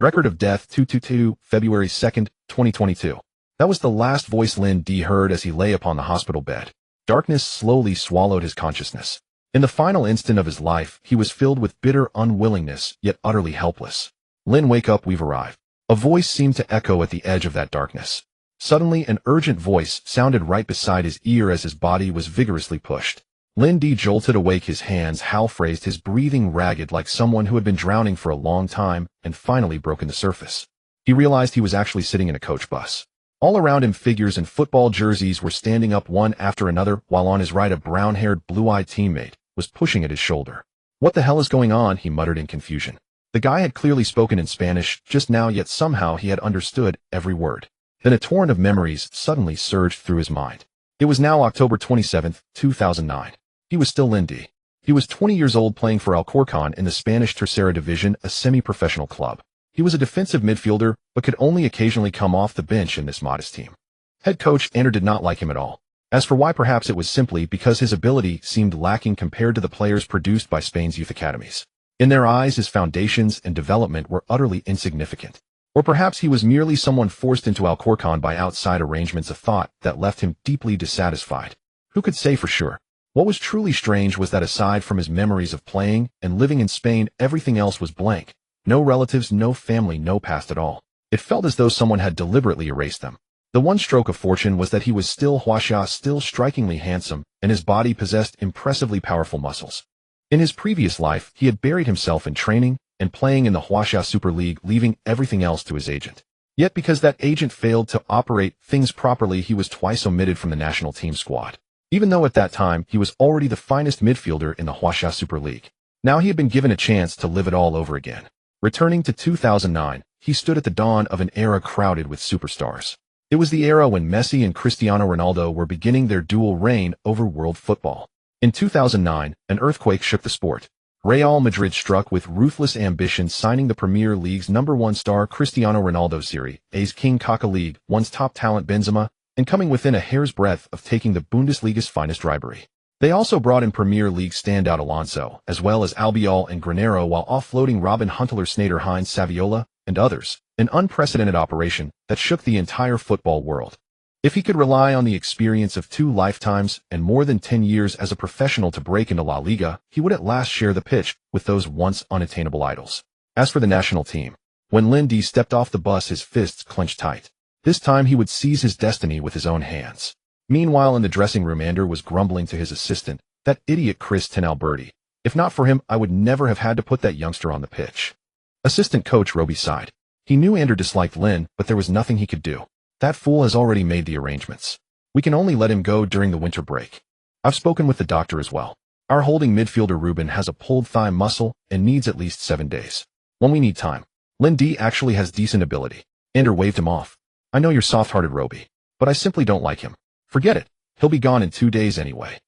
Record of death 222, February 2nd, 2022. That was the last voice Lin D heard as he lay upon the hospital bed. Darkness slowly swallowed his consciousness. In the final instant of his life, he was filled with bitter unwillingness, yet utterly helpless. Lin, wake up, we've arrived. A voice seemed to echo at the edge of that darkness. Suddenly, an urgent voice sounded right beside his ear as his body was vigorously pushed. Lin D jolted awake, his hands half-raised, his breathing ragged like someone who had been drowning for a long time and finally broken the surface. He realized he was actually sitting in a coach bus. All around him, figures in football jerseys were standing up one after another, while on his right a brown-haired, blue-eyed teammate was pushing at his shoulder. What the hell is going on? He muttered in confusion. The guy had clearly spoken in Spanish just now, yet somehow he had understood every word. Then a torrent of memories suddenly surged through his mind. It was now October 27, 2009. He was still Lin D. He was 20 years old, playing for Alcorcon in the Spanish Tercera Division, a semi-professional club. He was a defensive midfielder, but could only occasionally come off the bench in this modest team. Head coach Ander did not like him at all. As for why, perhaps it was simply because his ability seemed lacking compared to the players produced by Spain's youth academies. In their eyes, his foundations and development were utterly insignificant. Or perhaps he was merely someone forced into Alcorcon by outside arrangements, a thought that left him deeply dissatisfied. Who could say for sure? What was truly strange was that aside from his memories of playing and living in Spain, everything else was blank. No relatives, no family, no past at all. It felt as though someone had deliberately erased them. The one stroke of fortune was that he was still Huaxia, still strikingly handsome, and his body possessed impressively powerful muscles. In his previous life, he had buried himself in training and playing in the Huaxia Super League, leaving everything else to his agent. Yet because that agent failed to operate things properly, he was twice omitted from the national team squad. Even though at that time he was already the finest midfielder in the Huaxia Super League. Now he had been given a chance to live it all over again. Returning to 2009, he stood at the dawn of an era crowded with superstars. It was the era when Messi and Cristiano Ronaldo were beginning their dual reign over world football. In 2009, an earthquake shook the sport. Real Madrid struck with ruthless ambition, signing the Premier League's #1 star Cristiano Ronaldo, Serie A's King Kaka, League One's top talent Benzema, and coming within a hair's breadth of taking the Bundesliga's finest rivalry. They also brought in Premier League standout Alonso, as well as Albiol and Granero, while offloading Robin Huntelaar, Sneijder, Heinz, Saviola, and others, an unprecedented operation that shook the entire football world. If he could rely on the experience of 2 lifetimes and more than 10 years as a professional to break into La Liga, he would at last share the pitch with those once unattainable idols. As for the national team, when Lin D stepped off the bus, his fists clenched tight. This time he would seize his destiny with his own hands. Meanwhile, in the dressing room, Ander was grumbling to his assistant, "That idiot Cristian Alberti. If not for him, I would never have had to put that youngster on the pitch." Assistant coach Roby sighed. He knew Ander disliked Lin, but there was nothing he could do. That fool has already made the arrangements. We can only let him go during the winter break. I've spoken with the doctor as well. Our holding midfielder Ruben has a pulled thigh muscle and needs at least 7 days. When we need time. Lin D actually has decent ability. Ander waved him off. I know you're soft-hearted, Roby, but I simply don't like him. Forget it. He'll be gone in 2 days anyway.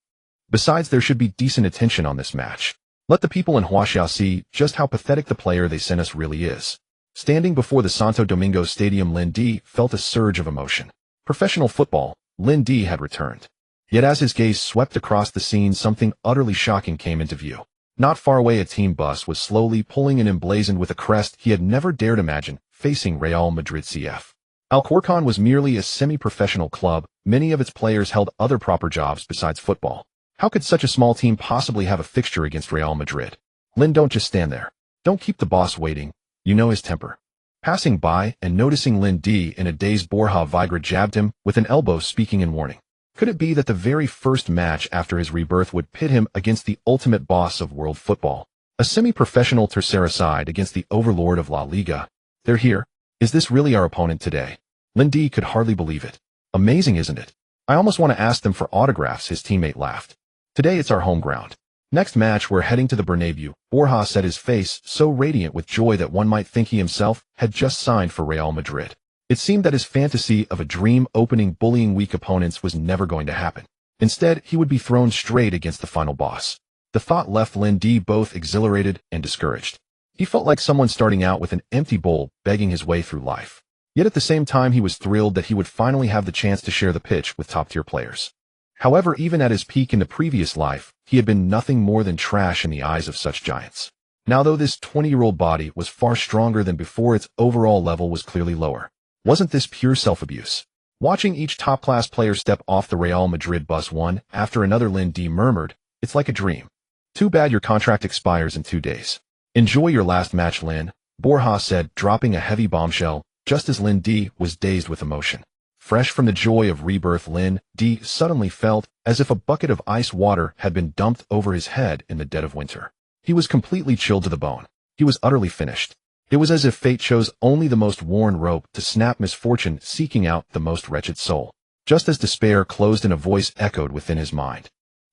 Besides, there should be decent attention on this match. Let the people in Huaxia see just how pathetic the player they sent us really is. Standing before the Santo Domingo Stadium, Lin D felt a surge of emotion. Professional football, Lin D had returned. Yet as his gaze swept across the scene, something utterly shocking came into view. Not far away, a team bus was slowly pulling in, emblazoned with a crest he had never dared imagine, facing Real Madrid CF. Alcorcon was merely a semi-professional club. Many of its players held other proper jobs besides football. How could such a small team possibly have a fixture against Real Madrid? Lin, don't just stand there. Don't keep the boss waiting. You know his temper. Passing by and noticing Lin D in a daze, Borja Vigra jabbed him with an elbow, speaking in warning. Could it be that the very first match after his rebirth would pit him against the ultimate boss of world football? A semi-professional Tercera side against the overlord of La Liga. They're here. Is this really our opponent today? Lin D could hardly believe it. Amazing, isn't it? I almost want to ask them for autographs, his teammate laughed. Today it's our home ground. Next match we're heading to the Bernabeu, Borja said, his face so radiant with joy that one might think he himself had just signed for Real Madrid. It seemed that his fantasy of a dream opening bullying weak opponents was never going to happen. Instead, he would be thrown straight against the final boss. The thought left Lin D both exhilarated and discouraged. He felt like someone starting out with an empty bowl, begging his way through life. Yet at the same time, he was thrilled that he would finally have the chance to share the pitch with top-tier players. However, even at his peak in the previous life, he had been nothing more than trash in the eyes of such giants. Now though this 20-year-old body was far stronger than before, its overall level was clearly lower. Wasn't this pure self-abuse? Watching each top-class player step off the Real Madrid bus one after another, Lin D murmured, "It's like a dream. Too bad your contract expires in 2 days. Enjoy your last match, Lin," Borja said, dropping a heavy bombshell, just as Lin D was dazed with emotion. Fresh from the joy of rebirth, Lin D suddenly felt as if a bucket of ice water had been dumped over his head in the dead of winter. He was completely chilled to the bone. He was utterly finished. It was as if fate chose only the most worn rope to snap misfortune, seeking out the most wretched soul. Just as despair closed in, a voice echoed within his mind.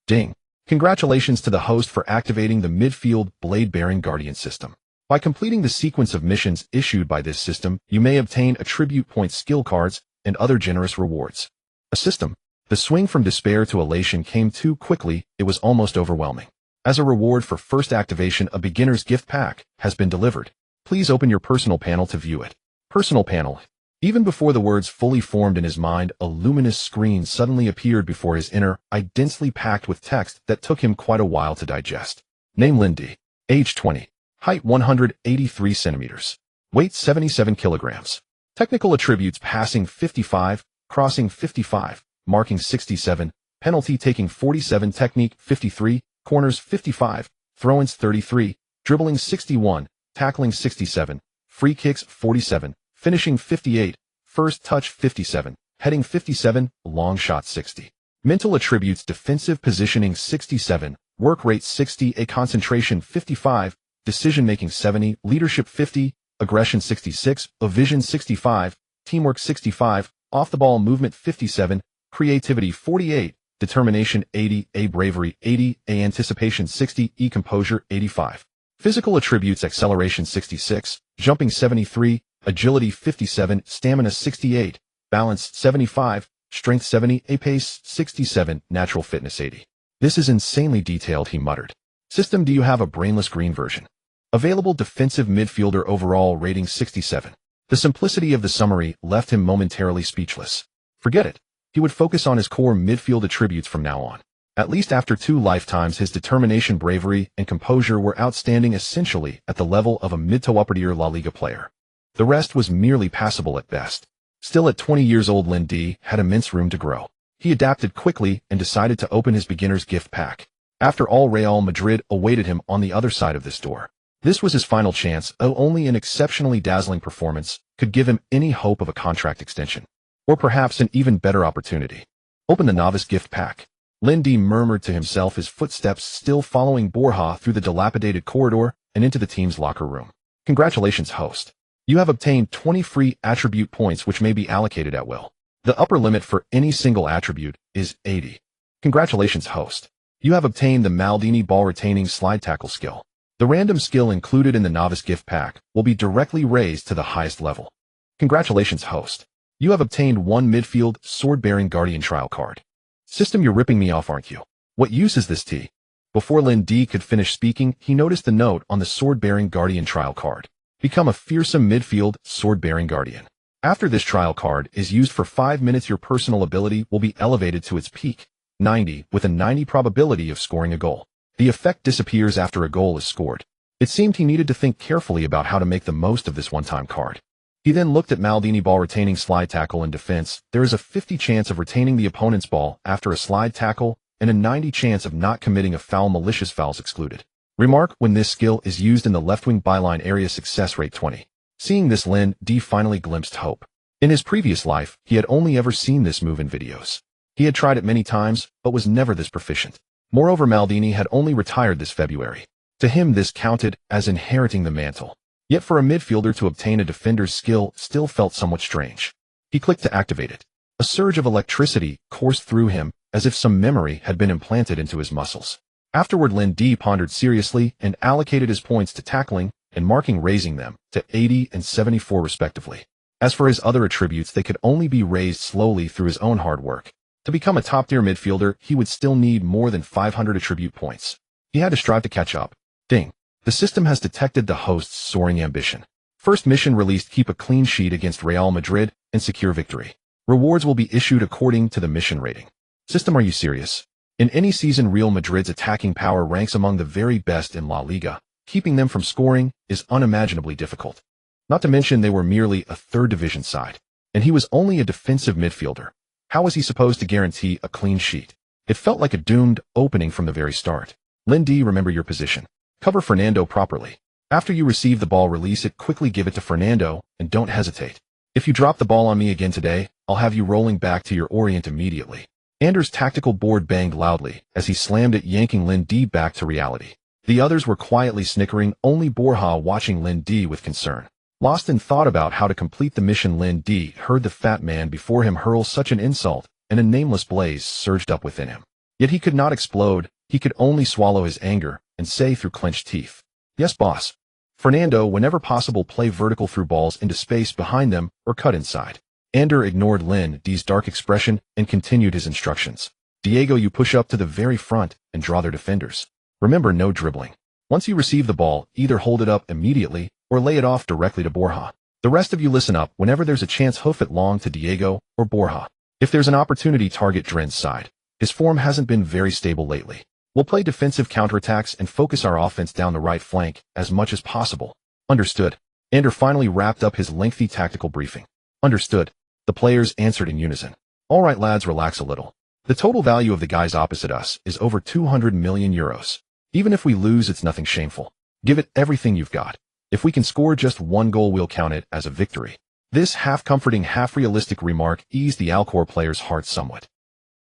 Ding! Congratulations to the host for activating the midfield Blade-Wielding Guard system. By completing the sequence of missions issued by this system, you may obtain attribute point skill cards and other generous rewards. A system. The swing from despair to elation came too quickly, it was almost overwhelming. As a reward for first activation, a beginner's gift pack has been delivered. Please open your personal panel to view it. Personal panel. Even before the words fully formed in his mind, a luminous screen suddenly appeared before his inner eye, densely packed with text that took him quite a while to digest. Name: Lin D. Age 20. Height 183 centimeters. Weight 77 kilograms. Technical attributes: passing 55, crossing 55, marking 67, penalty taking 47, technique 53, corners 55, throw-ins 33, dribbling 61, tackling 67, free kicks 47, finishing 58, first touch 57, heading 57, long shot 60. Mental attributes: defensive positioning 67, work rate 60, a concentration 55, decision-making 70, leadership 50, aggression 66, a vision 65, teamwork 65, off-the-ball movement 57, creativity 48, determination 80, a bravery 80, a anticipation 60, e composure 85. Physical attributes: acceleration 66, jumping 73, agility 57, stamina 68, balance 75, strength 70, a pace 67, natural fitness 80. This is insanely detailed, he muttered. System: do you have a brainless green version? Available: defensive midfielder, overall rating 67. The simplicity of the summary left him momentarily speechless. Forget it. He would focus on his core midfield attributes from now on. At least after 2 lifetimes, his determination, bravery, and composure were outstanding, essentially at the level of a mid to upper tier La Liga player. The rest was merely passable at best. Still, at 20 years old, Lin D had immense room to grow. He adapted quickly and decided to open his beginner's gift pack. After all, Real Madrid awaited him on the other side of this door. This was his final chance, though only an exceptionally dazzling performance could give him any hope of a contract extension. Or perhaps an even better opportunity. Open the novice gift pack. Lin D murmured to himself, his footsteps still following Borja through the dilapidated corridor and into the team's locker room. Congratulations, host. You have obtained 20 free attribute points, which may be allocated at will. The upper limit for any single attribute is 80. Congratulations, host. You have obtained the Maldini ball retaining slide tackle skill. The random skill included in the novice gift pack will be directly raised to the highest level. Congratulations, host. You have obtained 1 midfield sword-bearing guardian trial card. System: you're ripping me off, aren't you? What use is this tea? Before Lin D could finish speaking, he noticed the note on the sword-bearing guardian trial card. Become a fearsome midfield sword-bearing guardian. After this trial card is used for 5 minutes, your personal ability will be elevated to its peak, 90, with a 90 probability of scoring a goal. The effect disappears after a goal is scored. It seemed he needed to think carefully about how to make the most of this one-time card. He then looked at Maldini ball retaining slide tackle and defense. There is a 50 chance of retaining the opponent's ball after a slide tackle and a 90 chance of not committing a foul. Malicious fouls excluded. Remark: when this skill is used in the left-wing byline area, success rate 20. Seeing this, Lin D finally glimpsed hope. In his previous life, he had only ever seen this move in videos. He had tried it many times, but was never this proficient. Moreover, Maldini had only retired this February. To him, this counted as inheriting the mantle. Yet for a midfielder to obtain a defender's skill still felt somewhat strange. He clicked to activate it. A surge of electricity coursed through him, as if some memory had been implanted into his muscles. Afterward, Lin D pondered seriously and allocated his points to tackling and marking, raising them to 80 and 74 respectively. As for his other attributes, they could only be raised slowly through his own hard work. To become a top-tier midfielder, he would still need more than 500 attribute points. He had to strive to catch up. Ding. The system has detected the host's soaring ambition. First mission released: keep a clean sheet against Real Madrid and secure victory. Rewards will be issued according to the mission rating. System: are you serious? In any season, Real Madrid's attacking power ranks among the very best in La Liga. keeping them from scoring is unimaginably difficult. Not to mention they were merely a third-division side, and he was only a defensive midfielder. How was he supposed to guarantee a clean sheet? It felt like a doomed opening from the very start. Lindy, remember your position. Cover Fernando properly. After you receive the ball, release it, quickly give it to Fernando, and don't hesitate. If you drop the ball on me again today, I'll have you rolling back to your orient immediately. Anders' tactical board banged loudly as he slammed it, yanking Lindy back to reality. The others were quietly snickering, only Borja watching Lindy with concern. Lost in thought about how to complete the mission, Lindy heard the fat man before him hurl such an insult, and a nameless blaze surged up within him. Yet he could not explode, he could only swallow his anger and say through clenched teeth, "Yes, boss." Fernando, whenever possible, play vertical through balls into space behind them or cut inside. Ander ignored Lindy's dark expression and continued his instructions. Diego, you push up to the very front and draw their defenders. Remember, no dribbling. Once you receive the ball, either hold it up immediately or lay it off directly to Borja. The rest of you listen up. Whenever there's a chance, hoof it long to Diego or Borja. If there's an opportunity, target Dren's side. His form hasn't been very stable lately. We'll play defensive counterattacks and focus our offense down the right flank as much as possible. Understood. Ander finally wrapped up his lengthy tactical briefing. Understood. The players answered in unison. All right, lads, relax a little. The total value of the guys opposite us is over 200 million euros. Even if we lose, it's nothing shameful. Give it everything you've got. If we can score just one goal, we'll count it as a victory. This half-comforting, half-realistic remark eased the Alcor players' hearts somewhat.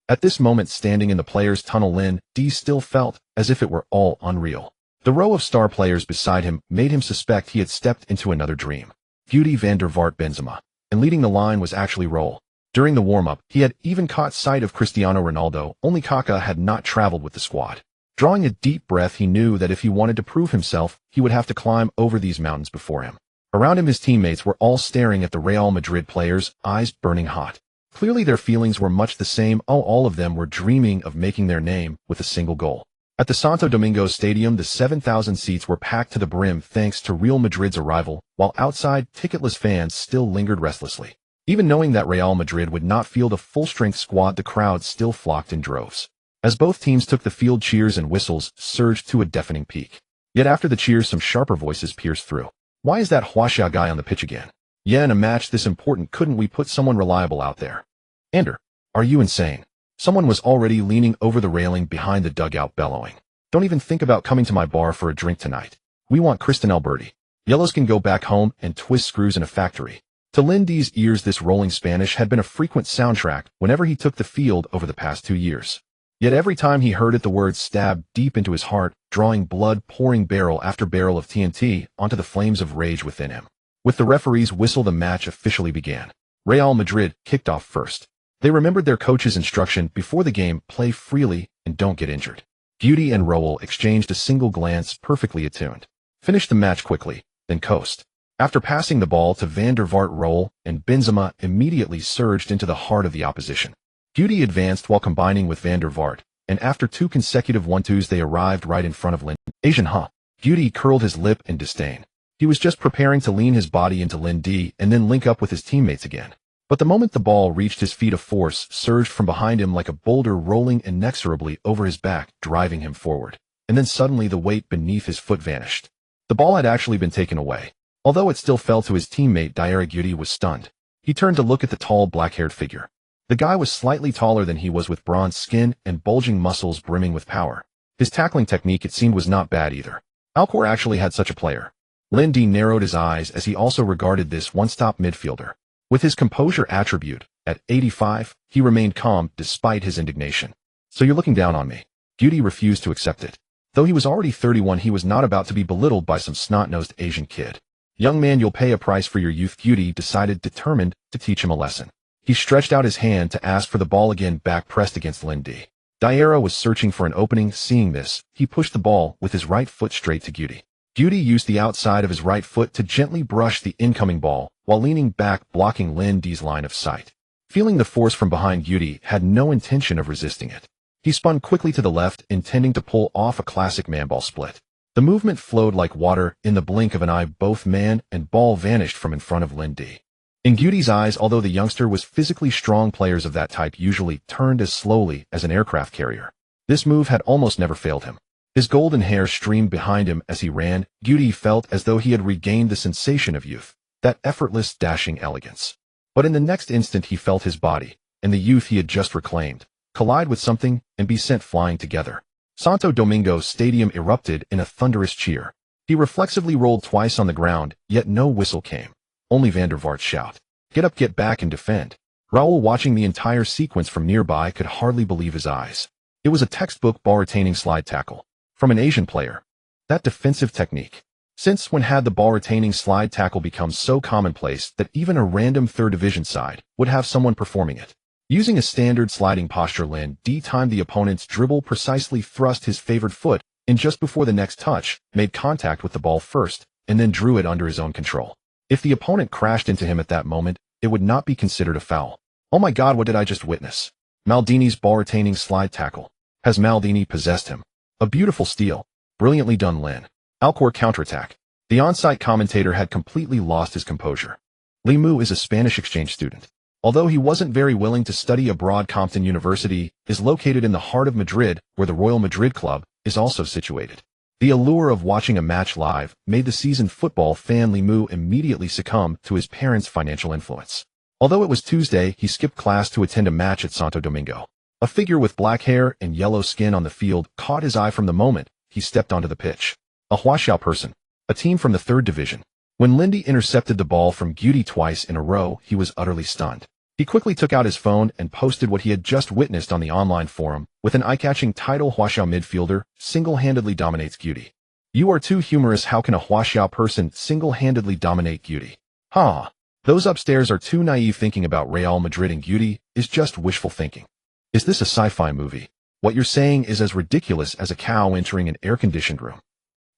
At this moment, standing in the players' tunnel, Lindy still felt as if it were all unreal. The row of star players beside him made him suspect he had stepped into another dream. Guti, Van der Vaart, Benzema. And leading the line was actually Raul. During the warm-up, he had even caught sight of Cristiano Ronaldo, only Kaká had not traveled with the squad. Drawing a deep breath, he knew that if he wanted to prove himself, he would have to climb over these mountains before him. Around him, his teammates were all staring at the Real Madrid players, eyes burning hot. Clearly their feelings were much the same. All of them were dreaming of making their name with a single goal. At the Santo Domingo Stadium, the 7,000 seats were packed to the brim thanks to Real Madrid's arrival, while outside, ticketless fans still lingered restlessly. Even knowing that Real Madrid would not field a full-strength squad, the crowd still flocked in droves. As both teams took the field, cheers and whistles surged to a deafening peak. Yet after the cheers, some sharper voices pierced through. Why is that Huaxia guy on the pitch again? Yeah, in a match this important, couldn't we put someone reliable out there? Ander, are you insane? Someone was already leaning over the railing behind the dugout, bellowing. Don't even think about coming to my bar for a drink tonight. We want Kristen Alberti. Yellows can go back home and twist screws in a factory. To Lindy's ears, this rolling Spanish had been a frequent soundtrack whenever he took the field over the past 2 years. Yet every time he heard it, the words stabbed deep into his heart, drawing blood, pouring barrel after barrel of TNT onto the flames of rage within him. With the referee's whistle, the match officially began. Real Madrid kicked off first. They remembered their coach's instruction before the game: play freely and don't get injured. Guti and Raul exchanged a single glance, perfectly attuned. Finish the match quickly, then coast. After passing the ball to Van der Vaart, Raul and Benzema immediately surged into the heart of the opposition. Guti advanced while combining with Van der Vaart, and after 2 consecutive 1-2s they arrived right in front of Lindy. Asian, huh? Guti curled his lip in disdain. He was just preparing to lean his body into Lindy and then link up with his teammates again. But the moment the ball reached his feet, a force surged from behind him like a boulder, rolling inexorably over his back, driving him forward. And then suddenly the weight beneath his foot vanished. The ball had actually been taken away. Although it still fell to his teammate, Guti was stunned. He turned to look at the tall, black-haired figure. The guy was slightly taller than he was, with bronze skin and bulging muscles brimming with power. His tackling technique, it seemed, was not bad either. Alcor actually had such a player. Lindy narrowed his eyes as he also regarded this one-stop midfielder. With his composure attribute, at 85, he remained calm despite his indignation. So you're looking down on me? Guti refused to accept it. Though he was already 31, he was not about to be belittled by some snot-nosed Asian kid. Young man, you'll pay a price for your youth. Guti decided, determined to teach him a lesson. He stretched out his hand to ask for the ball again, back pressed against Lindy. Diarra was searching for an opening. Seeing this, he pushed the ball with his right foot straight to Guti. Guti used the outside of his right foot to gently brush the incoming ball while leaning back, blocking Lindy's line of sight. Feeling the force from behind, Guti had no intention of resisting it. He spun quickly to the left, intending to pull off a classic man-ball split. The movement flowed like water. In the blink of an eye, both man and ball vanished from in front of Lindy. In Guti's eyes, although the youngster was physically strong, players of that type usually turned as slowly as an aircraft carrier. This move had almost never failed him. His golden hair streamed behind him as he ran. Guti felt as though he had regained the sensation of youth, that effortless, dashing elegance. But in the next instant he felt his body, and the youth he had just reclaimed, collide with something and be sent flying together. Santo Domingo Stadium erupted in a thunderous cheer. He reflexively rolled twice on the ground, yet no whistle came. Only Van der Vaart's shout. Get up, get back, and defend. Raul, watching the entire sequence from nearby, could hardly believe his eyes. It was a textbook ball-retaining slide tackle. From an Asian player. That defensive technique. Since when had the ball-retaining slide tackle become so commonplace that even a random third division side would have someone performing it? Using a standard sliding posture, Lin D timed the opponent's dribble, precisely thrust his favored foot in just before the next touch, made contact with the ball first, and then drew it under his own control. If the opponent crashed into him at that moment, it would not be considered a foul. Oh my God, what did I just witness? Maldini's ball-retaining slide tackle. Has Maldini possessed him? A beautiful steal. Brilliantly done, Lin. Alcor counterattack. The on-site commentator had completely lost his composure. Limu is a Spanish exchange student. Although he wasn't very willing to study abroad, Compton University is located in the heart of Madrid, where the Royal Madrid Club is also situated. The allure of watching a match live made the seasoned football fan Limu immediately succumb to his parents' financial influence. Although it was Tuesday, he skipped class to attend a match at Santo Domingo. A figure with black hair and yellow skin on the field caught his eye from the moment he stepped onto the pitch. A Huaxiao person, a team from the 3rd division. When Lindy intercepted the ball from Guti twice in a row, he was utterly stunned. He quickly took out his phone and posted what he had just witnessed on the online forum, with an eye-catching title: Huaxiao midfielder single-handedly dominates Guti. You are too humorous. How can a Huaxiao person single-handedly dominate Guti? Ha! Those upstairs are too naive. Thinking about Real Madrid and Guti is just wishful thinking. Is this a sci-fi movie? What you're saying is as ridiculous as a cow entering an air-conditioned room.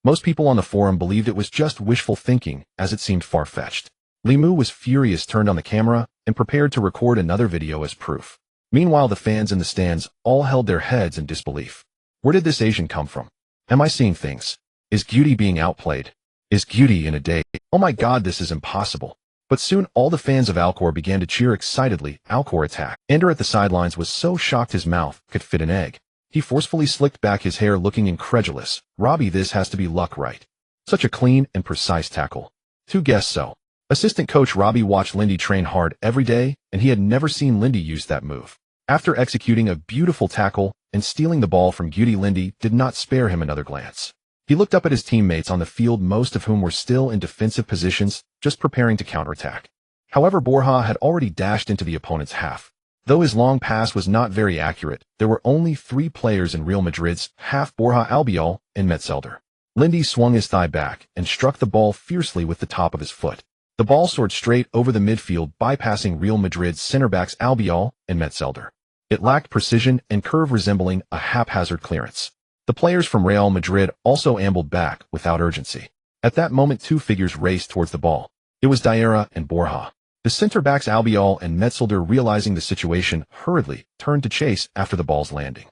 Most people on the forum believed it was just wishful thinking, as it seemed far-fetched. Limu was furious, turned on the camera, and prepared to record another video as proof. Meanwhile, the fans in the stands all held their heads in disbelief. Where did this Asian come from? Am I seeing things? Is Guti being outplayed? Is Guti in a day? Oh my God, this is impossible. But soon all the fans of Alcor began to cheer excitedly. Alcor attack. Ender at the sidelines was so shocked his mouth could fit an egg. He forcefully slicked back his hair, looking incredulous. Robbie, this has to be luck, right? Such a clean and precise tackle. To guess so. Assistant coach Robbie watched Lindy train hard every day, and he had never seen Lindy use that move. After executing a beautiful tackle and stealing the ball from Guti, Lindy did not spare him another glance. He looked up at his teammates on the field, most of whom were still in defensive positions, just preparing to counterattack. However, Borja had already dashed into the opponent's half. Though his long pass was not very accurate, there were only 3 players in Real Madrid's half: Borja, Albiol, and Midfielder. Lindy swung his thigh back and struck the ball fiercely with the top of his foot. The ball soared straight over the midfield, bypassing Real Madrid's center-backs Albiol and Midfielder. It lacked precision and curve, resembling a haphazard clearance. The players from Real Madrid also ambled back without urgency. At that moment, 2 figures raced towards the ball. It was Diarra and Borja. The center-backs Albiol and Metzelder, realizing the situation, hurriedly turned to chase after the ball's landing.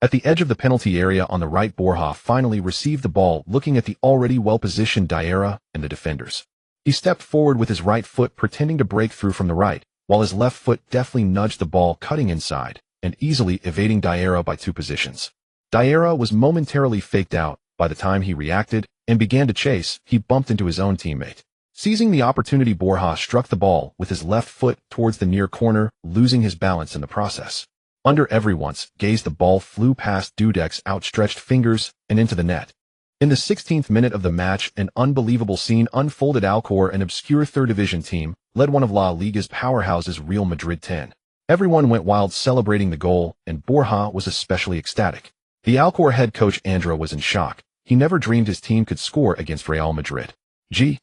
At the edge of the penalty area on the right, Borja finally received the ball, looking at the already well-positioned Diarra and the defenders. He stepped forward with his right foot, pretending to break through from the right, while his left foot deftly nudged the ball, cutting inside and easily evading Diarra by 2 positions. Diarra was momentarily faked out. By the time he reacted and began to chase, he bumped into his own teammate. Seizing the opportunity, Borja struck the ball with his left foot towards the near corner, losing his balance in the process. Under everyone's gaze, the ball flew past Dudek's outstretched fingers and into the net. In the 16th minute of the match, an unbelievable scene unfolded. Alcor, an obscure 3rd division team, led one of La Liga's powerhouses, Real Madrid 10. Everyone went wild celebrating the goal, and Borja was especially ecstatic. The Alcor head coach Andra was in shock. He never dreamed his team could score against Real Madrid. The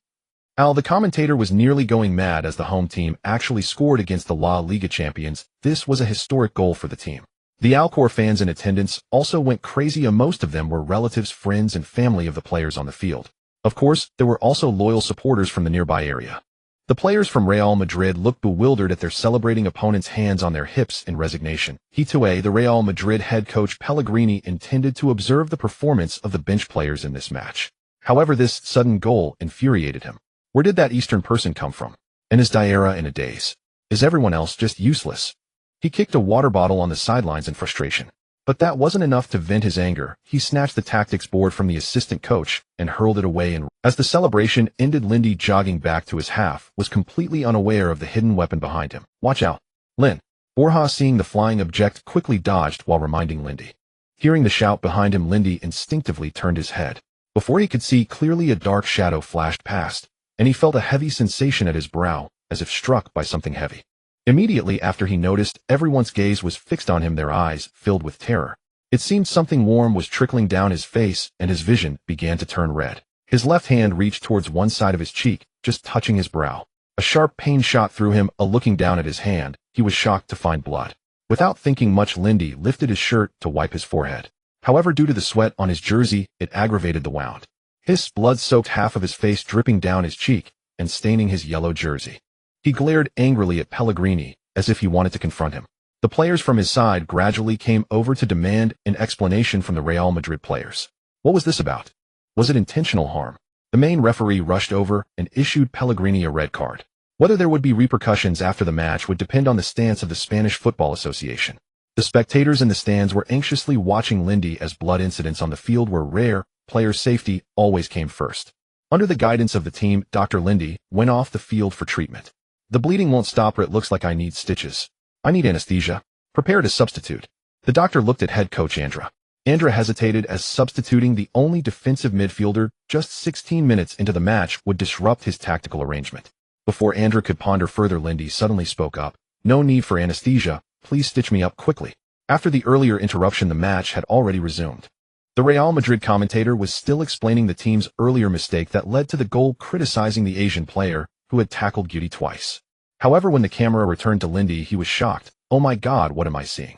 commentator was nearly going mad as the home team actually scored against the La Liga champions. This was a historic goal for the team. The Alcor fans in attendance also went crazy. Most of them were relatives, friends, and family of the players on the field. Of course, there were also loyal supporters from the nearby area. The players from Real Madrid looked bewildered at their celebrating opponents, hands on their hips in resignation. The Real Madrid head coach Pellegrini intended to observe the performance of the bench players in this match. However, this sudden goal infuriated him. Where did that Eastern person come from? And is Diarra in a daze? Is everyone else just useless? He kicked a water bottle on the sidelines in frustration. But that wasn't enough to vent his anger. He snatched the tactics board from the assistant coach and hurled it away, and as the celebration ended, Lindy, jogging back to his half, was completely unaware of the hidden weapon behind him. "Watch out, Lin." Borja, seeing the flying object, quickly dodged while reminding Lindy. Hearing the shout behind him, Lindy instinctively turned his head. Before he could see clearly, a dark shadow flashed past, and he felt a heavy sensation at his brow, as if struck by something heavy. Immediately after he noticed, everyone's gaze was fixed on him, their eyes filled with terror. It seemed something warm was trickling down his face, and his vision began to turn red. His left hand reached towards one side of his cheek, just touching his brow. A sharp pain shot through him. Looking down at his hand, he was shocked to find blood. Without thinking much, Lindy lifted his shirt to wipe his forehead. However, due to the sweat on his jersey, it aggravated the wound. His blood soaked half of his face, dripping down his cheek and staining his yellow jersey. He glared angrily at Pellegrini, as if he wanted to confront him. The players from his side gradually came over to demand an explanation from the Real Madrid players. What was this about? Was it intentional harm? The main referee rushed over and issued Pellegrini a red card. Whether there would be repercussions after the match would depend on the stance of the Spanish Football Association. The spectators in the stands were anxiously watching Lindy, as blood incidents on the field were rare. Player safety always came first. Under the guidance of the team, Dr. Lindy went off the field for treatment. "The bleeding won't stop, or it looks like I need stitches. I need anesthesia. Prepare to substitute." The doctor looked at head coach Andra. Andra hesitated, as substituting the only defensive midfielder just 16 minutes into the match would disrupt his tactical arrangement. Before Andra could ponder further, Lindy suddenly spoke up. "No need for anesthesia. Please stitch me up quickly." After the earlier interruption, the match had already resumed. The Real Madrid commentator was still explaining the team's earlier mistake that led to the goal, criticizing the Asian player who had tackled Guti twice. However, when the camera returned to Lindy, he was shocked. "Oh my God, what am I seeing?"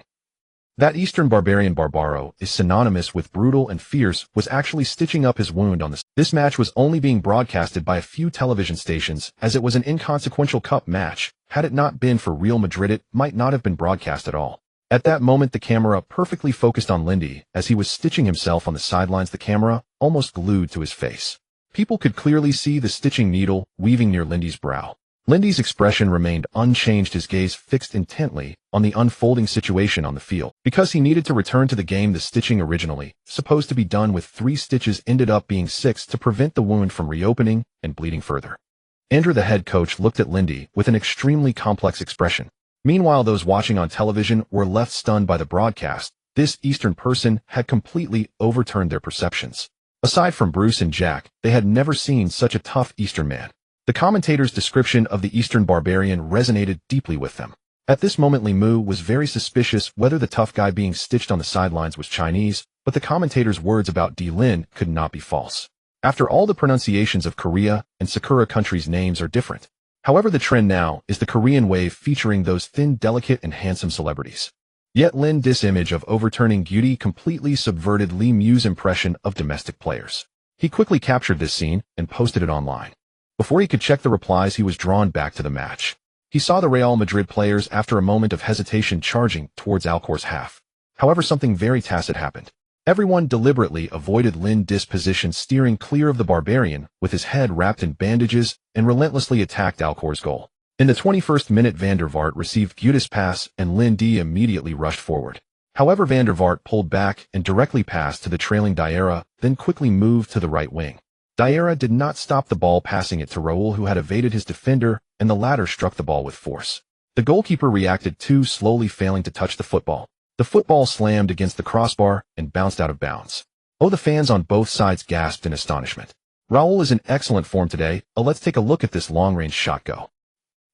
That Eastern barbarian Barbaro is synonymous with brutal and fierce, was actually stitching up his wound on This match was only being broadcasted by a few television stations, as it was an inconsequential cup match. Had it not been for Real Madrid, it might not have been broadcast at all. At that moment, the camera perfectly focused on Lindy as he was stitching himself on the sidelines, the camera almost glued to his face. People could clearly see the stitching needle weaving near Lindy's brow. Lindy's expression remained unchanged, his gaze fixed intently on the unfolding situation on the field. Because he needed to return to the game, the stitching, originally supposed to be done with 3 stitches, ended up being 6 to prevent the wound from reopening and bleeding further. Andrew, the head coach, looked at Lindy with an extremely complex expression. Meanwhile, those watching on television were left stunned by the broadcast. This Eastern person had completely overturned their perceptions. Aside from Bruce and Jack, they had never seen such a tough Eastern man. The commentator's description of the Eastern barbarian resonated deeply with them. At this moment, Limu was very suspicious whether the tough guy being stitched on the sidelines was Chinese, but the commentator's words about Di Lin could not be false. After all, the pronunciations of Korea and Sakura countries' names are different. However, the trend now is the Korean wave, featuring those thin, delicate, and handsome celebrities. Yet Lindy's image of overturning Guti completely subverted Li Mu's impression of domestic players. He quickly captured this scene and posted it online. Before he could check the replies, he was drawn back to the match. He saw the Real Madrid players, after a moment of hesitation, charging towards Alcor's half. However, something very tacit happened. Everyone deliberately avoided Lindy's position, steering clear of the barbarian with his head wrapped in bandages, and relentlessly attacked Alcor's goal. In the 21st minute, Van der Vaart received Guti's pass and Lindy immediately rushed forward. However, Van der Vaart pulled back and directly passed to the trailing Diarra, then quickly moved to the right wing. Diarra did not stop the ball, passing it to Raul, who had evaded his defender, and the latter struck the ball with force. The goalkeeper reacted too slowly, failing to touch the football. The football slammed against the crossbar and bounced out of bounds. Oh, the fans on both sides gasped in astonishment. Raul is in excellent form today. Let's take a look at this long-range shot go.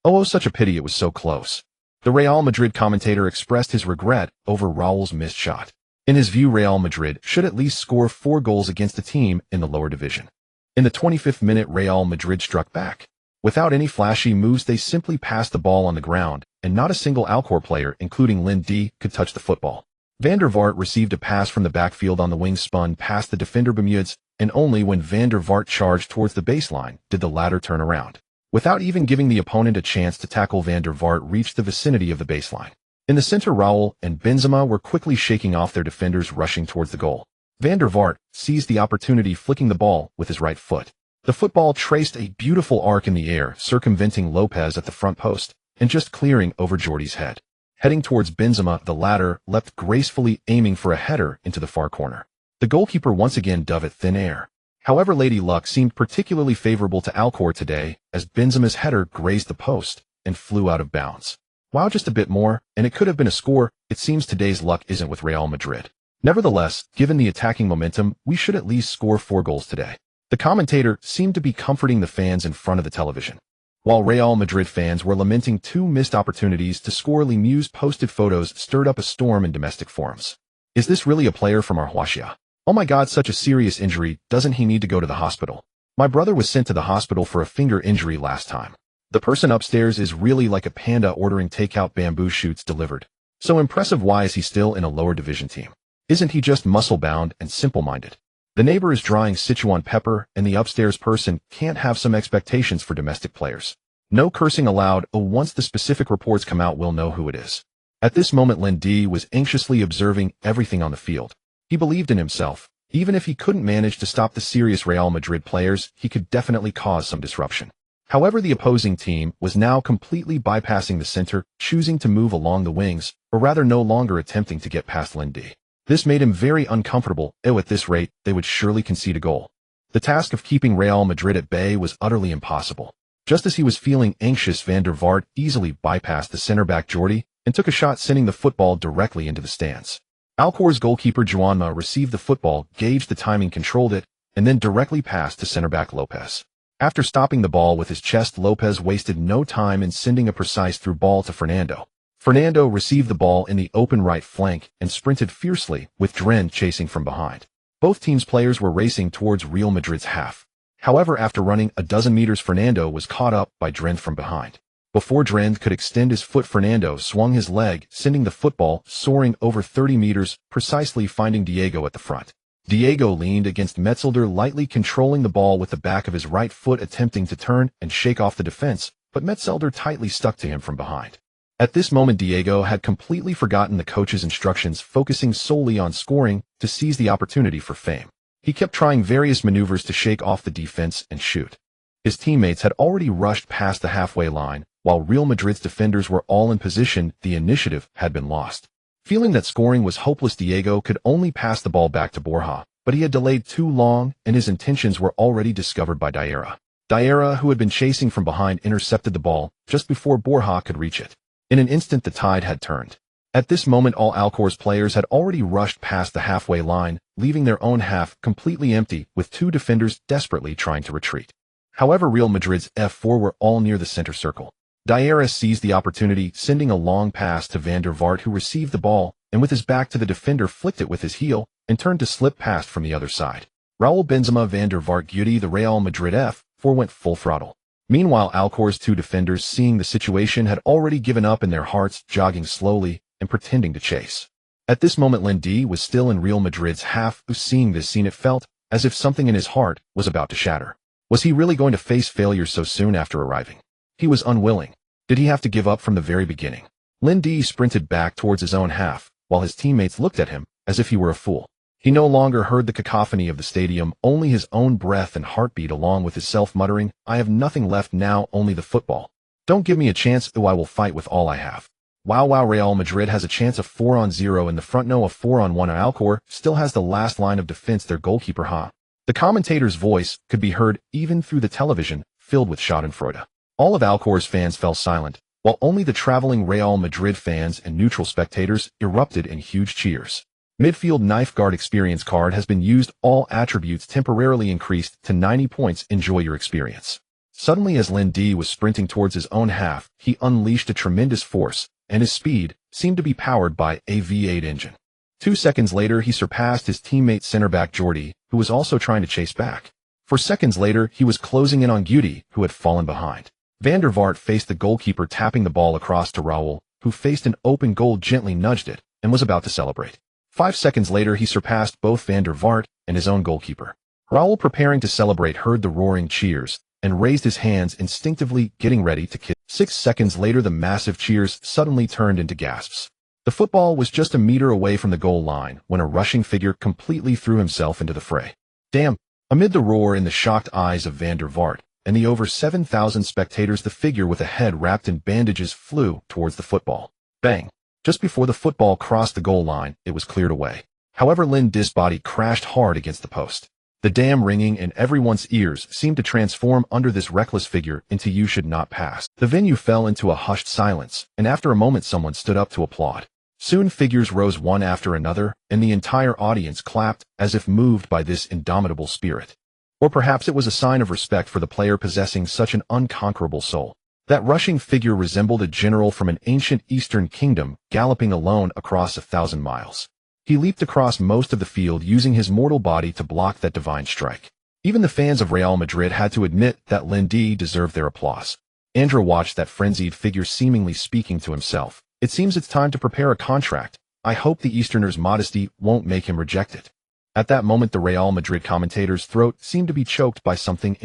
Oh, such a pity it was so close. The Real Madrid commentator expressed his regret over Raul's missed shot. In his view, Real Madrid should at least score 4 goals against a team in the lower division. In the 25th minute, Real Madrid struck back. Without any flashy moves, they simply passed the ball on the ground, and not a single Alcor player, including Lindy, could touch the football. Van der Vaart received a pass from the backfield on the wing, spun past the defender Bermudez, and only when Van der Vaart charged towards the baseline did the latter turn around. Without even giving the opponent a chance to tackle, Van der Vaart reached the vicinity of the baseline. In the center, Raul and Benzema were quickly shaking off their defenders rushing towards the goal. Van der Vaart seized the opportunity, flicking the ball with his right foot. The football traced a beautiful arc in the air, circumventing Lopez at the front post and just clearing over Jordi's head. Heading towards Benzema, the latter leapt gracefully, aiming for a header into the far corner. The goalkeeper once again dove at thin air. However, Lady Luck seemed particularly favorable to Alcor today, as Benzema's header grazed the post and flew out of bounds. Wow, just a bit more, and it could have been a score. It seems today's luck isn't with Real Madrid. Nevertheless, given the attacking momentum, we should at least score 4 goals today. The commentator seemed to be comforting the fans in front of the television. While Real Madrid fans were lamenting 2 missed opportunities to score, Lemieux's posted photos stirred up a storm in domestic forums. Is this really a player from Arhuacia? Oh my god, such a serious injury, doesn't he need to go to the hospital? My brother was sent to the hospital for a finger injury last time. The person upstairs is really like a panda ordering takeout bamboo shoots delivered. So impressive, why is he still in a lower division team? Isn't he just muscle-bound and simple-minded? The neighbor is drying Sichuan pepper, and the upstairs person can't have some expectations for domestic players. No cursing allowed. Once the specific reports come out, we'll know who it is. At this moment, Lindy was anxiously observing everything on the field. He believed in himself. Even if he couldn't manage to stop the serious Real Madrid players, he could definitely cause some disruption. However, the opposing team was now completely bypassing the center, choosing to move along the wings, or rather no longer attempting to get past Lindy. This made him very uncomfortable. At this rate, they would surely concede a goal. The task of keeping Real Madrid at bay was utterly impossible. Just as he was feeling anxious, Van der Vaart easily bypassed the center-back Jordi and took a shot, sending the football directly into the stands. Alcor's goalkeeper Juanma received the football, gauged the timing, controlled it, and then directly passed to center-back Lopez. After stopping the ball with his chest, Lopez wasted no time in sending a precise through ball to Fernando. Fernando received the ball in the open right flank and sprinted fiercely, with Dren chasing from behind. Both teams' players were racing towards Real Madrid's half. However, after running a dozen meters, Fernando was caught up by Dren from behind. Before Dren could extend his foot, Fernando swung his leg, sending the football soaring over 30 meters, precisely finding Diego at the front. Diego leaned against Midfielder, lightly controlling the ball with the back of his right foot, attempting to turn and shake off the defense, but Midfielder tightly stuck to him from behind. At this moment, Diego had completely forgotten the coach's instructions, focusing solely on scoring to seize the opportunity for fame. He kept trying various maneuvers to shake off the defense and shoot. His teammates had already rushed past the halfway line. While Real Madrid's defenders were all in position, the initiative had been lost. Feeling that scoring was hopeless, Diego could only pass the ball back to Borja, but he had delayed too long, and his intentions were already discovered by Diarra. Diarra, who had been chasing from behind, intercepted the ball just before Borja could reach it. In an instant, the tide had turned. At this moment, all Alcor's players had already rushed past the halfway line, leaving their own half completely empty, with 2 defenders desperately trying to retreat. However, Real Madrid's F4 were all near the center circle. Diarra seized the opportunity, sending a long pass to Van der Vaart, who received the ball, and with his back to the defender flicked it with his heel, and turned to slip past from the other side. Raul Benzema, Van der Vaart, Guti, the Real Madrid F4 went full throttle. Meanwhile, Alcor's 2 defenders, seeing the situation, had already given up in their hearts, jogging slowly and pretending to chase. At this moment, Lindy was still in Real Madrid's half. Seeing this scene, it felt as if something in his heart was about to shatter. Was he really going to face failure so soon after arriving? He was unwilling. Did he have to give up from the very beginning? Lindy sprinted back towards his own half, while his teammates looked at him as if he were a fool. He no longer heard the cacophony of the stadium, only his own breath and heartbeat, along with his self-muttering, "I have nothing left now, only the football. Don't give me a chance, I will fight with all I have." Wow, Real Madrid has a chance of 4-0 in the front, no, a 4-1. Alcor still has the last line of defense, their goalkeeper, The commentator's voice could be heard even through the television, filled with schadenfreude. All of Alcor's fans fell silent, while only the traveling Real Madrid fans and neutral spectators erupted in huge cheers. Midfield knife guard experience card has been used. All attributes temporarily increased to 90 points. Enjoy your experience. Suddenly, as Lindy was sprinting towards his own half, he unleashed a tremendous force, and his speed seemed to be powered by a V8 engine. 2 seconds later, he surpassed his teammate center-back Jordi, who was also trying to chase back. 4 seconds later, he was closing in on Guti, who had fallen behind. Van der Vaart faced the goalkeeper, tapping the ball across to Raul, who faced an open goal, gently nudged it, and was about to celebrate. 5 seconds later, he surpassed both Van der Vaart and his own goalkeeper. Raul, preparing to celebrate, heard the roaring cheers and raised his hands instinctively, getting ready to kick. 6 seconds later, the massive cheers suddenly turned into gasps. The football was just a meter away from the goal line when a rushing figure completely threw himself into the fray. Damn! Amid the roar in the shocked eyes of Van der Vaart and the over 7,000 spectators, the figure with a head wrapped in bandages flew towards the football. Bang! Just before the football crossed the goal line, it was cleared away. However, Lin Dis' body crashed hard against the post. The dam ringing in everyone's ears seemed to transform under this reckless figure into "you should not pass." The venue fell into a hushed silence, and after a moment someone stood up to applaud. Soon figures rose one after another, and the entire audience clapped as if moved by this indomitable spirit. Or perhaps it was a sign of respect for the player possessing such an unconquerable soul. That rushing figure resembled a general from an ancient Eastern kingdom galloping alone across 1,000 miles. He leaped across most of the field using his mortal body to block that divine strike. Even the fans of Real Madrid had to admit that Lin Di deserved their applause. Andrew watched that frenzied figure seemingly speaking to himself. "It seems it's time to prepare a contract. I hope the Easterner's modesty won't make him reject it." At that moment the Real Madrid commentator's throat seemed to be choked by something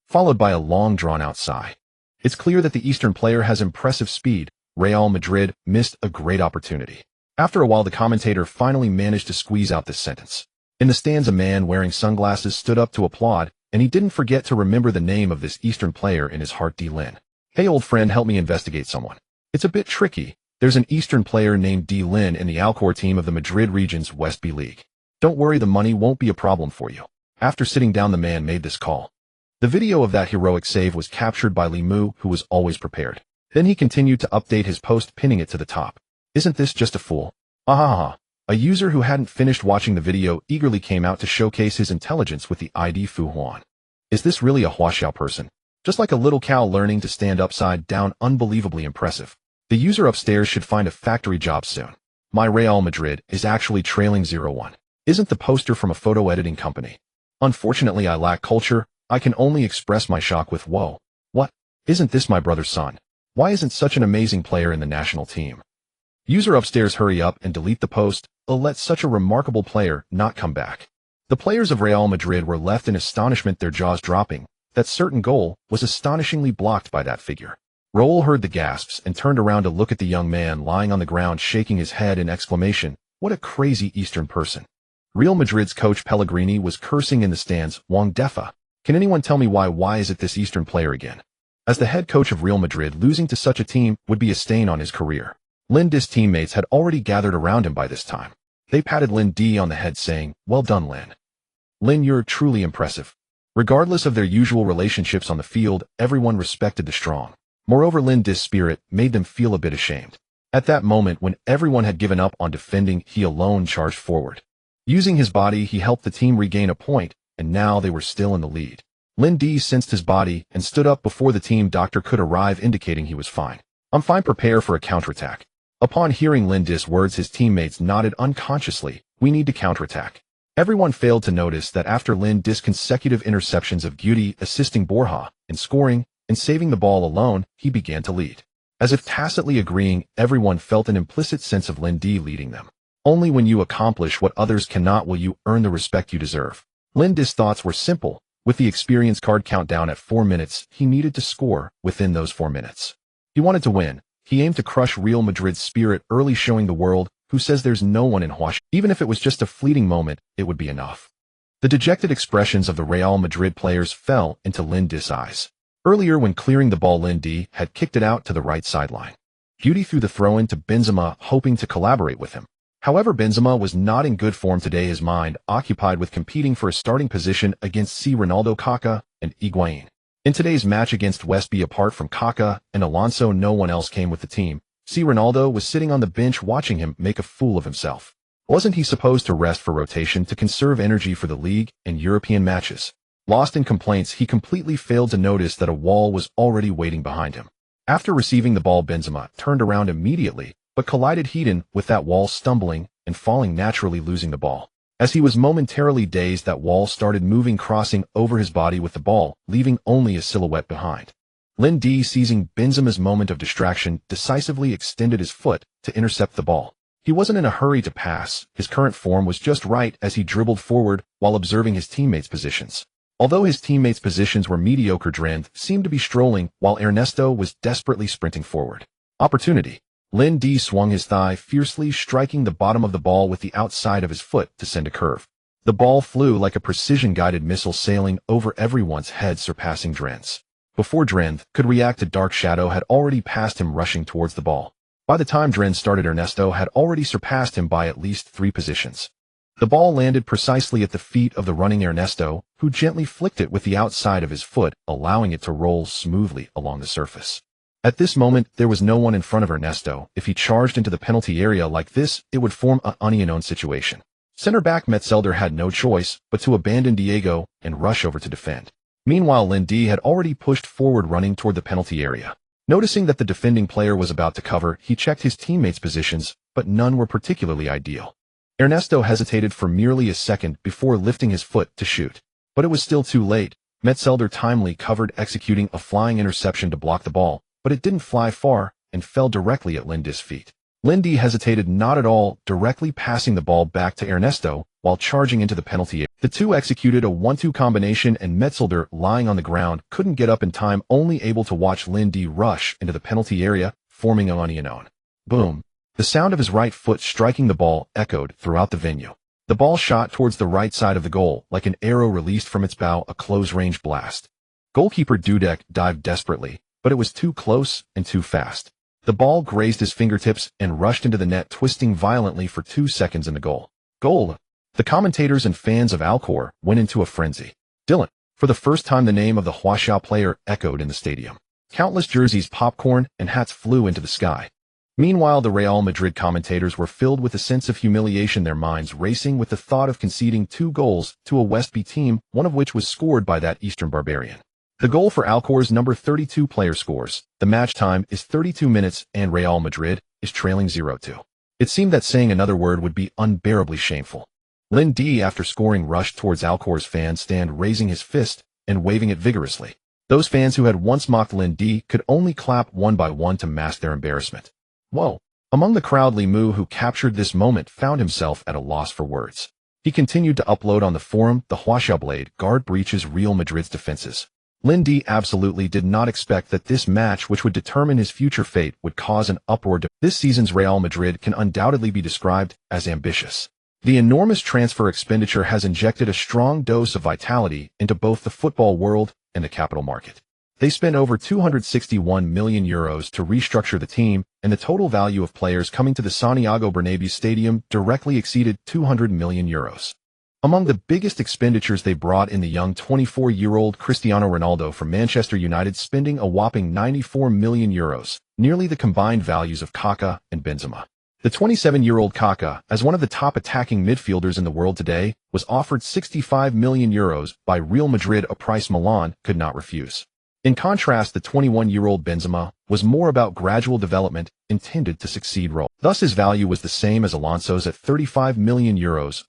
followed by a long drawn-out sigh. It's clear that the Eastern player has impressive speed. Real Madrid missed a great opportunity. After a while the commentator finally managed to squeeze out this sentence. In the stands a man wearing sunglasses stood up to applaud, and he didn't forget to remember the name of this Eastern player in his heart. D. Lin. "Hey old friend, help me investigate someone. It's a bit tricky. There's an Eastern player named D. Lin in the Alcor team of the Madrid region's West B League. Don't worry, the money won't be a problem for you." After sitting down the man made this call. The video of that heroic save was captured by Li Mu, who was always prepared. Then he continued to update his post, pinning it to the top. "Isn't this just a fool? Ahaha." A user who hadn't finished watching the video eagerly came out to showcase his intelligence with the ID Fu Huan. "Is this really a Huaxiao person? Just like a little cow learning to stand upside down, unbelievably impressive. The user upstairs should find a factory job soon. My Real Madrid is actually trailing 0-1. Isn't the poster from a photo editing company? Unfortunately I lack culture. I can only express my shock with whoa. What? Isn't this my brother's son? Why isn't such an amazing player in the national team? User upstairs, hurry up and delete the post. Let such a remarkable player not come back." The players of Real Madrid were left in astonishment, their jaws dropping. That certain goal was astonishingly blocked by that figure. Raul heard the gasps and turned around to look at the young man lying on the ground shaking his head in exclamation, "What a crazy Eastern person." Real Madrid's coach Pellegrini was cursing in the stands. "Wang Defa. Can anyone tell me why is it this Eastern player again?" As the head coach of Real Madrid, losing to such a team would be a stain on his career. Lin Di's teammates had already gathered around him by this time. They patted Lin Di on the head saying, "Well done, Lin. Lin, you're truly impressive." Regardless of their usual relationships on the field, everyone respected the strong. Moreover, Lin Di's spirit made them feel a bit ashamed. At that moment, when everyone had given up on defending, he alone charged forward. Using his body, he helped the team regain a point, and now they were still in the lead. Lin Di sensed his body and stood up before the team doctor could arrive, indicating he was fine. "I'm fine, prepare for a counterattack." Upon hearing Lin Di's words, his teammates nodded unconsciously. "We need to counterattack." Everyone failed to notice that after Lin Di's consecutive interceptions of Guti assisting Borja in scoring and saving the ball alone, he began to lead. As if tacitly agreeing, everyone felt an implicit sense of Lin Di leading them. Only when you accomplish what others cannot will you earn the respect you deserve. Lin Di's thoughts were simple. With the experience card countdown at 4 minutes, he needed to score within those 4 minutes. He wanted to win. He aimed to crush Real Madrid's spirit early, showing the world who says there's no one in Huaxiao. Even if it was just a fleeting moment, it would be enough. The dejected expressions of the Real Madrid players fell into Lin Di's eyes. Earlier, when clearing the ball, Lin Di had kicked it out to the right sideline. Guti threw the throw-in to Benzema, hoping to collaborate with him. However, Benzema was not in good form today, his mind occupied with competing for a starting position against C. Ronaldo, Kaká, and Higuaín. In today's match against Westby, apart from Kaká and Alonso, no one else came with the team. C. Ronaldo was sitting on the bench watching him make a fool of himself. Wasn't he supposed to rest for rotation to conserve energy for the league and European matches? Lost in complaints, he completely failed to notice that a wall was already waiting behind him. After receiving the ball, Benzema turned around immediately, but collided head-on with that wall, stumbling and falling, naturally losing the ball. As he was momentarily dazed, that wall started moving, crossing over his body with the ball, leaving only a silhouette behind. Lin Di, seizing Benzema's moment of distraction, decisively extended his foot to intercept the ball. He wasn't in a hurry to pass. His current form was just right as he dribbled forward while observing his teammates' positions. Although his teammates' positions were mediocre, Drend seemed to be strolling while Ernesto was desperately sprinting forward. Opportunity. Lin Di swung his thigh fiercely, striking the bottom of the ball with the outside of his foot to send a curve. The ball flew like a precision-guided missile, sailing over everyone's head, surpassing Drend's. Before Drend could react, a dark shadow had already passed him, rushing towards the ball. By the time Dren started, Ernesto had already surpassed him by at least 3 positions. The ball landed precisely at the feet of the running Ernesto, who gently flicked it with the outside of his foot, allowing it to roll smoothly along the surface. At this moment, there was no one in front of Ernesto. If he charged into the penalty area like this, it would form an unknown situation. Center back Midfielder had no choice but to abandon Diego and rush over to defend. Meanwhile, Lindy had already pushed forward, running toward the penalty area. Noticing that the defending player was about to cover, he checked his teammates' positions, but none were particularly ideal. Ernesto hesitated for merely a second before lifting his foot to shoot. But it was still too late. Midfielder timely covered, executing a flying interception to block the ball, but it didn't fly far and fell directly at Lindy's feet. Lindy hesitated not at all, directly passing the ball back to Ernesto while charging into the penalty area. The two executed a 1-2 combination, and Midfielder, lying on the ground, couldn't get up in time, only able to watch Lindy rush into the penalty area, forming an unknown. Boom. The sound of his right foot striking the ball echoed throughout the venue. The ball shot towards the right side of the goal, like an arrow released from its bow, a close-range blast. Goalkeeper Dudek dived desperately, but it was too close and too fast. The ball grazed his fingertips and rushed into the net, twisting violently for 2 seconds in the goal. Goal! The commentators and fans of Alcor went into a frenzy. Dylan. For the first time, the name of the Huaxia player echoed in the stadium. Countless jerseys, popcorn, and hats flew into the sky. Meanwhile, the Real Madrid commentators were filled with a sense of humiliation, their minds racing with the thought of conceding 2 goals to a West B team, one of which was scored by that Eastern barbarian. The goal for Alcor's number 32 player scores. The match time is 32 minutes and Real Madrid is trailing 0-2. It seemed that saying another word would be unbearably shameful. Lindy, after scoring, rushed towards Alcor's fan stand, raising his fist and waving it vigorously. Those fans who had once mocked Lindy could only clap one by one to mask their embarrassment. Whoa! Among the crowd, Limu, who captured this moment, found himself at a loss for words. He continued to upload on the forum, the Huaxia Blade Guard breaches Real Madrid's defenses. Lindy absolutely did not expect that this match, which would determine his future fate, would cause an uproar. This season's Real Madrid can undoubtedly be described as ambitious. The enormous transfer expenditure has injected a strong dose of vitality into both the football world and the capital market. They spent over €261 million to restructure the team, and the total value of players coming to the Santiago Bernabéu stadium directly exceeded €200 million. Among the biggest expenditures, they brought in the young 24-year-old Cristiano Ronaldo from Manchester United, spending a whopping €94 million, nearly the combined values of Kaká and Benzema. The 27-year-old Kaká, as one of the top attacking midfielders in the world today, was offered €65 million by Real Madrid, a price Milan could not refuse. In contrast, the 21-year-old Benzema was more about gradual development, intended to succeed role. Thus, his value was the same as Alonso's at €35 million,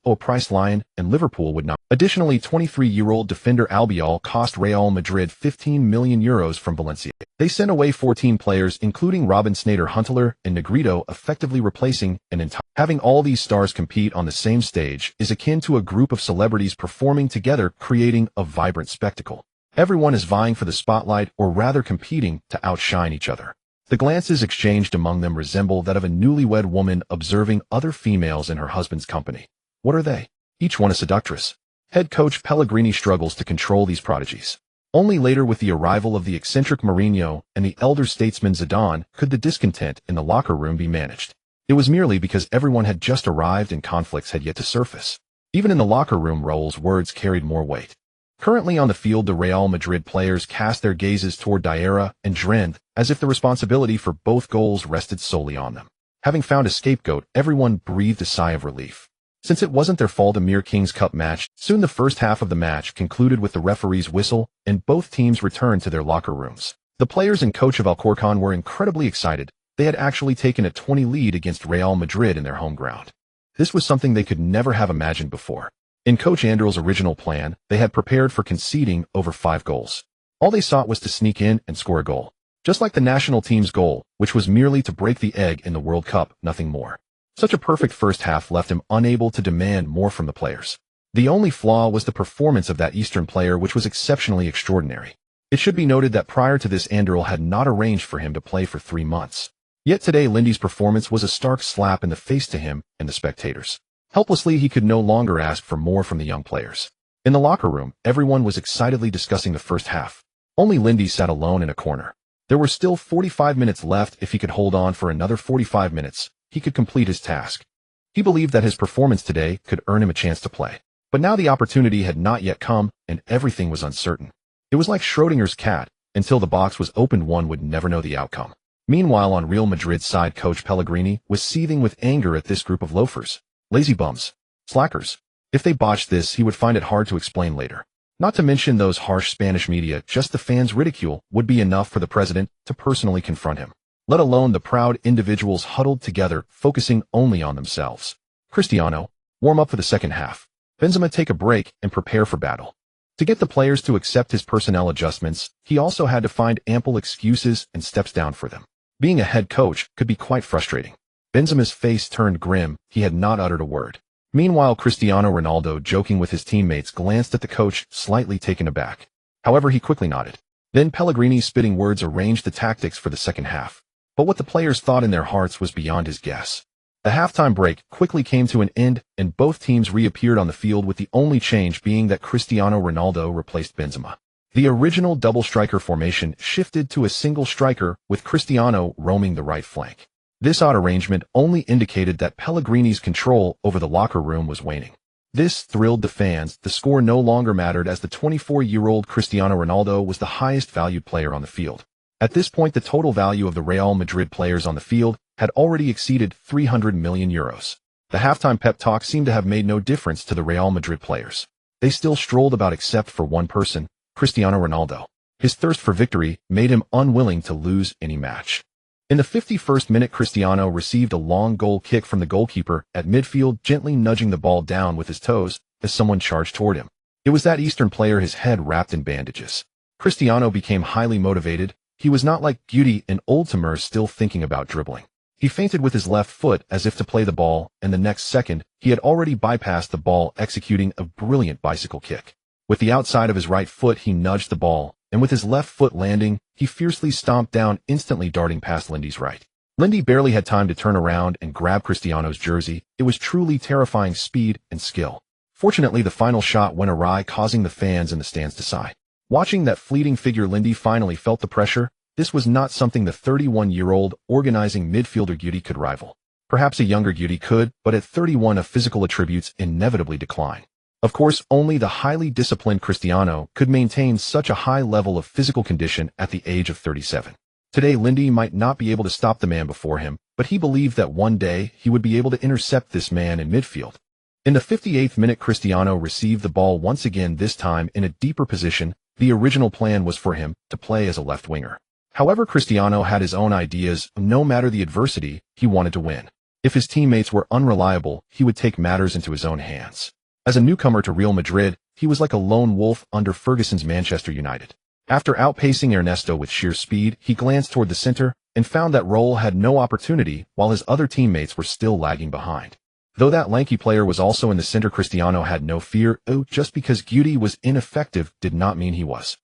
a price Lyon and Liverpool would not. Additionally, 23-year-old defender Albiol cost Real Madrid €15 million from Valencia. They sent away 14 players, including Robin Sneijder-Huntelaar and Negrito, effectively replacing an entire. Having all these stars compete on the same stage is akin to a group of celebrities performing together, creating a vibrant spectacle. Everyone is vying for the spotlight, or rather competing to outshine each other. The glances exchanged among them resemble that of a newlywed woman observing other females in her husband's company. What are they? Each one a seductress. Head coach Pellegrini struggles to control these prodigies. Only later, with the arrival of the eccentric Mourinho and the elder statesman Zidane, could the discontent in the locker room be managed. It was merely because everyone had just arrived and conflicts had yet to surface. Even in the locker room, Raul's words carried more weight. Currently on the field, the Real Madrid players cast their gazes toward Diarra and Dren, as if the responsibility for both goals rested solely on them. Having found a scapegoat, everyone breathed a sigh of relief. Since it wasn't their fault, a mere King's Cup match, soon the first half of the match concluded with the referee's whistle, and both teams returned to their locker rooms. The players and coach of Alcorcon were incredibly excited. They had actually taken a 20 lead against Real Madrid in their home ground. This was something they could never have imagined before. In Coach Andrel's original plan, they had prepared for conceding over 5 goals. All they sought was to sneak in and score a goal. Just like the national team's goal, which was merely to break the egg in the World Cup, nothing more. Such a perfect first half left him unable to demand more from the players. The only flaw was the performance of that Eastern player, which was exceptionally extraordinary. It should be noted that prior to this, Andrel had not arranged for him to play for 3 months. Yet today, Lindy's performance was a stark slap in the face to him and the spectators. Helplessly, he could no longer ask for more from the young players. In the locker room, everyone was excitedly discussing the first half. Only Lindy sat alone in a corner. There were still 45 minutes left. If he could hold on for another 45 minutes, he could complete his task. He believed that his performance today could earn him a chance to play. But now the opportunity had not yet come, and everything was uncertain. It was like Schrodinger's cat. Until the box was opened, one would never know the outcome. Meanwhile, on Real Madrid's side, coach Pellegrini was seething with anger at this group of loafers, lazy bums, slackers. If they botched this, he would find it hard to explain later. Not to mention those harsh Spanish media. Just the fans' ridicule would be enough for the president to personally confront him, let alone the proud individuals huddled together, focusing only on themselves. Cristiano, warm up for the second half. Benzema, take a break and prepare for battle. To get the players to accept his personnel adjustments, he also had to find ample excuses and steps down for them. Being a head coach could be quite frustrating. Benzema's face turned grim. He had not uttered a word. Meanwhile, Cristiano Ronaldo, joking with his teammates, glanced at the coach, slightly taken aback. However, he quickly nodded. Then Pellegrini's spitting words arranged the tactics for the second half. But what the players thought in their hearts was beyond his guess. The halftime break quickly came to an end, and both teams reappeared on the field, with the only change being that Cristiano Ronaldo replaced Benzema. The original double striker formation shifted to a single striker, with Cristiano roaming the right flank. This odd arrangement only indicated that Pellegrini's control over the locker room was waning. This thrilled the fans. The score no longer mattered, as the 24-year-old Cristiano Ronaldo was the highest valued player on the field. At this point, the total value of the Real Madrid players on the field had already exceeded 300 million euros. The halftime pep talk seemed to have made no difference to the Real Madrid players. They still strolled about, except for one person, Cristiano Ronaldo. His thirst for victory made him unwilling to lose any match. In the 51st minute, Cristiano received a long goal kick from the goalkeeper at midfield, gently nudging the ball down with his toes as someone charged toward him. It was that Eastern player, his head wrapped in bandages. Cristiano became highly motivated. He was not like Guti and Old Timur, still thinking about dribbling. He feinted with his left foot as if to play the ball, and the next second, he had already bypassed the ball, executing a brilliant bicycle kick. With the outside of his right foot, he nudged the ball, and with his left foot landing, he fiercely stomped down, instantly darting past Lindy's right. Lindy barely had time to turn around and grab Cristiano's jersey. It was truly terrifying speed and skill. Fortunately, the final shot went awry, causing the fans in the stands to sigh. Watching that fleeting figure, Lindy finally felt the pressure. This was not something the 31-year-old organizing midfielder Guti could rival. Perhaps a younger Guti could, but at 31, physical attributes inevitably decline. Of course, only the highly disciplined Cristiano could maintain such a high level of physical condition at the age of 37. Today, Lindy might not be able to stop the man before him, but he believed that one day he would be able to intercept this man in midfield. In the 58th minute, Cristiano received the ball once again, this time in a deeper position. The original plan was for him to play as a left winger. However, Cristiano had his own ideas. No matter the adversity, he wanted to win. If his teammates were unreliable, he would take matters into his own hands. As a newcomer to Real Madrid, he was like a lone wolf under Ferguson's Manchester United. After outpacing Ernesto with sheer speed, he glanced toward the center and found that Raul had no opportunity, while his other teammates were still lagging behind. Though that lanky player was also in the center, Cristiano had no fear. Just because Guti was ineffective did not mean he was.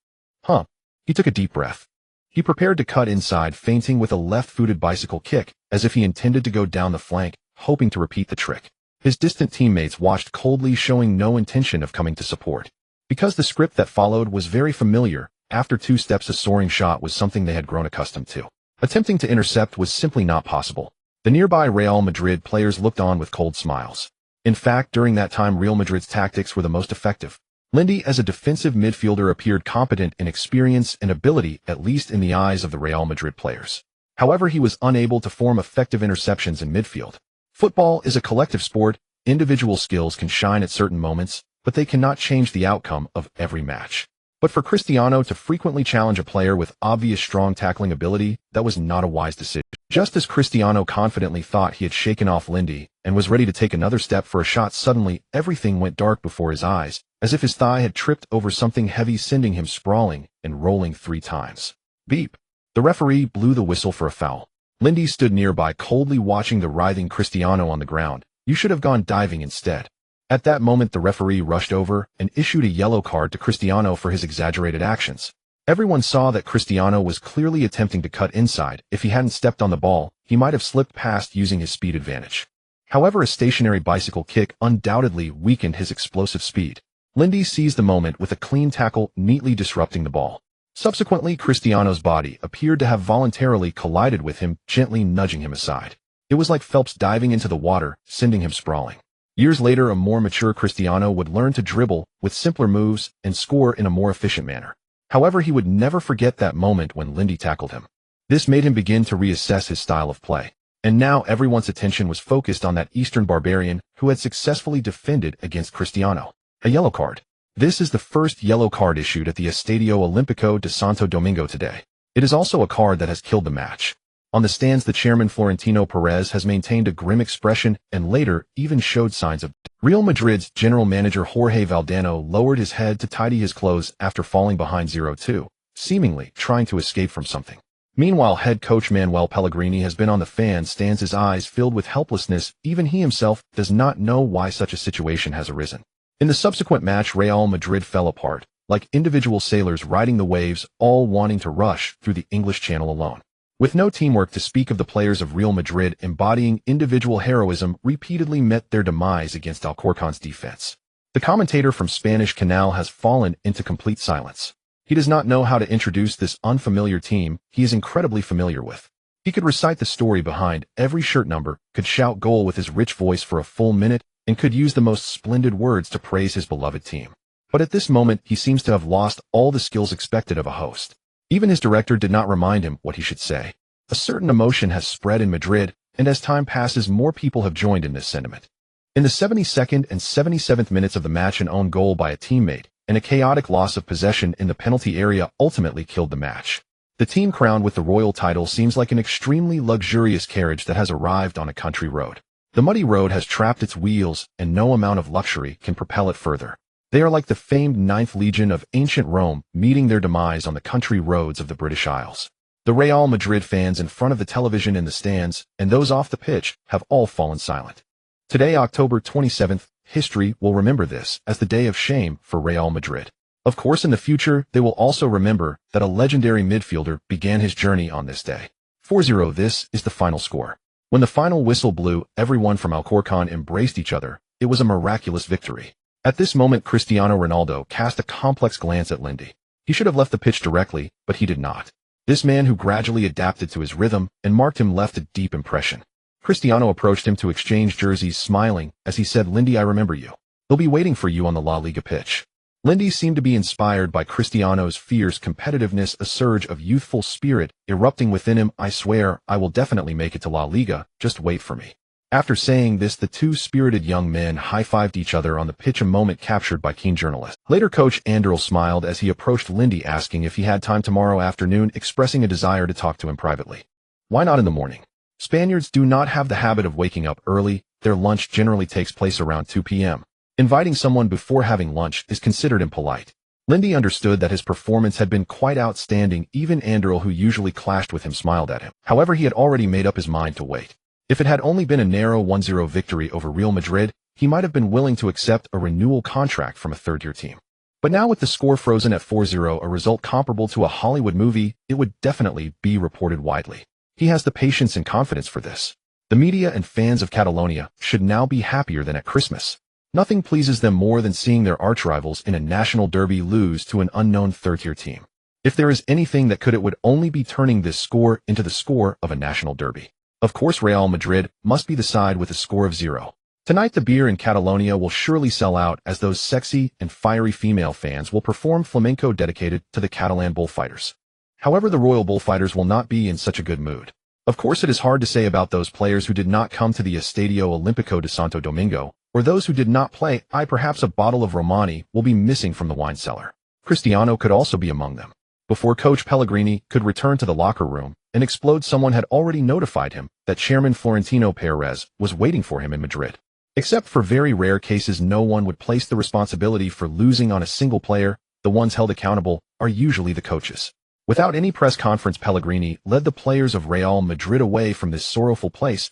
He took a deep breath. He prepared to cut inside, feinting with a left-footed bicycle kick, as if he intended to go down the flank, hoping to repeat the trick. His distant teammates watched coldly, showing no intention of coming to support. Because the script that followed was very familiar, after 2 steps a soaring shot was something they had grown accustomed to. Attempting to intercept was simply not possible. The nearby Real Madrid players looked on with cold smiles. In fact, during that time, Real Madrid's tactics were the most effective. Lindy, as a defensive midfielder, appeared competent in experience and ability, at least in the eyes of the Real Madrid players. However, he was unable to form effective interceptions in midfield. Football is a collective sport. Individual skills can shine at certain moments, but they cannot change the outcome of every match. But for Cristiano to frequently challenge a player with obvious strong tackling ability, that was not a wise decision. Just as Cristiano confidently thought he had shaken off Lindy and was ready to take another step for a shot, suddenly everything went dark before his eyes, as if his thigh had tripped over something heavy, sending him sprawling and rolling 3 times. Beep. The referee blew the whistle for a foul. Lindy stood nearby, coldly watching the writhing Cristiano on the ground. You should have gone diving instead. At that moment, the referee rushed over and issued a yellow card to Cristiano for his exaggerated actions. Everyone saw that Cristiano was clearly attempting to cut inside. If he hadn't stepped on the ball, he might have slipped past using his speed advantage. However, a stationary bicycle kick undoubtedly weakened his explosive speed. Lindy seized the moment with a clean tackle, neatly disrupting the ball. Subsequently, Cristiano's body appeared to have voluntarily collided with him, gently nudging him aside. It was like Phelps diving into the water, sending him sprawling. Years later, a more mature Cristiano would learn to dribble with simpler moves and score in a more efficient manner. However, he would never forget that moment when Lindy tackled him. This made him begin to reassess his style of play. And now everyone's attention was focused on that Eastern barbarian who had successfully defended against Cristiano. A yellow card. This is the first yellow card issued at the Estadio Olímpico de Santo Domingo today. It is also a card that has killed the match. On the stands, the chairman Florentino Perez has maintained a grim expression and later even showed signs of death. Real Madrid's general manager Jorge Valdano lowered his head to tidy his clothes after falling behind 0-2, seemingly trying to escape from something. Meanwhile, head coach Manuel Pellegrini has been on the fan stands, his eyes filled with helplessness. Even he himself does not know why such a situation has arisen. In the subsequent match, Real Madrid fell apart, like individual sailors riding the waves, all wanting to rush through the English Channel alone. With no teamwork to speak of, the players of Real Madrid embodying individual heroism repeatedly met their demise against Alcorcon's defense. The commentator from Spanish Canal has fallen into complete silence. He does not know how to introduce this unfamiliar team he is incredibly familiar with. He could recite the story behind every shirt number, could shout goal with his rich voice for a full minute, and could use the most splendid words to praise his beloved team. But at this moment, he seems to have lost all the skills expected of a host. Even his director did not remind him what he should say. A certain emotion has spread in Madrid, and as time passes, more people have joined in this sentiment. In the 72nd and 77th minutes of the match, an own goal by a teammate and a chaotic loss of possession in the penalty area ultimately killed the match. The team crowned with the royal title seems like an extremely luxurious carriage that has arrived on a country road. The muddy road has trapped its wheels, and no amount of luxury can propel it further. They are like the famed Ninth Legion of ancient Rome, meeting their demise on the country roads of the British Isles. The Real Madrid fans in front of the television in the stands, and those off the pitch, have all fallen silent. Today, October 27th, history will remember this as the day of shame for Real Madrid. Of course, in the future, they will also remember that a legendary midfielder began his journey on this day. 4-0. This is the final score. When the final whistle blew, everyone from Alcorcon embraced each other. It was a miraculous victory. At this moment, Cristiano Ronaldo cast a complex glance at Lindy. He should have left the pitch directly, but he did not. This man, who gradually adapted to his rhythm and marked him, left a deep impression. Cristiano approached him to exchange jerseys, smiling as he said, "Lindy, I remember you. They'll be waiting for you on the La Liga pitch." Lindy seemed to be inspired by Cristiano's fierce competitiveness, a surge of youthful spirit erupting within him. "I swear, I will definitely make it to La Liga, just wait for me." After saying this, the two spirited young men high-fived each other on the pitch, a moment captured by keen journalists. Later, coach Anderl smiled as he approached Lindy, asking if he had time tomorrow afternoon, expressing a desire to talk to him privately. "Why not in the morning?" Spaniards do not have the habit of waking up early. Their lunch generally takes place around 2 p.m. Inviting someone before having lunch is considered impolite. Lindy understood that his performance had been quite outstanding. Even Anderl, who usually clashed with him, smiled at him. However, he had already made up his mind to wait. If it had only been a narrow 1-0 victory over Real Madrid, he might have been willing to accept a renewal contract from a third-tier team. But now, with the score frozen at 4-0, a result comparable to a Hollywood movie, it would definitely be reported widely. He has the patience and confidence for this. The media and fans of Catalonia should now be happier than at Christmas. Nothing pleases them more than seeing their archrivals in a national derby lose to an unknown third-tier team. If there is anything that could, it would only be turning this score into the score of a national derby. Of course, Real Madrid must be the side with a score of 0. Tonight, the beer in Catalonia will surely sell out, as those sexy and fiery female fans will perform flamenco dedicated to the Catalan bullfighters. However, the Royal Bullfighters will not be in such a good mood. Of course, it is hard to say about those players who did not come to the Estadio Olímpico de Santo Domingo, or those who did not play. Perhaps a bottle of Romani will be missing from the wine cellar. Cristiano could also be among them. Before coach Pellegrini could return to the locker room and explode, someone had already notified him that chairman Florentino Perez was waiting for him in Madrid. Except for very rare cases, no one would place the responsibility for losing on a single player. The ones held accountable are usually the coaches. Without any press conference, Pellegrini led the players of Real Madrid away from this sorrowful place.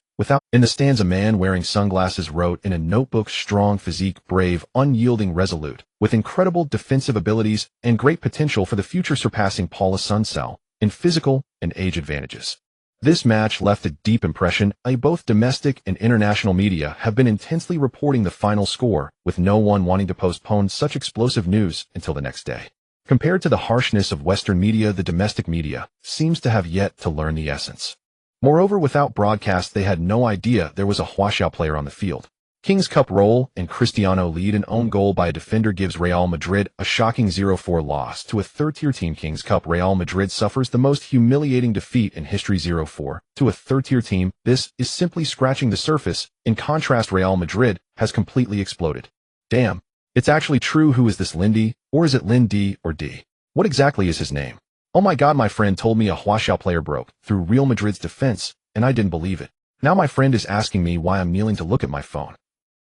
In the stands, a man wearing sunglasses wrote in a notebook, "Strong physique, brave, unyielding, resolute, with incredible defensive abilities and great potential for the future, surpassing Paula Sunsell in physical and age advantages." This match left a deep impression. Both domestic and international media have been intensely reporting the final score, with no one wanting to postpone such explosive news until the next day. Compared to the harshness of Western media, the domestic media seems to have yet to learn the essence. Moreover, without broadcast, they had no idea there was a Huaxiao player on the field. Kings Cup roll, and Cristiano lead an own goal by a defender gives Real Madrid a shocking 0-4 loss to a third-tier team. Kings Cup Real Madrid suffers the most humiliating defeat in history, 0-4 to a third-tier team. This is simply scratching the surface. In contrast, Real Madrid has completely exploded. Damn, it's actually true. Who is this Lindy? Or is it Lin D or D? What exactly is his name? Oh my god, my friend told me a Huaxiao player broke through Real Madrid's defense, and I didn't believe it. Now my friend is asking me why I'm kneeling to look at my phone.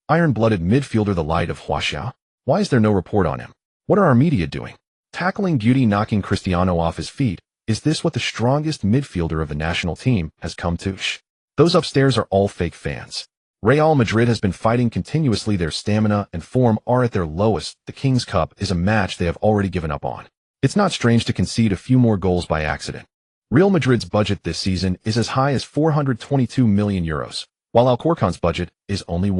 Iron-blooded midfielder, the light of Huaxiao? Why is there no report on him? What are our media doing? Tackling duty, knocking Cristiano off his feet. Is this what the strongest midfielder of the national team has come to? Shh. Those upstairs are all fake fans. Real Madrid has been fighting continuously. Their stamina and form are at their lowest. The Kings Cup is a match they have already given up on. It's not strange to concede a few more goals by accident. Real Madrid's budget this season is as high as 422 million euros, while Alcorcon's budget is only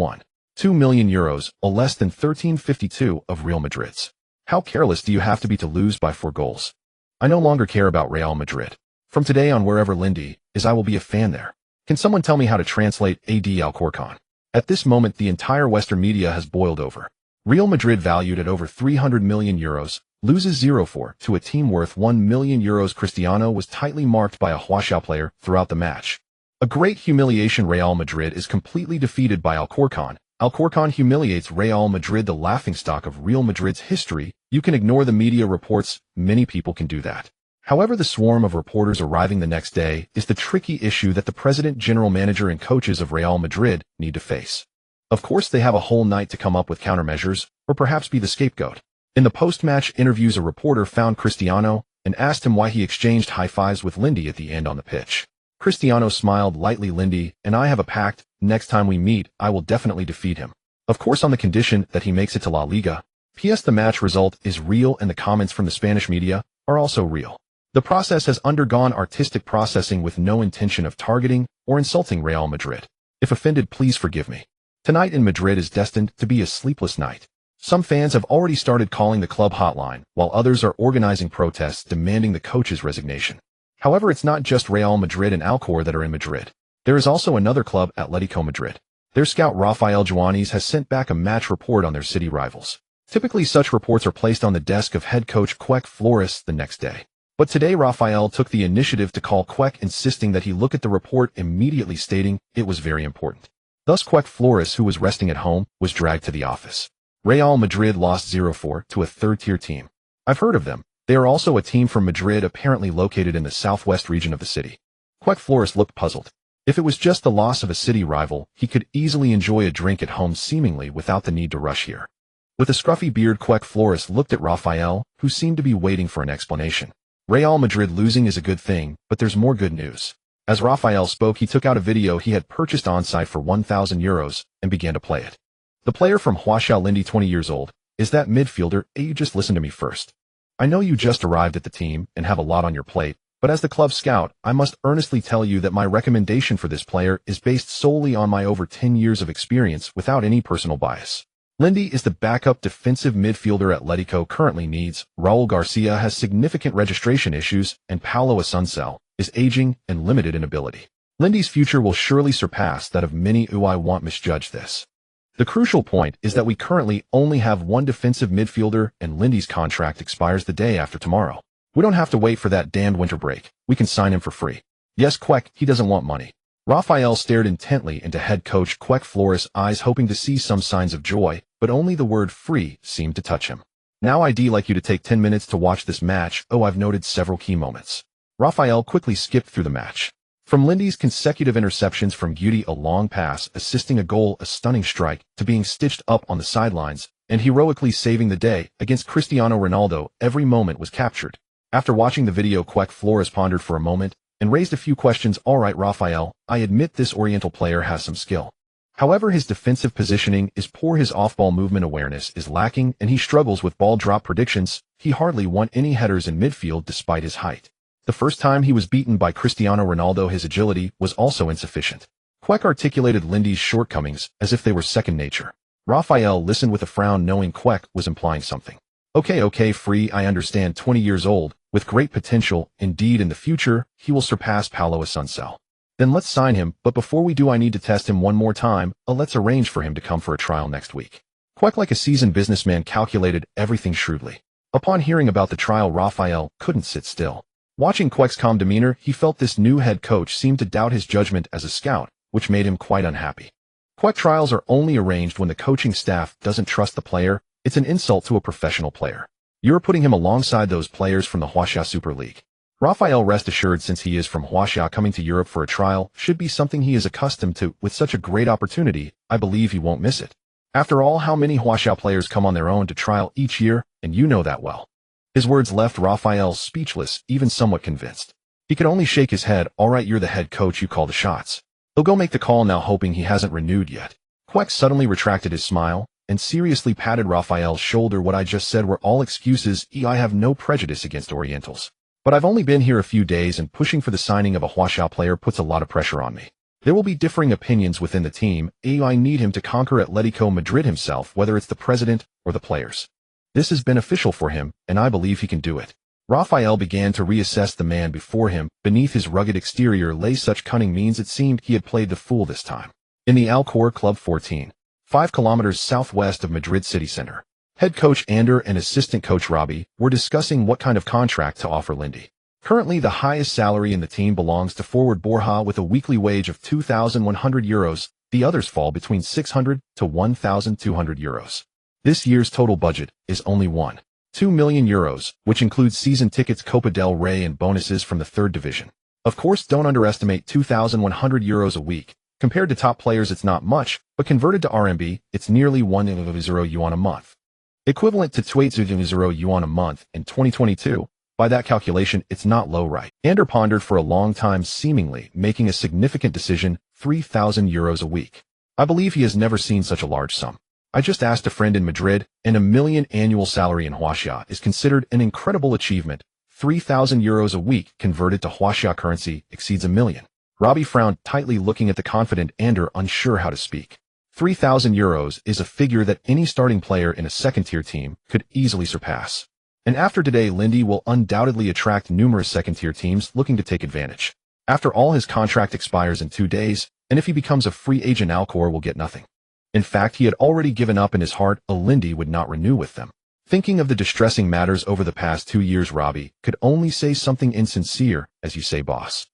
2 million euros, or less than 13.52 of Real Madrid's. How careless do you have to be to lose by 4 goals? I no longer care about Real Madrid. From today on, wherever Lindy is, I will be a fan there. Can someone tell me how to translate AD Alcorcon? At this moment, the entire Western media has boiled over. Real Madrid, valued at over 300 million euros, loses 0-4 to a team worth 1 million euros. Cristiano was tightly marked by a Huaxiao player throughout the match. A great humiliation. Real Madrid is completely defeated by Alcorcon. Alcorcon humiliates Real Madrid, the laughingstock of Real Madrid's history. You can ignore the media reports. Many people can do that. However, the swarm of reporters arriving the next day is the tricky issue that the president, general manager, and coaches of Real Madrid need to face. Of course, they have a whole night to come up with countermeasures, or perhaps be the scapegoat. In the post-match interviews, a reporter found Cristiano and asked him why he exchanged high-fives with Lindy at the end on the pitch. Cristiano smiled lightly. Lindy and I have a pact. Next time we meet, I will definitely defeat him. Of course, on the condition that he makes it to La Liga. P.S. The match result is real, and the comments from the Spanish media are also real. The process has undergone artistic processing with no intention of targeting or insulting Real Madrid. If offended, please forgive me. Tonight in Madrid is destined to be a sleepless night. Some fans have already started calling the club hotline, while others are organizing protests demanding the coach's resignation. However, it's not just Real Madrid and Alcor that are in Madrid. There is also another club, Atletico Madrid. Their scout Rafael Joanes has sent back a match report on their city rivals. Typically, such reports are placed on the desk of head coach Quek Flores the next day. But today, Rafael took the initiative to call Quek, insisting that he look at the report immediately, stating it was very important. Thus, Quek Flores, who was resting at home, was dragged to the office. Real Madrid lost 0-4 to a third-tier team. I've heard of them. They are also a team from Madrid, apparently located in the southwest region of the city. Quek Flores looked puzzled. If it was just the loss of a city rival, he could easily enjoy a drink at home seemingly without the need to rush here. With a scruffy beard, Quek Flores looked at Rafael, who seemed to be waiting for an explanation. Real Madrid losing is a good thing, but there's more good news. As Rafael spoke, he took out a video he had purchased on-site for 1,000 euros and began to play it. The player from Huaxiao, Lindy, 20 years old, is that midfielder. You just listen to me first. I know you just arrived at the team and have a lot on your plate, but as the club scout, I must earnestly tell you that my recommendation for this player is based solely on my over 10 years of experience without any personal bias. Lindy is the backup defensive midfielder Atletico currently needs. Raul Garcia has significant registration issues, and Paulo Asuncel is aging and limited in ability. Lindy's future will surely surpass that of many who I won't misjudge this. The crucial point is that we currently only have one defensive midfielder, and Lindy's contract expires the day after tomorrow. We don't have to wait for that damned winter break. We can sign him for free. Yes, Quek, he doesn't want money. Rafael stared intently into head coach Quek Flores' eyes, hoping to see some signs of joy, but only the word free seemed to touch him. Now I'd like you to take 10 minutes to watch this match. Oh, I've noted several key moments. Rafael quickly skipped through the match. From Lindy's consecutive interceptions from Guti, a long pass, assisting a goal, a stunning strike, to being stitched up on the sidelines, and heroically saving the day against Cristiano Ronaldo, every moment was captured. After watching the video, Quek Flores pondered for a moment and raised a few questions. All right, Rafael, I admit this Oriental player has some skill. However, his defensive positioning is poor, his off-ball movement awareness is lacking, and he struggles with ball drop predictions. He hardly won any headers in midfield despite his height. The first time he was beaten by Cristiano Ronaldo, his agility was also insufficient. Quek articulated Lindy's shortcomings as if they were second nature. Rafael listened with a frown, knowing Quek was implying something. Okay, free, I understand, 20 years old, with great potential, indeed in the future, he will surpass Paulo Asuncel. Then let's sign him, but before we do I need to test him one more time, let's arrange for him to come for a trial next week. Quite like a seasoned businessman calculated everything shrewdly. Upon hearing about the trial, Raphael couldn't sit still. Watching Quek's calm demeanor, he felt this new head coach seemed to doubt his judgment as a scout, which made him quite unhappy. Quek trials are only arranged when the coaching staff doesn't trust the player. It's an insult to a professional player. You're putting him alongside those players from the Huaxia Super League. Raphael, rest assured, since he is from Huaxia, coming to Europe for a trial should be something he is accustomed to. With such a great opportunity, I believe he won't miss it. After all, how many Huaxia players come on their own to trial each year, and you know that well. His words left Raphael speechless, even somewhat convinced. He could only shake his head. All right, you're the head coach, you call the shots. He'll go make the call now, hoping he hasn't renewed yet. Quek suddenly retracted his smile and seriously patted Raphael's shoulder. What I just said were all excuses. I have no prejudice against Orientals. But I've only been here a few days, and pushing for the signing of a Huaxia player puts a lot of pressure on me. There will be differing opinions within the team. I need him to conquer Atletico Madrid himself, whether it's the president or the players. This is beneficial for him, and I believe he can do it. Raphael began to reassess the man before him. Beneath his rugged exterior lay such cunning means it seemed he had played the fool this time. In the Alcor Club 14, 5 kilometers southwest of Madrid city center, head coach Ander and assistant coach Robbie were discussing what kind of contract to offer Lindy. Currently, the highest salary in the team belongs to forward Borja with a weekly wage of €2,100. The others fall between €600 to €1,200. This year's total budget is only €2 million, which includes season tickets, Copa del Rey, and bonuses from the 3rd division. Of course, don't underestimate €2,100 a week. Compared to top players, it's not much, but converted to RMB, it's nearly €1,000 a month. Equivalent to €2,000 a month in 2022. By that calculation, it's not low, right? Ander pondered for a long time, seemingly making a significant decision. €3,000 a week. I believe he has never seen such a large sum. I just asked a friend in Madrid, and €1 million annual salary in Huaxia is considered an incredible achievement. €3,000 a week converted to Huaxia currency exceeds €1 million. Robbie frowned tightly, looking at the confident Ander, unsure how to speak. €3,000 is a figure that any starting player in a second-tier team could easily surpass. And after today, Lindy will undoubtedly attract numerous second-tier teams looking to take advantage. After all, his contract expires in 2 days, and if he becomes a free agent, Alcor will get nothing. In fact, he had already given up in his heart. Lindy would not renew with them. Thinking of the distressing matters over the past 2 years, Robbie could only say something insincere. As you say, boss.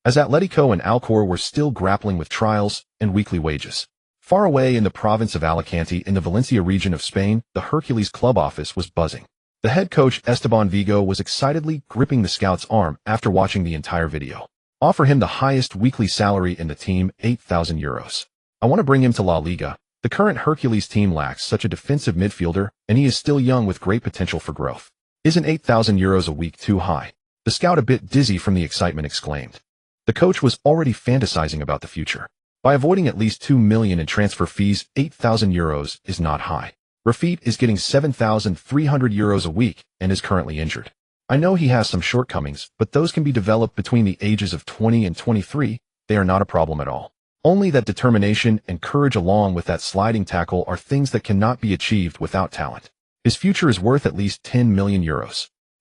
As Atletico and Alcor were still grappling with trials and weekly wages. Far away in the province of Alicante in the Valencia region of Spain, the Hercules club office was buzzing. The head coach Esteban Vigo was excitedly gripping the scout's arm after watching the entire video. Offer him the highest weekly salary in the team, €8,000. I want to bring him to La Liga. The current Hercules team lacks such a defensive midfielder, and he is still young with great potential for growth. Isn't €8,000 a week too high? The scout, a bit dizzy from the excitement, exclaimed. The coach was already fantasizing about the future. By avoiding at least €2 million in transfer fees, €8,000 is not high. Rafit is getting €7,300 a week and is currently injured. I know he has some shortcomings, but those can be developed between the ages of 20 and 23. They are not a problem at all. Only that determination and courage along with that sliding tackle are things that cannot be achieved without talent. His future is worth at least €10 million.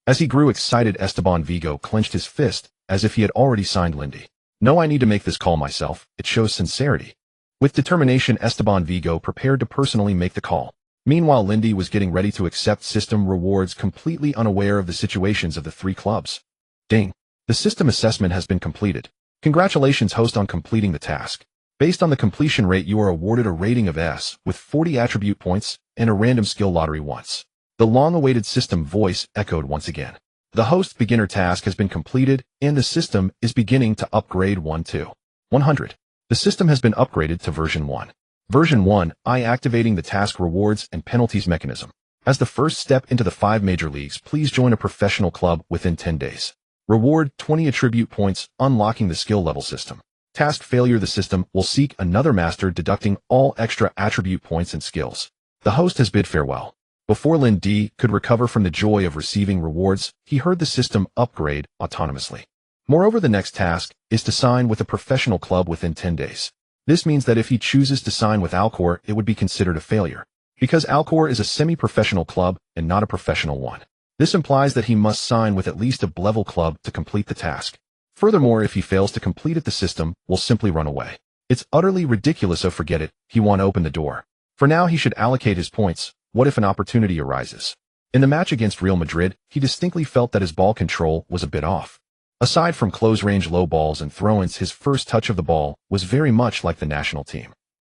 As he grew excited, Esteban Vigo clenched his fist as if he had already signed Lindy. No, I need to make this call myself. It shows sincerity. With determination, Esteban Vigo prepared to personally make the call. Meanwhile, Lindy was getting ready to accept system rewards, completely unaware of the situations of the 3 clubs. Ding. The system assessment has been completed. Congratulations, host, on completing the task. Based on the completion rate, you are awarded a rating of S with 40 attribute points and a random skill lottery once. The long-awaited system voice echoed once again. The host's beginner task has been completed, and the system is beginning to upgrade 1 to 100. The system has been upgraded to version 1. Version 1, activating the task rewards and penalties mechanism. As the first step into the 5 major leagues, please join a professional club within 10 days. Reward 20 attribute points, unlocking the skill level system. Task failure, the system will seek another master, deducting all extra attribute points and skills. The host has bid farewell. Before Lin D could recover from the joy of receiving rewards, he heard the system upgrade autonomously. Moreover, the next task is to sign with a professional club within 10 days. This means that if he chooses to sign with Alcor, it would be considered a failure. because Alcor is a semi-professional club and not a professional one. This implies that he must sign with at least a level club to complete the task. Furthermore, if he fails to complete it, the system will simply run away. It's utterly ridiculous, so forget it. He won't open the door. For now, he should allocate his points. What if an opportunity arises? In the match against Real Madrid, he distinctly felt that his ball control was a bit off. Aside from close-range low balls and throw-ins, his first touch of the ball was very much like the national team.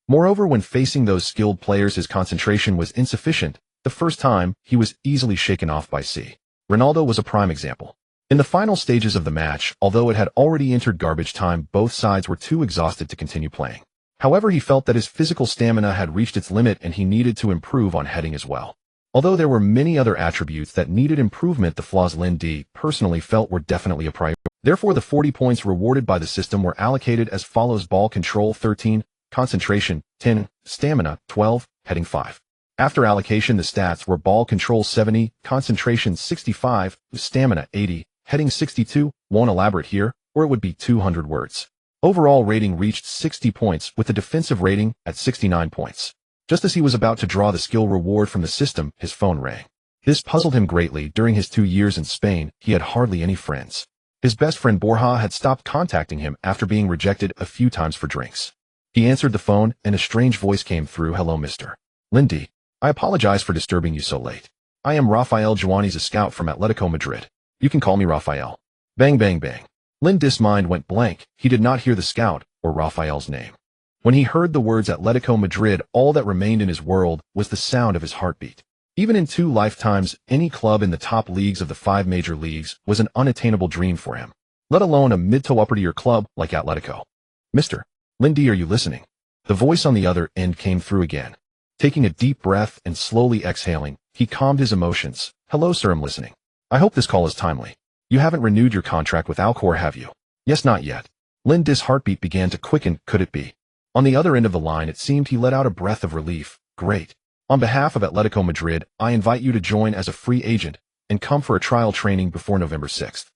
Moreover, when facing those skilled players, his concentration was insufficient. The first time, he was easily shaken off by C. Ronaldo was a prime example. In the final stages of the match, although it had already entered garbage time, both sides were too exhausted to continue playing. However, he felt that his physical stamina had reached its limit and he needed to improve on heading as well. Although there were many other attributes that needed improvement, the flaws Lindy personally felt were definitely a priority. Therefore, the 40 points rewarded by the system were allocated as follows: ball control 13, concentration 10, stamina 12, heading 5. After allocation, the stats were ball control 70, concentration 65, stamina 80, heading 62. Won't elaborate here, or it would be 200 words. Overall rating reached 60 points, with the defensive rating at 69 points. Just as he was about to draw the skill reward from the system, his phone rang. This puzzled him greatly. During his 2 years in Spain, he had hardly any friends. His best friend Borja had stopped contacting him after being rejected a few times for drinks. He answered the phone, and a strange voice came through. Hello, Mr. Lindy. I apologize for disturbing you so late. I am Rafael Joanes, a scout from Atletico Madrid. You can call me Rafael. Bang, bang, bang. Lindy's mind went blank. He did not hear the scout or Rafael's name. When he heard the words Atletico Madrid, all that remained in his world was the sound of his heartbeat. Even in 2 lifetimes, any club in the top leagues of the 5 major leagues was an unattainable dream for him, let alone a mid to upper tier club like Atletico. Mr. Lindy, are you listening? The voice on the other end came through again. Taking a deep breath and slowly exhaling, he calmed his emotions. Hello, sir, I'm listening. I hope this call is timely. You haven't renewed your contract with Alcor, have you? Yes, not yet. Lindy's heartbeat began to quicken. Could it be? On the other end of the line, it seemed he let out a breath of relief. Great. On behalf of Atletico Madrid, I invite you to join as a free agent and come for a trial training before November 6th.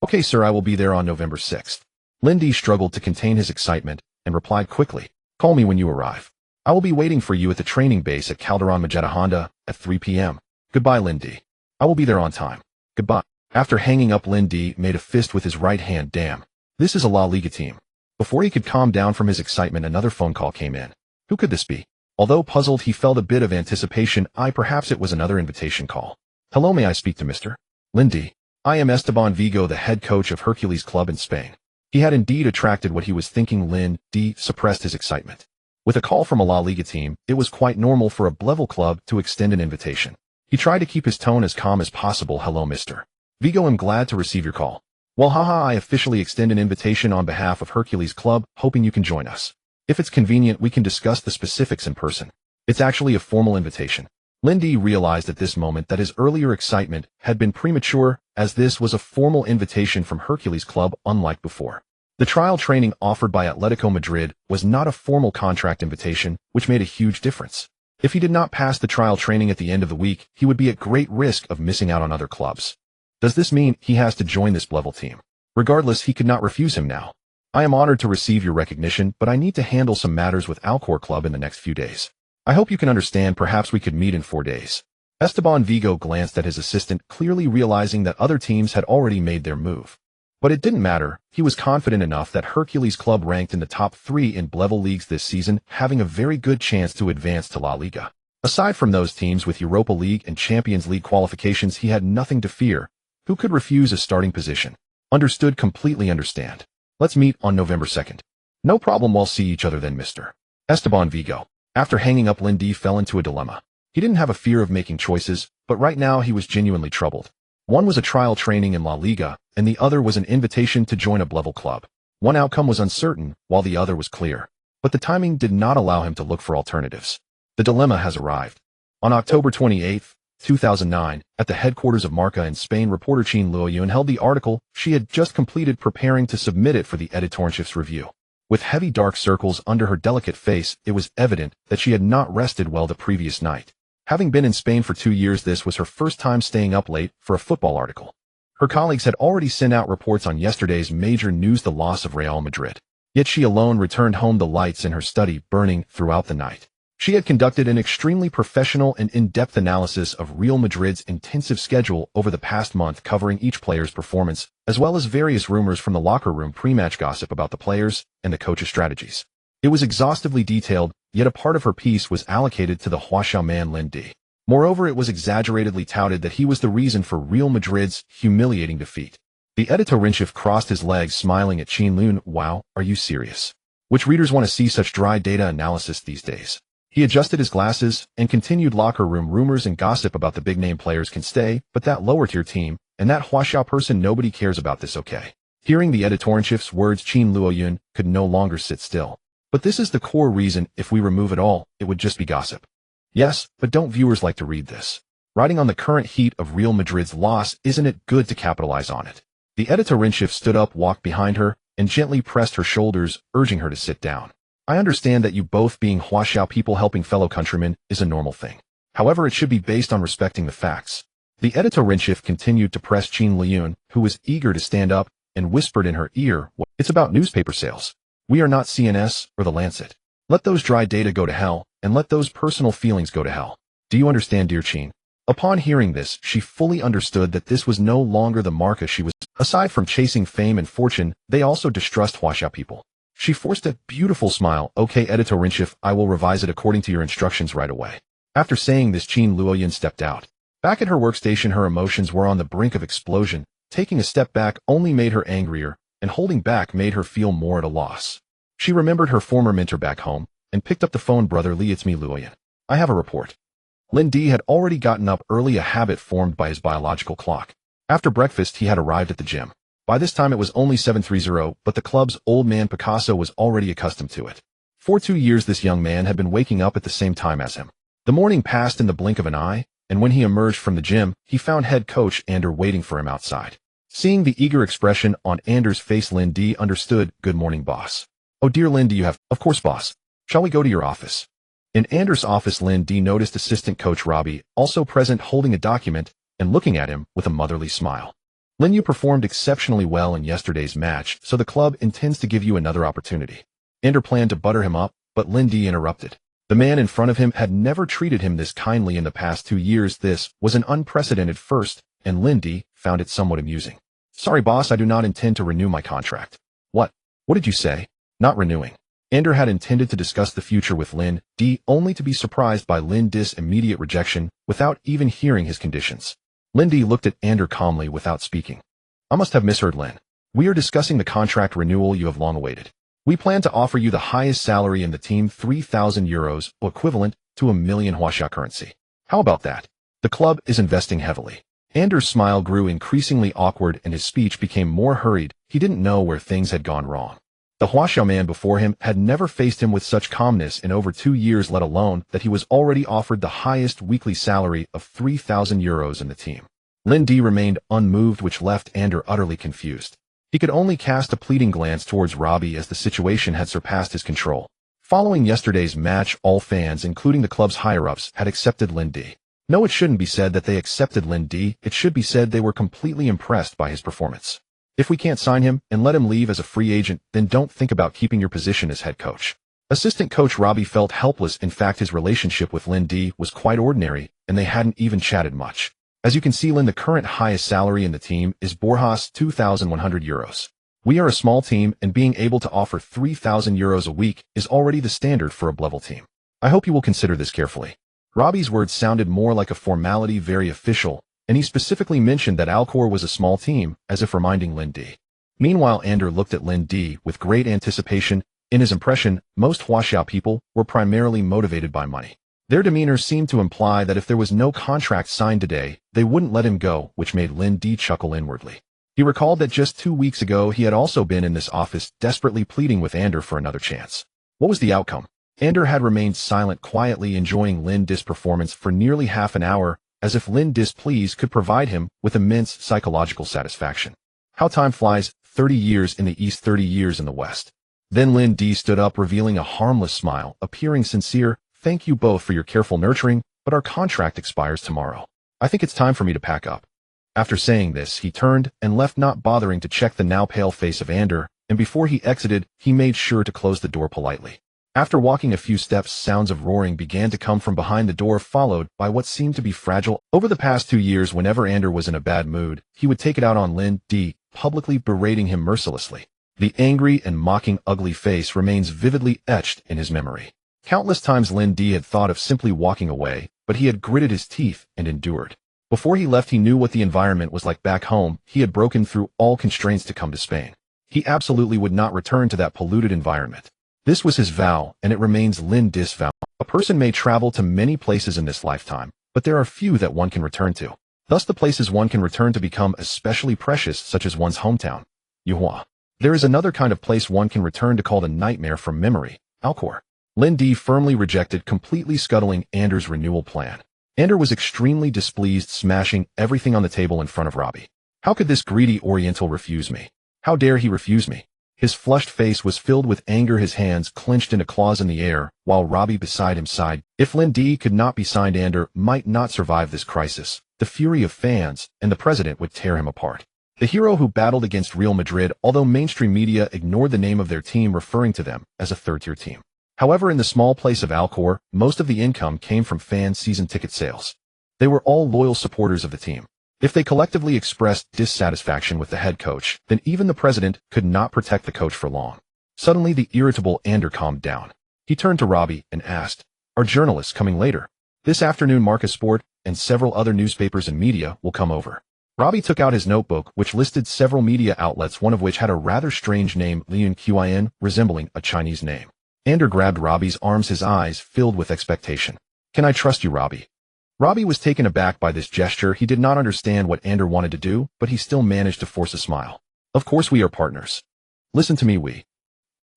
Okay, sir, I will be there on November 6th. Lindy struggled to contain his excitement and replied quickly. Call me when you arrive. I will be waiting for you at the training base at Calderon Majeda Honda at 3 p.m. Goodbye, Lindy. I will be there on time. Goodbye. After hanging up, Lindy made a fist with his right hand. Damn. This is a La Liga team. Before he could calm down from his excitement, another phone call came in. Who could this be? Although puzzled, he felt a bit of anticipation. Perhaps it was another invitation call. Hello, may I speak to Mr. Lindy? I am Esteban Vigo, the head coach of Hercules Club in Spain. He had indeed attracted what he was thinking. Lindy suppressed his excitement. With a call from a La Liga team, it was quite normal for a level club to extend an invitation. He tried to keep his tone as calm as possible. Hello, Mr. Vigo, I'm glad to receive your call. Well, haha, I officially extend an invitation on behalf of Hercules Club, hoping you can join us. If it's convenient, we can discuss the specifics in person. It's actually a formal invitation. Lindy realized at this moment that his earlier excitement had been premature, as this was a formal invitation from Hercules Club, unlike before. The trial training offered by Atletico Madrid was not a formal contract invitation, which made a huge difference. If he did not pass the trial training at the end of the week, he would be at great risk of missing out on other clubs. Does this mean he has to join this level team? Regardless, he could not refuse him now. I am honored to receive your recognition, but I need to handle some matters with Alcor Club in the next few days. I hope you can understand. Perhaps we could meet in 4 days. Esteban Vigo glanced at his assistant, clearly realizing that other teams had already made their move. But it didn't matter. He was confident enough that Hercules Club ranked in the top 3 in level leagues this season, having a very good chance to advance to La Liga. Aside from those teams with Europa League and Champions League qualifications, he had nothing to fear. Who could refuse a starting position? Understood, completely understand. Let's meet on November 2nd. No problem, we'll see each other then, Mr. Esteban Vigo. After hanging up, Lindy fell into a dilemma. He didn't have a fear of making choices, but right now he was genuinely troubled. One was a trial training in La Liga, and the other was an invitation to join a level club. One outcome was uncertain, while the other was clear. But the timing did not allow him to look for alternatives. The dilemma has arrived. On October 28, 2009, at the headquarters of Marca in Spain, reporter Chin Luoyun held the article she had just completed, preparing to submit it for the editorship's review. With heavy dark circles under her delicate face, it was evident that she had not rested well the previous night. Having been in Spain for 2 years, this was her first time staying up late for a football article. Her colleagues had already sent out reports on yesterday's major news, the loss of Real Madrid. Yet she alone returned home, the lights in her study burning throughout the night. She had conducted an extremely professional and in-depth analysis of Real Madrid's intensive schedule over the past month, covering each player's performance, as well as various rumors from the locker room, pre-match gossip about the players and the coach's strategies. It was exhaustively detailed, yet a part of her piece was allocated to the Huaxiao man Lin Di. Moreover, it was exaggeratedly touted that he was the reason for Real Madrid's humiliating defeat. The editor-in-chief crossed his legs, smiling at Qin Lun. Wow, are you serious? Which readers want to see such dry data analysis these days? He adjusted his glasses and continued. Locker room rumors and gossip about the big-name players can stay, but that lower-tier team, and that Huaxiao person, nobody cares about this, okay? Hearing the editor-in-chief's words, Qin Luoyun could no longer sit still. But this is the core reason. If we remove it all, it would just be gossip. Yes, but don't viewers like to read this? Riding on the current heat of Real Madrid's loss, isn't it good to capitalize on it? The editor-in-chief stood up, walked behind her, and gently pressed her shoulders, urging her to sit down. I understand that you both being Huaxiao people helping fellow countrymen is a normal thing. However, it should be based on respecting the facts. The editor-in-chief continued to press Qin Liyun, who was eager to stand up, and whispered in her ear, "It's about newspaper sales. We are not CNS or the Lancet. Let those dry data go to hell, and let those personal feelings go to hell. Do you understand, dear Qin?" Upon hearing this, she fully understood that this was no longer the market she was. Aside from chasing fame and fortune, they also distrust Huaxiao people. She forced a beautiful smile. "Okay, editor-in-chief, I will revise it according to your instructions right away." After saying this, Qin Luoyun stepped out. Back at her workstation, her emotions were on the brink of explosion. Taking a step back only made her angrier, and holding back made her feel more at a loss. She remembered her former mentor back home, and picked up the phone. "Brother Li, it's me, Luoyun. I have a report." Lin Di had already gotten up early, a habit formed by his biological clock. After breakfast, he had arrived at the gym. By this time it was only 7:30, but the club's old man Picasso was already accustomed to it. For 2 years this young man had been waking up at the same time as him. The morning passed in the blink of an eye, and when he emerged from the gym, he found head coach Ander waiting for him outside. Seeing the eager expression on Ander's face, Lin Di understood. "Good morning, boss." "Oh dear Lin, do you have—" "Of course, boss. Shall we go to your office?" In Ander's office, Lin Di noticed assistant coach Robbie, also present, holding a document and looking at him with a motherly smile. "Lin, you performed exceptionally well in yesterday's match, so the club intends to give you another opportunity." Ander planned to butter him up, but Lin Di interrupted. The man in front of him had never treated him this kindly in the past 2 years. This was an unprecedented first, and Lin Di found it somewhat amusing. "Sorry, boss, I do not intend to renew my contract." "What? What did you say?" "Not renewing." Ander had intended to discuss the future with Lin Di, only to be surprised by Lin Di's immediate rejection without even hearing his conditions. Lin Di looked at Ander calmly without speaking. "I must have misheard, Lin. We are discussing the contract renewal you have long awaited. We plan to offer you the highest salary in the team, 3,000 euros, equivalent to 1 million Huaxia currency. How about that? The club is investing heavily." Ander's smile grew increasingly awkward and his speech became more hurried. He didn't know where things had gone wrong. The Huaxiao man before him had never faced him with such calmness in over 2 years, let alone that he was already offered the highest weekly salary of 3,000 euros in the team. Lin Di remained unmoved, which left Ander utterly confused. He could only cast a pleading glance towards Robbie as the situation had surpassed his control. Following yesterday's match, all fans, including the club's higher-ups, had accepted Lin Di. No, it shouldn't be said that they accepted Lin Di, it should be said they were completely impressed by his performance. If we can't sign him and let him leave as a free agent, then don't think about keeping your position as head coach. Assistant coach Robbie felt helpless. In fact, his relationship with Lin Di was quite ordinary, and they hadn't even chatted much. As you can see, Lin, the current highest salary in the team is Borjas 2,100 euros. We are a small team, and being able to offer 3,000 euros a week is already the standard for a level team. I hope you will consider this carefully. Robbie's words sounded more like a formality, very official, and he specifically mentioned that Alcor was a small team, as if reminding Lin Di. Meanwhile, Ander looked at Lin Di with great anticipation. In his impression, most Huaxiao people were primarily motivated by money. Their demeanor seemed to imply that if there was no contract signed today, they wouldn't let him go, which made Lin Di chuckle inwardly. He recalled that just 2 weeks ago he had also been in this office, desperately pleading with Ander for another chance. What was the outcome? Ander had remained silent, quietly enjoying Lin Di's performance for nearly half an hour, as if Lin Di's pleas could provide him with immense psychological satisfaction. How time flies, 30 years in the East, 30 years in the West. Then Lin Di stood up, revealing a harmless smile, appearing sincere. "Thank you both for your careful nurturing, but our contract expires tomorrow. I think it's time for me to pack up." After saying this, he turned and left, not bothering to check the now pale face of Ander, and before he exited, he made sure to close the door politely. After walking a few steps, sounds of roaring began to come from behind the door, followed by what seemed to be fragile. Over the past 2 years, whenever Ander was in a bad mood, he would take it out on Lin D, publicly berating him mercilessly. The angry and mocking ugly face remains vividly etched in his memory. Countless times Lin D had thought of simply walking away, but he had gritted his teeth and endured. Before he left, he knew what the environment was like back home. He had broken through all constraints to come to Spain. He absolutely would not return to that polluted environment. This was his vow, and it remains Lin Di's vow. A person may travel to many places in this lifetime, but there are few that one can return to. Thus the places one can return to become especially precious, such as one's hometown, Yuhua. There is another kind of place one can return to called a nightmare from memory, Alcor. Lin D firmly rejected completely scuttling Ander's renewal plan. Ander was extremely displeased, smashing everything on the table in front of Robbie. How could this greedy Oriental refuse me? How dare he refuse me? His flushed face was filled with anger, his hands clenched into claws in the air, while Robbie beside him sighed. If Lin D could not be signed, Ander might not survive this crisis. The fury of fans and the president would tear him apart. The hero who battled against Real Madrid, although mainstream media ignored the name of their team, referring to them as a third-tier team. However, in the small place of Alcor, most of the income came from fan season ticket sales. They were all loyal supporters of the team. If they collectively expressed dissatisfaction with the head coach, then even the president could not protect the coach for long. Suddenly, the irritable Ander calmed down. He turned to Robbie and asked, "Are journalists coming later? This afternoon Marca Sport and several other newspapers and media will come over." Robbie took out his notebook, which listed several media outlets, one of which had a rather strange name, Lian Qin, resembling a Chinese name. Ander grabbed Robbie's arms, his eyes filled with expectation. "Can I trust you, Robbie?" Robbie was taken aback by this gesture. He did not understand what Ander wanted to do, but he still managed to force a smile. "Of course we are partners. Listen to me, we."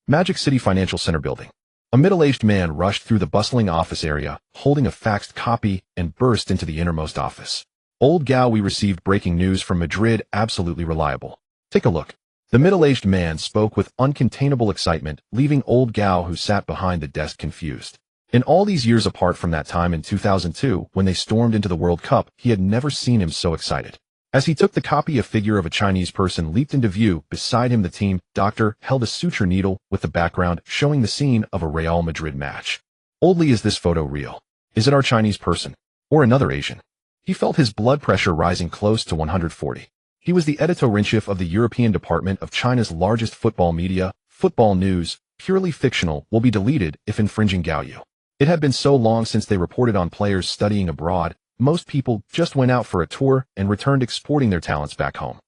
Magic City Financial Center building. A middle-aged man rushed through the bustling office area, holding a faxed copy, and burst into the innermost office. "Old Gao, we received breaking news from Madrid, absolutely reliable. Take a look." The middle-aged man spoke with uncontainable excitement, leaving Old Gao, who sat behind the desk, confused. In all these years apart from that time in 2002, when they stormed into the World Cup, he had never seen him so excited. As he took the copy, a figure of a Chinese person leaped into view. Beside him, the team doctor held a suture needle with the background showing the scene of a Real Madrid match. "Oldly, is this photo real? Is it our Chinese person? Or another Asian?" He felt his blood pressure rising close to 140. He was the editor-in-chief of the European department of China's largest football media. Football news, purely fictional, will be deleted if infringing Gaoyu. It had been so long since they reported on players studying abroad, most people just went out for a tour and returned exporting their talents back home.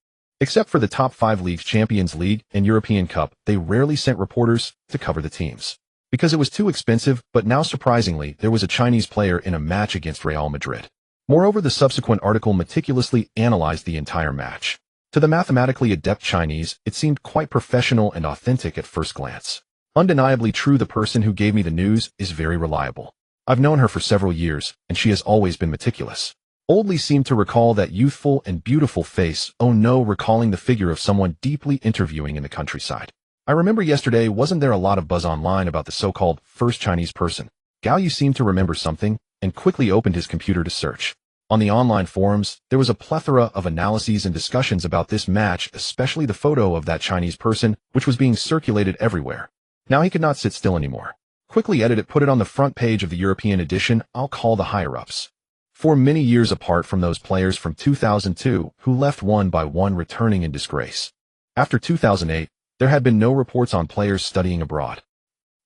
Except for the top 5 leagues, Champions League and European Cup, they rarely sent reporters to cover the teams. Because it was too expensive, but now surprisingly, there was a Chinese player in a match against Real Madrid. Moreover, the subsequent article meticulously analyzed the entire match. To the mathematically adept Chinese, it seemed quite professional and authentic at first glance. Undeniably true, the person who gave me the news is very reliable. I've known her for several years, and she has always been meticulous. Oldly seemed to recall that youthful and beautiful face, oh no, recalling the figure of someone deeply interviewing in the countryside. I remember yesterday, wasn't there a lot of buzz online about the so-called first Chinese person? Gaoyu seemed to remember something, and quickly opened his computer to search. On the online forums, there was a plethora of analyses and discussions about this match, especially the photo of that Chinese person, which was being circulated everywhere. Now he could not sit still anymore. Quickly edit it, put it on the front page of the European edition. I'll call the higher-ups. For many years apart from those players from 2002 who left one by one, returning in disgrace. After 2008, there had been no reports on players studying abroad.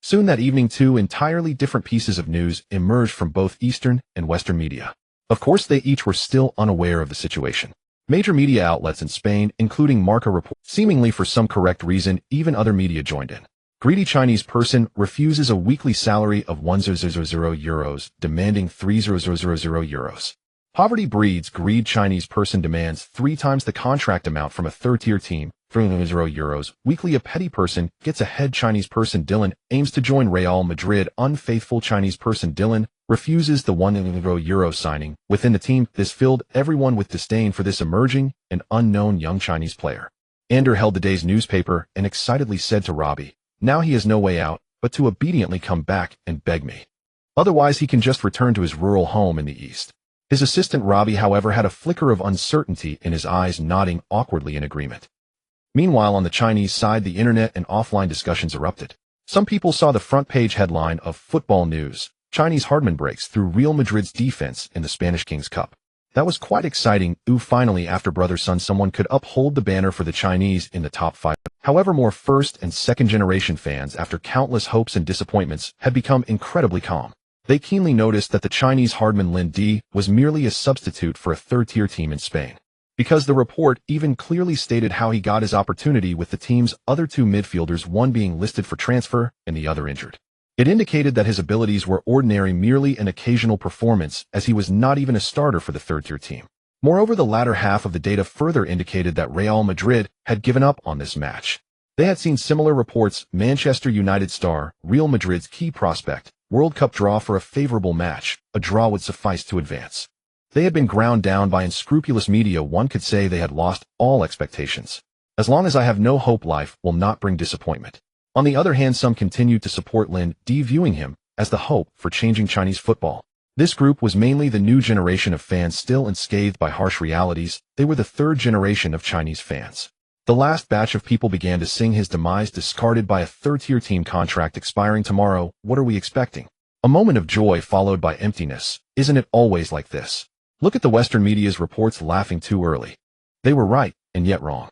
Soon that evening, 2 entirely different pieces of news emerged from both Eastern and Western media. Of course, they each were still unaware of the situation. Major media outlets in Spain, including Marca, report, seemingly for some correct reason, even other media joined in. Greedy Chinese person refuses a weekly salary of €1,000, demanding €3,000. Poverty breeds greed. Chinese person demands 3 times the contract amount from a third-tier team, €3,000 weekly. A petty person gets ahead. Chinese person Dylan aims to join Real Madrid. Unfaithful Chinese person Dylan refuses the €1,000 signing within the team. This filled everyone with disdain for this emerging and unknown young Chinese player. Ander held the day's newspaper and excitedly said to Robbie, "Now he has no way out but to obediently come back and beg me. Otherwise he can just return to his rural home in the east." His assistant Robbie, however, had a flicker of uncertainty in his eyes, nodding awkwardly in agreement. Meanwhile, on the Chinese side, the internet and offline discussions erupted. Some people saw the front-page headline of Football News: Chinese Hardman breaks through Real Madrid's defense in the Spanish Kings Cup. That was quite exciting. Finally, after brother-son, someone could uphold the banner for the Chinese in the top 5. However, more first- and second-generation fans, after countless hopes and disappointments, had become incredibly calm. They keenly noticed that the Chinese Hardman Lin Di was merely a substitute for a third-tier team in Spain, because the report even clearly stated how he got his opportunity with the team's other two midfielders, one being listed for transfer and the other injured. It indicated that his abilities were ordinary, merely an occasional performance, as he was not even a starter for the third-tier team. Moreover, the latter half of the data further indicated that Real Madrid had given up on this match. They had seen similar reports: Manchester United star, Real Madrid's key prospect, World Cup draw for a favorable match, a draw would suffice to advance. They had been ground down by unscrupulous media. One could say they had lost all expectations. As long as I have no hope, life will not bring disappointment. On the other hand, some continued to support Lin Di, viewing him as the hope for changing Chinese football. This group was mainly the new generation of fans still unscathed by harsh realities. They were the third generation of Chinese fans. The last batch of people began to sing his demise, discarded by a third-tier team contract expiring tomorrow. What are we expecting? A moment of joy followed by emptiness. Isn't it always like this? Look at the Western media's reports, laughing too early. They were right, and yet wrong.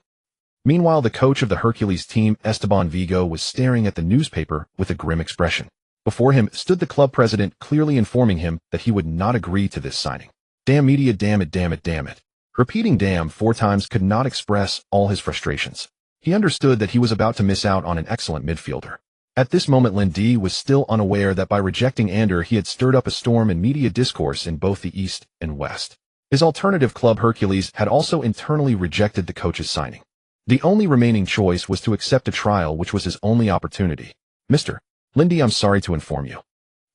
Meanwhile, the coach of the Hercules team, Esteban Vigo, was staring at the newspaper with a grim expression. Before him stood the club president, clearly informing him that he would not agree to this signing. Damn media, damn it, damn it, damn it. Repeating damn 4 times could not express all his frustrations. He understood that he was about to miss out on an excellent midfielder. At this moment, Lin Di was still unaware that by rejecting Ander, he had stirred up a storm in media discourse in both the East and West. His alternative club, Hercules, had also internally rejected the coach's signing. The only remaining choice was to accept a trial, which was his only opportunity. Mr. Lin Di, I'm sorry to inform you.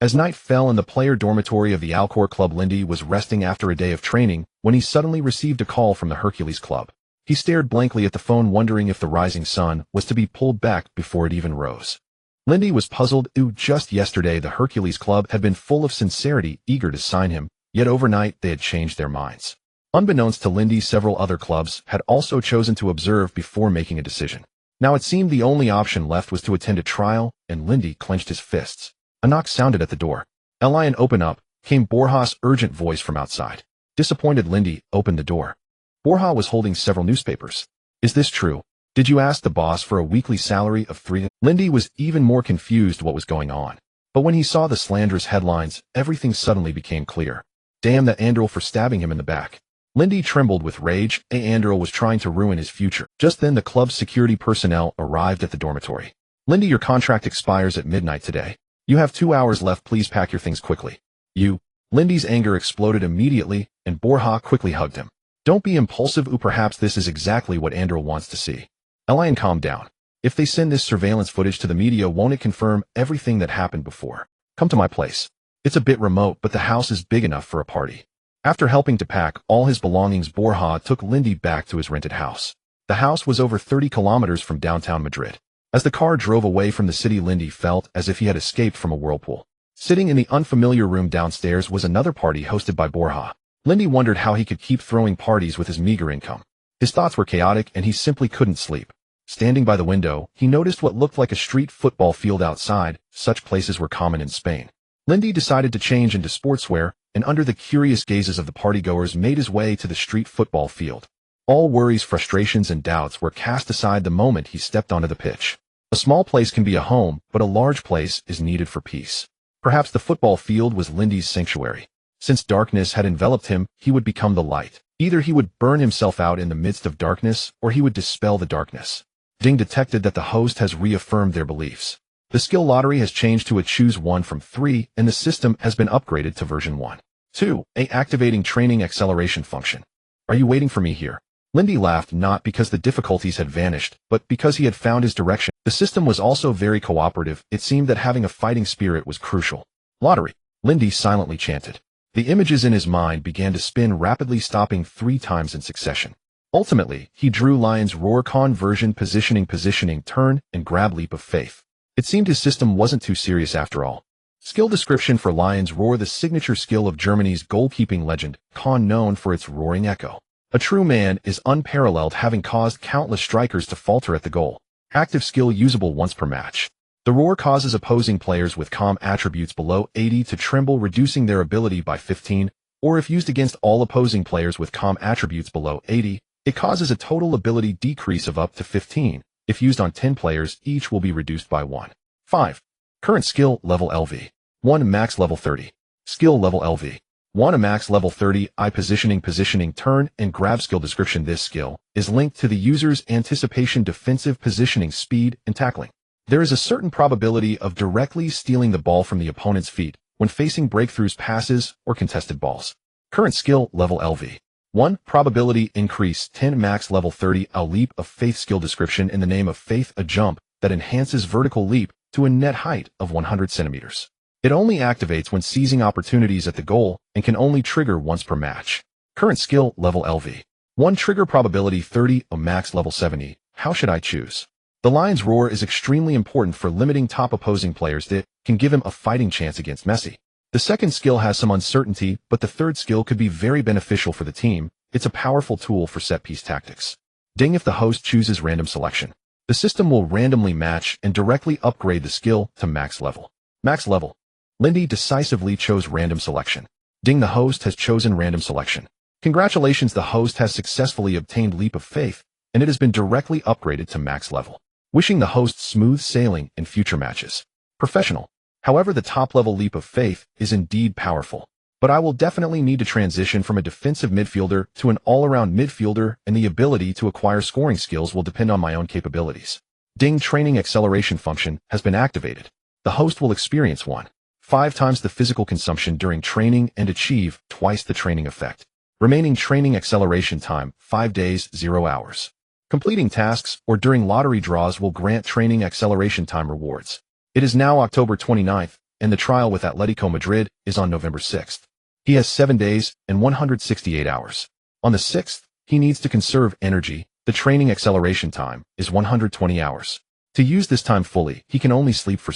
As night fell in the player dormitory of the Alcor club, Lin Di was resting after a day of training when he suddenly received a call from the Hercules club. He stared blankly at the phone, wondering if the rising sun was to be pulled back before it even rose. Lin Di was puzzled. Just yesterday, the Hercules club had been full of sincerity, eager to sign him, yet overnight they had changed their minds. Unbeknownst to Lin Di, several other clubs had also chosen to observe before making a decision. Now it seemed the only option left was to attend a trial, and Lin Di clenched his fists. A knock sounded at the door. "Elian, open up," came Borja's urgent voice from outside. Disappointed, Lin Di opened the door. Borja was holding several newspapers. "Is this true? Did you ask the boss for a weekly salary of 3?" Lin Di was even more confused what was going on. But when he saw the slanderous headlines, everything suddenly became clear. Damn that Anderl for stabbing him in the back. Lin Di trembled with rage. Anderl was trying to ruin his future. Just then the club's security personnel arrived at the dormitory. "Lin Di, your contract expires at midnight today. You have 2 hours left. Please pack your things quickly." Lin Di's anger exploded immediately, and Borja quickly hugged him. "Don't be impulsive. Perhaps this is exactly what Anderl wants to see." "Elian, calm down. If they send this surveillance footage to the media, won't it confirm everything that happened before? Come to my place. It's a bit remote, but the house is big enough for a party." After helping to pack all his belongings, Borja took Lin Di back to his rented house. The house was over 30 kilometers from downtown Madrid. As the car drove away from the city, Lin Di felt as if he had escaped from a whirlpool. Sitting in the unfamiliar room downstairs was another party hosted by Borja. Lin Di wondered how he could keep throwing parties with his meager income. His thoughts were chaotic, and he simply couldn't sleep. Standing by the window, he noticed what looked like a street football field outside. Such places were common in Spain. Lin Di decided to change into sportswear, and under the curious gazes of the partygoers made his way to the street football field. All worries, frustrations, and doubts were cast aside the moment he stepped onto the pitch. A small place can be a home, but a large place is needed for peace. Perhaps the football field was Lin Di's sanctuary. Since darkness had enveloped him, he would become the light. Either he would burn himself out in the midst of darkness, or he would dispel the darkness. Ding detected that the host has reaffirmed their beliefs. The skill lottery has changed to a choose 1 from 3, and the system has been upgraded to version 1.2, activating training acceleration function. "Are you waiting for me here?" Lin Di laughed, not because the difficulties had vanished, but because he had found his direction. The system was also very cooperative. It seemed that having a fighting spirit was crucial. "Lottery," Lin Di silently chanted. The images in his mind began to spin rapidly, stopping 3 times in succession. Ultimately, he drew Lion's Roar conversion, positioning, turn, and grab, leap of faith. It seemed his system wasn't too serious after all. Skill description for Lion's Roar: the signature skill of Germany's goalkeeping legend, Kahn, known for its roaring echo. A true man is unparalleled, having caused countless strikers to falter at the goal. Active skill usable once per match. The roar causes opposing players with calm attributes below 80 to tremble, reducing their ability by 15, or if used against all opposing players with calm attributes below 80, it causes a total ability decrease of up to 15. If used on 10 players, each will be reduced by 1. 5. Current skill level LV. 1 max level 30. Skill level LV. 1 max level 30 eye positioning turn and grab skill description. This skill is linked to the user's anticipation, defensive positioning, speed, and tackling. There is a certain probability of directly stealing the ball from the opponent's feet when facing breakthroughs, passes, or contested balls. Current skill level LV. 1. Probability increase 10 max level 30 a leap of faith. Skill description: in the name of faith, a jump that enhances vertical leap to a net height of 100 centimeters. It only activates when seizing opportunities at the goal and can only trigger once per match. Current skill level LV. 1. Trigger probability 30 a max level 70. How should I choose? The lion's roar is extremely important for limiting top opposing players that can give him a fighting chance against Messi. The second skill has some uncertainty, but the third skill could be very beneficial for the team. It's a powerful tool for set-piece tactics. Ding. If the host chooses random selection, the system will randomly match and directly upgrade the skill to max level. Max level. Lindy decisively chose random selection. Ding. The host has chosen random selection. Congratulations, the host has successfully obtained Leap of Faith, and it has been directly upgraded to max level. Wishing the host smooth sailing in future matches. Professional. However, the top-level Leap of Faith is indeed powerful, but I will definitely need to transition from a defensive midfielder to an all-around midfielder, and the ability to acquire scoring skills will depend on my own capabilities. Ding. Training acceleration function has been activated. The host will experience 1.5 times the physical consumption during training and achieve twice the training effect. Remaining training acceleration time, 5 days, 0 hours. Completing tasks or during lottery draws will grant training acceleration time rewards. It is now October 29th, and the trial with Atletico Madrid is on November 6th. He has 7 days and 168 hours. On the 6th, he needs to conserve energy. The training acceleration time is 120 hours. To use this time fully, he can only sleep for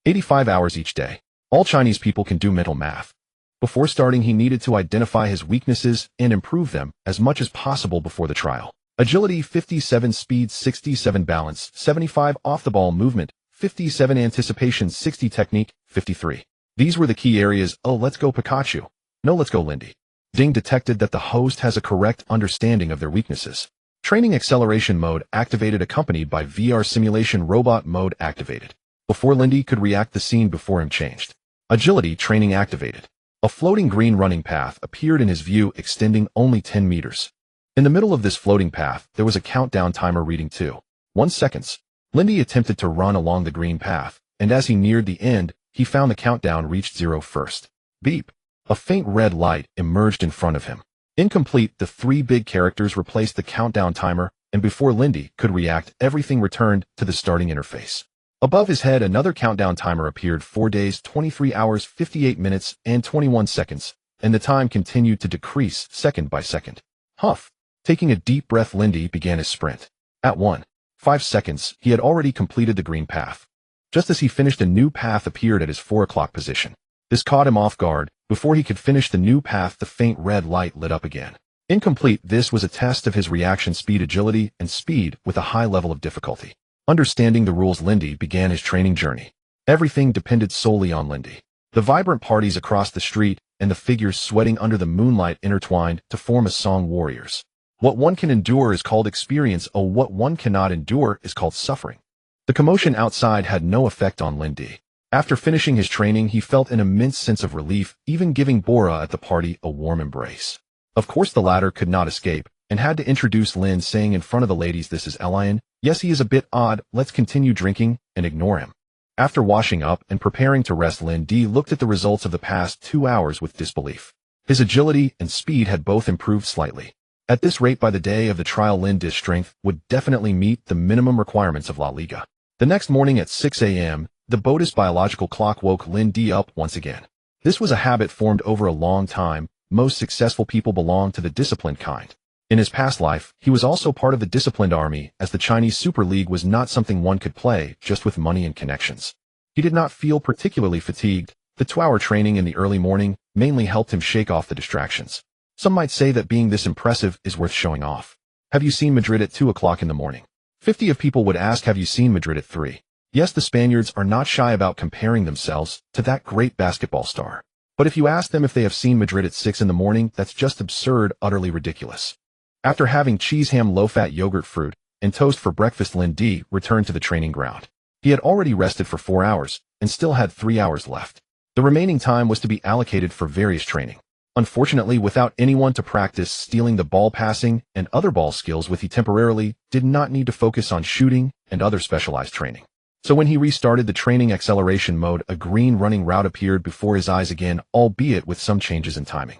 85 hours each day. All Chinese people can do mental math. Before starting, he needed to identify his weaknesses and improve them as much as possible before the trial. Agility 57, speed 67, balance 75, off-the-ball movement 57, anticipation 60, technique 53. These were the key areas. Oh, let's go Pikachu. No, let's go Lindy. Ding. Detected that the host has a correct understanding of their weaknesses. Training acceleration mode activated, accompanied by VR simulation robot mode activated. Before Lindy could react, the scene before him changed. Agility training activated. A floating green running path appeared in his view, extending only 10 meters. In the middle of this floating path, there was a countdown timer reading 2.1 seconds. Lindy attempted to run along the green path, and as he neared the end, he found the countdown reached 0 first. Beep. A faint red light emerged in front of him. Incomplete. The 3 big characters replaced the countdown timer, and before Lindy could react, everything returned to the starting interface. Above his head, another countdown timer appeared: 4 days, 23 hours, 58 minutes, and 21 seconds, and the time continued to decrease second by second. Huff. Taking a deep breath, Lindy began his sprint. At 1.5 seconds, he had already completed the green path. Just as he finished, a new path appeared at his 4 o'clock position. This caught him off guard. Before he could finish the new path, the faint red light lit up again. Incomplete. This was a test of his reaction speed, agility, and speed with a high level of difficulty. Understanding the rules, Lindy began his training journey. Everything depended solely on Lindy. The vibrant parties across the street and the figures sweating under the moonlight intertwined to form a song: Warriors. What one can endure is called experience. Oh, what one cannot endure is called suffering. The commotion outside had no effect on Lindy. After finishing his training, he felt an immense sense of relief, even giving Bora at the party a warm embrace. Of course, the latter could not escape, and had to introduce Lin, saying in front of the ladies, "This is Elian. Yes, he is a bit odd. Let's continue drinking and ignore him." After washing up and preparing to rest, Lindy looked at the results of the past 2 hours with disbelief. His agility and speed had both improved slightly. At this rate, by the day of the trial, Lindy's strength would definitely meet the minimum requirements of La Liga. The next morning at 6 a.m., the Bodis biological clock woke Lindy up once again. This was a habit formed over a long time. Most successful people belong to the disciplined kind. In his past life, he was also part of the disciplined army, as the Chinese Super League was not something one could play just with money and connections. He did not feel particularly fatigued. The 2-hour training in the early morning mainly helped him shake off the distractions. Some might say that being this impressive is worth showing off. Have you seen Madrid at 2 o'clock in the morning? 50 of people would ask, have you seen Madrid at 3? Yes, the Spaniards are not shy about comparing themselves to that great basketball star. But if you ask them if they have seen Madrid at 6 in the morning, that's just absurd, utterly ridiculous. After having cheese, ham, low-fat yogurt, fruit, and toast for breakfast, Lin D returned to the training ground. He had already rested for 4 hours and still had 3 hours left. The remaining time was to be allocated for various training. Unfortunately, without anyone to practice stealing the ball, passing, and other ball skills with, he temporarily did not need to focus on shooting and other specialized training. So when he restarted the training acceleration mode, a green running route appeared before his eyes again, albeit with some changes in timing.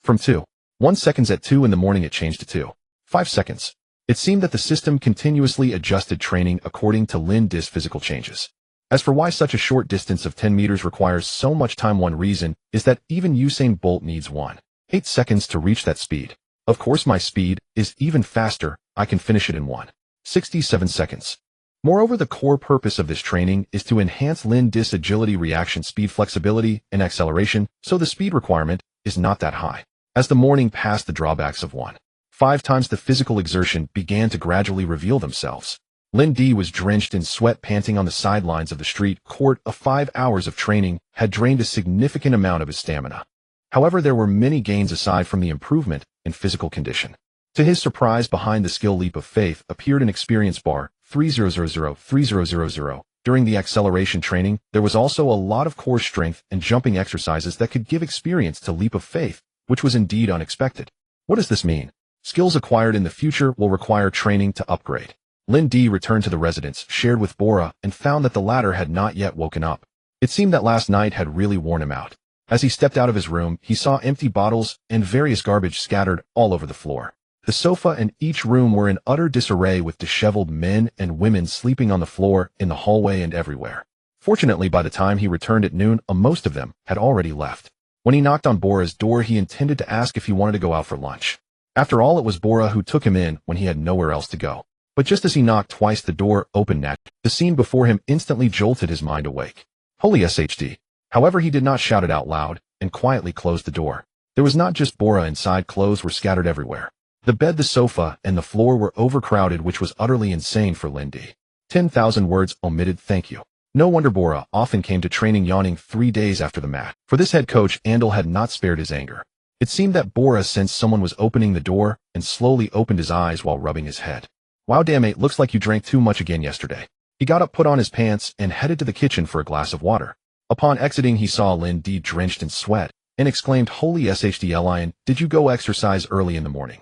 From 2:1 seconds at 2 in the morning, it changed to 2:5 seconds. It seemed that the system continuously adjusted training according to Lin D's physical changes. As for why such a short distance of 10 meters requires so much time, one reason is that even Usain Bolt needs 1:8 seconds to reach that speed. Of course, my speed is even faster. I can finish it in 1:67 seconds. Moreover, the core purpose of this training is to enhance Lin D's agility, reaction speed, flexibility, and acceleration, so the speed requirement is not that high. As the morning passed, the drawbacks of 1.5 times the physical exertion began to gradually reveal themselves. Lin D was drenched in sweat, panting on the sidelines of the street court. 5 hours of training had drained a significant amount of his stamina. However, there were many gains aside from the improvement in physical condition. To his surprise, behind the skill leap of faith appeared an experience bar, 3000. During the acceleration training, there was also a lot of core strength and jumping exercises that could give experience to leap of faith, which was indeed unexpected. What does this mean? Skills acquired in the future will require training to upgrade. Lin D returned to the residence shared with Bora and found that the latter had not yet woken up. It seemed that last night had really worn him out. As he stepped out of his room, he saw empty bottles and various garbage scattered all over the floor. The sofa and each room were in utter disarray, with disheveled men and women sleeping on the floor, in the hallway, and everywhere. Fortunately, by the time he returned at noon, most of them had already left. When he knocked on Bora's door, he intended to ask if he wanted to go out for lunch. After all, it was Bora who took him in when he had nowhere else to go. But just as he knocked twice, the door opened naturally. The scene before him instantly jolted his mind awake. Holy SHD. However, he did not shout it out loud and quietly closed the door. There was not just Bora inside. Clothes were scattered everywhere. The bed, the sofa, and the floor were overcrowded, which was utterly insane for Lin D. 10,000 words omitted. Thank you. No wonder Bora often came to training yawning 3 days after the match. For this head coach, Andal had not spared his anger. It seemed that Bora sensed someone was opening the door and slowly opened his eyes while rubbing his head. Wow, damn mate, looks like you drank too much again yesterday. He got up, put on his pants, and headed to the kitchen for a glass of water. Upon exiting, he saw Lin D drenched in sweat and exclaimed, Holy SHD, Lion, did you go exercise early in the morning?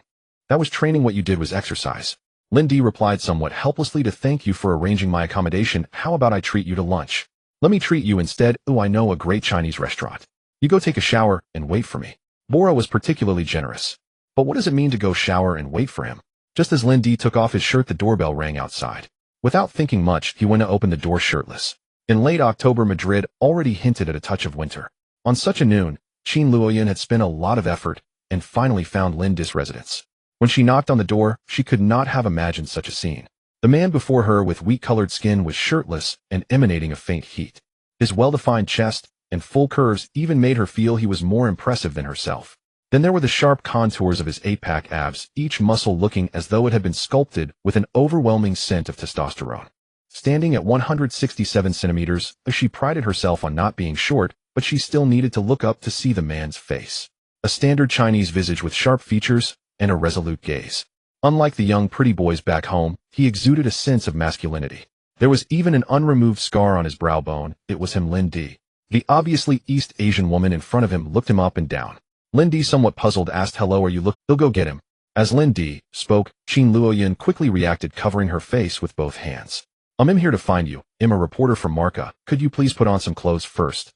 That was training. What you did was exercise. Lin D replied somewhat helplessly, to thank you for arranging my accommodation. How about I treat you to lunch? Let me treat you instead. Ooh, I know a great Chinese restaurant. You go take a shower and wait for me. Bora was particularly generous. But what does it mean to go shower and wait for him? Just as Lin D took off his shirt, the doorbell rang outside. Without thinking much, he went to open the door shirtless. In late October, Madrid already hinted at a touch of winter. On such a noon, Qin Luoyun had spent a lot of effort and finally found Lin D's residence. When she knocked on the door, she could not have imagined such a scene. The man before her, with wheat-colored skin, was shirtless and emanating a faint heat. His well-defined chest and full curves even made her feel he was more impressive than herself. Then there were the sharp contours of his 8-pack abs, each muscle looking as though it had been sculpted with an overwhelming scent of testosterone. Standing at 167 centimeters, she prided herself on not being short, but she still needed to look up to see the man's face. A standard Chinese visage with sharp features and a resolute gaze. Unlike the young pretty boys back home, he exuded a sense of masculinity. There was even an unremoved scar on his brow bone. It was him, Lin D. The obviously East Asian woman in front of him looked him up and down. Lin D, somewhat puzzled, asked, Hello, are you look? He'll go get him. As Lin D spoke, Qin Luoyun quickly reacted, covering her face with both hands. I'm here to find you. I'm a reporter from Marca. Could you please put on some clothes first?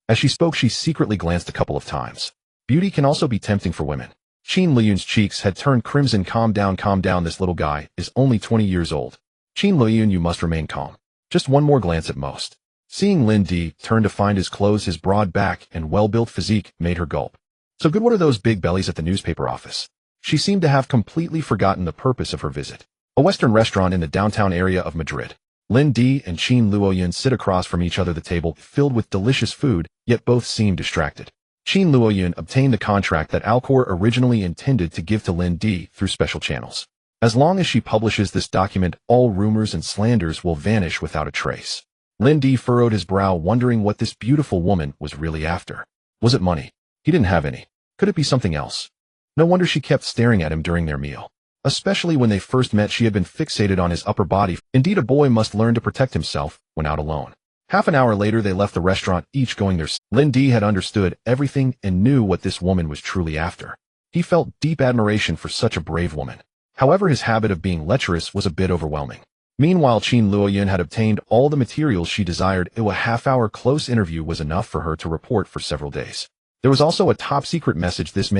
As she spoke, she secretly glanced a couple of times. Beauty can also be tempting for women. Qin Luoyun's cheeks had turned crimson. Calm down, this little guy is only 20 years old. Qin Luoyun, you must remain calm. Just one more glance at most. Seeing Lin D turn to find his clothes, his broad back and well-built physique made her gulp. So good, what are those big bellies at the newspaper office? She seemed to have completely forgotten the purpose of her visit. A Western restaurant in the downtown area of Madrid. Lin D and Qin Luoyun sit across from each other, the table filled with delicious food, yet both seemed distracted. Qin Luoyun obtained the contract that Alcor originally intended to give to Lin D through special channels. As long as she publishes this document, all rumors and slanders will vanish without a trace. Lin D furrowed his brow, wondering what this beautiful woman was really after. Was it money? He didn't have any. Could it be something else? No wonder she kept staring at him during their meal. Especially when they first met, she had been fixated on his upper body. Indeed, a boy must learn to protect himself when out alone. Half an hour later, they left the restaurant, each going their. Lin D had understood everything and knew what this woman was truly after. He felt deep admiration for such a brave woman. However, his habit of being lecherous was a bit overwhelming. Meanwhile, Qin Luoyun had obtained all the materials she desired. A half-hour close interview was enough for her to report for several days. There was also a top-secret message. This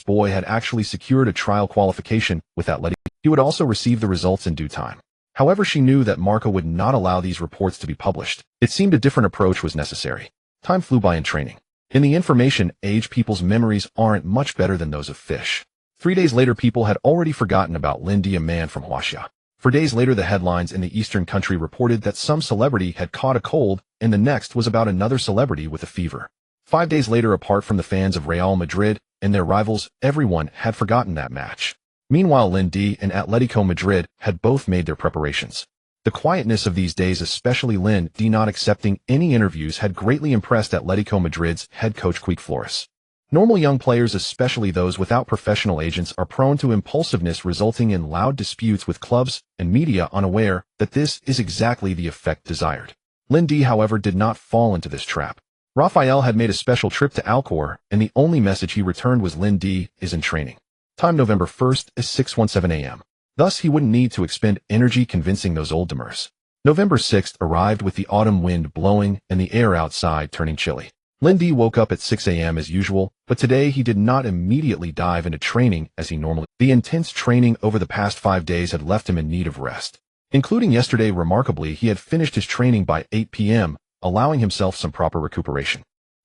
boy had actually secured a trial qualification with Atleti. He would also receive the results in due time. However, she knew that Marco would not allow these reports to be published. It seemed a different approach was necessary. Time flew by in training. In the information age, people's memories aren't much better than those of fish. 3 days later, people had already forgotten about Lin D, a man from Huaxia. For days later, the headlines in the eastern country reported that some celebrity had caught a cold, and the next was about another celebrity with a fever. 5 days later, apart from the fans of Real Madrid and their rivals, everyone had forgotten that match. Meanwhile, Lin D and Atletico Madrid had both made their preparations. The quietness of these days, especially Lin D not accepting any interviews, had greatly impressed Atletico Madrid's head coach Quique Flores. Normal young players, especially those without professional agents, are prone to impulsiveness, resulting in loud disputes with clubs and media, unaware that this is exactly the effect desired. Lin D, however, did not fall into this trap. Rafael had made a special trip to Alcor, and the only message he returned was Lin D is in training. Time November 1st is 6:17 a.m. Thus, he wouldn't need to expend energy convincing those old demurs. November 6th arrived with the autumn wind blowing and the air outside turning chilly. Lin D woke up at 6 a.m. as usual, but today he did not immediately dive into training as he normally did. The intense training over the past 5 days had left him in need of rest. Including yesterday, remarkably, he had finished his training by 8 p.m., allowing himself some proper recuperation.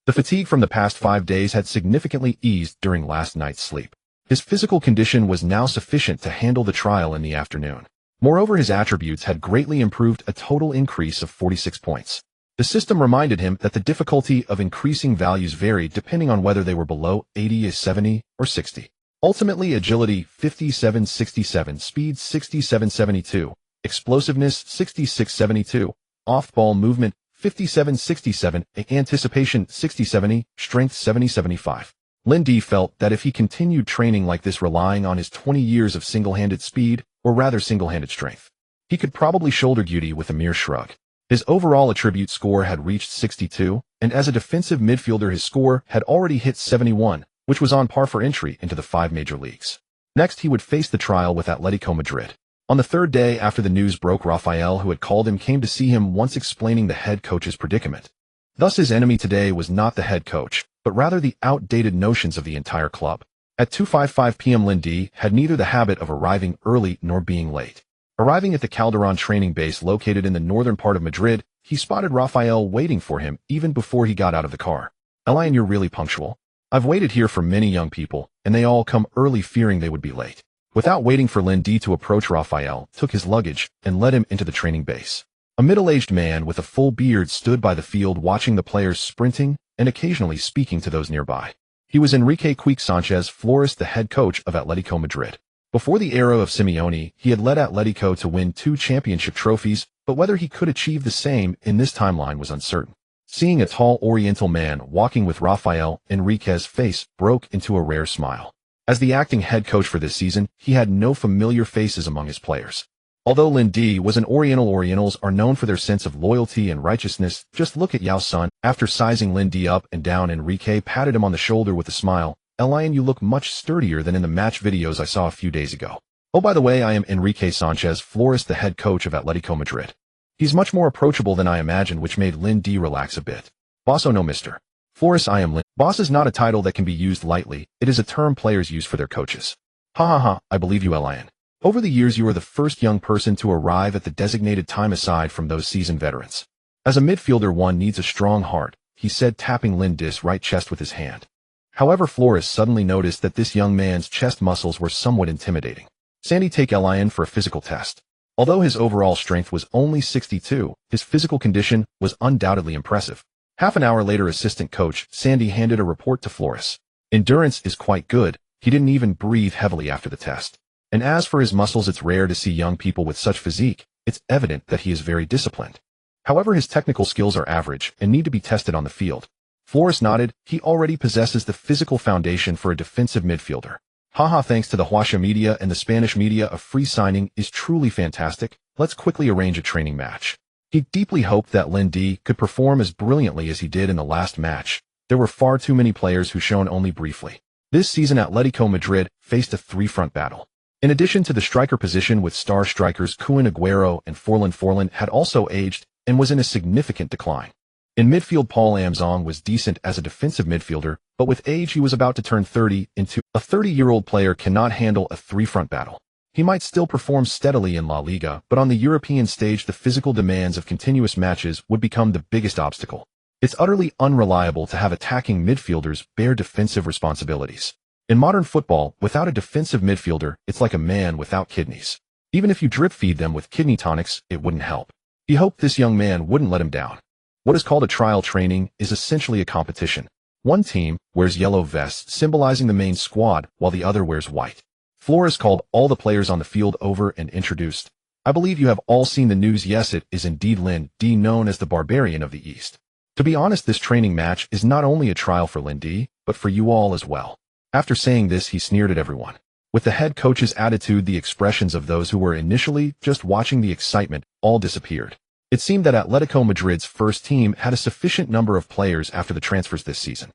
The fatigue from the past 5 days had significantly eased during last night's sleep. His physical condition was now sufficient to handle the trial in the afternoon. Moreover, his attributes had greatly improved, a total increase of 46 points. The system reminded him that the difficulty of increasing values varied depending on whether they were below 80 is 70 or 60. Ultimately, agility 57-67, speed 67-72, explosiveness 66-72, off-ball movement 57-67, anticipation 60-70, strength 70-75. Lin D felt that if he continued training like this, relying on his 20 years of single-handed speed, or rather single-handed strength, he could probably shoulder duty with a mere shrug. His overall attribute score had reached 62, and as a defensive midfielder his score had already hit 71, which was on par for entry into the 5 major leagues. Next, he would face the trial with Atletico Madrid. On the third day after the news broke, Rafael, who had called him, came to see him, once explaining the head coach's predicament. Thus, his enemy today was not the head coach, but rather the outdated notions of the entire club. At 2:55 p.m. Lin D had neither the habit of arriving early nor being late. Arriving at the Calderon training base located in the northern part of Madrid, he spotted Rafael waiting for him even before he got out of the car. "Elian, you're really punctual. I've waited here for many young people, and they all come early fearing they would be late." Without waiting for Lin D to approach, Rafael took his luggage and led him into the training base. A middle-aged man with a full beard stood by the field watching the players sprinting and occasionally speaking to those nearby. He was Enrique Quique Sanchez Flores, the head coach of Atletico Madrid. Before the era of Simeone, he had led Atletico to win 2 championship trophies, but whether he could achieve the same in this timeline was uncertain. Seeing a tall Oriental man walking with Rafael, Enrique's face broke into a rare smile. As the acting head coach for this season, he had no familiar faces among his players. Although Lin D was an Oriental, Orientals are known for their sense of loyalty and righteousness. Just look at Yao Sun. After sizing Lin D up and down, Enrique patted him on the shoulder with a smile. "Elian, you look much sturdier than in the match videos I saw a few days ago. Oh, by the way, I am Enrique Sanchez Flores, the head coach of Atletico Madrid." He's much more approachable than I imagined, which made Lin D relax a bit. "Boss, oh no, Mr. Flores, I am Lin." Boss is not a title that can be used lightly. It is a term players use for their coaches. "Ha ha ha, I believe you, Elian. Over the years, you are the first young person to arrive at the designated time aside from those seasoned veterans. As a midfielder, one needs a strong heart," he said, tapping Lin D's right chest with his hand. However, Flores suddenly noticed that this young man's chest muscles were somewhat intimidating. "Sandy, take Elian for a physical test." Although his overall strength was only 62, his physical condition was undoubtedly impressive. Half an hour later, assistant coach Sandy handed a report to Flores. "Endurance is quite good. He didn't even breathe heavily after the test. And as for his muscles, it's rare to see young people with such physique. It's evident that he is very disciplined." However, his technical skills are average and need to be tested on the field. Flores nodded. He already possesses the physical foundation for a defensive midfielder. Haha, thanks to the Huasha media and the Spanish media, a free signing is truly fantastic. Let's quickly arrange a training match. He deeply hoped that Lindy could perform as brilliantly as he did in the last match. There were far too many players who shone only briefly. This season, Atletico Madrid faced a three-front battle. In addition to the striker position with star strikers Kun Agüero and Forlan had also aged and was in a significant decline. In midfield, Paul Amzong was decent as a defensive midfielder, but with age he was about to turn 30 into a 30-year-old player cannot handle a three-front battle. He might still perform steadily in La Liga, but on the European stage the physical demands of continuous matches would become the biggest obstacle. It's utterly unreliable to have attacking midfielders bear defensive responsibilities. In modern football, without a defensive midfielder, it's like a man without kidneys. Even if you drip feed them with kidney tonics, it wouldn't help. He hoped this young man wouldn't let him down. What is called a trial training is essentially a competition. One team wears yellow vests symbolizing the main squad, while the other wears white. Flores called all the players on the field over and introduced. I believe you have all seen the news. Yes, it is indeed Lindy, known as the Barbarian of the East. To be honest, this training match is not only a trial for Lindy, but for you all as well. After saying this, he sneered at everyone. With the head coach's attitude, the expressions of those who were initially just watching the excitement all disappeared. It seemed that Atletico Madrid's first team had a sufficient number of players after the transfers this season.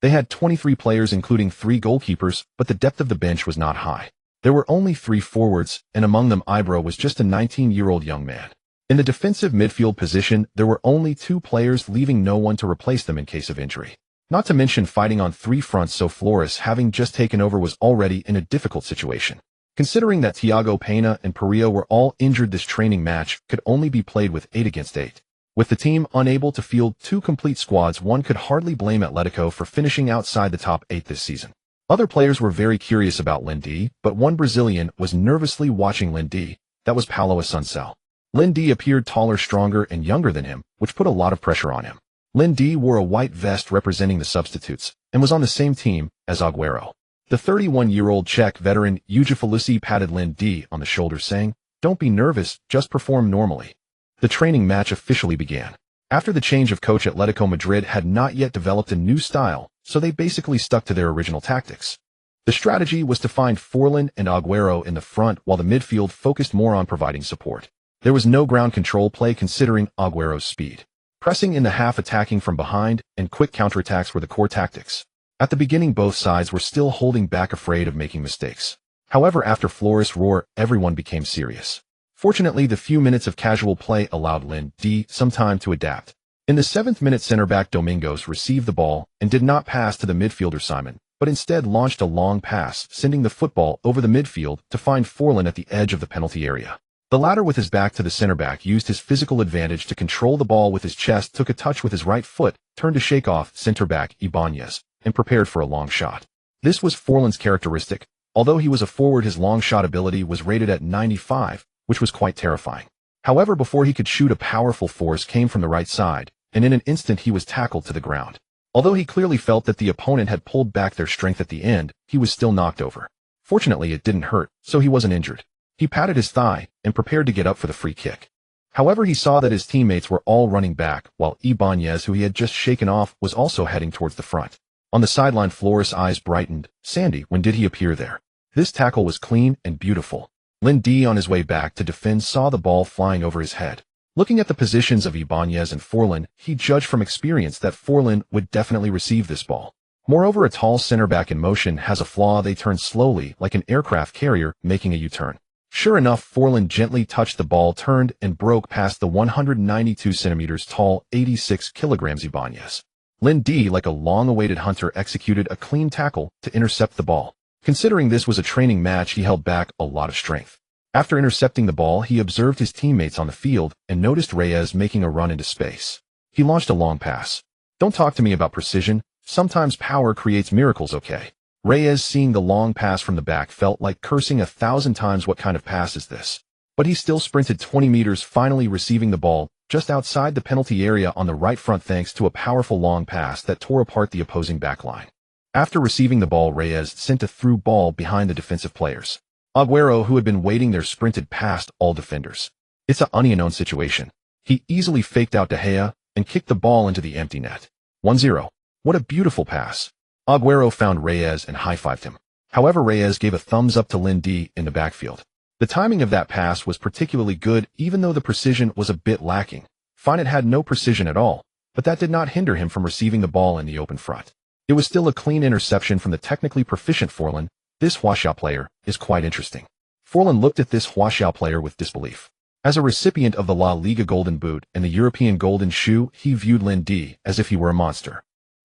They had 23 players including 3 goalkeepers, but the depth of the bench was not high. There were only 3 forwards, and among them Ibra was just a 19-year-old young man. In the defensive midfield position, there were only 2 players, leaving no one to replace them in case of injury. Not to mention fighting on 3 fronts, so Flores, having just taken over, was already in a difficult situation. Considering that Thiago Pena and Pereira were all injured, this training match could only be played with 8 against 8. With the team unable to field 2 complete squads, one could hardly blame Atletico for finishing outside the top 8 this season. Other players were very curious about Lindy, but one Brazilian was nervously watching Lindy. That was Paulo Assunção. Lindy appeared taller, stronger, and younger than him, which put a lot of pressure on him. Lindy wore a white vest representing the substitutes, and was on the same team as Agüero. The 31-year-old Czech veteran Ujifalisi patted Lindy on the shoulder, saying, "Don't be nervous, just perform normally." The training match officially began. After the change of coach, Atletico Madrid had not yet developed a new style, so they basically stuck to their original tactics. The strategy was to find Forlan and Agüero in the front, while the midfield focused more on providing support. There was no ground control play considering Agüero's speed. Pressing in the half, attacking from behind, and quick counterattacks were the core tactics. At the beginning, both sides were still holding back, afraid of making mistakes. However, after Flores' roar, everyone became serious. Fortunately, the few minutes of casual play allowed Lindy some time to adapt. In the 7th minute, center-back Domingos received the ball and did not pass to the midfielder Simon, but instead launched a long pass, sending the football over the midfield to find Forlan at the edge of the penalty area. The latter, with his back to the center-back, used his physical advantage to control the ball with his chest, took a touch with his right foot, turned to shake off center-back Ibáñez, and prepared for a long shot. This was Forlan's characteristic. Although he was a forward, his long shot ability was rated at 95, which was quite terrifying. However, before he could shoot, a powerful force came from the right side, and in an instant he was tackled to the ground. Although he clearly felt that the opponent had pulled back their strength at the end, he was still knocked over. Fortunately, it didn't hurt, so he wasn't injured. He patted his thigh and prepared to get up for the free kick. However, he saw that his teammates were all running back, while Ibáñez, who he had just shaken off, was also heading towards the front. On the sideline, Flores' eyes brightened. Sandy, when did he appear there? This tackle was clean and beautiful. Lindy, on his way back to defend, saw the ball flying over his head. Looking at the positions of Ibáñez and Forlan, he judged from experience that Forlan would definitely receive this ball. Moreover, a tall center-back in motion has a flaw: they turn slowly, like an aircraft carrier making a U-turn. Sure enough, Forlan gently touched the ball, turned, and broke past the 192 centimeters tall, 86 kilograms Ibáñez. Lindy, like a long-awaited hunter, executed a clean tackle to intercept the ball. Considering this was a training match, he held back a lot of strength. After intercepting the ball, he observed his teammates on the field and noticed Reyes making a run into space. He launched a long pass. "Don't talk to me about precision. Sometimes power creates miracles, okay?" Reyes, seeing the long pass from the back, felt like cursing 1,000 times. What kind of pass is this? But he still sprinted 20 meters, finally receiving the ball just outside the penalty area on the right front thanks to a powerful long pass that tore apart the opposing backline. After receiving the ball, Reyes sent a through ball behind the defensive players. Agüero, who had been waiting there, sprinted past all defenders. It's an unknown situation. He easily faked out De Gea and kicked the ball into the empty net. 1-0. What a beautiful pass. Agüero found Reyes and high-fived him. However, Reyes gave a thumbs up to Lindy in the backfield. The timing of that pass was particularly good, even though the precision was a bit lacking. Fine, it had no precision at all, but that did not hinder him from receiving the ball in the open front. It was still a clean interception from the technically proficient Forlan. This Huaxiao player is quite interesting. Forlan looked at this Huaxiao player with disbelief. As a recipient of the La Liga Golden Boot and the European Golden Shoe, he viewed Lindy as if he were a monster.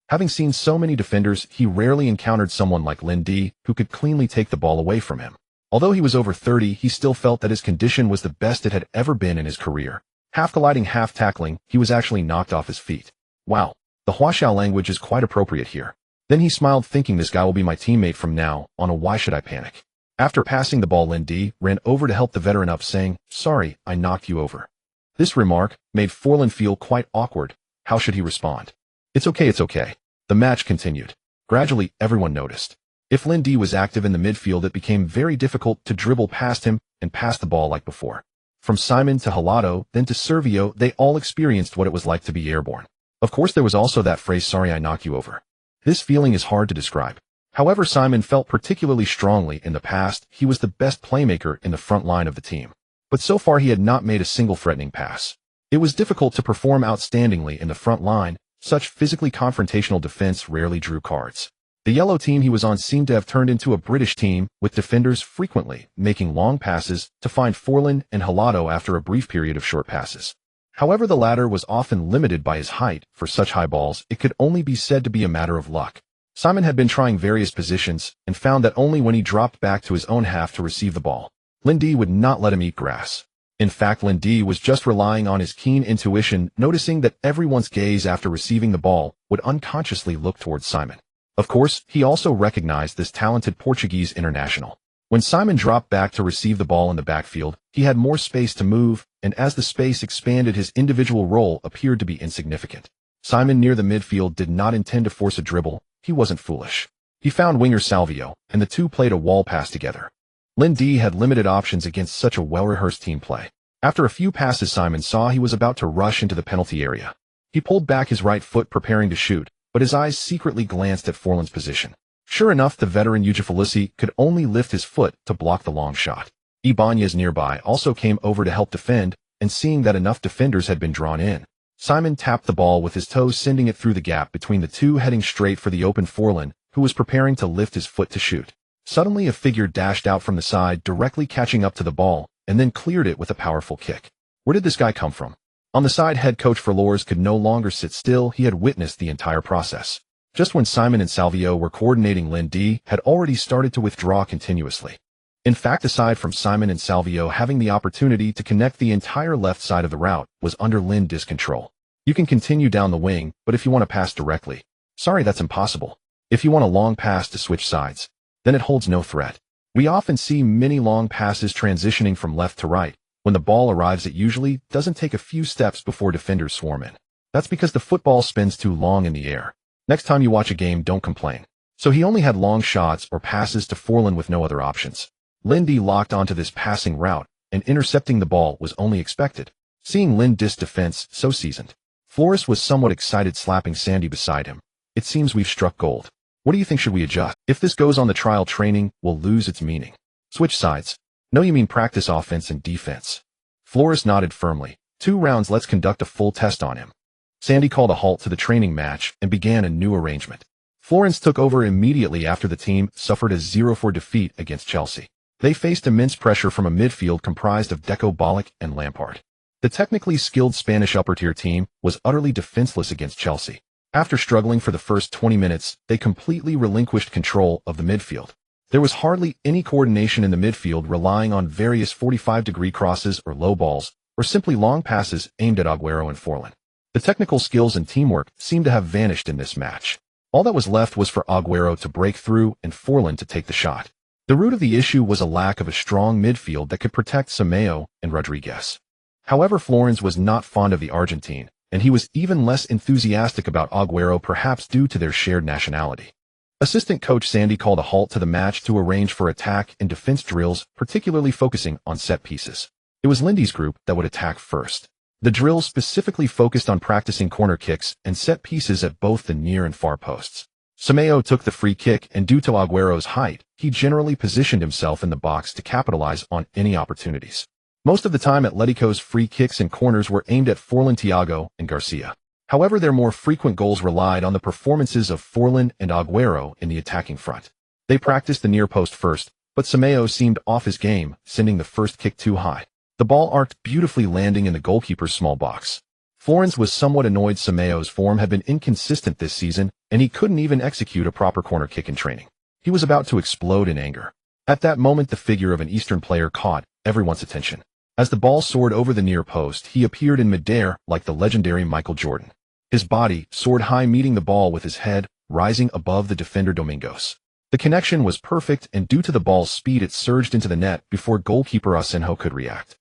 Having seen so many defenders, he rarely encountered someone like Lindy who could cleanly take the ball away from him. Although he was over 30, he still felt that his condition was the best it had ever been in his career. Half gliding, half tackling, he was actually knocked off his feet. Wow, the Huaxiao language is quite appropriate here. Then he smiled, thinking this guy will be my teammate from now on. Why should I panic? After passing the ball, Lindy ran over to help the veteran up, saying, "Sorry, I knocked you over." This remark made Forlan feel quite awkward. How should he respond? It's okay, it's okay. The match continued. Gradually, everyone noticed. If Lindy was active in the midfield, it became very difficult to dribble past him and pass the ball like before. From Simon to Helado, then to Servio, they all experienced what it was like to be airborne. Of course, there was also that phrase, "Sorry, I knock you over." This feeling is hard to describe. However, Simon felt particularly strongly in the past. He was the best playmaker in the front line of the team. But so far he had not made a single threatening pass. It was difficult to perform outstandingly in the front line. Such physically confrontational defense rarely drew cards. The yellow team he was on seemed to have turned into a British team, with defenders frequently making long passes to find Forlan and Helado after a brief period of short passes. However, the latter was often limited by his height. For such high balls, it could only be said to be a matter of luck. Simon had been trying various positions and found that only when he dropped back to his own half to receive the ball, Lindy would not let him eat grass. In fact, Lindy was just relying on his keen intuition, noticing that everyone's gaze after receiving the ball would unconsciously look towards Simon. Of course, he also recognized this talented Portuguese international. When Simon dropped back to receive the ball in the backfield, he had more space to move, and as the space expanded, his individual role appeared to be insignificant. Simon near the midfield did not intend to force a dribble. He wasn't foolish. He found winger Salvio, and the two played a wall pass together. Lindy had limited options against such a well-rehearsed team play. After a few passes, Simon saw he was about to rush into the penalty area. He pulled back his right foot, preparing to shoot, but his eyes secretly glanced at Forlan's position. Sure enough, the veteran Ujifilisi could only lift his foot to block the long shot. Ibanez nearby also came over to help defend, and seeing that enough defenders had been drawn in, Simon tapped the ball with his toes, sending it through the gap between the two, heading straight for the open Forlan, who was preparing to lift his foot to shoot. Suddenly, a figure dashed out from the side, directly catching up to the ball, and then cleared it with a powerful kick. Where did this guy come from? On the side, head coach Flores could no longer sit still. He had witnessed the entire process. Just when Simon and Salvio were coordinating, Lindy had already started to withdraw continuously. In fact, aside from Simon and Salvio having the opportunity to connect, the entire left side of the route was under Lindy's control. You can continue down the wing, but if you want to pass directly, sorry, that's impossible. If you want a long pass to switch sides, then it holds no threat. We often see many long passes transitioning from left to right. When the ball arrives, it usually doesn't take a few steps before defenders swarm in. That's because the football spins too long in the air. Next time you watch a game, don't complain. So he only had long shots or passes to Forlan with no other options. Lindy locked onto this passing route, and intercepting the ball was only expected. Seeing Lindy's defense so seasoned, Flores was somewhat excited, slapping Sandy beside him. It seems we've struck gold. What do you think? Should we adjust? If this goes on, the trial training will lose its meaning. Switch sides. No, you mean practice offense and defense. Flores nodded firmly. 2 rounds, let's conduct a full test on him. Sandy called a halt to the training match and began a new arrangement. Florence took over immediately after the team suffered a 0-4 defeat against Chelsea. They faced immense pressure from a midfield comprised of Deco, Ballack, and Lampard. The technically skilled Spanish upper-tier team was utterly defenseless against Chelsea. After struggling for the first 20 minutes, they completely relinquished control of the midfield. There was hardly any coordination in the midfield, relying on various 45-degree crosses or low balls, or simply long passes aimed at Agüero and Forlan. The technical skills and teamwork seemed to have vanished in this match. All that was left was for Agüero to break through and Forlan to take the shot. The root of the issue was a lack of a strong midfield that could protect Semedo and Rodriguez. However, Florence was not fond of the Argentine, and he was even less enthusiastic about Agüero, perhaps due to their shared nationality. Assistant coach Sandy called a halt to the match to arrange for attack and defense drills, particularly focusing on set pieces. It was Lindy's group that would attack first. The drill specifically focused on practicing corner kicks and set pieces at both the near and far posts. Simeo took the free kick, and due to Agüero's height, he generally positioned himself in the box to capitalize on any opportunities. Most of the time, Atletico's free kicks and corners were aimed at Forlan, Thiago, and Garcia. However, their more frequent goals relied on the performances of Forlan and Agüero in the attacking front. They practiced the near post first, but Simeo seemed off his game, sending the first kick too high. The ball arced beautifully, landing in the goalkeeper's small box. Florence was somewhat annoyed. Simeo's form had been inconsistent this season, and he couldn't even execute a proper corner kick in training. He was about to explode in anger. At that moment, the figure of an Eastern player caught everyone's attention. As the ball soared over the near post, he appeared in midair like the legendary Michael Jordan. His body soared high, meeting the ball with his head, rising above the defender Domingos. The connection was perfect, and due to the ball's speed, it surged into the net before goalkeeper Asenjo could react.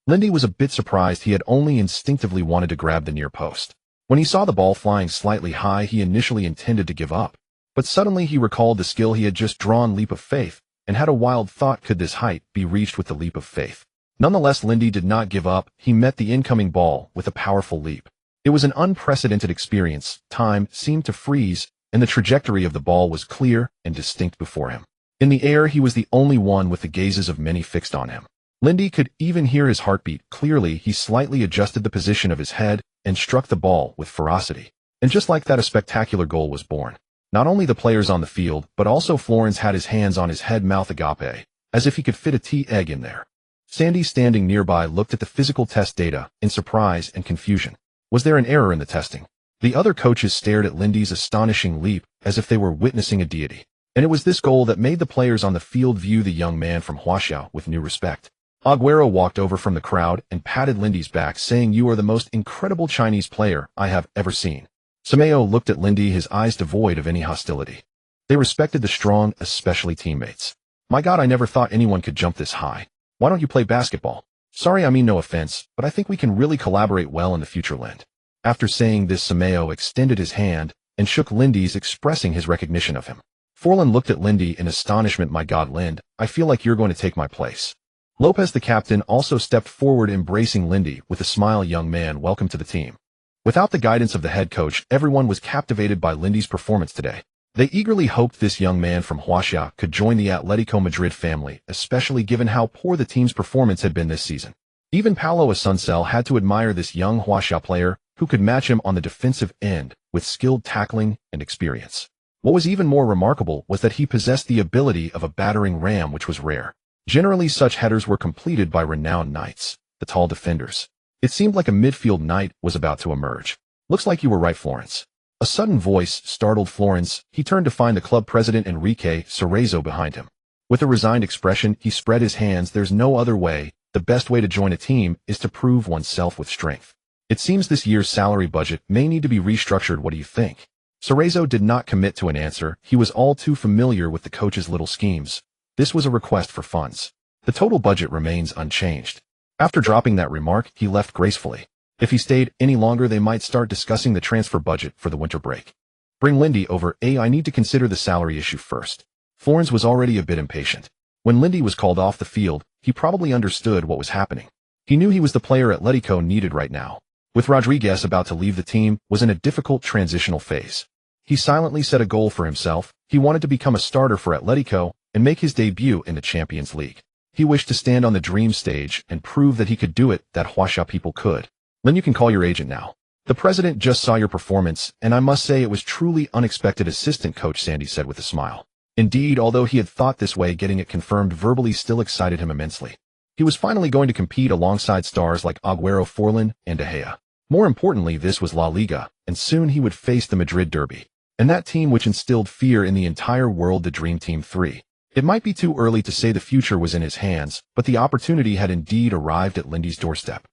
Lindy was a bit surprised. He had only instinctively wanted to grab the near post. When he saw the ball flying slightly high, he initially intended to give up. But suddenly he recalled the skill he had just drawn, leap of faith, and had a wild thought: could this height be reached with the leap of faith? Nonetheless, Lindy did not give up. He met the incoming ball with a powerful leap. It was an unprecedented experience. Time seemed to freeze, and the trajectory of the ball was clear and distinct before him. In the air, he was the only one with the gazes of many fixed on him. Lindy could even hear his heartbeat clearly. He slightly adjusted the position of his head and struck the ball with ferocity. And just like that, a spectacular goal was born. Not only the players on the field, but also Florence had his hands on his head, mouth agape, as if he could fit a tea egg in there. Sandy, standing nearby, looked at the physical test data in surprise and confusion. Was there an error in the testing? The other coaches stared at Lindy's astonishing leap as if they were witnessing a deity. And it was this goal that made the players on the field view the young man from Huaxia with new respect. Agüero walked over from the crowd and patted Lindy's back, saying, "You are the most incredible Chinese player I have ever seen." Simeo looked at Lindy, his eyes devoid of any hostility. They respected the strong, especially teammates. "My God, I never thought anyone could jump this high. Why don't you play basketball? Sorry, I mean no offense, but I think we can really collaborate well in the future, Lind." After saying this, Simeo extended his hand and shook Lindy's, expressing his recognition of him. Forlan looked at Lindy in astonishment. "My God, Lind, I feel like you're going to take my place." Lopez, the captain, also stepped forward, embracing Lindy with a smile. "Young man, welcome to the team." Without the guidance of the head coach, everyone was captivated by Lindy's performance today. They eagerly hoped this young man from Huaxia could join the Atletico Madrid family, especially given how poor the team's performance had been this season. Even Paulo Asuncel had to admire this young Huaxia player who could match him on the defensive end with skilled tackling and experience. What was even more remarkable was that he possessed the ability of a battering ram, which was rare. Generally, such headers were completed by renowned knights, the tall defenders. It seemed like a midfield knight was about to emerge. "Looks like you were right, Florence." A sudden voice startled Florence. He turned to find the club president Enrique Cerezo behind him. With a resigned expression, he spread his hands. "There's no other way. The best way to join a team is to prove oneself with strength. It seems this year's salary budget may need to be restructured. What do you think?" Cerezo did not commit to an answer. He was all too familiar with the coach's little schemes. This was a request for funds. The total budget remains unchanged. After dropping that remark, he left gracefully. If he stayed any longer, they might start discussing the transfer budget for the winter break. "Bring Lindy over. I need to consider the salary issue first." Florence was already a bit impatient. When Lindy was called off the field, he probably understood what was happening. He knew he was the player Atletico needed right now. With Rodriguez about to leave, the team was in a difficult transitional phase. He silently set a goal for himself. He wanted to become a starter for Atletico and make his debut in the Champions League. He wished to stand on the dream stage and prove that he could do it, that Huaxia people could. "Then you can call your agent now. The president just saw your performance, and I must say it was truly unexpected," assistant coach Sandy said with a smile. Indeed, although he had thought this way, getting it confirmed verbally still excited him immensely. He was finally going to compete alongside stars like Agüero, Forlan, and De Gea. More importantly, this was La Liga, and soon he would face the Madrid derby. And that team which instilled fear in the entire world, the Dream Team 3. It might be too early to say the future was in his hands, but the opportunity had indeed arrived at Lindy's doorstep.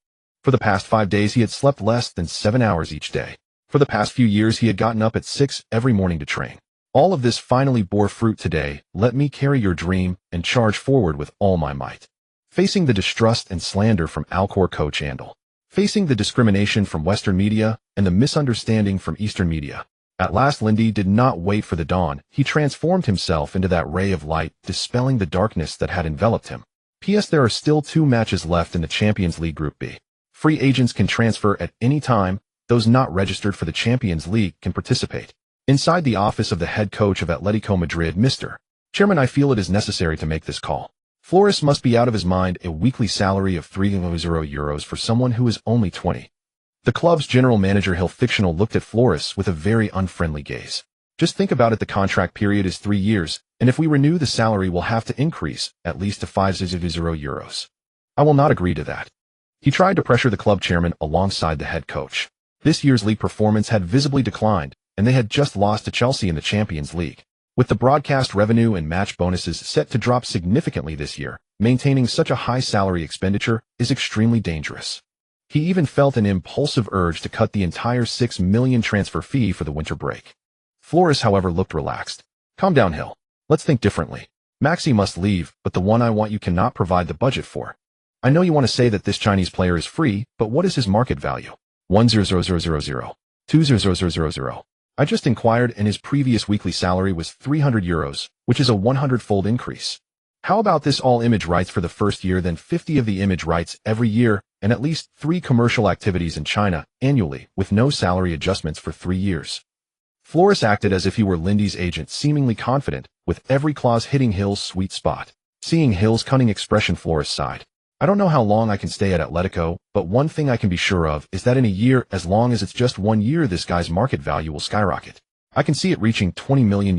For the past 5 days, he had slept less than 7 hours each day. For the past few years, he had gotten up at 6 every morning to train. All of this finally bore fruit today. "Let me carry your dream and charge forward with all my might." Facing the distrust and slander from Alcor coach Andal. Facing the discrimination from Western media and the misunderstanding from Eastern media. At last, Lindy did not wait for the dawn. He transformed himself into that ray of light, dispelling the darkness that had enveloped him. P.S. There are still 2 matches left in the Champions League Group B. Free agents can transfer at any time. Those not registered for the Champions League can participate. Inside the office of the head coach of Atletico Madrid, Mr. Chairman, I feel it is necessary to make this call. Flores must be out of his mind. A weekly salary of €300 for someone who is only 20. The club's general manager Hill Fictional looked at Flores with a very unfriendly gaze. Just think about it, the contract period is 3 years, and if we renew, the salary will have to increase, at least to €500. I will not agree to that. He tried to pressure the club chairman alongside the head coach. This year's league performance had visibly declined, and they had just lost to Chelsea in the Champions League. With the broadcast revenue and match bonuses set to drop significantly this year, maintaining such a high salary expenditure is extremely dangerous. He even felt an impulsive urge to cut the entire $6 million transfer fee for the winter break. Flores, however, looked relaxed. Calm down, Hill. Let's think differently. Maxi must leave, but the one I want you cannot provide the budget for. I know you want to say that this Chinese player is free, but what is his market value? 100,000, 200,000. I just inquired, and his previous weekly salary was €300, which is a 100-fold increase. How about this all image rights for the first year, then 50 of the image rights every year, and at least 3 commercial activities in China annually, with no salary adjustments for 3 years? Flores acted as if he were Lindy's agent, seemingly confident, with every clause hitting Hill's sweet spot. Seeing Hill's cunning expression, Flores sighed. I don't know how long I can stay at Atletico, but one thing I can be sure of is that in a year, as long as it's just 1 year, this guy's market value will skyrocket. I can see it reaching €20 million.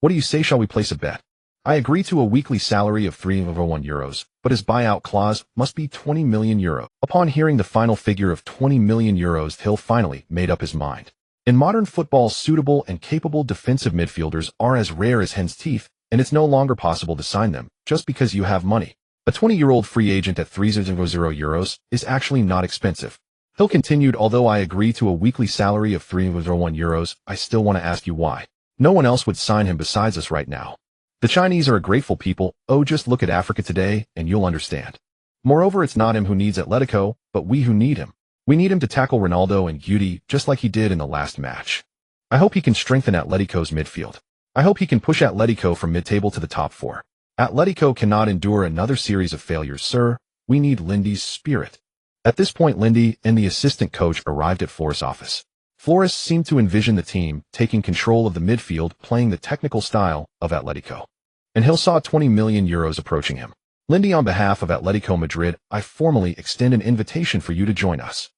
What do you say, shall we place a bet? I agree to a weekly salary of €301, but his buyout clause must be €20 million. Upon hearing the final figure of €20 million, Hill finally made up his mind. In modern football, suitable and capable defensive midfielders are as rare as hen's teeth, and it's no longer possible to sign them just because you have money. A 20-year-old free agent at €300 is actually not expensive. Hill continued, although I agree to a weekly salary of €301, I still want to ask you why. No one else would sign him besides us right now. The Chinese are a grateful people. Oh, just look at Africa today, and you'll understand. Moreover, it's not him who needs Atletico, but we who need him. We need him to tackle Ronaldo and Guti, just like he did in the last match. I hope he can strengthen Atletico's midfield. I hope he can push Atletico from mid-table to the top 4. Atletico cannot endure another series of failures, sir. We need Lindy's spirit. At this point, Lindy and the assistant coach arrived at Flores' office. Flores seemed to envision the team taking control of the midfield, playing the technical style of Atletico. And Hill saw €20 million approaching him. Lindy, on behalf of Atletico Madrid, I formally extend an invitation for you to join us.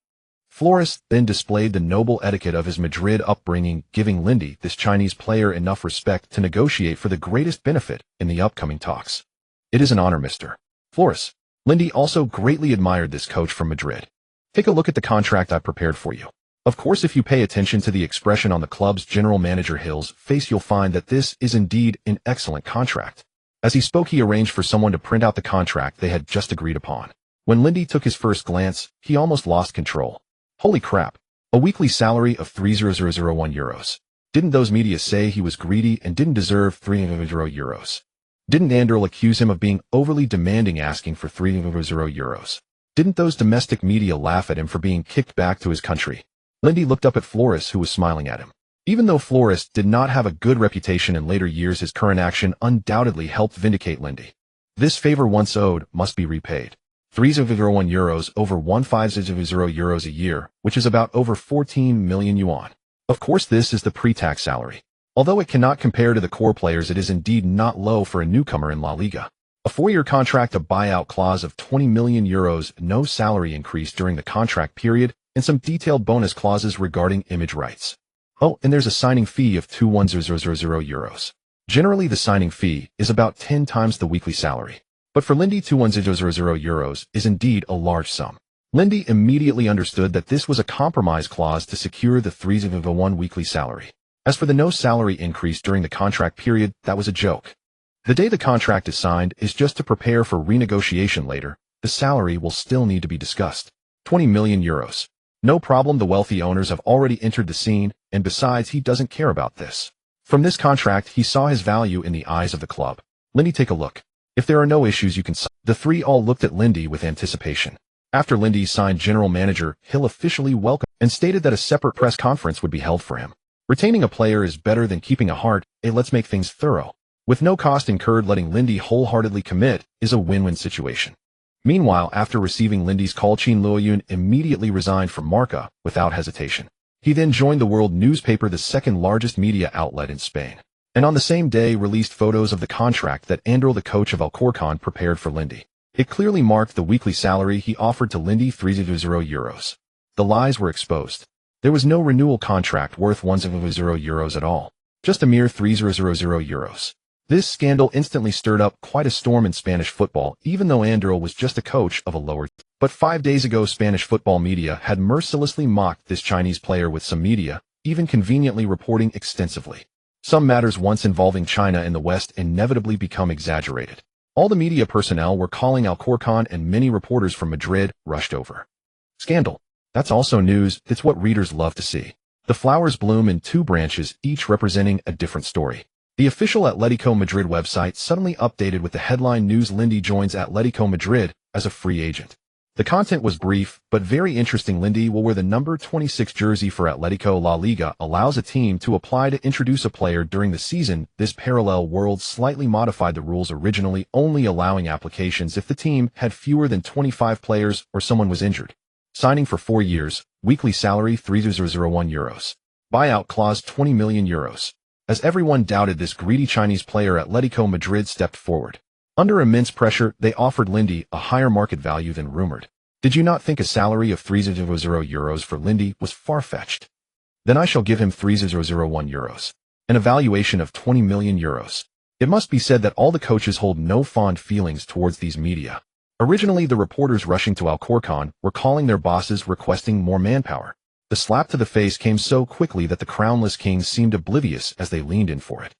Flores then displayed the noble etiquette of his Madrid upbringing, giving Lindy, this Chinese player, enough respect to negotiate for the greatest benefit in the upcoming talks. It is an honor, Mr. Flores. Lindy also greatly admired this coach from Madrid. Take a look at the contract I prepared for you. Of course, if you pay attention to the expression on the club's general manager Hill's face, you'll find that this is indeed an excellent contract. As he spoke, he arranged for someone to print out the contract they had just agreed upon. When Lindy took his first glance, he almost lost control. Holy crap. A weekly salary of €3,001. Didn't those media say he was greedy and didn't deserve €300? Didn't Anderl accuse him of being overly demanding, asking for €300? Didn't those domestic media laugh at him for being kicked back to his country? Lindy looked up at Flores, who was smiling at him. Even though Flores did not have a good reputation in later years, his current action undoubtedly helped vindicate Lindy. This favor once owed must be repaid. €301 over €1,500 a year, which is about over 14 million yuan. Of course, this is the pre-tax salary. Although it cannot compare to the core players, it is indeed not low for a newcomer in La Liga. A 4-year contract, a buyout clause of €20 million, no salary increase during the contract period, and some detailed bonus clauses regarding image rights. Oh, and there's a signing fee of €2,100. Generally, the signing fee is about 10 times the weekly salary. But for Lindy, €2,100 is indeed a large sum. Lindy immediately understood that this was a compromise clause to secure the €301 weekly salary. As for the no salary increase during the contract period, that was a joke. The day the contract is signed is just to prepare for renegotiation later. The salary will still need to be discussed. €20 million. No problem, the wealthy owners have already entered the scene, and besides, he doesn't care about this. From this contract, he saw his value in the eyes of the club. Lindy, take a look. If there are no issues, you can sign. The three all looked at Lindy with anticipation. After Lindy signed, general manager Hill officially welcomed and stated that a separate press conference would be held for him. Retaining a player is better than keeping a heart. Let's make things thorough. With no cost incurred, letting Lindy wholeheartedly commit is a win-win situation. Meanwhile, after receiving Lindy's call, Qin Luoyun immediately resigned from Marca without hesitation. He then joined the World newspaper, the second largest media outlet in Spain, and on the same day released photos of the contract that Andor, the coach of Alcorcon, prepared for Lindy. It clearly marked the weekly salary he offered to Lindy, €300. The lies were exposed. There was no renewal contract worth €100 at all, just a mere €300. This scandal instantly stirred up quite a storm in Spanish football, even though Andor was just a coach of a lower. But 5 days ago, Spanish football media had mercilessly mocked this Chinese player, with some media even conveniently reporting extensively. Some matters once involving China and the West inevitably become exaggerated. All the media personnel were calling Alcorcon, and many reporters from Madrid rushed over. Scandal. That's also news. It's what readers love to see. The flowers bloom in two branches, each representing a different story. The official Atletico Madrid website suddenly updated with the headline news: Lindy joins Atletico Madrid as a free agent. The content was brief, but very interesting. Lindy will wear the number 26 jersey for Atletico. La Liga allows a team to apply to introduce a player during the season. This parallel world slightly modified the rules, originally only allowing applications if the team had fewer than 25 players or someone was injured. Signing for 4 years, weekly salary €301. Buyout clause €20 million. As everyone doubted this greedy Chinese player, Atletico Madrid stepped forward. Under immense pressure, they offered Lindy a higher market value than rumored. Did you not think a salary of €300 for Lindy was far-fetched? Then I shall give him €301, an evaluation of €20 million. It must be said that all the coaches hold no fond feelings towards these media. Originally, the reporters rushing to Alcorcon were calling their bosses, requesting more manpower. The slap to the face came so quickly that the crownless kings seemed oblivious as they leaned in for it.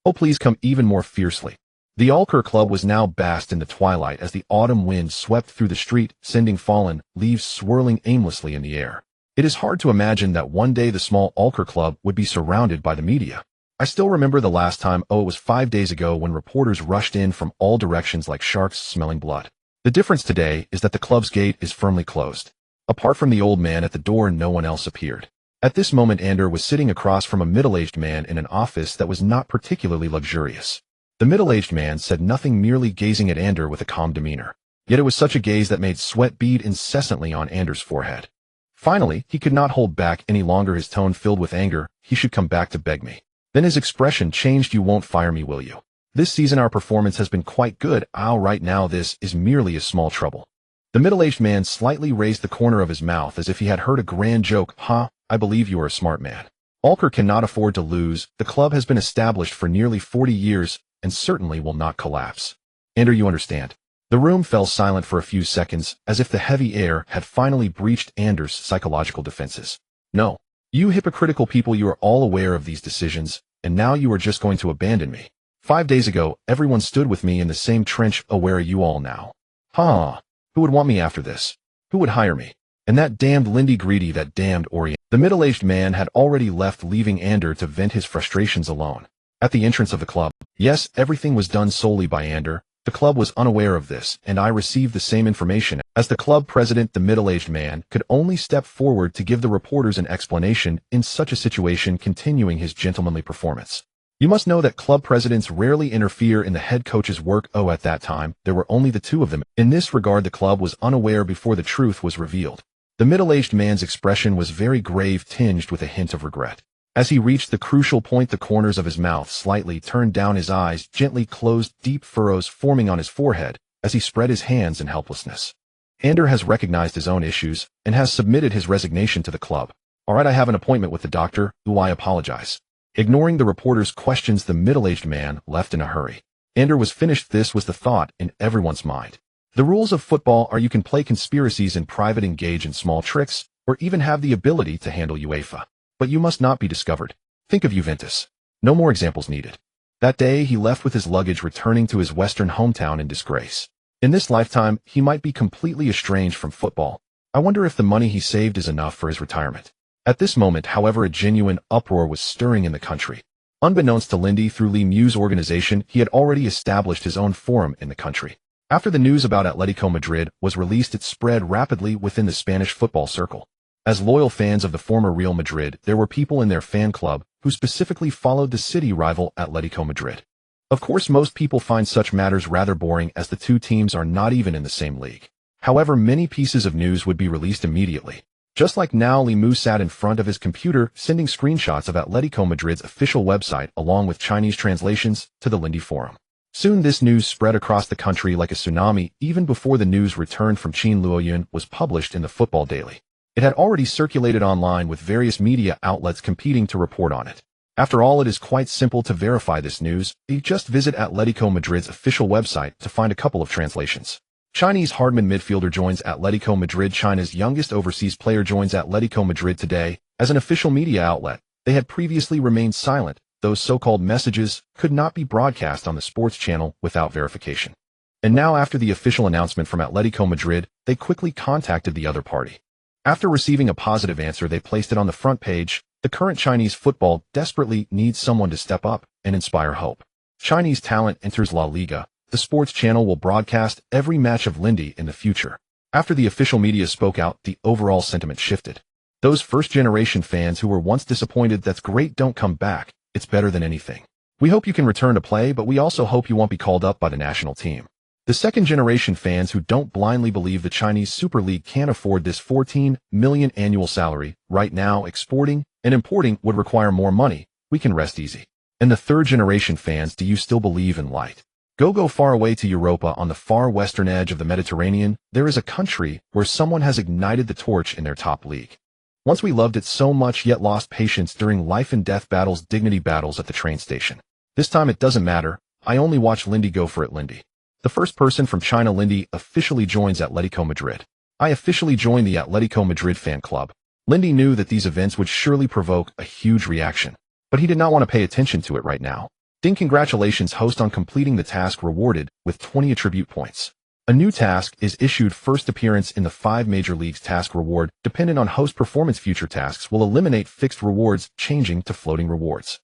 Oh, please come even more fiercely. The Alcor club was now bathed in the twilight as the autumn wind swept through the street, sending fallen leaves swirling aimlessly in the air. It is hard to imagine that one day the small Alcor club would be surrounded by the media. I still remember the last time, it was 5 days ago, when reporters rushed in from all directions like sharks smelling blood. The difference today is that the club's gate is firmly closed. Apart from the old man at the door, no one else appeared. At this moment, Andor was sitting across from a middle-aged man in an office that was not particularly luxurious. The middle-aged man said nothing, merely gazing at Andor with a calm demeanor. Yet it was such a gaze that made sweat bead incessantly on Andor's forehead. Finally, he could not hold back any longer, his tone filled with anger. He should come back to beg me. Then his expression changed. You won't fire me, will you? This season our performance has been quite good. Right now this is merely a small trouble. The middle-aged man slightly raised the corner of his mouth as if he had heard a grand joke. I believe you are a smart man. Alcor cannot afford to lose. The club has been established for nearly 40 years and certainly will not collapse. Andor, you understand. The room fell silent for a few seconds, as if the heavy air had finally breached Andor's psychological defenses. No. You hypocritical people, you are all aware of these decisions, and now you are just going to abandon me. 5 days ago, everyone stood with me in the same trench. Where are you all now? Who would want me after this? Who would hire me? And that damned Lindy greedy, that damned Orient. The middle-aged man had already left, leaving Andor to vent his frustrations alone. At the entrance of the club, yes, everything was done solely by Andor. The club was unaware of this, and I received the same information. As the club president, the middle-aged man could only step forward to give the reporters an explanation in such a situation, continuing his gentlemanly performance. You must know that club presidents rarely interfere in the head coach's work. At that time, there were only the two of them. In this regard, the club was unaware before the truth was revealed. The middle-aged man's expression was very grave, tinged with a hint of regret. As he reached the crucial point, the corners of his mouth slightly turned down, his eyes gently closed, deep furrows forming on his forehead as he spread his hands in helplessness. Andor has recognized his own issues and has submitted his resignation to the club. All right, I have an appointment with the doctor. I apologize. Ignoring the reporter's questions, the middle-aged man left in a hurry. Andor was finished. This was the thought in everyone's mind. The rules of football are you can play conspiracies in private, engage in small tricks, or even have the ability to handle UEFA. But you must not be discovered. Think of Juventus. No more examples needed. That day he left with his luggage, returning to his western hometown in disgrace. In this lifetime, he might be completely estranged from football. I wonder if the money he saved is enough for his retirement. At this moment, however, a genuine uproar was stirring in the country. Unbeknownst to Lindy, through Lee Mew's organization, he had already established his own forum in the country. After the news about Atletico Madrid was released, it spread rapidly within the Spanish football circle. As loyal fans of the former Real Madrid, there were people in their fan club who specifically followed the city rival Atletico Madrid. Of course, most people find such matters rather boring as the two teams are not even in the same league. However, many pieces of news would be released immediately. Just like now, Limu sat in front of his computer sending screenshots of Atletico Madrid's official website along with Chinese translations to the Lindy forum. Soon this news spread across the country like a tsunami even before the news returned from Qin Luoyun was published in the Football Daily. It had already circulated online with various media outlets competing to report on it. After all, it is quite simple to verify this news. You just visit Atletico Madrid's official website to find a couple of translations. Chinese hardman midfielder joins Atletico Madrid. China's youngest overseas player joins Atletico Madrid today. As an official media outlet, they had previously remained silent. Those so-called messages could not be broadcast on the sports channel without verification. And now, after the official announcement from Atletico Madrid, they quickly contacted the other party. After receiving a positive answer, they placed it on the front page. The current Chinese football desperately needs someone to step up and inspire hope. Chinese talent enters La Liga. The sports channel will broadcast every match of Lindy in the future. After the official media spoke out, the overall sentiment shifted. Those first-generation fans who were once disappointed, "That's great, don't come back. It's better than anything. We hope you can return to play, but we also hope you won't be called up by the national team." The second-generation fans who don't blindly believe the Chinese Super League can't afford this 14 million annual salary. Right now, exporting and importing would require more money. We can rest easy. And the third-generation fans, do you still believe in light? Go far away to Europa on the far western edge of the Mediterranean. There is a country where someone has ignited the torch in their top league. Once we loved it so much yet lost patience during life and death battles, dignity battles at the train station. This time it doesn't matter. I only watch Lindy go for it. Lindy. The first person from China, Lindy, officially joins Atletico Madrid. I officially joined the Atletico Madrid fan club. Lindy knew that these events would surely provoke a huge reaction, but he did not want to pay attention to it right now. Ding, congratulations, host, on completing the task, rewarded with 20 attribute points. A new task is issued. First appearance in the 5 major leagues. Task reward, dependent on host performance. Future tasks will eliminate fixed rewards, changing to floating rewards.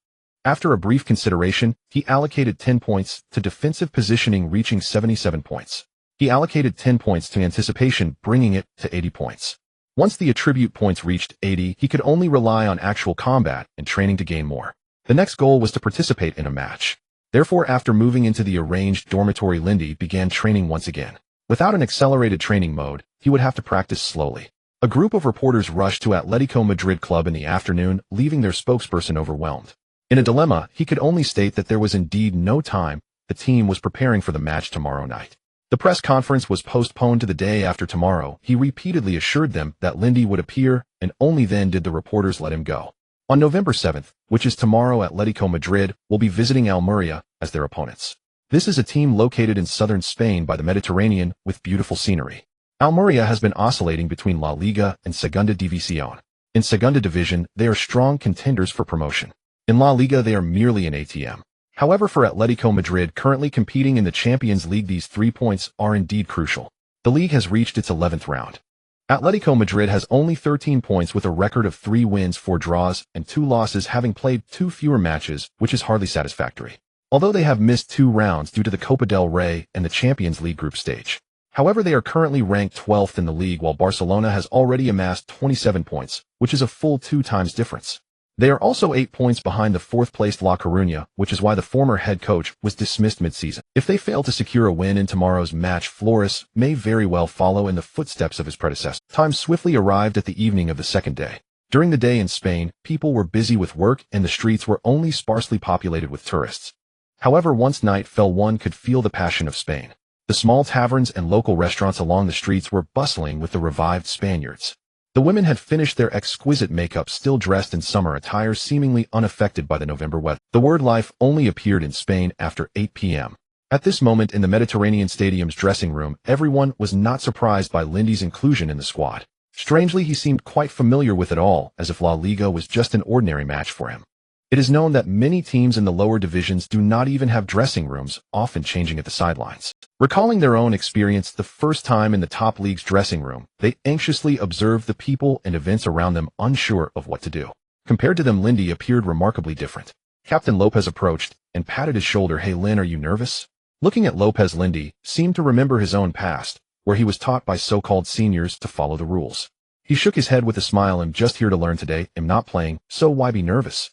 After a brief consideration, he allocated 10 points to defensive positioning, reaching 77 points. He allocated 10 points to anticipation, bringing it to 80 points. Once the attribute points reached 80, he could only rely on actual combat and training to gain more. The next goal was to participate in a match. Therefore, after moving into the arranged dormitory, Lindy began training once again. Without an accelerated training mode, he would have to practice slowly. A group of reporters rushed to Atletico Madrid club in the afternoon, leaving their spokesperson overwhelmed. In a dilemma, he could only state that there was indeed no time. The team was preparing for the match tomorrow night. The press conference was postponed to the day after tomorrow. He repeatedly assured them that Lindy would appear, and only then did the reporters let him go. On November 7th, which is tomorrow, Atletico Madrid will be visiting Almeria as their opponents. This is a team located in southern Spain by the Mediterranean with beautiful scenery. Almeria has been oscillating between La Liga and Segunda División. In Segunda Division, they are strong contenders for promotion. In La Liga, they are merely an ATM. However, for Atletico Madrid, currently competing in the Champions League, these 3 points are indeed crucial. The league has reached its 11th round. Atletico Madrid has only 13 points with a record of 3 wins, 4 draws, and 2 losses, having played 2 fewer matches, which is hardly satisfactory. Although they have missed 2 rounds due to the Copa del Rey and the Champions League group stage. However, they are currently ranked 12th in the league, while Barcelona has already amassed 27 points, which is a full 2 times difference. They are also 8 points behind the 4th-placed La Coruña, which is why the former head coach was dismissed mid-season. If they fail to secure a win in tomorrow's match, Flores may very well follow in the footsteps of his predecessor. Time swiftly arrived at the evening of the second day. During the day in Spain, people were busy with work and the streets were only sparsely populated with tourists. However, once night fell, one could feel the passion of Spain. The small taverns and local restaurants along the streets were bustling with the revived Spaniards. The women had finished their exquisite makeup, still dressed in summer attire, seemingly unaffected by the November weather. The word life only appeared in Spain after 8 p.m. At this moment in the Mediterranean Stadium's dressing room, everyone was not surprised by Lindy's inclusion in the squad. Strangely, he seemed quite familiar with it all, as if La Liga was just an ordinary match for him. It is known that many teams in the lower divisions do not even have dressing rooms, often changing at the sidelines. Recalling their own experience the first time in the top league's dressing room, they anxiously observed the people and events around them, unsure of what to do. Compared to them, Lindy appeared remarkably different. Captain Lopez approached and patted his shoulder. "Hey Lin, are you nervous?" Looking at Lopez, Lindy seemed to remember his own past, where he was taught by so-called seniors to follow the rules. He shook his head with a smile. "I'm just here to learn today. I'm not playing, so why be nervous?"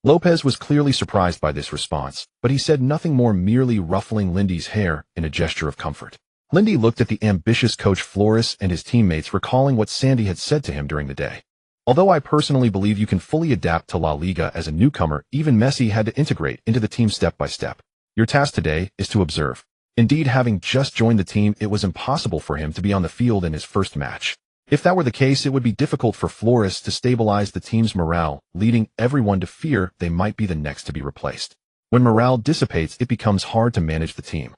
Lopez was clearly surprised by this response, but he said nothing more, merely ruffling Lindy's hair in a gesture of comfort. Lindy looked at the ambitious coach Flores and his teammates, recalling what Sandy had said to him during the day. Although I personally believe you can fully adapt to La Liga as a newcomer, even Messi had to integrate into the team step by step. Your task today is to observe. Indeed, having just joined the team, it was impossible for him to be on the field in his first match. If that were the case, it would be difficult for Flores to stabilize the team's morale, leading everyone to fear they might be the next to be replaced. When morale dissipates, it becomes hard to manage the team.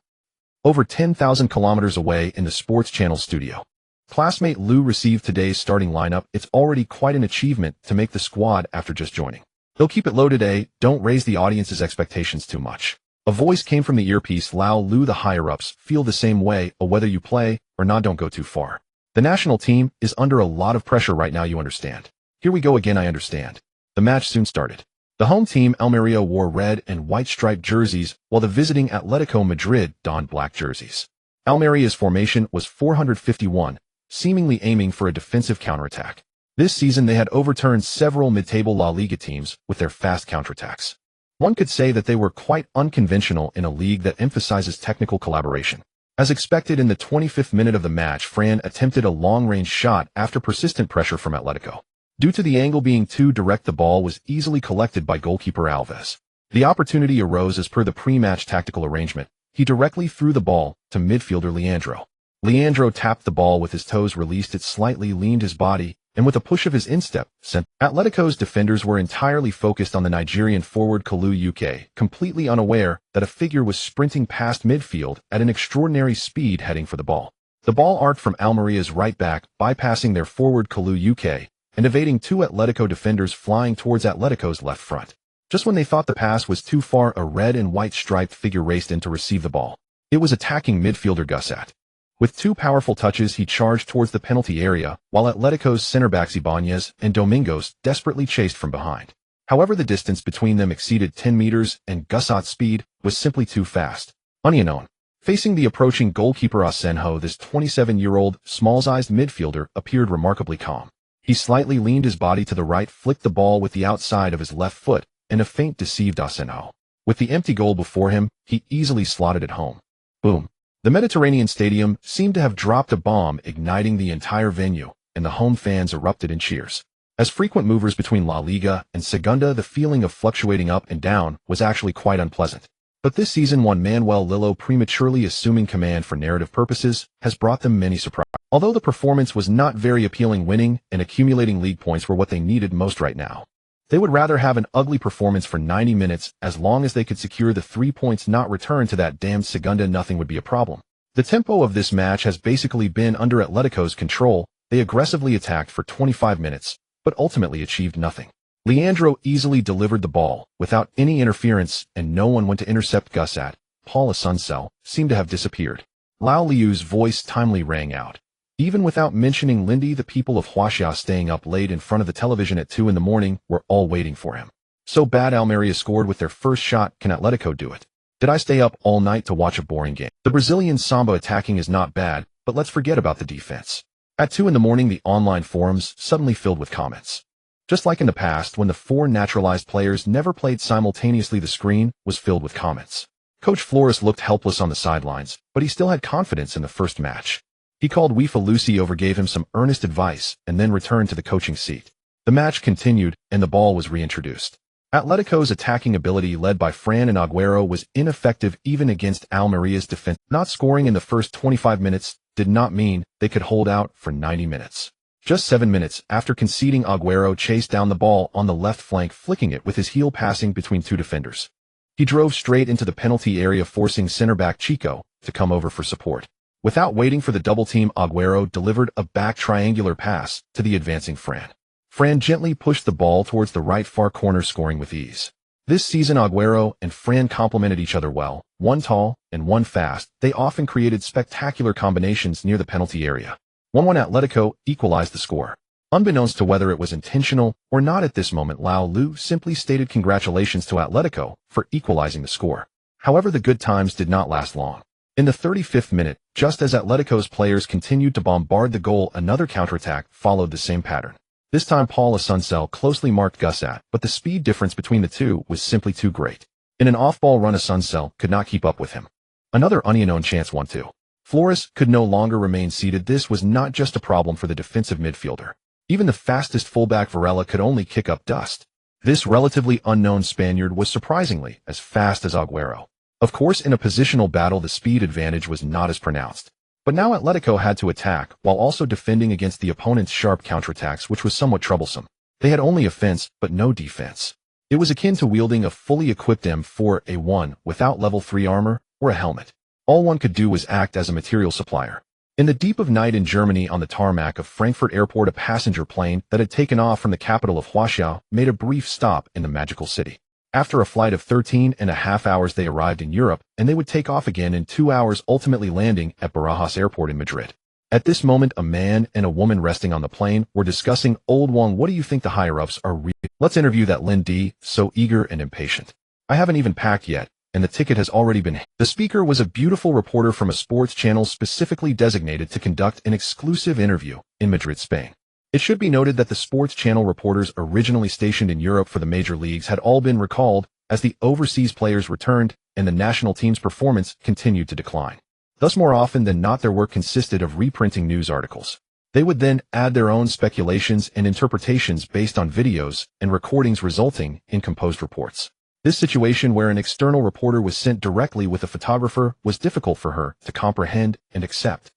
Over 10,000 kilometers away in the Sports Channel studio, classmate Lou received today's starting lineup. It's already quite an achievement to make the squad after just joining. He'll keep it low today, don't raise the audience's expectations too much. A voice came from the earpiece. Lao Lou, the higher-ups feel the same way, or whether you play or not, don't go too far. The national team is under a lot of pressure right now, you understand. Here we go again, I understand. The match soon started. The home team, Almeria, wore red and white striped jerseys, while the visiting Atletico Madrid donned black jerseys. Almeria's formation was 451, seemingly aiming for a defensive counterattack. This season they had overturned several mid-table La Liga teams with their fast counterattacks. One could say that they were quite unconventional in a league that emphasizes technical collaboration. As expected, in the 25th minute of the match, Fran attempted a long-range shot after persistent pressure from Atletico. Due to the angle being too direct, the ball was easily collected by goalkeeper Alves. The opportunity arose as per the pre-match tactical arrangement. He directly threw the ball to midfielder Leandro. Leandro tapped the ball with his toes, released it slightly, leaned his body, and with a push of his instep, sent. Atletico's defenders were entirely focused on the Nigerian forward Kalu UK, completely unaware that a figure was sprinting past midfield at an extraordinary speed heading for the ball. The ball arced from Almeria's right back, bypassing their forward Kalu UK, and evading two Atletico defenders flying towards Atletico's left front. Just when they thought the pass was too far, a red and white striped figure raced in to receive the ball. It was attacking midfielder Gusat. With two powerful touches, he charged towards the penalty area, while Atletico's center-backs Ibanez and Domingos desperately chased from behind. However, the distance between them exceeded 10 meters, and Gusat's speed was simply too fast. Unknown. Facing the approaching goalkeeper Asenjo, this 27-year-old, small-sized midfielder appeared remarkably calm. He slightly leaned his body to the right, flicked the ball with the outside of his left foot, and a feint deceived Asenjo. With the empty goal before him, he easily slotted it home. Boom. The Mediterranean Stadium seemed to have dropped a bomb, igniting the entire venue, and the home fans erupted in cheers. As frequent movers between La Liga and Segunda, the feeling of fluctuating up and down was actually quite unpleasant. But this season, one Manuel Lillo prematurely assuming command for narrative purposes has brought them many surprises. Although the performance was not very appealing, winning and accumulating league points were what they needed most right now. They would rather have an ugly performance for 90 minutes as long as they could secure the 3 points, not return to that damned Segunda. Nothing would be a problem. The tempo of this match has basically been under Atletico's control. They aggressively attacked for 25 minutes, but ultimately achieved nothing. Leandro easily delivered the ball without any interference, and no one went to intercept Gusat. Paul Asuncel seemed to have disappeared. Lao Liu's voice timely rang out. Even without mentioning Lindy, the people of Huaxia staying up late in front of the television at 2 in the morning were all waiting for him. So bad Almeria scored with their first shot. Can Atletico do it? Did I stay up all night to watch a boring game? The Brazilian Samba attacking is not bad, but let's forget about the defense. At 2 in the morning, the online forums suddenly filled with comments. Just like in the past, when the 4 naturalized players never played simultaneously, the screen was filled with comments. Coach Flores looked helpless on the sidelines, but he still had confidence in the first match. He called Wifa Lucy over, gave him some earnest advice, and then returned to the coaching seat. The match continued, and the ball was reintroduced. Atletico's attacking ability, led by Fran and Agüero, was ineffective even against Almeria's defense. Not scoring in the first 25 minutes did not mean they could hold out for 90 minutes. Just 7 minutes after conceding, Agüero chased down the ball on the left flank, flicking it with his heel, passing between 2 defenders. He drove straight into the penalty area, forcing center-back Chico to come over for support. Without waiting for the double team, Agüero delivered a back triangular pass to the advancing Fran. Fran gently pushed the ball towards the right far corner, scoring with ease. This season, Agüero and Fran complemented each other well. One tall and one fast, they often created spectacular combinations near the penalty area. 1-1 Atletico equalized the score. Unbeknownst to whether it was intentional or not at this moment, Lao Lu simply stated congratulations to Atletico for equalizing the score. However, the good times did not last long. In the 35th minute, just as Atletico's players continued to bombard the goal, another counterattack followed the same pattern. This time Paul Asuncel closely marked Gusat, but the speed difference between the two was simply too great. In an off-ball run Asuncel could not keep up with him. Another unknown chance 1-2. Flores could no longer remain seated. This was not just a problem for the defensive midfielder. Even the fastest fullback Varela could only kick up dust. This relatively unknown Spaniard was surprisingly as fast as Agüero. Of course, in a positional battle the speed advantage was not as pronounced. But now Atletico had to attack, while also defending against the opponent's sharp counterattacks, which was somewhat troublesome. They had only offense, but no defense. It was akin to wielding a fully equipped M4A1 without level 3 armor or a helmet. All one could do was act as a material supplier. In the deep of night in Germany on the tarmac of Frankfurt Airport, a passenger plane that had taken off from the capital of Huaxiao made a brief stop in the magical city. After a flight of 13.5 hours they arrived in Europe, and they would take off again in 2 hours, ultimately landing at Barajas Airport in Madrid. At this moment, a man and a woman resting on the plane were discussing, "Old Wong, what do you think the higher-ups are Let's interview that Lin D, so eager and impatient. I haven't even packed yet, and the ticket has already been." The speaker was a beautiful reporter from a sports channel specifically designated to conduct an exclusive interview in Madrid, Spain. It should be noted that the sports channel reporters originally stationed in Europe for the major leagues had all been recalled as the overseas players returned and the national team's performance continued to decline. Thus, more often than not, their work consisted of reprinting news articles. They would then add their own speculations and interpretations based on videos and recordings, resulting in composed reports. This situation, where an external reporter was sent directly with a photographer, was difficult for her to comprehend and accept.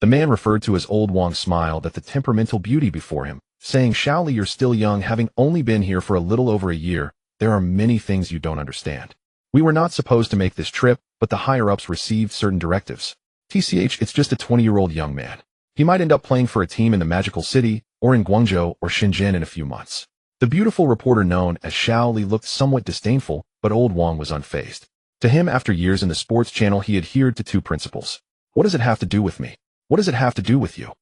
The man referred to as Old Wong smiled at the temperamental beauty before him, saying, "Shaoli, you're still young, having only been here for a little over a year. There are many things you don't understand. We were not supposed to make this trip, but the higher-ups received certain directives. TCH, it's just a 20-year-old young man. He might end up playing for a team in the magical city, or in Guangzhou or Shenzhen in a few months." The beautiful reporter known as Shaoli looked somewhat disdainful, but Old Wong was unfazed. To him, after years in the sports channel, he adhered to two principles. What does it have to do with me? What does it have to do with you?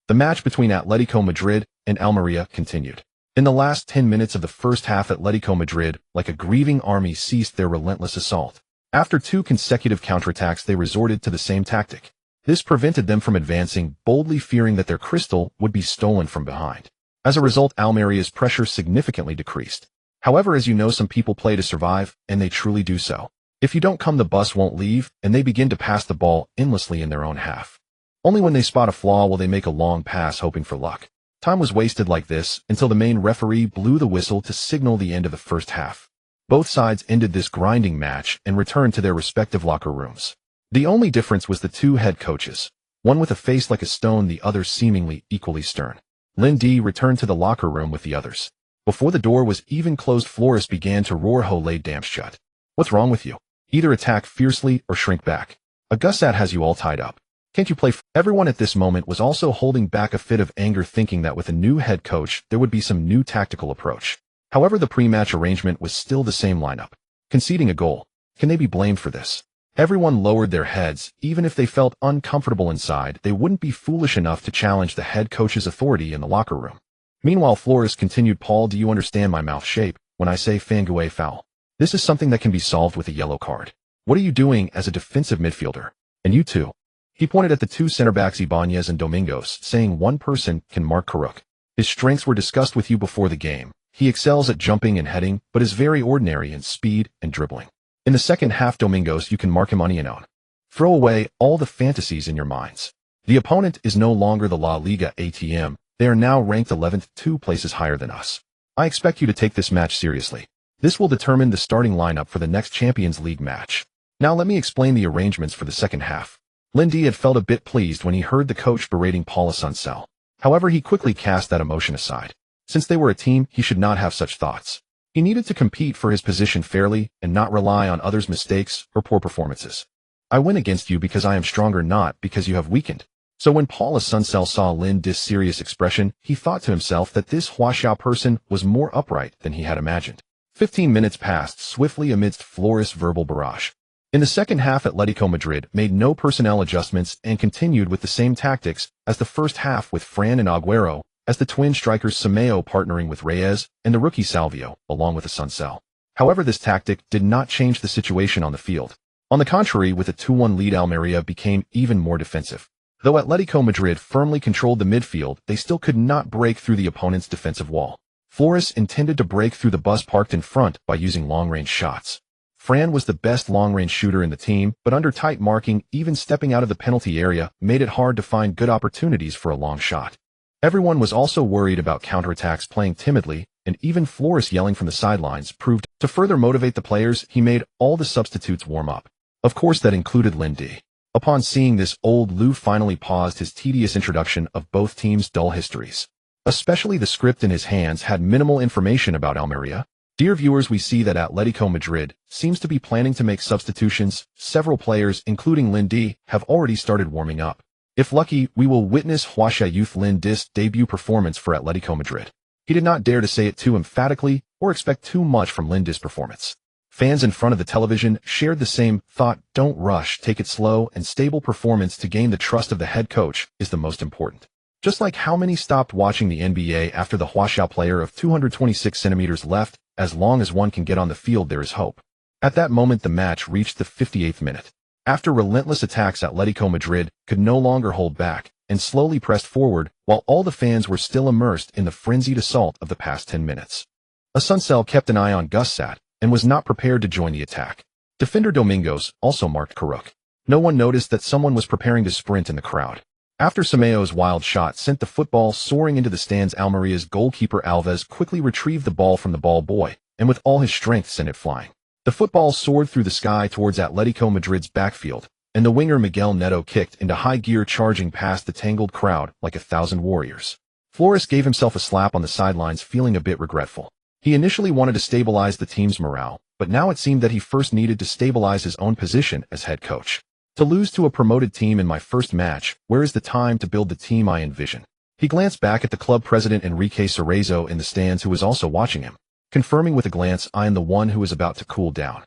The match between Atletico Madrid and Almeria continued. In the last 10 minutes of the first half, Atletico Madrid, like a grieving army, ceased their relentless assault. After 2 consecutive counterattacks, they resorted to the same tactic. This prevented them from advancing, boldly fearing that their crystal would be stolen from behind. As a result, Almeria's pressure significantly decreased. However, as you know, some people play to survive, and they truly do so. If you don't come, the bus won't leave, and they begin to pass the ball endlessly in their own half. Only when they spot a flaw will they make a long pass, hoping for luck. Time was wasted like this until the main referee blew the whistle to signal the end of the first half. Both sides ended this grinding match and returned to their respective locker rooms. The only difference was the 2 head coaches, one with a face like a stone, the other seemingly equally stern. Lin D returned to the locker room with the others. Before the door was even closed, Flores began to roar, "Ho, lay damn shut. What's wrong with you? Either attack fiercely or shrink back. Augustat has you all tied up. Can't you play?" Everyone at this moment was also holding back a fit of anger, thinking that with a new head coach there would be some new tactical approach. However, the pre-match arrangement was still the same lineup. Conceding a goal. Can they be blamed for this? Everyone lowered their heads. Even if they felt uncomfortable inside, they wouldn't be foolish enough to challenge the head coach's authority in the locker room. Meanwhile, Flores continued, "Paul, do you understand my mouth shape when I say Fangue foul? This is something that can be solved with a yellow card. What are you doing as a defensive midfielder? And you too." He pointed at the 2 center-backs Ibanez and Domingos, saying, "One person can mark Karuk. His strengths were discussed with you before the game. He excels at jumping and heading, but is very ordinary in speed and dribbling. In the second half, Domingos, you can mark him on Ianon. Throw away all the fantasies in your minds. The opponent is no longer the La Liga ATM. They are now ranked 11th, 2 places higher than us. I expect you to take this match seriously. This will determine the starting lineup for the next Champions League match. Now let me explain the arrangements for the second half." Lindy had felt a bit pleased when he heard the coach berating Paula Suncel. However, he quickly cast that emotion aside. Since they were a team, he should not have such thoughts. He needed to compete for his position fairly and not rely on others' mistakes or poor performances. "I win against you because I am stronger, not because you have weakened." So when Paula Suncel saw Lindy's serious expression, he thought to himself that this Huaxiao person was more upright than he had imagined. 15 minutes passed swiftly amidst Flores' verbal barrage. In the second half, Atletico Madrid made no personnel adjustments and continued with the same tactics as the first half, with Fran and Agüero as the twin strikers, Sameo partnering with Reyes and the rookie Salvio along with the Suncel. However, this tactic did not change the situation on the field. On the contrary, with a 2-1 lead, Almeria became even more defensive. Though Atletico Madrid firmly controlled the midfield, they still could not break through the opponent's defensive wall. Flores intended to break through the bus parked in front by using long-range shots. Fran was the best long-range shooter in the team, but under tight marking, even stepping out of the penalty area made it hard to find good opportunities for a long shot. Everyone was also worried about counterattacks playing timidly, and even Flores yelling from the sidelines proved to further motivate the players. He made all the substitutes warm up. Of course, that included Lindy. Upon seeing this, old Lou finally paused his tedious introduction of both teams' dull histories. Especially the script in his hands had minimal information about Almeria. Dear viewers, we see that Atletico Madrid seems to be planning to make substitutions. Several players, including Lindy, have already started warming up. If lucky, we will witness Huasha Youth Lindy's debut performance for Atletico Madrid. He did not dare to say it too emphatically or expect too much from Lindy's performance. Fans in front of the television shared the same thought. Don't rush, take it slow, and stable performance to gain the trust of the head coach is the most important. Just like how many stopped watching the NBA after the Huasha player of 226 centimeters left, as long as one can get on the field there is hope. At that moment the match reached the 58th minute. After relentless attacks, Atletico Madrid could no longer hold back and slowly pressed forward while all the fans were still immersed in the frenzied assault of the past 10 minutes. Asuncel kept an eye on Gussat and was not prepared to join the attack. Defender Domingos also marked Karuk. No one noticed that someone was preparing to sprint in the crowd. After Semeo's wild shot sent the football soaring into the stands, Almeria's goalkeeper Alves quickly retrieved the ball from the ball boy and with all his strength sent it flying. The football soared through the sky towards Atletico Madrid's backfield, and the winger Miguel Neto kicked into high gear, charging past the tangled crowd like 1,000 warriors. Flores gave himself a slap on the sidelines, feeling a bit regretful. He initially wanted to stabilize the team's morale, but now it seemed that he first needed to stabilize his own position as head coach. To lose to a promoted team in my first match, where is the time to build the team I envision? He glanced back at the club president Enrique Cerezo in the stands, who was also watching him, confirming with a glance, I am the one who is about to cool down.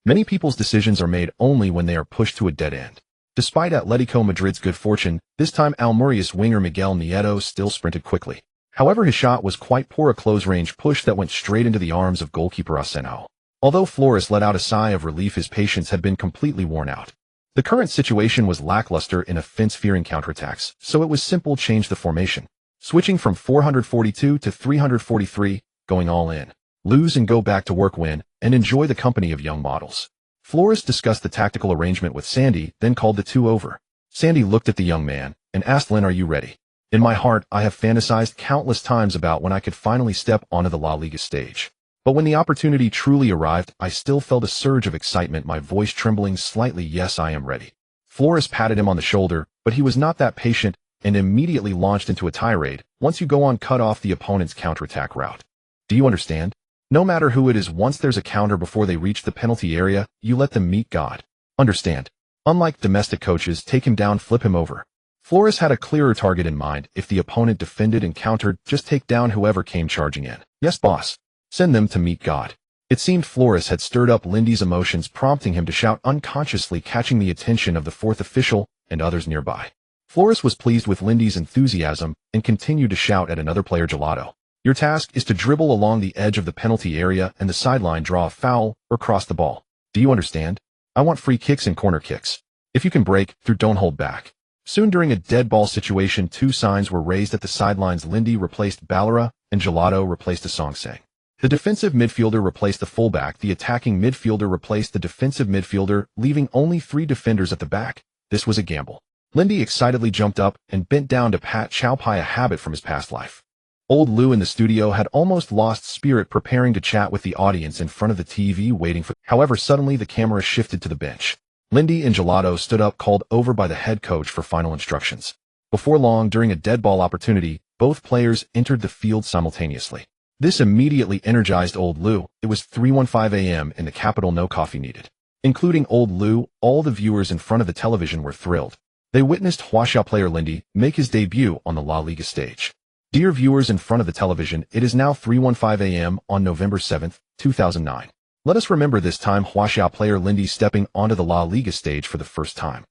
Many people's decisions are made only when they are pushed to a dead end. Despite Atletico Madrid's good fortune, this time Almeria's winger Miguel Nieto still sprinted quickly. However, his shot was quite poor, a close-range push that went straight into the arms of goalkeeper Asensio. Although Flores let out a sigh of relief, his patience had been completely worn out. The current situation was lackluster in offense-fearing counterattacks, so it was simple: change the formation. Switching from 442 to 343, going all in. Lose and go back to work, win, and enjoy the company of young models. Flores discussed the tactical arrangement with Sandy, then called the two over. Sandy looked at the young man and asked, Lynn, are you ready? In my heart, I have fantasized countless times about when I could finally step onto the La Liga stage. But when the opportunity truly arrived, I still felt a surge of excitement, my voice trembling slightly. Yes, I am ready. Flores patted him on the shoulder, but he was not that patient and immediately launched into a tirade. Once you go on, cut off the opponent's counterattack route. Do you understand? No matter who it is, once there's a counter before they reach the penalty area, you let them meet God. Understand? Unlike domestic coaches, take him down, flip him over. Flores had a clearer target in mind. If the opponent defended and countered, just take down whoever came charging in. Yes, boss. Send them to meet God. It seemed Flores had stirred up Lindy's emotions, prompting him to shout, unconsciously catching the attention of the fourth official and others nearby. Flores was pleased with Lindy's enthusiasm and continued to shout at another player, Gelato. Your task is to dribble along the edge of the penalty area and the sideline, draw a foul, or cross the ball. Do you understand? I want free kicks and corner kicks. If you can break through, don't hold back. Soon, during a dead ball situation, two signs were raised at the sidelines. Lindy replaced Balera and Gelato replaced Asongseng. The defensive midfielder replaced the fullback. The attacking midfielder replaced the defensive midfielder, leaving only 3 defenders at the back. This was a gamble. Lindy excitedly jumped up and bent down to pat Chow Pai, a habit from his past life. Old Lou in the studio had almost lost spirit, preparing to chat with the audience in front of the TV, waiting for. However, suddenly the camera shifted to the bench. Lindy and Gelato stood up, called over by the head coach for final instructions. Before long, during a dead ball opportunity, both players entered the field simultaneously. This immediately energized Old Lou. It was 3:15 a.m. in the capital, no coffee needed. Including Old Lou, all the viewers in front of the television were thrilled. They witnessed Huasha player Lindy make his debut on the La Liga stage. Dear viewers in front of the television, it is now 3:15 a.m. on November 7, 2009. Let us remember this time Huasha player Lindy stepping onto the La Liga stage for the first time.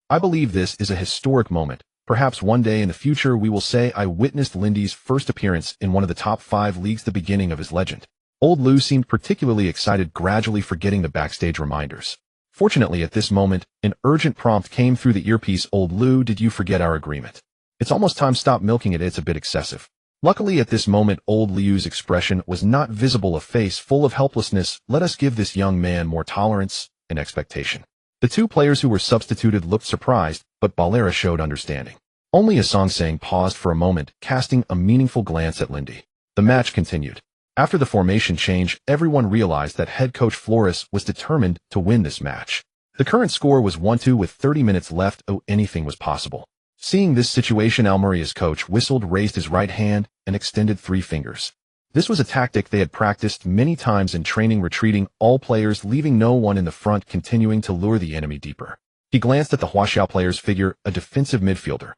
I believe this is a historic moment. Perhaps one day in the future we will say I witnessed Lindy's first appearance in one of the top 5 leagues, the beginning of his legend. Old Lou seemed particularly excited, gradually forgetting the backstage reminders. Fortunately, at this moment, an urgent prompt came through the earpiece. "Old Lou, did you forget our agreement? It's almost time. Stop milking it. It's a bit excessive." Luckily, at this moment, old Liu's expression was not visible, a face full of helplessness. "Let us give this young man more tolerance and expectation." The two players who were substituted looked surprised, but Balera showed understanding. Only Asongsang paused for a moment, casting a meaningful glance at Lindy. The match continued. After the formation change, everyone realized that head coach Flores was determined to win this match. The current score was 1-2 with 30 minutes left. Oh, anything was possible. Seeing this situation, Almeria's coach whistled, raised his right hand, and extended 3 fingers. This was a tactic they had practiced many times in training, retreating all players, leaving no one in the front, continuing to lure the enemy deeper. He glanced at the Huaxiao player's figure, a defensive midfielder.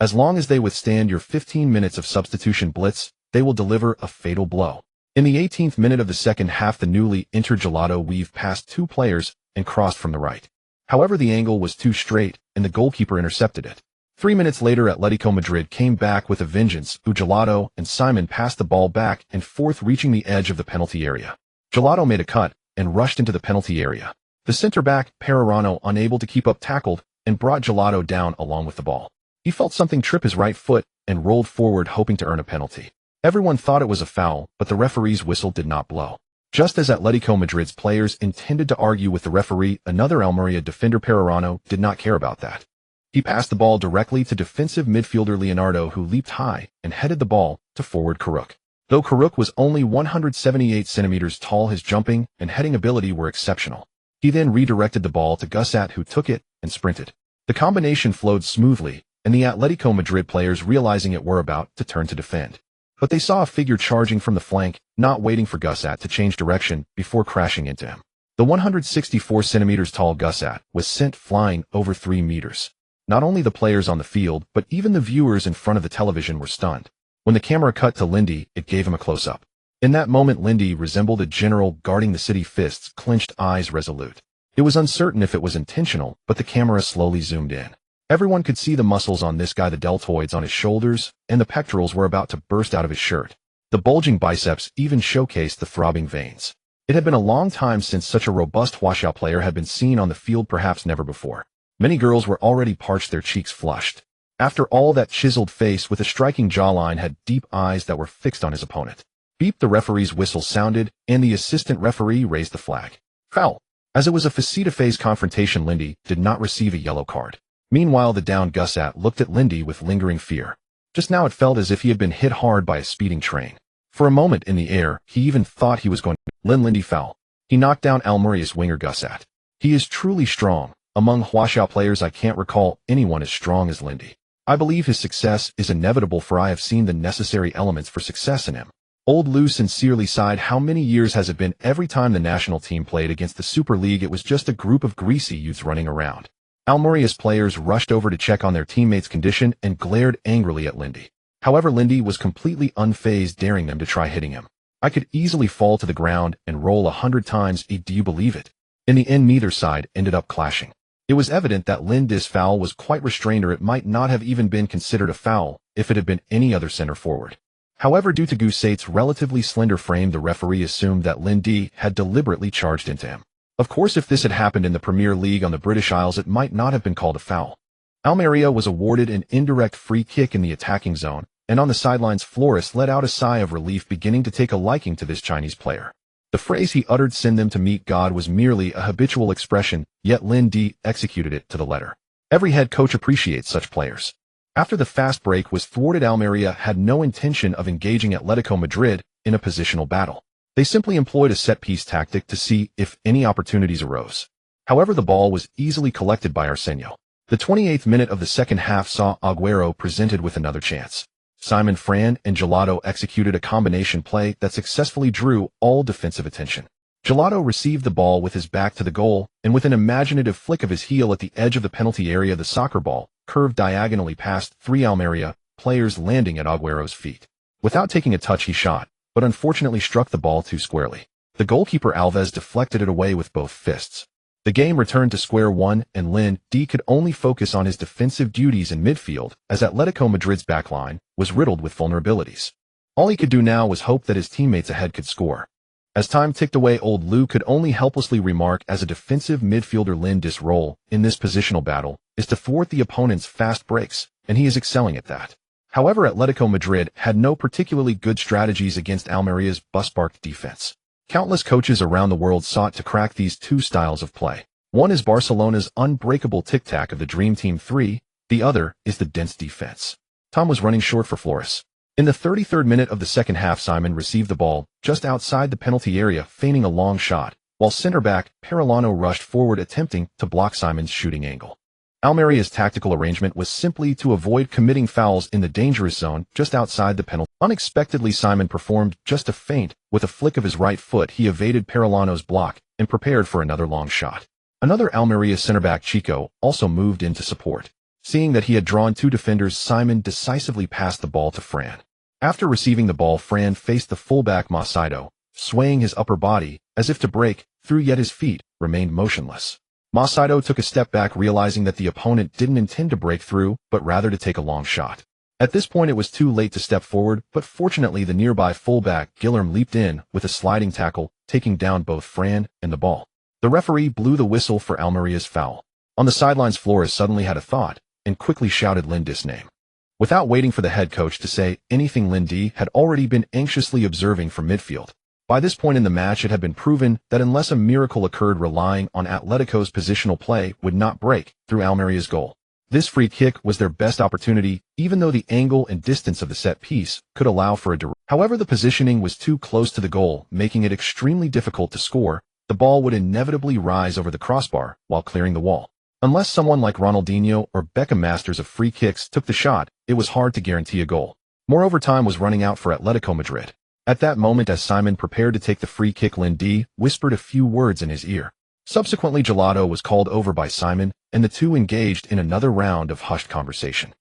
As long as they withstand your 15 minutes of substitution blitz, they will deliver a fatal blow. In the 18th minute of the second half, the newly entered Gelato weaved past 2 players and crossed from the right. However, the angle was too straight, and the goalkeeper intercepted it. 3 minutes later, Atletico Madrid came back with a vengeance. Gelato and Simon passed the ball back and forth, reaching the edge of the penalty area. Gelato made a cut and rushed into the penalty area. The center-back, Perarano, unable to keep up, tackled and brought Gelato down along with the ball. He felt something trip his right foot and rolled forward, hoping to earn a penalty. Everyone thought it was a foul, but the referee's whistle did not blow. Just as Atletico Madrid's players intended to argue with the referee, another Almeria defender, Perarano, did not care about that. He passed the ball directly to defensive midfielder Leonardo, who leaped high and headed the ball to forward Karuk. Though Karuk was only 178 centimeters tall, his jumping and heading ability were exceptional. He then redirected the ball to Gusat, who took it and sprinted. The combination flowed smoothly, and the Atletico Madrid players, realizing it, were about to turn to defend. But they saw a figure charging from the flank, not waiting for Gusat to change direction before crashing into him. The 164 centimeters tall Gusat was sent flying over 3 meters. Not only the players on the field, but even the viewers in front of the television were stunned. When the camera cut to Lindy, it gave him a close-up. In that moment, Lindy resembled a general guarding the city, fists clenched, eyes resolute. It was uncertain if it was intentional, but the camera slowly zoomed in. Everyone could see the muscles on this guy, the deltoids on his shoulders, and the pectorals were about to burst out of his shirt. The bulging biceps even showcased the throbbing veins. It had been a long time since such a robust Huaxiao player had been seen on the field, perhaps never before. Many girls were already parched, their cheeks flushed. After all, that chiseled face with a striking jawline had deep eyes that were fixed on his opponent. Beep, the referee's whistle sounded, and the assistant referee raised the flag. Foul. As it was a face-to-face confrontation, Lindy did not receive a yellow card. Meanwhile, the downed Gusat looked at Lindy with lingering fear. Just now it felt as if he had been hit hard by a speeding train. For a moment in the air, he even thought he was going to Lindy foul. He knocked down Almeria's winger Gusat. He is truly strong. Among Huaxiao players, I can't recall anyone as strong as Lindy. I believe his success is inevitable, for I have seen the necessary elements for success in him. Old Lou sincerely sighed. How many years has it been? Every time the national team played against the Super League, it was just a group of greasy youths running around. Almeria's players rushed over to check on their teammates' condition and glared angrily at Lindy. However, Lindy was completely unfazed, daring them to try hitting him. I could easily fall to the ground and roll 100 times. Do you believe it? In the end, neither side ended up clashing. It was evident that Lindy's foul was quite restrained, or it might not have even been considered a foul if it had been any other center forward. However, due to Gusat's relatively slender frame, the referee assumed that Lindy had deliberately charged into him. Of course, if this had happened in the Premier League on the British Isles, it might not have been called a foul. Almeria was awarded an indirect free kick in the attacking zone, and on the sidelines, Flores let out a sigh of relief, beginning to take a liking to this Chinese player. The phrase he uttered, "send them to meet God," was merely a habitual expression, yet Lindy executed it to the letter. Every head coach appreciates such players. After the fast break was thwarted, Almeria had no intention of engaging Atletico Madrid in a positional battle. They simply employed a set-piece tactic to see if any opportunities arose. However, the ball was easily collected by Arsenio. The 28th minute of the second half saw Agüero presented with another chance. Simon Fran and Gelato executed a combination play that successfully drew all defensive attention. Gelato received the ball with his back to the goal, and with an imaginative flick of his heel at the edge of the penalty area, the soccer ball curved diagonally past 3 Almeria players, landing at Agüero's feet. Without taking a touch, he shot, but unfortunately struck the ball too squarely. The goalkeeper Alves deflected it away with both fists. The game returned to square one, and Lindy could only focus on his defensive duties in midfield, as Atletico Madrid's backline was riddled with vulnerabilities. All he could do now was hope that his teammates ahead could score. As time ticked away, old Liu could only helplessly remark as a defensive midfielder Lin-Dis role in this positional battle is to thwart the opponent's fast breaks, and he is excelling at that. However, Atletico Madrid had no particularly good strategies against Almeria's bus-barked defense. Countless coaches around the world sought to crack these two styles of play. One is Barcelona's unbreakable tic-tac of the Dream Team 3, the other is the dense defense. Time was running short for Flores. In the 33rd minute of the second half, Simon received the ball just outside the penalty area, feigning a long shot, while center-back Perolano rushed forward attempting to block Simon's shooting angle. Almeria's tactical arrangement was simply to avoid committing fouls in the dangerous zone just outside the penalty. Unexpectedly, Simon performed just a feint. With a flick of his right foot, he evaded Perolano's block and prepared for another long shot. Another Almeria center-back, Chico, also moved in to support. Seeing that he had drawn two defenders, Simon decisively passed the ball to Fran. After receiving the ball, Fran faced the fullback Macedo, swaying his upper body as if to break through, yet his feet remained motionless. Macedo took a step back, realizing that the opponent didn't intend to break through, but rather to take a long shot. At this point, it was too late to step forward, but fortunately the nearby fullback Guilherme leaped in with a sliding tackle, taking down both Fran and the ball. The referee blew the whistle for Almeria's foul. On the sidelines, Flores suddenly had a thought and quickly shouted Lin-Dis' name. Without waiting for the head coach to say anything, Lin-Di had already been anxiously observing from midfield. By this point in the match, it had been proven that unless a miracle occurred, relying on Atletico's positional play would not break through Almeria's goal. This free kick was their best opportunity, even though the angle and distance of the set piece could allow for a direct. However, the positioning was too close to the goal, making it extremely difficult to score. The ball would inevitably rise over the crossbar while clearing the wall. Unless someone like Ronaldinho or Beckham, masters of free kicks, took the shot, it was hard to guarantee a goal. Moreover, time was running out for Atletico Madrid. At that moment, as Simon prepared to take the free kick, Lin-Di whispered a few words in his ear. Subsequently, Gelato was called over by Simon, and the two engaged in another round of hushed conversation.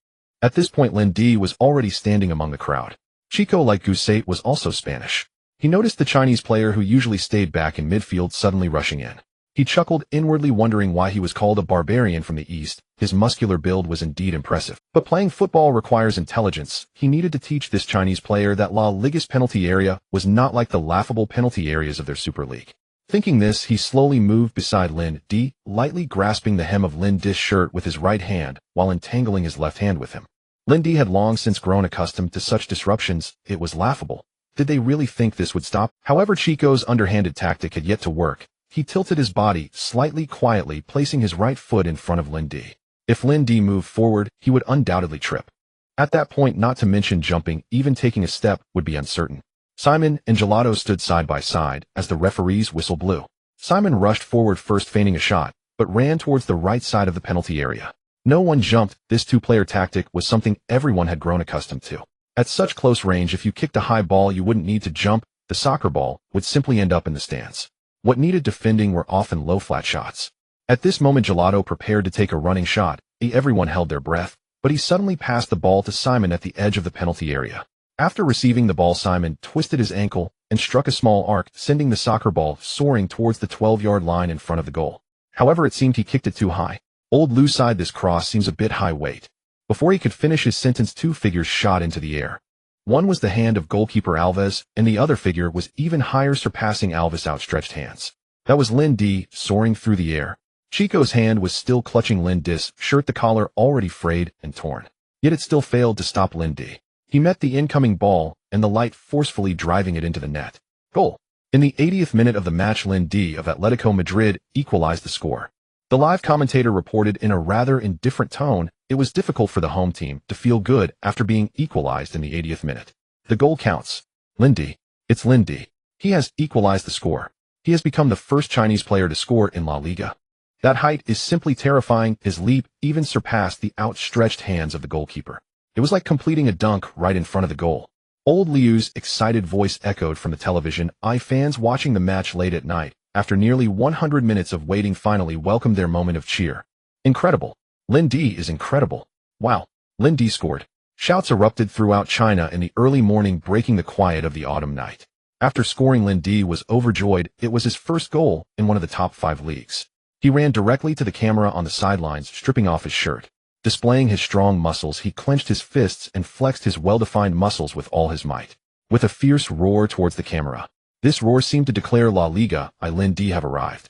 At this point, Lin-Di was already standing among the crowd. Chico, like Gusate, was also Spanish. He noticed the Chinese player who usually stayed back in midfield suddenly rushing in. He chuckled inwardly, wondering why he was called a barbarian from the East. His muscular build was indeed impressive. But playing football requires intelligence. He needed to teach this Chinese player that La Liga's penalty area was not like the laughable penalty areas of their Super League. Thinking this, he slowly moved beside Lin-Di, lightly grasping the hem of Lin-Dis' shirt with his right hand while entangling his left hand with him. Lin-Di had long since grown accustomed to such disruptions. It was laughable. Did they really think this would stop? However, Chico's underhanded tactic had yet to work. He tilted his body slightly, quietly placing his right foot in front of Lin-Di. If Lin-Di moved forward, he would undoubtedly trip. At that point, not to mention jumping, even taking a step, would be uncertain. Simon and Gelato stood side by side as the referee's whistle blew. Simon rushed forward first, feigning a shot, but ran towards the right side of the penalty area. No one jumped. This two-player tactic was something everyone had grown accustomed to. At such close range, if you kicked a high ball, you wouldn't need to jump. The soccer ball would simply end up in the stands. What needed defending were often low flat shots. At this moment, Gelato prepared to take a running shot. Everyone held their breath, but he suddenly passed the ball to Simon at the edge of the penalty area. After receiving the ball, Simon twisted his ankle and struck a small arc, sending the soccer ball soaring towards the 12-yard line in front of the goal. However, it seemed he kicked it too high. Old Liu sighed, "This cross seems a bit high weight." Before he could finish his sentence, two figures shot into the air. One was the hand of goalkeeper Alves, and the other figure was even higher, surpassing Alves' outstretched hands. That was Lin-Di soaring through the air. Chico's hand was still clutching Lin-Dis' shirt, the collar already frayed and torn. Yet it still failed to stop Lin-Di. He met the incoming ball, and the light forcefully driving it into the net. Goal. In the 80th minute of the match, Lin-Di of Atletico Madrid equalized the score. The live commentator reported in a rather indifferent tone, it was difficult for the home team to feel good after being equalized in the 80th minute. The goal counts. Lin-Di. It's Lin-Di. He has equalized the score. He has become the first Chinese player to score in La Liga. That height is simply terrifying. His leap even surpassed the outstretched hands of the goalkeeper. It was like completing a dunk right in front of the goal. Old Liu's excited voice echoed from the television. Fans watching the match late at night, after nearly 100 minutes of waiting, finally welcomed their moment of cheer. Incredible. Lin-Di is incredible. Wow. Lin-Di scored. Shouts erupted throughout China in the early morning, breaking the quiet of the autumn night. After scoring, Lin-Di was overjoyed. It was his first goal in one of the top 5 leagues. He ran directly to the camera on the sidelines, stripping off his shirt. Displaying his strong muscles, he clenched his fists and flexed his well-defined muscles with all his might. With a fierce roar towards the camera, This roar seemed to declare La Liga I Lin D have arrived.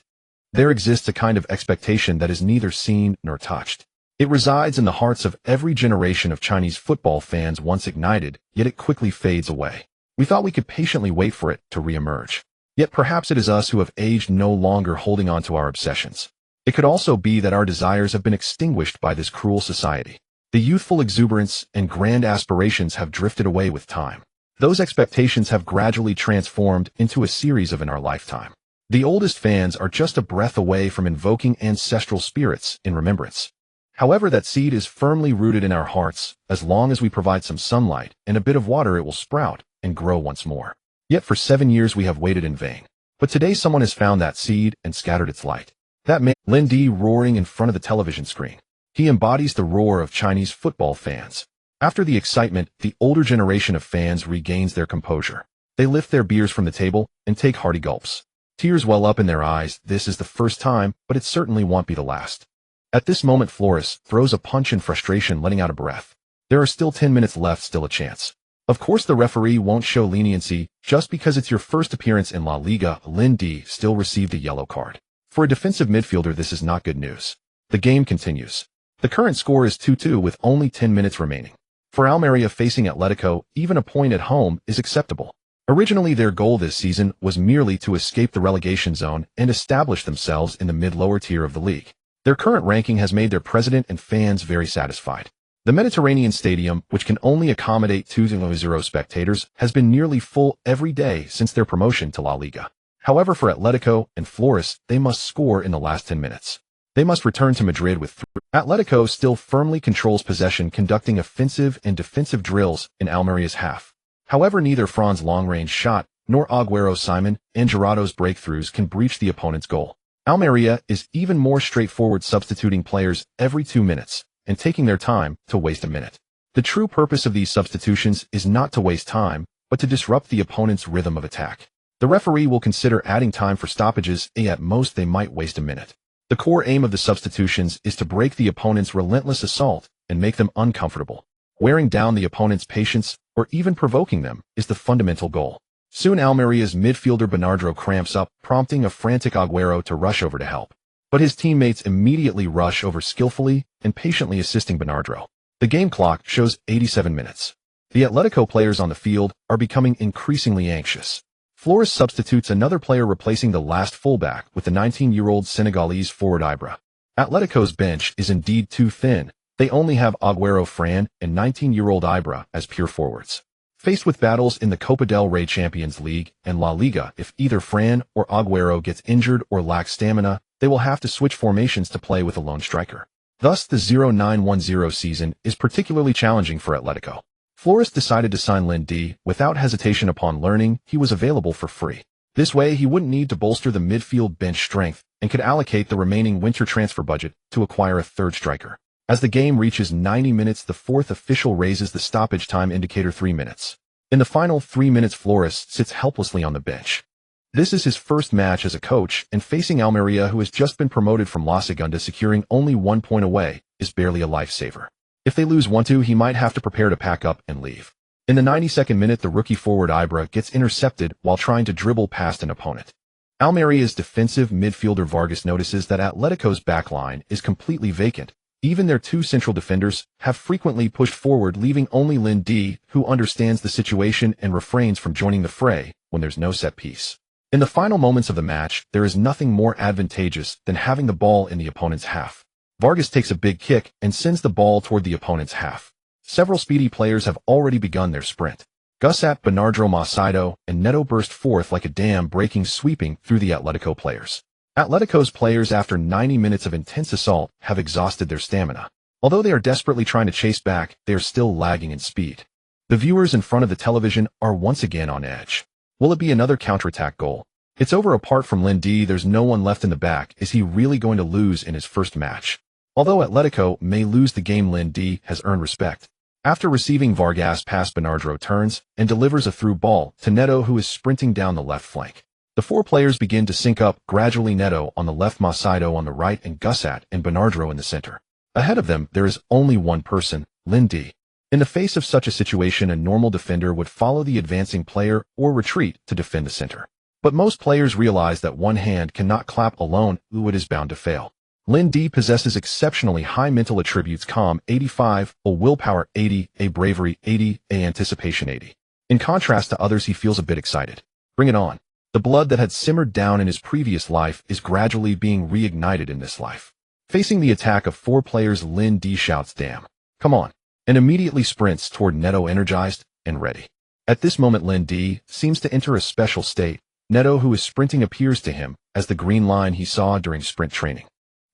There exists a kind of expectation that is neither seen nor touched. It resides in the hearts of every generation of Chinese football fans once ignited, yet it quickly fades away. We thought we could patiently wait for it to re-emerge. Yet perhaps it is us who have aged no longer holding on to our obsessions. It could also be that our desires have been extinguished by this cruel society. The youthful exuberance and grand aspirations have drifted away with time. Those expectations have gradually transformed into a series of in our lifetime. The oldest fans are just a breath away from invoking ancestral spirits in remembrance. However, that seed is firmly rooted in our hearts. As long as we provide some sunlight and a bit of water, it will sprout and grow once more. Yet for 7 years we have waited in vain. But today someone has found that seed and scattered its light. That man, Lin D, roaring in front of the television screen. He embodies the roar of Chinese football fans. After the excitement, the older generation of fans regains their composure. They lift their beers from the table and take hearty gulps. Tears well up in their eyes. This is the first time, but it certainly won't be the last. At this moment, Flores throws a punch in frustration, letting out a breath. There are still 10 minutes left, still a chance. Of course the referee won't show leniency. Just because it's your first appearance in La Liga, Lin D still received a yellow card. For a defensive midfielder, this is not good news. The game continues. The current score is 2-2 with only 10 minutes remaining. For Almeria facing Atletico, even a point at home is acceptable. Originally, their goal this season was merely to escape the relegation zone and establish themselves in the mid-lower tier of the league. Their current ranking has made their president and fans very satisfied. The Mediterranean Stadium, which can only accommodate 2,000 spectators, has been nearly full every day since their promotion to La Liga. However, for Atletico and Flores, they must score in the last 10 minutes. They must return to Madrid with 3. Atletico still firmly controls possession, conducting offensive and defensive drills in Almeria's half. However, neither Fran's long-range shot nor Agüero Simon and Gerardo's breakthroughs can breach the opponent's goal. Almeria is even more straightforward, substituting players every 2 minutes and taking their time to waste a minute. The true purpose of these substitutions is not to waste time, but to disrupt the opponent's rhythm of attack. The referee will consider adding time for stoppages, and at most they might waste a minute. The core aim of the substitutions is to break the opponent's relentless assault and make them uncomfortable. Wearing down the opponent's patience or even provoking them is the fundamental goal. Soon Almeria's midfielder Bernardo cramps up, prompting a frantic Agüero to rush over to help. But his teammates immediately rush over, skillfully and patiently assisting Bernardo. The game clock shows 87 minutes. The Atletico players on the field are becoming increasingly anxious. Flores substitutes another player, replacing the last fullback with the 19-year-old Senegalese forward Ibra. Atletico's bench is indeed too thin. They only have Agüero, Fran, and 19-year-old Ibra as pure forwards. Faced with battles in the Copa del Rey Champions League and La Liga, if either Fran or Agüero gets injured or lacks stamina, they will have to switch formations to play with a lone striker. Thus, the 0910 season is particularly challenging for Atletico. Flores decided to sign Lin D without hesitation upon learning he was available for free. This way, he wouldn't need to bolster the midfield bench strength and could allocate the remaining winter transfer budget to acquire a third striker. As the game reaches 90 minutes, the fourth official raises the stoppage time indicator 3 minutes. In the final 3 minutes, Flores sits helplessly on the bench. This is his first match as a coach, and facing Almeria, who has just been promoted from La Segunda, securing only 1 point away, is barely a lifesaver. If they lose 1-2, he might have to prepare to pack up and leave. In the 92nd minute, the rookie forward Ibra gets intercepted while trying to dribble past an opponent. Almeria's defensive midfielder Vargas notices that Atletico's backline is completely vacant. Even their 2 central defenders have frequently pushed forward, leaving only Lin D, who understands the situation and refrains from joining the fray when there's no set piece. In the final moments of the match, there is nothing more advantageous than having the ball in the opponent's half. Vargas takes a big kick and sends the ball toward the opponent's half. Several speedy players have already begun their sprint. Gusat, Bernardo Macedo, and Neto burst forth like a dam, breaking, sweeping through the Atletico players. Atletico's players, after 90 minutes of intense assault, have exhausted their stamina. Although they are desperately trying to chase back, they are still lagging in speed. The viewers in front of the television are once again on edge. Will it be another counterattack goal? It's over. Apart from Lin D, there's no one left in the back. Is he really going to lose in his first match? Although Atletico may lose the game, Lin D has earned respect. After receiving Vargas pass, Bernardo turns and delivers a through ball to Neto, who is sprinting down the left flank. The 4 players begin to sync up, gradually Neto on the left, Macedo on the right, and Gusat and Bernardo in the center. Ahead of them, there is only one person, Lin D. In the face of such a situation, a normal defender would follow the advancing player or retreat to defend the center. But most players realize that one hand cannot clap alone, it is bound to fail. Lin D possesses exceptionally high mental attributes: calm 85, a willpower 80, a bravery 80, a anticipation 80. In contrast to others, he feels a bit excited. Bring it on. The blood that had simmered down in his previous life is gradually being reignited in this life. Facing the attack of 4 players, Lin D shouts, "Damn. Come on," and immediately sprints toward Neto, energized and ready. At this moment, Lin D seems to enter a special state. Neto, who is sprinting, appears to him as the green line he saw during sprint training.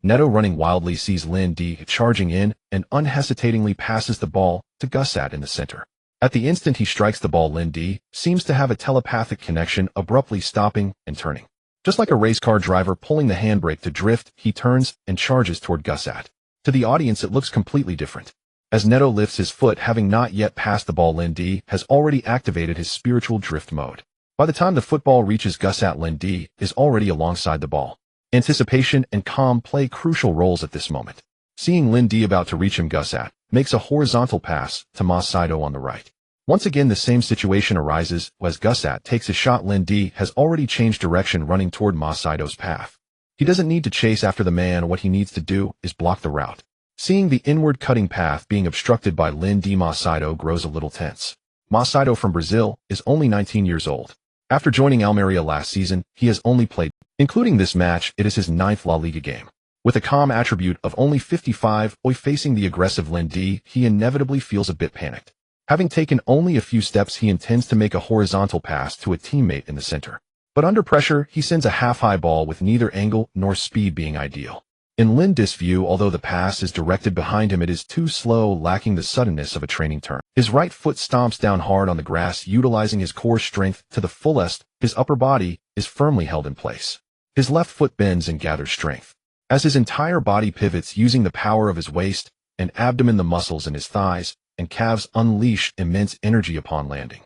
Neto, running wildly, sees Lin D charging in and unhesitatingly passes the ball to Gusat in the center. At the instant he strikes the ball, Lin D seems to have a telepathic connection, abruptly stopping and turning. Just like a race car driver pulling the handbrake to drift, he turns and charges toward Gusat. To the audience, it looks completely different. As Neto lifts his foot, having not yet passed the ball, Lin D has already activated his spiritual drift mode. By the time the football reaches Gusat, Lin D is already alongside the ball. Anticipation and calm play crucial roles at this moment. Seeing Lin D about to reach him, Gusat makes a horizontal pass to Ma Saito on the right. Once again, the same situation arises. As Gusat takes a shot, Lin D has already changed direction, running toward Ma Saito's path. He doesn't need to chase after the man. What he needs to do is block the route. Seeing the inward cutting path being obstructed by Lin D, Ma Saito grows a little tense. Ma Saito, from Brazil, is only 19 years old. After joining Almeria last season, he has only played, including this match, it is his 9th La Liga game. With a calm attribute of only 55, facing the aggressive Lin D, he inevitably feels a bit panicked. Having taken only a few steps, he intends to make a horizontal pass to a teammate in the center. But under pressure, he sends a half-high ball with neither angle nor speed being ideal. In Lin D's view, although the pass is directed behind him, it is too slow, lacking the suddenness of a training turn. His right foot stomps down hard on the grass, utilizing his core strength to the fullest. His upper body is firmly held in place. His left foot bends and gathers strength. As his entire body pivots, using the power of his waist and abdomen, the muscles in his thighs and calves unleash immense energy upon landing.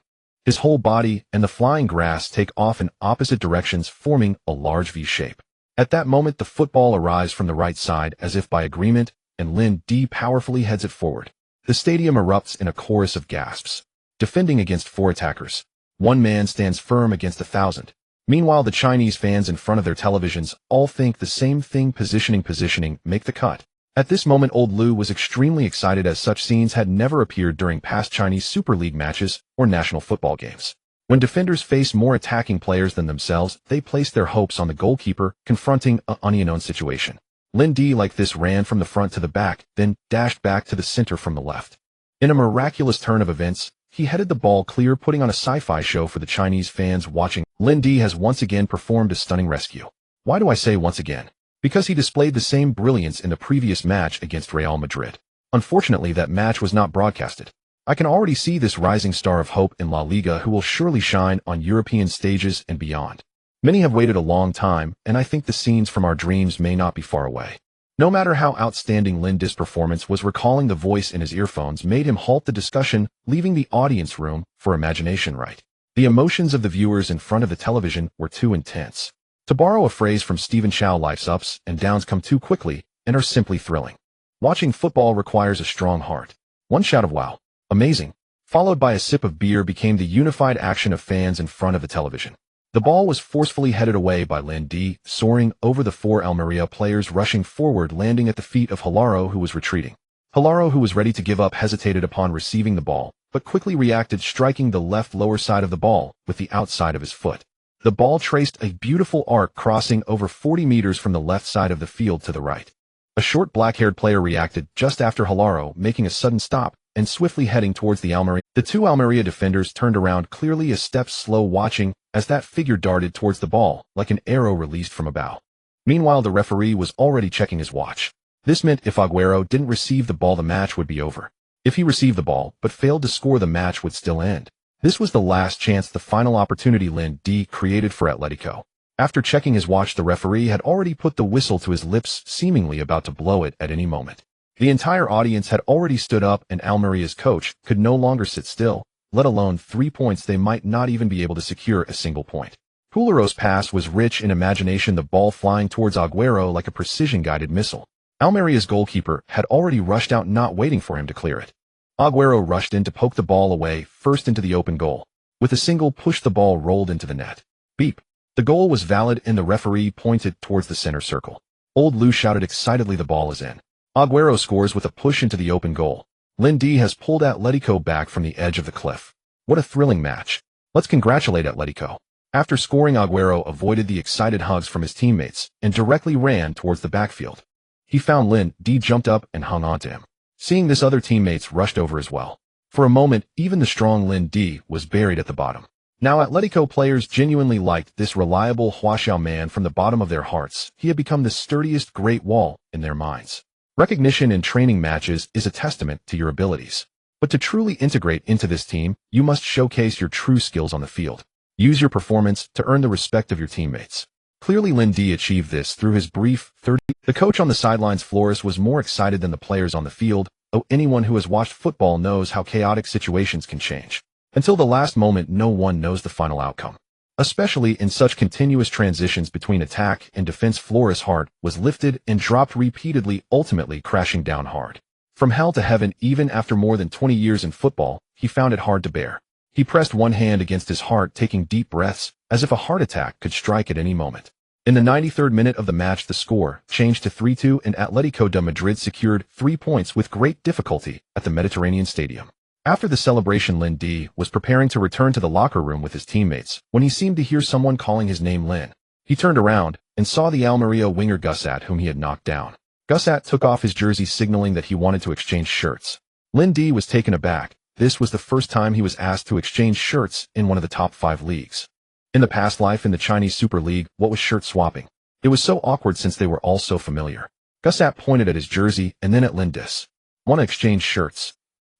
His whole body and the flying grass take off in opposite directions, forming a large V shape. At that moment, the football arrives from the right side as if by agreement, and Lin D powerfully heads it forward. The stadium erupts in a chorus of gasps. Defending against 4 attackers, one man stands firm against 1,000. Meanwhile, the Chinese fans in front of their televisions all think the same thing: positioning, make the cut. At this moment, Old Lu was extremely excited, as such scenes had never appeared during past Chinese Super League matches or national football games. When defenders face more attacking players than themselves, they place their hopes on the goalkeeper, confronting an unknown situation. Lin D, like this, ran from the front to the back, then dashed back to the center from the left. In a miraculous turn of events, he headed the ball clear, putting on a sci-fi show for the Chinese fans watching. Lin D has once again performed a stunning rescue. Why do I say once again? Because he displayed the same brilliance in the previous match against Real Madrid. Unfortunately, that match was not broadcasted. I can already see this rising star of hope in La Liga, who will surely shine on European stages and beyond. Many have waited a long time, and I think the scenes from our dreams may not be far away. No matter how outstanding Lin D's performance was, recalling the voice in his earphones made him halt the discussion, leaving the audience room for imagination. Right. The emotions of the viewers in front of the television were too intense. To borrow a phrase from Stephen Chow, life's ups and downs come too quickly and are simply thrilling. Watching football requires a strong heart. One shout of wow, amazing, followed by a sip of beer, became the unified action of fans in front of the television. The ball was forcefully headed away by Lin D, soaring over the 4 Almeria players, rushing forward, landing at the feet of Hilaro, who was retreating. Hilaro, who was ready to give up, hesitated upon receiving the ball, but quickly reacted, striking the left lower side of the ball with the outside of his foot. The ball traced a beautiful arc, crossing over 40 meters from the left side of the field to the right. A short black-haired player reacted just after Hilaro, making a sudden stop and swiftly heading towards the Almeria. The 2 Almeria defenders turned around, clearly a step slow, watching as that figure darted towards the ball like an arrow released from a bow. Meanwhile, the referee was already checking his watch. This meant if Agüero didn't receive the ball, the match would be over. If he received the ball but failed to score, the match would still end. This was the last chance, the final opportunity Lin D created for Atletico. After checking his watch, the referee had already put the whistle to his lips, seemingly about to blow it at any moment. The entire audience had already stood up, and Almeria's coach could no longer sit still, let alone 3 points. They might not even be able to secure a single point. Pularo's pass was rich in imagination, the ball flying towards Agüero like a precision-guided missile. Almeria's goalkeeper had already rushed out, not waiting for him to clear it. Agüero rushed in to poke the ball away, first into the open goal. With a single push, the ball rolled into the net. Beep. The goal was valid and the referee pointed towards the center circle. Old Lou shouted excitedly, "The ball is in." Aguero scores with a push into the open goal. Lindy has pulled Atletico back from the edge of the cliff. What a thrilling match. Let's congratulate Atletico. After scoring, Aguero avoided the excited hugs from his teammates and directly ran towards the backfield. He found Lindy, jumped up and hung onto him. Seeing this, other teammates rushed over as well. For a moment, even the strong Lindy was buried at the bottom. Now Atletico players genuinely liked this reliable Huaxiao man from the bottom of their hearts. He had become the sturdiest great wall in their minds. Recognition in training matches is a testament to your abilities. But to truly integrate into this team, you must showcase your true skills on the field. Use your performance to earn the respect of your teammates. Clearly Lindy achieved this through his brief 30. The coach on the sidelines, Flores, was more excited than the players on the field, though anyone who has watched football knows how chaotic situations can change. Until the last moment, no one knows the final outcome. Especially in such continuous transitions between attack and defense, Flores' heart was lifted and dropped repeatedly, ultimately crashing down hard. From hell to heaven, even after more than 20 years in football, he found it hard to bear. He pressed one hand against his heart, taking deep breaths, as if a heart attack could strike at any moment. In the 93rd minute of the match, the score changed to 3-2 and Atletico de Madrid secured 3 points with great difficulty at the Mediterranean Stadium. After the celebration, Lindy was preparing to return to the locker room with his teammates when he seemed to hear someone calling his name, Lin. He turned around and saw the Almeria winger Gussat, whom he had knocked down. Gussat took off his jersey, signaling that he wanted to exchange shirts. Lindy was taken aback. This was the first time he was asked to exchange shirts in one of the top 5 leagues. In the past life in the Chinese Super League, what was shirt swapping? It was so awkward since they were all so familiar. Gussat pointed at his jersey and then at Lindis. "Want to exchange shirts?"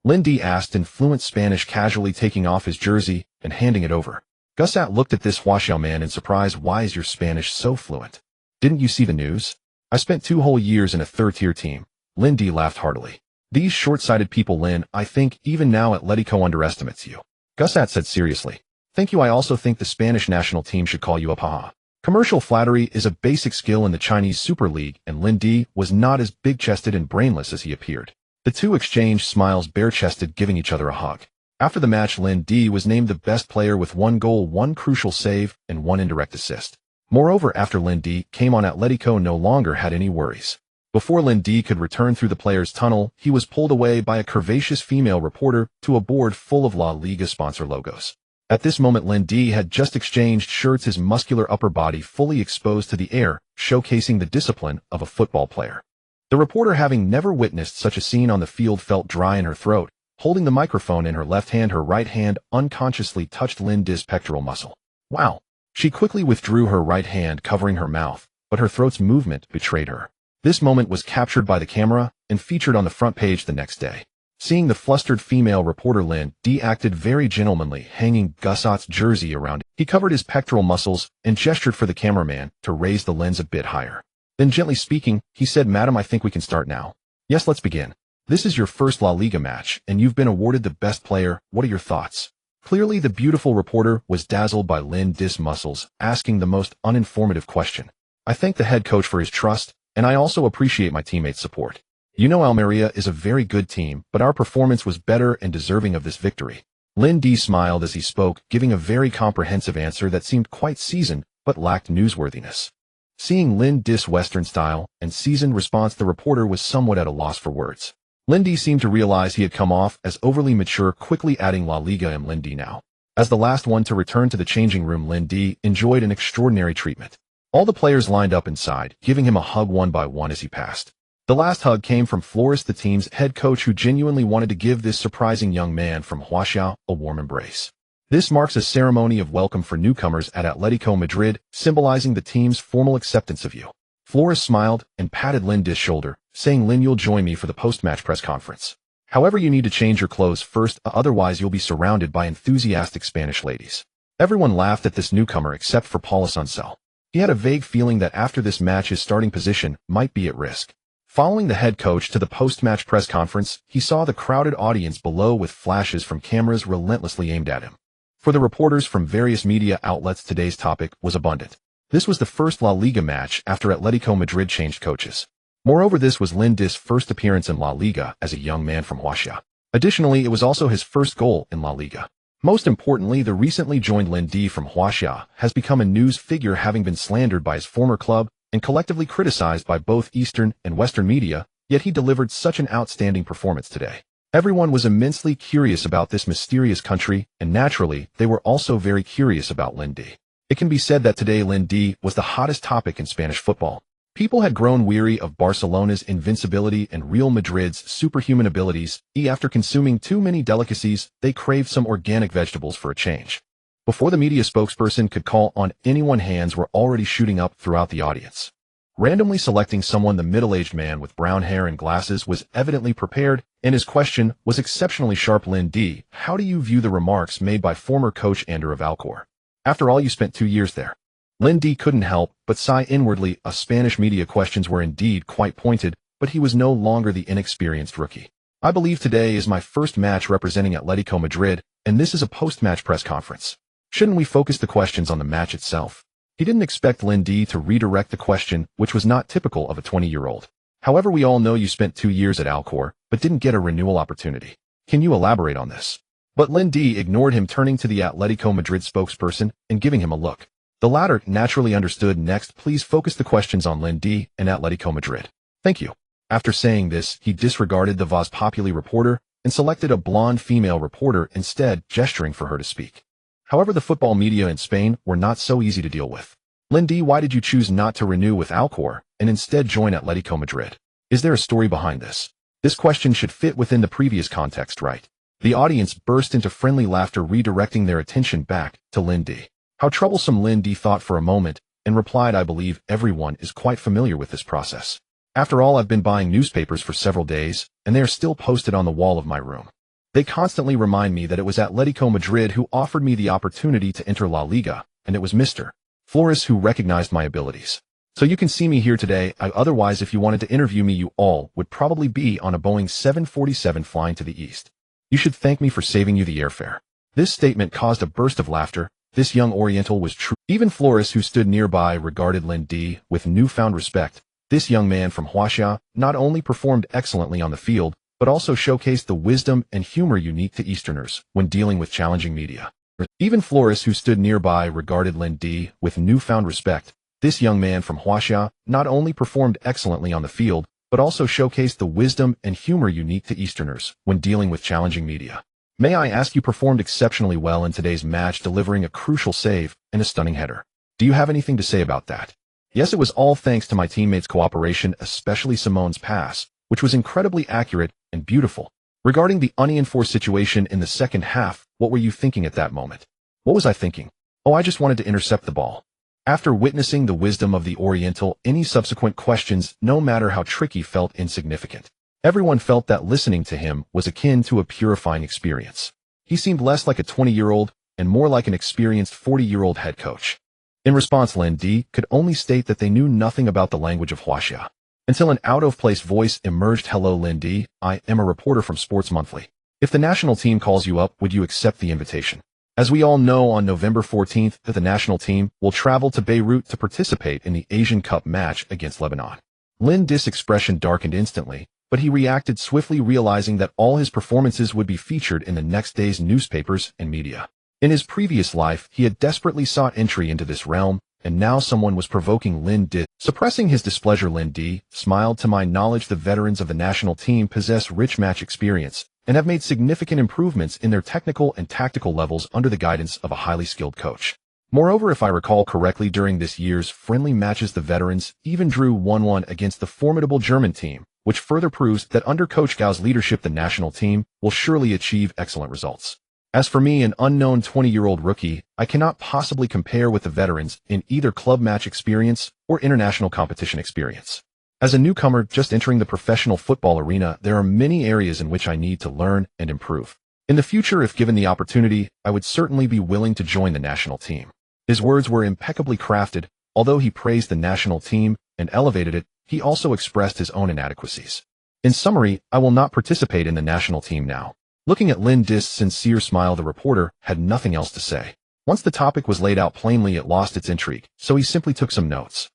Lindy asked in fluent Spanish, casually taking off his jersey and handing it over. Gussat looked at this Huaxiao man in surprise. "Why is your Spanish so fluent? Didn't you see the news? I spent 2 whole years in a third-tier team." Lindy laughed heartily. "These short-sighted people, Lin, I think even now Atletico underestimates you." Gussat said seriously. "Thank you. I also think the Spanish national team should call you up, haha." Commercial flattery is a basic skill in the Chinese Super League, and Lindy was not as big-chested and brainless as he appeared. The two exchanged smiles, bare-chested, giving each other a hug. After the match, Lindy was named the best player with 1 goal, 1 crucial save, and 1 indirect assist. Moreover, after Lindy came on, Atletico no longer had any worries. Before Lindy could return through the players' tunnel, he was pulled away by a curvaceous female reporter to a board full of La Liga sponsor logos. At this moment, Lindy had just exchanged shirts, his muscular upper body fully exposed to the air, showcasing the discipline of a football player. The reporter, having never witnessed such a scene on the field, felt dry in her throat. Holding the microphone in her left hand, her right hand unconsciously touched Lindy's pectoral muscle. "Wow." She quickly withdrew her right hand, covering her mouth, but her throat's movement betrayed her. This moment was captured by the camera and featured on the front page the next day. Seeing the flustered female reporter, Lindy acted very gentlemanly, hanging Gussat's jersey around. He covered his pectoral muscles and gestured for the cameraman to raise the lens a bit higher. Then, gently speaking, he said, "Madam, I think we can start now." "Yes, let's begin. This is your first La Liga match, and you've been awarded the best player. What are your thoughts?" Clearly, the beautiful reporter was dazzled by Lindy's muscles, asking the most uninformative question. "I thank the head coach for his trust, and I also appreciate my teammates' support. You know, Almeria is a very good team, but our performance was better and deserving of this victory." Lindy smiled as he spoke, giving a very comprehensive answer that seemed quite seasoned, but lacked newsworthiness. Seeing Lindy's Western style and seasoned response, the reporter was somewhat at a loss for words. Lindy seemed to realize he had come off as overly mature, quickly adding, "La Liga am Lindy now." As the last one to return to the changing room, Lindy enjoyed an extraordinary treatment. All the players lined up inside, giving him a hug one by one as he passed. The last hug came from Flores, the team's head coach, who genuinely wanted to give this surprising young man from Huaxiao a warm embrace. This marks a ceremony of welcome for newcomers at Atletico Madrid, symbolizing the team's formal acceptance of you. Flores smiled and patted Lindy's shoulder, saying, "Lin, you'll join me for the post-match press conference. However, you need to change your clothes first, otherwise you'll be surrounded by enthusiastic Spanish ladies." Everyone laughed at this newcomer except for Paulo Suncel. He had a vague feeling that after this match his starting position might be at risk. Following the head coach to the post-match press conference, he saw the crowded audience below with flashes from cameras relentlessly aimed at him. For the reporters from various media outlets, today's topic was abundant. This was the first La Liga match after Atletico Madrid changed coaches. Moreover, this was Lindy's first appearance in La Liga as a young man from Huaxia. Additionally, it was also his first goal in La Liga. Most importantly, the recently joined Lin Di from Huaxia has become a news figure, having been slandered by his former club and collectively criticized by both Eastern and Western media, yet he delivered such an outstanding performance today. Everyone was immensely curious about this mysterious country, and naturally, they were also very curious about Lin Di. It can be said that today Lin Di was the hottest topic in Spanish football. People had grown weary of Barcelona's invincibility and Real Madrid's superhuman abilities. After consuming too many delicacies, they craved some organic vegetables for a change. Before the media spokesperson could call on anyone, hands were already shooting up throughout the audience. Randomly selecting someone, the middle-aged man with brown hair and glasses was evidently prepared, and his question was exceptionally sharp. Lin Di, how do you view the remarks made by former coach Ander of Alcor? After all, you spent 2 years there. Lin Di couldn't help but sigh inwardly. Spanish media questions were indeed quite pointed, but he was no longer the inexperienced rookie. I believe today is my first match representing Atletico Madrid, and this is a post-match press conference. Shouldn't we focus the questions on the match itself? He didn't expect Lin Di to redirect the question, which was not typical of a 20-year-old. However, we all know you spent 2 years at Alcor, but didn't get a renewal opportunity. Can you elaborate on this? But Lin Di ignored him, turning to the Atletico Madrid spokesperson and giving him a look. The latter naturally understood. Next, please focus the questions on Lin Di and Atletico Madrid. Thank you. After saying this, he disregarded the Voz Populi reporter and selected a blonde female reporter instead, gesturing for her to speak. However, the football media in Spain were not so easy to deal with. Lin Di, why did you choose not to renew with Alcor and instead join Atletico Madrid? Is there a story behind this? This question should fit within the previous context, right? The audience burst into friendly laughter, redirecting their attention back to Lin Di. How troublesome. Lin Di thought for a moment and replied, I believe everyone is quite familiar with this process. After all, I've been buying newspapers for several days, and they are still posted on the wall of my room. They constantly remind me that it was Atletico Madrid who offered me the opportunity to enter La Liga, and it was Mr. Flores who recognized my abilities. So you can see me here today. Otherwise, if you wanted to interview me, you all would probably be on a Boeing 747 flying to the east. You should thank me for saving you the airfare. This statement caused a burst of laughter. This young Oriental was true. Even Flores, who stood nearby, regarded Lin Di with newfound respect. This young man from Huaxia not only performed excellently on the field, but also showcased the wisdom and humor unique to Easterners when dealing with challenging media. Even Flores, who stood nearby, regarded Lin Di with newfound respect. This young man from Huaxia not only performed excellently on the field, but also showcased the wisdom and humor unique to Easterners when dealing with challenging media. May I ask, you performed exceptionally well in today's match, delivering a crucial save and a stunning header. Do you have anything to say about that? Yes, it was all thanks to my teammates' cooperation, especially Simone's pass, which was incredibly accurate and beautiful. Regarding the unenforced situation in the second half, what were you thinking at that moment? What was I thinking? Oh, I just wanted to intercept the ball. After witnessing the wisdom of the Oriental, any subsequent questions, no matter how tricky, felt insignificant. Everyone felt that listening to him was akin to a purifying experience. He seemed less like a 20-year-old and more like an experienced 40-year-old head coach. In response, Lin Di could only state that they knew nothing about the language of Huaxia. Until an out-of-place voice emerged. Hello, Lin Di. I am a reporter from Sports Monthly. If the national team calls you up, would you accept the invitation? As we all know, on November 14th, the national team will travel to Beirut to participate in the Asian Cup match against Lebanon. Lin Di's expression darkened instantly, but he reacted swiftly, realizing that all his performances would be featured in the next day's newspapers and media. In his previous life, he had desperately sought entry into this realm, and now someone was provoking Lin Di. Suppressing his displeasure, Lin Di smiled. To my knowledge, the veterans of the national team possess rich match experience and have made significant improvements in their technical and tactical levels under the guidance of a highly skilled coach. Moreover, if I recall correctly, during this year's friendly matches, the veterans even drew 1-1 against the formidable German team, which further proves that under Coach Gao's leadership, the national team will surely achieve excellent results. As for me, an unknown 20-year-old rookie, I cannot possibly compare with the veterans in either club match experience or international competition experience. As a newcomer just entering the professional football arena, there are many areas in which I need to learn and improve. In the future, if given the opportunity, I would certainly be willing to join the national team. His words were impeccably crafted. Although he praised the national team and elevated it, he also expressed his own inadequacies. In summary, I will not participate in the national team now. Looking at Lin Di's sincere smile, the reporter had nothing else to say. Once the topic was laid out plainly, it lost its intrigue, so he simply took some notes.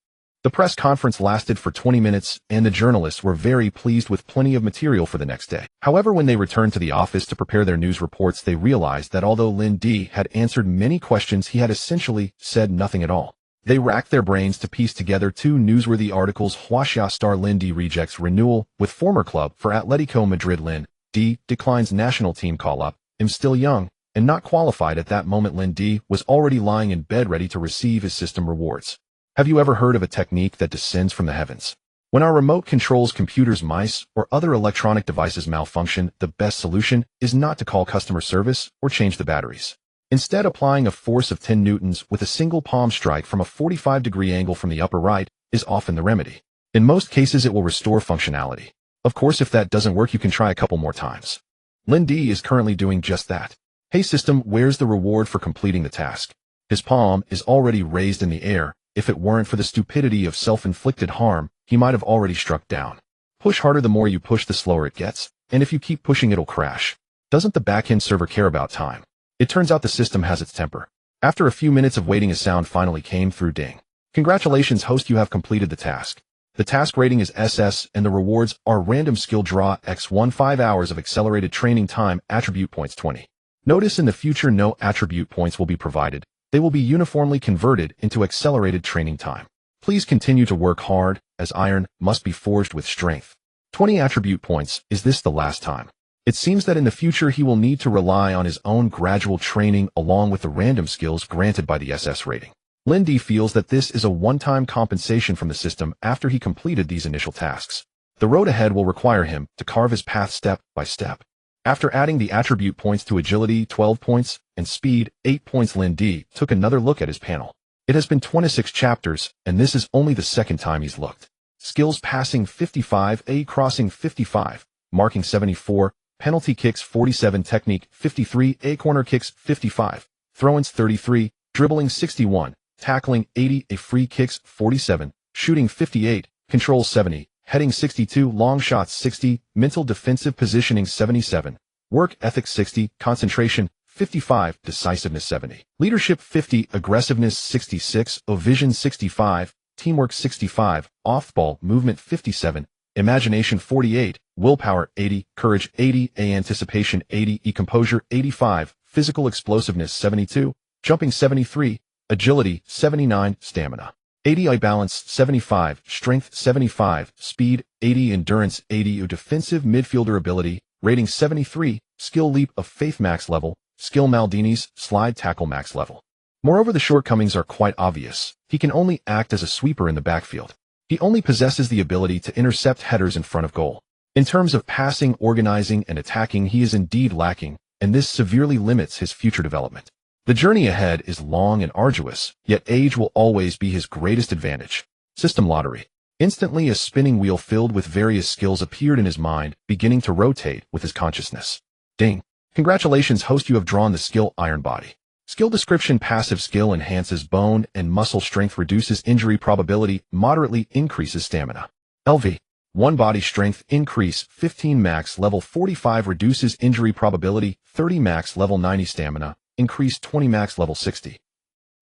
The press conference lasted for 20 minutes, and the journalists were very pleased with plenty of material for the next day. However, when they returned to the office to prepare their news reports, they realized that although Lin Di had answered many questions, he had essentially said nothing at all. They racked their brains to piece together two newsworthy articles. Huaxia star Lin Di rejects renewal with former club for Atletico Madrid. Lin Di declines national team call-up. I'm still young and not qualified. At that moment, Lin Di was already lying in bed ready to receive his system rewards. Have you ever heard of a technique that descends from the heavens? When our remote controls computers, mice, or other electronic devices malfunction, the best solution is not to call customer service or change the batteries. Instead, applying a force of 10 newtons with a single palm strike from a 45-degree angle from the upper right is often the remedy. In most cases, it will restore functionality. Of course, if that doesn't work, you can try a couple more times. Lin Di is currently doing just that. Hey system, where's the reward for completing the task? His palm is already raised in the air. If it weren't for the stupidity of self-inflicted harm, he might have already struck down. Push harder. The more you push, the slower it gets. And if you keep pushing, it'll crash. Doesn't the backend server care about time? It turns out the system has its temper. After a few minutes of waiting, a sound finally came through. Ding. Congratulations, host, you have completed the task. The task rating is SS, and the rewards are random skill draw x1 5 hours of accelerated training time, attribute points 20. Notice in the future no attribute points will be provided. They will be uniformly converted into accelerated training time. Please continue to work hard, as iron must be forged with strength. 20 attribute points. Is this the last time? It seems that in the future he will need to rely on his own gradual training along with the random skills granted by the SS rating. Lin Di feels that this is a one-time compensation from the system after he completed these initial tasks. The road ahead will require him to carve his path step by step. After adding the attribute points to agility 12 points and speed 8 points, Lin Di took another look at his panel. It has been 26 chapters, and this is only the second time he's looked. Skills: passing 55, A crossing 55, marking 74, penalty kicks 47, technique 53, A corner kicks 55, throw-ins 33, dribbling 61, tackling 80, A free kicks 47, shooting 58, control 70, heading 62, long shots 60, mental defensive positioning 77, work ethic 60, concentration 55, decisiveness 70, leadership 50, aggressiveness 66, vision 65, teamwork 65, off-ball movement 57, imagination 48, willpower 80, courage 80, anticipation 80, composure 85, physical explosiveness 72, jumping 73, agility 79, stamina 80, balance 75, strength 75, speed 80, endurance 80, defensive midfielder ability, rating 73, skill leap of faith max level, skill Maldini's slide tackle max level. Moreover, the shortcomings are quite obvious. He can only act as a sweeper in the backfield. He only possesses the ability to intercept headers in front of goal. In terms of passing, organizing, and attacking, he is indeed lacking, and this severely limits his future development. The journey ahead is long and arduous, yet age will always be his greatest advantage. System lottery. Instantly, a spinning wheel filled with various skills appeared in his mind, beginning to rotate with his consciousness. Ding. Congratulations, host, you have drawn the skill Iron Body. Skill description: passive skill enhances bone and muscle strength, reduces injury probability, moderately increases stamina. LV. 1 body strength increase 15, max level 45, reduces injury probability 30, max level 90, stamina increase 20, max level 60.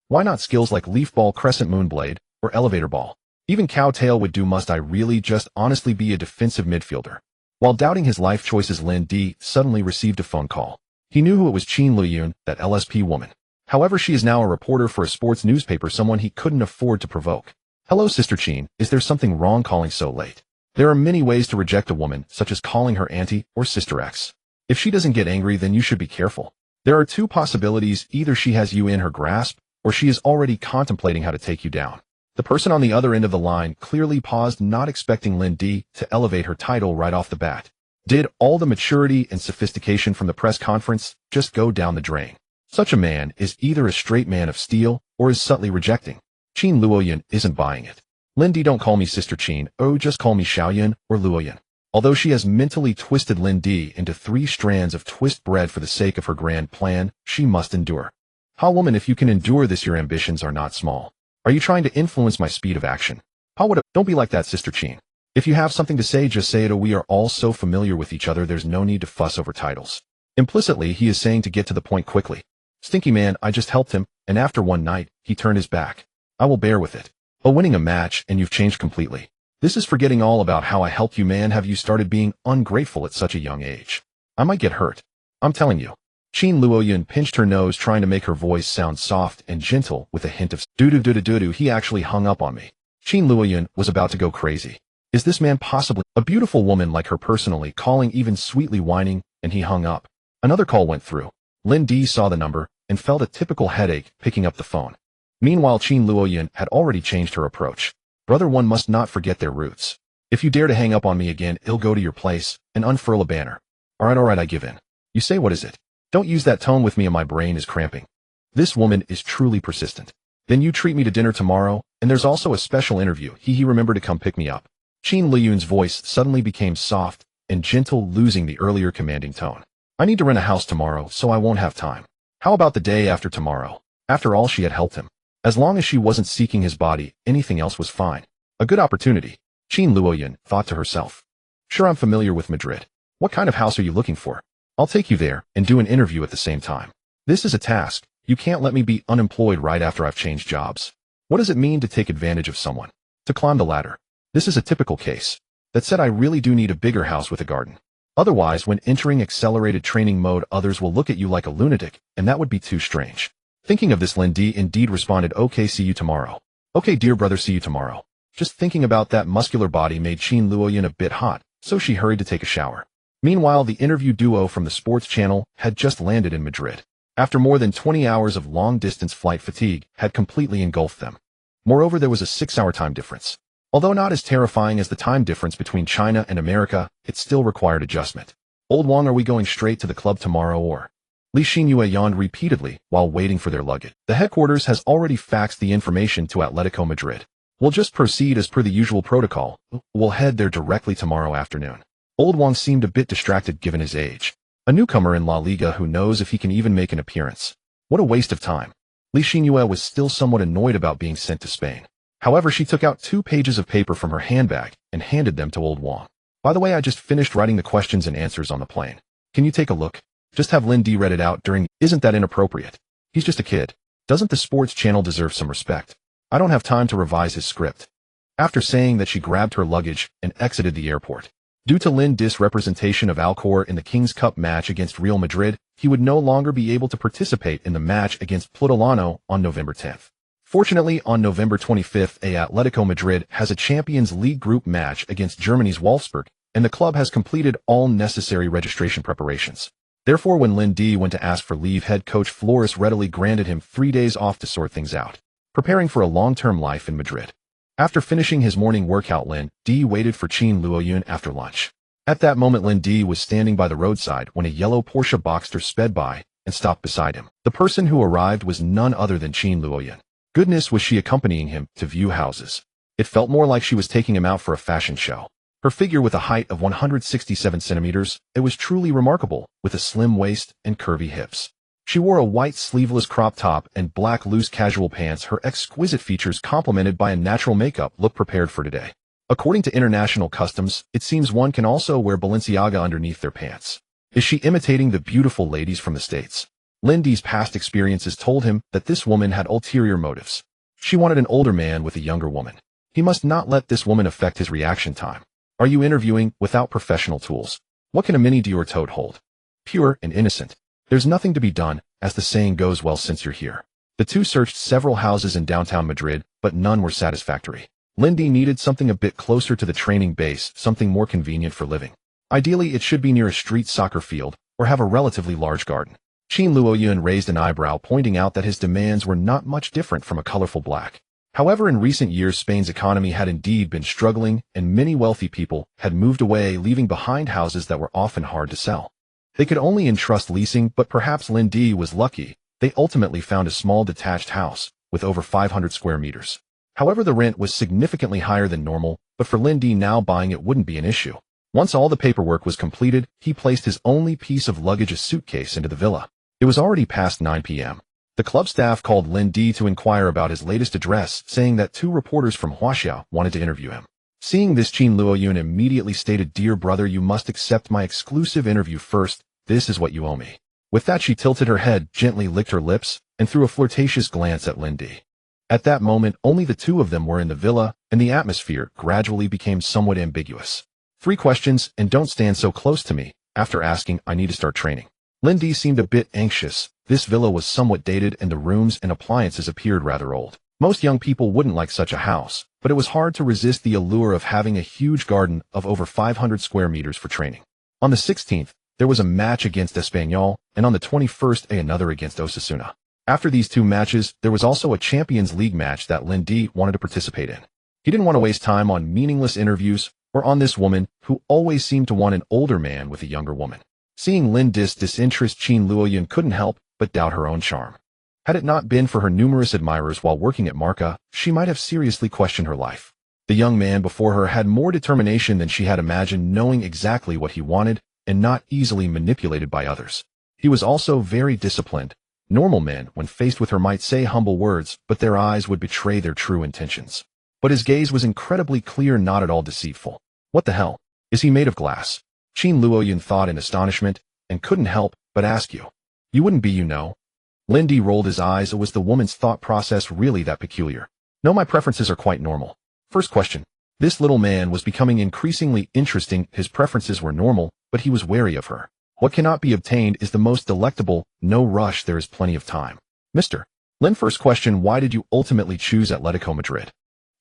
Why not skills like leaf ball, crescent moon blade, or elevator ball? Even cowtail would do. Must I really just honestly be a defensive midfielder? While doubting his life choices, Lin Di suddenly received a phone call. He knew who it was: Qin Luyun, that LSP woman. However, she is now a reporter for a sports newspaper, someone he couldn't afford to provoke. Hello, Sister Qin, is there something wrong calling so late? There are many ways to reject a woman, such as calling her auntie or Sister X. If she doesn't get angry, then you should be careful. There are two possibilities: either she has you in her grasp, or she is already contemplating how to take you down. The person on the other end of the line clearly paused, not expecting Lin Di to elevate her title right off the bat. Did all the maturity and sophistication from the press conference just go down the drain? Such a man is either a straight man of steel or is subtly rejecting. Qin Luoyun isn't buying it. Lin Di, don't call me Sister Qin, oh, just call me Xiaoyun or Luoyun. Although she has mentally twisted Lin Di into 3 strands of twist bread for the sake of her grand plan, she must endure. Ha woman, if you can endure this, your ambitions are not small. Are you trying to influence my speed of action? Ha what? Don't be like that, Sister Qin. If you have something to say, just say it. Oh, we are all so familiar with each other, there's no need to fuss over titles. Implicitly, he is saying to get to the point quickly. Stinky man, I just helped him, and after one night, he turned his back. I will bear with it. Winning a match and you've changed completely. This is forgetting all about how I helped you, man. Have you started being ungrateful at such a young age? I might get hurt. I'm telling you. Qin Luoyun pinched her nose, trying to make her voice sound soft and gentle with a hint of doo-doo-doo-doo-doo. He actually hung up on me. Qin Luoyun was about to go crazy. Is this man possibly a beautiful woman like her personally calling, even sweetly whining, and he hung up. Another call went through. Lin Di saw the number and felt a typical headache picking up the phone. Meanwhile, Qin Luoyun had already changed her approach. Brother, one must not forget their roots. If you dare to hang up on me again, I'll go to your place and unfurl a banner. Alright, I give in. You say, what is it? Don't use that tone with me, and my brain is cramping. This woman is truly persistent. Then you treat me to dinner tomorrow, and there's also a special interview. He remember to come pick me up. Qin Luoyun's voice suddenly became soft and gentle, losing the earlier commanding tone. I need to rent a house tomorrow, so I won't have time. How about the day after tomorrow? After all, she had helped him. As long as she wasn't seeking his body, anything else was fine. A good opportunity, Qin Luoyun thought to herself. Sure, I'm familiar with Madrid. What kind of house are you looking for? I'll take you there and do an interview at the same time. This is a task. You can't let me be unemployed right after I've changed jobs. What does it mean to take advantage of someone? To climb the ladder. This is a typical case. That said, I really do need a bigger house with a garden. Otherwise, when entering accelerated training mode, others will look at you like a lunatic, and that would be too strange. Thinking of this, Lin Di indeed responded, okay, see you tomorrow. Okay, dear brother, see you tomorrow. Just thinking about that muscular body made Qin Luoyun a bit hot, so she hurried to take a shower. Meanwhile, the interview duo from the sports channel had just landed in Madrid. After more than 20 hours of long-distance flight, fatigue had completely engulfed them. Moreover, there was a 6-hour time difference. Although not as terrifying as the time difference between China and America, it still required adjustment. Old Wang, are we going straight to the club tomorrow or? Li Xinyue yawned repeatedly while waiting for their luggage. The headquarters has already faxed the information to Atletico Madrid. We'll just proceed as per the usual protocol. We'll head there directly tomorrow afternoon. Old Wang seemed a bit distracted given his age. A newcomer in La Liga who knows if he can even make an appearance. What a waste of time. Li Xinyue was still somewhat annoyed about being sent to Spain. However, she took out 2 pages of paper from her handbag and handed them to Old Wang. By the way, I just finished writing the questions and answers on the plane. Can you take a look? Just have Lin Di read it out during. Isn't that inappropriate? He's just a kid. Doesn't the sports channel deserve some respect? I don't have time to revise his script. After saying that, she grabbed her luggage and exited the airport. Due to Lin Di's representation of Alcor in the King's Cup match against Real Madrid, he would no longer be able to participate in the match against Plutolano on November 10th. Fortunately, on November 25th, Atletico Madrid has a Champions League group match against Germany's Wolfsburg, and the club has completed all necessary registration preparations. Therefore, when Lin Di went to ask for leave, head coach Flores readily granted him 3 days off to sort things out, preparing for a long-term life in Madrid. After finishing his morning workout, Lin Di waited for Qin Luoyun after lunch. At that moment, Lin Di was standing by the roadside when a yellow Porsche Boxster sped by and stopped beside him. The person who arrived was none other than Qin Luoyun. Goodness, was she accompanying him to view houses. It felt more like she was taking him out for a fashion show. Her figure, with a height of 167 centimeters, it was truly remarkable, with a slim waist and curvy hips. She wore a white sleeveless crop top and black loose casual pants, her exquisite features complemented by a natural makeup look prepared for today. According to international customs, it seems one can also wear Balenciaga underneath their pants. Is she imitating the beautiful ladies from the States? Lin Di's past experiences told him that this woman had ulterior motives. She wanted an older man with a younger woman. He must not let this woman affect his reaction time. Are you interviewing without professional tools? What can a mini Dior tote hold? Pure and innocent. There's nothing to be done, as the saying goes. Well, since you're here. The two searched several houses in downtown Madrid, but none were satisfactory. Lin Di needed something a bit closer to the training base, something more convenient for living. Ideally, it should be near a street soccer field, or have a relatively large garden. Qin Luoyun raised an eyebrow, pointing out that his demands were not much different from a colorful black. However, in recent years, Spain's economy had indeed been struggling, and many wealthy people had moved away, leaving behind houses that were often hard to sell. They could only entrust leasing, but perhaps Lin Di was lucky. They ultimately found a small detached house with over 500 square meters. However, the rent was significantly higher than normal, but for Lin Di, now buying it wouldn't be an issue. Once all the paperwork was completed, he placed his only piece of luggage, a suitcase, into the villa. It was already past 9 p.m. The club staff called Lin Di to inquire about his latest address, saying that 2 reporters from Huaxia wanted to interview him. Seeing this, Qin Luoyun immediately stated, "Dear brother, you must accept my exclusive interview first. This is what you owe me." With that, she tilted her head, gently licked her lips, and threw a flirtatious glance at Lin Di. At that moment, only the two of them were in the villa, and the atmosphere gradually became somewhat ambiguous. 3 questions, and don't stand so close to me. After asking, I need to start training. Lindy seemed a bit anxious. This villa was somewhat dated and the rooms and appliances appeared rather old. Most young people wouldn't like such a house, but it was hard to resist the allure of having a huge garden of over 500 square meters for training. On the 16th, there was a match against Espanyol, and on the 21st, another against Osasuna. After these 2 matches, there was also a Champions League match that Lindy wanted to participate in. He didn't want to waste time on meaningless interviews or on this woman who always seemed to want an older man with a younger woman. Seeing Lindy's disinterest, Qin Luoyun couldn't help but doubt her own charm. Had it not been for her numerous admirers while working at Marca, she might have seriously questioned her life. The young man before her had more determination than she had imagined, knowing exactly what he wanted and not easily manipulated by others. He was also very disciplined. Normal men, when faced with her, might say humble words, but their eyes would betray their true intentions. But his gaze was incredibly clear, not at all deceitful. What the hell? Is he made of glass? Qin Luoyun thought in astonishment, and couldn't help but ask you. You wouldn't be, you know. Lindy rolled his eyes. Was the woman's thought process really that peculiar? No, my preferences are quite normal. First question. This little man was becoming increasingly interesting. His preferences were normal, but he was wary of her. What cannot be obtained is the most delectable. No rush, there is plenty of time. Mr. Lin, first question, why did you ultimately choose Atletico Madrid?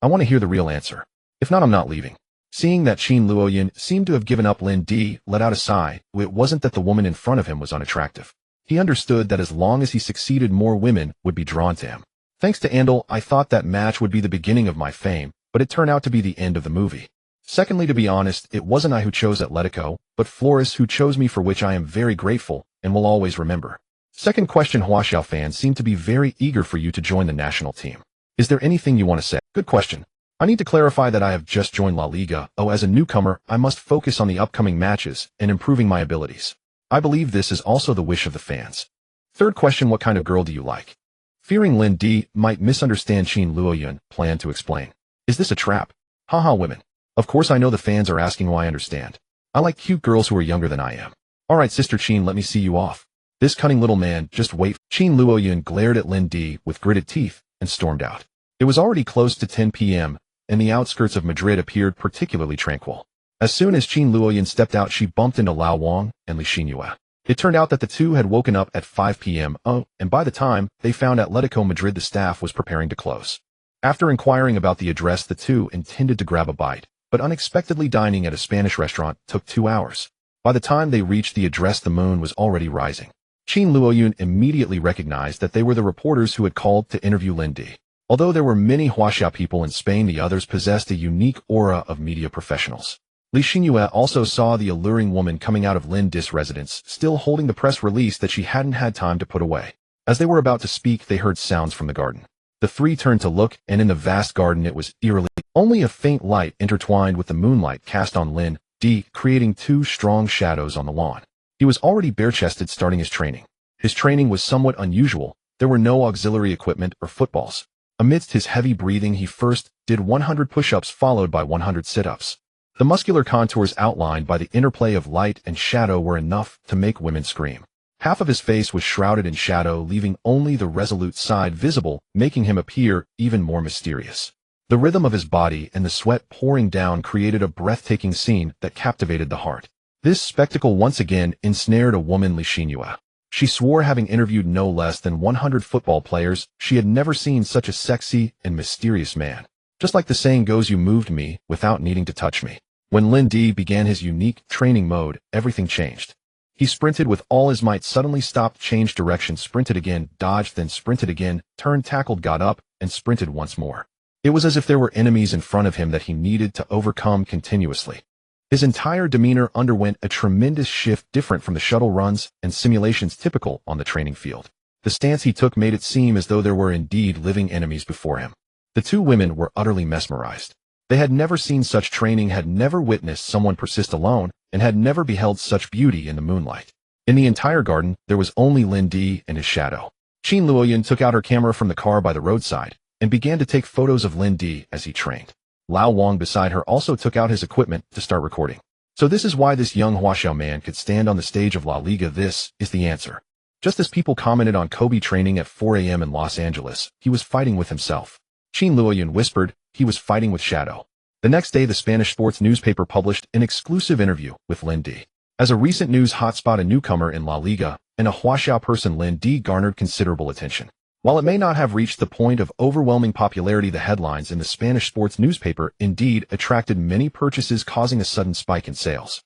I want to hear the real answer. If not, I'm not leaving. Seeing that Qin Luoyun seemed to have given up, Lindy let out a sigh. It wasn't that the woman in front of him was unattractive. He understood that as long as he succeeded, more women would be drawn to him. Thanks to Andel, I thought that match would be the beginning of my fame, but it turned out to be the end of the movie. Secondly, to be honest, it wasn't I who chose Atletico, but Flores who chose me, for which I am very grateful and will always remember. Second question, Huaxiao fans seem to be very eager for you to join the national team. Is there anything you want to say? Good question. I need to clarify that I have just joined La Liga. As a newcomer, I must focus on the upcoming matches and improving my abilities. I believe this is also the wish of the fans. Third question, what kind of girl do you like? Fearing Lindy might misunderstand, Qin Luoyun planned to explain. Is this a trap? Haha, women. Of course I know the fans are asking why. I understand. I like cute girls who are younger than I am. Alright, Sister Qin, let me see you off. This cunning little man, just wait. Qin Luoyun glared at Lindy with gritted teeth and stormed out. It was already close to 10 p.m., and the outskirts of Madrid appeared particularly tranquil. As soon as Qin Luoyun stepped out, she bumped into Lao Wang and Li Xinyue. It turned out that the two had woken up at 5 p.m. And by the time they found Atletico Madrid, the staff was preparing to close. After inquiring about the address, the two intended to grab a bite, but unexpectedly dining at a Spanish restaurant took 2 hours. By the time they reached the address, the moon was already rising. Qin Luoyun immediately recognized that they were the reporters who had called to interview Lindy. Although there were many Huaxia people in Spain, the others possessed a unique aura of media professionals. Li Xinyue also saw the alluring woman coming out of Lindy's residence, still holding the press release that she hadn't had time to put away. As they were about to speak, they heard sounds from the garden. The three turned to look, and in the vast garden it was eerily only a faint light intertwined with the moonlight cast on Lindy, creating 2 strong shadows on the lawn. He was already bare-chested, starting his training. His training was somewhat unusual. There were no auxiliary equipment or footballs. Amidst his heavy breathing, he first did 100 push-ups followed by 100 sit-ups. The muscular contours outlined by the interplay of light and shadow were enough to make women scream. Half of his face was shrouded in shadow, leaving only the resolute side visible, making him appear even more mysterious. The rhythm of his body and the sweat pouring down created a breathtaking scene that captivated the heart. This spectacle once again ensnared a woman, Li Xinyue. She swore, having interviewed no less than 100 football players, she had never seen such a sexy and mysterious man. Just like the saying goes, you moved me without needing to touch me. When Lindy began his unique training mode, everything changed. He sprinted with all his might, suddenly stopped, changed direction, sprinted again, dodged, then sprinted again, turned, tackled, got up, and sprinted once more. It was as if there were enemies in front of him that he needed to overcome continuously. His entire demeanor underwent a tremendous shift, different from the shuttle runs and simulations typical on the training field. The stance he took made it seem as though there were indeed living enemies before him. The 2 women were utterly mesmerized. They had never seen such training, had never witnessed someone persist alone, and had never beheld such beauty in the moonlight. In the entire garden, there was only Lindy and his shadow. Qin Luoyun took out her camera from the car by the roadside and began to take photos of Lindy as he trained. Lao Wang beside her also took out his equipment to start recording. So this is why this young Huaxiao man could stand on the stage of La Liga. This is the answer. Just as people commented on Kobe training at 4 a.m. in Los Angeles, he was fighting with himself. Qin Luoyun whispered, he was fighting with shadow. The next day, the Spanish sports newspaper published an exclusive interview with Lin Di. As a recent news hotspot, a newcomer in La Liga, and a Huaxiao person, Lin Di garnered considerable attention. While it may not have reached the point of overwhelming popularity, the headlines in the Spanish sports newspaper indeed attracted many purchases, causing a sudden spike in sales.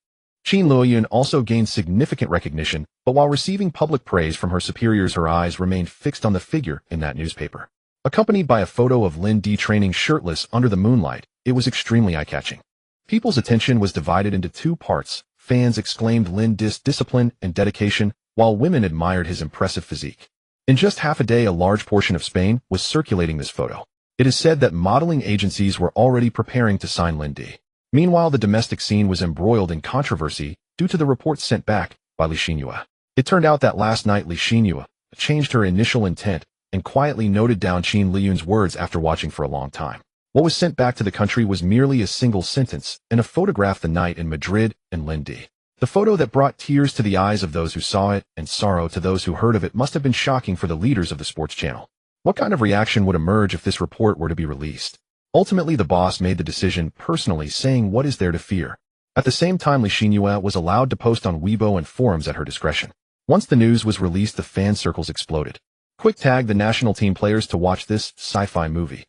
Qin Luoyun also gained significant recognition, but while receiving public praise from her superiors, her eyes remained fixed on the figure in that newspaper. Accompanied by a photo of Lin Di training shirtless under the moonlight, it was extremely eye-catching. People's attention was divided into two parts. Fans exclaimed Lin Di's discipline and dedication, while women admired his impressive physique. In just half a day, a large portion of Spain was circulating this photo. It is said that modeling agencies were already preparing to sign Lin Di. Meanwhile, the domestic scene was embroiled in controversy due to the reports sent back by Li Xinhua. It turned out that last night Li Xinhua changed her initial intent and quietly noted down Qin Luoyun's words after watching for a long time. What was sent back to the country was merely a single sentence and a photograph the night in Madrid and Lin Di. The photo that brought tears to the eyes of those who saw it and sorrow to those who heard of it must have been shocking for the leaders of the sports channel. What kind of reaction would emerge if this report were to be released? Ultimately, the boss made the decision personally, saying, "What is there to fear?" At the same time, Li Xinhua was allowed to post on Weibo and forums at her discretion. Once the news was released, the fan circles exploded. Quick tag the national team players to watch this sci-fi movie.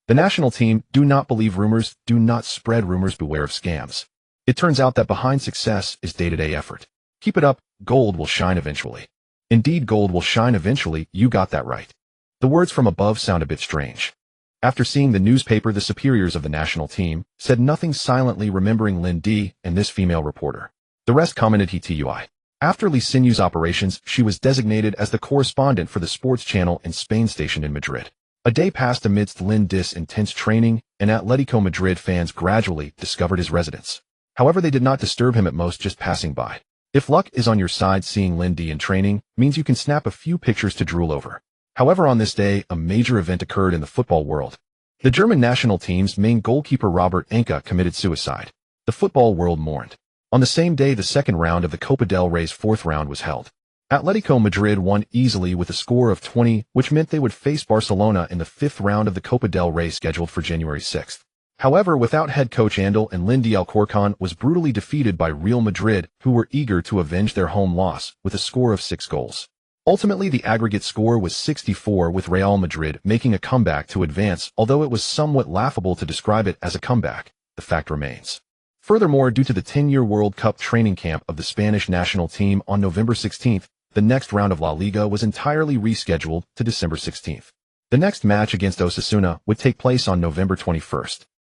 The national team, do not believe rumors, do not spread rumors, beware of scams. It turns out that behind success is day-to-day effort. Keep it up, gold will shine eventually. Indeed, gold will shine eventually, you got that right. The words from above sound a bit strange. After seeing the newspaper, the superiors of the national team said nothing, silently remembering Lin Di and this female reporter. The rest commented he-tui. After Li Xinhua's operations, she was designated as the correspondent for the sports channel in Spain stationed in Madrid. A day passed amidst Lin Di's intense training, and Atletico Madrid fans gradually discovered his residence. However, they did not disturb him, at most just passing by. If luck is on your side, seeing Lin Di in training means you can snap a few pictures to drool over. However, on this day, a major event occurred in the football world. The German national team's main goalkeeper Robert Enke committed suicide. The football world mourned. On the same day, the second round of the Copa del Rey's fourth round was held. Atletico Madrid won easily with a score of 20, which meant they would face Barcelona in the fifth round of the Copa del Rey scheduled for January 6. However, without head coach Andal and Lin Di, Alcorcon was brutally defeated by Real Madrid, who were eager to avenge their home loss with a score of 6 goals. Ultimately, the aggregate score was 64, with Real Madrid making a comeback to advance. Although it was somewhat laughable to describe it as a comeback, the fact remains. Furthermore, due to the 10-year World Cup training camp of the Spanish national team on November 16, the next round of La Liga was entirely rescheduled to December 16. The next match against Osasuna would take place on November 21.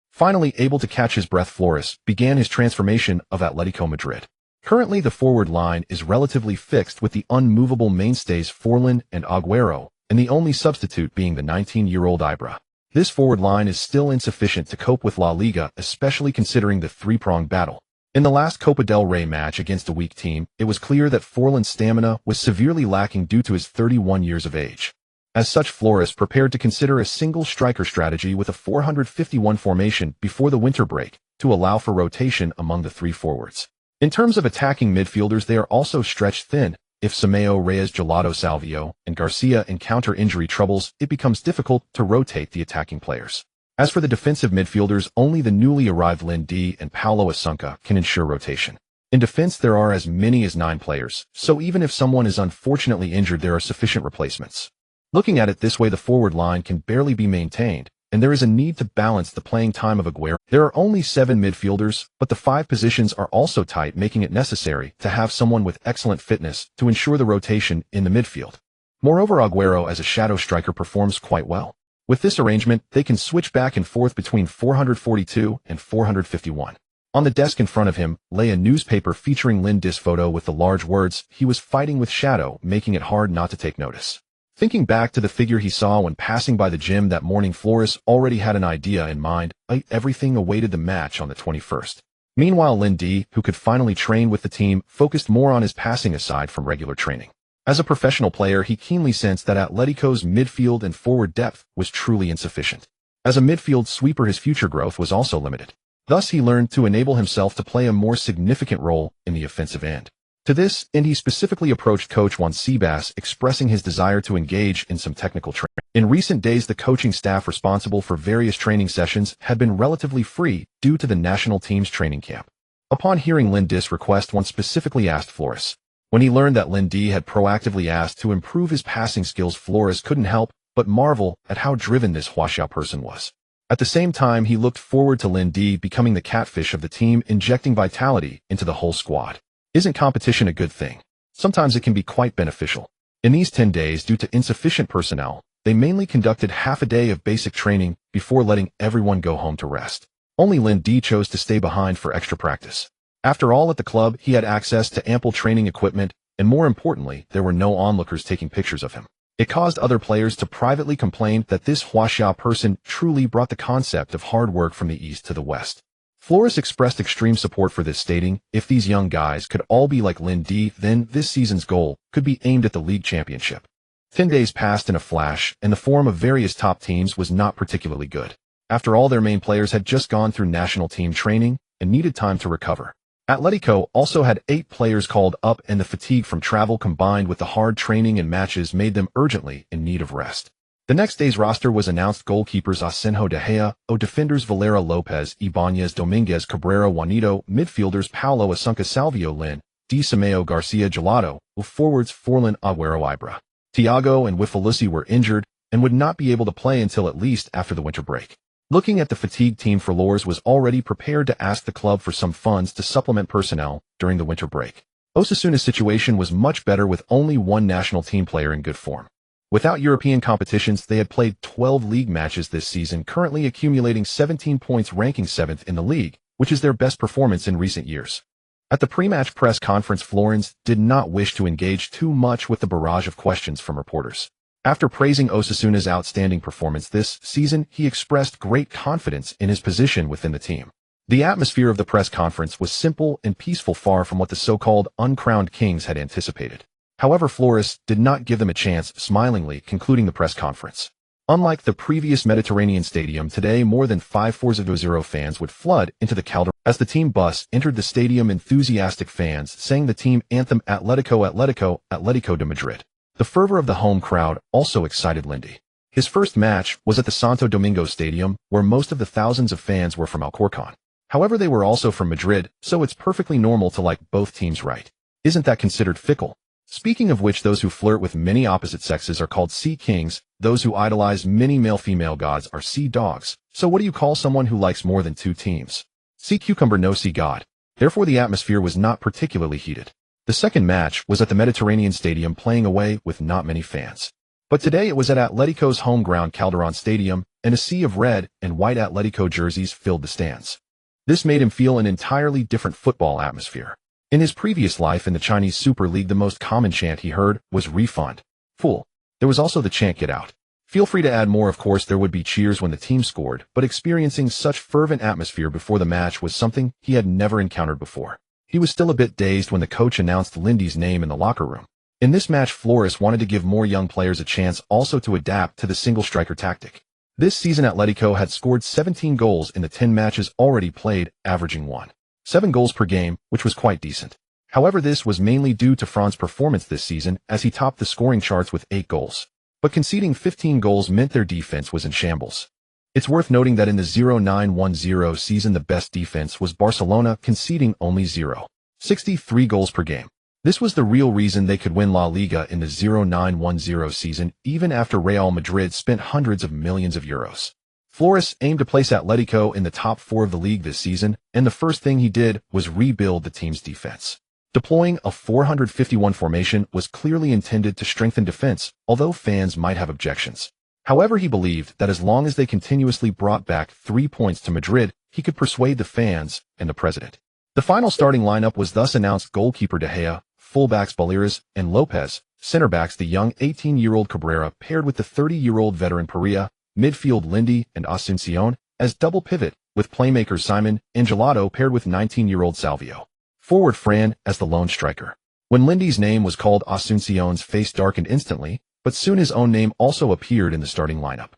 Finally able to catch his breath, Flores began his transformation of Atletico Madrid. Currently, the forward line is relatively fixed, with the unmovable mainstays Forlan and Agüero, and the only substitute being the 19-year-old Ibra. This forward line is still insufficient to cope with La Liga, especially considering the three-pronged battle. In the last Copa del Rey match against a weak team, it was clear that Forlan's stamina was severely lacking due to his 31 years of age. As such, Flores prepared to consider a single striker strategy with a 451 formation before the winter break to allow for rotation among the three forwards. In terms of attacking midfielders, they are also stretched thin. If Sameo, Reyes, Gelado, Salvio, and Garcia encounter injury troubles, it becomes difficult to rotate the attacking players. As for the defensive midfielders, only the newly arrived Lin Di and Paulo Asunca can ensure rotation. In defense, there are as many as 9 players, so even if someone is unfortunately injured, there are sufficient replacements. Looking at it this way, the forward line can barely be maintained, and there is a need to balance the playing time of Agüero. There are only 7 midfielders, but the 5 positions are also tight, making it necessary to have someone with excellent fitness to ensure the rotation in the midfield. Moreover, Agüero as a shadow striker performs quite well. With this arrangement, they can switch back and forth between 442 and 451. On the desk in front of him lay a newspaper featuring Lin Di's photo with the large words, "He was fighting with shadow," making it hard not to take notice. Thinking back to the figure he saw when passing by the gym that morning, Flores already had an idea in mind. Everything awaited the match on the 21st. Meanwhile, Lin Di, who could finally train with the team, focused more on his passing aside from regular training. As a professional player, he keenly sensed that Atletico's midfield and forward depth was truly insufficient. As a midfield sweeper, his future growth was also limited. Thus, he learned to enable himself to play a more significant role in the offensive end. To this end, he specifically approached coach Juan Sebas, expressing his desire to engage in some technical training. In recent days, the coaching staff responsible for various training sessions had been relatively free due to the national team's training camp. Upon hearing Lindy's request, Juan specifically asked Flores. When he learned that Lindy had proactively asked to improve his passing skills, Flores couldn't help but marvel at how driven this Huaxiao person was. At the same time, he looked forward to Lindy becoming the catfish of the team, injecting vitality into the whole squad. Isn't competition a good thing? Sometimes it can be quite beneficial. In these 10 days, due to insufficient personnel, they mainly conducted half a day of basic training before letting everyone go home to rest. Only Lindy chose to stay behind for extra practice. After all, at the club, he had access to ample training equipment, and more importantly, there were no onlookers taking pictures of him. It caused other players to privately complain that this Huaxiao person truly brought the concept of hard work from the east to the west. Flores expressed extreme support for this, stating, if these young guys could all be like Lindy, then this season's goal could be aimed at the league championship. 10 days passed in a flash, and the form of various top teams was not particularly good. After all, their main players had just gone through national team training and needed time to recover. Atletico also had 8 players called up, and the fatigue from travel combined with the hard training and matches made them urgently in need of rest. The next day's roster was announced: goalkeepers Asenjo De Gea, defenders Valera Lopez, Ibanez, Dominguez, Cabrera, Juanito, midfielders Paulo Asunca, Salvio Lin, Di Simeo, Garcia, Gelato, forwards Forlan, Agüero, Ibra. Thiago and Wifalusi were injured and would not be able to play until at least after the winter break. Looking at the fatigued team, Flores was already prepared to ask the club for some funds to supplement personnel during the winter break. Osasuna's situation was much better, with only one national team player in good form. Without European competitions, they had played 12 league matches this season, currently accumulating 17 points, ranking 7th in the league, which is their best performance in recent years. At the pre-match press conference, Florence did not wish to engage too much with the barrage of questions from reporters. After praising Osasuna's outstanding performance this season, he expressed great confidence in his position within the team. The atmosphere of the press conference was simple and peaceful, far from what the so-called uncrowned kings had anticipated. However, Flores did not give them a chance, smilingly concluding the press conference. Unlike the previous Mediterranean Stadium, today more than 5,400 fans would flood into the Calderon. As the team bus entered the stadium, enthusiastic fans sang the team anthem Atletico, Atletico, Atletico de Madrid. The fervor of the home crowd also excited Lindy. His first match was at the Santo Domingo Stadium, where most of the thousands of fans were from Alcorcón. However, they were also from Madrid, so it's perfectly normal to like both teams, right? Isn't that considered fickle? Speaking of which, those who flirt with many opposite sexes are called sea kings. Those who idolize many male-female gods are sea dogs. So what do you call someone who likes more than 2 teams? Sea cucumber, no sea god. Therefore, the atmosphere was not particularly heated. The second match was at the Mediterranean Stadium, playing away with not many fans. But today it was at Atletico's home ground, Calderon Stadium, and a sea of red and white Atletico jerseys filled the stands. This made him feel an entirely different football atmosphere. In his previous life in the Chinese Super League, the most common chant he heard was refund. Fool. There was also the chant get out. Feel free to add more. Of course, there would be cheers when the team scored, but experiencing such fervent atmosphere before the match was something he had never encountered before. He was still a bit dazed when the coach announced Lindy's name in the locker room. In this match, Flores wanted to give more young players a chance also to adapt to the single striker tactic. This season, Atletico had scored 17 goals in the 10 matches already played, averaging 1.7 goals per game, which was quite decent. However, this was mainly due to Fran's performance this season, as he topped the scoring charts with 8 goals. But conceding 15 goals meant their defense was in shambles. It's worth noting that in the 0910 season, the best defense was Barcelona, conceding only 0.63 goals per game. This was the real reason they could win La Liga in the 0910 season, even after Real Madrid spent hundreds of millions of euros. Flores aimed to place Atletico in the top 4 of the league this season, and the first thing he did was rebuild the team's defense. Deploying a 451 formation was clearly intended to strengthen defense, although fans might have objections. However, he believed that as long as they continuously brought back 3 points to Madrid, he could persuade the fans and the president. The final starting lineup was thus announced: goalkeeper De Gea, fullbacks Baleares and Lopez, centre-backs the young 18-year-old Cabrera paired with the 30-year-old veteran Perea, midfield Lindy and Asuncion as double pivot, with playmakers Simon and Gelato paired with 19-year-old Salvio. Forward Fran as the lone striker. When Lindy's name was called, Asuncion's face darkened instantly, but soon his own name also appeared in the starting lineup.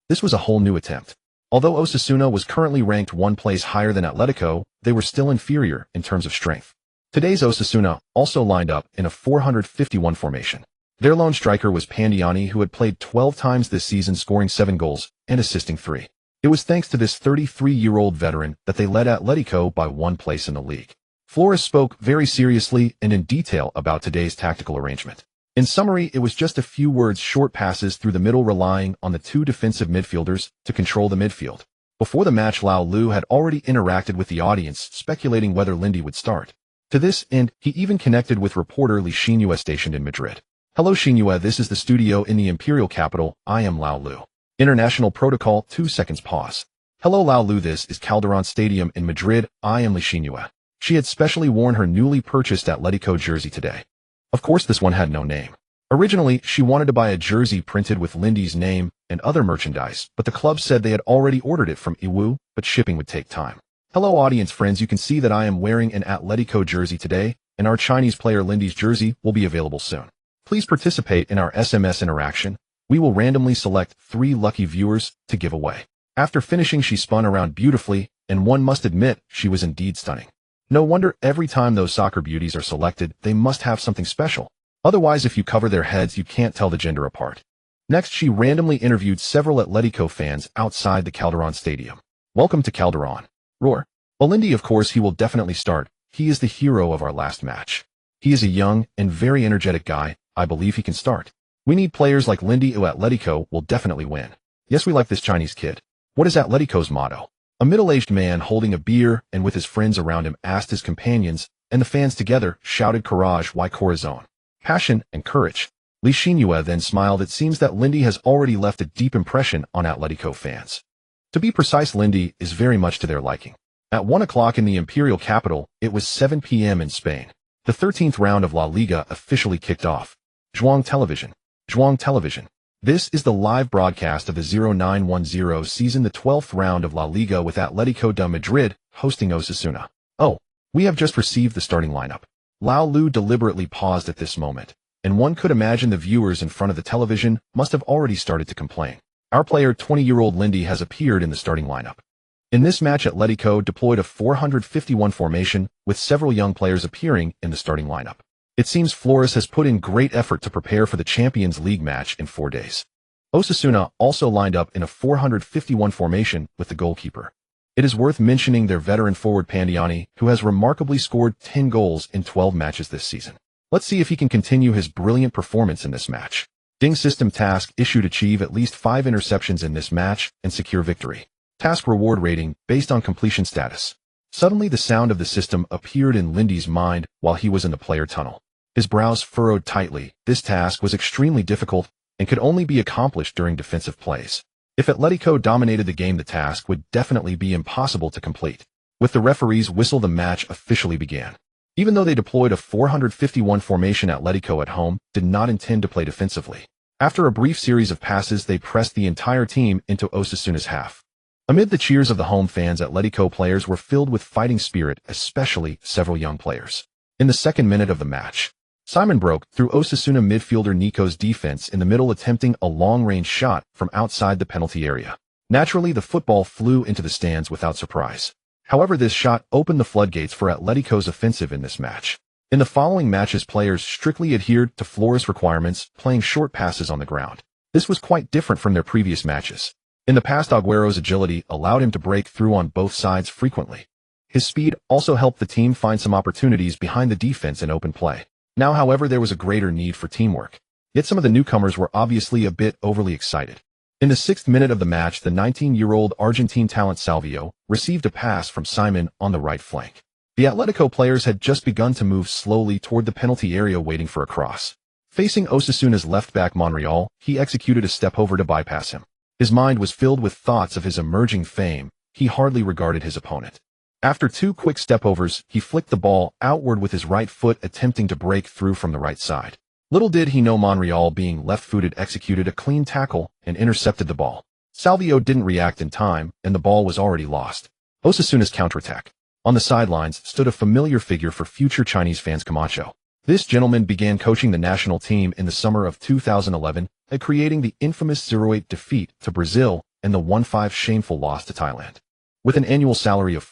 This was a whole new attempt. Although Osasuna was currently ranked 1 place higher than Atletico, they were still inferior in terms of strength. Today's Osasuna also lined up in a 451 formation. Their lone striker was Pandiani, who had played 12 times this season, scoring 7 goals and assisting 3. It was thanks to this 33-year-old veteran that they led Atletico by 1 place in the league. Flores spoke very seriously and in detail about today's tactical arrangement. In summary, it was just a few words: short passes through the middle, relying on the 2 defensive midfielders to control the midfield. Before the match, Lao Lu had already interacted with the audience, speculating whether Lindy would start. To this end, he even connected with reporter Li Xinhua stationed in Madrid. "Hello Xinhua, this is the studio in the imperial capital. I am Lao Lu. International protocol, 2 seconds pause. Hello Lao Lu, this is Calderon Stadium in Madrid. I am Li Xinhua." She had specially worn her newly purchased Atletico jersey today. Of course, this one had no name. Originally, she wanted to buy a jersey printed with Lindy's name and other merchandise, but the club said they had already ordered it from Iwu, but shipping would take time. Hello audience friends, you can see that I am wearing an Atletico jersey today, and our Chinese player Lindy's jersey will be available soon. Please participate in our SMS interaction. We will randomly select 3 lucky viewers to give away. After finishing, she spun around beautifully, and one must admit she was indeed stunning. No wonder every time those soccer beauties are selected, they must have something special. Otherwise, if you cover their heads, you can't tell the gender apart. Next, she randomly interviewed several Atletico fans outside the Calderon Stadium. "Welcome to Calderon. Roar. Well, Lindy, of course, he will definitely start. He is the hero of our last match. He is a young and very energetic guy. I believe he can start. We need players like Lindy, who Atletico will definitely win. Yes, we like this Chinese kid." What is Atletico's motto? A middle-aged man holding a beer and with his friends around him asked his companions, and the fans together shouted courage y corazon. Passion and courage. Li Xinhua then smiled. It seems that Lindy has already left a deep impression on Atletico fans. To be precise, Lindy is very much to their liking. At 1 o'clock in the imperial capital, it was 7 p.m. in Spain. The 13th round of La Liga officially kicked off. Zhuang Television. Zhuang Television. This is the live broadcast of the 0910 season, the 12th round of La Liga, with Atletico de Madrid hosting Osasuna. Oh, we have just received the starting lineup. Lao Lu deliberately paused at this moment, and one could imagine the viewers in front of the television must have already started to complain. Our player, 20-year-old Lindy, has appeared in the starting lineup. In this match, Atletico deployed a 451 formation, with several young players appearing in the starting lineup. It seems Flores has put in great effort to prepare for the Champions League match in 4 days. Osasuna also lined up in a 451 formation with the goalkeeper. It is worth mentioning their veteran forward Pandiani, who has remarkably scored 10 goals in 12 matches this season. Let's see if he can continue his brilliant performance in this match. Ding system task issued: achieve at least 5 interceptions in this match and secure victory. Task reward rating based on completion status. Suddenly the sound of the system appeared in Lindy's mind while he was in the player tunnel. His brows furrowed tightly. This task was extremely difficult and could only be accomplished during defensive plays. If Atletico dominated the game, the task would definitely be impossible to complete. With the referee's whistle, the match officially began. Even though they deployed a 451 formation, Atletico at home did not intend to play defensively. After a brief series of passes, they pressed the entire team into Osasuna's half. Amid the cheers of the home fans, Atletico players were filled with fighting spirit, especially several young players. In the second minute of the match, Simon broke through Osasuna midfielder Nico's defense in the middle, attempting a long-range shot from outside the penalty area. Naturally, the football flew into the stands without surprise. However, this shot opened the floodgates for Atletico's offensive in this match. In the following matches, players strictly adhered to Flores' requirements, playing short passes on the ground. This was quite different from their previous matches. In the past, Agüero's agility allowed him to break through on both sides frequently. His speed also helped the team find some opportunities behind the defense in open play. Now, however, there was a greater need for teamwork. Yet some of the newcomers were obviously a bit overly excited. In the 6th minute of the match, the 19-year-old Argentine talent Salvio received a pass from Simon on the right flank. The Atletico players had just begun to move slowly toward the penalty area, waiting for a cross. Facing Osasuna's left-back Monreal, he executed a step over to bypass him. His mind was filled with thoughts of his emerging fame. He hardly regarded his opponent. After 2 quick stepovers, he flicked the ball outward with his right foot, attempting to break through from the right side. Little did he know Monreal, being left-footed, executed a clean tackle and intercepted the ball. Salvio didn't react in time, and the ball was already lost. Osasuna's counterattack. On the sidelines stood a familiar figure for future Chinese fans, Camacho. This gentleman began coaching the national team in the summer of 2011, creating the infamous 0-8 defeat to Brazil and the 1-5 shameful loss to Thailand. With an annual salary of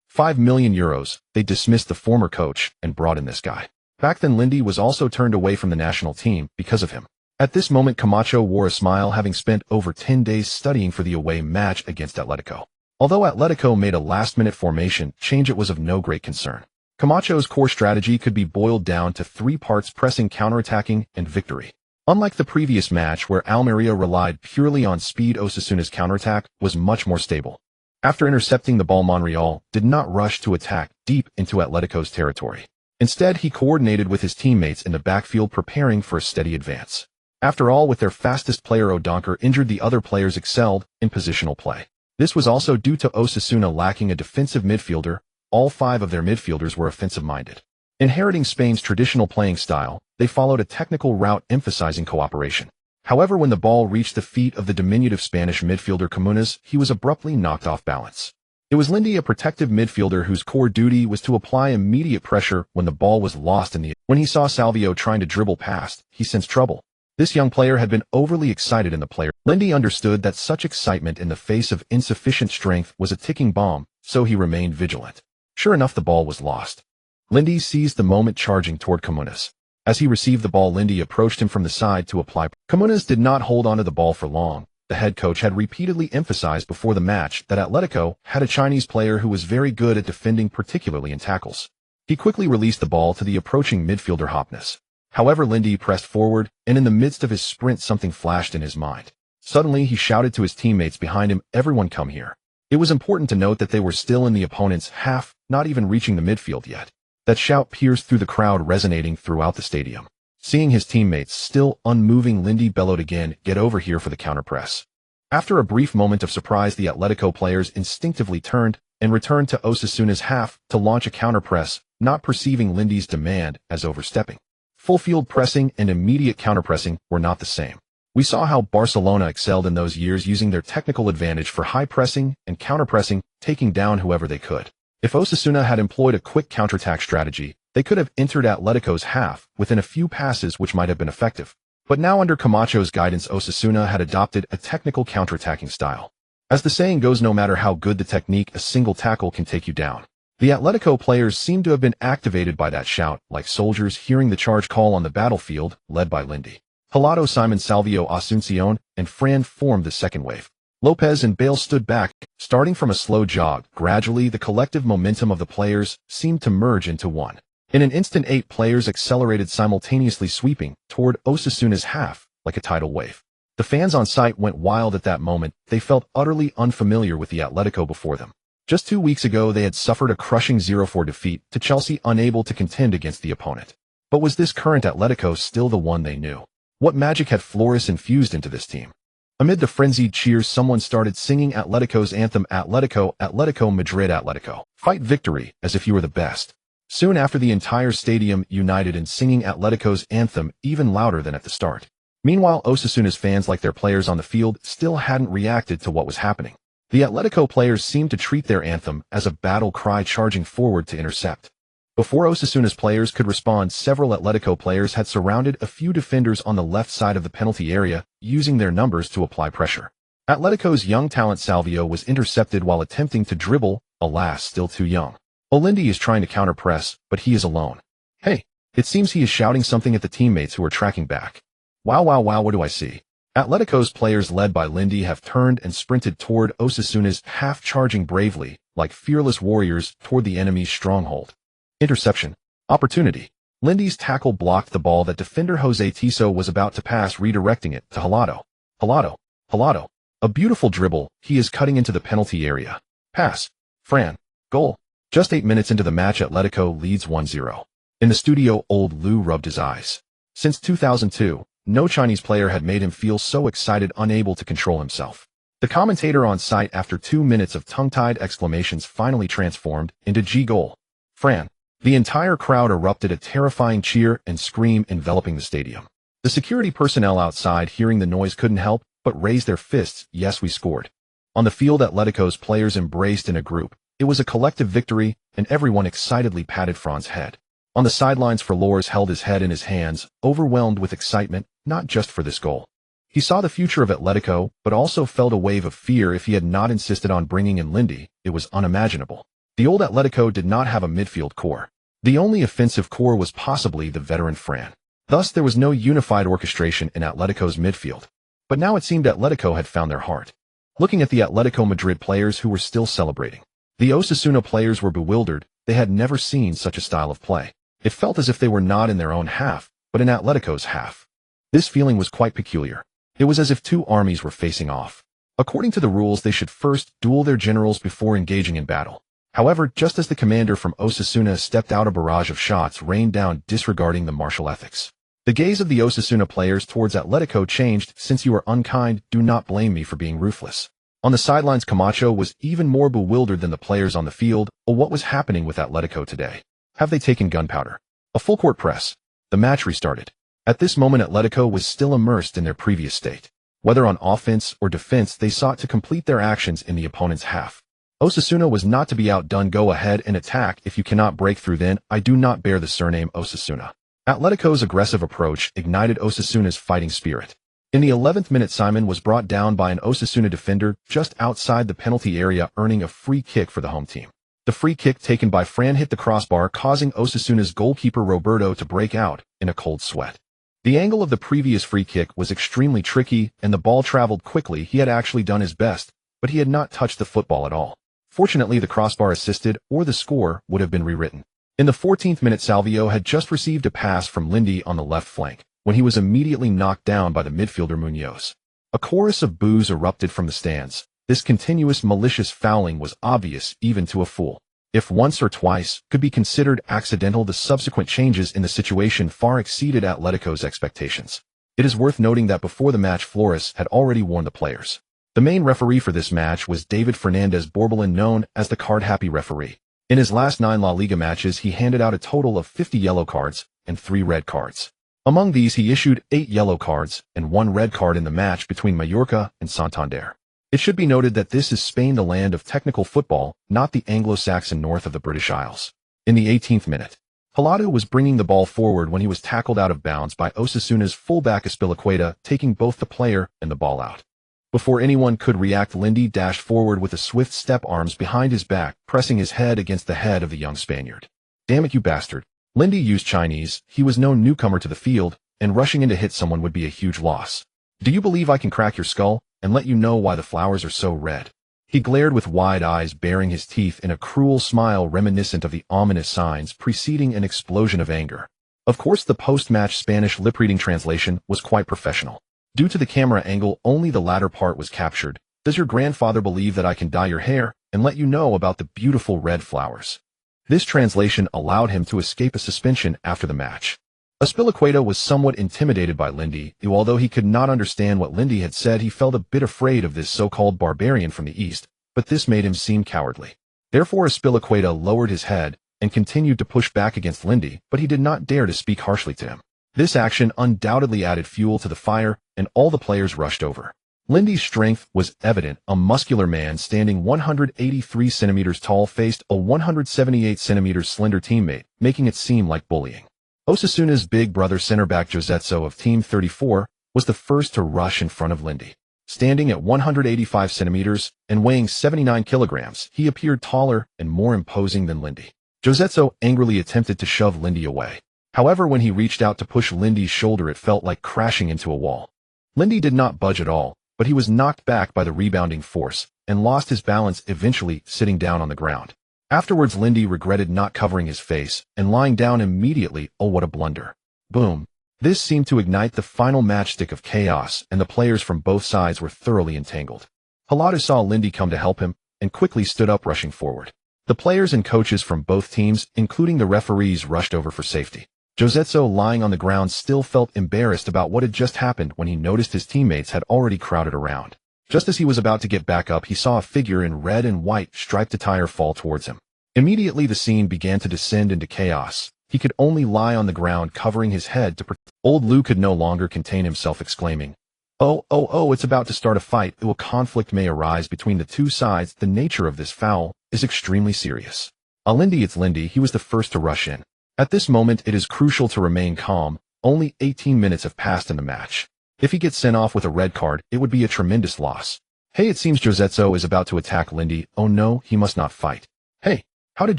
5 million euros, they dismissed the former coach and brought in this guy. Back then Lindy was also turned away from the national team because of him. At this moment Camacho wore a smile, having spent over 10 days studying for the away match against Atletico. Although Atletico made a last-minute formation change, it was of no great concern. Camacho's core strategy could be boiled down to 3 parts: pressing, counterattacking, and victory. Unlike the previous match where Almeria relied purely on speed, Osasuna's counterattack was much more stable. After intercepting the ball, Monreal did not rush to attack deep into Atletico's territory. Instead, he coordinated with his teammates in the backfield, preparing for a steady advance. After all, with their fastest player O'Donker injured, the other players excelled in positional play. This was also due to Osasuna lacking a defensive midfielder. All 5 of their midfielders were offensive-minded. Inheriting Spain's traditional playing style, they followed a technical route emphasizing cooperation. However, when the ball reached the feet of the diminutive Spanish midfielder Comunas, he was abruptly knocked off balance. It was Lindy, a protective midfielder whose core duty was to apply immediate pressure when the ball was lost in the air. When he saw Salvio trying to dribble past, he sensed trouble. This young player had been overly excited in the player. Lindy understood that such excitement in the face of insufficient strength was a ticking bomb, so he remained vigilant. Sure enough, the ball was lost. Lindy seized the moment, charging toward Comunas. As he received the ball, Lindy approached him from the side to apply. Comunas did not hold onto the ball for long. The head coach had repeatedly emphasized before the match that Atletico had a Chinese player who was very good at defending, particularly in tackles. He quickly released the ball to the approaching midfielder Hopness. However, Lindy pressed forward, and in the midst of his sprint something flashed in his mind. Suddenly he shouted to his teammates behind him, "Everyone come here." It was important to note that they were still in the opponent's half, not even reaching the midfield yet. That shout pierced through the crowd, resonating throughout the stadium. Seeing his teammates still unmoving, Lindy bellowed again, "Get over here for the counterpress." After a brief moment of surprise, the Atletico players instinctively turned and returned to Osasuna's half to launch a counterpress, not perceiving Lindy's demand as overstepping. Full-field pressing and immediate counterpressing were not the same. We saw how Barcelona excelled in those years, using their technical advantage for high pressing and counterpressing, taking down whoever they could. If Osasuna had employed a quick counterattack strategy, they could have entered Atletico's half within a few passes, which might have been effective. But now, under Camacho's guidance, Osasuna had adopted a technical counterattacking style. As the saying goes, no matter how good the technique, a single tackle can take you down. The Atletico players seemed to have been activated by that shout, like soldiers hearing the charge call on the battlefield, led by Lindy. Hilado, Simon, Salvio, Asuncion, and Fran formed the second wave. Lopez and Bale stood back, starting from a slow jog. Gradually, the collective momentum of the players seemed to merge into one. In an instant, 8 players accelerated, simultaneously sweeping toward Osasuna's half like a tidal wave. The fans on site went wild at that moment. They felt utterly unfamiliar with the Atletico before them. Just 2 weeks ago, they had suffered a crushing 0-4 defeat to Chelsea, unable to contend against the opponent. But was this current Atletico still the one they knew? What magic had Flores infused into this team? Amid the frenzied cheers, someone started singing Atletico's anthem, "Atletico, Atletico Madrid, Atletico. Fight victory as if you were the best." Soon after, the entire stadium united in singing Atletico's anthem even louder than at the start. Meanwhile, Osasuna's fans, like their players on the field, still hadn't reacted to what was happening. The Atletico players seemed to treat their anthem as a battle cry, charging forward to intercept. Before Osasuna's players could respond, several Atletico players had surrounded a few defenders on the left side of the penalty area, using their numbers to apply pressure. Atletico's young talent Salvio was intercepted while attempting to dribble, alas, still too young. Lindy is trying to counter-press, but he is alone. Hey, it seems he is shouting something at the teammates who are tracking back. Wow, what do I see? Atletico's players, led by Lindy, have turned and sprinted toward Osasuna's half, charging bravely, like fearless warriors, toward the enemy's stronghold. Interception. Opportunity. Lindy's tackle blocked the ball that defender Jose Tiso was about to pass, redirecting it to Hilado. Hilado. A beautiful dribble. He is cutting into the penalty area. Pass. Fran. Goal. Just 8 minutes into the match, Atletico leads 1-0. In the studio, old Lou rubbed his eyes. Since 2002, no Chinese player had made him feel so excited, unable to control himself. The commentator on site, after 2 minutes of tongue-tied exclamations, finally transformed into G goal. Fran. The entire crowd erupted, a terrifying cheer and scream enveloping the stadium. The security personnel outside, hearing the noise, couldn't help but raise their fists. Yes, we scored. On the field, Atletico's players embraced in a group. It was a collective victory, and everyone excitedly patted Fran's head. On the sidelines, Flores held his head in his hands, overwhelmed with excitement, not just for this goal. He saw the future of Atletico, but also felt a wave of fear. If he had not insisted on bringing in Lindy, it was unimaginable. The old Atletico did not have a midfield core. The only offensive core was possibly the veteran Fran. Thus, there was no unified orchestration in Atletico's midfield. But now it seemed Atletico had found their heart. Looking at the Atletico Madrid players who were still celebrating, the Osasuna players were bewildered. They had never seen such a style of play. It felt as if they were not in their own half, but in Atletico's half. This feeling was quite peculiar. It was as if two armies were facing off. According to the rules, they should first duel their generals before engaging in battle. However, just as the commander from Osasuna stepped out, a barrage of shots rained down, disregarding the martial ethics. The gaze of the Osasuna players towards Atletico changed. Since you are unkind, do not blame me for being ruthless. On the sidelines, Camacho was even more bewildered than the players on the field. Oh, what was happening with Atletico today? Have they taken gunpowder? A full court press. The match restarted. At this moment, Atletico was still immersed in their previous state. Whether on offense or defense, they sought to complete their actions in the opponent's half. Osasuna was not to be outdone. Go ahead and attack. If you cannot break through, then I do not bear the surname Osasuna. Atletico's aggressive approach ignited Osasuna's fighting spirit. In the 11th minute, Simon was brought down by an Osasuna defender just outside the penalty area, earning a free kick for the home team. The free kick taken by Fran hit the crossbar, causing Osasuna's goalkeeper Roberto to break out in a cold sweat. The angle of the previous free kick was extremely tricky, and the ball traveled quickly. He had actually done his best, but he had not touched the football at all. Fortunately, the crossbar assisted, or the score would have been rewritten. In the 14th minute, Salvio had just received a pass from Lindy on the left flank, when he was immediately knocked down by the midfielder Munoz. A chorus of boos erupted from the stands. This continuous malicious fouling was obvious even to a fool. If once or twice could be considered accidental, the subsequent changes in the situation far exceeded Atletico's expectations. It is worth noting that before the match, Flores had already warned the players. The main referee for this match was David Fernandez Borbalin, known as the card-happy referee. In his last 9 La Liga matches, he handed out a total of 50 yellow cards and 3 red cards. Among these, he issued 8 yellow cards and 1 red card in the match between Mallorca and Santander. It should be noted that this is Spain, the land of technical football, not the Anglo-Saxon north of the British Isles. In the 18th minute, Haladu was bringing the ball forward when he was tackled out of bounds by Osasuna's fullback Azpilicueta, taking both the player and the ball out. Before anyone could react, Lindy dashed forward with a swift step, arms behind his back, pressing his head against the head of the young Spaniard. Damn it, you bastard. Lindy used Chinese. He was no newcomer to the field, and rushing in to hit someone would be a huge loss. Do you believe I can crack your skull and let you know why the flowers are so red? He glared with wide eyes, baring his teeth in a cruel smile reminiscent of the ominous signs preceding an explosion of anger. Of course, the post-match Spanish lip-reading translation was quite professional. Due to the camera angle, only the latter part was captured. Does your grandfather believe that I can dye your hair and let you know about the beautiful red flowers? This translation allowed him to escape a suspension after the match. Azpilicueta was somewhat intimidated by Lindy, who, although he could not understand what Lindy had said, he felt a bit afraid of this so-called barbarian from the east, but this made him seem cowardly. Therefore, Azpilicueta lowered his head and continued to push back against Lindy, but he did not dare to speak harshly to him. This action undoubtedly added fuel to the fire, and all the players rushed over. Lindy's strength was evident. A muscular man standing 183 centimeters tall faced a 178 centimeters slender teammate, making it seem like bullying. Osasuna's big brother center-back Josetso of Team 34 was the first to rush in front of Lindy. Standing at 185 centimeters and weighing 79 kilograms, he appeared taller and more imposing than Lindy. Josetso angrily attempted to shove Lindy away. However, when he reached out to push Lindy's shoulder, it felt like crashing into a wall. Lindy did not budge at all, but he was knocked back by the rebounding force and lost his balance, eventually sitting down on the ground. Afterwards, Lindy regretted not covering his face and lying down immediately. Oh, what a blunder. Boom. This seemed to ignite the final matchstick of chaos, and the players from both sides were thoroughly entangled. Haladu saw Lindy come to help him and quickly stood up, rushing forward. The players and coaches from both teams, including the referees, rushed over for safety. Josetso, lying on the ground, still felt embarrassed about what had just happened when he noticed his teammates had already crowded around. Just as he was about to get back up, he saw a figure in red and white striped attire fall towards him. Immediately, the scene began to descend into chaos. He could only lie on the ground, covering his head to protect. Old Lou could no longer contain himself, exclaiming, Oh, it's about to start a fight. A conflict may arise between the two sides. The nature of this foul is extremely serious. Lindy, it's Lindy. He was the first to rush in. At this moment, it is crucial to remain calm. Only 18 minutes have passed in the match. If he gets sent off with a red card, it would be a tremendous loss. Hey, it seems Josetso is about to attack Lindy. Oh no, he must not fight. Hey, How did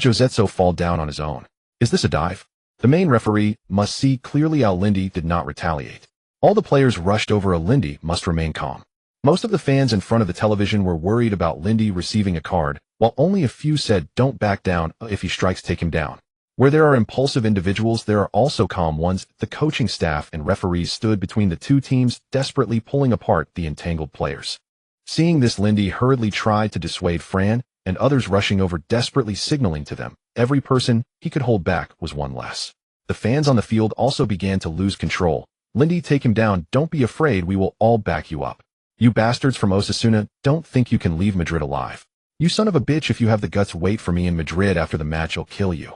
Josetso fall down on his own? Is this a dive? The main referee must see clearly how Lindy did not retaliate. All the players rushed over. Lindy must remain calm. Most of the fans in front of the television were worried about Lindy receiving a card, while only a few said don't back down, if he strikes take him down. Where there are impulsive individuals, there are also calm ones. The coaching staff and referees stood between the two teams, desperately pulling apart the entangled players. Seeing this, Lindy hurriedly tried to dissuade Fran, and others rushing over desperately signaling to them. Every person he could hold back was one less. The fans on the field also began to lose control. Lindy, take him down. Don't be afraid, we will all back you up. You bastards from Osasuna, don't think you can leave Madrid alive. You son of a bitch, if you have the guts, wait for me in Madrid after the match, I'll kill you.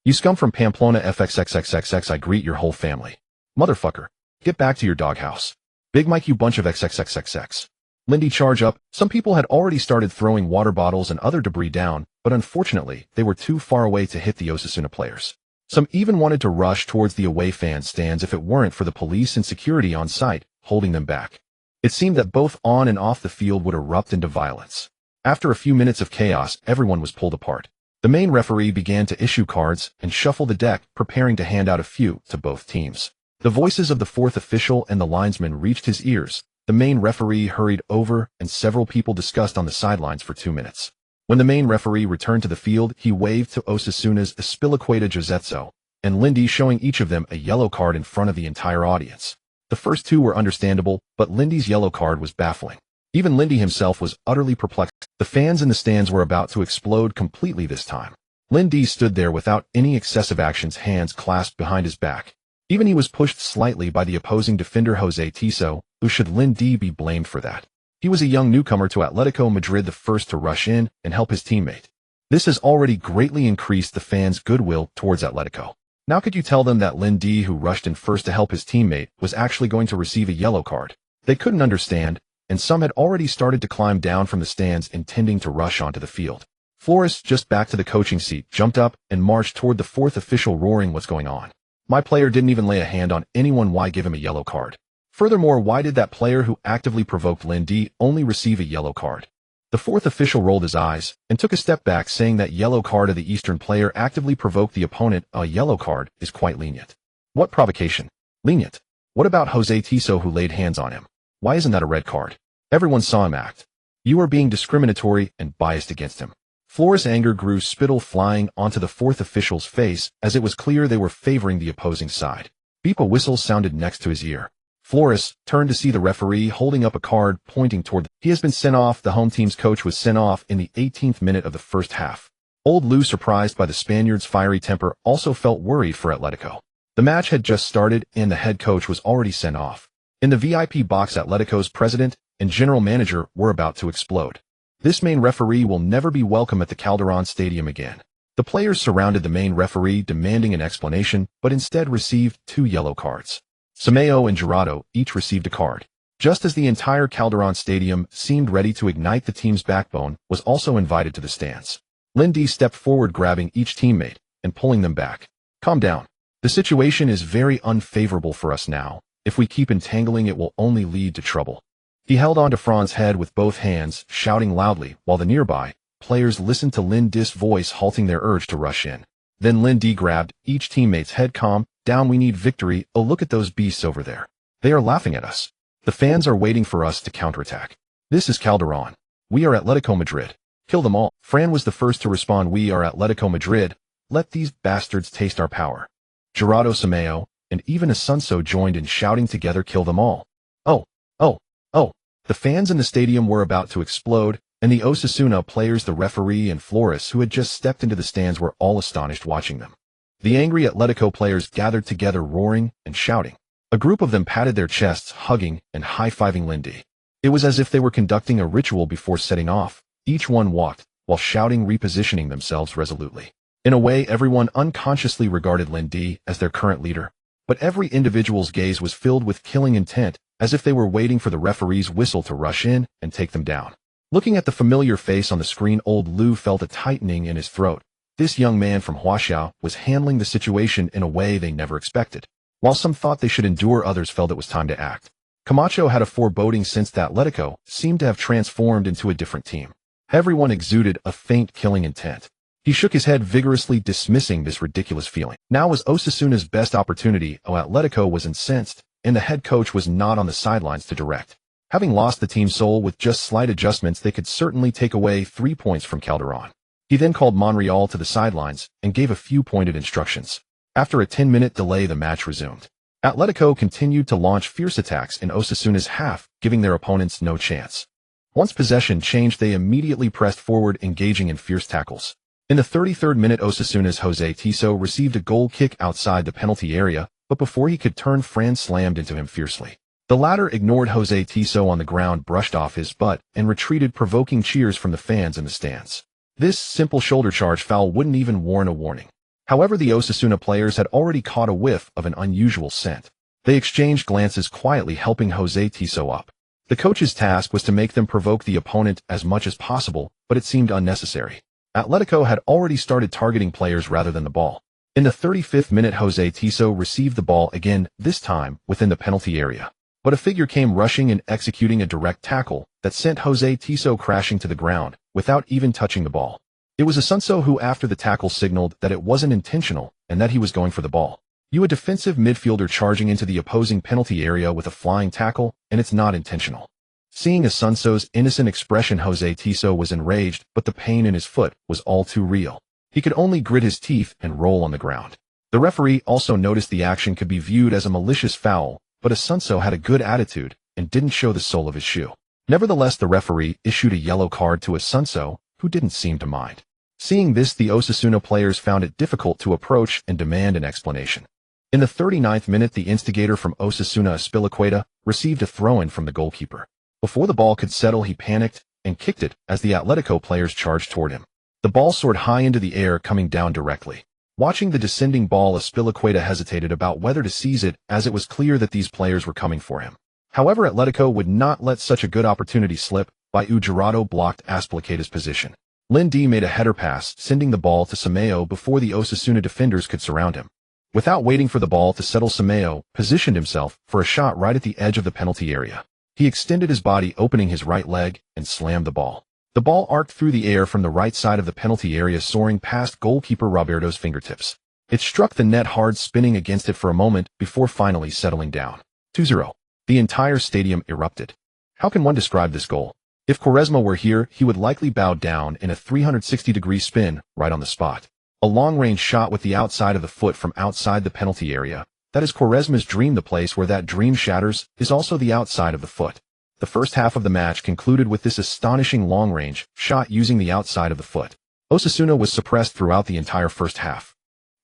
You scum from Pamplona FXXXXX, I greet your whole family. Motherfucker. Get back to your doghouse. Big Mike, you bunch of XXXXX. Lindy, charge up. Some people had already started throwing water bottles and other debris down, but unfortunately, they were too far away to hit the Osasuna players. Some even wanted to rush towards the away fan stands if it weren't for the police and security on site, holding them back. It seemed that both on and off the field would erupt into violence. After a few minutes of chaos, everyone was pulled apart. The main referee began to issue cards and shuffle the deck, preparing to hand out a few to both teams. The voices of the fourth official and the linesman reached his ears. The main referee hurried over, and several people discussed on the sidelines for 2 minutes. When the main referee returned to the field, he waved to Osasuna's Espilaqueta Josetso and Lindy, showing each of them a yellow card in front of the entire audience. The first two were understandable, but Lindy's yellow card was baffling. Even Lindy himself was utterly perplexed. The fans in the stands were about to explode completely this time. Lindy stood there without any excessive actions, hands clasped behind his back. Even he was pushed slightly by the opposing defender Jose Tiso, who should Lindy be blamed for that? He was a young newcomer to Atletico Madrid, the first to rush in and help his teammate. This has already greatly increased the fans' goodwill towards Atletico. Now could you tell them that Lindy, who rushed in first to help his teammate, was actually going to receive a yellow card? They couldn't understand, and some had already started to climb down from the stands intending to rush onto the field. Flores, just back to the coaching seat, jumped up and marched toward the fourth official, roaring, "What's going on? My player didn't even lay a hand on anyone, why give him a yellow card? Furthermore, why did that player who actively provoked Lindy only receive a yellow card?" The fourth official rolled his eyes and took a step back, saying that yellow card of the Eastern player actively provoked the opponent. A yellow card is quite lenient. What provocation? Lenient. What about Jose Tiso, who laid hands on him? Why isn't that a red card? Everyone saw him act. You are being discriminatory and biased against him. Flores' anger grew, spittle flying onto the fourth official's face, as it was clear they were favoring the opposing side. Beep, a whistle sounded next to his ear. Flores turned to see the referee holding up a card pointing toward he has been sent off. The home team's coach was sent off in the 18th minute of the first half. Old Lou, surprised by the Spaniard's fiery temper, also felt worried for Atletico. The match had just started and the head coach was already sent off. In the VIP box, Atletico's president and general manager were about to explode. This main referee will never be welcome at the Calderon Stadium again. The players surrounded the main referee, demanding an explanation, but instead received 2 yellow cards. Sameo and Jurado each received a card. Just as the entire Calderon Stadium seemed ready to ignite, the team's backbone was also invited to the stands. Lindy stepped forward, grabbing each teammate and pulling them back. Calm down. The situation is very unfavorable for us now. If we keep entangling, it will only lead to trouble. He held on to Fran's head with both hands, shouting loudly, while the nearby players listened to Lindy's voice, halting their urge to rush in. Then Lindy grabbed each teammate's head. Calm down, we need victory. Oh, look at those beasts over there. They are laughing at us. The fans are waiting for us to counterattack. This is Calderon. We are Atletico Madrid. Kill them all. Fran was the first to respond. We are Atletico Madrid. Let these bastards taste our power. Jurado, Sameo, and even Asunso joined in shouting together, kill them all. Oh, oh, oh. The fans in the stadium were about to explode, and the Osasuna players, the referee, and Flores, who had just stepped into the stands, were all astonished watching them. The angry Atletico players gathered together, roaring and shouting. A group of them patted their chests, hugging and high-fiving Lindy. It was as if they were conducting a ritual before setting off. Each one walked, while shouting, repositioning themselves resolutely. In a way, everyone unconsciously regarded Lindy as their current leader, but every individual's gaze was filled with killing intent, as if they were waiting for the referee's whistle to rush in and take them down. Looking at the familiar face on the screen, old Lou felt a tightening in his throat. This young man from Huaxiao was handling the situation in a way they never expected. While some thought they should endure, others felt it was time to act. Camacho had a foreboding sense that Atletico seemed to have transformed into a different team. Everyone exuded a faint killing intent. He shook his head vigorously, dismissing this ridiculous feeling. Now was Osasuna's best opportunity. Atletico was incensed, and the head coach was not on the sidelines to direct. Having lost the team's soul with just slight adjustments, they could certainly take away 3 points from Calderon. He then called Monreal to the sidelines and gave a few pointed instructions. After a 10-minute delay, the match resumed. Atletico continued to launch fierce attacks in Osasuna's half, giving their opponents no chance. Once possession changed, they immediately pressed forward, engaging in fierce tackles. In the 33rd minute, Osasuna's Jose Tiso received a goal kick outside the penalty area, but before he could turn, Fran slammed into him fiercely. The latter ignored Jose Tiso on the ground, brushed off his butt, and retreated, provoking cheers from the fans in the stands. This simple shoulder charge foul wouldn't even warrant a warning. However, the Osasuna players had already caught a whiff of an unusual scent. They exchanged glances quietly, helping Jose Tiso up. The coach's task was to make them provoke the opponent as much as possible, but it seemed unnecessary. Atletico had already started targeting players rather than the ball. In the 35th minute, Jose Tiso received the ball again, this time within the penalty area. But a figure came rushing and executing a direct tackle that sent Jose Tiso crashing to the ground without even touching the ball. It was Asunso who, after the tackle, signaled that it wasn't intentional and that he was going for the ball. You a defensive midfielder charging into the opposing penalty area with a flying tackle, and it's not intentional. Seeing Asunso's innocent expression, Jose Tiso was enraged, but the pain in his foot was all too real. He could only grit his teeth and roll on the ground. The referee also noticed the action could be viewed as a malicious foul, but Asunso had a good attitude and didn't show the sole of his shoe. Nevertheless, the referee issued a yellow card to Asunso, who didn't seem to mind. Seeing this, the Osasuna players found it difficult to approach and demand an explanation. In the 39th minute, the instigator from Osasuna, Azpilicueta, received a throw-in from the goalkeeper. Before the ball could settle, he panicked and kicked it as the Atletico players charged toward him. The ball soared high into the air, coming down directly. Watching the descending ball, Azpilicueta hesitated about whether to seize it, as it was clear that these players were coming for him. However, Atletico would not let such a good opportunity slip. Ujurado blocked Azpilicueta's position. Lindy made a header pass, sending the ball to Sameo before the Osasuna defenders could surround him. Without waiting for the ball to settle, Sameo positioned himself for a shot right at the edge of the penalty area. He extended his body, opening his right leg, and slammed the ball. The ball arced through the air from the right side of the penalty area, soaring past goalkeeper Roberto's fingertips. It struck the net hard, spinning against it for a moment before finally settling down. 2-0. The entire stadium erupted. How can one describe this goal? If Quaresma were here, he would likely bow down in a 360-degree spin right on the spot. A long-range shot with the outside of the foot from outside the penalty area. That is Quaresma's dream. The place where that dream shatters is also the outside of the foot. The first half of the match concluded with this astonishing long-range shot using the outside of the foot. Osasuna was suppressed throughout the entire first half.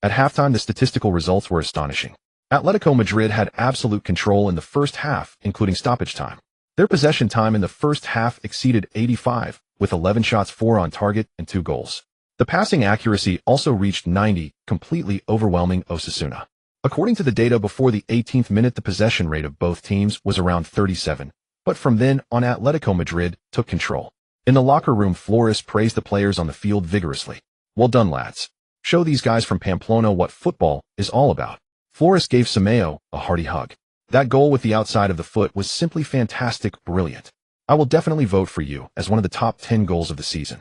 At halftime, the statistical results were astonishing. Atletico Madrid had absolute control in the first half, including stoppage time. Their possession time in the first half exceeded 85, with 11 shots, 4 on target, and 2 goals. The passing accuracy also reached 90, completely overwhelming Osasuna. According to the data before the 18th minute, the possession rate of both teams was around 37, but from then on, Atletico Madrid took control. In the locker room, Flores praised the players on the field vigorously. "Well done, lads. Show these guys from Pamplona what football is all about." Flores gave Sameo a hearty hug. That goal with the outside of the foot was simply fantastic, brilliant. I will definitely vote for you as one of the top 10 goals of the season.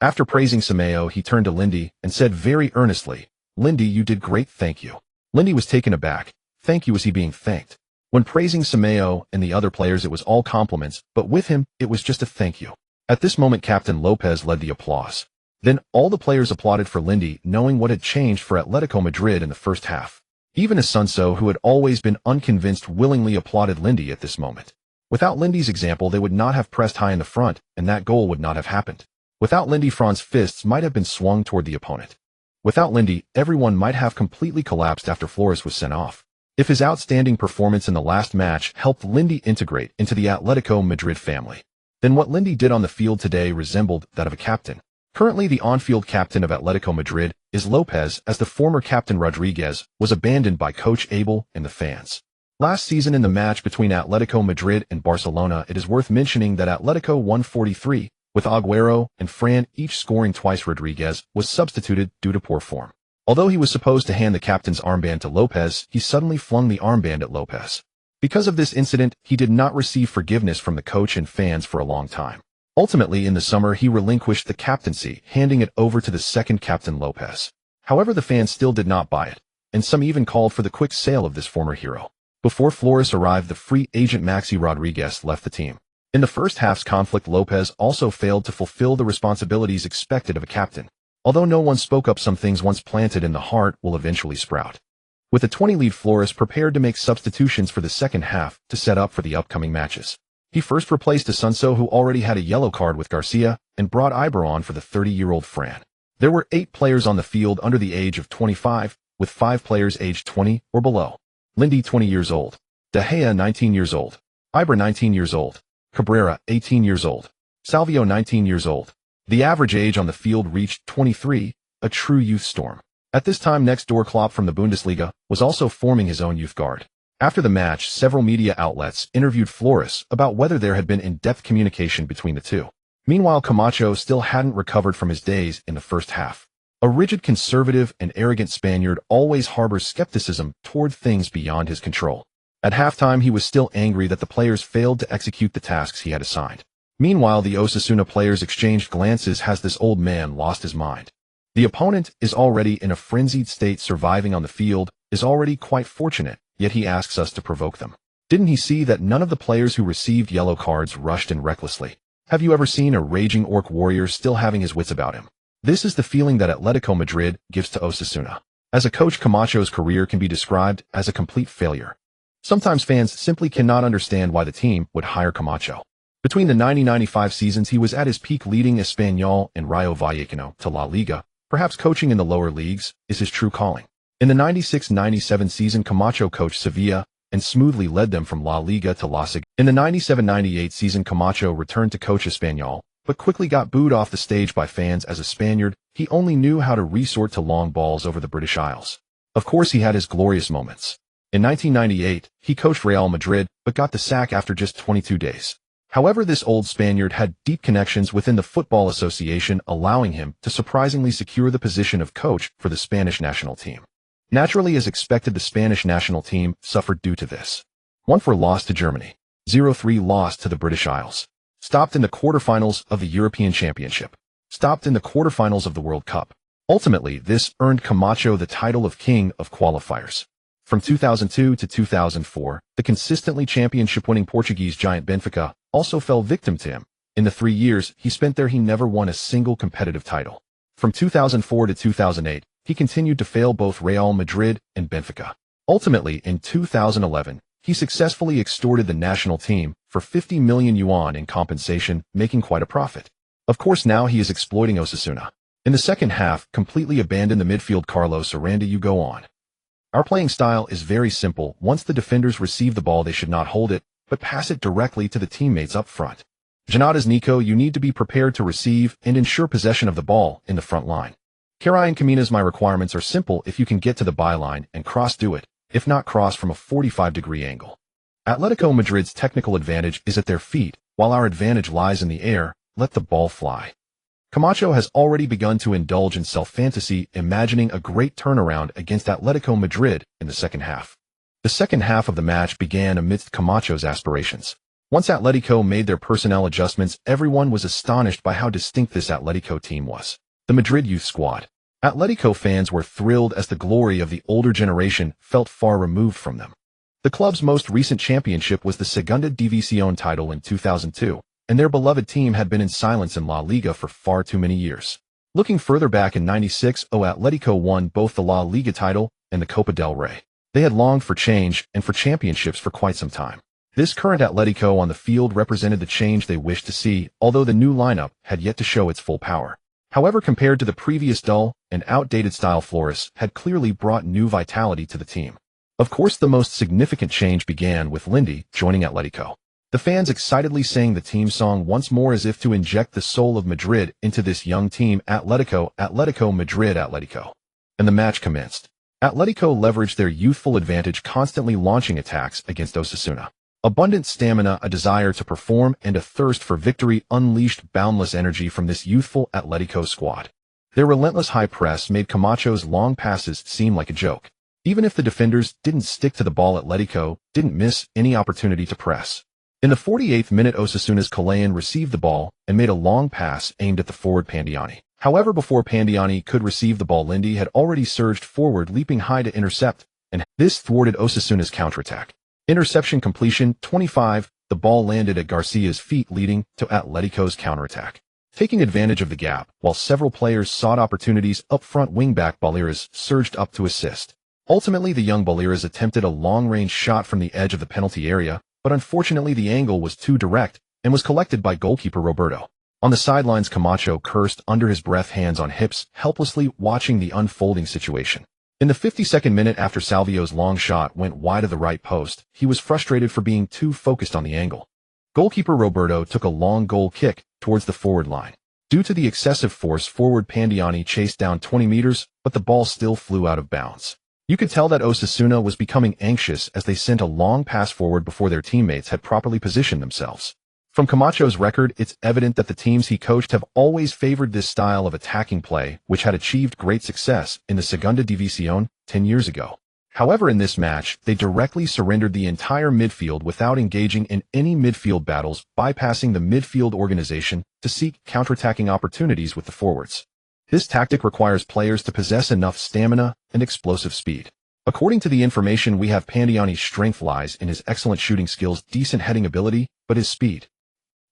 After praising Sameo, he turned to Lindy and said very earnestly, "Lindy, you did great, thank you." Lindy was taken aback. Thank you, was he being thanked? When praising Sameo and the other players, it was all compliments, but with him, it was just a thank you. At this moment, Captain Lopez led the applause. Then all the players applauded for Lindy, knowing what had changed for Atletico Madrid in the first half. Even Asunso, who had always been unconvinced, willingly applauded Lindy at this moment. Without Lindy's example, they would not have pressed high in the front, and that goal would not have happened. Without Lindy, Fran's fists might have been swung toward the opponent. Without Lindy, everyone might have completely collapsed after Flores was sent off. If his outstanding performance in the last match helped Lindy integrate into the Atletico Madrid family, then what Lindy did on the field today resembled that of a captain. Currently, the on-field captain of Atletico Madrid is Lopez, as the former captain Rodriguez was abandoned by Coach Abel and the fans. Last season, in the match between Atletico Madrid and Barcelona, it is worth mentioning that Atletico won 4-3, with Agüero and Fran each scoring twice. Rodriguez was substituted due to poor form. Although he was supposed to hand the captain's armband to Lopez, he suddenly flung the armband at Lopez. Because of this incident, he did not receive forgiveness from the coach and fans for a long time. Ultimately, in the summer, he relinquished the captaincy, handing it over to the second captain Lopez. However, the fans still did not buy it, and some even called for the quick sale of this former hero. Before Flores arrived, the free agent Maxi Rodriguez left the team. In the first half's conflict, Lopez also failed to fulfill the responsibilities expected of a captain. Although no one spoke up, some things once planted in the heart will eventually sprout. With a 20 lead, Flores prepared to make substitutions for the second half to set up for the upcoming matches. He first replaced Asuncio, who already had a yellow card with Garcia, and brought Iber on for the 30-year-old Fran. There were 8 players on the field under the age of 25, with 5 players aged 20 or below. Lindy, 20 years old. De Gea, 19 years old. Iber, 19 years old. Cabrera, 18 years old. Salvio, 19 years old. The average age on the field reached 23, a true youth storm. At this time, next door Klopp from the Bundesliga was also forming his own youth guard. After the match, several media outlets interviewed Flores about whether there had been in-depth communication between the two. Meanwhile, Camacho still hadn't recovered from his days in the first half. A rigid, conservative, and arrogant Spaniard always harbors skepticism toward things beyond his control. At halftime, he was still angry that the players failed to execute the tasks he had assigned. Meanwhile, the Osasuna players exchanged glances. Has this old man lost his mind? The opponent is already in a frenzied state. Surviving on the field is already quite fortunate, yet he asks us to provoke them. Didn't he see that none of the players who received yellow cards rushed in recklessly? Have you ever seen a raging orc warrior still having his wits about him? This is the feeling that Atletico Madrid gives to Osasuna. As a coach, Camacho's career can be described as a complete failure. Sometimes fans simply cannot understand why the team would hire Camacho. Between the 90-95 seasons, he was at his peak, leading Espanyol and Rayo Vallecano to La Liga. Perhaps coaching in the lower leagues is his true calling. In the 96-97 season, Camacho coached Sevilla and smoothly led them from La Liga to La Liga. In the 97-98 season, Camacho returned to coach Espanyol, but quickly got booed off the stage by fans. As a Spaniard, he only knew how to resort to long balls over the British Isles. Of course, he had his glorious moments. In 1998, he coached Real Madrid, but got the sack after just 22 days. However, this old Spaniard had deep connections within the Football Association, allowing him to surprisingly secure the position of coach for the Spanish national team. Naturally, as expected, the Spanish national team suffered due to this. 1-4 loss to Germany. 0-3 loss to the British Isles. Stopped in the quarterfinals of the European Championship. Stopped in the quarterfinals of the World Cup. Ultimately, this earned Camacho the title of King of Qualifiers. From 2002 to 2004, the consistently championship-winning Portuguese giant Benfica also fell victim to him. In the 3 years he spent there, he never won a single competitive title. From 2004 to 2008, he continued to fail both Real Madrid and Benfica. Ultimately, in 2011, he successfully extorted the national team for 50 million yuan in compensation, making quite a profit. Of course, now he is exploiting Osasuna. In the second half, completely abandoned the midfield. Carlos Aranda, you go on. Our playing style is very simple. Once the defenders receive the ball, they should not hold it, but pass it directly to the teammates up front. Janata's Nico, you need to be prepared to receive and ensure possession of the ball in the front line. Caray and Camina's, my requirements are simple. If you can get to the byline and cross, do it. If not, cross from a 45-degree angle. Atletico Madrid's technical advantage is at their feet, while our advantage lies in the air. Let the ball fly. Camacho has already begun to indulge in self-fantasy, imagining a great turnaround against Atletico Madrid in the second half. The second half of the match began amidst Camacho's aspirations. Once Atletico made their personnel adjustments, everyone was astonished by how distinct this Atletico team was. The Madrid youth squad. Atletico fans were thrilled as the glory of the older generation felt far removed from them. The club's most recent championship was the Segunda División title in 2002, and their beloved team had been in silence in La Liga for far too many years. Looking further back, in 96, Atletico won both the La Liga title and the Copa del Rey. They had longed for change and for championships for quite some time. This current Atletico on the field represented the change they wished to see, although the new lineup had yet to show its full power. However, compared to the previous dull and outdated style, Flores had clearly brought new vitality to the team. Of course, the most significant change began with Lindy joining Atletico. The fans excitedly sang the team song once more, as if to inject the soul of Madrid into this young team. Atletico, Atletico Madrid, Atletico. And the match commenced. Atletico leveraged their youthful advantage, constantly launching attacks against Osasuna. Abundant stamina, a desire to perform, and a thirst for victory unleashed boundless energy from this youthful Atletico squad. Their relentless high press made Camacho's long passes seem like a joke. Even if the defenders didn't stick to the ball, Atletico didn't miss any opportunity to press. In the 48th minute, Osasuna's Kalayan received the ball and made a long pass aimed at the forward Pandiani. However, before Pandiani could receive the ball, Lindy had already surged forward, leaping high to intercept, and this thwarted Osasuna's counterattack. Interception completion 25, the ball landed at Garcia's feet, leading to Atletico's counterattack. Taking advantage of the gap, while several players sought opportunities up front, wingback Baleares surged up to assist. Ultimately, the young Baleares attempted a long-range shot from the edge of the penalty area, but unfortunately the angle was too direct and was collected by goalkeeper Roberto. On the sidelines, Camacho cursed under his breath, hands on hips, helplessly watching the unfolding situation. In the 52nd minute, after Salvio's long shot went wide of the right post, he was frustrated for being too focused on the angle. Goalkeeper Roberto took a long goal kick towards the forward line. Due to the excessive force, forward Pandiani chased down 20 meters, but the ball still flew out of bounds. You could tell that Osasuna was becoming anxious as they sent a long pass forward before their teammates had properly positioned themselves. From Camacho's record, it's evident that the teams he coached have always favored this style of attacking play, which had achieved great success in the Segunda División 10 years ago. However, in this match, they directly surrendered the entire midfield without engaging in any midfield battles, bypassing the midfield organization to seek counterattacking opportunities with the forwards. This tactic requires players to possess enough stamina and explosive speed. According to the information we have, Pandiani's strength lies in his excellent shooting skills, decent heading ability, but his speed.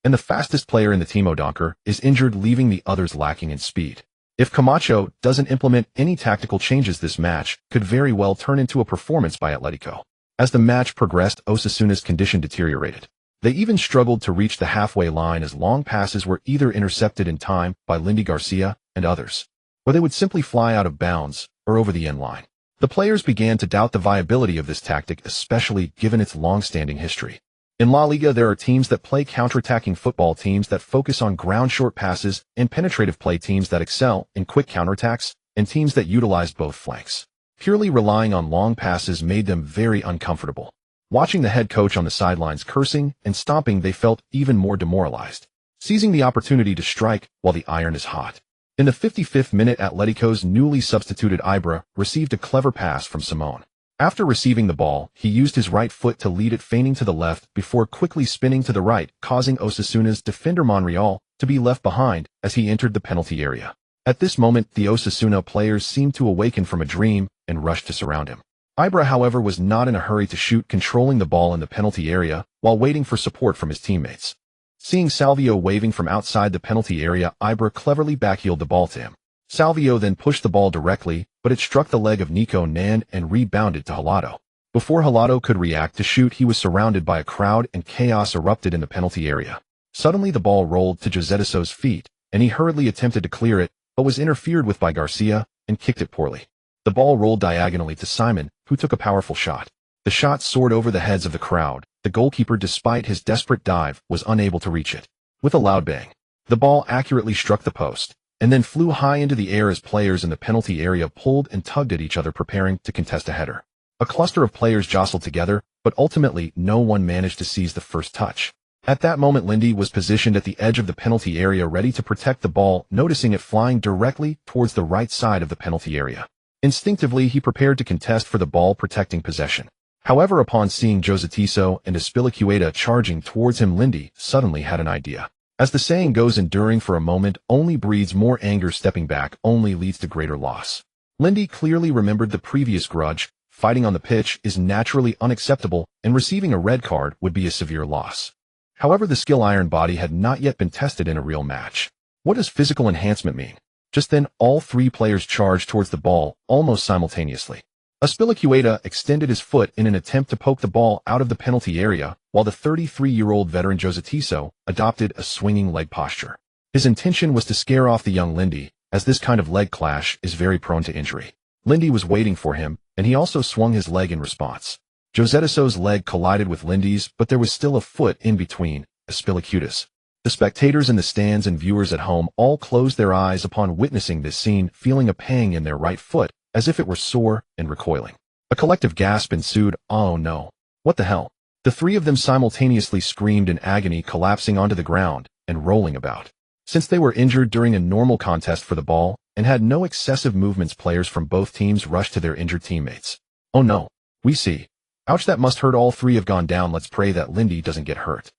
And the fastest player in the team, O'Donker, is injured, leaving the others lacking in speed. If Camacho doesn't implement any tactical changes, this match could very well turn into a performance by Atletico. As the match progressed, Osasuna's condition deteriorated. They even struggled to reach the halfway line as long passes were either intercepted in time by Lindy Garcia and others, or they would simply fly out of bounds or over the end line. The players began to doubt the viability of this tactic, especially given its long-standing history. In La Liga, there are teams that play counterattacking football, teams that focus on ground short passes, and penetrative play, teams that excel in quick counterattacks, and teams that utilize both flanks. Purely relying on long passes made them very uncomfortable. Watching the head coach on the sidelines cursing and stomping, they felt even more demoralized. Seizing the opportunity to strike while the iron is hot. In the 55th minute, Atletico's newly substituted Ibra received a clever pass from Simone. After receiving the ball, he used his right foot to lead it, feigning to the left before quickly spinning to the right, causing Osasuna's defender Monreal to be left behind as he entered the penalty area. At this moment, the Osasuna players seemed to awaken from a dream and rushed to surround him. Ibra, however, was not in a hurry to shoot, controlling the ball in the penalty area while waiting for support from his teammates. Seeing Salvio waving from outside the penalty area, Ibra cleverly backheeled the ball to him. Salvio then pushed the ball directly, but it struck the leg of Nico Nan and rebounded to Helado. Before Helado could react to shoot, he was surrounded by a crowd and chaos erupted in the penalty area. Suddenly the ball rolled to Josetisso's feet, and he hurriedly attempted to clear it, but was interfered with by Garcia and kicked it poorly. The ball rolled diagonally to Simon, who took a powerful shot. The shot soared over the heads of the crowd. The goalkeeper, despite his desperate dive, was unable to reach it. With a loud bang, the ball accurately struck the post, and then flew high into the air as players in the penalty area pulled and tugged at each other, preparing to contest a header. A cluster of players jostled together, but ultimately no one managed to seize the first touch. At that moment, Lindy was positioned at the edge of the penalty area, ready to protect the ball, noticing it flying directly towards the right side of the penalty area. Instinctively, he prepared to contest for the ball, protecting possession. However, upon seeing Josetiso and Aspilicueta charging towards him, Lindy suddenly had an idea. As the saying goes, enduring for a moment only breeds more anger, stepping back only leads to greater loss. Lindy clearly remembered the previous grudge. Fighting on the pitch is naturally unacceptable, and receiving a red card would be a severe loss. However, the skill iron body had not yet been tested in a real match. What does physical enhancement mean? Just then, all three players charged towards the ball almost simultaneously. Aspilicueta extended his foot in an attempt to poke the ball out of the penalty area, while the 33-year-old veteran Josetiso adopted a swinging leg posture. His intention was to scare off the young Lindy, as this kind of leg clash is very prone to injury. Lindy was waiting for him, and he also swung his leg in response. Josetiso's leg collided with Lindy's, but there was still a foot in between Aspilicueta's. The spectators in the stands and viewers at home all closed their eyes upon witnessing this scene, feeling a pang in their right foot, as if it were sore and recoiling. A collective gasp ensued. Oh no. What the hell? The three of them simultaneously screamed in agony, collapsing onto the ground and rolling about. Since they were injured during a normal contest for the ball and had no excessive movements, players from both teams rushed to their injured teammates. Oh no. We see. Ouch, that must hurt. All three have gone down. Let's pray that Lindy doesn't get hurt.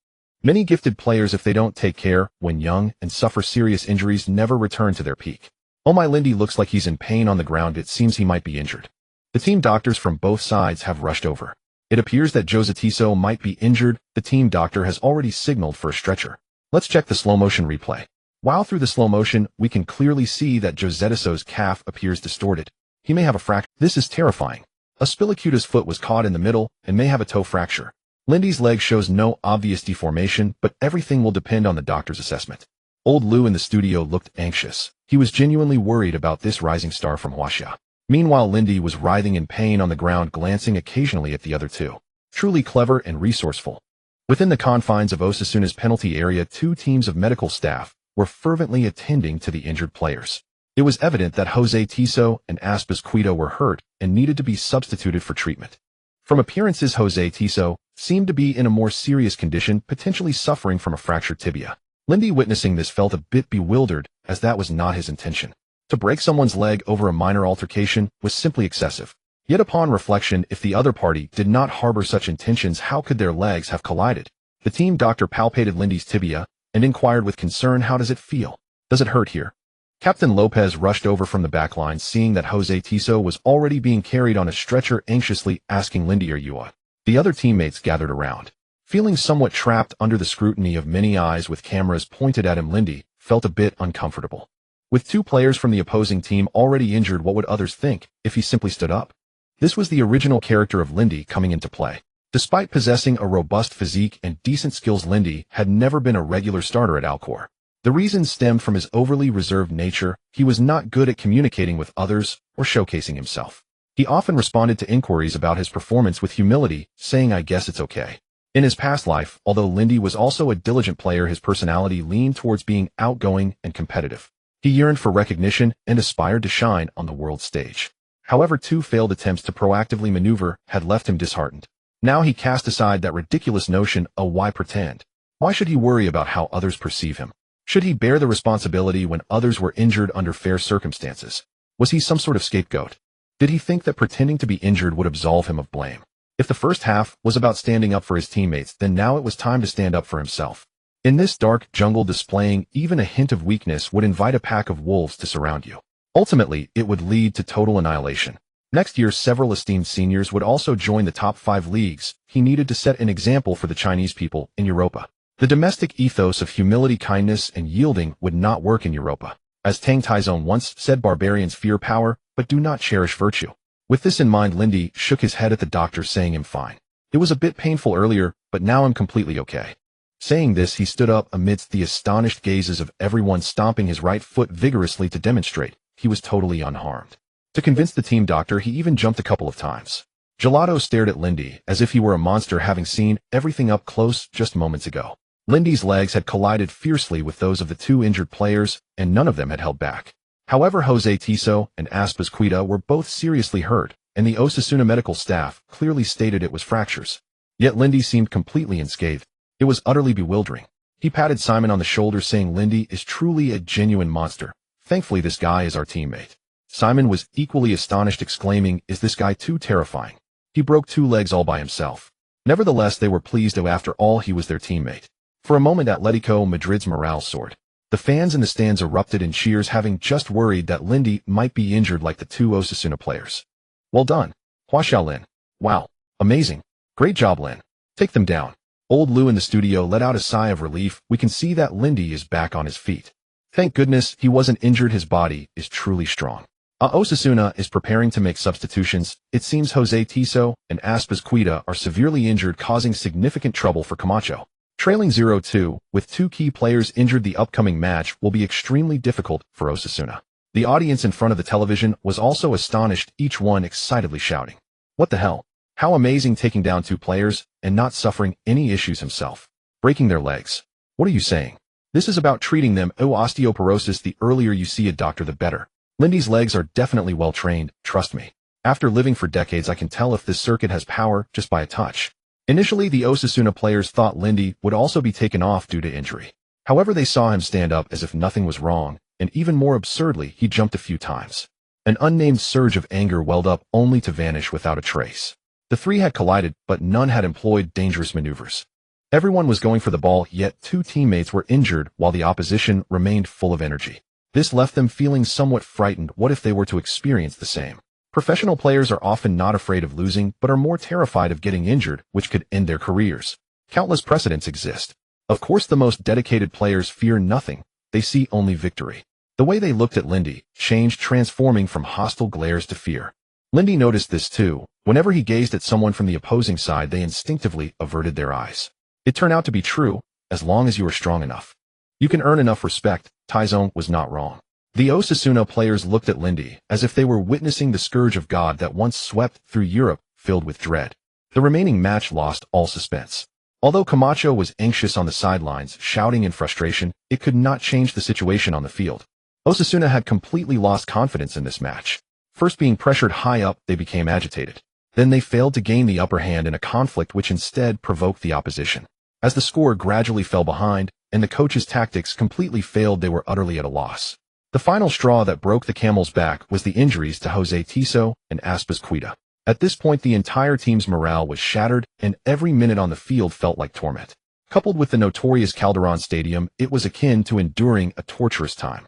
Many gifted players, if they don't take care when young and suffer serious injuries, never return to their peak. Oh my, Lindy looks like he's in pain on the ground. It seems he might be injured. The team doctors from both sides have rushed over. It appears that Josetiso might be injured. The team doctor has already signaled for a stretcher. Let's check the slow motion replay. While through the slow motion, we can clearly see that Josetiso's calf appears distorted. He may have a fracture. This is terrifying. Aspilicuta's foot was caught in the middle and may have a toe fracture. Lindy's leg shows no obvious deformation, but everything will depend on the doctor's assessment. Old Lou in the studio looked anxious. He was genuinely worried about this rising star from Huaxia. Meanwhile, Lindy was writhing in pain on the ground, glancing occasionally at the other two. Truly clever and resourceful. Within the confines of Osasuna's penalty area, two teams of medical staff were fervently attending to the injured players. It was evident that Jose Tiso and Aspas Quito were hurt and needed to be substituted for treatment. From appearances, Jose Tiso seemed to be in a more serious condition, potentially suffering from a fractured tibia. Lindy, witnessing this, felt a bit bewildered, as that was not his intention. To break someone's leg over a minor altercation was simply excessive. Yet upon reflection, if the other party did not harbor such intentions, how could their legs have collided? The team doctor palpated Lindy's tibia and inquired with concern, "How does it feel? Does it hurt here?" Captain Lopez rushed over from the backline, seeing that Jose Tiso was already being carried on a stretcher, anxiously asking Lindy, "Are you all?" The other teammates gathered around. Feeling somewhat trapped under the scrutiny of many eyes with cameras pointed at him, Lindy felt a bit uncomfortable. With two players from the opposing team already injured, what would others think if he simply stood up? This was the original character of Lindy coming into play. Despite possessing a robust physique and decent skills, Lindy had never been a regular starter at Alcor. The reason stemmed from his overly reserved nature. He was not good at communicating with others or showcasing himself. He often responded to inquiries about his performance with humility, saying, "I guess it's okay." In his past life, although Lindy was also a diligent player, his personality leaned towards being outgoing and competitive. He yearned for recognition and aspired to shine on the world stage. However, two failed attempts to proactively maneuver had left him disheartened. Now he cast aside that ridiculous notion, why pretend? Why should he worry about how others perceive him? Should he bear the responsibility when others were injured under fair circumstances? Was he some sort of scapegoat? Did he think that pretending to be injured would absolve him of blame? If the first half was about standing up for his teammates, then now it was time to stand up for himself. In this dark jungle, displaying even a hint of weakness would invite a pack of wolves to surround you. Ultimately, it would lead to total annihilation. Next year, several esteemed seniors would also join the top 5 leagues. He needed to set an example for the Chinese people in Europa. The domestic ethos of humility, kindness, and yielding would not work in Europa. As Tang Taizong once said, barbarians fear power, but do not cherish virtue. With this in mind, Lindy shook his head at the doctor, saying, "I'm fine. It was a bit painful earlier, but now I'm completely okay." Saying this, he stood up amidst the astonished gazes of everyone, stomping his right foot vigorously to demonstrate he was totally unharmed. To convince the team doctor, he even jumped a couple of times. Gelato stared at Lindy as if he were a monster, having seen everything up close just moments ago. Lindy's legs had collided fiercely with those of the two injured players, and none of them had held back. However, Jose Tiso and Aspas Quito were both seriously hurt, and the Osasuna medical staff clearly stated it was fractures. Yet Lindy seemed completely unscathed. It was utterly bewildering. He patted Simon on the shoulder, saying, "Lindy is truly a genuine monster. Thankfully, this guy is our teammate." Simon was equally astonished, exclaiming, "Is this guy too terrifying? He broke 2 legs all by himself." Nevertheless, they were pleased, though after all he was their teammate. For a moment, Atletico Madrid's morale soared. The fans in the stands erupted in cheers, having just worried that Lindy might be injured like the 2 Osasuna players. "Well done, Huaxiao Lin. Wow, amazing. Great job, Lin. Take them down." Old Lou in the studio let out a sigh of relief. We can see that Lindy is back on his feet. Thank goodness he wasn't injured. His body is truly strong. Osasuna is preparing to make substitutions. It seems Jose Tiso and Aspas Quita are severely injured, causing significant trouble for Camacho. Trailing 0-2, with 2 key players injured, the upcoming match will be extremely difficult for Osasuna. The audience in front of the television was also astonished, each one excitedly shouting, "What the hell? How amazing, taking down 2 players and not suffering any issues himself. Breaking their legs. What are you saying? This is about treating them. Osteoporosis, the earlier you see a doctor, the better. Lindy's legs are definitely well trained, trust me. After living for decades, I can tell if this circuit has power just by a touch." Initially, the Osasuna players thought Lindy would also be taken off due to injury. However, they saw him stand up as if nothing was wrong, and even more absurdly, he jumped a few times. An unnamed surge of anger welled up, only to vanish without a trace. The 3 had collided, but none had employed dangerous maneuvers. Everyone was going for the ball, yet two teammates were injured while the opposition remained full of energy. This left them feeling somewhat frightened. What if they were to experience the same? Professional players are often not afraid of losing, but are more terrified of getting injured, which could end their careers. Countless precedents exist. Of course, the most dedicated players fear nothing. They see only victory. The way they looked at Lindy changed, transforming from hostile glares to fear. Lindy noticed this too. Whenever he gazed at someone from the opposing side, they instinctively averted their eyes. It turned out to be true. As long as you are strong enough, you can earn enough respect. Taizong was not wrong. The Osasuna players looked at Lindy as if they were witnessing the scourge of God that once swept through Europe, filled with dread. The remaining match lost all suspense. Although Camacho was anxious on the sidelines, shouting in frustration, it could not change the situation on the field. Osasuna had completely lost confidence in this match. First being pressured high up, they became agitated. Then they failed to gain the upper hand in a conflict which instead provoked the opposition. As the score gradually fell behind, and the coach's tactics completely failed, they were utterly at a loss. The final straw that broke the camel's back was the injuries to Jose Tiso and Aspas Cuita. At this point, the entire team's morale was shattered, and every minute on the field felt like torment. Coupled with the notorious Calderon Stadium, it was akin to enduring a torturous time.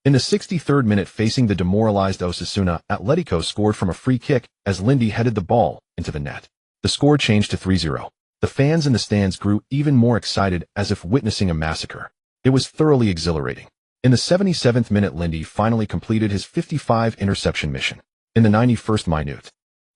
In the 63rd minute, facing the demoralized Osasuna, Atletico scored from a free kick as Lindy headed the ball into the net. The score changed to 3-0. The fans in the stands grew even more excited, as if witnessing a massacre. It was thoroughly exhilarating. In the 77th minute, Lindy finally completed his 55 interception mission. In the 91st minute,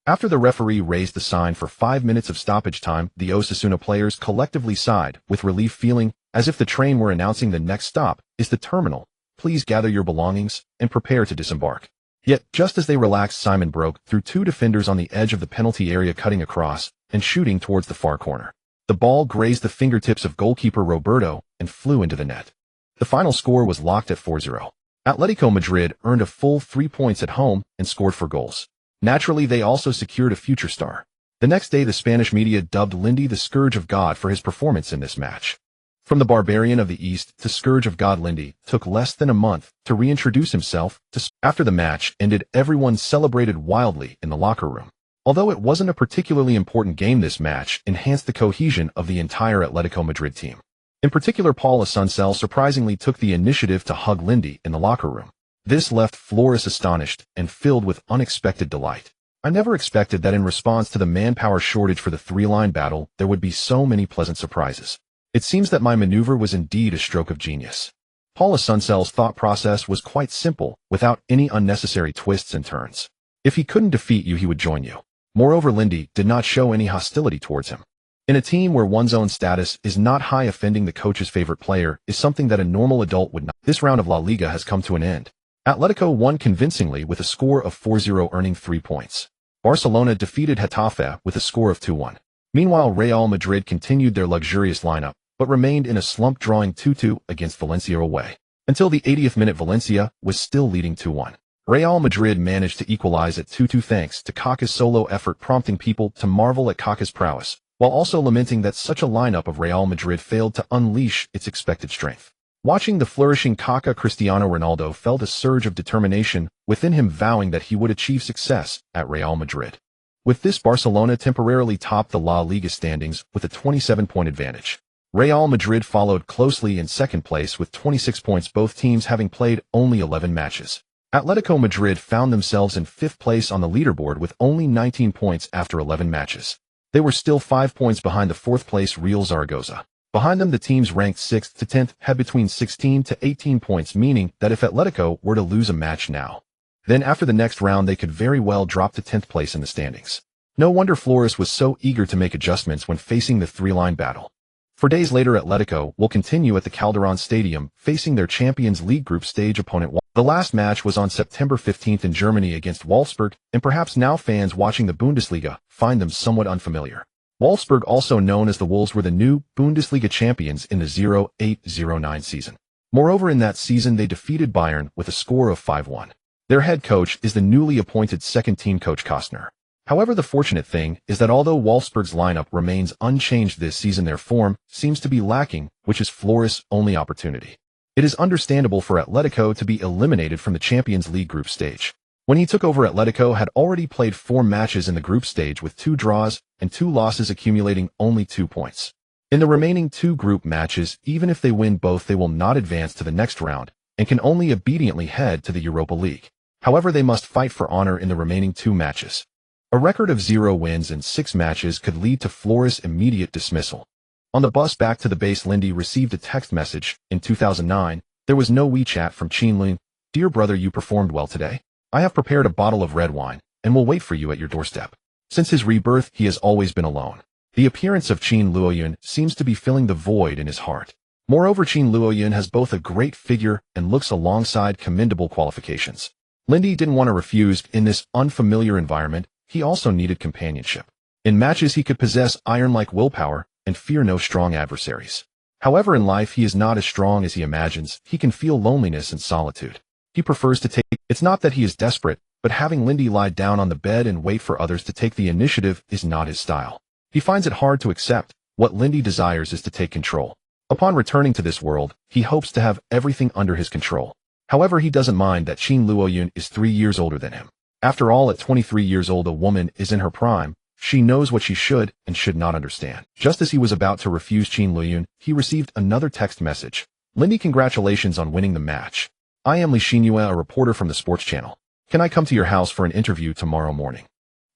after the referee raised the sign for 5 minutes of stoppage time, the Osasuna players collectively sighed with relief, feeling as if the train were announcing the next stop is the terminal. Please gather your belongings and prepare to disembark. Yet, just as they relaxed, Simon broke through two defenders on the edge of the penalty area, cutting across and shooting towards the far corner. The ball grazed the fingertips of goalkeeper Roberto and flew into the net. The final score was locked at 4-0. Atletico Madrid earned a full 3 points at home and scored 4 goals. Naturally, they also secured a future star. The next day, the Spanish media dubbed Lindy the Scourge of God for his performance in this match. From the barbarian of the East to Scourge of God, Lindy took less than a month to reintroduce himself to. After the match ended, everyone celebrated wildly in the locker room. Although it wasn't a particularly important game, this match enhanced the cohesion of the entire Atletico Madrid team. In particular, Paul Asuncel surprisingly took the initiative to hug Lindy in the locker room. This left Flores astonished and filled with unexpected delight. I never expected that in response to the manpower shortage for the three-line battle, there would be so many pleasant surprises. It seems that my maneuver was indeed a stroke of genius. Paul Asuncel's thought process was quite simple, without any unnecessary twists and turns. If he couldn't defeat you, he would join you. Moreover, Lindy did not show any hostility towards him. In a team where one's own status is not high, offending the coach's favorite player is something that a normal adult would not. This round of La Liga has come to an end. Atletico won convincingly with a score of 4-0, earning 3 points. Barcelona defeated Getafe with a score of 2-1. Meanwhile, Real Madrid continued their luxurious lineup, but remained in a slump, drawing 2-2 against Valencia away. Until the 80th minute, Valencia was still leading 2-1. Real Madrid managed to equalize at 2-2 thanks to Kaká's solo effort, prompting people to marvel at Kaká's prowess, while also lamenting that such a lineup of Real Madrid failed to unleash its expected strength. Watching the flourishing Kaká, Cristiano Ronaldo felt a surge of determination within him, vowing that he would achieve success at Real Madrid. With this, Barcelona temporarily topped the La Liga standings with a 27-point advantage. Real Madrid followed closely in second place with 26 points, both teams having played only 11 matches. Atletico Madrid found themselves in 5th place on the leaderboard with only 19 points after 11 matches. They were still 5 points behind the 4th place Real Zaragoza. Behind them, the teams ranked 6th to 10th had between 16 to 18 points, meaning that if Atletico were to lose a match now, then after the next round they could very well drop to 10th place in the standings. No wonder Flores was so eager to make adjustments when facing the three-line battle. 4 days later, Atletico will continue at the Calderon Stadium, facing their Champions League group stage opponent. The last match was on September 15th in Germany against Wolfsburg, and perhaps now fans watching the Bundesliga find them somewhat unfamiliar. Wolfsburg, also known as the Wolves, were the new Bundesliga champions in the 08-09 season. Moreover, in that season they defeated Bayern with a score of 5-1. Their head coach is the newly appointed second-team coach Kostner. However, the fortunate thing is that although Wolfsburg's lineup remains unchanged this season, their form seems to be lacking, which is Flores' only opportunity. It is understandable for Atletico to be eliminated from the Champions League group stage. When he took over, Atletico had already played 4 matches in the group stage with 2 draws and 2 losses, accumulating only 2 points. In the remaining 2 group matches, even if they win both, they will not advance to the next round and can only obediently head to the Europa League. However, they must fight for honor in the remaining 2 matches. A record of 0 wins in 6 matches could lead to Flores' immediate dismissal. On the bus back to the base, Lindy received a text message. In 2009, there was no WeChat from Qin Lun. Dear brother, you performed well today. I have prepared a bottle of red wine and will wait for you at your doorstep. Since his rebirth, he has always been alone. The appearance of Qin Luoyun seems to be filling the void in his heart. Moreover, Qin Luoyun has both a great figure and looks alongside commendable qualifications. Lindy didn't want to refuse. In this unfamiliar environment, he also needed companionship. In matches, he could possess iron-like willpower and fear no strong adversaries. However, in life, he is not as strong as he imagines. He can feel loneliness and solitude. He prefers to take. It's not that he is desperate, but having Lindy lie down on the bed and wait for others to take the initiative is not his style. He finds it hard to accept. What Lindy desires is to take control. Upon returning to this world, he hopes to have everything under his control. However, he doesn't mind that Qin Luoyun is 3 years older than him. After all, at 23 years old, a woman is in her prime. She knows what she should and should not understand. Just as he was about to refuse Qin Luoyun, he received another text message. Lindy, congratulations on winning the match. I am Li Xinyue, a reporter from the sports channel. Can I come to your house for an interview tomorrow morning?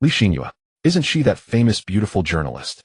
Li Xinyue. Isn't she that famous, beautiful journalist?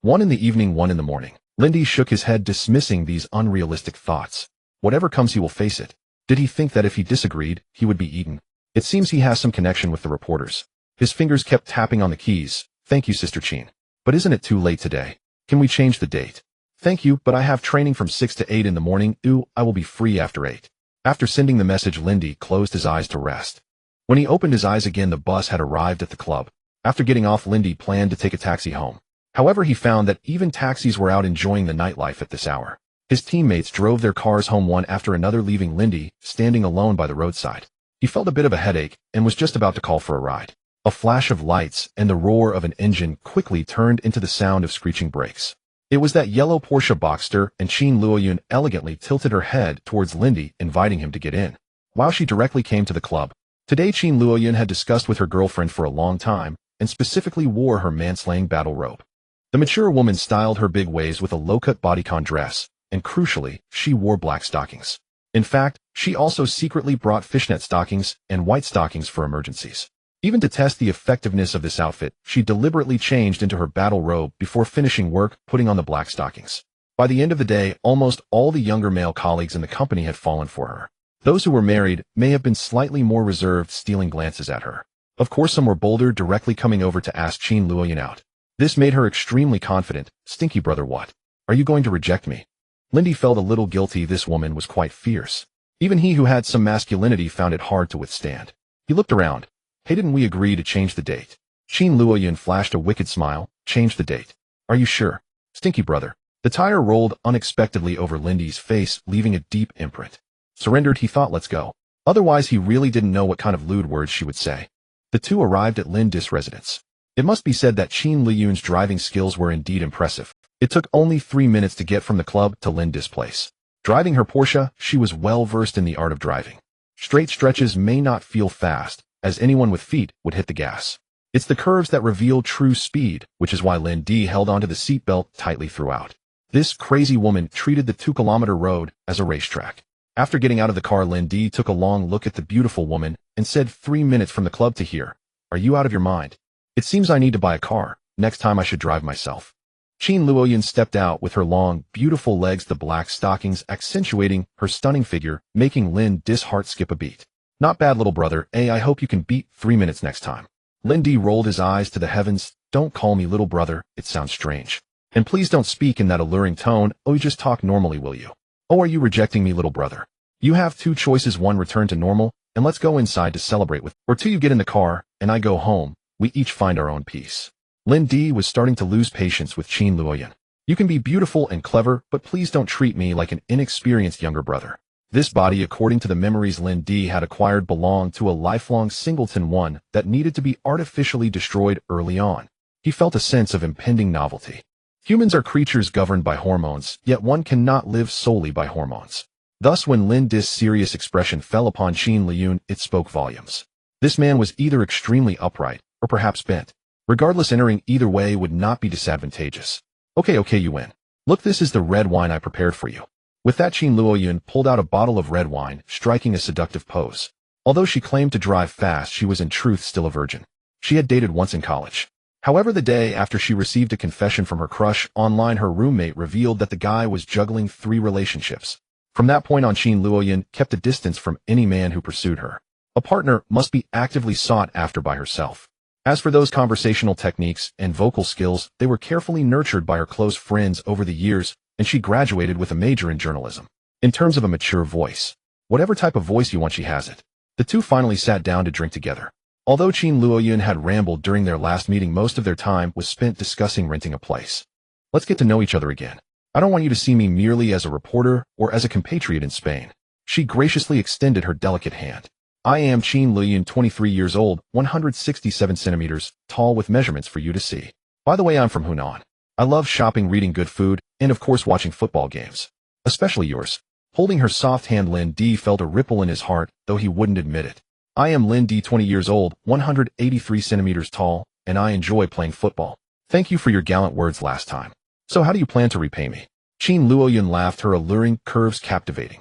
1 in the evening, 1 in the morning. Lindy shook his head, dismissing these unrealistic thoughts. Whatever comes, he will face it. Did he think that if he disagreed, he would be eaten? It seems he has some connection with the reporters. His fingers kept tapping on the keys. Thank you, Sister Qin. But isn't it too late today? Can we change the date? Thank you, but I have training from 6 to 8 in the morning. I will be free after 8. After sending the message, Lindy closed his eyes to rest. When he opened his eyes again, the bus had arrived at the club. After getting off, Lindy planned to take a taxi home. However, he found that even taxis were out enjoying the nightlife at this hour. His teammates drove their cars home one after another, leaving Lindy standing alone by the roadside. He felt a bit of a headache and was just about to call for a ride. A flash of lights and the roar of an engine quickly turned into the sound of screeching brakes. It was that yellow Porsche Boxster, and Qin Luoyun elegantly tilted her head towards Lindy, inviting him to get in. While she directly came to the club. Today, Qin Luoyun had discussed with her girlfriend for a long time, and specifically wore her manslaying battle robe. The mature woman styled her big waist with a low-cut bodycon dress, and crucially, she wore black stockings. In fact, she also secretly brought fishnet stockings and white stockings for emergencies. Even to test the effectiveness of this outfit, she deliberately changed into her battle robe before finishing work, putting on the black stockings. By the end of the day, almost all the younger male colleagues in the company had fallen for her. Those who were married may have been slightly more reserved, stealing glances at her. Of course, some were bolder, directly coming over to ask Qin Luoyun out. This made her extremely confident. Stinky brother, what? Are you going to reject me? Lindy felt a little guilty. This woman was quite fierce. Even he, who had some masculinity, found it hard to withstand. He looked around. Hey, didn't we agree to change the date? Qin Luoyun flashed a wicked smile. Change the date. Are you sure? Stinky brother. The tire rolled unexpectedly over Lindy's face, leaving a deep imprint. Surrendered, he thought. Let's go. Otherwise, he really didn't know what kind of lewd words she would say. The two arrived at Lindy's residence. It must be said that Qin Luoyun's driving skills were indeed impressive. It took only 3 minutes to get from the club to Lindy's place. Driving her Porsche, she was well versed in the art of driving. Straight stretches may not feel fast, as anyone with feet would hit the gas. It's the curves that reveal true speed, which is why Lindy held onto the seatbelt tightly throughout. This crazy woman treated the 2-kilometer road as a racetrack. After getting out of the car, Lindy took a long look at the beautiful woman and said, 3 minutes from the club to here. Are you out of your mind? It seems I need to buy a car. Next time I should drive myself. Qin Luoyun stepped out with her long, beautiful legs, the black stockings accentuating her stunning figure, making Lindy's heart skip a beat. Not bad, little brother. I hope you can beat 3 minutes next time. Lindy rolled his eyes to the heavens. Don't call me little brother. It sounds strange. And please don't speak in that alluring tone. You just talk normally, will you? Are you rejecting me, little brother? You have 2 choices. 1, return to normal, and let's go inside to celebrate with. Or 2, you get in the car, and I go home. We each find our own peace. Lindy was starting to lose patience with Qin Luoyun. You can be beautiful and clever, but please don't treat me like an inexperienced younger brother. This body, according to the memories Lindy had acquired, belonged to a lifelong singleton, one that needed to be artificially destroyed early on. He felt a sense of impending novelty. Humans are creatures governed by hormones, yet one cannot live solely by hormones. Thus, when Lindy's serious expression fell upon Qin Luoyun, it spoke volumes. This man was either extremely upright, or perhaps bent. Regardless, entering either way would not be disadvantageous. Okay, you win. Look, this is the red wine I prepared for you. With that, Qin Luoyun pulled out a bottle of red wine, striking a seductive pose. Although she claimed to drive fast, she was in truth still a virgin. She had dated once in college. However, the day after she received a confession from her crush online, her roommate revealed that the guy was juggling 3 relationships. From that point on, Qin Luoyun kept a distance from any man who pursued her. A partner must be actively sought after by herself. As for those conversational techniques and vocal skills, they were carefully nurtured by her close friends over the years, and she graduated with a major in journalism. In terms of a mature voice, whatever type of voice you want, she has it. The two finally sat down to drink together. Although Qin Luoyun had rambled during their last meeting, most of their time was spent discussing renting a place. Let's get to know each other again. I don't want you to see me merely as a reporter or as a compatriot in Spain. She graciously extended her delicate hand. I am Qin Luoyun, 23 years old, 167 centimeters tall, with measurements for you to see. By the way, I'm from Hunan. I love shopping, reading good food, and of course watching football games. Especially yours. Holding her soft hand, Lin D felt a ripple in his heart, though he wouldn't admit it. I am Lin D, 20 years old, 183 centimeters tall, and I enjoy playing football. Thank you for your gallant words last time. So how do you plan to repay me? Qin Luoyun laughed, her alluring curves captivating.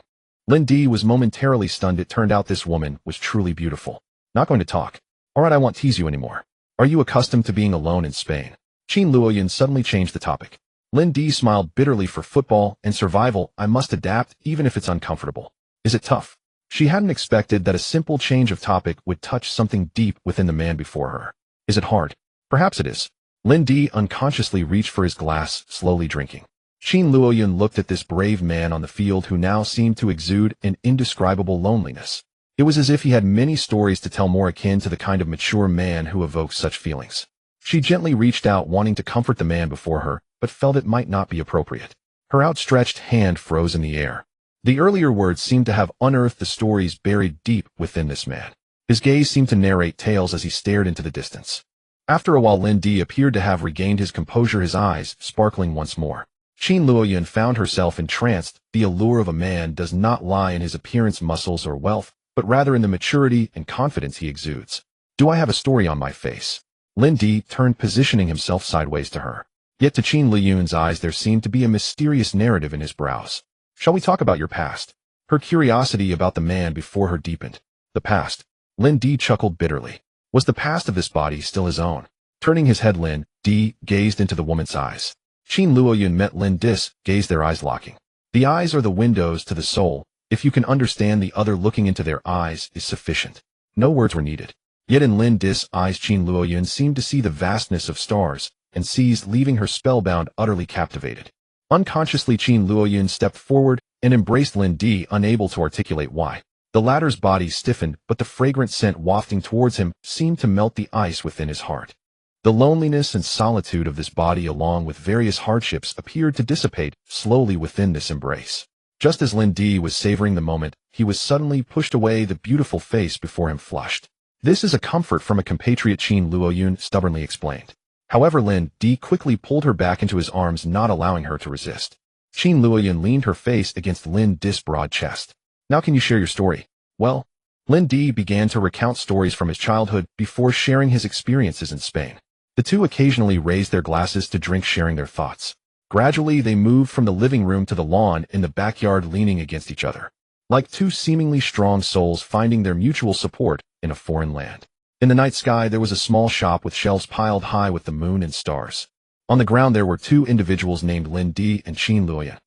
Lin D was momentarily stunned. It turned out this woman was truly beautiful. Not going to talk. Alright, I won't tease you anymore. Are you accustomed to being alone in Spain? Qin Luoyun suddenly changed the topic. Lin D smiled bitterly. For football and survival, I must adapt, even if it's uncomfortable. Is it tough? She hadn't expected that a simple change of topic would touch something deep within the man before her. Is it hard? Perhaps it is. Lin D unconsciously reached for his glass, slowly drinking. Qin Luoyun looked at this brave man on the field who now seemed to exude an indescribable loneliness. It was as if he had many stories to tell, more akin to the kind of mature man who evokes such feelings. She gently reached out, wanting to comfort the man before her, but felt it might not be appropriate. Her outstretched hand froze in the air. The earlier words seemed to have unearthed the stories buried deep within this man. His gaze seemed to narrate tales as he stared into the distance. After a while, Lin D appeared to have regained his composure, his eyes sparkling once more. Qin Luoyun found herself entranced. The allure of a man does not lie in his appearance, muscles, or wealth, but rather in the maturity and confidence he exudes. Do I have a story on my face? Lin D turned, positioning himself sideways to her. Yet to Qin Luoyun's eyes there seemed to be a mysterious narrative in his brows. Shall we talk about your past? Her curiosity about the man before her deepened. The past? Lin D chuckled bitterly. Was the past of this body still his own? Turning his head, Lin D gazed into the woman's eyes. Qin Luoyun met Lin Dis, gazed, their eyes locking. The eyes are the windows to the soul. If you can understand the other, looking into their eyes is sufficient. No words were needed. Yet in Lin Dis' eyes, Qin Luoyun seemed to see the vastness of stars and seas, leaving her spellbound, utterly captivated. Unconsciously, Qin Luoyun stepped forward and embraced Lin D, unable to articulate why. The latter's body stiffened, but the fragrant scent wafting towards him seemed to melt the ice within his heart. The loneliness and solitude of this body, along with various hardships, appeared to dissipate slowly within this embrace. Just as Lin D was savoring the moment, he was suddenly pushed away. The beautiful face before him flushed. This is a comfort from a compatriot, Qin Luoyun stubbornly explained. However, Lin D quickly pulled her back into his arms, not allowing her to resist. Qin Luoyun leaned her face against Lin Dis' broad chest. Now can you share your story? Well, Lin D began to recount stories from his childhood before sharing his experiences in Spain. The two occasionally raised their glasses to drink, sharing their thoughts. Gradually, they moved from the living room to the lawn in the backyard, leaning against each other. Like two seemingly strong souls finding their mutual support in a foreign land. In the night sky, there was a small shop with shelves piled high with the moon and stars. On the ground, there were two individuals named Lin D and Qin Luoyun.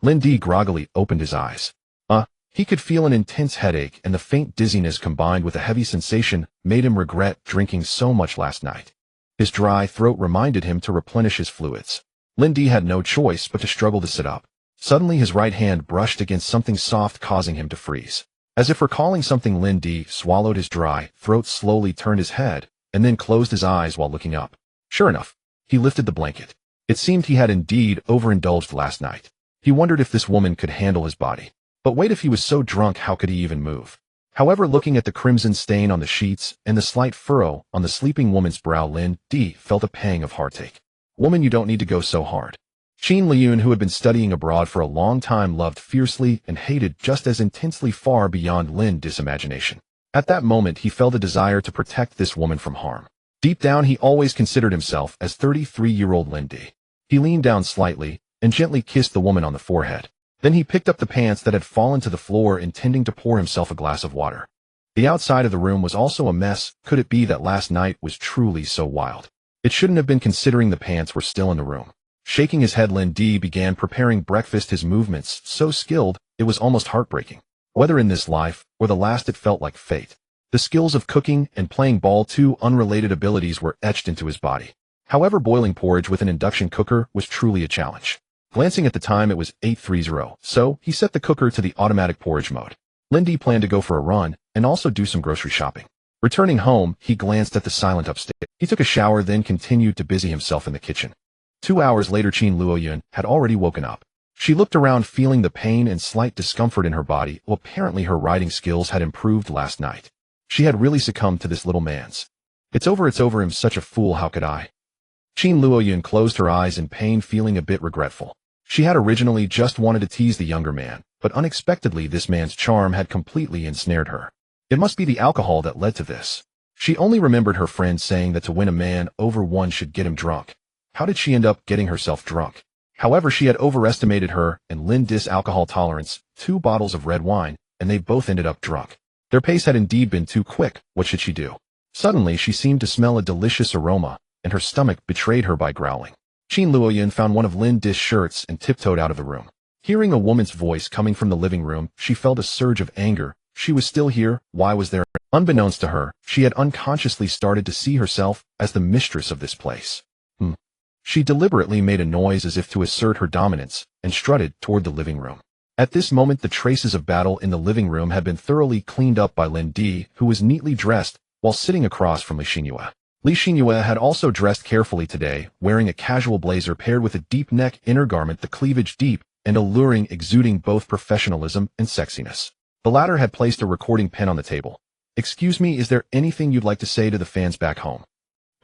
Lin D groggily opened his eyes. He could feel an intense headache, and the faint dizziness combined with a heavy sensation made him regret drinking so much last night. His dry throat reminded him to replenish his fluids. Lin D had no choice but to struggle to sit up. Suddenly his right hand brushed against something soft, causing him to freeze. As if recalling something, Lin D swallowed his dry throat, slowly turned his head, and then closed his eyes while looking up. Sure enough, he lifted the blanket. It seemed he had indeed overindulged last night. He wondered if this woman could handle his body. But wait, if he was so drunk, how could he even move? However, looking at the crimson stain on the sheets and the slight furrow on the sleeping woman's brow, Lin D felt a pang of heartache. Woman, you don't need to go so hard. Qin Luoyun, who had been studying abroad for a long time, loved fiercely and hated just as intensely, far beyond Lin Dis' imagination. At that moment, he felt a desire to protect this woman from harm. Deep down, he always considered himself as 33-year-old Lin D. He leaned down slightly and gently kissed the woman on the forehead. Then he picked up the pants that had fallen to the floor, intending to pour himself a glass of water. The outside of the room was also a mess. Could it be that last night was truly so wild? It shouldn't have been, considering the pants were still in the room. Shaking his head, Lin Di began preparing breakfast, his movements so skilled it was almost heartbreaking. Whether in this life or the last, it felt like fate. The skills of cooking and playing ball, two unrelated abilities, were etched into his body. However, boiling porridge with an induction cooker was truly a challenge. Glancing at the time, it was 8:30, so he set the cooker to the automatic porridge mode. Lin Di planned to go for a run and also do some grocery shopping. Returning home, he glanced at the silent upstairs. He took a shower, then continued to busy himself in the kitchen. 2 hours later, Qin Luoyun had already woken up. She looked around, feeling the pain and slight discomfort in her body. Well, apparently her riding skills had improved last night. She had really succumbed to this little man's. It's over, I'm such a fool, how could I? Qin Luoyun closed her eyes in pain, feeling a bit regretful. She had originally just wanted to tease the younger man, but unexpectedly this man's charm had completely ensnared her. It must be the alcohol that led to this. She only remembered her friend saying that to win a man over, one should get him drunk. How did she end up getting herself drunk? However, she had overestimated her and Lin Di's alcohol tolerance, 2 bottles of red wine, and they both ended up drunk. Their pace had indeed been too quick. What should she do? Suddenly, she seemed to smell a delicious aroma, and her stomach betrayed her by growling. Qin Luoyun found one of Lin Di's shirts and tiptoed out of the room. Hearing a woman's voice coming from the living room, she felt a surge of anger. She was still here. Why was there? Unbeknownst to her, she had unconsciously started to see herself as the mistress of this place. She deliberately made a noise as if to assert her dominance and strutted toward the living room. At this moment, the traces of battle in the living room had been thoroughly cleaned up by Lin Di, who was neatly dressed while sitting across from Li Xinyue. Li Xinyue had also dressed carefully today, wearing a casual blazer paired with a deep neck inner garment, the cleavage deep and alluring, exuding both professionalism and sexiness. The latter had placed a recording pen on the table. "Excuse me, is there anything you'd like to say to the fans back home?"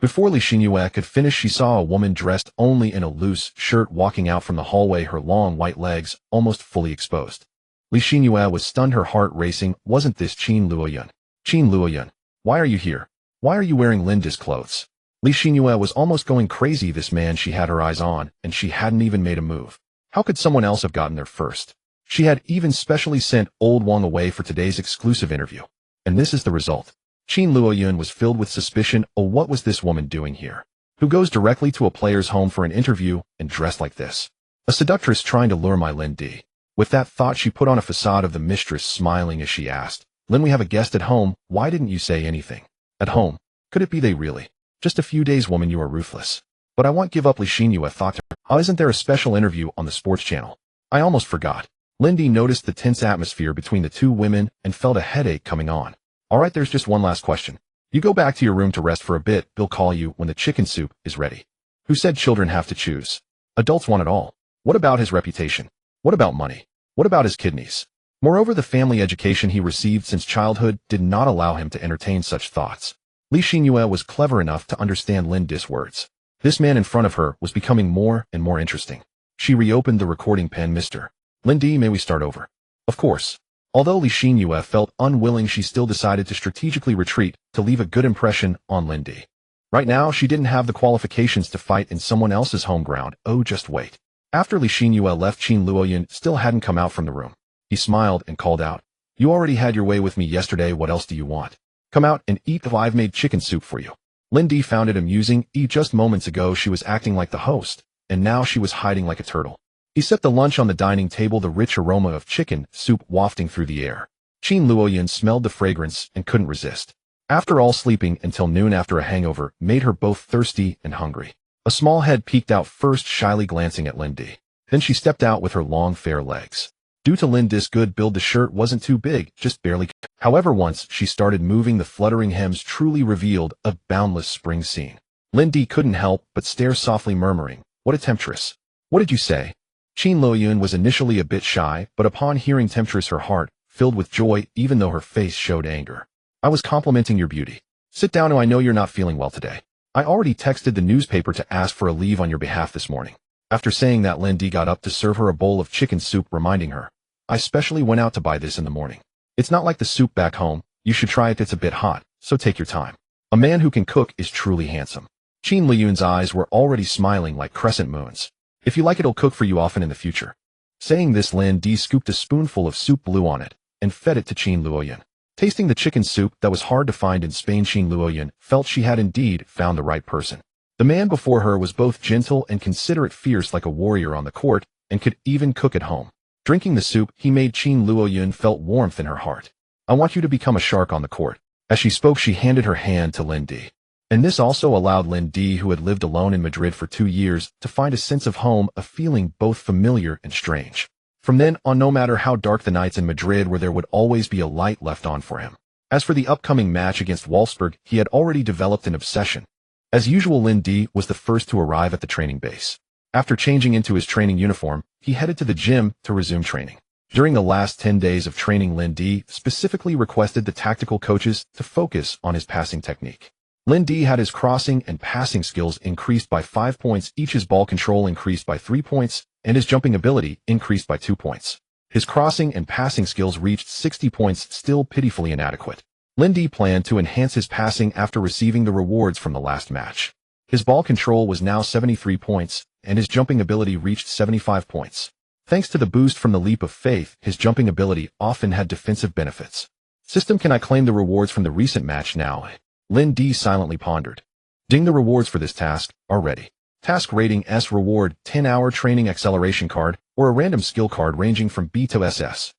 Before Li Xinyue could finish, she saw a woman dressed only in a loose shirt walking out from the hallway, her long white legs almost fully exposed. Li Xinyue was stunned, her heart racing. Wasn't this Qin Luoyun? Qin Luoyun, why are you here? Why are you wearing Lin Di's clothes? Li Xinyue was almost going crazy. This man she had her eyes on, and she hadn't even made a move. How could someone else have gotten there first? She had even specially sent old Wang away for today's exclusive interview. And this is the result. Qin Luoyun was filled with suspicion. Oh, what was this woman doing here? Who goes directly to a player's home for an interview and dressed like this? A seductress trying to lure my Lin Di. With that thought, she put on a facade of the mistress, smiling as she asked, "Lin, we have a guest at home. Why didn't you say anything?" At home? Could it be they really? Just a few days, woman, you are ruthless. But I won't give up, Li Xinyue thought to her. Oh, isn't there a special interview on the sports channel? I almost forgot. Lin Di noticed the tense atmosphere between the two women and felt a headache coming on. Alright, there's just one last question. You go back to your room to rest for a bit. Bill call you when the chicken soup is ready. Who said children have to choose? Adults want it all. What about his reputation? What about money? What about his kidneys? Moreover, the family education he received since childhood did not allow him to entertain such thoughts. Li Xinyue was clever enough to understand Lin Di's words. This man in front of her was becoming more and more interesting. She reopened the recording pen. "Mr. Lin Di, may we start over?" Of course. Although Li Xinyue felt unwilling, she still decided to strategically retreat to leave a good impression on Lin Di. Right now, she didn't have the qualifications to fight in someone else's home ground. Oh, just wait. After Li Xinyue left, Qin Luoyun still hadn't come out from the room. He smiled and called out, "You already had your way with me yesterday. What else do you want? Come out and eat. I've made chicken soup for you." Lin Di found it amusing. Just moments ago she was acting like the host, and now she was hiding like a turtle. He set the lunch on the dining table, the rich aroma of chicken soup wafting through the air. Qin Luoyun smelled the fragrance and couldn't resist. After all, sleeping until noon after a hangover made her both thirsty and hungry. A small head peeked out first, shyly glancing at Lin Di. Then she stepped out with her long, fair legs. Due to Lin Di's good build, the shirt wasn't too big, just barely. However, once she started moving, the fluttering hems truly revealed a boundless spring scene. Lin Di couldn't help but stare softly, murmuring, "What a temptress." "What did you say?" Qin Luoyun was initially a bit shy, but upon hearing temptress, her heart filled with joy, even though her face showed anger. "I was complimenting your beauty. Sit down. I know you're not feeling well today. I already texted the newspaper to ask for a leave on your behalf this morning." After saying that, Lin Di got up to serve her a bowl of chicken soup, reminding her, "I specially went out to buy this in the morning. It's not like the soup back home. You should try it. It's a bit hot, so take your time. A man who can cook is truly handsome." Qin Luoyun's eyes were already smiling like crescent moons. If you like it, it'll cook for you often in the future. Saying this, Lin Di scooped a spoonful of soup blue on it and fed it to Qin Luoyuan. Tasting the chicken soup that was hard to find in Spain, Qin Luoyuan felt she had indeed found the right person. The man before her was both gentle and considerate, fierce like a warrior on the court, and could even cook at home. Drinking the soup, he made Qin Luoyuan felt warmth in her heart. I want you to become a shark on the court. As she spoke, she handed her hand to Lin Di. And this also allowed Lin Di, who had lived alone in Madrid for 2 years, to find a sense of home, a feeling both familiar and strange. From then on, no matter how dark the nights in Madrid were, there would always be a light left on for him. As for the upcoming match against Wolfsburg, he had already developed an obsession. As usual, Lin Di was the first to arrive at the training base. After changing into his training uniform, he headed to the gym to resume training. During the last 10 days of training, Lin Di specifically requested the tactical coaches to focus on his passing technique. Lin Di had his crossing and passing skills increased by 5 points each, his ball control increased by 3 points, and his jumping ability increased by 2 points. His crossing and passing skills reached 60 points, still pitifully inadequate. Lin Di planned to enhance his passing after receiving the rewards from the last match. His ball control was now 73 points, and his jumping ability reached 75 points. Thanks to the boost from the leap of faith, his jumping ability often had defensive benefits. System, can I claim the rewards from the recent match now? Lin Di silently pondered. Ding, the rewards for this task are ready. Task rating S reward, 10-hour training acceleration card, or a random skill card ranging from B to SS.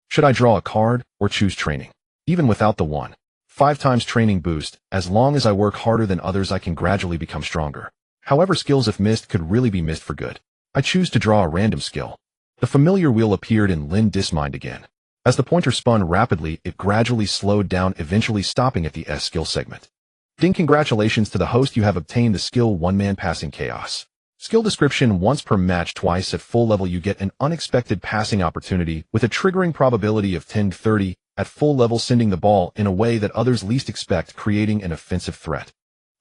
Should I draw a card, or choose training? Even without the 1.5 times training boost, as long as I work harder than others, I can gradually become stronger. However, skills if missed could really be missed for good. I choose to draw a random skill. The familiar wheel appeared in Lin Di's mind again. As the pointer spun rapidly, it gradually slowed down, eventually stopping at the S skill segment. Ding, congratulations to the host, you have obtained the skill 1-man passing chaos. Skill description: once per match, twice at full level, you get an unexpected passing opportunity with a triggering probability of 10/30 at full level, sending the ball in a way that others least expect, creating an offensive threat.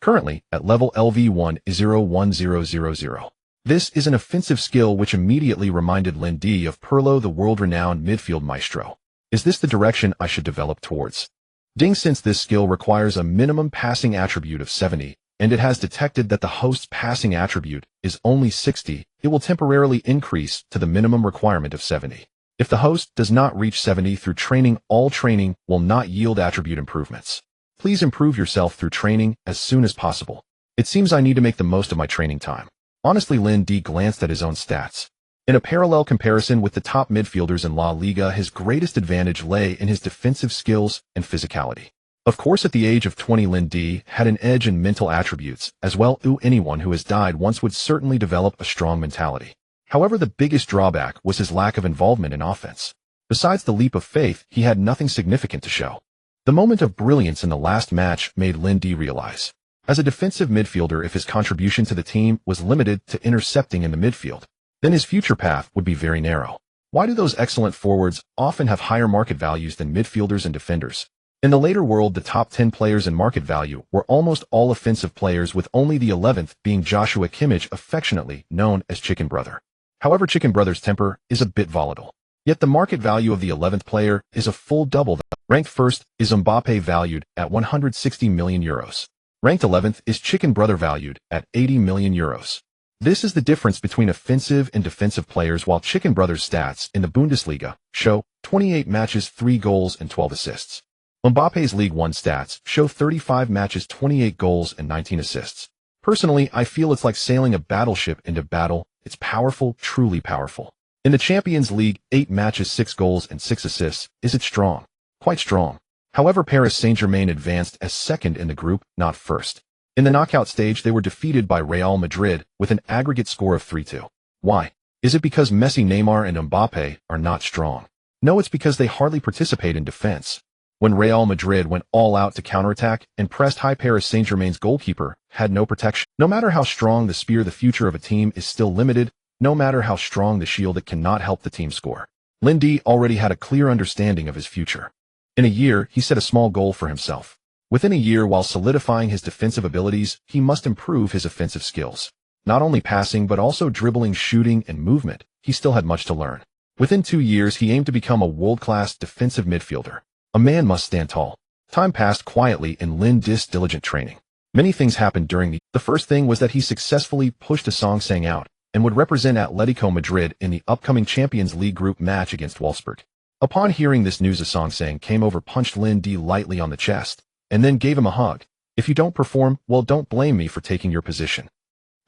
Currently, at level LV1 is 01000. This is an offensive skill which immediately reminded Lin Di of Pirlo, the world-renowned midfield maestro. Is this the direction I should develop towards? Ding, since this skill requires a minimum passing attribute of 70, and it has detected that the host's passing attribute is only 60, it will temporarily increase to the minimum requirement of 70. If the host does not reach 70 through training, all training will not yield attribute improvements. Please improve yourself through training as soon as possible. It seems I need to make the most of my training time. Honestly, Lin Di glanced at his own stats. In a parallel comparison with the top midfielders in La Liga, his greatest advantage lay in his defensive skills and physicality. Of course, at the age of 20, Lin Di had an edge in mental attributes as well. Anyone who has died once would certainly develop a strong mentality. However, the biggest drawback was his lack of involvement in offense. Besides the leap of faith, he had nothing significant to show. The moment of brilliance in the last match made Lin Di realize, as a defensive midfielder, if his contribution to the team was limited to intercepting in the midfield, then his future path would be very narrow. Why do those excellent forwards often have higher market values than midfielders and defenders? In the later world, the top 10 players in market value were almost all offensive players, with only the 11th being Joshua Kimmich, affectionately known as Chicken Brother. However, Chicken Brother's temper is a bit volatile. Yet the market value of the 11th player is a full double. Ranked first is Mbappe, valued at 160 million euros. Ranked 11th is Chicken Brother, valued at 80 million euros. This is the difference between offensive and defensive players, while Chicken Brother's stats in the Bundesliga show 28 matches, 3 goals and 12 assists. Mbappe's League One stats show 35 matches, 28 goals and 19 assists. Personally, I feel it's like sailing a battleship into battle. It's powerful, truly powerful. In the Champions League, 8 matches, 6 goals and 6 assists. Is it strong? Quite strong. However, Paris Saint-Germain advanced as second in the group, not first. In the knockout stage, they were defeated by Real Madrid with an aggregate score of 3-2. Why? Is it because Messi, Neymar, and Mbappe are not strong? No, it's because they hardly participate in defense. When Real Madrid went all out to counterattack and pressed high, Paris Saint-Germain's goalkeeper had no protection. No matter how strong the spear, the future of a team is still limited. No matter how strong the shield, it cannot help the team score. Lin Di already had a clear understanding of his future. In a year, he set a small goal for himself. Within a year, while solidifying his defensive abilities, he must improve his offensive skills. Not only passing, but also dribbling, shooting, and movement. He still had much to learn. Within 2 years, he aimed to become a world-class defensive midfielder. A man must stand tall. Time passed quietly in Lin Di's diligent training. Many things happened during the first thing was that he successfully pushed a Song Sang out, and would represent Atletico Madrid in the upcoming Champions League group match against Wolfsburg. Upon hearing this news, Asong came over, punched Lin Di lightly on the chest, and then gave him a hug. If you don't perform, well, don't blame me for taking your position.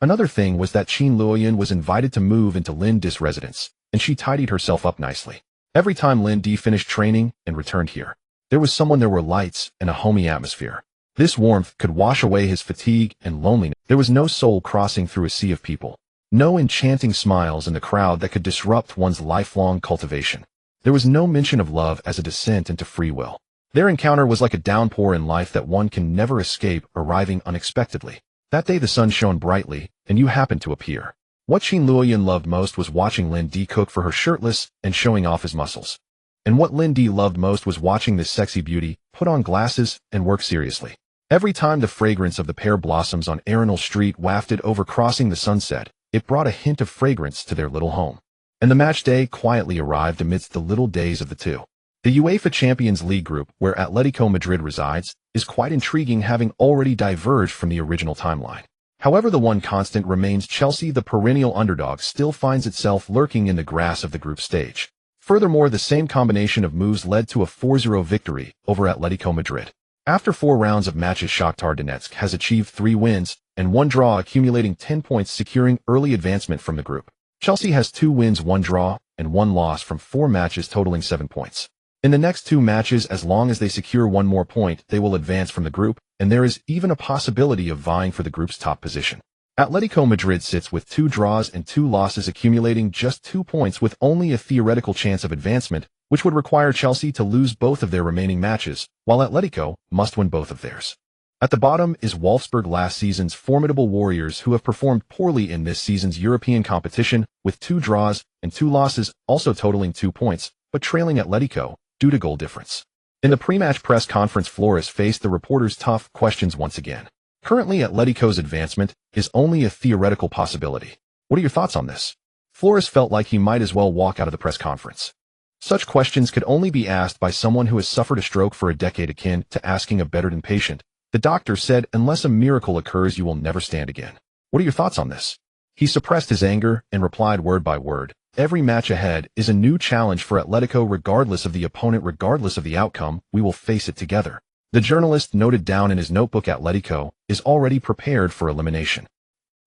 Another thing was that Qin Luoyan was invited to move into Lin Di's residence, and she tidied herself up nicely. Every time Lin Di finished training and returned here, there was someone, there were lights and a homey atmosphere. This warmth could wash away his fatigue and loneliness. There was no soul crossing through a sea of people. No enchanting smiles in the crowd that could disrupt one's lifelong cultivation. There was no mention of love as a descent into free will. Their encounter was like a downpour in life that one can never escape, arriving unexpectedly. That day the sun shone brightly, and you happened to appear. What Qin Luoyan loved most was watching Lin Di cook for her shirtless and showing off his muscles. And what Lin Di loved most was watching this sexy beauty put on glasses and work seriously. Every time the fragrance of the pear blossoms on Arenal Street wafted over crossing the sunset, it brought a hint of fragrance to their little home. And the match day quietly arrived amidst the little days of the two. The UEFA Champions League group, where Atletico Madrid resides, is quite intriguing, having already diverged from the original timeline. However, the one constant remains: Chelsea, the perennial underdog, still finds itself lurking in the grass of the group stage. Furthermore, the same combination of moves led to a 4-0 victory over Atletico Madrid. After 4 rounds of matches, Shakhtar Donetsk has achieved 3 wins and 1 draw, accumulating 10 points, securing early advancement from the group. Chelsea has 2 wins, 1 draw, and 1 loss from 4 matches, totaling 7 points. In the next 2 matches, as long as they secure 1 more point, they will advance from the group, and there is even a possibility of vying for the group's top position. Atletico Madrid sits with 2 draws and 2 losses, accumulating just 2 points with only a theoretical chance of advancement, which would require Chelsea to lose both of their remaining matches, while Atletico must win both of theirs. At the bottom is Wolfsburg, last season's formidable warriors, who have performed poorly in this season's European competition, with 2 draws and 2 losses, also totaling 2 points, but trailing Atletico due to goal difference. In the pre-match press conference, Flores faced the reporters' tough questions once again. Currently, Atletico's advancement is only a theoretical possibility. What are your thoughts on this? Flores felt like he might as well walk out of the press conference. Such questions could only be asked by someone who has suffered a stroke for a decade, akin to asking a bedridden patient. The doctor said, "Unless a miracle occurs, you will never stand again." What are your thoughts on this? He suppressed his anger and replied word by word, "Every match ahead is a new challenge for Atletico, regardless of the opponent, regardless of the outcome, we will face it together." The journalist noted down in his notebook, Atletico is already prepared for elimination.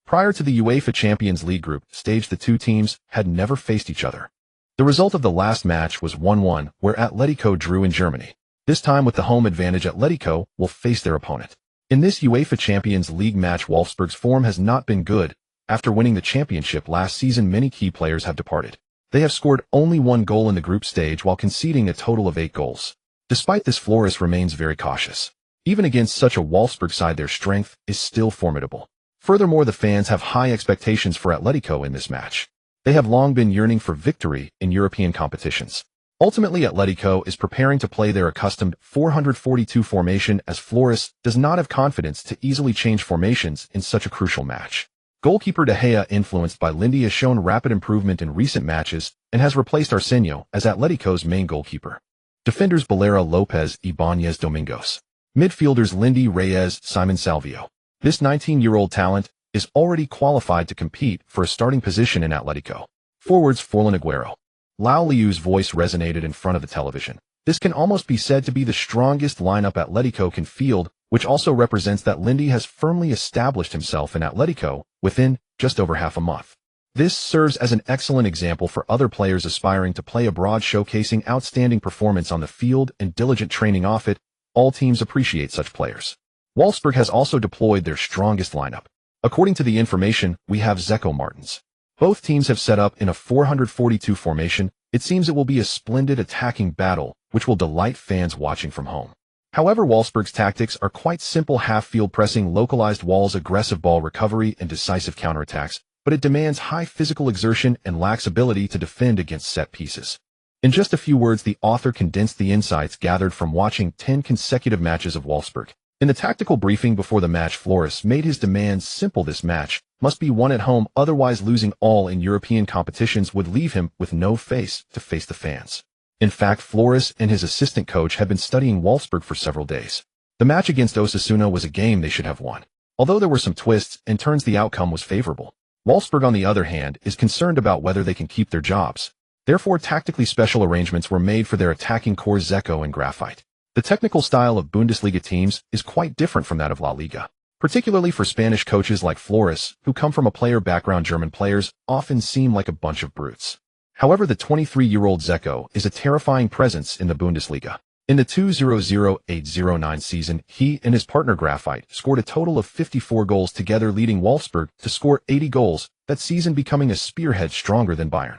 Prior to the UEFA Champions League group stage, the two teams had never faced each other. The result of the last match was 1-1, where Atletico drew in Germany. This time, with the home advantage, Atletico will face their opponent. In this UEFA Champions League match, Wolfsburg's form has not been good. After winning the championship last season, many key players have departed. They have scored only 1 goal in the group stage while conceding a total of 8 goals. Despite this, Flores remains very cautious. Even against such a Wolfsburg side, their strength is still formidable. Furthermore, the fans have high expectations for Atletico in this match. They have long been yearning for victory in European competitions. Ultimately, Atletico is preparing to play their accustomed 442 formation, as Flores does not have confidence to easily change formations in such a crucial match. Goalkeeper De Gea, influenced by Lin Di, has shown rapid improvement in recent matches and has replaced Arsenio as Atletico's main goalkeeper. Defenders: Balera, Lopez, Ibanez, Domingos. Midfielders: Lin Di, Reyes, Simon Salvio. This 19-year-old talent is already qualified to compete for a starting position in Atletico. Forwards: Forlan, Aguero. Lau Liu's voice resonated in front of the television. This can almost be said to be the strongest lineup Atletico can field, which also represents that Lin Di has firmly established himself in Atletico within just over half a month. This serves as an excellent example for other players aspiring to play abroad, showcasing outstanding performance on the field and diligent training off it. All teams appreciate such players. Wolfsburg has also deployed their strongest lineup. According to the information, we have Zeko Martins. Both teams have set up in a 442 formation. It seems it will be a splendid attacking battle, which will delight fans watching from home. However, Wolfsburg's tactics are quite simple: half-field pressing, localized walls, aggressive ball recovery, and decisive counterattacks, but it demands high physical exertion and lacks ability to defend against set pieces. In just a few words, the author condensed the insights gathered from watching 10 consecutive matches of Wolfsburg. In the tactical briefing before the match, Flores made his demands simple: this match must be won at home, otherwise losing all in European competitions would leave him with no face to face the fans. In fact, Flores and his assistant coach had been studying Wolfsburg for several days. The match against Osasuna was a game they should have won. Although there were some twists and turns, the outcome was favorable. Wolfsburg, on the other hand, is concerned about whether they can keep their jobs. Therefore, tactically special arrangements were made for their attacking core Zeko and Graphite. The technical style of Bundesliga teams is quite different from that of La Liga. Particularly for Spanish coaches like Flores, who come from a player background. German players often seem like a bunch of brutes. However, the 23-year-old Zeko is a terrifying presence in the Bundesliga. In the 2008-09 season, he and his partner Graphite scored a total of 54 goals together, leading Wolfsburg to score 80 goals, that season becoming a spearhead stronger than Bayern.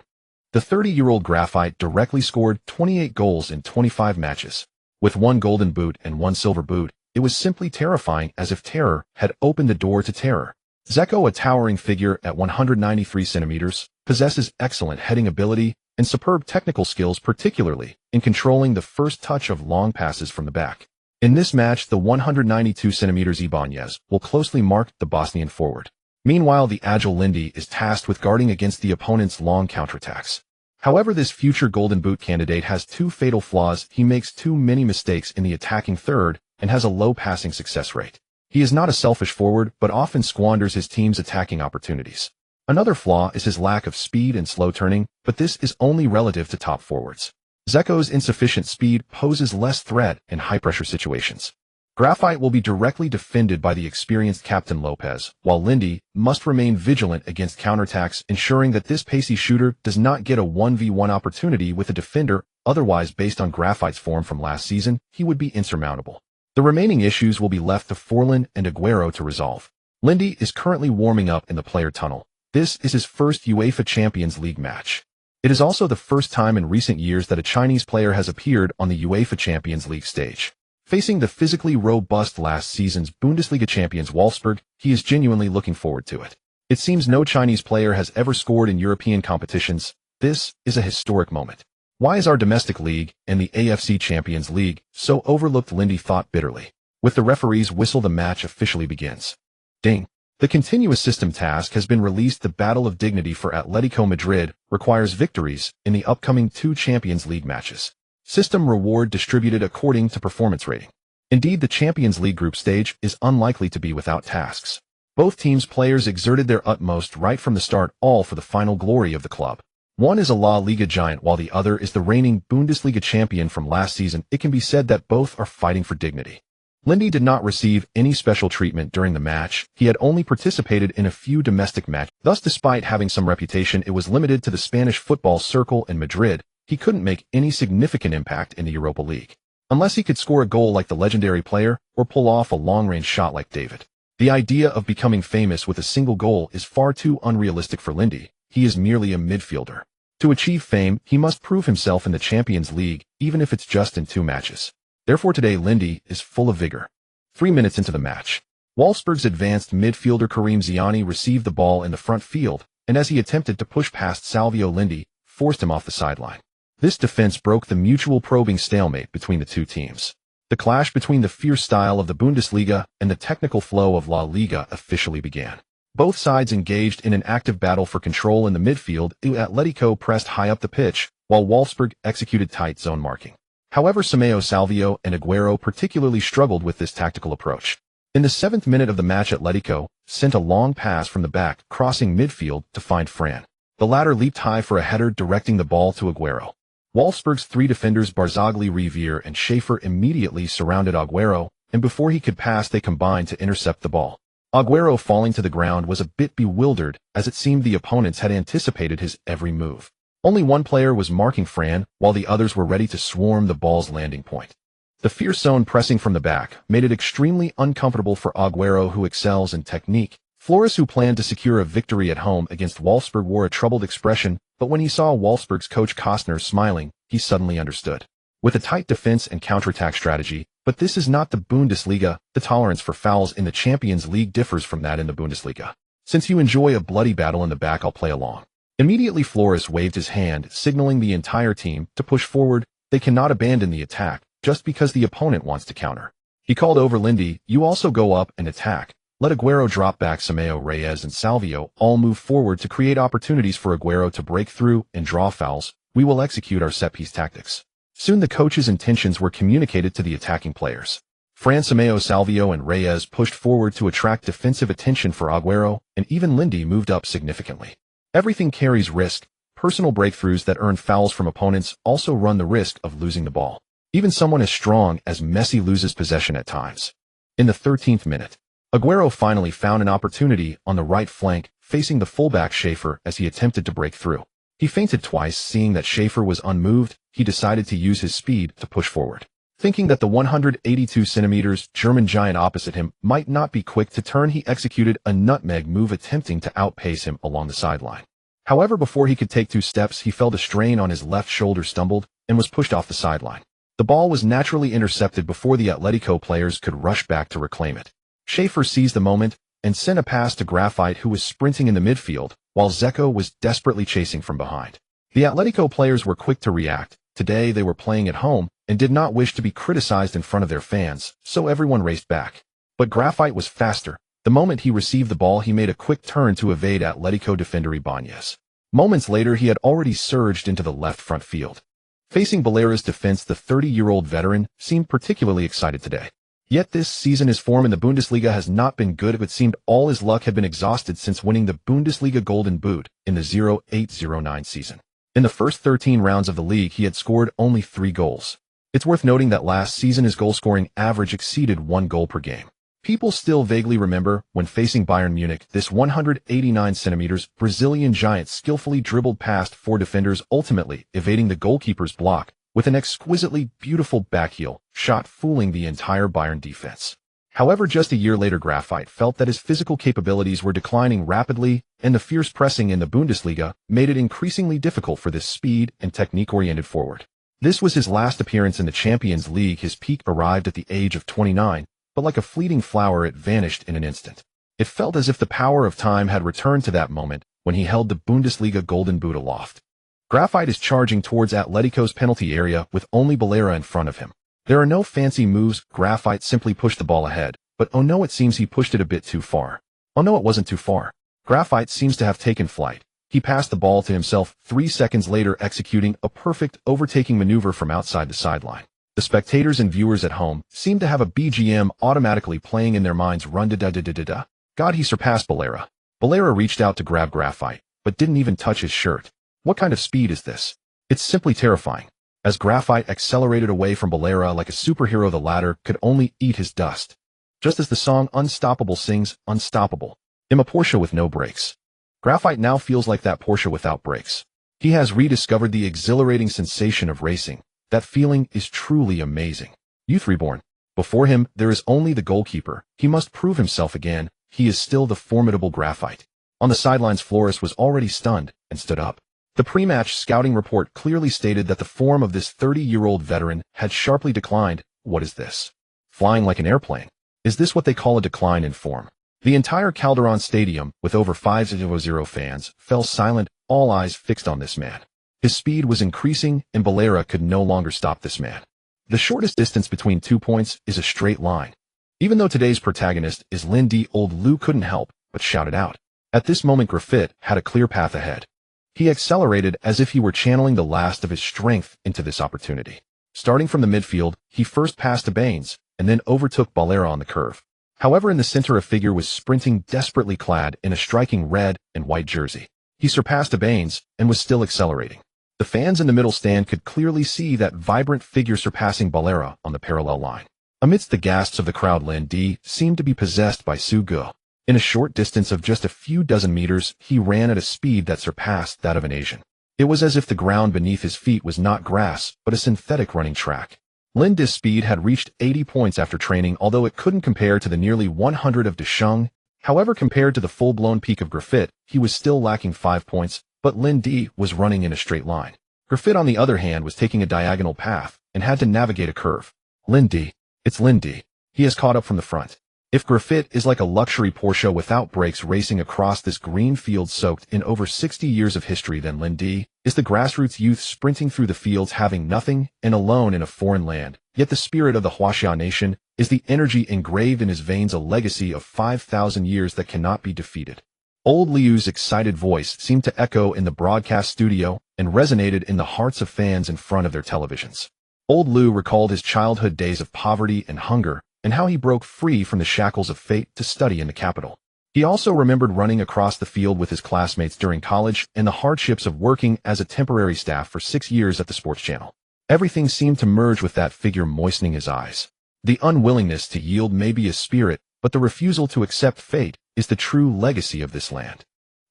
The 30-year-old Graphite directly scored 28 goals in 25 matches. With 1 golden boot and 1 silver boot, it was simply terrifying, as if terror had opened the door to terror. Zeko, a towering figure at 193 centimeters, possesses excellent heading ability and superb technical skills, particularly in controlling the first touch of long passes from the back. In this match, the 192 centimeters Ibanez will closely mark the Bosnian forward. Meanwhile, the agile Lindy is tasked with guarding against the opponent's long counterattacks. However, this future Golden Boot candidate has 2 fatal flaws. He makes too many mistakes in the attacking third and has a low passing success rate. He is not a selfish forward, but often squanders his team's attacking opportunities. Another flaw is his lack of speed and slow turning, but this is only relative to top forwards. Zeko's insufficient speed poses less threat in high-pressure situations. Graphite will be directly defended by the experienced Captain Lopez, while Lindy must remain vigilant against counterattacks, ensuring that this pacey shooter does not get a 1v1 opportunity with a defender. Otherwise, based on Graphite's form from last season, he would be insurmountable. The remaining issues will be left to Forlan and Aguero to resolve. Lindy is currently warming up in the player tunnel. This is his first UEFA Champions League match. It is also the first time in recent years that a Chinese player has appeared on the UEFA Champions League stage. Facing the physically robust last season's Bundesliga champions Wolfsburg, he is genuinely looking forward to it. It seems no Chinese player has ever scored in European competitions. This is a historic moment. Why is our domestic league and the AFC Champions League so overlooked? Lindy thought bitterly. With the referee's whistle, the match officially begins. Ding. The continuous system task has been released. The Battle of Dignity for Atletico Madrid requires victories in the upcoming 2 Champions League matches. System reward distributed according to performance rating. Indeed, the Champions League group stage is unlikely to be without tasks. Both teams' players exerted their utmost right from the start, all for the final glory of the club. One is a La Liga giant while the other is the reigning Bundesliga champion from last season. It can be said that both are fighting for dignity. Lindy did not receive any special treatment during the match. He had only participated in a few domestic matches. Thus, despite having some reputation, it was limited to the Spanish football circle in Madrid. He couldn't make any significant impact in the Europa League, unless he could score a goal like the legendary player or pull off a long-range shot like David. The idea of becoming famous with a single goal is far too unrealistic for Lindy. He is merely a midfielder. To achieve fame, he must prove himself in the Champions League, even if it's just in 2 matches. Therefore, today Lindy is full of vigor. 3 minutes into the match, Wolfsburg's advanced midfielder Karim Ziani received the ball in the front field, and as he attempted to push past Salvio, Lindy forced him off the sideline. This defense broke the mutual probing stalemate between the 2 teams. The clash between the fierce style of the Bundesliga and the technical flow of La Liga officially began. Both sides engaged in an active battle for control in the midfield. Atletico pressed high up the pitch, while Wolfsburg executed tight zone marking. However, Simeo, Salvio, and Aguero particularly struggled with this tactical approach. In the 7th minute of the match, Atletico sent a long pass from the back, crossing midfield to find Fran. The latter leaped high for a header, directing the ball to Aguero. Wolfsburg's 3 defenders, Barzagli, Riviere, and Schaefer, immediately surrounded Aguero, and before he could pass, they combined to intercept the ball. Aguero, falling to the ground, was a bit bewildered, as it seemed the opponents had anticipated his every move. Only one player was marking Fran, while the others were ready to swarm the ball's landing point. The fierce zone pressing from the back made it extremely uncomfortable for Aguero, who excels in technique. Flores, who planned to secure a victory at home against Wolfsburg, wore a troubled expression, but when he saw Wolfsburg's coach Kostner smiling, he suddenly understood. With a tight defense and counterattack strategy, but this is not the Bundesliga. The tolerance for fouls in the Champions League differs from that in the Bundesliga. Since you enjoy a bloody battle in the back, I'll play along. Immediately, Flores waved his hand, signaling the entire team to push forward. They cannot abandon the attack just because the opponent wants to counter. He called over Lindy, "You also go up and attack. Let Aguero drop back." Simeo, Reyes, and Salvio all move forward to create opportunities for Aguero to break through and draw fouls. We will execute our set-piece tactics. Soon the coach's intentions were communicated to the attacking players. Francisco Salvio and Reyes pushed forward to attract defensive attention for Agüero, and even Lindy moved up significantly. Everything carries risk. Personal breakthroughs that earn fouls from opponents also run the risk of losing the ball. Even someone as strong as Messi loses possession at times. In the 13th minute, Agüero finally found an opportunity on the right flank, facing the fullback Schaefer as he attempted to break through. He feinted twice. Seeing that Schaefer was unmoved, he decided to use his speed to push forward. Thinking that the 182 centimeters German giant opposite him might not be quick to turn, he executed a nutmeg move attempting to outpace him along the sideline. However, before he could take 2 steps, he felt a strain on his left shoulder, stumbled, and was pushed off the sideline. The ball was naturally intercepted before the Atletico players could rush back to reclaim it. Schaefer seized the moment and sent a pass to Graphite, who was sprinting in the midfield, while Zeko was desperately chasing from behind. The Atletico players were quick to react. Today they were playing at home and did not wish to be criticized in front of their fans, so everyone raced back. But Graphite was faster. The moment he received the ball, he made a quick turn to evade Atletico defender Ibanez. Moments later, he had already surged into the left front field. Facing Balera's defense, the 30-year-old veteran seemed particularly excited today. Yet this season his form in the Bundesliga has not been good. It seemed all his luck had been exhausted since winning the Bundesliga Golden Boot in the 08-09 season. In the first 13 rounds of the league, he had scored only 3 goals. It's worth noting that last season his goal-scoring average exceeded 1 goal per game. People still vaguely remember when facing Bayern Munich, this 189 centimeters Brazilian giant skillfully dribbled past 4 defenders, ultimately evading the goalkeeper's block with an exquisitely beautiful backheel shot, fooling the entire Bayern defense. However, just a year later, Graphite felt that his physical capabilities were declining rapidly, and the fierce pressing in the Bundesliga made it increasingly difficult for this speed and technique-oriented forward. This was his last appearance in the Champions League. His peak arrived at the age of 29, but like a fleeting flower it vanished in an instant. It felt as if the power of time had returned to that moment when he held the Bundesliga Golden Boot aloft. Graphite is charging towards Atletico's penalty area with only Balera in front of him. There are no fancy moves. Graphite simply pushed the ball ahead, but oh no, it seems he pushed it a bit too far. Oh no, it wasn't too far. Graphite seems to have taken flight. He passed the ball to himself 3 seconds later, executing a perfect overtaking maneuver from outside the sideline. The spectators and viewers at home seem to have a BGM automatically playing in their minds. Run da da da da da da. God, he surpassed Balera. Balera reached out to grab Graphite, but didn't even touch his shirt. What kind of speed is this? It's simply terrifying. As Graphite accelerated away from Balera like a superhero, the latter could only eat his dust. Just as the song Unstoppable sings, unstoppable. I'm a Porsche with no brakes. Graphite now feels like that Porsche without brakes. He has rediscovered the exhilarating sensation of racing. That feeling is truly amazing. Youth reborn. Before him, there is only the goalkeeper. He must prove himself again. He is still the formidable Graphite. On the sidelines, Flores was already stunned and stood up. The pre-match scouting report clearly stated that the form of this 30-year-old veteran had sharply declined. What is this? Flying like an airplane. Is this what they call a decline in form? The entire Calderon Stadium, with over 5,000 fans, fell silent, all eyes fixed on this man. His speed was increasing, and Balera could no longer stop this man. The shortest distance between 2 points is a straight line. Even though today's protagonist is Lindy, old Lou couldn't help but shout it out. At this moment, Graphite had a clear path ahead. He accelerated as if he were channeling the last of his strength into this opportunity. Starting from the midfield, he first passed to Baines, and then overtook Balera on the curve. However, in the center, a figure was sprinting, desperately clad in a striking red and white jersey. He surpassed Baines and was still accelerating. The fans in the middle stand could clearly see that vibrant figure surpassing Balera on the parallel line. Amidst the gasps of the crowd, Lindy seemed to be possessed by Sugu. In a short distance of just a few dozen meters, he ran at a speed that surpassed that of an Asian. It was as if the ground beneath his feet was not grass, but a synthetic running track. Lindy's speed had reached 80 points after training, although it couldn't compare to the nearly 100 of Deschung. However, compared to the full-blown peak of Graphite, he was still lacking 5 points, but Lindy was running in a straight line. Graphite, on the other hand, was taking a diagonal path and had to navigate a curve. Lindy. It's Lindy. He has caught up from the front. If Graphite is like a luxury Porsche without brakes racing across this green field soaked in over 60 years of history, then Lindy is the grassroots youth sprinting through the fields, having nothing and alone in a foreign land. Yet the spirit of the Huaxia nation is the energy engraved in his veins, a legacy of 5,000 years that cannot be defeated. Old Liu's excited voice seemed to echo in the broadcast studio and resonated in the hearts of fans in front of their televisions. Old Liu recalled his childhood days of poverty and hunger, and how he broke free from the shackles of fate to study in the capital. He also remembered running across the field with his classmates during college and the hardships of working as a temporary staff for 6 years at the sports channel. Everything seemed to merge with that figure, moistening his eyes. The unwillingness to yield may be a spirit, but the refusal to accept fate is the true legacy of this land.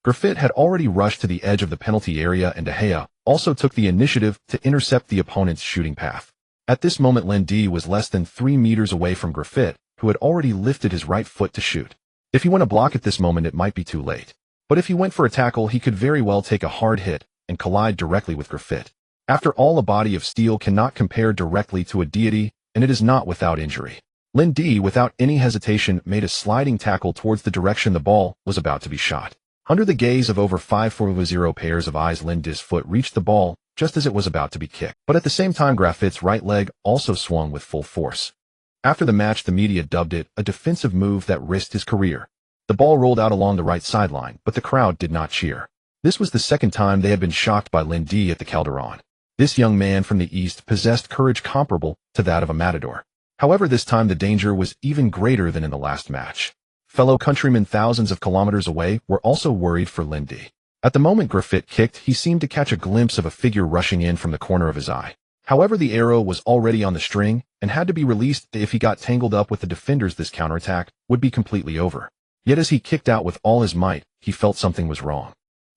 Griffith had already rushed to the edge of the penalty area, and De Gea also took the initiative to intercept the opponent's shooting path. At this moment, Lindy was less than 3 meters away from Griffith, who had already lifted his right foot to shoot. If he went a block at this moment, it might be too late. But if he went for a tackle, he could very well take a hard hit and collide directly with Griffith. After all, a body of steel cannot compare directly to a deity, and it is not without injury. Lindy, without any hesitation, made a sliding tackle towards the direction the ball was about to be shot. Under the gaze of over 540 pairs of eyes, Lindy's foot reached the ball just as it was about to be kicked. But at the same time, Griffith's right leg also swung with full force. After the match, the media dubbed it a defensive move that risked his career. The ball rolled out along the right sideline, but the crowd did not cheer. This was the second time they had been shocked by Lindy at the Calderon. This young man from the East possessed courage comparable to that of a matador. However, this time the danger was even greater than in the last match. Fellow countrymen thousands of kilometers away were also worried for Lindy. At the moment Griffith kicked, he seemed to catch a glimpse of a figure rushing in from the corner of his eye. However, the arrow was already on the string and had to be released. If he got tangled up with the defenders, this counterattack would be completely over. Yet as he kicked out with all his might, he felt something was wrong.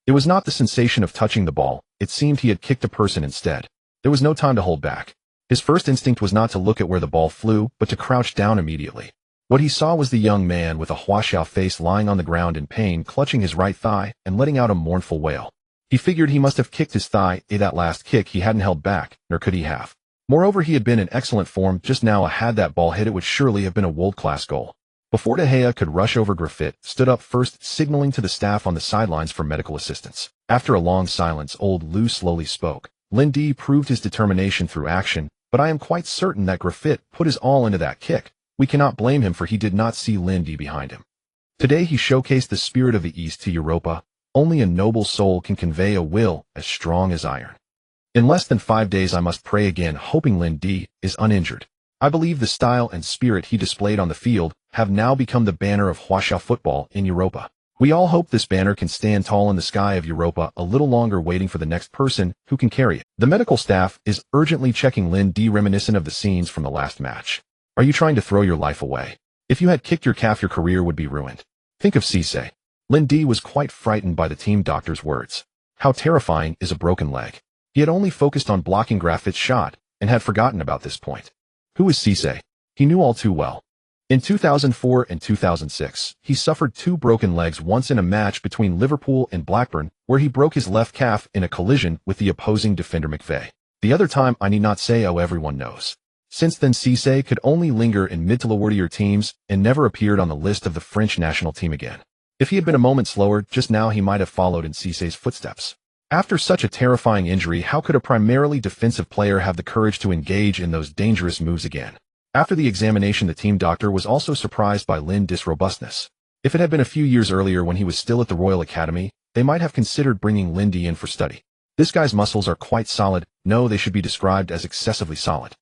It was not the sensation of touching the ball. It seemed he had kicked a person instead. There was no time to hold back. His first instinct was not to look at where the ball flew, but to crouch down immediately. What he saw was the young man with a huashow face lying on the ground in pain, clutching his right thigh and letting out a mournful wail. He figured he must have kicked his thigh. That last kick he hadn't held back, nor could he have. Moreover, he had been in excellent form just now. Had that ball hit, it would surely have been a world-class goal. Before De Gea could rush over, Griffith stood up first, signaling to the staff on the sidelines for medical assistance. After a long silence, old Lou slowly spoke. Lindy proved his determination through action, but I am quite certain that Griffith put his all into that kick. We cannot blame him, for he did not see Lindy behind him. Today he showcased the spirit of the East to Europa. Only a noble soul can convey a will as strong as iron. In less than 5 days I must pray again, hoping Lindy is uninjured. I believe the style and spirit he displayed on the field have now become the banner of huashow football in Europa. We all hope this banner can stand tall in the sky of Europa a little longer, waiting for the next person who can carry it. The medical staff is urgently checking Lindy, reminiscent of the scenes from the last match. Are you trying to throw your life away? If you had kicked your calf, your career would be ruined. Think of Cisse. Lindy was quite frightened by the team doctor's words. How terrifying is a broken leg? He had only focused on blocking Griffith's shot and had forgotten about this point. Who is Cisse? He knew all too well. In 2004 and 2006, he suffered 2 broken legs, once in a match between Liverpool and Blackburn, where he broke his left calf in a collision with the opposing defender McVeigh. The other time I need not say, oh, everyone knows. Since then, Cisse could only linger in mid-to-lower-tier teams and never appeared on the list of the French national team again. If he had been a moment slower just now, he might have followed in Cisse's footsteps. After such a terrifying injury, how could a primarily defensive player have the courage to engage in those dangerous moves again? After the examination, the team doctor was also surprised by Lindy's robustness. If it had been a few years earlier when he was still at the Royal Academy, they might have considered bringing Lindy in for study. This guy's muscles are quite solid. No, they should be described as excessively solid.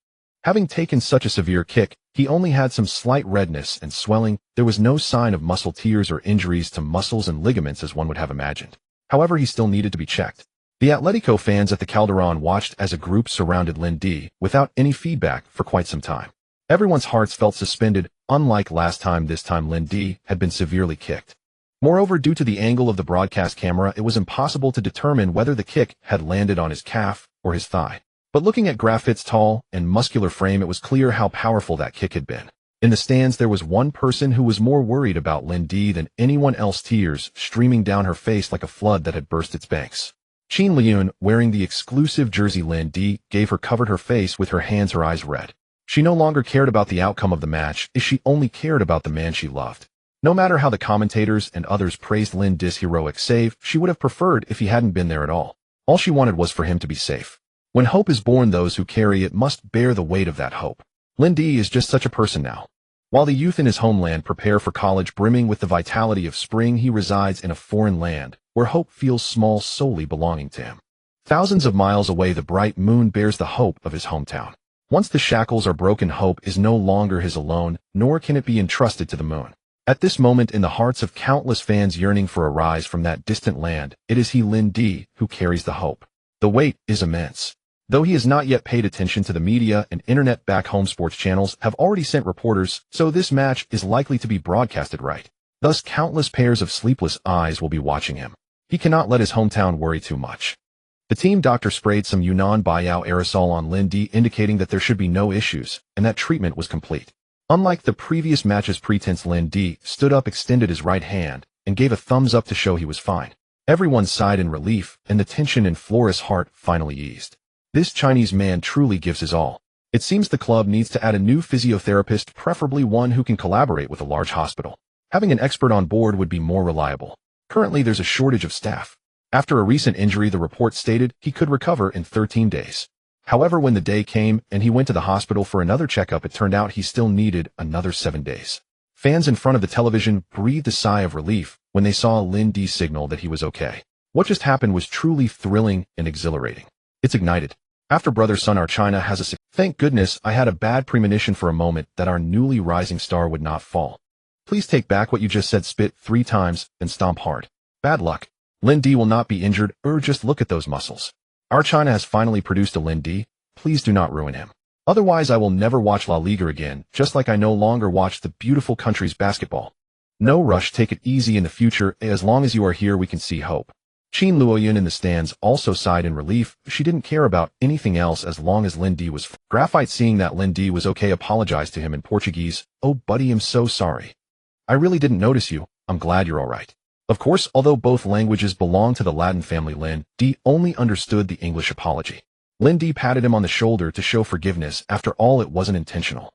Having taken such a severe kick, he only had some slight redness and swelling. There was no sign of muscle tears or injuries to muscles and ligaments as one would have imagined. However, he still needed to be checked. The Atletico fans at the Calderon watched as a group surrounded Lindy without any feedback for quite some time. Everyone's hearts felt suspended. Unlike last time, this time Lindy had been severely kicked. Moreover, due to the angle of the broadcast camera, it was impossible to determine whether the kick had landed on his calf or his thigh. But looking at Griffith's tall and muscular frame, it was clear how powerful that kick had been. In the stands, there was one person who was more worried about Lindy than anyone else, tears streaming down her face like a flood that had burst its banks. Jean Leon, wearing the exclusive jersey Lindy gave her, covered her face with her hands, her eyes red. She no longer cared about the outcome of the match, as she only cared about the man she loved. No matter how the commentators and others praised Lindy's heroic save, she would have preferred if he hadn't been there at all. All she wanted was for him to be safe. When hope is born, those who carry it must bear the weight of that hope. Lindy is just such a person now. While the youth in his homeland prepare for college, brimming with the vitality of spring, he resides in a foreign land where hope feels small, solely belonging to him. Thousands of miles away, the bright moon bears the hope of his hometown. Once the shackles are broken, hope is no longer his alone, nor can it be entrusted to the moon. At this moment in the hearts of countless fans yearning for a rise from that distant land, it is he, Lin Di, who carries the hope. The weight is immense. Though he has not yet paid attention to the media and internet, back home sports channels have already sent reporters, so this match is likely to be broadcasted right. Thus countless pairs of sleepless eyes will be watching him. He cannot let his hometown worry too much. The team doctor sprayed some Yunnan Baiyao aerosol on Lin Di, indicating that there should be no issues, and that treatment was complete. Unlike the previous match's pretense, Lin Di stood up, extended his right hand, and gave a thumbs up to show he was fine. Everyone sighed in relief, and the tension in Flora's heart finally eased. This Chinese man truly gives his all. It seems the club needs to add a new physiotherapist, preferably one who can collaborate with a large hospital. Having an expert on board would be more reliable. Currently, there's a shortage of staff. After a recent injury, the report stated he could recover in 13 days. However, when the day came and he went to the hospital for another checkup, it turned out he still needed another 7 days. Fans in front of the television breathed a sigh of relief when they saw Lin Di signal that he was okay. What just happened was truly thrilling and exhilarating. It's ignited. After brother-son, our China has a thank goodness I had a bad premonition for a moment that our newly rising star would not fall. Please take back what you just said, spit 3 times, and stomp hard. Bad luck. Lin Di will not be injured, just look at those muscles. Our China has finally produced a Lin Di. Please do not ruin him. Otherwise I will never watch La Liga again, just like I no longer watch the beautiful country's basketball. No rush, take it easy in the future, as long as you are here we can see hope. Qin Luoyun in the stands also sighed in relief. She didn't care about anything else as long as Lin Di was Graphite, seeing that Lin Di was okay, apologized to him in Portuguese. Oh buddy, I'm so sorry. I really didn't notice you. I'm glad you're alright. Of course, although both languages belong to the Latin family, Lin Di only understood the English apology. Lin Di patted him on the shoulder to show forgiveness. After all, it wasn't intentional.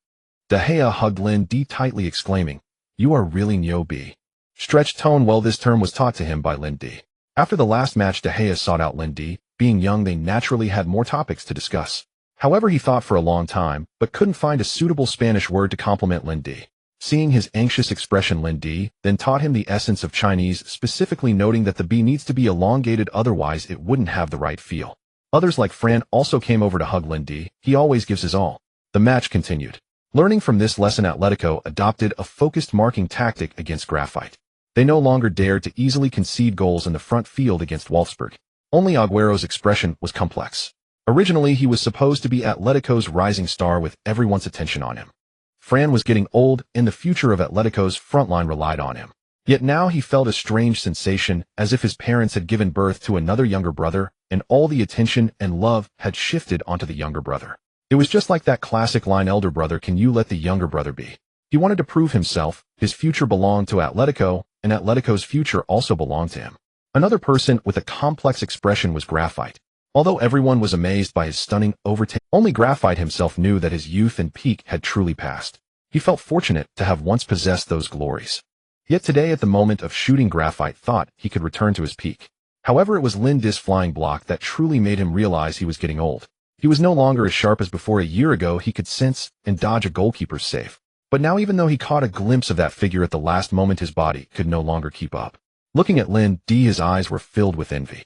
De Gea hugged Lin Di tightly, exclaiming, "You are really Nyo B." Stretched tone. Well, this term was taught to him by Lin Di. After the last match, De Gea sought out Lin Di. Being young, they naturally had more topics to discuss. However, he thought for a long time, but couldn't find a suitable Spanish word to compliment Lin Di. Seeing his anxious expression, Lin Di then taught him the essence of Chinese, specifically noting that the B needs to be elongated, otherwise it wouldn't have the right feel. Others like Fran also came over to hug Lin Di. He always gives his all. The match continued. Learning from this lesson, Atletico adopted a focused marking tactic against Graphite. They no longer dared to easily concede goals in the front field against Wolfsburg. Only Agüero's expression was complex. Originally, he was supposed to be Atletico's rising star with everyone's attention on him. Fran was getting old, and the future of Atletico's frontline relied on him. Yet now he felt a strange sensation, as if his parents had given birth to another younger brother, and all the attention and love had shifted onto the younger brother. It was just like that classic line, "Elder brother, can you let the younger brother be?" He wanted to prove himself. His future belonged to Atletico, and Atletico's future also belonged to him. Another person with a complex expression was Graphite. Although everyone was amazed by his stunning overtake, only Graphite himself knew that his youth and peak had truly passed. He felt fortunate to have once possessed those glories. Yet today, at the moment of shooting, Graphite thought he could return to his peak. However, it was Lin Di's flying block that truly made him realize he was getting old. He was no longer as sharp as before. A year ago, he could sense and dodge a goalkeeper's save. But now, even though he caught a glimpse of that figure at the last moment, his body could no longer keep up. Looking at Lin Di, his eyes were filled with envy.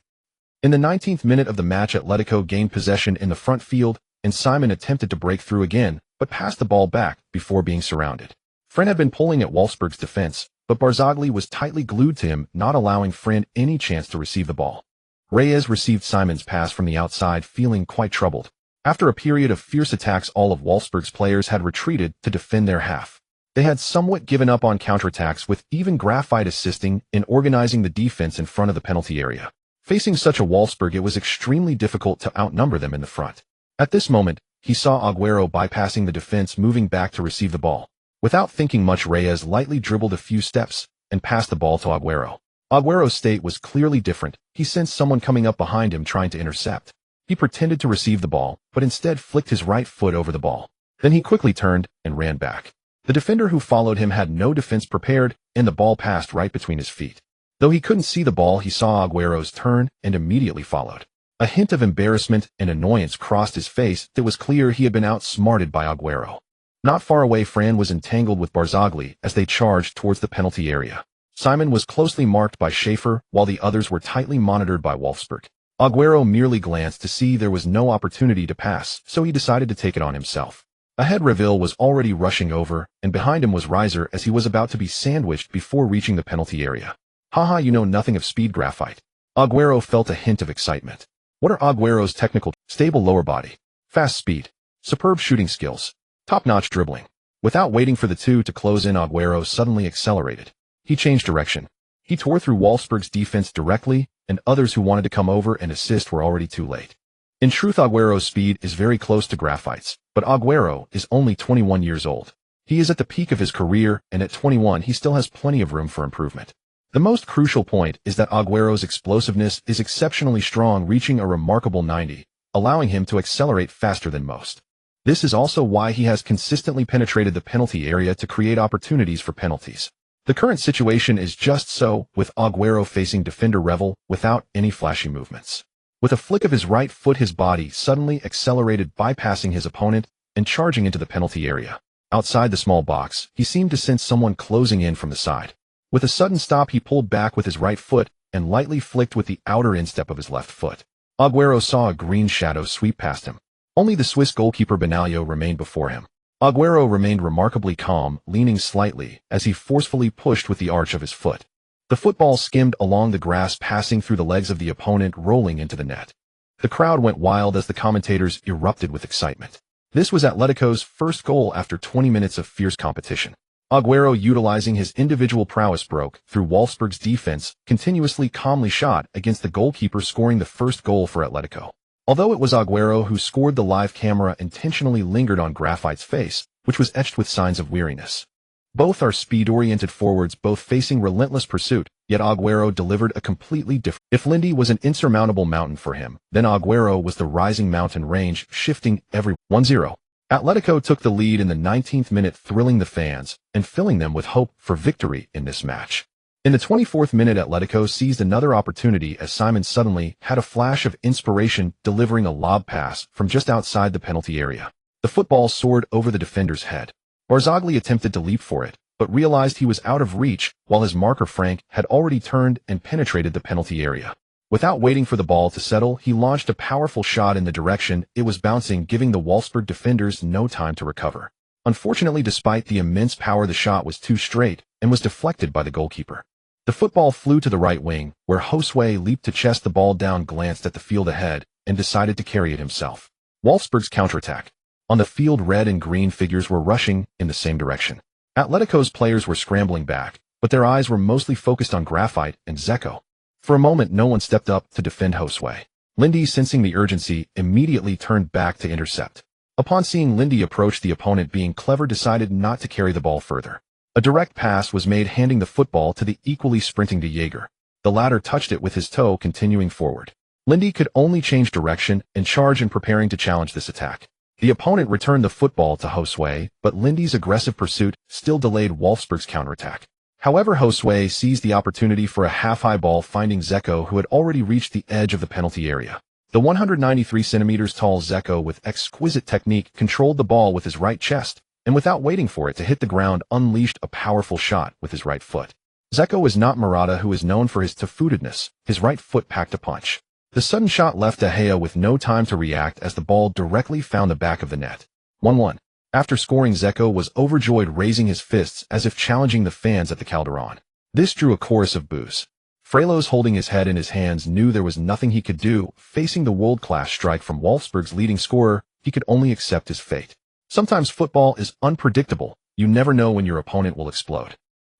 In the 19th minute of the match, Atletico gained possession in the front field, and Simon attempted to break through again, but passed the ball back before being surrounded. Fran had been pulling at Wolfsburg's defense, but Barzagli was tightly glued to him, not allowing Fran any chance to receive the ball. Reyes received Simon's pass from the outside, feeling quite troubled. After a period of fierce attacks, all of Wolfsburg's players had retreated to defend their half. They had somewhat given up on counterattacks, with even Graphite assisting in organizing the defense in front of the penalty area. Facing such a Wolfsburg, it was extremely difficult to outnumber them in the front. At this moment, he saw Agüero bypassing the defense, moving back to receive the ball. Without thinking much, Reyes lightly dribbled a few steps and passed the ball to Agüero. Agüero's state was clearly different. He sensed someone coming up behind him trying to intercept. He pretended to receive the ball, but instead flicked his right foot over the ball. Then he quickly turned and ran back. The defender who followed him had no defense prepared, and the ball passed right between his feet. Though he couldn't see the ball, he saw Agüero's turn and immediately followed. A hint of embarrassment and annoyance crossed his face. It was clear he had been outsmarted by Agüero. Not far away, Fran was entangled with Barzagli as they charged towards the penalty area. Simon was closely marked by Schaefer, while the others were tightly monitored by Wolfsburg. Agüero merely glanced to see there was no opportunity to pass, so he decided to take it on himself. Ahead Reville was already rushing over, and behind him was Reiser as he was about to be sandwiched before reaching the penalty area. Haha, you know nothing of speed, graphite. Agüero felt a hint of excitement. What are Agüero's technical? Stable lower body, fast speed, superb shooting skills, top-notch dribbling. Without waiting for the two to close in, Agüero suddenly accelerated. He changed direction. He tore through Wolfsburg's defense directly, and others who wanted to come over and assist were already too late. In truth, Agüero's speed is very close to Graphite's, but Agüero is only 21 years old. He is at the peak of his career, and at 21 he still has plenty of room for improvement. The most crucial point is that Agüero's explosiveness is exceptionally strong, reaching a remarkable 90, allowing him to accelerate faster than most. This is also why he has consistently penetrated the penalty area to create opportunities for penalties. The current situation is just so, with Agüero facing defender Reville without any flashy movements. With a flick of his right foot, his body suddenly accelerated, bypassing his opponent and charging into the penalty area. Outside the small box, he seemed to sense someone closing in from the side. With a sudden stop, he pulled back with his right foot and lightly flicked with the outer instep of his left foot. Agüero saw a green shadow sweep past him. Only the Swiss goalkeeper Benaglio remained before him. Agüero remained remarkably calm, leaning slightly as he forcefully pushed with the arch of his foot. The football skimmed along the grass, passing through the legs of the opponent, rolling into the net. The crowd went wild as the commentators erupted with excitement. This was Atletico's first goal after 20 minutes of fierce competition. Agüero, utilizing his individual prowess, broke through Wolfsburg's defense, continuously calmly shot against the goalkeeper, scoring the first goal for Atletico. Although it was Agüero who scored, the live camera intentionally lingered on Graphite's face, which was etched with signs of weariness. Both are speed-oriented forwards, both facing relentless pursuit, yet Agüero delivered a completely different. If Lindy was an insurmountable mountain for him, then Agüero was the rising mountain range, shifting every 1-0. Atletico took the lead in the 19th minute, thrilling the fans and filling them with hope for victory in this match. In the 24th minute, Atletico seized another opportunity as Simon suddenly had a flash of inspiration, delivering a lob pass from just outside the penalty area. The football soared over the defender's head. Barzagli attempted to leap for it, but realized he was out of reach, while his marker Frank had already turned and penetrated the penalty area. Without waiting for the ball to settle, he launched a powerful shot in the direction it was bouncing, giving the Wolfsburg defenders no time to recover. Unfortunately, despite the immense power, the shot was too straight and was deflected by the goalkeeper. The football flew to the right wing, where Josue leaped to chest the ball down, glanced at the field ahead, and decided to carry it himself. Wolfsburg's counterattack. On the field, red and green figures were rushing in the same direction. Atletico's players were scrambling back, but their eyes were mostly focused on Graphite and Zeko. For a moment, no one stepped up to defend Josue. Lindy, sensing the urgency, immediately turned back to intercept. Upon seeing Lindy approach the opponent, being clever, decided not to carry the ball further. A direct pass was made, handing the football to the equally sprinting De Jager. The latter touched it with his toe, continuing forward. Lindy could only change direction and charge in preparing to challenge this attack. The opponent returned the football to Josue, but Lindy's aggressive pursuit still delayed Wolfsburg's counterattack. However, Josue seized the opportunity for a half-high ball, finding Zeko, who had already reached the edge of the penalty area. The 193 centimeters tall Zeko, with exquisite technique, controlled the ball with his right chest, and without waiting for it to hit the ground, unleashed a powerful shot with his right foot. Zeko is not Morata, who is known for his two-footedness. His right foot packed a punch. The sudden shot left De Gea with no time to react as the ball directly found the back of the net. 1-1. After scoring, Zeko was overjoyed, raising his fists as if challenging the fans at the Calderon. This drew a chorus of boos. Frelos, holding his head in his hands, knew there was nothing he could do. Facing the world-class strike from Wolfsburg's leading scorer, he could only accept his fate. Sometimes football is unpredictable. You never know when your opponent will explode.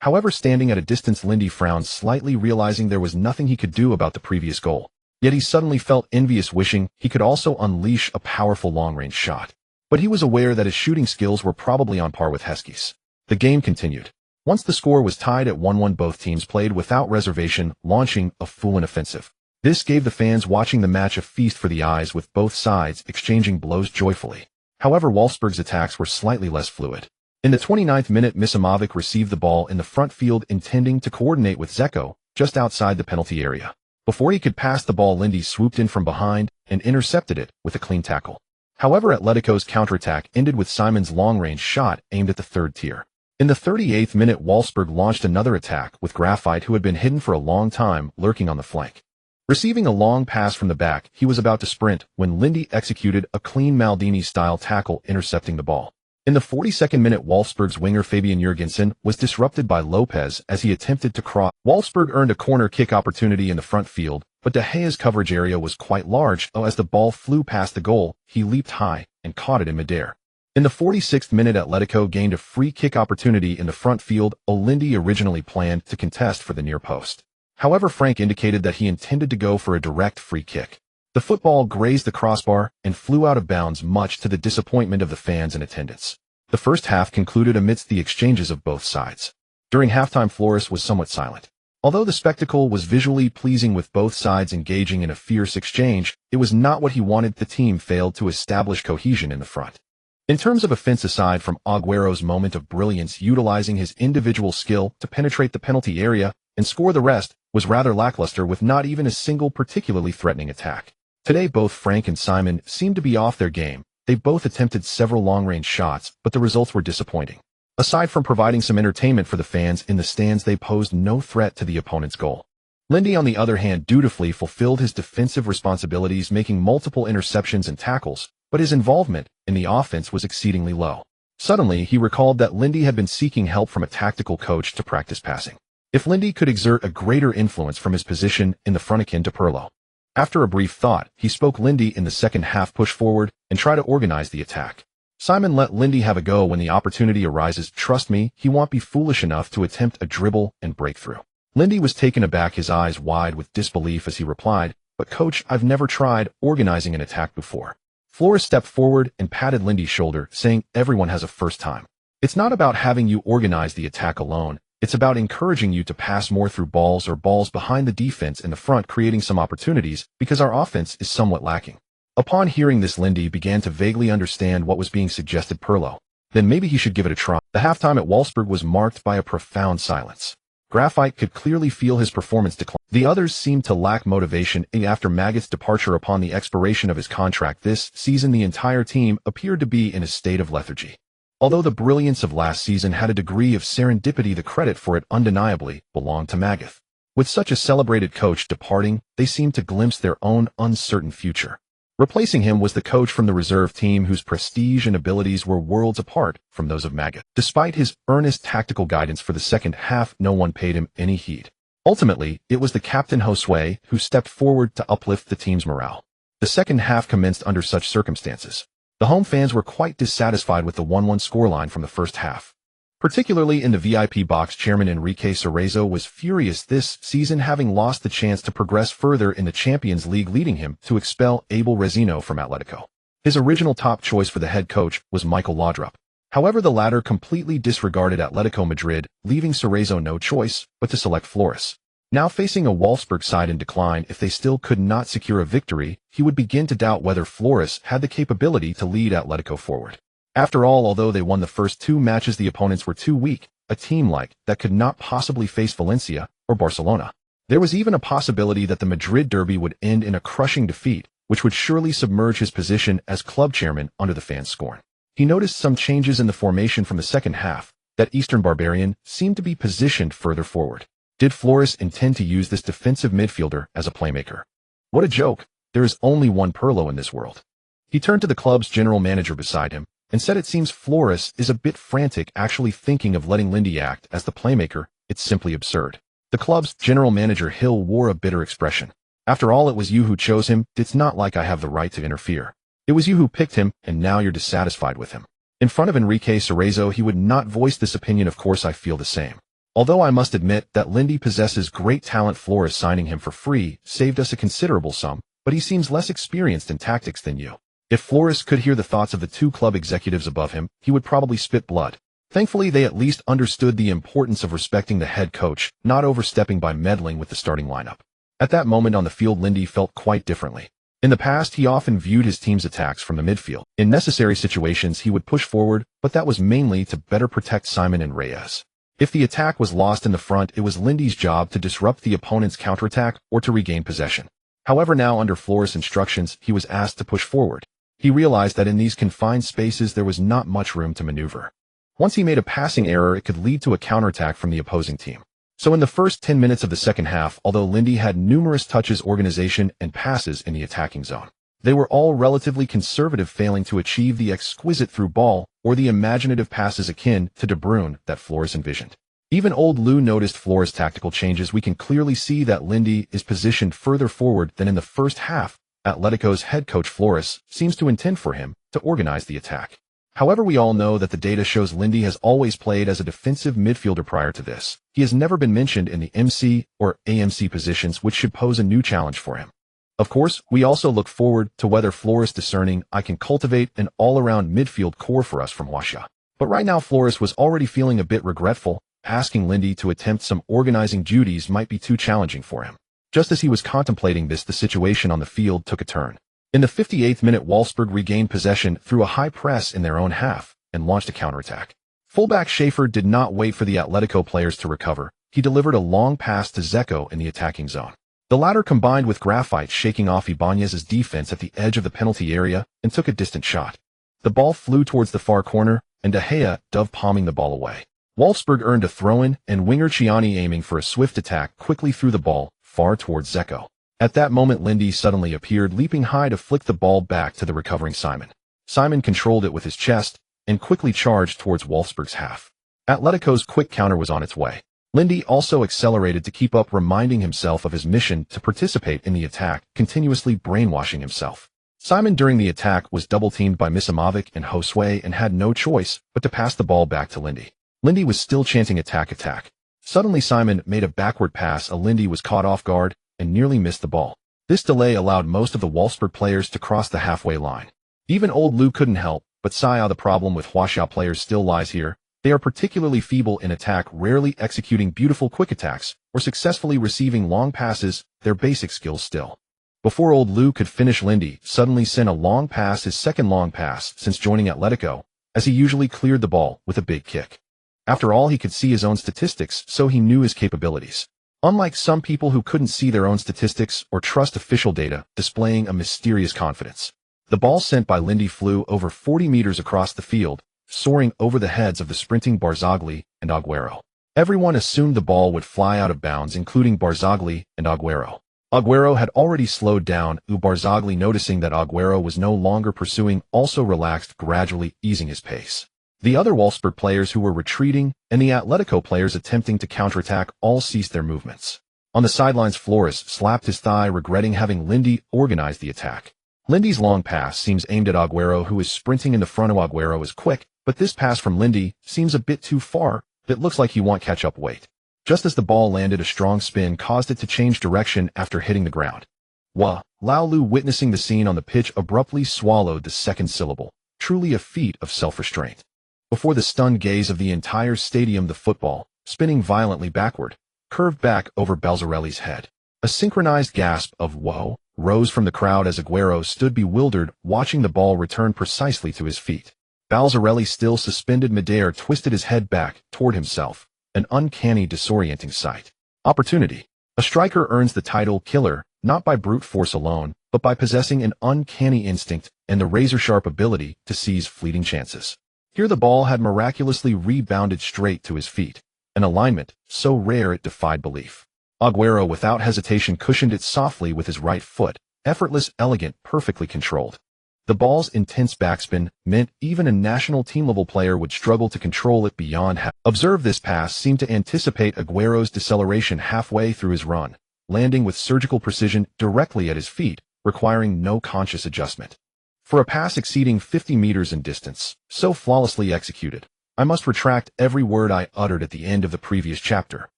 However, standing at a distance, Lindy frowned slightly, realizing there was nothing he could do about the previous goal. Yet he suddenly felt envious, wishing he could also unleash a powerful long-range shot. But he was aware that his shooting skills were probably on par with Heskey's. The game continued. Once the score was tied at 1-1, both teams played without reservation, launching a full-on offensive. This gave the fans watching the match a feast for the eyes, with both sides exchanging blows joyfully. However, Wolfsburg's attacks were slightly less fluid. In the 29th minute, Misimovic received the ball in the front field, intending to coordinate with Zeko just outside the penalty area. Before he could pass the ball, Lindy swooped in from behind and intercepted it with a clean tackle. However, Atletico's counterattack ended with Simon's long-range shot aimed at the third tier. In the 38th minute, Wolfsburg launched another attack, with Graphite, who had been hidden for a long time, lurking on the flank. Receiving a long pass from the back, he was about to sprint when Lindy executed a clean Maldini-style tackle intercepting the ball. In the 42nd minute, Wolfsburg's winger Fabian Jurgensen was disrupted by Lopez as he attempted to cross. Wolfsburg earned a corner kick opportunity in the front field, but De Gea's coverage area was quite large, so as the ball flew past the goal, he leaped high and caught it in midair. In the 46th minute, Atletico gained a free kick opportunity in the front field. Lindy originally planned to contest for the near post. However, Frank indicated that he intended to go for a direct free kick. The football grazed the crossbar and flew out of bounds, much to the disappointment of the fans in attendance. The first half concluded amidst the exchanges of both sides. During halftime, Flores was somewhat silent. Although the spectacle was visually pleasing with both sides engaging in a fierce exchange, it was not what he wanted. The team failed to establish cohesion in the front. In terms of offense, aside from Agüero's moment of brilliance utilizing his individual skill to penetrate the penalty area and score, the rest was rather lackluster, with not even a single particularly threatening attack. Today, both Frank and Simon seemed to be off their game. They both attempted several long-range shots, but the results were disappointing. Aside from providing some entertainment for the fans in the stands, they posed no threat to the opponent's goal. Lindy, on the other hand, dutifully fulfilled his defensive responsibilities, making multiple interceptions and tackles, but his involvement in the offense was exceedingly low. Suddenly, he recalled that Lindy had been seeking help from a tactical coach to practice passing. If Lindy could exert a greater influence from his position in the front akin to Pirlo. After a brief thought, he spoke Lindy in the second half, push forward and try to organize the attack. Simon, let Lindy have a go when the opportunity arises. Trust me, he won't be foolish enough to attempt a dribble and breakthrough. Lindy was taken aback, his eyes wide with disbelief as he replied, but coach, I've never tried organizing an attack before. Flores stepped forward and patted Lindy's shoulder, saying, everyone has a first time. It's not about having you organize the attack alone. It's about encouraging you to pass more through balls or balls behind the defense in the front, creating some opportunities, because our offense is somewhat lacking. Upon hearing this, Lindy began to vaguely understand what was being suggested. Pirlo. Then maybe he should give it a try. The halftime at Wolfsburg was marked by a profound silence. Graphite could clearly feel his performance decline. The others seemed to lack motivation. After Magath's departure upon the expiration of his contract this season, the entire team appeared to be in a state of lethargy. Although the brilliance of last season had a degree of serendipity, the credit for it undeniably belonged to Magath. With such a celebrated coach departing, they seemed to glimpse their own uncertain future. Replacing him was the coach from the reserve team, whose prestige and abilities were worlds apart from those of Magath. Despite his earnest tactical guidance for the second half, no one paid him any heed. Ultimately, it was the captain Josue who stepped forward to uplift the team's morale. The second half commenced under such circumstances. The home fans were quite dissatisfied with the 1-1 scoreline from the first half. Particularly in the VIP box, chairman Enrique Cerezo was furious this season, having lost the chance to progress further in the Champions League, leading him to expel Abel Rezino from Atletico. His original top choice for the head coach was Michael Laudrup. However, the latter completely disregarded Atletico Madrid, leaving Cerezo no choice but to select Flores. Now facing a Wolfsburg side in decline, if they still could not secure a victory, he would begin to doubt whether Flores had the capability to lead Atletico forward. After all, although they won the first two matches, the opponents were too weak. A team like that could not possibly face Valencia or Barcelona. There was even a possibility that the Madrid derby would end in a crushing defeat, which would surely submerge his position as club chairman under the fans' scorn. He noticed some changes in the formation from the second half. That Eastern barbarian seemed to be positioned further forward. Did Flores intend to use this defensive midfielder as a playmaker? What a joke. There is only one Pirlo in this world. He turned to the club's general manager beside him and said, it seems Flores is a bit frantic, actually thinking of letting Lindy act as the playmaker. It's simply absurd. The club's general manager Hill wore a bitter expression. After all, it was you who chose him. It's not like I have the right to interfere. It was you who picked him, and now you're dissatisfied with him. In front of Enrique Cerezo, he would not voice this opinion. Of course, I feel the same. Although I must admit that Lindy possesses great talent, Flores signing him for free saved us a considerable sum, but he seems less experienced in tactics than you. If Flores could hear the thoughts of the two club executives above him, he would probably spit blood. Thankfully, they at least understood the importance of respecting the head coach, not overstepping by meddling with the starting lineup. At that moment on the field, Lindy felt quite differently. In the past, he often viewed his team's attacks from the midfield. In necessary situations, he would push forward, but that was mainly to better protect Simon and Reyes. If the attack was lost in the front, it was Lindy's job to disrupt the opponent's counterattack or to regain possession. However, now under Flores' instructions, he was asked to push forward. He realized that in these confined spaces there was not much room to maneuver. Once he made a passing error, it could lead to a counterattack from the opposing team. So in the first 10 minutes of the second half, although Lindy had numerous touches, organization, and passes in the attacking zone, they were all relatively conservative, failing to achieve the exquisite through ball or the imaginative passes akin to De Bruyne that Flores envisioned. Even old Lou noticed Flores' tactical changes. We can clearly see that Lindy is positioned further forward than in the first half. Atletico's head coach Flores seems to intend for him to organize the attack. However, we all know that the data shows Lindy has always played as a defensive midfielder prior to this. He has never been mentioned in the MC or AMC positions, which should pose a new challenge for him. Of course, we also look forward to whether Flores discerning I can cultivate an all-around midfield core for us from Huaxia. But right now Flores was already feeling a bit regretful. Asking Lindy to attempt some organizing duties might be too challenging for him. Just as he was contemplating this, the situation on the field took a turn. In the 58th minute, Wolfsburg regained possession through a high press in their own half and launched a counterattack. Fullback Schaefer did not wait for the Atletico players to recover. He delivered a long pass to Zeko in the attacking zone. The latter combined with Graphite shaking off Ibanez's defense at the edge of the penalty area and took a distant shot. The ball flew towards the far corner, and De Gea dove palming the ball away. Wolfsburg earned a throw-in, and winger Ciani, aiming for a swift attack, quickly threw the ball far towards Zeko. At that moment, Lindy suddenly appeared, leaping high to flick the ball back to the recovering Simon. Simon controlled it with his chest and quickly charged towards Wolfsburg's half. Atletico's quick counter was on its way. Lindy also accelerated to keep up, reminding himself of his mission to participate in the attack, continuously brainwashing himself. Simon during the attack was double-teamed by Misimovic and Josue and had no choice but to pass the ball back to Lindy. Lindy was still chanting attack, attack. Suddenly Simon made a backward pass. Lindy was caught off guard and nearly missed the ball. This delay allowed most of the Wolfsburg players to cross the halfway line. Even old Lou couldn't help but sigh out. The problem with Huaxia players still lies here. They are particularly feeble in attack, rarely executing beautiful quick attacks or successfully receiving long passes, their basic skills still. Before old Lou could finish, Lindy suddenly sent a long pass, his second long pass since joining Atletico, as he usually cleared the ball with a big kick. After all, he could see his own statistics, so he knew his capabilities. Unlike some people who couldn't see their own statistics or trust official data, displaying a mysterious confidence. The ball sent by Lindy flew over 40 meters across the field, soaring over the heads of the sprinting Barzagli and Agüero. Everyone assumed the ball would fly out of bounds, including Barzagli and Agüero. Agüero had already slowed down. Barzagli, noticing that Agüero was no longer pursuing, also relaxed, gradually easing his pace. The other Wolfsburg players who were retreating and the Atletico players attempting to counterattack all ceased their movements. On the sidelines, Flores slapped his thigh, regretting having Lindy organize the attack. Lindy's long pass seems aimed at Agüero, who is sprinting in the front of Agüero is quick, but this pass from Lindy seems a bit too far. It looks like he won't catch up weight. Just as the ball landed, a strong spin caused it to change direction after hitting the ground. Lao Lu, witnessing the scene on the pitch, abruptly swallowed the second syllable, truly a feat of self-restraint. Before the stunned gaze of the entire stadium, the football, spinning violently backward, curved back over Balzarelli's head. A synchronized gasp of "whoa" rose from the crowd as Agüero stood bewildered, watching the ball return precisely to his feet. Balzarelli, still suspended midair, twisted his head back toward himself, an uncanny, disorienting sight. Opportunity. A striker earns the title killer, not by brute force alone, but by possessing an uncanny instinct and the razor-sharp ability to seize fleeting chances. Here the ball had miraculously rebounded straight to his feet, an alignment so rare it defied belief. Agüero, without hesitation, cushioned it softly with his right foot, effortless, elegant, perfectly controlled. The ball's intense backspin meant even a national team-level player would struggle to control it beyond half. Observe, this pass seemed to anticipate Agüero's deceleration halfway through his run, landing with surgical precision directly at his feet, requiring no conscious adjustment. For a pass exceeding 50 meters in distance, so flawlessly executed, I must retract every word I uttered at the end of the previous chapter.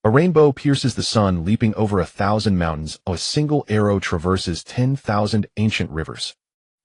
A rainbow pierces the sun, leaping over 1,000 mountains. A single arrow traverses 10,000 ancient rivers.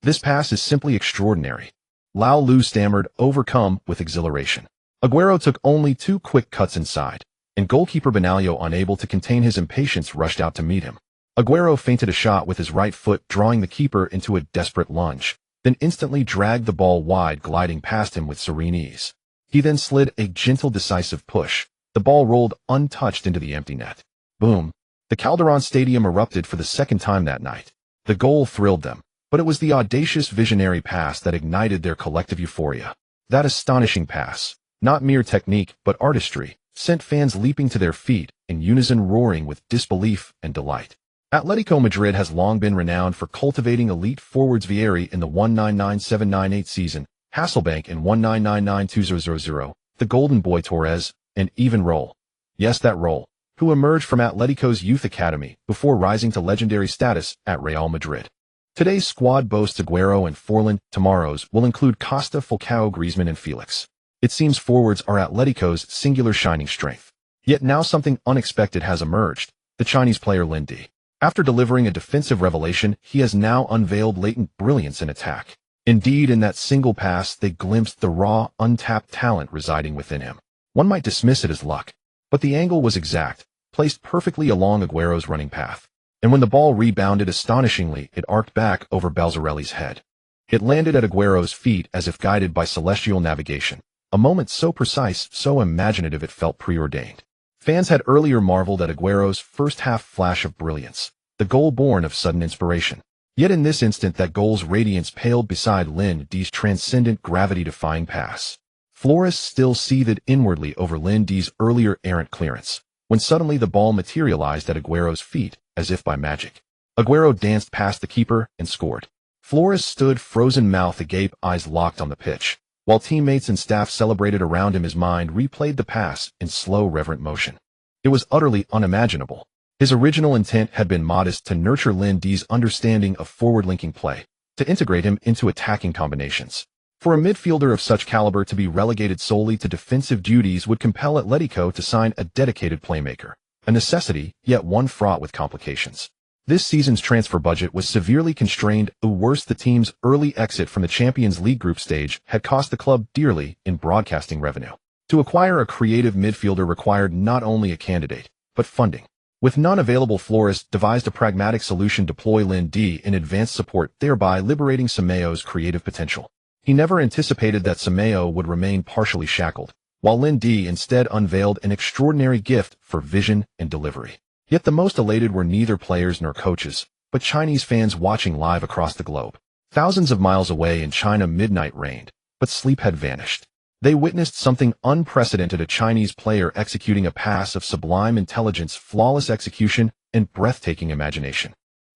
This pass is simply extraordinary. Lao Lu stammered, overcome with exhilaration. Agüero took only 2 quick cuts inside, and goalkeeper Benaglio, unable to contain his impatience, rushed out to meet him. Agüero feinted a shot with his right foot, drawing the keeper into a desperate lunge, then instantly dragged the ball wide, gliding past him with serene ease. He then slid a gentle, decisive push. The ball rolled untouched into the empty net. Boom! The Calderon Stadium erupted for the second time that night. The goal thrilled them, but it was the audacious, visionary pass that ignited their collective euphoria. That astonishing pass, not mere technique but artistry, sent fans leaping to their feet, in unison roaring with disbelief and delight. Atletico Madrid has long been renowned for cultivating elite forwards. Vieri in the 1997-98 season, Hasselbank in 1999-2000, the Golden Boy Torres, and even Roll. Yes, that Roll, who emerged from Atletico's youth academy before rising to legendary status at Real Madrid. Today's squad boasts Aguero and Forlan. Tomorrow's will include Costa, Falcao, Griezmann, and Felix. It seems forwards are Atletico's singular shining strength. Yet now something unexpected has emerged: the Chinese player Lin Di. After delivering a defensive revelation, he has now unveiled latent brilliance in attack. Indeed, in that single pass, they glimpsed the raw, untapped talent residing within him. One might dismiss it as luck, but the angle was exact, placed perfectly along Aguero's running path. And when the ball rebounded astonishingly, it arced back over Balzarelli's head. It landed at Aguero's feet as if guided by celestial navigation. A moment so precise, so imaginative it felt preordained. Fans had earlier marveled at Aguero's first-half flash of brilliance, the goal born of sudden inspiration. Yet in this instant that goal's radiance paled beside Lin Di's transcendent gravity-defying pass. Flores still seethed inwardly over Lin Di's earlier errant clearance, when suddenly the ball materialized at Aguero's feet, as if by magic. Aguero danced past the keeper and scored. Flores stood frozen mouth agape, eyes locked on the pitch, while teammates and staff celebrated around him. His mind replayed the pass in slow, reverent motion. It was utterly unimaginable. His original intent had been modest: to nurture Lin Di's understanding of forward-linking play, to integrate him into attacking combinations. For a midfielder of such caliber to be relegated solely to defensive duties would compel Atletico to sign a dedicated playmaker, a necessity, yet one fraught with complications. This season's transfer budget was severely constrained. Worse, the team's early exit from the Champions League group stage had cost the club dearly in broadcasting revenue. To acquire a creative midfielder required not only a candidate, but funding. With none available, Flores devised a pragmatic solution: deploy Lin Di in advanced support, thereby liberating Semeo's creative potential. He never anticipated that Semeo would remain partially shackled, while Lin Di instead unveiled an extraordinary gift for vision and delivery. Yet the most elated were neither players nor coaches, but Chinese fans watching live across the globe. Thousands of miles away in China, midnight reigned, but sleep had vanished. They witnessed something unprecedented: a Chinese player executing a pass of sublime intelligence, flawless execution, and breathtaking imagination.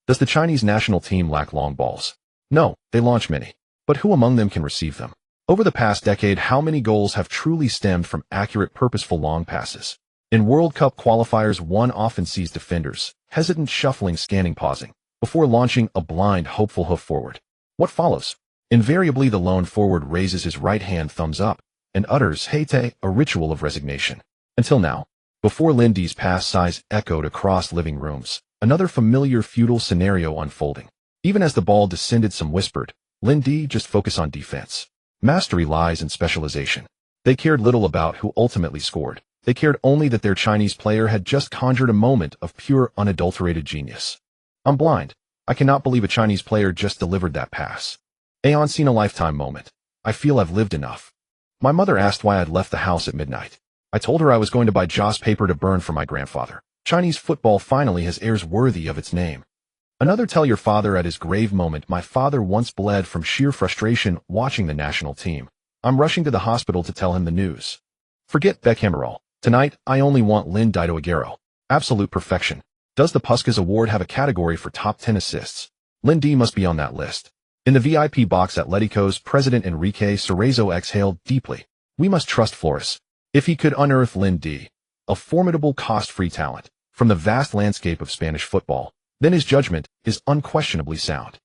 Does the Chinese national team lack long balls? No, they launch many. But who among them can receive them? Over the past decade, how many goals have truly stemmed from accurate, purposeful long passes? In World Cup qualifiers, one often sees defenders hesitant, shuffling, scanning, pausing, before launching a blind, hopeful hoof forward. What follows? Invariably, the lone forward raises his right hand, thumbs up, and utters "Hate," a ritual of resignation. Until now, before Lin Di's pass, sighs echoed across living rooms, another familiar feudal scenario unfolding. Even as the ball descended, some whispered, "Lin Di, just focus on defense." Mastery lies in specialization. They cared little about who ultimately scored. They cared only that their Chinese player had just conjured a moment of pure, unadulterated genius. "I'm blind. I cannot believe a Chinese player just delivered that pass. A on-seen-a-lifetime moment. I feel I've lived enough." My mother asked why I'd left the house at midnight. I told her I was going to buy joss paper to burn for my grandfather. Chinese football finally has heirs worthy of its name. Another: tell your father at his grave moment. My father once bled from sheer frustration watching the national team. I'm rushing to the hospital to tell him the news. Forget Beckham. Tonight, I only want Lin Di to Aguero. Absolute perfection. Does the Puskas Award have a category for top 10 assists? Lin Di must be on that list. In the VIP box, Atletico's president Enrique Cerezo exhaled deeply. We must trust Flores. If he could unearth Lin Di, a formidable cost-free talent, from the vast landscape of Spanish football, then his judgment is unquestionably sound.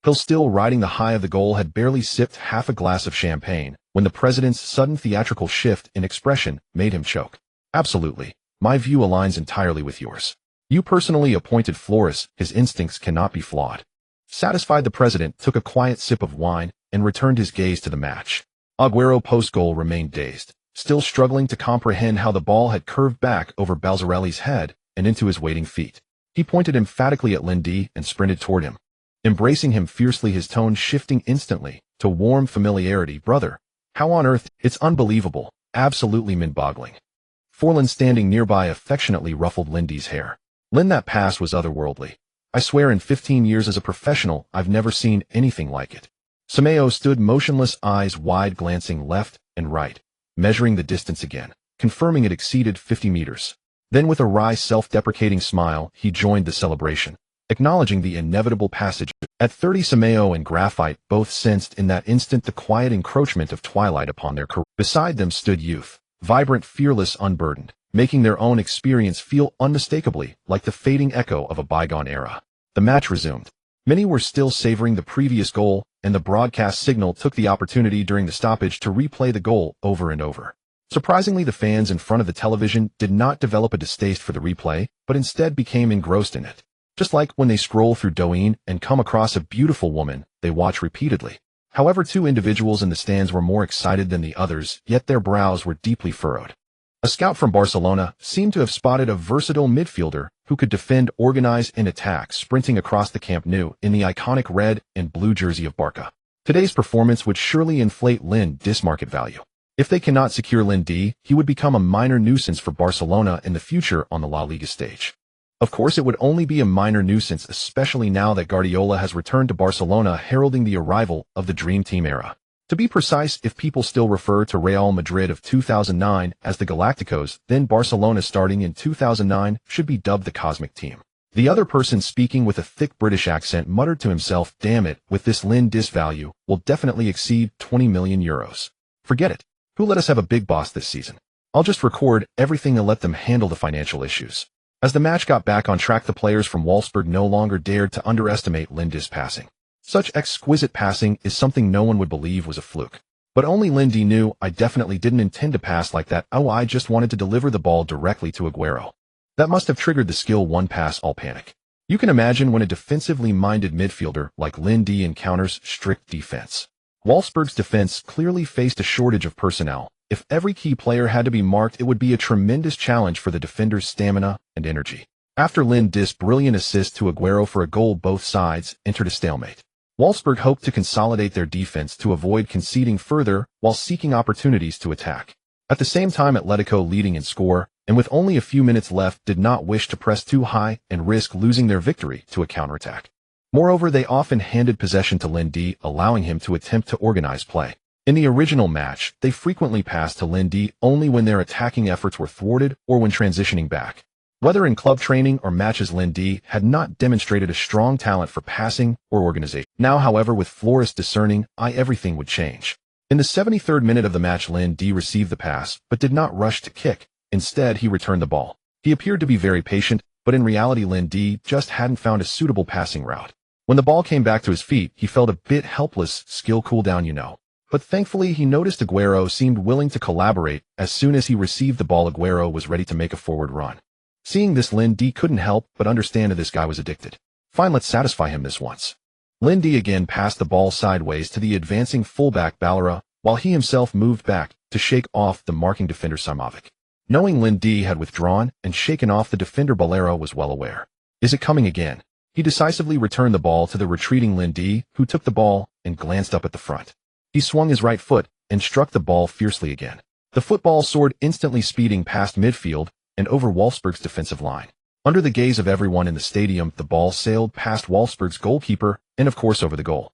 Hill, still riding the high of the goal, had barely sipped half a glass of champagne when the president's sudden theatrical shift in expression made him choke. Absolutely. My view aligns entirely with yours. You personally appointed Flores. His instincts cannot be flawed. Satisfied, the president took a quiet sip of wine and returned his gaze to the match. Aguero, post-goal, remained dazed, still struggling to comprehend how the ball had curved back over Balzarelli's head and into his waiting feet. He pointed emphatically at Lin Di and sprinted toward him, embracing him fiercely, his tone shifting instantly to warm familiarity. "Brother, how on earth? It's unbelievable, absolutely mind-boggling." Forlan, standing nearby, affectionately ruffled Lin Di's hair. "Lin, that pass was otherworldly. I swear in 15 years as a professional, I've never seen anything like it." Semeo stood motionless, eyes wide, glancing left and right, measuring the distance again. confirming it exceeded 50 meters. Then with a wry self-deprecating smile, he joined the celebration, acknowledging the inevitable passage. At 30, Sameo and Graphite both sensed in that instant the quiet encroachment of twilight upon their career. Beside them stood youth, vibrant, fearless, unburdened, making their own experience feel unmistakably like the fading echo of a bygone era. The match resumed. Many were still savoring the previous goal, and the broadcast signal took the opportunity during the stoppage to replay the goal over and over. Surprisingly, the fans in front of the television did not develop a distaste for the replay, but instead became engrossed in it. Just like when they scroll through Douyin and come across a beautiful woman they watch repeatedly. However, two individuals in the stands were more excited than the others, yet their brows were deeply furrowed. A scout from Barcelona seemed to have spotted a versatile midfielder who could defend, organize, and attack, sprinting across the Camp Nou in the iconic red and blue jersey of Barca. Today's performance would surely inflate Linde's market value. If they cannot secure Linde, he would become a minor nuisance for Barcelona in the future on the La Liga stage. Of course, it would only be a minor nuisance, especially now that Guardiola has returned to Barcelona, heralding the arrival of the Dream Team era. To be precise, if people still refer to Real Madrid of 2009 as the Galacticos, then Barcelona starting in 2009 should be dubbed the Cosmic Team. The other person, speaking with a thick British accent, muttered to himself, "Damn it, with this Linde's value, will definitely exceed 20 million euros. Forget it. Who let us have a big boss this season? I'll just record everything and let them handle the financial issues." As the match got back on track, the players from Wolfsburg no longer dared to underestimate Linde's passing. Such exquisite passing is something no one would believe was a fluke. But only Linde knew, "I definitely didn't intend to pass like that. Oh, I just wanted to deliver the ball directly to Aguero." That must have triggered the skill one pass all panic. You can imagine when a defensively minded midfielder like Linde encounters strict defense. Wolfsburg's defense clearly faced a shortage of personnel. If every key player had to be marked, it would be a tremendous challenge for the defender's stamina and energy. After Linde's brilliant assist to Aguero for a goal, both sides entered a stalemate. Wolfsburg hoped to consolidate their defense to avoid conceding further while seeking opportunities to attack. At the same time, Atletico, leading in score, and with only a few minutes left, did not wish to press too high and risk losing their victory to a counterattack. Moreover, they often handed possession to Linde, allowing him to attempt to organize play. In the original match, they frequently passed to Linde only when their attacking efforts were thwarted or when transitioning back. Whether in club training or matches, Linde had not demonstrated a strong talent for passing or organization. Now, however, with Flores discerning, everything would change. In the 73rd minute of the match, Linde received the pass, but did not rush to kick. Instead, he returned the ball. He appeared to be very patient, but in reality, Linde just hadn't found a suitable passing route. When the ball came back to his feet, he felt a bit helpless. Skill cooldown, you know. But thankfully, he noticed Aguero seemed willing to collaborate. As soon as he received the ball, Aguero was ready to make a forward run. Seeing this, Linde couldn't help but understand that this guy was addicted. Fine, let's satisfy him this once. Linde again passed the ball sideways to the advancing fullback Balera, while he himself moved back to shake off the marking defender Simovic. Knowing Linde had withdrawn and shaken off the defender, Balera was well aware. Is it coming again? He decisively returned the ball to the retreating Linde, who took the ball and glanced up at the front. He swung his right foot and struck the ball fiercely again. The football soared, instantly speeding past midfield and over Wolfsburg's defensive line. Under the gaze of everyone in the stadium, the ball sailed past Wolfsburg's goalkeeper and, of course, over the goal.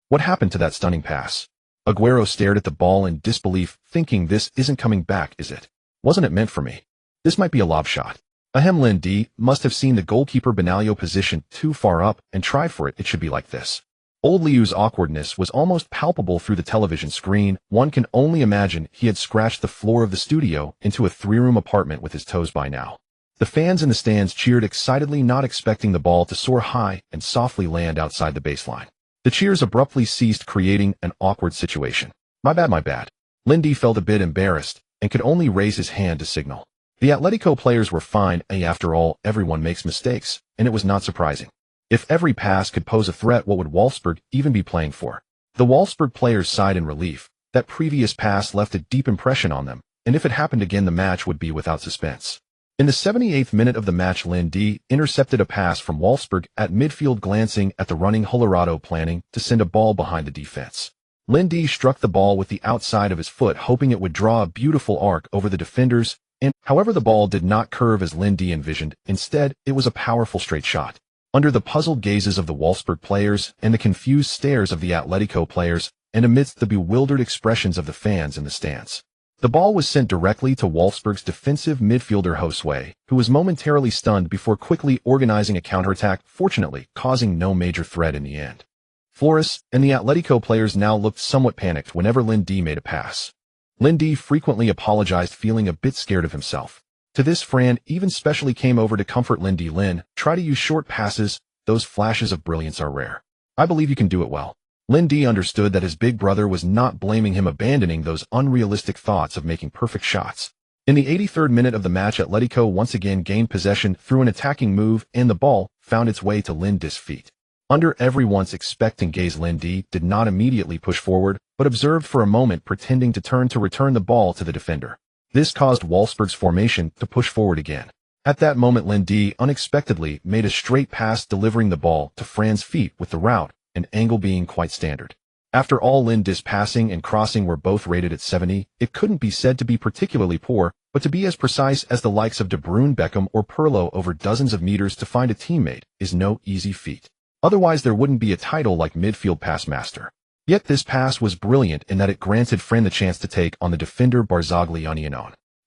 What happened to that stunning pass? Aguero stared at the ball in disbelief, thinking, this isn't coming back, is it? Wasn't it meant for me? This might be a lob shot. Linde must have seen the goalkeeper Benaglio positioned too far up and tried for it. It should be like this. Old Liu's awkwardness was almost palpable through the television screen. One can only imagine he had scratched the floor of the studio into a three-room apartment with his toes by now. The fans in the stands cheered excitedly, not expecting the ball to soar high and softly land outside the baseline. The cheers abruptly ceased, creating an awkward situation. My bad. Linde felt a bit embarrassed and could only raise his hand to signal. The Atletico players were fine. After all, everyone makes mistakes, and it was not surprising. If every pass could pose a threat, what would Wolfsburg even be playing for? The Wolfsburg players sighed in relief. That previous pass left a deep impression on them, and if it happened again, the match would be without suspense. In the 78th minute of the match, Linde intercepted a pass from Wolfsburg at midfield, glancing at the running Colorado, planning to send a ball behind the defense. Linde struck the ball with the outside of his foot, hoping it would draw a beautiful arc over the defenders, and however, the ball did not curve as Linde envisioned. Instead, it was a powerful straight shot. Under the puzzled gazes of the Wolfsburg players and the confused stares of the Atletico players, and amidst the bewildered expressions of the fans in the stands, The ball was sent directly to Wolfsburg's defensive midfielder Josue, who was momentarily stunned before quickly organizing a counterattack, fortunately causing no major threat in the end. Flores and the Atletico players now looked somewhat panicked whenever Lindy made a pass. Lindy frequently apologized, feeling a bit scared of himself. To this, Fran even specially came over to comfort Lindy. "Lin, try to use short passes, those flashes of brilliance are rare. I believe you can do it well." Lindy understood that his big brother was not blaming him, abandoning those unrealistic thoughts of making perfect shots. In the 83rd minute of the match, Atletico once again gained possession through an attacking move, and the ball found its way to Lindy's feet. Under everyone's expectant gaze, Lindy did not immediately push forward, but observed for a moment, pretending to turn to return the ball to the defender. This caused Wolfsburg's formation to push forward again. At that moment, Lindy unexpectedly made a straight pass, delivering the ball to Fran's feet with the route and angle being quite standard. After all, Lindy's passing and crossing were both rated at 70, it couldn't be said to be particularly poor, but to be as precise as the likes of De Bruyne, Beckham, or Pirlo over dozens of meters to find a teammate is no easy feat. Otherwise, there wouldn't be a title like midfield pass master. Yet this pass was brilliant in that it granted Fran the chance to take on the defender Barzagli.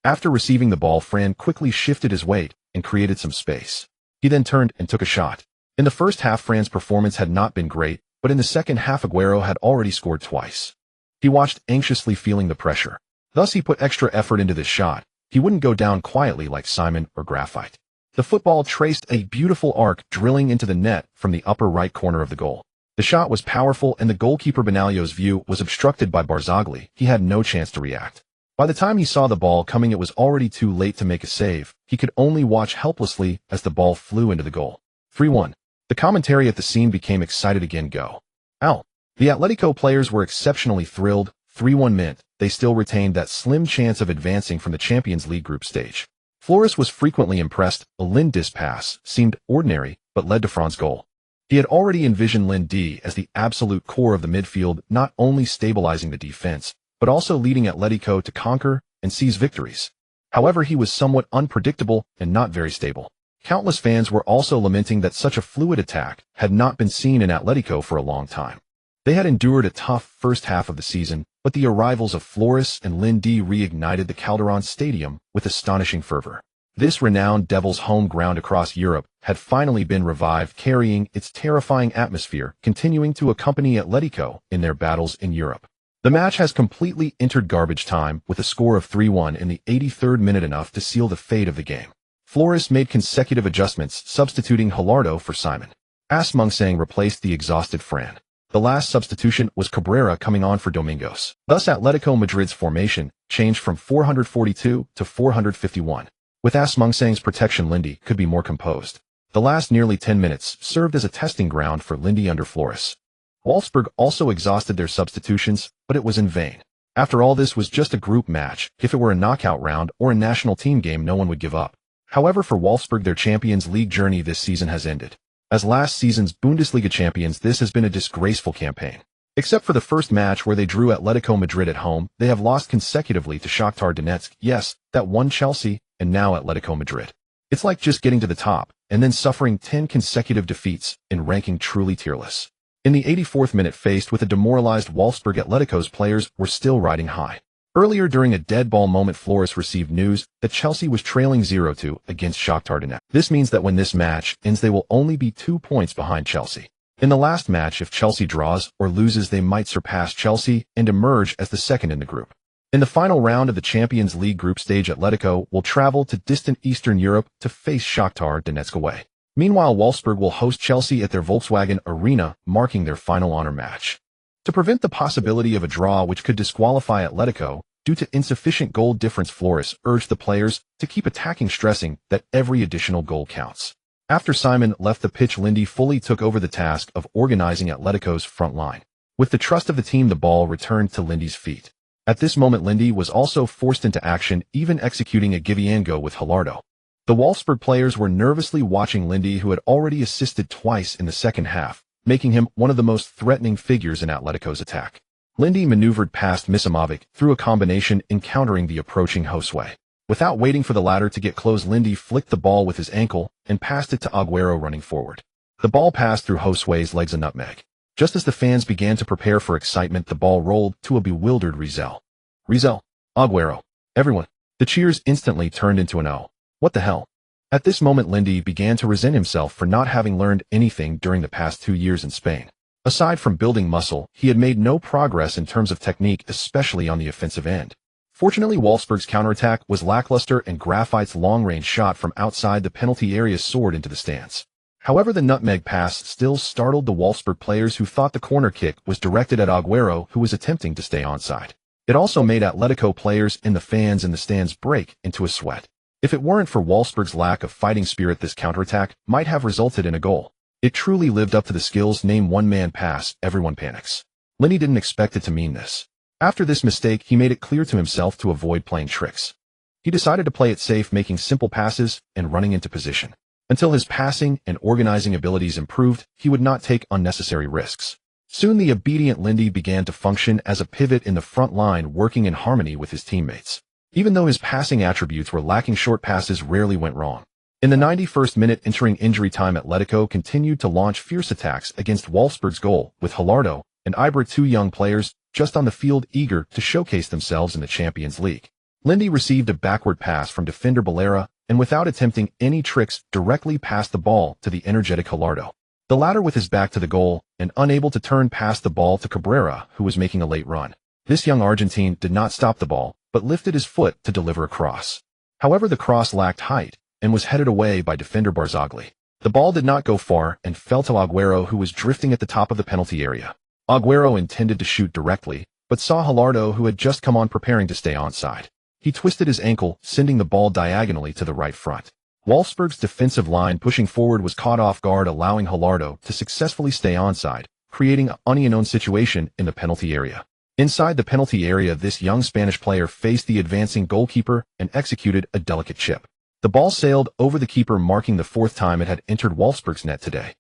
After receiving the ball, Fran quickly shifted his weight and created some space. He then turned and took a shot. In the first half, Fran's performance had not been great, but in the second half, Aguero had already scored twice. He watched anxiously, feeling the pressure. Thus, he put extra effort into this shot. He wouldn't go down quietly like Simon or Graphite. The football traced a beautiful arc, drilling into the net from the upper right corner of the goal. The shot was powerful, and the goalkeeper Benaglio's view was obstructed by Barzagli. He had no chance to react. By the time he saw the ball coming, it was already too late to make a save. He could only watch helplessly as the ball flew into the goal. 3-1. The commentary at the scene became excited again. Go. Al. The Atletico players were exceptionally thrilled. 3-1 meant they still retained that slim chance of advancing from the Champions League group stage. Flores was frequently impressed. A Lindy's pass seemed ordinary, but led to Fran's goal. He had already envisioned Lindy as the absolute core of the midfield, not only stabilizing the defense, but also leading Atletico to conquer and seize victories. However, he was somewhat unpredictable and not very stable. Countless fans were also lamenting that such a fluid attack had not been seen in Atletico for a long time. They had endured a tough first half of the season, but the arrivals of Flores and Lindy reignited the Calderon Stadium with astonishing fervor. This renowned Devils' home ground across Europe had finally been revived, carrying its terrifying atmosphere, continuing to accompany Atletico in their battles in Europe. The match has completely entered garbage time with a score of 3-1 in the 83rd minute, enough to seal the fate of the game. Flores made consecutive adjustments, substituting Gallardo for Simon. Asmungsang replaced the exhausted Fran. The last substitution was Cabrera, coming on for Domingos. Thus, Atletico Madrid's formation changed from 442 to 451. With Asmungsang's protection, Lindy could be more composed. The last nearly 10 minutes served as a testing ground for Lindy under Flores. Wolfsburg also exhausted their substitutions, but it was in vain. After all, this was just a group match. If it were a knockout round or a national team game, no one would give up. However, for Wolfsburg, their Champions League journey this season has ended. As last season's Bundesliga champions, this has been a disgraceful campaign. Except for the first match where they drew Atletico Madrid at home, they have lost consecutively to Shakhtar Donetsk, yes, that one, Chelsea, and now Atletico Madrid. It's like just getting to the top, and then suffering 10 consecutive defeats, and ranking truly tearless. In the 84th minute, faced with a demoralized Wolfsburg, Atletico's players were still riding high. Earlier, during a dead ball moment, Flores received news that Chelsea was trailing 0-2 against Shakhtar Donetsk. This means that when this match ends, they will only be 2 points behind Chelsea. In the last match, if Chelsea draws or loses, they might surpass Chelsea and emerge as the second in the group. In the final round of the Champions League group stage, Atletico will travel to distant Eastern Europe to face Shakhtar Donetsk away. Meanwhile, Wolfsburg will host Chelsea at their Volkswagen Arena, marking their final honor match. To prevent the possibility of a draw which could disqualify Atletico due to insufficient goal difference, Flores urged the players to keep attacking, stressing that every additional goal counts. After Simon left the pitch, Lindy fully took over the task of organizing Atletico's front line. With the trust of the team, the ball returned to Lindy's feet. At this moment, Lindy was also forced into action, even executing a give-and-go with Gallardo. The Wolfsburg players were nervously watching Lindy, who had already assisted twice in the second half, making him one of the most threatening figures in Atletico's attack. Lindy maneuvered past Misimovic through a combination, encountering the approaching Josue. Without waiting for the latter to get close, Lindy flicked the ball with his ankle and passed it to Aguero running forward. The ball passed through Josue's legs, a nutmeg. Just as the fans began to prepare for excitement, the ball rolled to a bewildered Rizel. Aguero. Everyone. The cheers instantly turned into an "oh, what the hell?" At this moment, Lindy began to resent himself for not having learned anything during the past 2 years in Spain. Aside from building muscle, he had made no progress in terms of technique, especially on the offensive end. Fortunately, Wolfsburg's counterattack was lackluster and Graphite's long-range shot from outside the penalty area soared into the stands. However, the nutmeg pass still startled the Wolfsburg players who thought the corner kick was directed at Agüero, who was attempting to stay onside. It also made Atletico players and the fans in the stands break into a sweat. If it weren't for Wolfsburg's lack of fighting spirit, this counterattack might have resulted in a goal. It truly lived up to the skills name one-man pass, everyone panics. Lindy didn't expect it to mean this. After this mistake, he made it clear to himself to avoid playing tricks. He decided to play it safe, making simple passes and running into position. Until his passing and organizing abilities improved, he would not take unnecessary risks. Soon the obedient Lindy began to function as a pivot in the front line, working in harmony with his teammates. Even though his passing attributes were lacking, short passes rarely went wrong. In the 91st minute, entering injury time, Atletico continued to launch fierce attacks against Wolfsburg's goal, with Gallardo and Ibra, two young players, just on the field eager to showcase themselves in the Champions League. Lindy received a backward pass from defender Balera, and without attempting any tricks, directly passed the ball to the energetic Gallardo. The latter, with his back to the goal and unable to turn, passed the ball to Cabrera, who was making a late run. This young Argentine did not stop the ball, but lifted his foot to deliver a cross. However, the cross lacked height and was headed away by defender Barzagli. The ball did not go far and fell to Agüero, who was drifting at the top of the penalty area. Agüero intended to shoot directly, but saw Gallardo, who had just come on, preparing to stay onside. He twisted his ankle, sending the ball diagonally to the right front. Wolfsburg's defensive line pushing forward was caught off guard, allowing Gallardo to successfully stay onside, creating an unknown situation in the penalty area. Inside the penalty area, this young Spanish player faced the advancing goalkeeper and executed a delicate chip. The ball sailed over the keeper, marking the 4th time it had entered Wolfsburg's net today.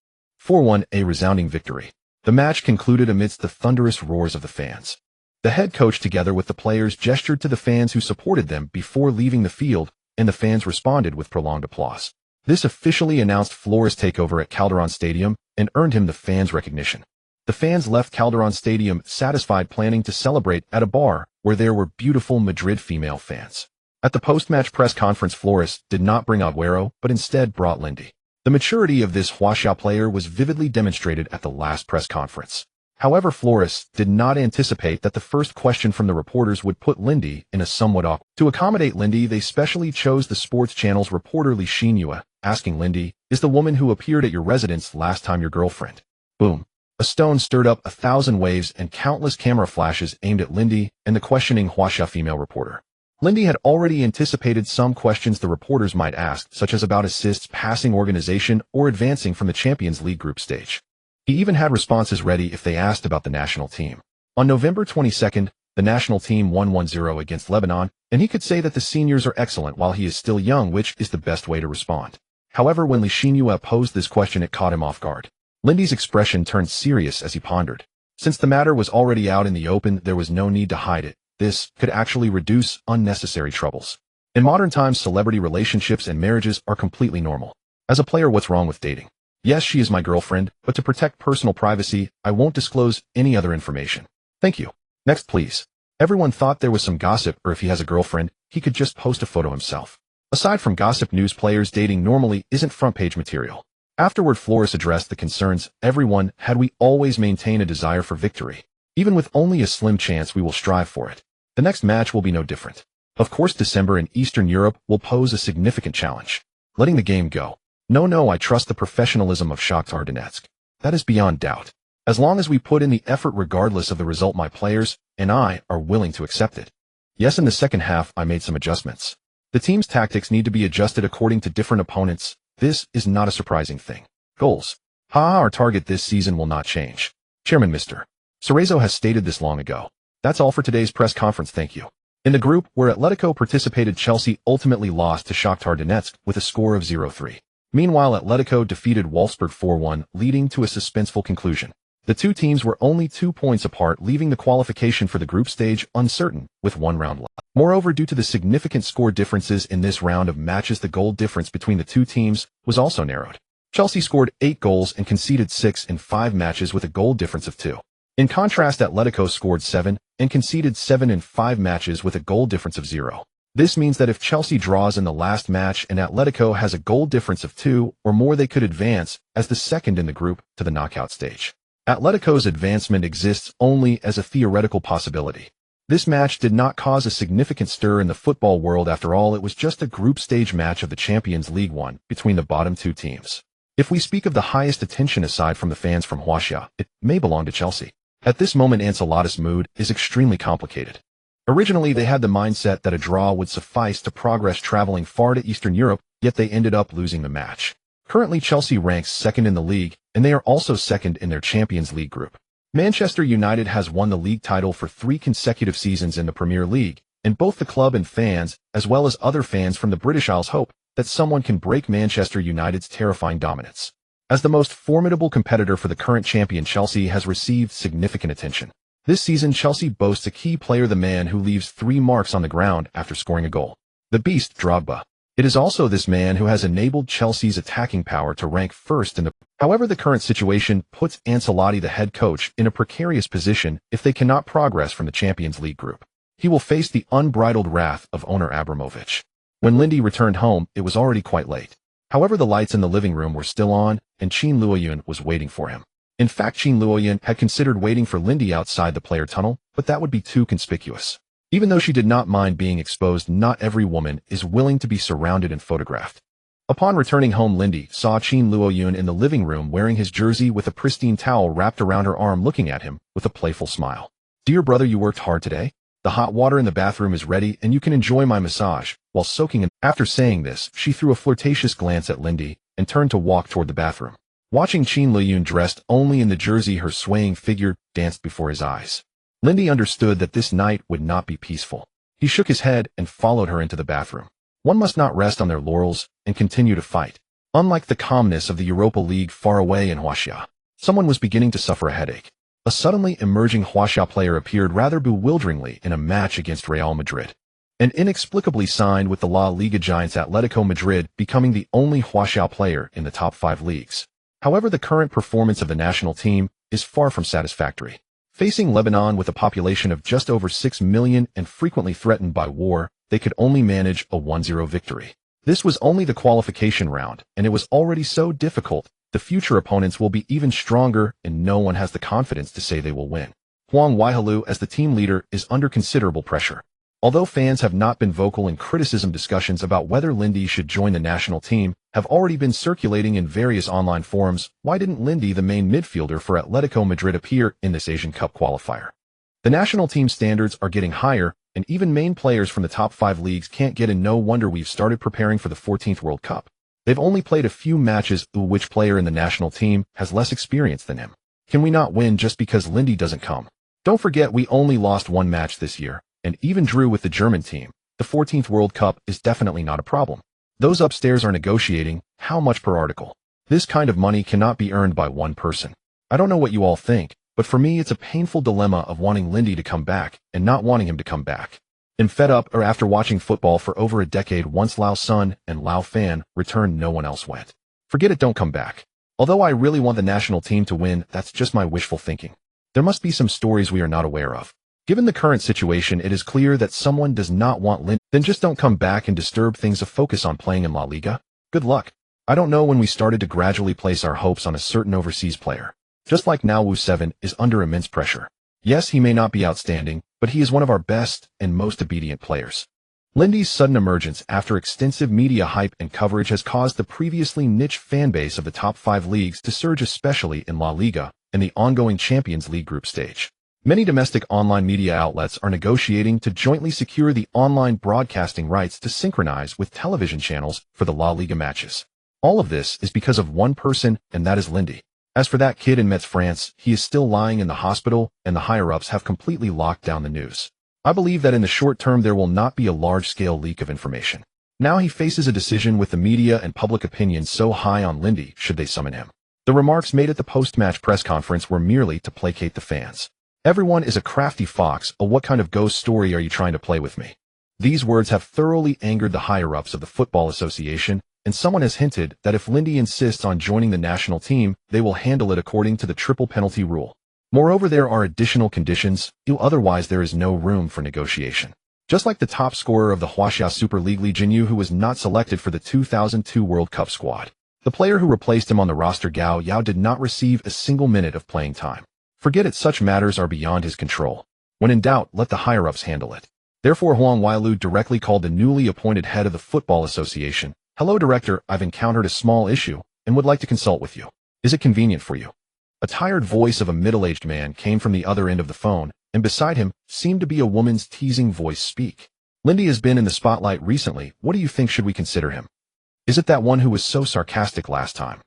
4-1, a resounding victory. The match concluded amidst the thunderous roars of the fans. The head coach, together with the players, gestured to the fans who supported them before leaving the field, and the fans responded with prolonged applause. This officially announced Flores' takeover at Calderón Stadium and earned him the fans' recognition. The fans left Calderón Stadium satisfied, planning to celebrate at a bar where there were beautiful Madrid female fans. At the post-match press conference, Flores did not bring Agüero, but instead brought Lindy. The maturity of this Huasca player was vividly demonstrated at the last press conference. However, Flores did not anticipate that the first question from the reporters would put Lindy in a somewhat awkward. To accommodate Lindy, they specially chose the sports channel's reporter Lishinua, asking Lindy, "Is the woman who appeared at your residence last time your girlfriend?" Boom. A stone stirred up 1,000 waves and countless camera flashes aimed at Lindy and the questioning Huasca female reporter. Lindy had already anticipated some questions the reporters might ask, such as about assists, passing, organization, or advancing from the Champions League group stage. He even had responses ready if they asked about the national team. On November 22nd, the national team won 1-0 against Lebanon, and he could say that the seniors are excellent while he is still young, which is the best way to respond. However, when Lishinua posed this question, it caught him off guard. Lindy's expression turned serious as he pondered. Since the matter was already out in the open, there was no need to hide it. This could actually reduce unnecessary troubles. In modern times, celebrity relationships and marriages are completely normal. As a player, what's wrong with dating? Yes, she is my girlfriend, but to protect personal privacy, I won't disclose any other information. Thank you. Next, please. Everyone thought there was some gossip, or if he has a girlfriend, he could just post a photo himself. Aside from gossip news, players dating normally isn't front-page material. Afterward, Flores addressed the concerns everyone had. We always maintain a desire for victory. Even with only a slim chance, we will strive for it. The next match will be no different. Of course, December in Eastern Europe will pose a significant challenge. Letting the game go. No, I trust the professionalism of Shakhtar Donetsk. That is beyond doubt. As long as we put in the effort regardless of the result, my players and I are willing to accept it. Yes, in the second half, I made some adjustments. The team's tactics need to be adjusted according to different opponents. This is not a surprising thing. Goals. Our target this season will not change. Chairman Mr. Cerezo has stated this long ago. That's all for today's press conference. Thank you. In the group where Atletico participated, Chelsea ultimately lost to Shakhtar Donetsk with a score of 0-3. Meanwhile, Atletico defeated Wolfsburg 4-1, leading to a suspenseful conclusion. The two teams were only 2 points apart, leaving the qualification for the group stage uncertain, with 1 round left. Moreover, due to the significant score differences in this round of matches, the goal difference between the two teams was also narrowed. Chelsea scored 8 goals and conceded 6 in 5 matches with a goal difference of 2. In contrast, Atletico scored 7 and conceded 7 in 5 matches with a goal difference of 0. This means that if Chelsea draws in the last match and Atletico has a goal difference of 2 or more, they could advance as the second in the group to the knockout stage. Atletico's advancement exists only as a theoretical possibility. This match did not cause a significant stir in the football world. After all, it was just a group stage match of the Champions League 1 between the bottom 2 teams. If we speak of the highest attention aside from the fans from Huaxia, it may belong to Chelsea. At this moment, Ancelotti's mood is extremely complicated. Originally, they had the mindset that a draw would suffice to progress traveling far to Eastern Europe, yet they ended up losing the match. Currently, Chelsea ranks second in the league, and they are also second in their Champions League group. Manchester United has won the league title for 3 consecutive seasons in the Premier League, and both the club and fans, as well as other fans from the British Isles, hope that someone can break Manchester United's terrifying dominance. As the most formidable competitor for the current champion, Chelsea has received significant attention. This season, Chelsea boasts a key player, the man who leaves 3 marks on the ground after scoring a goal. The beast, Drogba. It is also this man who has enabled Chelsea's attacking power to rank first in the... However, the current situation puts Ancelotti, the head coach, in a precarious position if they cannot progress from the Champions League group. He will face the unbridled wrath of owner Abramovich. When Lindy returned home, it was already quite late. However, the lights in the living room were still on, and Qin Luoyun was waiting for him. In fact, Qin Luoyun had considered waiting for Lindy outside the player tunnel, but that would be too conspicuous. Even though she did not mind being exposed, not every woman is willing to be surrounded and photographed. Upon returning home, Lindy saw Qin Luoyun in the living room wearing his jersey with a pristine towel wrapped around her arm, looking at him with a playful smile. "Dear brother, you worked hard today? The hot water in the bathroom is ready and you can enjoy my massage while soaking in." After saying this, she threw a flirtatious glance at Lindy and turned to walk toward the bathroom. Watching Qin Luoyun dressed only in the jersey, her swaying figure danced before his eyes. Lindy understood that this night would not be peaceful. He shook his head and followed her into the bathroom. One must not rest on their laurels and continue to fight. Unlike the calmness of the Europa League far away in Huaxia, someone was beginning to suffer a headache. A suddenly emerging Huaxia player appeared rather bewilderingly in a match against Real Madrid, and inexplicably signed with the La Liga giants Atletico Madrid, becoming the only Huaxia player in the top 5 leagues. However, the current performance of the national team is far from satisfactory. Facing Lebanon with a population of just over 6 million and frequently threatened by war, they could only manage a 1-0 victory. This was only the qualification round, and it was already so difficult. The future opponents will be even stronger, and no one has the confidence to say they will win. Huang Waihalu, as the team leader, is under considerable pressure. Although fans have not been vocal in criticism, discussions about whether Lindy should join the national team have already been circulating in various online forums. Why didn't Lindy, the main midfielder for Atletico Madrid, appear in this Asian Cup qualifier? The national team standards are getting higher, and even main players from the top 5 leagues can't get in. No wonder we've started preparing for the 14th World Cup. They've only played a few matches. Which player in the national team has less experience than him? Can we not win just because Lindy doesn't come? Don't forget, we only lost 1 match this year, and even drew with the German team. The 14th World Cup is definitely not a problem. Those upstairs are negotiating how much per article. This kind of money cannot be earned by one person. I don't know what you all think, but for me it's a painful dilemma of wanting Lindy to come back and not wanting him to come back. I'm fed up, or after watching football for over a decade, once Lao Sun and Lao Fan returned, no one else went. Forget it, don't come back. Although I really want the national team to win, that's just my wishful thinking. There must be some stories we are not aware of. Given the current situation, it is clear that someone does not want Lindy. Then just don't come back and disturb things. To focus on playing in La Liga. Good luck. I don't know when we started to gradually place our hopes on a certain overseas player. Just like now, Wu 7 is under immense pressure. Yes, he may not be outstanding, but he is one of our best and most obedient players. Lindy's sudden emergence after extensive media hype and coverage has caused the previously niche fanbase of the top 5 leagues to surge, especially in La Liga and the ongoing Champions League group stage. Many domestic online media outlets are negotiating to jointly secure the online broadcasting rights to synchronize with television channels for the La Liga matches. All of this is because of one person, and that is Lindy. As for that kid in Metz, France, he is still lying in the hospital, and the higher-ups have completely locked down the news. I believe that in the short term there will not be a large-scale leak of information. Now he faces a decision with the media and public opinion so high on Lindy should they summon him. The remarks made at the post-match press conference were merely to placate the fans. Everyone is a crafty fox. What kind of ghost story are you trying to play with me? These words have thoroughly angered the higher-ups of the Football Association, and someone has hinted that if Lindy insists on joining the national team, they will handle it according to the triple penalty rule. Moreover, there are additional conditions, otherwise there is no room for negotiation. Just like the top scorer of the Huaxia Super League Li Jinyu, who was not selected for the 2002 World Cup squad. The player who replaced him on the roster, Gao Yao, did not receive a single minute of playing time. Forget it, such matters are beyond his control. When in doubt, let the higher-ups handle it. Therefore, Huang Weilu directly called the newly appointed head of the Football Association. "Hello, Director, I've encountered a small issue and would like to consult with you. Is it convenient for you?" A tired voice of a middle-aged man came from the other end of the phone, and beside him seemed to be a woman's teasing voice speak. "Lindy has been in the spotlight recently. What do you think? Should we consider him? Is it that one who was so sarcastic last time?"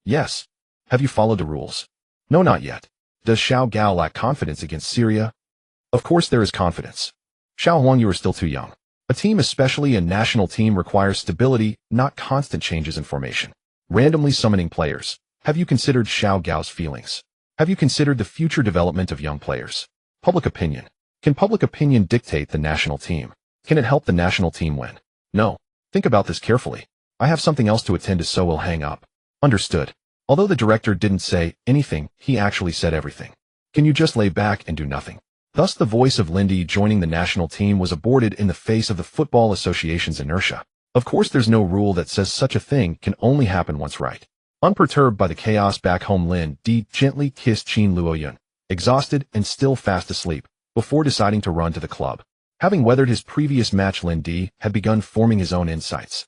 "Yes. Have you followed the rules?" "No, not yet." "Does Xiao Gao lack confidence against Syria?" "Of course there is confidence. Xiao Huang, you are still too young. A team, especially a national team, requires stability, not constant changes in formation. Randomly summoning players. Have you considered Xiao Gao's feelings? Have you considered the future development of young players? Public opinion. Can public opinion dictate the national team? Can it help the national team win? No. Think about this carefully. I have something else to attend to, so we'll hang up." "Understood." Although the director didn't say anything, he actually said everything. "Can you just lay back and do nothing?" Thus the voice of Lindy joining the national team was aborted in the face of the Football Association's inertia. Of course there's no rule that says such a thing can only happen once, right? Unperturbed by the chaos back home, Lin Di gently kissed Qin Luoyun, exhausted and still fast asleep, before deciding to run to the club. Having weathered his previous match, Lin Di had begun forming his own insights.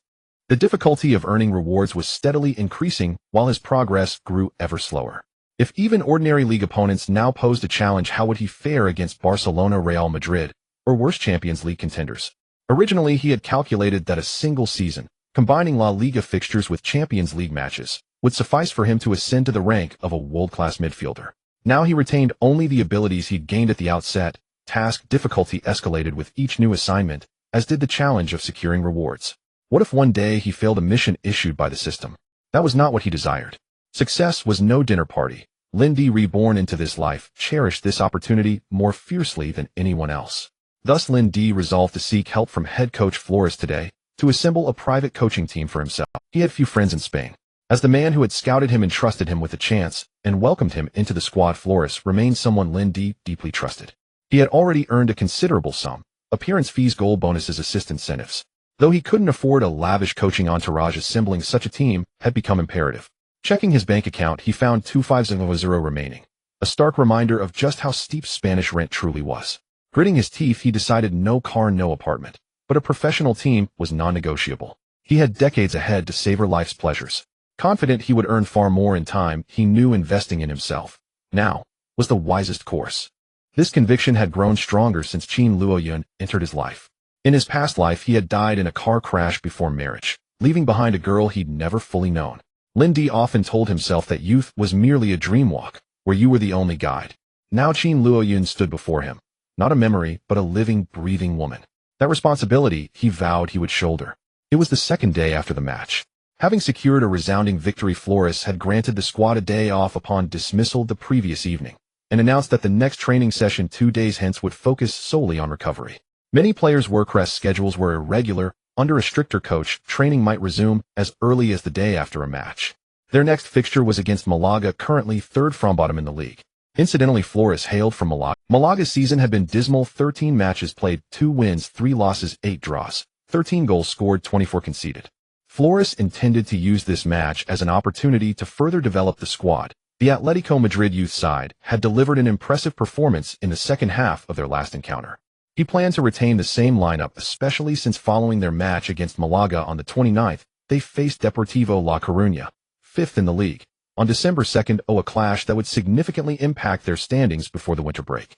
The difficulty of earning rewards was steadily increasing while his progress grew ever slower. If even ordinary league opponents now posed a challenge, how would he fare against Barcelona, Real Madrid, or worse Champions League contenders? Originally, he had calculated that a single season, combining La Liga fixtures with Champions League matches, would suffice for him to ascend to the rank of a world-class midfielder. Now he retained only the abilities he'd gained at the outset. Task difficulty escalated with each new assignment, as did the challenge of securing rewards. What if one day he failed a mission issued by the system? That was not what he desired. Success was no dinner party. Lin Di, reborn into this life, cherished this opportunity more fiercely than anyone else. Thus Lin Di resolved to seek help from head coach Flores today, to assemble a private coaching team for himself. He had few friends in Spain. As the man who had scouted him and trusted him with a chance, and welcomed him into the squad, Flores remained someone Lin Di deeply trusted. He had already earned a considerable sum, appearance fees, goal bonuses, assist incentives. Though he couldn't afford a lavish coaching entourage, assembling such a team had become imperative. Checking his bank account, he found 250 remaining, a stark reminder of just how steep Spanish rent truly was. Gritting his teeth, he decided no car, no apartment, but a professional team was non-negotiable. He had decades ahead to savor life's pleasures. Confident he would earn far more in time, he knew investing in himself now was the wisest course. This conviction had grown stronger since Qin Luoyun entered his life. In his past life, he had died in a car crash before marriage, leaving behind a girl he'd never fully known. Lin Di often told himself that youth was merely a dream walk, where you were the only guide. Now Qin Luoyun stood before him, not a memory, but a living, breathing woman. That responsibility he vowed he would shoulder. It was the second day after the match. Having secured a resounding victory, Flores had granted the squad a day off upon dismissal the previous evening, and announced that the next training session 2 days hence would focus solely on recovery. Many players' work rest schedules were irregular. Under a stricter coach, training might resume as early as the day after a match. Their next fixture was against Malaga, currently third from bottom in the league. Incidentally, Flores hailed from Malaga. Malaga's season had been dismal: 13 matches played, 2 wins, 3 losses, 8 draws, 13 goals scored, 24 conceded. Flores intended to use this match as an opportunity to further develop the squad. The Atletico Madrid youth side had delivered an impressive performance in the second half of their last encounter. He planned to retain the same lineup, especially since following their match against Malaga on the 29th, they faced Deportivo La Coruña, 5th in the league, on December 2nd, a clash that would significantly impact their standings before the winter break.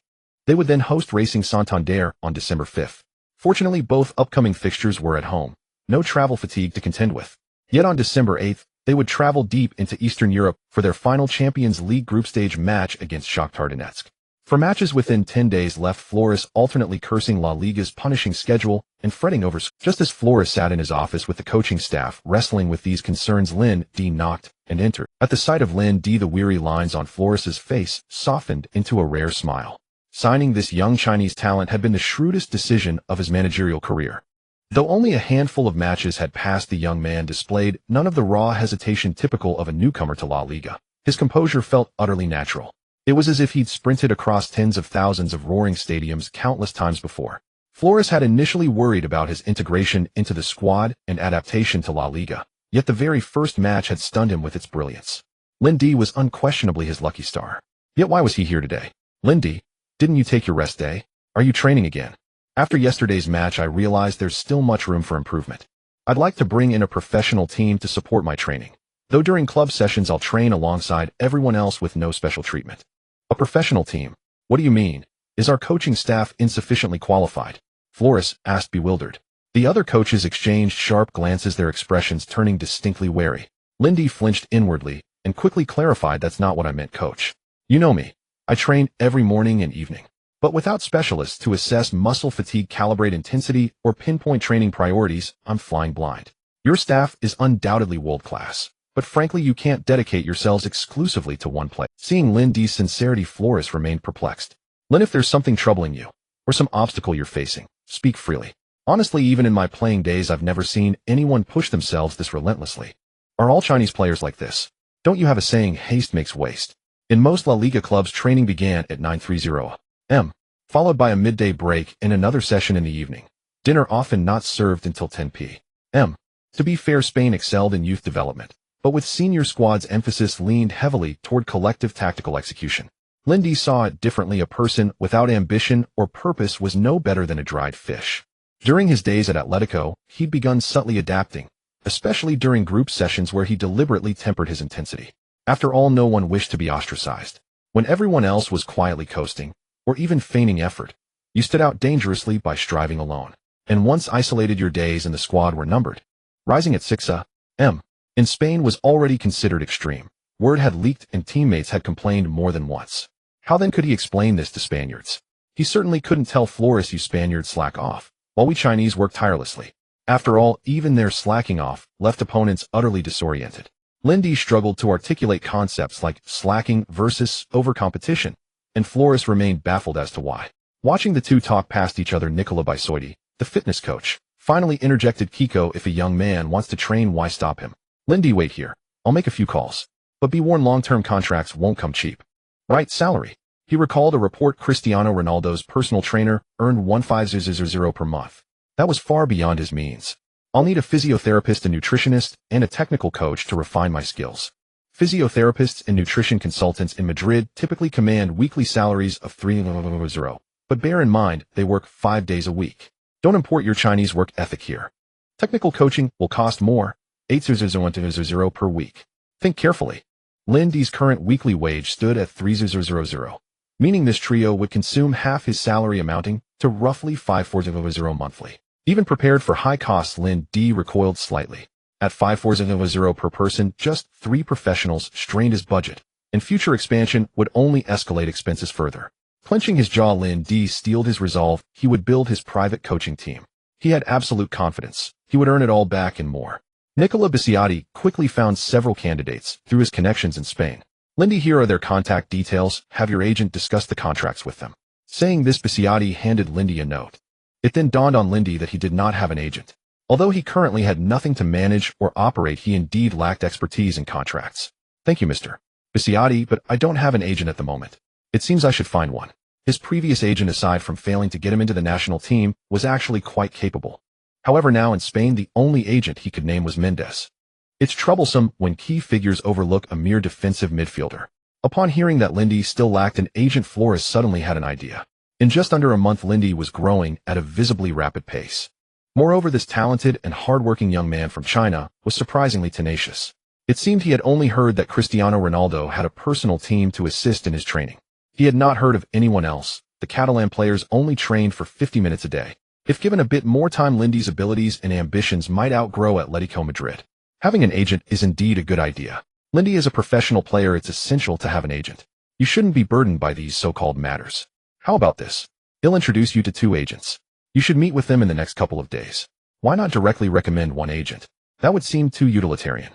They would then host Racing Santander on December 5th. Fortunately, both upcoming fixtures were at home. No travel fatigue to contend with. Yet on December 8th, they would travel deep into Eastern Europe for their final Champions League group stage match against Shakhtar Donetsk. For matches within 10 days left, Flores alternately cursing La Liga's punishing schedule and fretting over. Just as Flores sat in his office with the coaching staff wrestling with these concerns, Lin Di knocked and entered. At the sight of Lin Di, the weary lines on Flores's face softened into a rare smile. Signing this young Chinese talent had been the shrewdest decision of his managerial career. Though only a handful of matches had passed, the young man displayed none of the raw hesitation typical of a newcomer to La Liga. His composure felt utterly natural. It was as if he'd sprinted across tens of thousands of roaring stadiums countless times before. Flores had initially worried about his integration into the squad and adaptation to La Liga, yet the very first match had stunned him with its brilliance. Lindy was unquestionably his lucky star. Yet why was he here today? Lindy, didn't you take your rest day? Are you training again? After yesterday's match, I realized there's still much room for improvement. I'd like to bring in a professional team to support my training. Though during club sessions I'll train alongside everyone else with no special treatment. A professional team? What do you mean? Is our coaching staff insufficiently qualified? Flores asked, bewildered. The other coaches exchanged sharp glances, their expressions turning distinctly wary. Lindy flinched inwardly and quickly clarified, that's not what I meant, coach. You know me. I train every morning and evening. But without specialists to assess muscle fatigue, calibrate intensity, or pinpoint training priorities, I'm flying blind. Your staff is undoubtedly world-class, but frankly you can't dedicate yourselves exclusively to one play. Seeing Lindy's sincerity, Flores remained perplexed. Lynn, if there's something troubling you, or some obstacle you're facing, speak freely. Honestly, even in my playing days, I've never seen anyone push themselves this relentlessly. Are all Chinese players like this? Don't you have a saying, haste makes waste? In most La Liga clubs, training began at 9:30 am, followed by a midday break and another session in the evening. Dinner often not served until 10 p.m. To be fair, Spain excelled in youth development, but with senior squads, emphasis leaned heavily toward collective tactical execution. Lindy saw it differently. A person without ambition or purpose was no better than a dried fish. During his days at Atletico, he'd begun subtly adapting, especially during group sessions where he deliberately tempered his intensity. After all, no one wished to be ostracized. When everyone else was quietly coasting, or even feigning effort, you stood out dangerously by striving alone. And once isolated, your days in the squad were numbered. Rising at 6 a.m. in Spain was already considered extreme. Word had leaked and teammates had complained more than once. How then could he explain this to Spaniards? He certainly couldn't tell Flores, you Spaniards slack off, while we Chinese work tirelessly. After all, even their slacking off left opponents utterly disoriented. Lindy struggled to articulate concepts like slacking versus overcompetition, and Flores remained baffled as to why. Watching the two talk past each other, Nicola Bisotti, the fitness coach, finally interjected, Kiko, if a young man wants to train, why stop him? Lindy, wait here. I'll make a few calls. But be warned, long-term contracts won't come cheap. Right, salary. He recalled a report Cristiano Ronaldo's personal trainer earned $1,500 per month. That was far beyond his means. I'll need a physiotherapist, a nutritionist, and a technical coach to refine my skills. Physiotherapists and nutrition consultants in Madrid typically command weekly salaries of $3,000, but bear in mind, they work 5 days a week. Don't import your Chinese work ethic here. Technical coaching will cost more, $8,000 per week. Think carefully. Lindy's current weekly wage stood at $3,000, meaning this trio would consume half his salary, amounting to roughly $5,400 monthly. Even prepared for high costs, Lindy recoiled slightly. At $5,400 per person, just 3 professionals strained his budget, and future expansion would only escalate expenses further. Clenching his jaw, Lindy steeled his resolve. He would build his private coaching team. He had absolute confidence. He would earn it all back and more. Nicola Bisotti quickly found several candidates through his connections in Spain. Lindy, here are their contact details. Have your agent discuss the contracts with them. Saying this, Bisotti handed Lindy a note. It then dawned on Lindy that he did not have an agent. Although he currently had nothing to manage or operate, he indeed lacked expertise in contracts. Thank you, Mr. Bisotti, but I don't have an agent at the moment. It seems I should find one. His previous agent, aside from failing to get him into the national team, was actually quite capable. However, now in Spain, the only agent he could name was Mendes. It's troublesome when key figures overlook a mere defensive midfielder. Upon hearing that Lindy still lacked an agent, Flores suddenly had an idea. In just under a month, Lindy was growing at a visibly rapid pace. Moreover, this talented and hardworking young man from China was surprisingly tenacious. It seemed he had only heard that Cristiano Ronaldo had a personal team to assist in his training. He had not heard of anyone else. The Catalan players only trained for 50 minutes a day. If given a bit more time, Lindy's abilities and ambitions might outgrow Atletico Madrid. Having an agent is indeed a good idea. Lindy is a professional player. It's essential to have an agent. You shouldn't be burdened by these so-called matters. How about this? He'll introduce you to 2 agents. You should meet with them in the next couple of days. Why not directly recommend one agent? That would seem too utilitarian.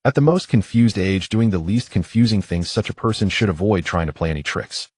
At the most confused age, doing the least confusing things, such a person should avoid trying to play any tricks.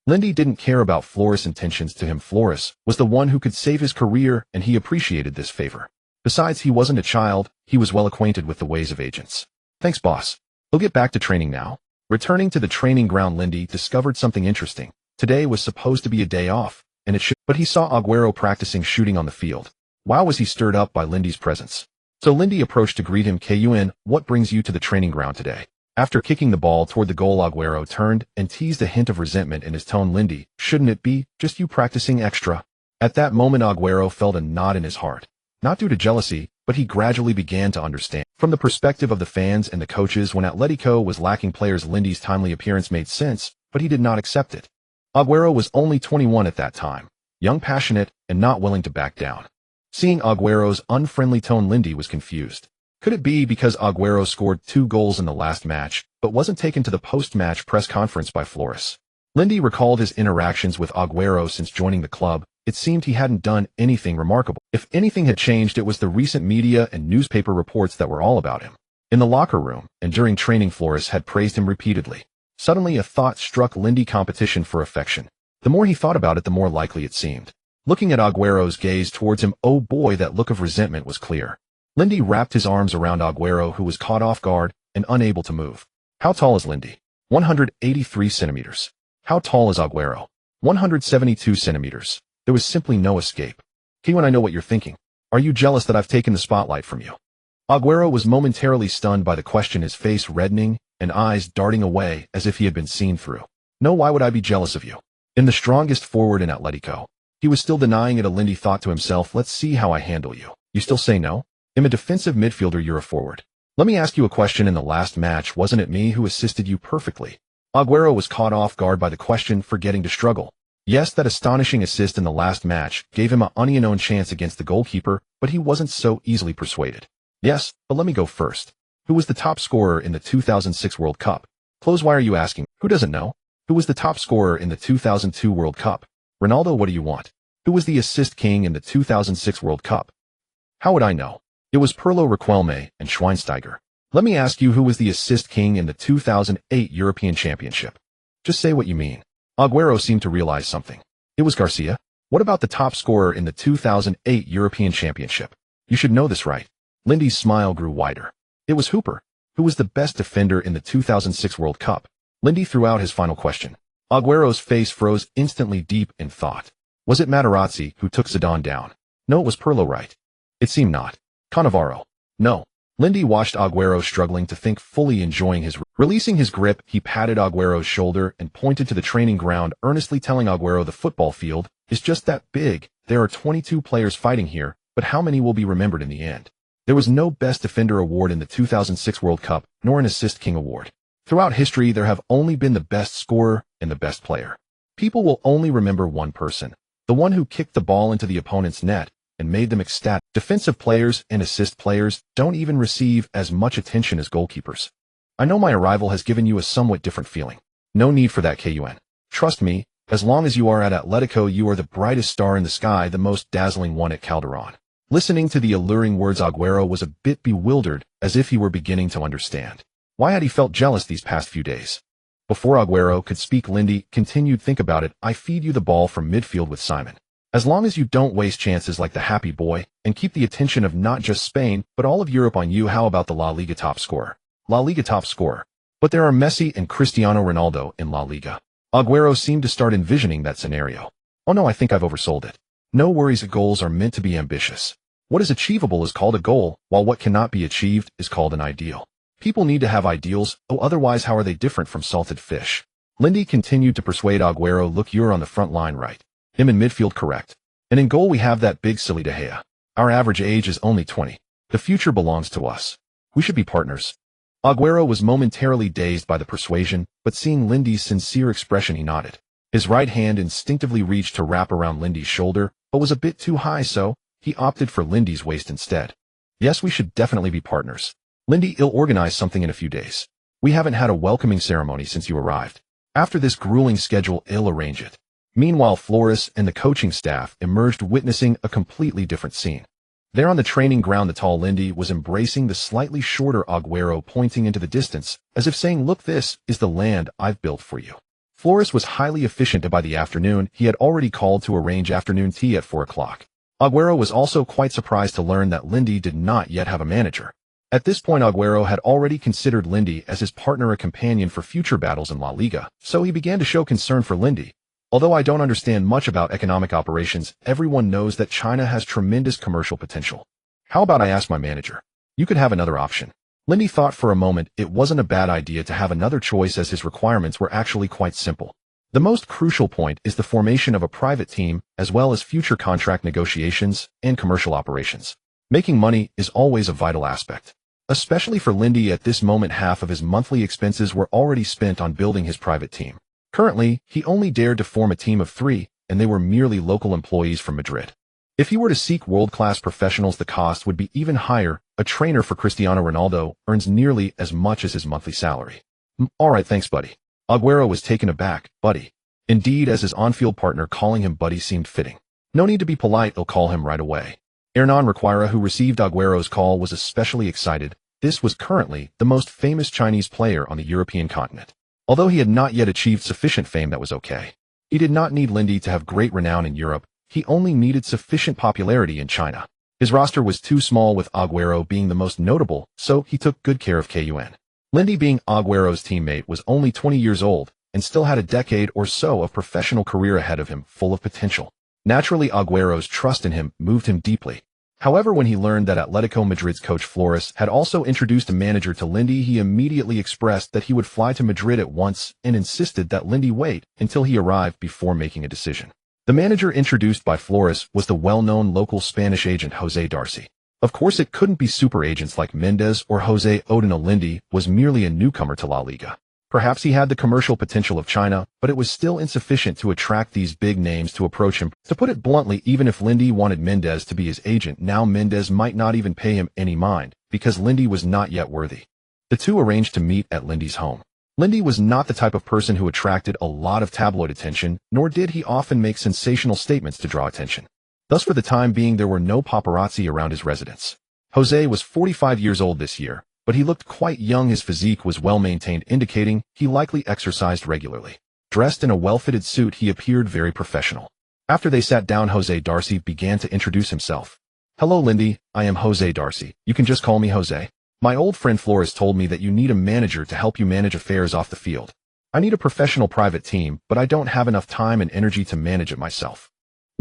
Lindy didn't care about Flores' intentions. To him, Flores was the one who could save his career, and he appreciated this favor. Besides, he wasn't a child. He was well acquainted with the ways of agents. Thanks, boss. He'll get back to training now. Returning to the training ground, Lindy discovered something interesting. Today was supposed to be a day off, and it should. But he saw Aguero practicing shooting on the field. Wow, was he stirred up by Lindy's presence. So Lindy approached to greet him. "Kun, what brings you to the training ground today?" After kicking the ball toward the goal, Aguero turned and teased a hint of resentment in his tone. "Lindy, shouldn't it be just you practicing extra?" At that moment, Aguero felt a knot in his heart. Not due to jealousy, but he gradually began to understand. From the perspective of the fans and the coaches, when Atletico was lacking players, Lindy's timely appearance made sense, but he did not accept it. Aguero was only 21 at that time, young, passionate, and not willing to back down. Seeing Aguero's unfriendly tone, Lindy was confused. Could it be because Aguero scored 2 goals in the last match, but wasn't taken to the post-match press conference by Flores? Lindy recalled his interactions with Aguero since joining the club. It seemed he hadn't done anything remarkable. If anything had changed, it was the recent media and newspaper reports that were all about him. In the locker room and during training, Flores had praised him repeatedly. Suddenly, a thought struck Lindy: competition for affection. The more he thought about it, the more likely it seemed. Looking at Aguero's gaze towards him, oh boy, that look of resentment was clear. Lindy wrapped his arms around Aguero, who was caught off guard and unable to move. How tall is Lindy? 183 centimeters. How tall is Aguero? 172 centimeters. There was simply no escape. Kun, I know what you're thinking. Are you jealous that I've taken the spotlight from you? Aguero was momentarily stunned by the question, his face reddening and eyes darting away as if he had been seen through. No, why would I be jealous of you? In the strongest forward in Atletico. He was still denying it. Lindy thought to himself, let's see how I handle you. You still say no? I'm a defensive midfielder, you're a forward. Let me ask you a question. In the last match, wasn't it me who assisted you perfectly? Aguero was caught off guard by the question, forgetting to struggle. Yes, that astonishing assist in the last match gave him an unknown chance against the goalkeeper, but he wasn't so easily persuaded. Yes, but let me go first. Who was the top scorer in the 2006 World Cup? Close. Why are you asking? Who doesn't know? Who was the top scorer in the 2002 World Cup? Ronaldo. What do you want? Who was the assist king in the 2006 World Cup? How would I know? It was Pirlo, Riquelme, and Schweinsteiger. Let me ask you, who was the assist king in the 2008 European Championship? Just say what you mean. Aguero seemed to realize something. It was Garcia. What about the top scorer in the 2008 European Championship? You should know this, right? Lindy's smile grew wider. It was Hooper. Who was the best defender in the 2006 World Cup? Lindy threw out his final question. Aguero's face froze instantly, deep in thought. Was it Materazzi who took Zidane down? No, it was Pirlo, right? It seemed not. Cannavaro. No. Lindy watched Aguero struggling to think, fully enjoying his releasing his grip. He patted Aguero's shoulder and pointed to the training ground, earnestly telling Aguero, the football field is just that big. There are 22 players fighting here, but how many will be remembered in the end? There was no Best Defender award in the 2006 World Cup, nor an Assist King award. Throughout history, there have only been the best scorer and the best player. People will only remember one person, the one who kicked the ball into the opponent's net and made them ecstatic. Defensive players and assist players don't even receive as much attention as goalkeepers. I know my arrival has given you a somewhat different feeling. No need for that, Kun. Trust me, as long as you are at Atletico, you are the brightest star in the sky, the most dazzling one at Calderon. Listening to the alluring words, Aguero was a bit bewildered, as if he were beginning to understand. Why had he felt jealous these past few days? Before Aguero could speak, Lindy continued, think about it. I feed you the ball from midfield with Simon. As long as you don't waste chances like the happy boy and keep the attention of not just Spain, but all of Europe on you. How about the La Liga top scorer? La Liga top scorer. But there are Messi and Cristiano Ronaldo in La Liga. Aguero seemed to start envisioning that scenario. Oh no, I think I've oversold it. No worries, goals are meant to be ambitious. What is achievable is called a goal, while what cannot be achieved is called an ideal. People need to have ideals, otherwise how are they different from salted fish? Lindy continued to persuade Aguero, look, you're on the front line, right? Him in midfield, correct. And in goal we have that big silly De Gea. Our average age is only 20. The future belongs to us. We should be partners. Aguero was momentarily dazed by the persuasion, but seeing Lindy's sincere expression, he nodded. His right hand instinctively reached to wrap around Lindy's shoulder, but was a bit too high, so he opted for Lindy's waist instead. Yes, we should definitely be partners. Lindy, I'll organize something in a few days. We haven't had a welcoming ceremony since you arrived. After this grueling schedule, I'll arrange it. Meanwhile, Flores and the coaching staff emerged, witnessing a completely different scene. There on the training ground, the tall Lindy was embracing the slightly shorter Aguero, pointing into the distance, as if saying, look, this is the land I've built for you. Flores was highly efficient. By the afternoon, he had already called to arrange afternoon tea at 4 o'clock. Aguero was also quite surprised to learn that Lindy did not yet have a manager. At this point, Aguero had already considered Lindy as his partner, a companion for future battles in La Liga, so he began to show concern for Lindy. Although I don't understand much about economic operations, everyone knows that China has tremendous commercial potential. How about I ask my manager? You could have another option. Lindy thought for a moment it wasn't a bad idea to have another choice as his requirements were actually quite simple. The most crucial point is the formation of a private team, as well as future contract negotiations and commercial operations. Making money is always a vital aspect. Especially for Lindy at this moment, half of his monthly expenses were already spent on building his private team. Currently, he only dared to form a team of 3, and they were merely local employees from Madrid. If he were to seek world-class professionals, the cost would be even higher. A trainer for Cristiano Ronaldo earns nearly as much as his monthly salary. Alright, thanks, buddy. Agüero was taken aback. Buddy. Indeed, as his on-field partner calling him buddy seemed fitting. No need to be polite, I'll call him right away. Hernan Requira, who received Agüero's call, was especially excited. This was currently the most famous Chinese player on the European continent. Although he had not yet achieved sufficient fame, that was okay. He did not need Lindy to have great renown in Europe. He only needed sufficient popularity in China. His roster was too small, with Agüero being the most notable, so he took good care of Kun. Lindy, being Agüero's teammate, was only 20 years old and still had a decade or so of professional career ahead of him, full of potential. Naturally, Agüero's trust in him moved him deeply. However, when he learned that Atletico Madrid's coach Flores had also introduced a manager to Lindy, he immediately expressed that he would fly to Madrid at once and insisted that Lindy wait until he arrived before making a decision. The manager introduced by Flores was the well-known local Spanish agent José Darcy. Of course, it couldn't be super agents like Mendes or José Odino. Lindy was merely a newcomer to La Liga. Perhaps he had the commercial potential of China, but it was still insufficient to attract these big names to approach him. To put it bluntly, even if Lindy wanted Mendes to be his agent now, Mendes might not even pay him any mind, because Lindy was not yet worthy. The two arranged to meet at Lindy's home. Lindy was not the type of person who attracted a lot of tabloid attention, nor did he often make sensational statements to draw attention. Thus, for the time being, there were no paparazzi around his residence. Jose was 45 years old this year, but he looked quite young. His physique was well maintained, indicating he likely exercised regularly. Dressed in a well-fitted suit, he appeared very professional. After they sat down, José Darcy began to introduce himself. Hello, Lindy. I am José Darcy. You can just call me Jose. My old friend Flores told me that you need a manager to help you manage affairs off the field. I need a professional private team, but I don't have enough time and energy to manage it myself.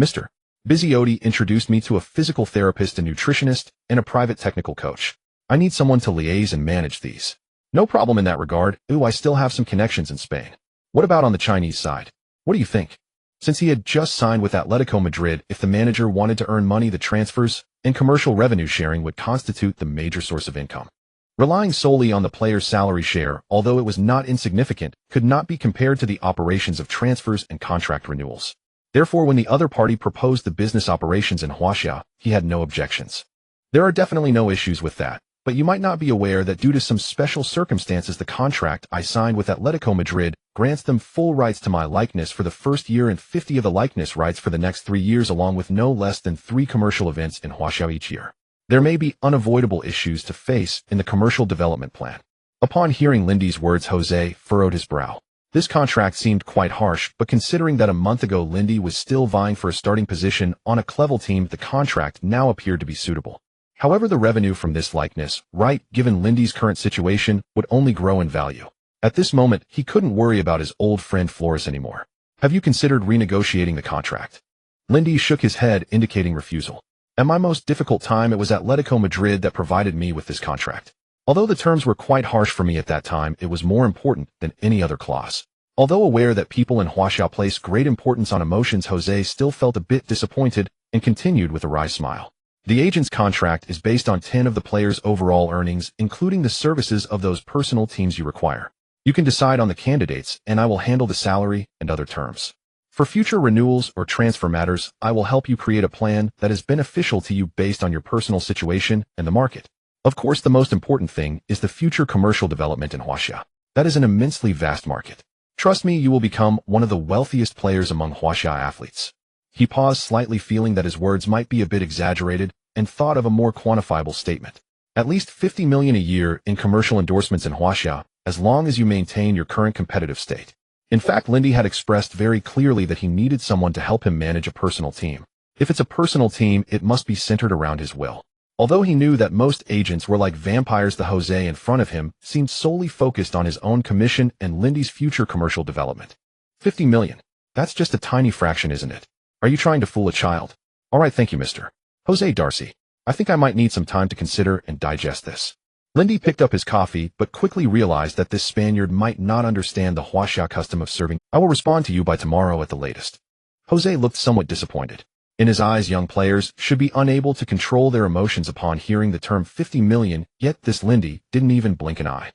Mr. Bizziotti introduced me to a physical therapist, a nutritionist, and a private technical coach. I need someone to liaise and manage these. No problem in that regard. I still have some connections in Spain. What about on the Chinese side? What do you think? Since he had just signed with Atletico Madrid, if the manager wanted to earn money, the transfers and commercial revenue sharing would constitute the major source of income. Relying solely on the player's salary share, although it was not insignificant, could not be compared to the operations of transfers and contract renewals. Therefore, when the other party proposed the business operations in Huaxia, he had no objections. There are definitely no issues with that, but you might not be aware that due to some special circumstances, the contract I signed with Atletico Madrid grants them full rights to my likeness for the first year and 50 of the likeness rights for the next 3 years, along with no less than 3 commercial events in Huaxia each year. There may be unavoidable issues to face in the commercial development plan. Upon hearing Lindy's words, Jose furrowed his brow. This contract seemed quite harsh, but considering that a month ago Lindy was still vying for a starting position on a Clevel team, the contract now appeared to be suitable. However, the revenue from this likeness right, given Lindy's current situation, would only grow in value. At this moment, he couldn't worry about his old friend Flores anymore. Have you considered renegotiating the contract? Lindy shook his head, indicating refusal. At my most difficult time, it was Atletico Madrid that provided me with this contract. Although the terms were quite harsh for me at that time, it was more important than any other clause. Although aware that people in Huaxia place great importance on emotions, Jose still felt a bit disappointed and continued with a wry smile. The agent's contract is based on 10 of the player's overall earnings, including the services of those personal teams you require. You can decide on the candidates, and I will handle the salary and other terms. For future renewals or transfer matters, I will help you create a plan that is beneficial to you based on your personal situation and the market. Of course, the most important thing is the future commercial development in Huaxia. That is an immensely vast market. Trust me, you will become one of the wealthiest players among Huaxia athletes. He paused slightly, feeling that his words might be a bit exaggerated, and thought of a more quantifiable statement. At least 50 million a year in commercial endorsements in Huaxia, as long as you maintain your current competitive state. In fact, Lindy had expressed very clearly that he needed someone to help him manage a personal team. If it's a personal team, it must be centered around his will. Although he knew that most agents were like vampires, the Jose in front of him seemed solely focused on his own commission and Lindy's future commercial development. 50 million. That's just a tiny fraction, isn't it? Are you trying to fool a child? All right, thank you, Mr. Jose Darcy. I think I might need some time to consider and digest this. Lindy picked up his coffee, but quickly realized that this Spaniard might not understand the Huaxia custom of serving. I will respond to you by tomorrow at the latest. Jose looked somewhat disappointed. In his eyes, young players should be unable to control their emotions upon hearing the term 50 million, yet this Lindy didn't even blink an eye.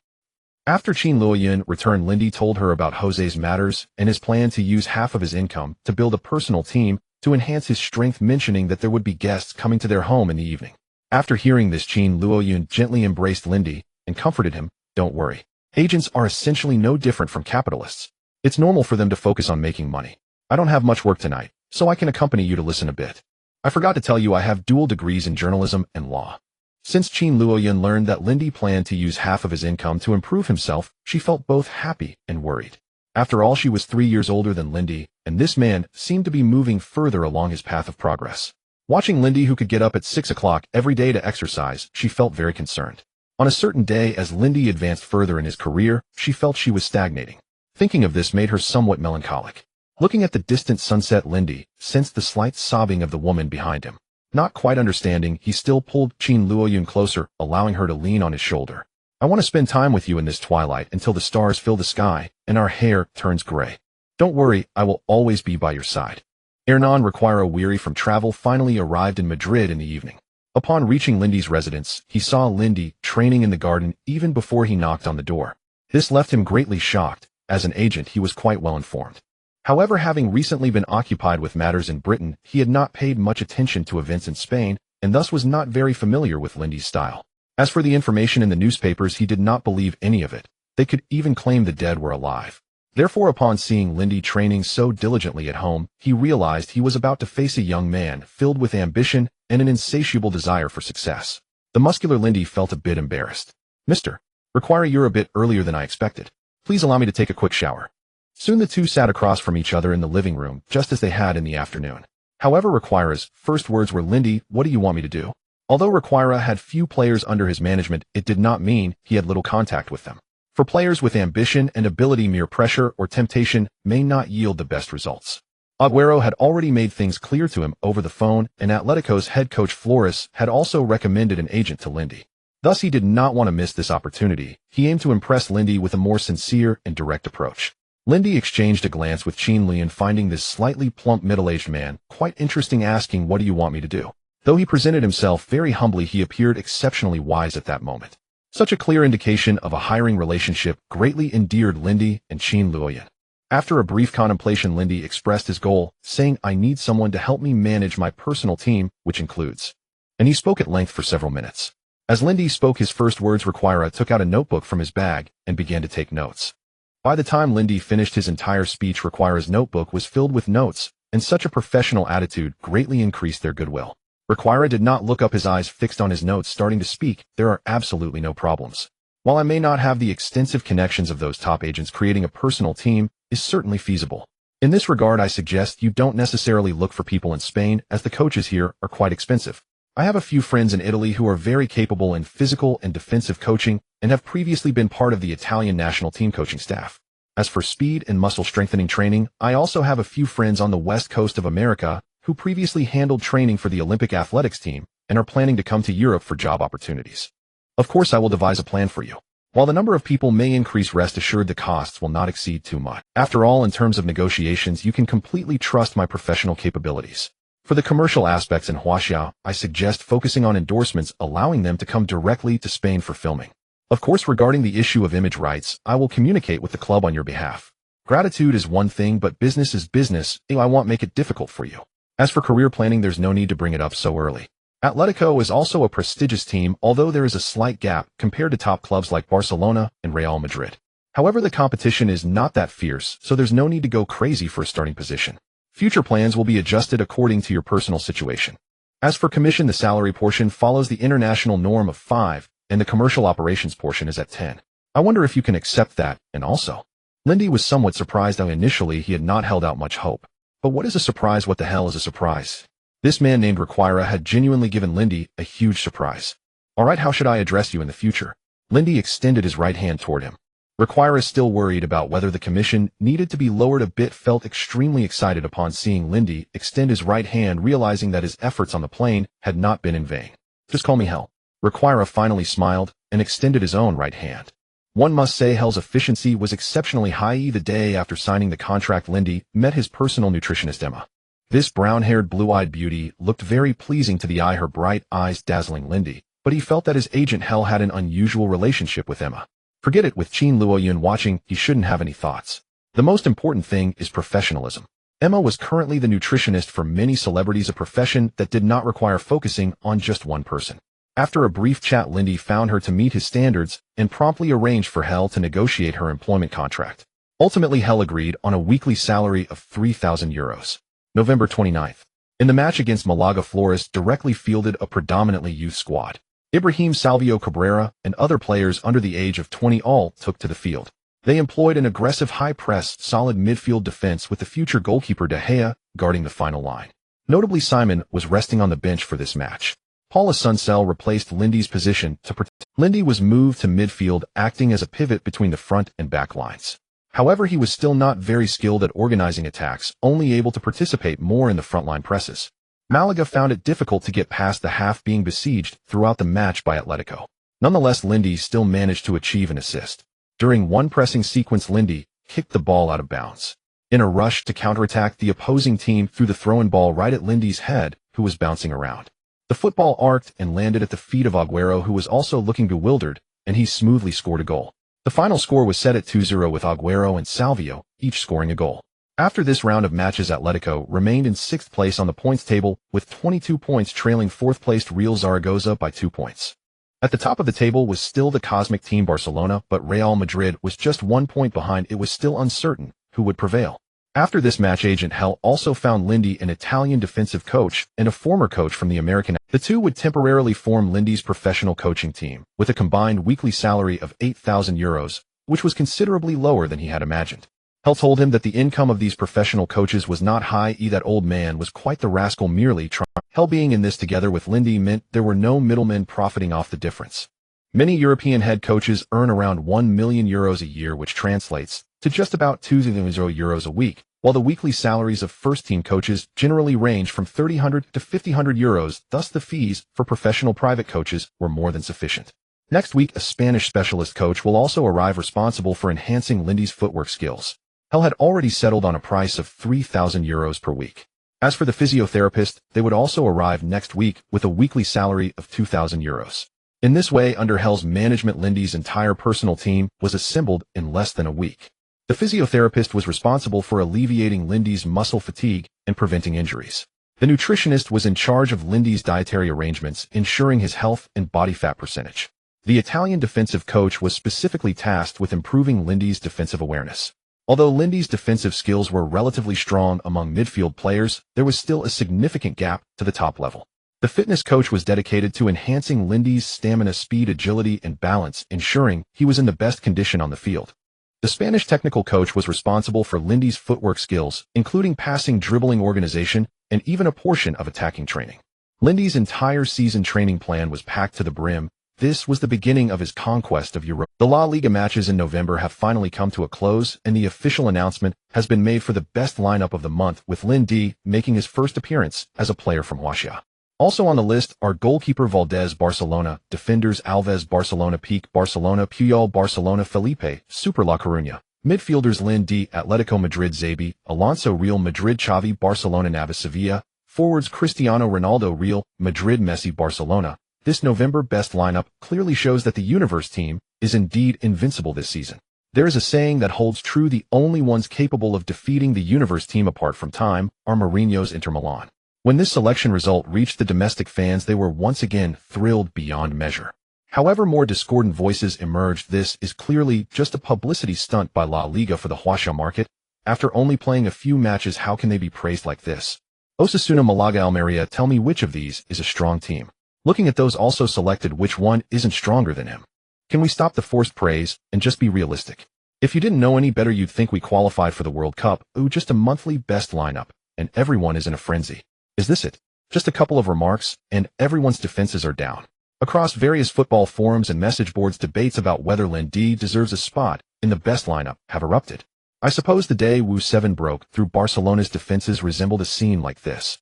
After Qin Luoyun returned, Lindy told her about Jose's matters and his plan to use half of his income to build a personal team to enhance his strength, mentioning that there would be guests coming to their home in the evening. After hearing this, Qin Luoyun gently embraced Lindy and comforted him. Don't worry. Agents are essentially no different from capitalists. It's normal for them to focus on making money. I don't have much work tonight, so I can accompany you to listen a bit. I forgot to tell you I have dual degrees in journalism and law. Since Qin Luoyun learned that Lindy planned to use half of his income to improve himself, she felt both happy and worried. After all, she was 3 years older than Lindy, and this man seemed to be moving further along his path of progress. Watching Lindy, who could get up at 6 o'clock every day to exercise, she felt very concerned. On a certain day, as Lindy advanced further in his career, she felt she was stagnating. Thinking of this made her somewhat melancholic. Looking at the distant sunset, Lindy sensed the slight sobbing of the woman behind him. Not quite understanding, he still pulled Qin Luoyun closer, allowing her to lean on his shoulder. I want to spend time with you in this twilight until the stars fill the sky and our hair turns gray. Don't worry, I will always be by your side. Hernan Requira, weary from travel, finally arrived in Madrid in the evening. Upon reaching Lindy's residence, he saw Lindy training in the garden even before he knocked on the door. This left him greatly shocked. As an agent, he was quite well informed. However, having recently been occupied with matters in Britain, he had not paid much attention to events in Spain, and thus was not very familiar with Lindy's style. As for the information in the newspapers, he did not believe any of it. They could even claim the dead were alive. Therefore, upon seeing Lindy training so diligently at home, he realized he was about to face a young man filled with ambition and an insatiable desire for success. The muscular Lindy felt a bit embarrassed. Mr. Requira, you're a bit earlier than I expected. Please allow me to take a quick shower. Soon the two sat across from each other in the living room, just as they had in the afternoon. However, Requira's first words were, Lindy, what do you want me to do? Although Requira had few players under his management, it did not mean he had little contact with them. For players with ambition and ability, mere pressure or temptation may not yield the best results. Agüero had already made things clear to him over the phone, and Atletico's head coach Flores had also recommended an agent to Lindy. Thus, he did not want to miss this opportunity. He aimed to impress Lindy with a more sincere and direct approach. Lindy exchanged a glance with Qin Luoyun, finding this slightly plump middle-aged man quite interesting, asking, what do you want me to do? Though he presented himself very humbly, he appeared exceptionally wise at that moment. Such a clear indication of a hiring relationship greatly endeared Lindy and Qin Luoyun. After a brief contemplation, Lindy expressed his goal, saying, I need someone to help me manage my personal team, which includes. And he spoke at length for several minutes. As Lindy spoke his first words, Requira took out a notebook from his bag and began to take notes. By the time Lindy finished his entire speech, Requira's notebook was filled with notes, and such a professional attitude greatly increased their goodwill. Requira did not look up, his eyes fixed on his notes, starting to speak. There are absolutely no problems. While I may not have the extensive connections of those top agents, creating a personal team is certainly feasible. In this regard, I suggest you don't necessarily look for people in Spain, as the coaches here are quite expensive. I have a few friends in Italy who are very capable in physical and defensive coaching and have previously been part of the Italian national team coaching staff. As for speed and muscle strengthening training, I also have a few friends on the west coast of America who previously handled training for the Olympic athletics team and are planning to come to Europe for job opportunities. Of course, I will devise a plan for you. While the number of people may increase, rest assured the costs will not exceed too much. After all, in terms of negotiations, you can completely trust my professional capabilities. For the commercial aspects in Huaxia, I suggest focusing on endorsements, allowing them to come directly to Spain for filming. Of course, regarding the issue of image rights, I will communicate with the club on your behalf. Gratitude is one thing, but business is business. I won't make it difficult for you. As for career planning, there's no need to bring it up so early. Atletico is also a prestigious team, although there is a slight gap compared to top clubs like Barcelona and Real Madrid. However, the competition is not that fierce, so there's no need to go crazy for a starting position. Future plans will be adjusted according to your personal situation. As for commission, the salary portion follows the international norm of 5, and the commercial operations portion is at 10. I wonder if you can accept that, and also. Lindy was somewhat surprised, though initially he had not held out much hope. But what is a surprise? What the hell is a surprise? This man named Requira had genuinely given Lindy a huge surprise. Alright, how should I address you in the future? Lindy extended his right hand toward him. Require is still worried about whether the commission needed to be lowered a bit, felt extremely excited upon seeing Lindy extend his right hand, realizing that his efforts on the plane had not been in vain. Just call me Hell. Require finally smiled and extended his own right hand. One must say Hell's efficiency was exceptionally high. The day after signing the contract, Lindy met his personal nutritionist Emma. This brown-haired, blue-eyed beauty looked very pleasing to the eye, her bright eyes dazzling Lindy, but he felt that his agent Hell had an unusual relationship with Emma. Forget it, with Chin Luoyun watching, he shouldn't have any thoughts. The most important thing is professionalism. Emma was currently the nutritionist for many celebrities, a profession that did not require focusing on just one person. After a brief chat, Lindy found her to meet his standards and promptly arranged for Hell to negotiate her employment contract. Ultimately, Hell agreed on a weekly salary of 3,000 euros. November 29th. In the match against Malaga, Flores directly fielded a predominantly youth squad. Ibrahim Salvio Cabrera and other players under the age of 20 all took to the field. They employed an aggressive high-press, solid midfield defense with the future goalkeeper De Gea guarding the final line. Notably, Simon was resting on the bench for this match. Paula Sunsell replaced Lindy's position to protect. Lindy was moved to midfield, acting as a pivot between the front and back lines. However, he was still not very skilled at organizing attacks, only able to participate more in the frontline presses. Malaga found it difficult to get past the half, being besieged throughout the match by Atletico. Nonetheless, Lindy still managed to achieve an assist. During one pressing sequence, Lindy kicked the ball out of bounds. In a rush to counterattack, the opposing team threw the throw-in ball right at Lindy's head, who was bouncing around. The football arced and landed at the feet of Aguero, who was also looking bewildered, and he smoothly scored a goal. The final score was set at 2-0 with Aguero and Salvio each scoring a goal. After this round of matches, Atletico remained in 6th place on the points table with 22 points, trailing 4th-placed Real Zaragoza by 2 points. At the top of the table was still the cosmic team Barcelona, but Real Madrid was just 1 point behind. It was still uncertain who would prevail. After this match, agent Hell also found Lindy an Italian defensive coach and a former coach from the American. The two would temporarily form Lindy's professional coaching team, with a combined weekly salary of 8,000 euros, which was considerably lower than he had imagined. Hell told him that the income of these professional coaches was not high. That old man was quite the rascal, merely trying. Hell being in this together with Lindy meant there were no middlemen profiting off the difference. Many European head coaches earn around 1 million euros a year, which translates to just about 2,000 euros a week, while the weekly salaries of first-team coaches generally range from 300 to 500 euros. Thus, the fees for professional private coaches were more than sufficient. Next week, a Spanish specialist coach will also arrive, responsible for enhancing Lindy's footwork skills. Hell had already settled on a price of 3,000 euros per week. As for the physiotherapist, they would also arrive next week with a weekly salary of 2,000 euros. In this way, under Hell's management, Lindy's entire personal team was assembled in less than a week. The physiotherapist was responsible for alleviating Lindy's muscle fatigue and preventing injuries. The nutritionist was in charge of Lindy's dietary arrangements, ensuring his health and body fat percentage. The Italian defensive coach was specifically tasked with improving Lindy's defensive awareness. Although Lindy's defensive skills were relatively strong among midfield players, there was still a significant gap to the top level. The fitness coach was dedicated to enhancing Lindy's stamina, speed, agility, and balance, ensuring he was in the best condition on the field. The Spanish technical coach was responsible for Lindy's footwork skills, including passing, dribbling, organization, and even a portion of attacking training. Lindy's entire season training plan was packed to the brim. This was the beginning of his conquest of Europe. The La Liga matches in November have finally come to a close, and the official announcement has been made for the best lineup of the month, with Lindy making his first appearance as a player from Huaxia. Also on the list are goalkeeper Valdez, Barcelona; defenders Alves, Barcelona; Peak, Barcelona; Puyol, Barcelona; Felipe, Super La Coruña; midfielders Lindy, Atletico Madrid; Zabi, Alonso, Real Madrid; Xavi, Barcelona; Navas, Sevilla; forwards Cristiano Ronaldo, Real Madrid; Messi, Barcelona. This November best lineup clearly shows that the Universe team is indeed invincible this season. There is a saying that holds true: the only ones capable of defeating the Universe team apart from time are Mourinho's Inter Milan. When this selection result reached the domestic fans, they were once again thrilled beyond measure. However, more discordant voices emerged. This is clearly just a publicity stunt by La Liga for the Huaxia market. After only playing a few matches, how can they be praised like this? Osasuna, Malaga, Almeria, tell me which of these is a strong team. Looking at those also selected, which one isn't stronger than him? Can we stop the forced praise and just be realistic? If you didn't know any better, you'd think we qualified for the World Cup. Ooh, just a monthly best lineup, and everyone is in a frenzy. Is this it? Just a couple of remarks, and everyone's defenses are down. Across various football forums and message boards, debates about whether Lindy deserves a spot in the best lineup have erupted. I suppose the day Wu7 broke through Barcelona's defenses resembled a scene like this.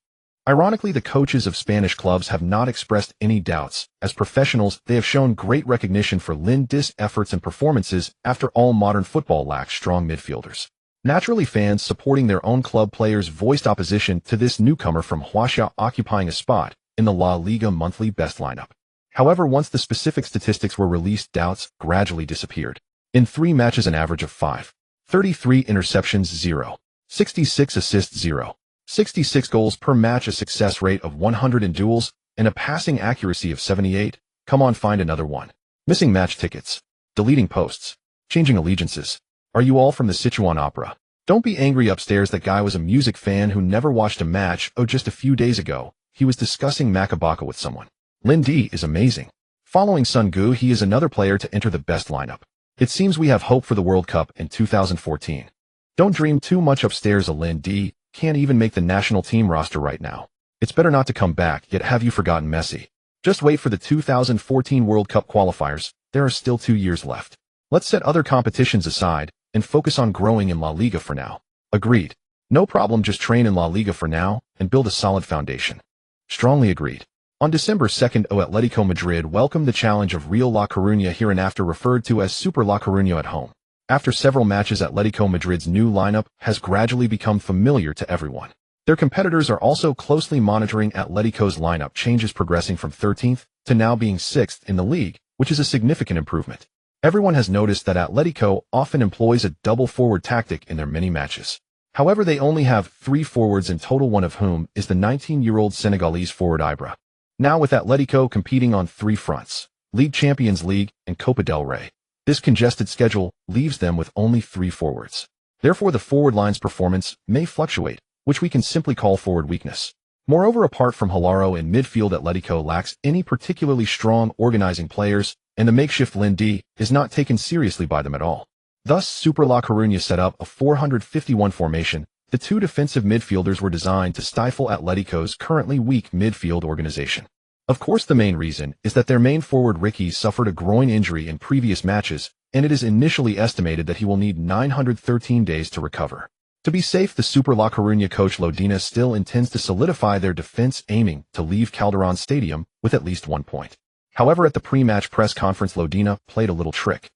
Ironically, the coaches of Spanish clubs have not expressed any doubts. As professionals, they have shown great recognition for Lindis' efforts and performances after all modern football lacks strong midfielders. Naturally, fans supporting their own club players voiced opposition to this newcomer from Huaxia occupying a spot in the La Liga monthly best lineup. However, once the specific statistics were released, doubts gradually disappeared. In 3 matches, an average of 5, 33 interceptions 0, 66 assists 0, 66 goals per match, a success rate of 100 in duels, and a passing accuracy of 78. Come on, find another one. Missing match tickets, deleting posts, changing allegiances. Are you all from the Sichuan opera? Don't be angry upstairs. That guy was a music fan who never watched a match. Oh, just a few days ago, he was discussing Macabaka with someone. Lin Di is amazing. Following Sun Gu, he is another player to enter the best lineup. It seems we have hope for the World Cup in 2014. Don't dream too much upstairs. A Lin Di can't even make the national team roster right now. It's better not to come back, yet have you forgotten Messi? Just wait for the 2014 World Cup qualifiers. There are still 2 years left. Let's set other competitions aside and focus on growing in La Liga for now. Agreed. No problem, just train in La Liga for now and build a solid foundation. Strongly agreed. On December 2nd, Atletico Madrid welcomed the challenge of Real La Coruña, hereinafter referred to as Super La Coruña, at home. After several matches, Atletico Madrid's new lineup has gradually become familiar to everyone. Their competitors are also closely monitoring Atletico's lineup changes, progressing from 13th to now being 6th in the league, which is a significant improvement. Everyone has noticed that Atletico often employs a double forward tactic in their many matches. However, they only have 3 forwards in total, one of whom is the 19-year-old Senegalese forward Ibra. Now, with Atletico competing on 3 fronts, League, Champions League, and Copa del Rey, this congested schedule leaves them with only 3 forwards. Therefore, the forward line's performance may fluctuate, which we can simply call forward weakness. Moreover, apart from Hilaro in midfield, Atletico lacks any particularly strong organizing players, and the makeshift Lin Di is not taken seriously by them at all. Thus, Super La Coruña set up a 451 formation. The 2 defensive midfielders were designed to stifle Atletico's currently weak midfield organization. Of course, the main reason is that their main forward Ricky suffered a groin injury in previous matches, and it is initially estimated that he will need 913 days to recover. To be safe, the Super La Coruña coach Lodina still intends to solidify their defense, aiming to leave Calderón Stadium with at least 1 point. However, at the pre-match press conference, Lodina played a little trick.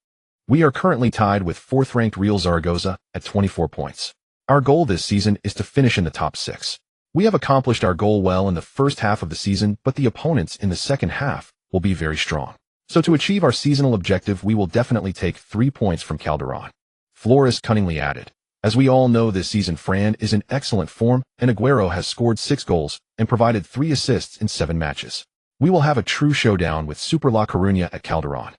We are currently tied with 4th-ranked Real Zaragoza at 24 points. Our goal this season is to finish in the top 6. We have accomplished our goal well in the first half of the season, but the opponents in the second half will be very strong. So to achieve our seasonal objective, we will definitely take 3 points from Calderón. Flores cunningly added. As we all know, this season Fran is in excellent form, and Aguero has scored 6 goals and provided 3 assists in 7 matches. We will have a true showdown with Super La Coruña at Calderón.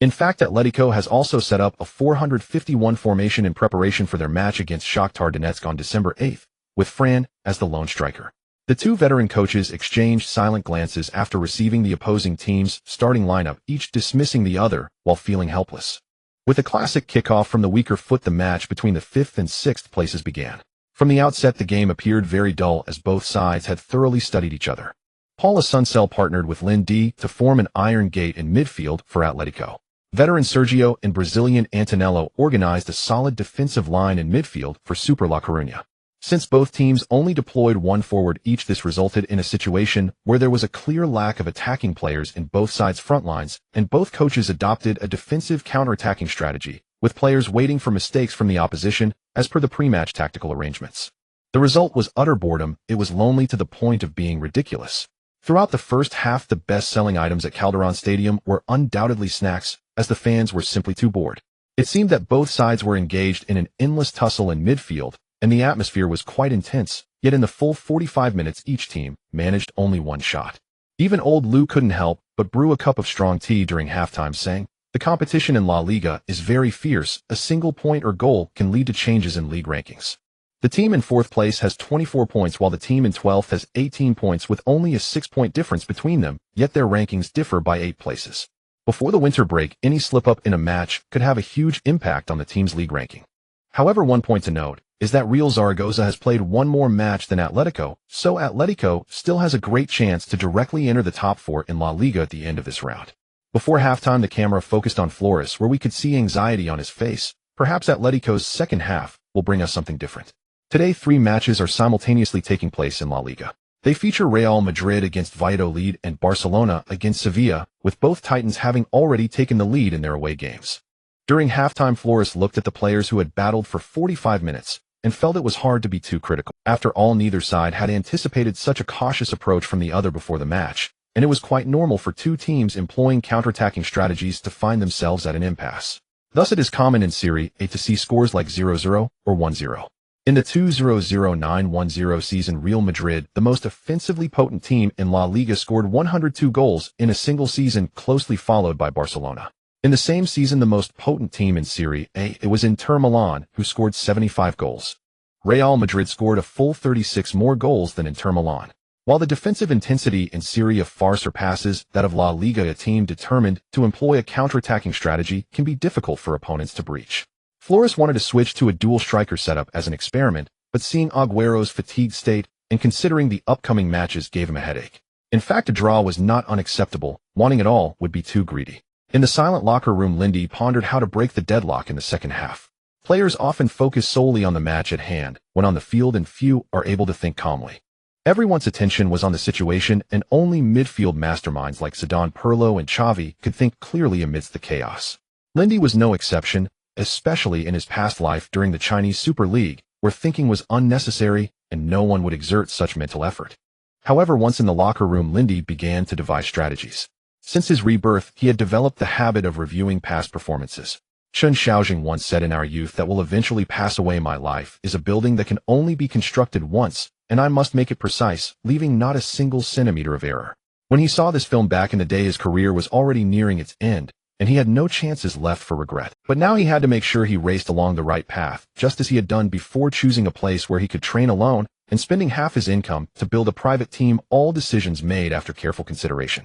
In fact, Atletico has also set up a 451 formation in preparation for their match against Shakhtar Donetsk on December 8th, with Fran as the lone striker. The 2 veteran coaches exchanged silent glances after receiving the opposing team's starting lineup, each dismissing the other while feeling helpless. With a classic kickoff from the weaker foot, the match between the 5th and 6th places began. From the outset, the game appeared very dull as both sides had thoroughly studied each other. Paula Suncel partnered with Lin Di to form an iron gate in midfield for Atletico. Veteran Sergio and Brazilian Antonello organized a solid defensive line in midfield for Super La Coruña. Since both teams only deployed 1 forward each, this resulted in a situation where there was a clear lack of attacking players in both sides' front lines, and both coaches adopted a defensive counter-attacking strategy, with players waiting for mistakes from the opposition as per the pre-match tactical arrangements. The result was utter boredom. It was lonely to the point of being ridiculous. Throughout the first half, the best-selling items at Calderón Stadium were undoubtedly snacks, as the fans were simply too bored. It seemed that both sides were engaged in an endless tussle in midfield, and the atmosphere was quite intense, yet in the full 45 minutes each team managed only 1 shot. Even old Lou couldn't help but brew a cup of strong tea during halftime, saying, "The competition in La Liga is very fierce. A single point or goal can lead to changes in league rankings." The team in 4th place has 24 points, while the team in 12th has 18 points, with only a 6-point difference between them, yet their rankings differ by 8 places. Before the winter break, any slip-up in a match could have a huge impact on the team's league ranking. However, one point to note is that Real Zaragoza has played 1 more match than Atletico, so Atletico still has a great chance to directly enter the top 4 in La Liga at the end of this round. Before halftime, the camera focused on Flores, where we could see anxiety on his face, Perhaps Atletico's second half will bring us something different. Today, 3 matches are simultaneously taking place in La Liga. They feature Real Madrid against Valladolid and Barcelona against Sevilla, with both Titans having already taken the lead in their away games. During halftime, Flores looked at the players who had battled for 45 minutes and felt it was hard to be too critical. After all, neither side had anticipated such a cautious approach from the other before the match, and it was quite normal for two teams employing counterattacking strategies to find themselves at an impasse. Thus, it is common in Serie A to see scores like 0-0 or 1-0. In the 2009-10 season, Real Madrid, the most offensively potent team in La Liga, scored 102 goals in a single season, closely followed by Barcelona. In the same season, the most potent team in Serie A, it was Inter Milan, who scored 75 goals. Real Madrid scored a full 36 more goals than Inter Milan. While the defensive intensity in Serie A far surpasses that of La Liga, a team determined to employ a counterattacking strategy can be difficult for opponents to breach. Flores wanted to switch to a dual striker setup as an experiment, but seeing Agüero's fatigued state and considering the upcoming matches gave him a headache. In fact, a draw was not unacceptable. Wanting it all would be too greedy. In the silent locker room, Lindy pondered how to break the deadlock in the second half. Players often focus solely on the match at hand when on the field, and few are able to think calmly. Everyone's attention was on the situation, and only midfield masterminds like Zidane, Pirlo, and Xavi could think clearly amidst the chaos. Lindy was no exception, especially in his past life during the Chinese Super League, where thinking was unnecessary and no one would exert such mental effort. However, once in the locker room, Lindy began to devise strategies. Since his rebirth, he had developed the habit of reviewing past performances. Chen Xiaojing once said, "In our youth that will eventually pass away, my life is a building that can only be constructed once, and I must make it precise, leaving not a single centimeter of error." When he saw this film back in the day, his career was already nearing its end, and he had no chances left for regret. But now he had to make sure he raced along the right path, just as he had done before, choosing a place where he could train alone and spending half his income to build a private team, all decisions made after careful consideration.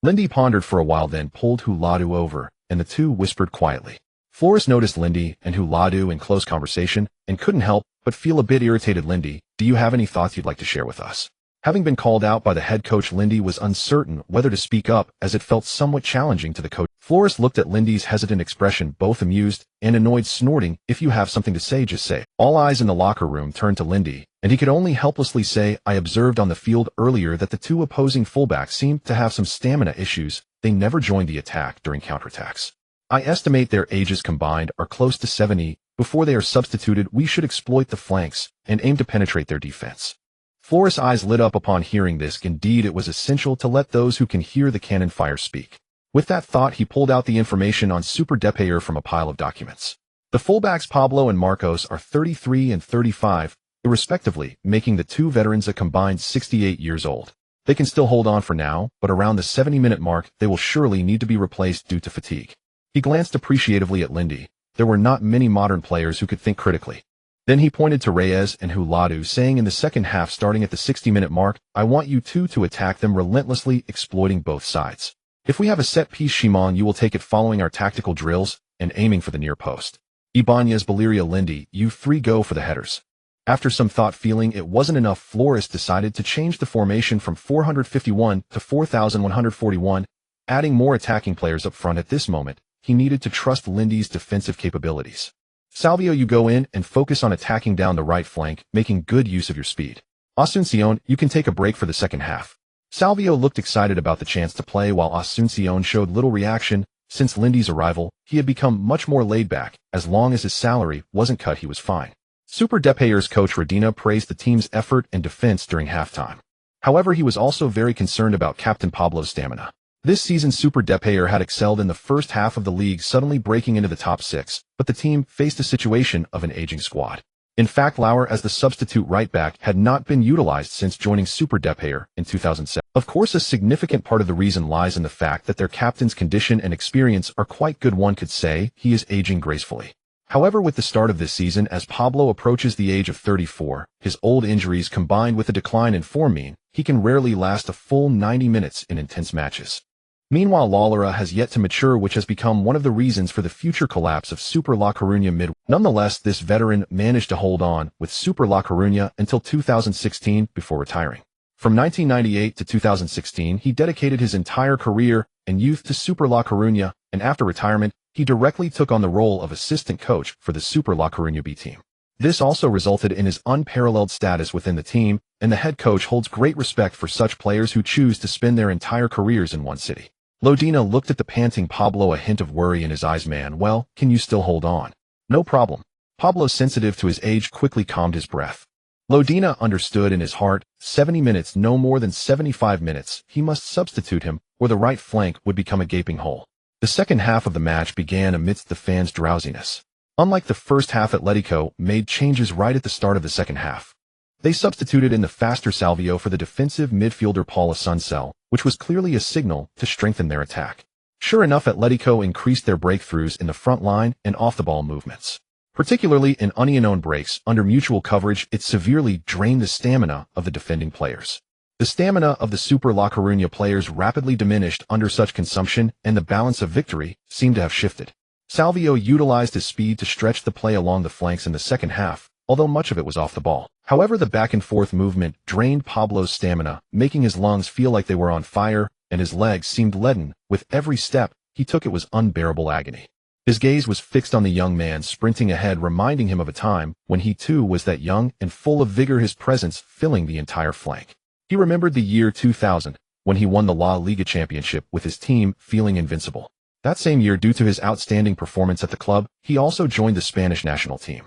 Lindy pondered for a while, then pulled Huladu over, and the two whispered quietly. Flores noticed Lindy and Huladu in close conversation and couldn't help but feel a bit irritated. "Lindy, do you have any thoughts you'd like to share with us?" Having been called out by the head coach, Lindy was uncertain whether to speak up, as it felt somewhat challenging to the coach. Flores looked at Lindy's hesitant expression, both amused and annoyed, snorting, "If you have something to say, just say." All eyes in the locker room turned to Lindy, and he could only helplessly say, "I observed on the field earlier that the two opposing fullbacks seemed to have some stamina issues. They never joined the attack during counterattacks. I estimate their ages combined are close to 70. Before they are substituted, we should exploit the flanks and aim to penetrate their defense." Flores' eyes lit up upon hearing this. Indeed, it was essential to let those who can hear the cannon fire speak. With that thought, he pulled out the information on Super Depailler from a pile of documents. The fullbacks Pablo and Marcos are 33 and 35, respectively, making the two veterans a combined 68 years old. They can still hold on for now, but around the 70-minute mark, they will surely need to be replaced due to fatigue. He glanced appreciatively at Lindy. There were not many modern players who could think critically. Then he pointed to Reyes and Huladu, saying, "In the second half, starting at the 60-minute mark, I want you two to attack them relentlessly, exploiting both sides. If we have a set-piece, Shimon, you will take it following our tactical drills and aiming for the near post. Ibanez, Valeria, Lindy, you three go for the headers." After some thought, feeling it wasn't enough, Flores decided to change the formation from 451 to 4141, adding more attacking players up front. At this moment, he needed to trust Lindy's defensive capabilities. "Salvio, you go in and focus on attacking down the right flank, making good use of your speed. Asuncion, you can take a break for the second half." Salvio looked excited about the chance to play, while Asuncion showed little reaction. Since Lindy's arrival, he had become much more laid back. As long as his salary wasn't cut, he was fine. Super Depailler's coach Redina praised the team's effort and defense during halftime. However, he was also very concerned about Captain Pablo's stamina. This season, Super Depailler had excelled in the first half of the league, suddenly breaking into the top 6, but the team faced a situation of an aging squad. In fact, Lauer, as the substitute right back, had not been utilized since joining Super Depailler in 2007. Of course, a significant part of the reason lies in the fact that their captain's condition and experience are quite good. One could say he is aging gracefully. However, with the start of this season, as Pablo approaches the age of 34, his old injuries combined with a decline in form mean he can rarely last a full 90 minutes in intense matches. Meanwhile, Lalera has yet to mature, which has become one of the reasons for the future collapse of Super La Coruña mid. Nonetheless, this veteran managed to hold on with Super La Coruña until 2016 before retiring. From 1998 to 2016, he dedicated his entire career and youth to Super La Coruña, and after retirement, he directly took on the role of assistant coach for the Super La Coruña B team. This also resulted in his unparalleled status within the team, and the head coach holds great respect for such players who choose to spend their entire careers in one city. Lodina looked at the panting Pablo, a hint of worry in his eyes. Man, well, can you still hold on? No problem. Pablo, sensitive to his age, quickly calmed his breath. Lodina understood in his heart, 70 minutes, no more than 75 minutes, he must substitute him, or the right flank would become a gaping hole. The second half of the match began amidst the fans' drowsiness. Unlike the first half, Atletico made changes right at the start of the second half. They substituted in the faster Salvio for the defensive midfielder Paul Asuncel, which was clearly a signal to strengthen their attack. Sure enough, Atletico increased their breakthroughs in the front line and off-the-ball movements. Particularly in unknown breaks under mutual coverage, it severely drained the stamina of the defending players. The stamina of the Super La Coruña players rapidly diminished under such consumption, and the balance of victory seemed to have shifted. Salvio utilized his speed to stretch the play along the flanks in the second half, although much of it was off the ball. However, the back-and-forth movement drained Pablo's stamina, making his lungs feel like they were on fire, and his legs seemed leaden. With every step he took, it was unbearable agony. His gaze was fixed on the young man sprinting ahead, reminding him of a time when he too was that young and full of vigor, his presence filling the entire flank. He remembered the year 2000, when he won the La Liga championship with his team, feeling invincible. That same year, due to his outstanding performance at the club, he also joined the Spanish national team.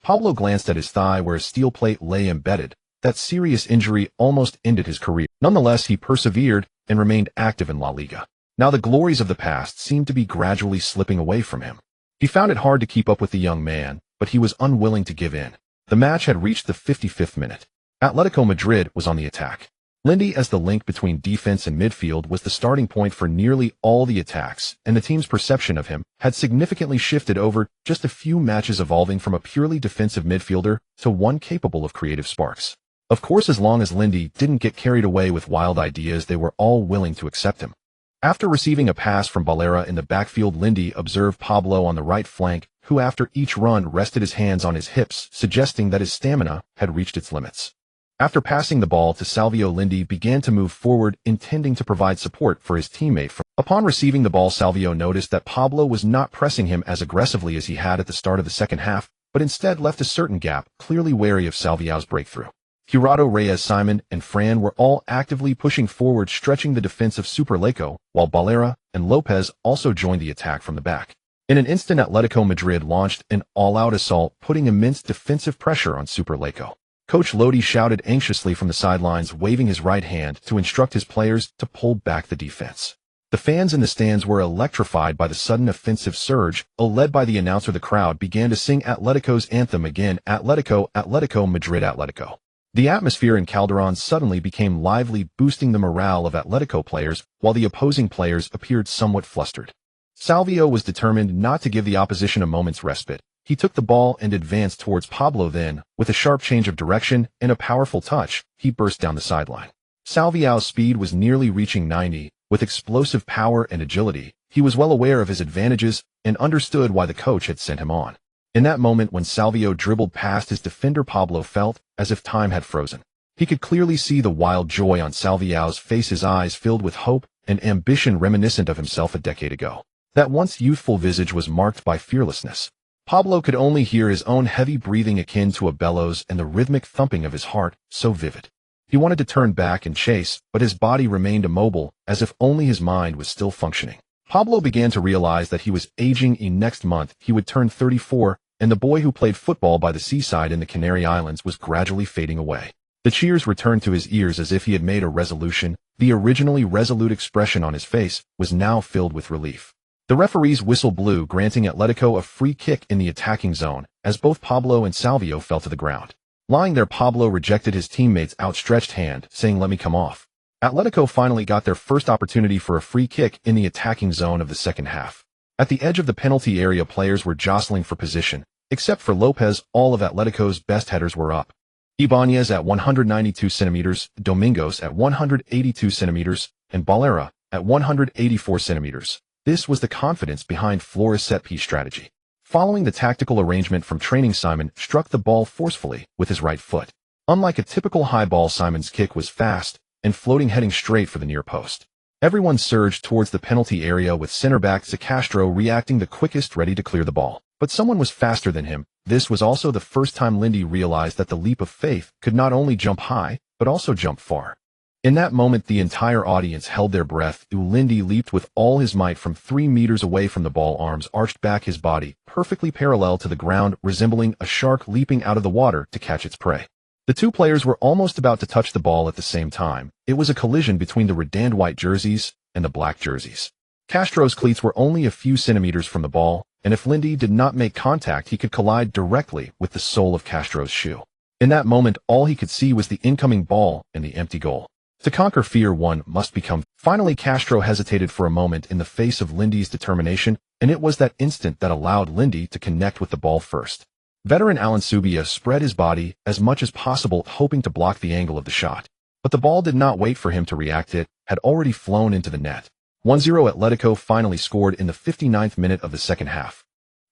Pablo glanced at his thigh where a steel plate lay embedded. That serious injury almost ended his career. Nonetheless, he persevered and remained active in La Liga. Now the glories of the past seemed to be gradually slipping away from him. He found it hard to keep up with the young man, but he was unwilling to give in. The match had reached the 55th minute. Atletico Madrid was on the attack. Lindy, as the link between defense and midfield, was the starting point for nearly all the attacks, and the team's perception of him had significantly shifted over just a few matches, evolving from a purely defensive midfielder to one capable of creative sparks. Of course, as long as Lindy didn't get carried away with wild ideas, they were all willing to accept him. After receiving a pass from Balera in the backfield, Lindy observed Pablo on the right flank, who after each run rested his hands on his hips, suggesting that his stamina had reached its limits. After passing the ball to Salvio, Lindy began to move forward, intending to provide support for his teammate. Upon receiving the ball, Salvio noticed that Pablo was not pressing him as aggressively as he had at the start of the second half, but instead left a certain gap, clearly wary of Salvio's breakthrough. Jurado, Reyes, Simon, and Fran were all actively pushing forward, stretching the defense of Superleco, while Balera and Lopez also joined the attack from the back. In an instant, Atletico Madrid launched an all-out assault, putting immense defensive pressure on Superleco. Coach Lodi shouted anxiously from the sidelines, waving his right hand to instruct his players to pull back the defense. The fans in the stands were electrified by the sudden offensive surge. Led by the announcer, the crowd began to sing Atletico's anthem again: Atletico, Atletico Madrid, Atletico. The atmosphere in Calderon suddenly became lively, boosting the morale of Atletico players, while the opposing players appeared somewhat flustered. Salvio was determined not to give the opposition a moment's respite. He took the ball and advanced towards Pablo. Then, with a sharp change of direction and a powerful touch, he burst down the sideline. Salvio's speed was nearly reaching 90. With explosive power and agility, he was well aware of his advantages and understood why the coach had sent him on. In that moment, when Salvio dribbled past his defender, Pablo felt as if time had frozen. He could clearly see the wild joy on Salvio's face, his eyes filled with hope and ambition reminiscent of himself a decade ago. That once youthful visage was marked by fearlessness. Pablo could only hear his own heavy breathing akin to a bellows and the rhythmic thumping of his heart, so vivid. He wanted to turn back and chase, but his body remained immobile, as if only his mind was still functioning. Pablo began to realize that he was aging. Next month, he would turn 34, and the boy who played football by the seaside in the Canary Islands was gradually fading away. The cheers returned to his ears as if he had made a resolution. The originally resolute expression on his face was now filled with relief. The referee's whistle blew, granting Atletico a free kick in the attacking zone, as both Pablo and Salvio fell to the ground. Lying there, Pablo rejected his teammate's outstretched hand, saying, "Let me come off." Atletico finally got their first opportunity for a free kick in the attacking zone of the second half. At the edge of the penalty area, players were jostling for position. Except for Lopez, all of Atletico's best headers were up. Ibanez at 192 centimeters, Domingos at 182 centimeters, and Balera at 184 centimeters. This was the confidence behind Flores' set-piece strategy. Following the tactical arrangement from training, Simon struck the ball forcefully with his right foot. Unlike a typical high ball, Simon's kick was fast and floating, heading straight for the near post. Everyone surged towards the penalty area with center-back Castro reacting the quickest, ready to clear the ball. But someone was faster than him. This was also the first time Lindy realized that the leap of faith could not only jump high, but also jump far. In that moment, the entire audience held their breath. Lindy leaped with all his might from 3 meters away from the ball, arms arched back, his body perfectly parallel to the ground, resembling a shark leaping out of the water to catch its prey. The two players were almost about to touch the ball at the same time. It was a collision between the red and white jerseys and the black jerseys. Castro's cleats were only a few centimeters from the ball, and if Lindy did not make contact, he could collide directly with the sole of Castro's shoe. In that moment, all he could see was the incoming ball and the empty goal. To conquer fear, one must become. Finally, Castro hesitated for a moment in the face of Lindy's determination, and it was that instant that allowed Lindy to connect with the ball first. Veteran Alan Subia spread his body as much as possible, hoping to block the angle of the shot. But the ball did not wait for him to react. It had already flown into the net. 1-0 Atletico finally scored in the 59th minute of the second half.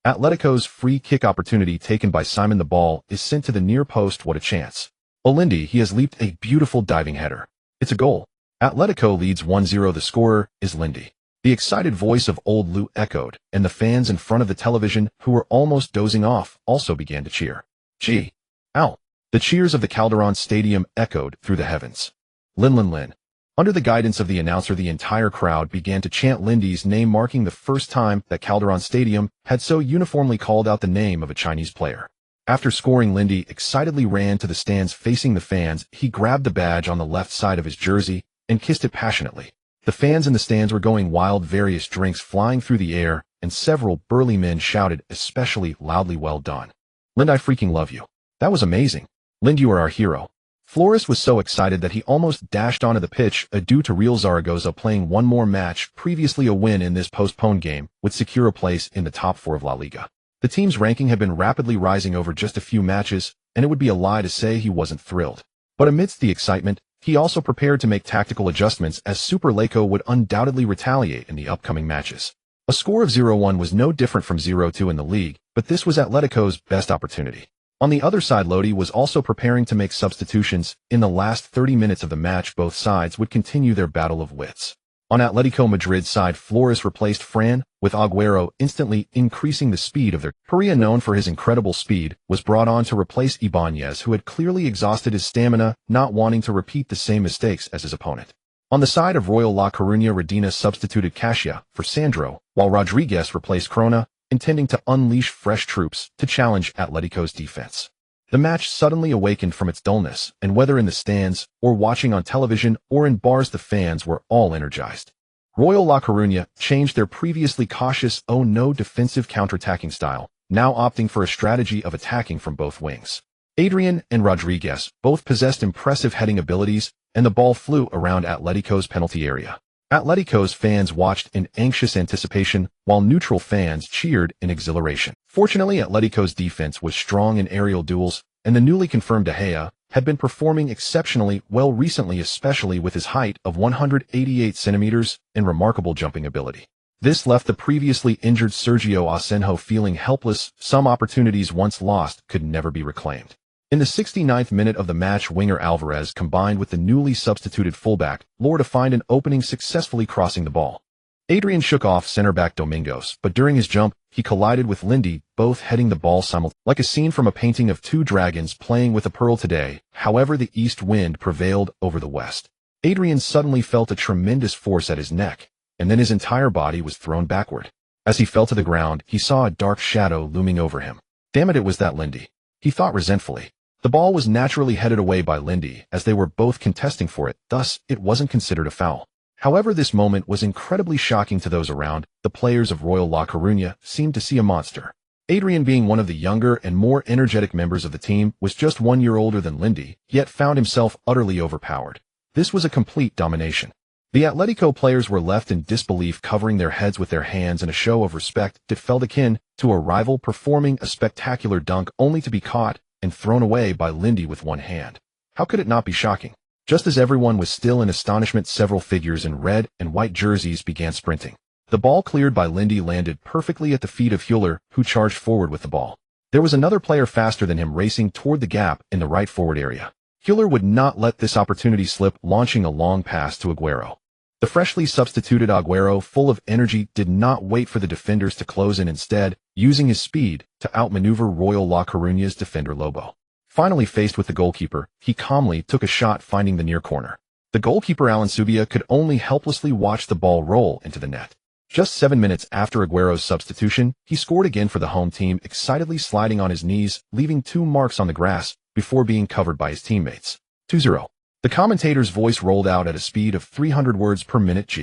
Atletico's free kick opportunity taken by Simon. The ball is sent to the near post. What a chance. Lindy, he has leaped a beautiful diving header. It's a goal. Atletico leads 1-0. The scorer is Lindy. The excited voice of old Lou echoed, and the fans in front of the television, who were almost dozing off, also began to cheer. Gee. Ow. The cheers of the Calderon Stadium echoed through the heavens. Lin Lin Lin. Under the guidance of the announcer, the entire crowd began to chant Lindy's name, marking the first time that Calderon Stadium had so uniformly called out the name of a Chinese player. After scoring, Lindy excitedly ran to the stands facing the fans. He grabbed the badge on the left side of his jersey and kissed it passionately. The fans in the stands were going wild, various drinks flying through the air, and several burly men shouted especially loudly, "Well done. Lind, I freaking love you. That was amazing. Lind, you are our hero." Flores was so excited that he almost dashed onto the pitch. Due to Real Zaragoza playing one more match, previously a win in this postponed game would secure a place in the top 4 of La Liga. The team's ranking had been rapidly rising over just a few matches, and it would be a lie to say he wasn't thrilled. But amidst the excitement, he also prepared to make tactical adjustments, as Super Leco would undoubtedly retaliate in the upcoming matches. A score of 0-1 was no different from 0-2 in the league, but this was Atletico's best opportunity. On the other side, Lodi was also preparing to make substitutions. In the last 30 minutes of the match, both sides would continue their battle of wits. On Atletico Madrid's side, Flores replaced Fran with Agüero, instantly increasing the speed of their. Perea, known for his incredible speed, was brought on to replace Ibanez, who had clearly exhausted his stamina, not wanting to repeat the same mistakes as his opponent. On the side of Royal La Coruña, Redina substituted Casia for Sandro, while Rodriguez replaced Crona, intending to unleash fresh troops to challenge Atletico's defense. The match suddenly awakened from its dullness, and whether in the stands, or watching on television, or in bars, the fans were all energized. Royal La Coruña changed their previously cautious oh-no defensive counterattacking style, now opting for a strategy of attacking from both wings. Adrian and Rodriguez both possessed impressive heading abilities, and the ball flew around Atletico's penalty area. Atletico's fans watched in anxious anticipation, while neutral fans cheered in exhilaration. Fortunately, Atletico's defense was strong in aerial duels, and the newly confirmed De Gea had been performing exceptionally well recently, especially with his height of 188 centimeters and remarkable jumping ability. This left the previously injured Sergio Asenjo feeling helpless. Some opportunities once lost could never be reclaimed. In the 69th minute of the match, winger Alvarez combined with the newly substituted fullback Lore to find an opening, successfully crossing the ball. Adrian shook off center-back Domingos, but during his jump, he collided with Lindy, both heading the ball simultaneously. Like a scene from a painting of two dragons playing with a pearl today. However, the east wind prevailed over the west. Adrian suddenly felt a tremendous force at his neck, and then his entire body was thrown backward. As he fell to the ground, he saw a dark shadow looming over him. Damn it, it was that Lindy, he thought resentfully. The ball was naturally headed away by Lindy, as they were both contesting for it, thus it wasn't considered a foul. However, this moment was incredibly shocking to those around. The players of Royal La Coruña seemed to see a monster. Adrian, being one of the younger and more energetic members of the team, was just 1 year older than Lindy, yet found himself utterly overpowered. This was a complete domination. The Atletico players were left in disbelief, covering their heads with their hands in a show of respect that felt akin to a rival performing a spectacular dunk only to be caught and thrown away by Lindy with one hand. How could it not be shocking? Just as everyone was still in astonishment, several figures in red and white jerseys began sprinting. The ball cleared by Lindy landed perfectly at the feet of Hüller, who charged forward with the ball. There was another player faster than him racing toward the gap in the right forward area. Hüller would not let this opportunity slip, launching a long pass to Agüero. The freshly substituted Agüero, full of energy, did not wait for the defenders to close in, instead, using his speed to outmaneuver Royal La Coruña's defender Lobo. Finally faced with the goalkeeper, he calmly took a shot, finding the near corner. The goalkeeper Alan Subia could only helplessly watch the ball roll into the net. Just 7 minutes after Agüero's substitution, he scored again for the home team, excitedly sliding on his knees, leaving 2 marks on the grass before being covered by his teammates. 2-0. The commentator's voice rolled out at a speed of 300 words per minute.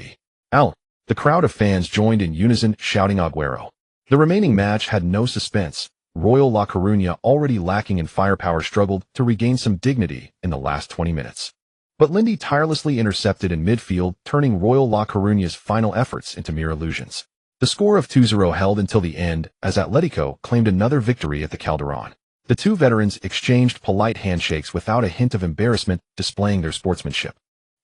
Al. The crowd of fans joined in unison, shouting Agüero. The remaining match had no suspense. Royal La Coruña, already lacking in firepower, struggled to regain some dignity in the last 20 minutes. But Lindy tirelessly intercepted in midfield, turning Royal La Coruña's final efforts into mere illusions. The score of 2-0 held until the end, as Atletico claimed another victory at the Calderón. The two veterans exchanged polite handshakes without a hint of embarrassment, displaying their sportsmanship.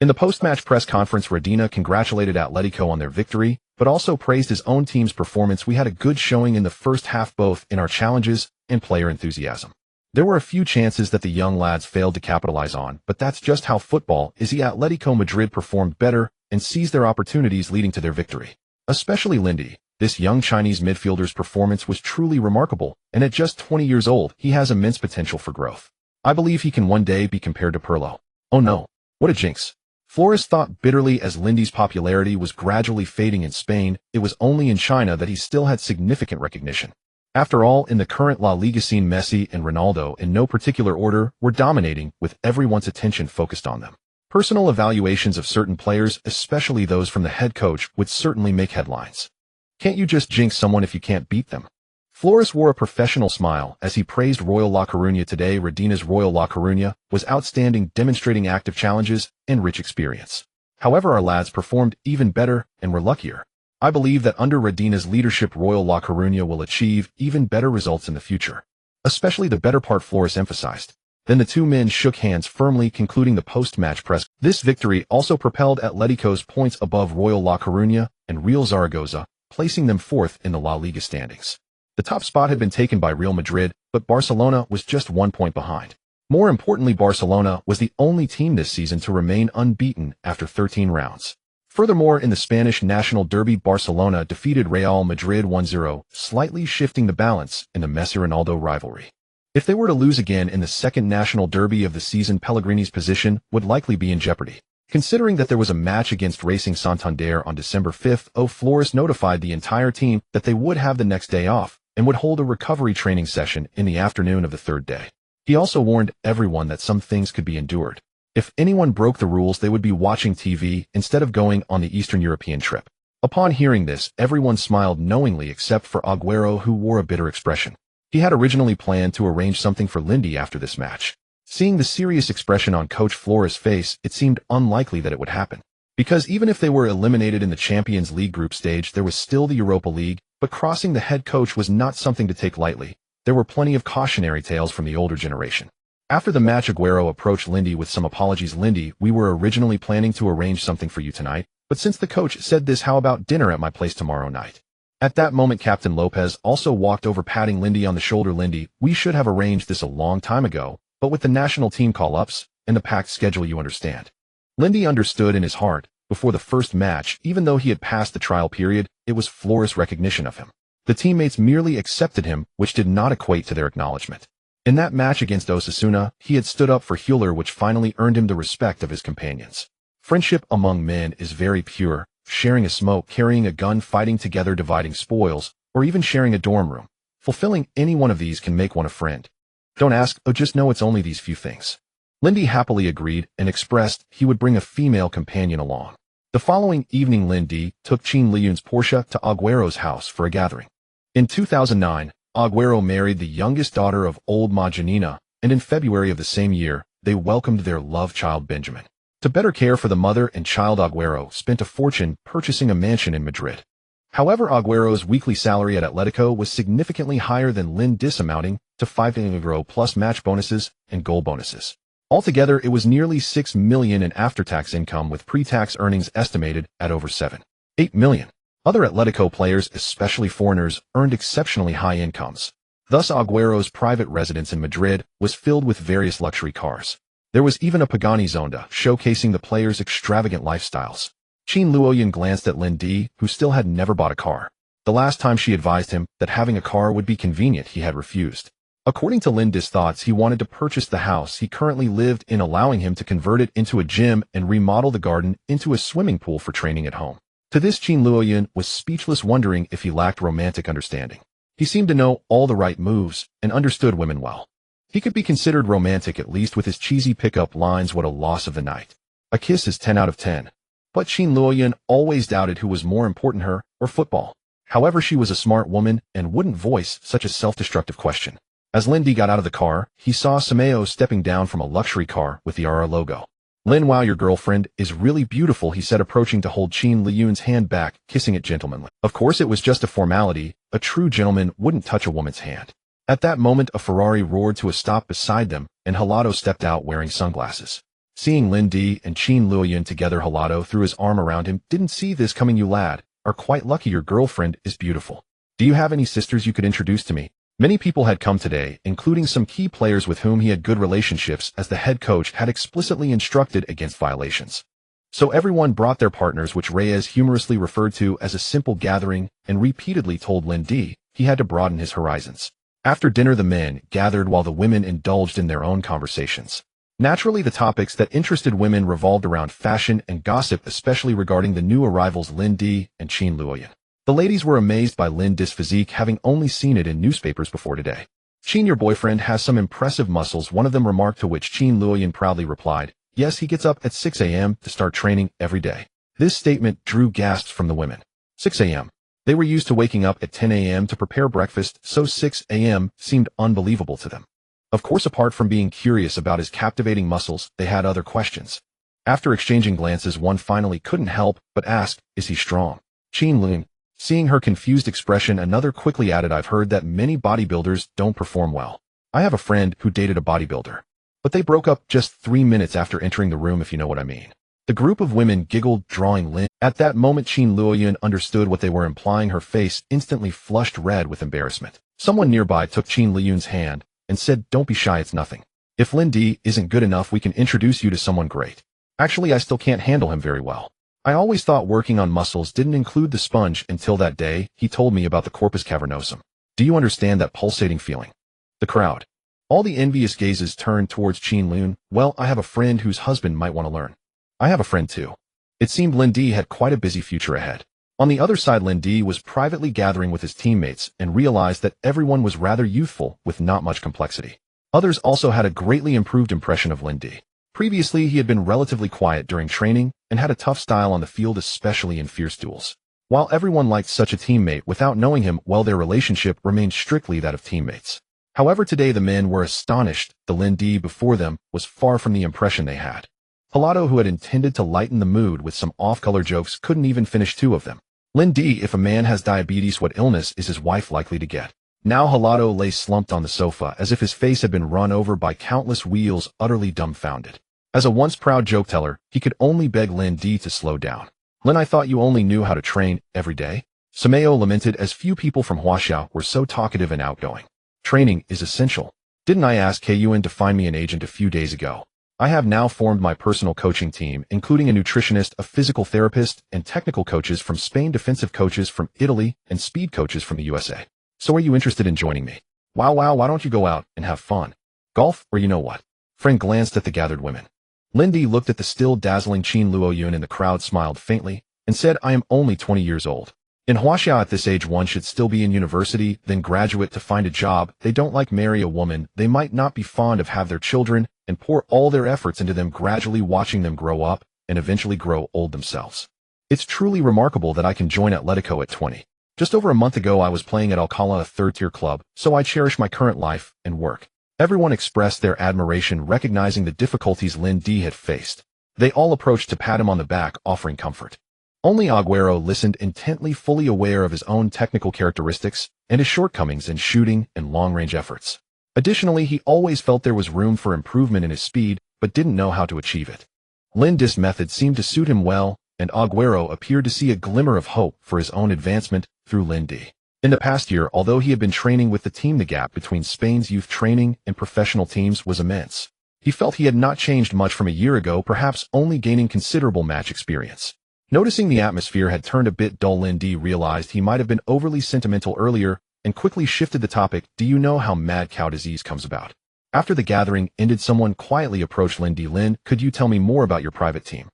In the post-match press conference, Redina congratulated Atletico on their victory, but also praised his own team's performance. "We had a good showing in the first half, both in our challenges and player enthusiasm. There were a few chances that the young lads failed to capitalize on, but that's just how football is. Atletico Madrid performed better and seized their opportunities, leading to their victory. Especially Lindy. This young Chinese midfielder's performance was truly remarkable, and at just 20 years old, he has immense potential for growth. I believe he can one day be compared to Pirlo." Oh no, what a jinx. Flores thought bitterly as Lindy's popularity was gradually fading in Spain. It was only in China that he still had significant recognition. After all, in the current La Liga scene, Messi and Ronaldo, in no particular order, were dominating, with everyone's attention focused on them. Personal evaluations of certain players, especially those from the head coach, would certainly make headlines. Can't you just jinx someone if you can't beat them? Flores wore a professional smile as he praised Royal La Coruña today. Redina's Royal La Coruña was outstanding, demonstrating active challenges and rich experience. However, our lads performed even better and were luckier. I believe that under Redina's leadership, Royal La Coruña will achieve even better results in the future. Especially the better part, Flores emphasized. Then the two men shook hands firmly, concluding the post-match press. This victory also propelled Atletico's points above Royal La Coruña and Real Zaragoza, placing them 4th in the La Liga standings. The top spot had been taken by Real Madrid, but Barcelona was just 1 point behind. More importantly, Barcelona was the only team this season to remain unbeaten after 13 rounds. Furthermore, in the Spanish National Derby, Barcelona defeated Real Madrid 1-0, slightly shifting the balance in the Messi-Ronaldo rivalry. If they were to lose again in the second National Derby of the season, Pellegrini's position would likely be in jeopardy. Considering that there was a match against Racing Santander on December 5th, Flores notified the entire team that they would have the next day off and would hold a recovery training session in the afternoon of the 3rd day. He also warned everyone that some things could be endured. If anyone broke the rules, they would be watching TV instead of going on the Eastern European trip. Upon hearing this, everyone smiled knowingly except for Agüero, who wore a bitter expression. He had originally planned to arrange something for Lindy after this match. Seeing the serious expression on Coach Flores' face, it seemed unlikely that it would happen. Because even if they were eliminated in the Champions League group stage, there was still the Europa League, but crossing the head coach was not something to take lightly. There were plenty of cautionary tales from the older generation. After the match, Agüero approached Lindy with some apologies. "Lindy, we were originally planning to arrange something for you tonight, but since the coach said this, how about dinner at my place tomorrow night?" At that moment, Captain Lopez also walked over, patting Lindy on the shoulder. "Lindy, we should have arranged this a long time ago, but with the national team call-ups and the packed schedule, you understand." Lindy understood in his heart. Before the first match, even though he had passed the trial period, it was Flores' recognition of him. The teammates merely accepted him, which did not equate to their acknowledgement. In that match against Osasuna, he had stood up for Hüller, which finally earned him the respect of his companions. Friendship among men is very pure. Sharing a smoke, carrying a gun, fighting together, dividing spoils, or even sharing a dorm room. Fulfilling any one of these can make one a friend. Don't ask, just know it's only these few things. Lindy happily agreed and expressed he would bring a female companion along. The following evening, Lindy took Chin Liyun's Porsche to Agüero's house for a gathering. In 2009, Agüero married the youngest daughter of old Ma Janina, and in February of the same year, they welcomed their love child Benjamin. To better care for the mother and child, Agüero spent a fortune purchasing a mansion in Madrid. However, Agüero's weekly salary at Atletico was significantly higher than Lindy's, amounting to €5 plus match bonuses and goal bonuses. Altogether, it was nearly €6 million in after-tax income, with pre-tax earnings estimated at over €7-8 million. Other Atletico players, especially foreigners, earned exceptionally high incomes. Thus, Agüero's private residence in Madrid was filled with various luxury cars. There was even a Pagani Zonda, showcasing the players' extravagant lifestyles. Qin Luoyuan glanced at Lin Di, who still had never bought a car. The last time she advised him that having a car would be convenient, he had refused. According to Lin Di's thoughts, he wanted to purchase the house he currently lived in, allowing him to convert it into a gym and remodel the garden into a swimming pool for training at home. To this, Qin Luoyuan was speechless, wondering if he lacked romantic understanding. He seemed to know all the right moves and understood women well. He could be considered romantic, at least with his cheesy pickup lines, "What a loss of the night. A kiss is 10 out of 10. But Qin Luoyuan always doubted who was more important, her or football. However, she was a smart woman and wouldn't voice such a self-destructive question. As Lin Di got out of the car, he saw Sameo stepping down from a luxury car with the RR logo. "Lin, wow, your girlfriend is really beautiful," he said, approaching to hold Qin Luoyuan's hand back, kissing it gentlemanly. Of course, it was just a formality. A true gentleman wouldn't touch a woman's hand. At that moment, a Ferrari roared to a stop beside them, and Halato stepped out wearing sunglasses. Seeing Lin Di and Qin Luoyuan together, Halato threw his arm around him. "Didn't see this coming. You lad are quite lucky. Your girlfriend is beautiful. Do you have any sisters you could introduce to me?" Many people had come today, including some key players with whom he had good relationships, as the head coach had explicitly instructed against violations. So everyone brought their partners, which Reyes humorously referred to as a simple gathering, and repeatedly told Lin Di he had to broaden his horizons. After dinner, the men gathered while the women indulged in their own conversations. Naturally, the topics that interested women revolved around fashion and gossip, especially regarding the new arrivals Lin Di and Qin Luoyuan. The ladies were amazed by Lin Di's physique, having only seen it in newspapers before today. "Qin, your boyfriend has some impressive muscles," one of them remarked, to which Qin Luoyuan proudly replied, "Yes, he gets up at 6 a.m. to start training every day." This statement drew gasps from the women. 6 a.m. They were used to waking up at 10 a.m. to prepare breakfast, so 6 a.m. seemed unbelievable to them. Of course, apart from being curious about his captivating muscles, they had other questions. After exchanging glances, one finally couldn't help but ask, "Is he strong?" Qin Luoyuan, seeing her confused expression, another quickly added, "I've heard that many bodybuilders don't perform well. I have a friend who dated a bodybuilder, but they broke up just 3 minutes after entering the room, if you know what I mean." The group of women giggled, drawing Lin. At that moment, Qin Luoyuan understood what they were implying. Her face instantly flushed red with embarrassment. Someone nearby took Qin Luoyuan's hand and said, "Don't be shy, it's nothing. If Lin Di isn't good enough, we can introduce you to someone great. Actually, I still can't handle him very well. I always thought working on muscles didn't include the sponge until that day he told me about the corpus cavernosum. Do you understand that pulsating feeling?" The crowd, all the envious gazes turned towards Qin Luoyuan. "Well, I have a friend whose husband might want to learn." "I have a friend too." It seemed Lin Di had quite a busy future ahead. On the other side, Lin Di was privately gathering with his teammates and realized that everyone was rather youthful with not much complexity. Others also had a greatly improved impression of Lin Di. Previously, he had been relatively quiet during training and had a tough style on the field, especially in fierce duels. While everyone liked such a teammate, without knowing him well, their relationship remained strictly that of teammates. However, today the men were astonished. The Lin Di before them was far from the impression they had. Halato, who had intended to lighten the mood with some off-color jokes, couldn't even finish 2 of them. "Lin Di, if a man has diabetes, what illness is his wife likely to get?" Now Halato lay slumped on the sofa as if his face had been run over by countless wheels, utterly dumbfounded. As a once proud joke teller, he could only beg Lin Di to slow down. "Lin, I thought you only knew how to train every day?" Sameo lamented, as few people from Huaxia were so talkative and outgoing. "Training is essential. Didn't I ask Kuyuan to find me an agent a few days ago? I have now formed my personal coaching team, including a nutritionist, a physical therapist, and technical coaches from Spain, defensive coaches from Italy, and speed coaches from the USA. So are you interested in joining me?" Wow, why don't you go out and have fun? Golf, or you know what?" Friend glanced at the gathered women. Lin Di looked at the still dazzling Qin Luoyuan, and the crowd smiled faintly and said, "I am only 20 years old. In Huaxia at this age, one should still be in university, then graduate to find a job. They don't like marry a woman they might not be fond of, have their children, and pour all their efforts into them, gradually watching them grow up and eventually grow old themselves. It's truly remarkable that I can join Atletico at 20. Just over a month ago, I was playing at Alcala, a third-tier club, so I cherish my current life and work." Everyone expressed their admiration, recognizing the difficulties Lin Di had faced. They all approached to pat him on the back, offering comfort. Only Aguero listened intently, fully aware of his own technical characteristics and his shortcomings in shooting and long-range efforts. Additionally, he always felt there was room for improvement in his speed, but didn't know how to achieve it. Lin Di's method seemed to suit him well, and Aguero appeared to see a glimmer of hope for his own advancement through Lin Di. In the past year, although he had been training with the team, the gap between Spain's youth training and professional teams was immense. He felt he had not changed much from a year ago, perhaps only gaining considerable match experience. Noticing the atmosphere had turned a bit dull, Lindy realized he might have been overly sentimental earlier and quickly shifted the topic. Do you know how mad cow disease comes about? After the gathering ended, someone quietly approached Lindy. Lynn, could you tell me more about your private team?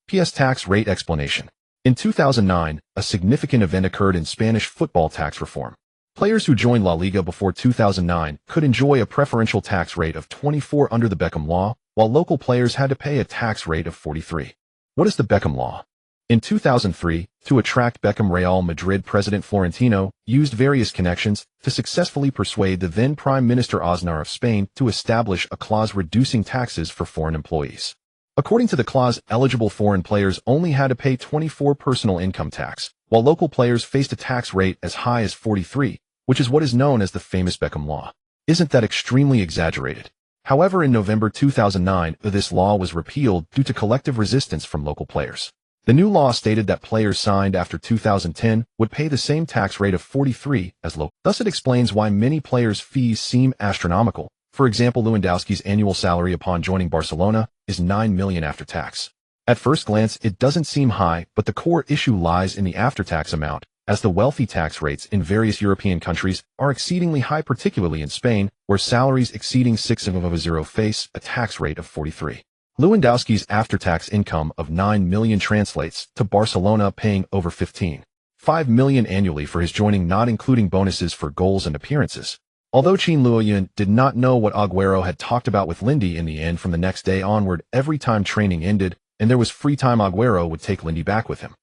PS tax rate explanation. In 2009, a significant event occurred in Spanish football tax reform. Players who joined La Liga before 2009 could enjoy a preferential tax rate of 24 under the Beckham Law, while local players had to pay a tax rate of 43. What is the Beckham Law? In 2003, to attract Beckham, Real Madrid president Florentino used various connections to successfully persuade the then Prime Minister Aznar of Spain to establish a clause reducing taxes for foreign employees. According to the clause, eligible foreign players only had to pay 24 personal income tax, while local players faced a tax rate as high as 43, which is what is known as the famous Beckham Law. Isn't that extremely exaggerated? However, in November 2009, this law was repealed due to collective resistance from local players. The new law stated that players signed after 2010 would pay the same tax rate of 43 as local. Thus, it explains why many players' fees seem astronomical. For example, Lewandowski's annual salary upon joining Barcelona is $9 million after tax. At first glance, it doesn't seem high, but the core issue lies in the after-tax amount, as the wealthy tax rates in various European countries are exceedingly high, particularly in Spain, where salaries exceeding 6,000 face a tax rate of 43. Lewandowski's after-tax income of $9 million translates to Barcelona paying over $15.5 million annually for his joining, not including bonuses for goals and appearances. Although Chin Luoyun did not know what Agüero had talked about with Lindy in the end, from the next day onward, every time training ended and there was free time, Agüero would take Lindy back with him.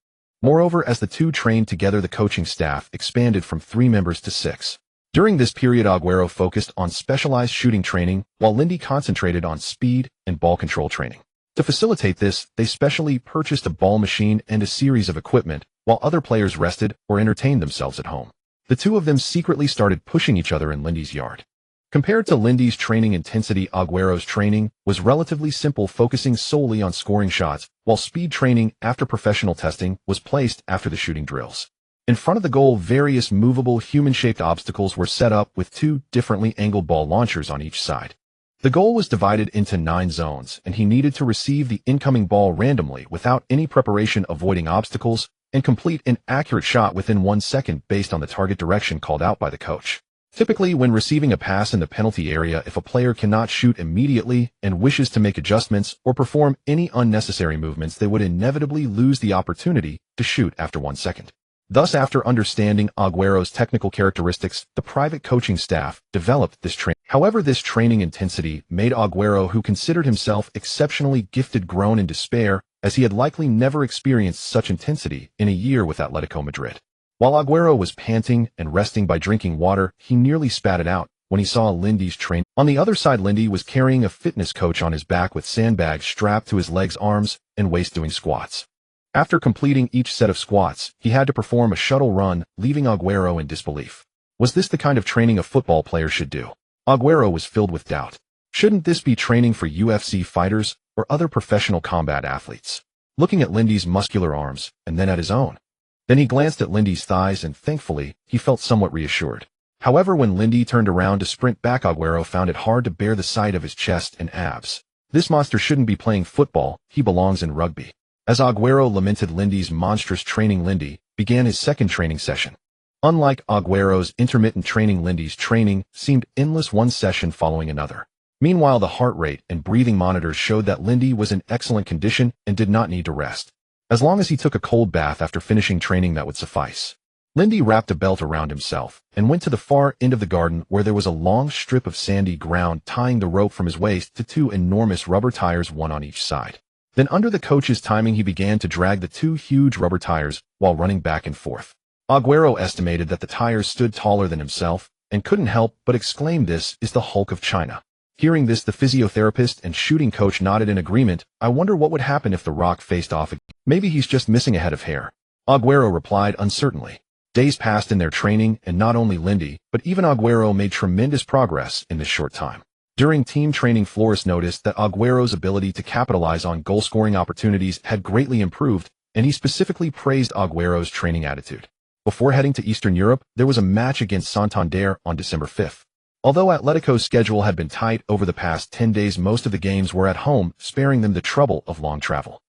Moreover, as the two trained together, the coaching staff expanded from 3 members to 6. During this period, Agüero focused on specialized shooting training, while Lindy concentrated on speed and ball control training. To facilitate this, they specially purchased a ball machine and a series of equipment, while other players rested or entertained themselves at home. The two of them secretly started pushing each other in Lindy's yard. Compared to Lindy's training intensity, Agüero's training was relatively simple, focusing solely on scoring shots, while speed training, after professional testing, was placed after the shooting drills. In front of the goal, various movable human-shaped obstacles were set up with 2 differently angled ball launchers on each side. The goal was divided into 9 zones, and he needed to receive the incoming ball randomly without any preparation, avoiding obstacles, and complete an accurate shot within 1 second based on the target direction called out by the coach. Typically, when receiving a pass in the penalty area, if a player cannot shoot immediately and wishes to make adjustments or perform any unnecessary movements, they would inevitably lose the opportunity to shoot after 1 second. Thus, after understanding Agüero's technical characteristics, the private coaching staff developed this training. However, this training intensity made Agüero, who considered himself exceptionally gifted, groan in despair, as he had likely never experienced such intensity in a year with Atletico Madrid. While Agüero was panting and resting by drinking water, he nearly spat it out when he saw Lindy's train. On the other side, Lindy was carrying a fitness coach on his back with sandbags strapped to his legs, arms, and waist, doing squats. After completing each set of squats, he had to perform a shuttle run, leaving Agüero in disbelief. Was this the kind of training a football player should do? Agüero was filled with doubt. Shouldn't this be training for UFC fighters or other professional combat athletes? Looking at Lindy's muscular arms, and then at his own. Then he glanced at Lindy's thighs, and thankfully, he felt somewhat reassured. However, when Lindy turned around to sprint back, Agüero found it hard to bear the sight of his chest and abs. This monster shouldn't be playing football, he belongs in rugby. As Agüero lamented Lindy's monstrous training, Lindy began his second training session. Unlike Agüero's intermittent training, Lindy's training seemed endless, one session following another. Meanwhile, the heart rate and breathing monitors showed that Lindy was in excellent condition and did not need to rest. As long as he took a cold bath after finishing training, that would suffice. Lindy wrapped a belt around himself and went to the far end of the garden, where there was a long strip of sandy ground, tying the rope from his waist to 2 enormous rubber tires, 1 on each side. Then, under the coach's timing, he began to drag the 2 huge rubber tires while running back and forth. Agüero estimated that the tires stood taller than himself and couldn't help but exclaim, "This is the Hulk of China." Hearing this, the physiotherapist and shooting coach nodded in agreement. "I wonder what would happen if the Rock faced off again. Maybe he's just missing a head of hair," Agüero replied uncertainly. Days passed in their training, and not only Lindy, but even Agüero made tremendous progress in this short time. During team training, Flores noticed that Agüero's ability to capitalize on goal-scoring opportunities had greatly improved, and he specifically praised Agüero's training attitude. Before heading to Eastern Europe, there was a match against Santander on December 5th. Although Atletico's schedule had been tight over the past 10 days, most of the games were at home, sparing them the trouble of long travel.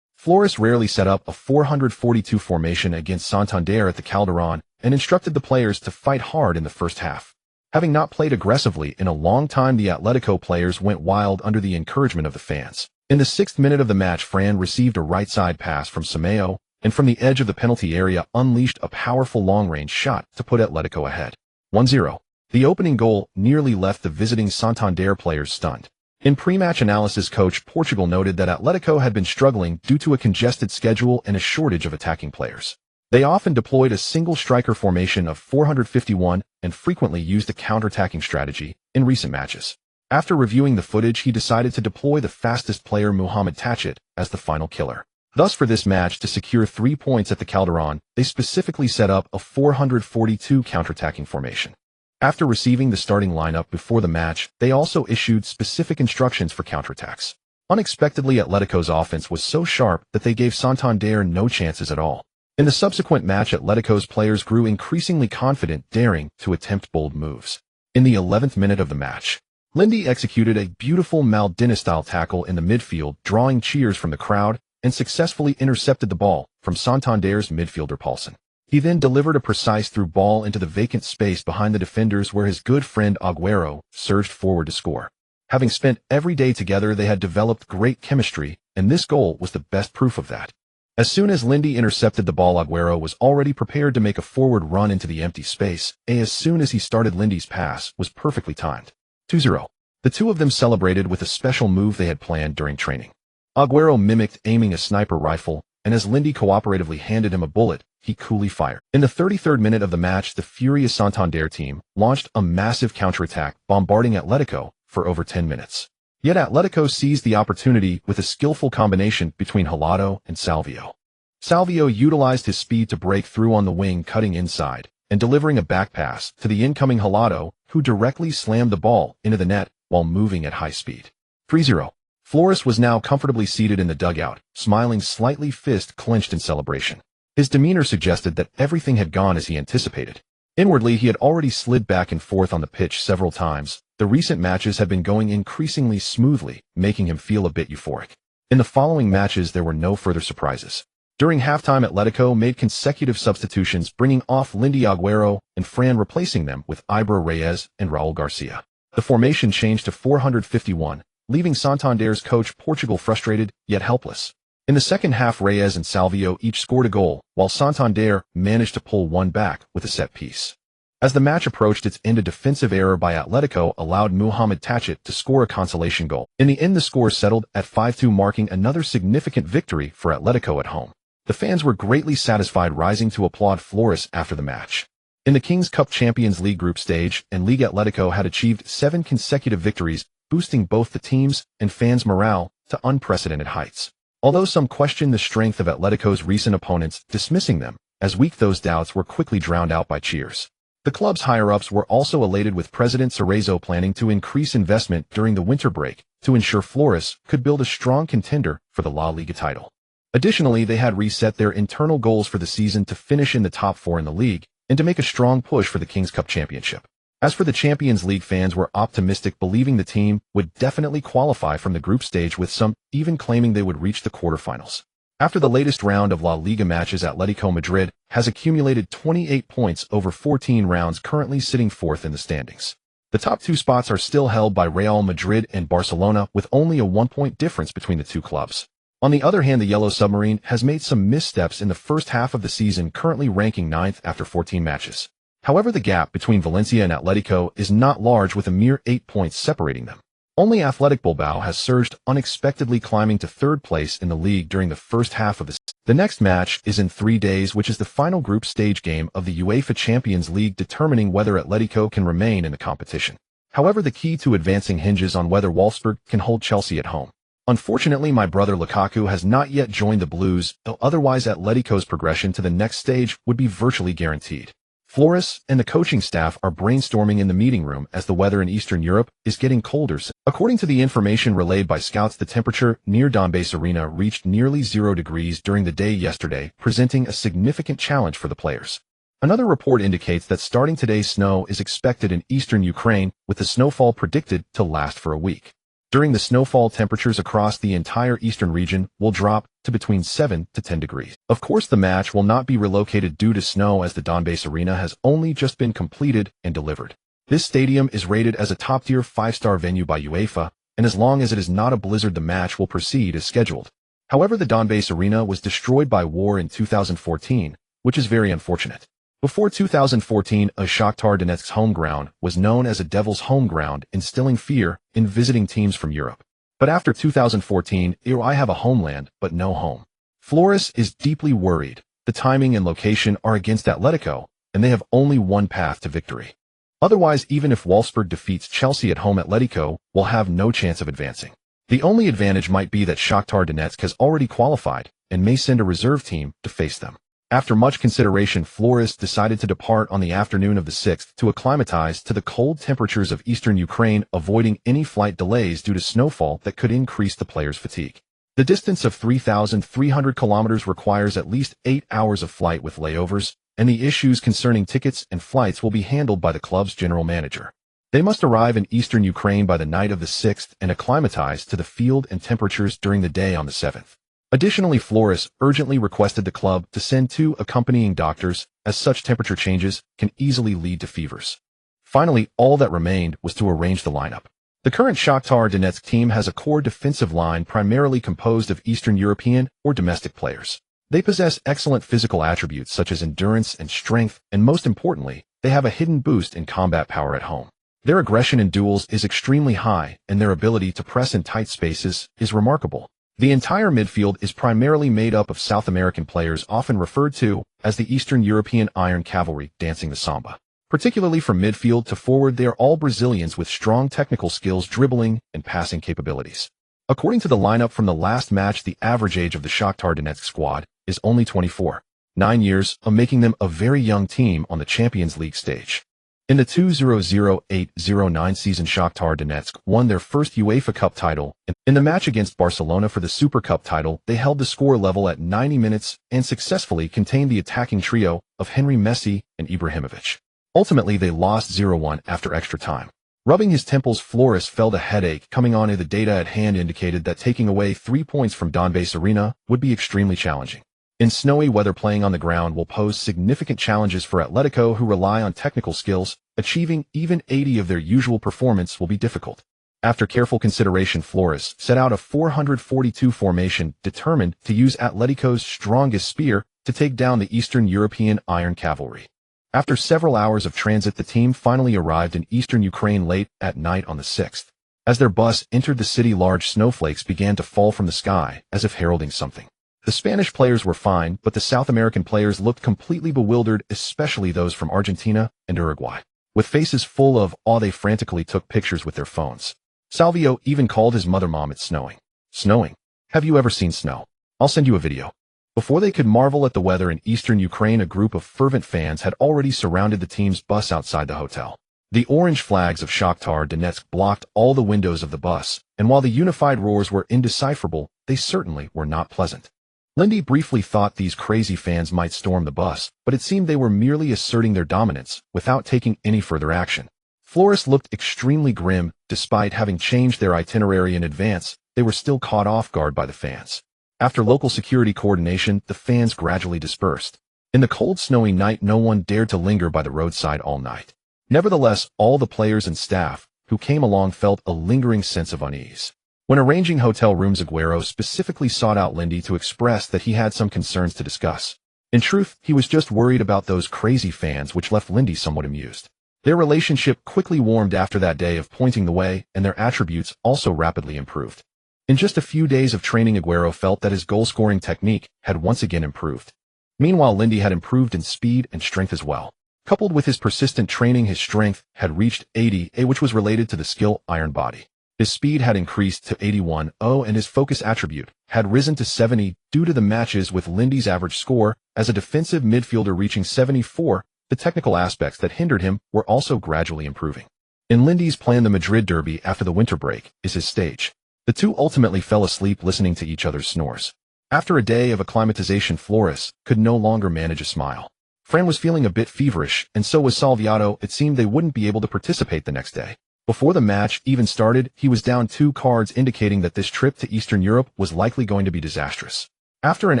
Flores rarely set up a 442 formation against Santander at the Calderon and instructed the players to fight hard in the first half. Having not played aggressively in a long time, the Atletico players went wild under the encouragement of the fans. In the 6th minute of the match, Fran received a right-side pass from Sameo, and from the edge of the penalty area unleashed a powerful long-range shot to put Atletico ahead. 1-0. The opening goal nearly left the visiting Santander players stunned. In pre-match analysis, coach Portugal noted that Atletico had been struggling due to a congested schedule and a shortage of attacking players. They often deployed a single striker formation of 451 and frequently used a counter-attacking strategy in recent matches. After reviewing the footage, he decided to deploy the fastest player Mohamed Tachet as the final killer. Thus, for this match, to secure 3 points at the Calderon, they specifically set up a 442 counter-attacking formation. After receiving the starting lineup before the match, they also issued specific instructions for counterattacks. Unexpectedly, Atletico's offense was so sharp that they gave Santander no chances at all. In the subsequent match, Atletico's players grew increasingly confident, daring to attempt bold moves. In the 11th minute of the match, Lindy executed a beautiful Maldini-style tackle in the midfield, drawing cheers from the crowd, and successfully intercepted the ball from Santander's midfielder Paulson. He then delivered a precise through ball into the vacant space behind the defenders, where his good friend Agüero surged forward to score. Having spent every day together, they had developed great chemistry, and this goal was the best proof of that. As soon as Lindy intercepted the ball, Agüero was already prepared to make a forward run into the empty space, and as soon as he started, Lindy's pass was perfectly timed. 2-0. The two of them celebrated with a special move they had planned during training. Agüero mimicked aiming a sniper rifle, and as Lindy cooperatively handed him a bullet, he coolly fired. In the 33rd minute of the match, the furious Santander team launched a massive counterattack, bombarding Atletico for over 10 minutes. Yet Atletico seized the opportunity with a skillful combination between Hilado and Salvio. Salvio utilized his speed to break through on the wing, cutting inside and delivering a back pass to the incoming Hilado, who directly slammed the ball into the net while moving at high speed. 3-0. Flores was now comfortably seated in the dugout, smiling slightly, fist clenched in celebration. His demeanor suggested that everything had gone as he anticipated. Inwardly, he had already slid back and forth on the pitch several times. The recent matches had been going increasingly smoothly, making him feel a bit euphoric. In the following matches, there were no further surprises. During halftime, Atletico made consecutive substitutions, bringing off Lindy, Agüero, and Fran, replacing them with Ibra Reyes and Raul Garcia. The formation changed to 451, leaving Santander's coach Portugal frustrated yet helpless. In the second half, Reyes and Salvio each scored a goal, while Santander managed to pull one back with a set piece. As the match approached its end, a defensive error by Atletico allowed Mohamed Tachet to score a consolation goal. In the end, the score settled at 5-2, marking another significant victory for Atletico at home. The fans were greatly satisfied, rising to applaud Flores after the match. In the Kings Cup Champions League group stage and league, Atletico had achieved 7 consecutive victories, boosting both the teams and fans' morale to unprecedented heights. Although some questioned the strength of Atletico's recent opponents, dismissing them as weak, those doubts were quickly drowned out by cheers. The club's higher-ups were also elated, with President Cerezo planning to increase investment during the winter break to ensure Flores could build a strong contender for the La Liga title. Additionally, they had reset their internal goals for the season to finish in the top 4 in the league and to make a strong push for the Kings Cup Championship. As for the Champions League, fans were optimistic, believing the team would definitely qualify from the group stage, with some even claiming they would reach the quarterfinals. After the latest round of La Liga matches, Atletico Madrid has accumulated 28 points over 14 rounds, currently sitting 4th in the standings. The top 2 spots are still held by Real Madrid and Barcelona, with only a 1-point difference between the two clubs. On the other hand, the Yellow Submarine has made some missteps in the first half of the season, currently ranking 9th after 14 matches. However, the gap between Valencia and Atletico is not large, with a mere 8 points separating them. Only Athletic Bilbao has surged, unexpectedly climbing to 3rd place in the league during the first half of the season. The next match is in 3 days, which is the final group stage game of the UEFA Champions League, determining whether Atletico can remain in the competition. However, the key to advancing hinges on whether Wolfsburg can hold Chelsea at home. Unfortunately, my brother Lukaku has not yet joined the Blues, though otherwise Atletico's progression to the next stage would be virtually guaranteed. Flores and the coaching staff are brainstorming in the meeting room as the weather in Eastern Europe is getting colder. According to the information relayed by scouts, the temperature near Donbase Arena reached nearly 0 degrees during the day yesterday, presenting a significant challenge for the players. Another report indicates that starting today, snow is expected in eastern Ukraine, with the snowfall predicted to last for a week. During the snowfall, temperatures across the entire eastern region will drop to between 7 to 10 degrees. Of course, the match will not be relocated due to snow, as the Donbass Arena has only just been completed and delivered. This stadium is rated as a top-tier 5-star venue by UEFA, and as long as it is not a blizzard, the match will proceed as scheduled. However, the Donbass Arena was destroyed by war in 2014, which is very unfortunate. Before 2014, a Shakhtar Donetsk's home ground was known as a devil's home ground, instilling fear in visiting teams from Europe. But after 2014, I have a homeland, but no home. Flores is deeply worried. The timing and location are against Atletico, and they have only one path to victory. Otherwise, even if Wolfsburg defeats Chelsea at home, Atletico will have no chance of advancing. The only advantage might be that Shakhtar Donetsk has already qualified and may send a reserve team to face them. After much consideration, Flores decided to depart on the afternoon of the 6th to acclimatize to the cold temperatures of eastern Ukraine, avoiding any flight delays due to snowfall that could increase the players' fatigue. The distance of 3,300 kilometers requires at least 8 hours of flight with layovers, and the issues concerning tickets and flights will be handled by the club's general manager. They must arrive in eastern Ukraine by the night of the 6th and acclimatize to the field and temperatures during the day on the 7th. Additionally, Flores urgently requested the club to send 2 accompanying doctors, as such temperature changes can easily lead to fevers. Finally, all that remained was to arrange the lineup. The current Shakhtar Donetsk team has a core defensive line primarily composed of Eastern European or domestic players. They possess excellent physical attributes such as endurance and strength, and most importantly, they have a hidden boost in combat power at home. Their aggression in duels is extremely high, and their ability to press in tight spaces is remarkable. The entire midfield is primarily made up of South American players, often referred to as the Eastern European Iron Cavalry, dancing the samba. Particularly from midfield to forward, they are all Brazilians with strong technical skills, dribbling, and passing capabilities. According to the lineup from the last match, the average age of the Shakhtar Donetsk squad is only 24, 9 years, making them a very young team on the Champions League stage. In the 2008-09 season, Shakhtar Donetsk won their first UEFA Cup title. In the match against Barcelona for the Super Cup title, they held the score level at 90 minutes and successfully contained the attacking trio of Henry, Messi, and Ibrahimovic. Ultimately, they lost 0-1 after extra time. Rubbing his temples, Flores felt a headache coming on. The data at hand indicated that taking away 3 points from Donbass Arena would be extremely challenging. In snowy weather, playing on the ground will pose significant challenges for Atletico, who rely on technical skills. Achieving even 80 of their usual performance will be difficult. After careful consideration, Flores set out a 442 formation, determined to use Atletico's strongest spear to take down the Eastern European Iron Cavalry. After several hours of transit, the team finally arrived in eastern Ukraine late at night on the 6th. As their bus entered the city, large snowflakes began to fall from the sky, as if heralding something. The Spanish players were fine, but the South American players looked completely bewildered, especially those from Argentina and Uruguay. With faces full of awe, they frantically took pictures with their phones. Salvio even called his mother, "Mom, it's snowing." Snowing? Have you ever seen snow? I'll send you a video. Before they could marvel at the weather in eastern Ukraine, a group of fervent fans had already surrounded the team's bus outside the hotel. The orange flags of Shakhtar Donetsk blocked all the windows of the bus, and while the unified roars were indecipherable, they certainly were not pleasant. Lindy briefly thought these crazy fans might storm the bus, but it seemed they were merely asserting their dominance without taking any further action. Flores looked extremely grim. Despite having changed their itinerary in advance, they were still caught off guard by the fans. After local security coordination, the fans gradually dispersed. In the cold, snowy night, no one dared to linger by the roadside all night. Nevertheless, all the players and staff who came along felt a lingering sense of unease. When arranging hotel rooms, Aguero specifically sought out Lindy to express that he had some concerns to discuss. In truth, he was just worried about those crazy fans, which left Lindy somewhat amused. Their relationship quickly warmed after that day of pointing the way, and their attributes also rapidly improved. In just a few days of training, Aguero felt that his goal-scoring technique had once again improved. Meanwhile, Lindy had improved in speed and strength as well. Coupled with his persistent training, his strength had reached 80, which was related to the skill iron body. His speed had increased to 81.0, and his focus attribute had risen to 70 due to the matches with Lindy's average score as a defensive midfielder reaching 74. The technical aspects that hindered him were also gradually improving. In Lindy's plan, the Madrid derby after the winter break is his stage. The two ultimately fell asleep listening to each other's snores. After a day of acclimatization, Flores could no longer manage a smile. Fran was feeling a bit feverish, and so was Salviato. It seemed they wouldn't be able to participate the next day. Before the match even started, he was down 2 cards, indicating that this trip to Eastern Europe was likely going to be disastrous. After an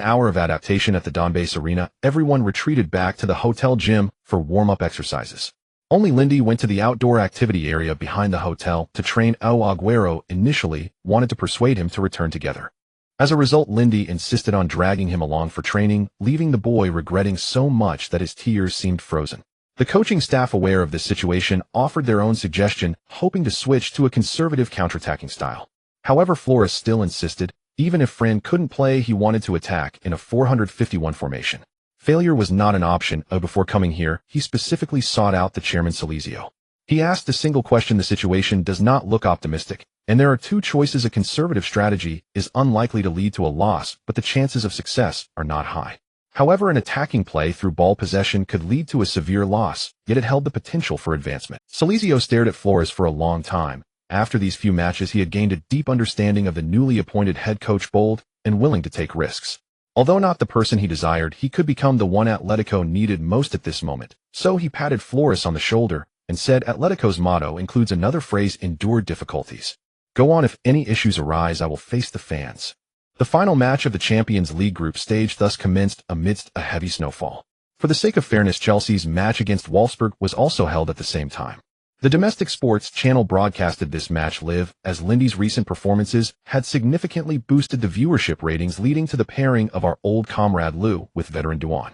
hour of adaptation at the Donbass arena, everyone retreated back to the hotel gym for warm-up exercises. Only Lindy went to the outdoor activity area behind the hotel to train. Aguero initially wanted to persuade him to return together. As a result, Lindy insisted on dragging him along for training, leaving the boy regretting so much that his tears seemed frozen. The coaching staff, aware of this situation, offered their own suggestion, hoping to switch to a conservative counterattacking style. However, Flores still insisted. Even if Fran couldn't play, he wanted to attack in a 451 formation. Failure was not an option. Before coming here, he specifically sought out the chairman Silesia. He asked a single question: the situation does not look optimistic, and there are 2 choices. A conservative strategy is unlikely to lead to a loss, but the chances of success are not high. However, an attacking play through ball possession could lead to a severe loss, yet it held the potential for advancement. Silesia stared at Flores for a long time. After these few matches, he had gained a deep understanding of the newly appointed head coach, bold and willing to take risks. Although not the person he desired, he could become the one Atletico needed most at this moment. So he patted Flores on the shoulder and said Atletico's motto includes another phrase: endure difficulties. Go on, if any issues arise, I will face the fans. The final match of the Champions League group stage thus commenced amidst a heavy snowfall. For the sake of fairness, Chelsea's match against Wolfsburg was also held at the same time. The domestic sports channel broadcasted this match live, as Lindy's recent performances had significantly boosted the viewership ratings, leading to the pairing of our old comrade Lou with veteran Duan.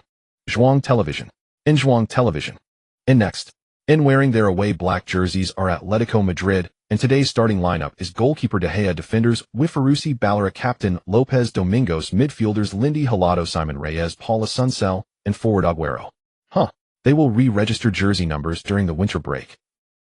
Zhuang Television. In Zhuang Television. And next. In wearing their away black jerseys are Atletico Madrid, and today's starting lineup is goalkeeper De Gea, defenders Wiferusi Balera, captain Lopez Domingos, midfielders Lindy Hilado, Simon Reyes, Paula Sunsell, and forward Aguero. They will re-register jersey numbers during the winter break.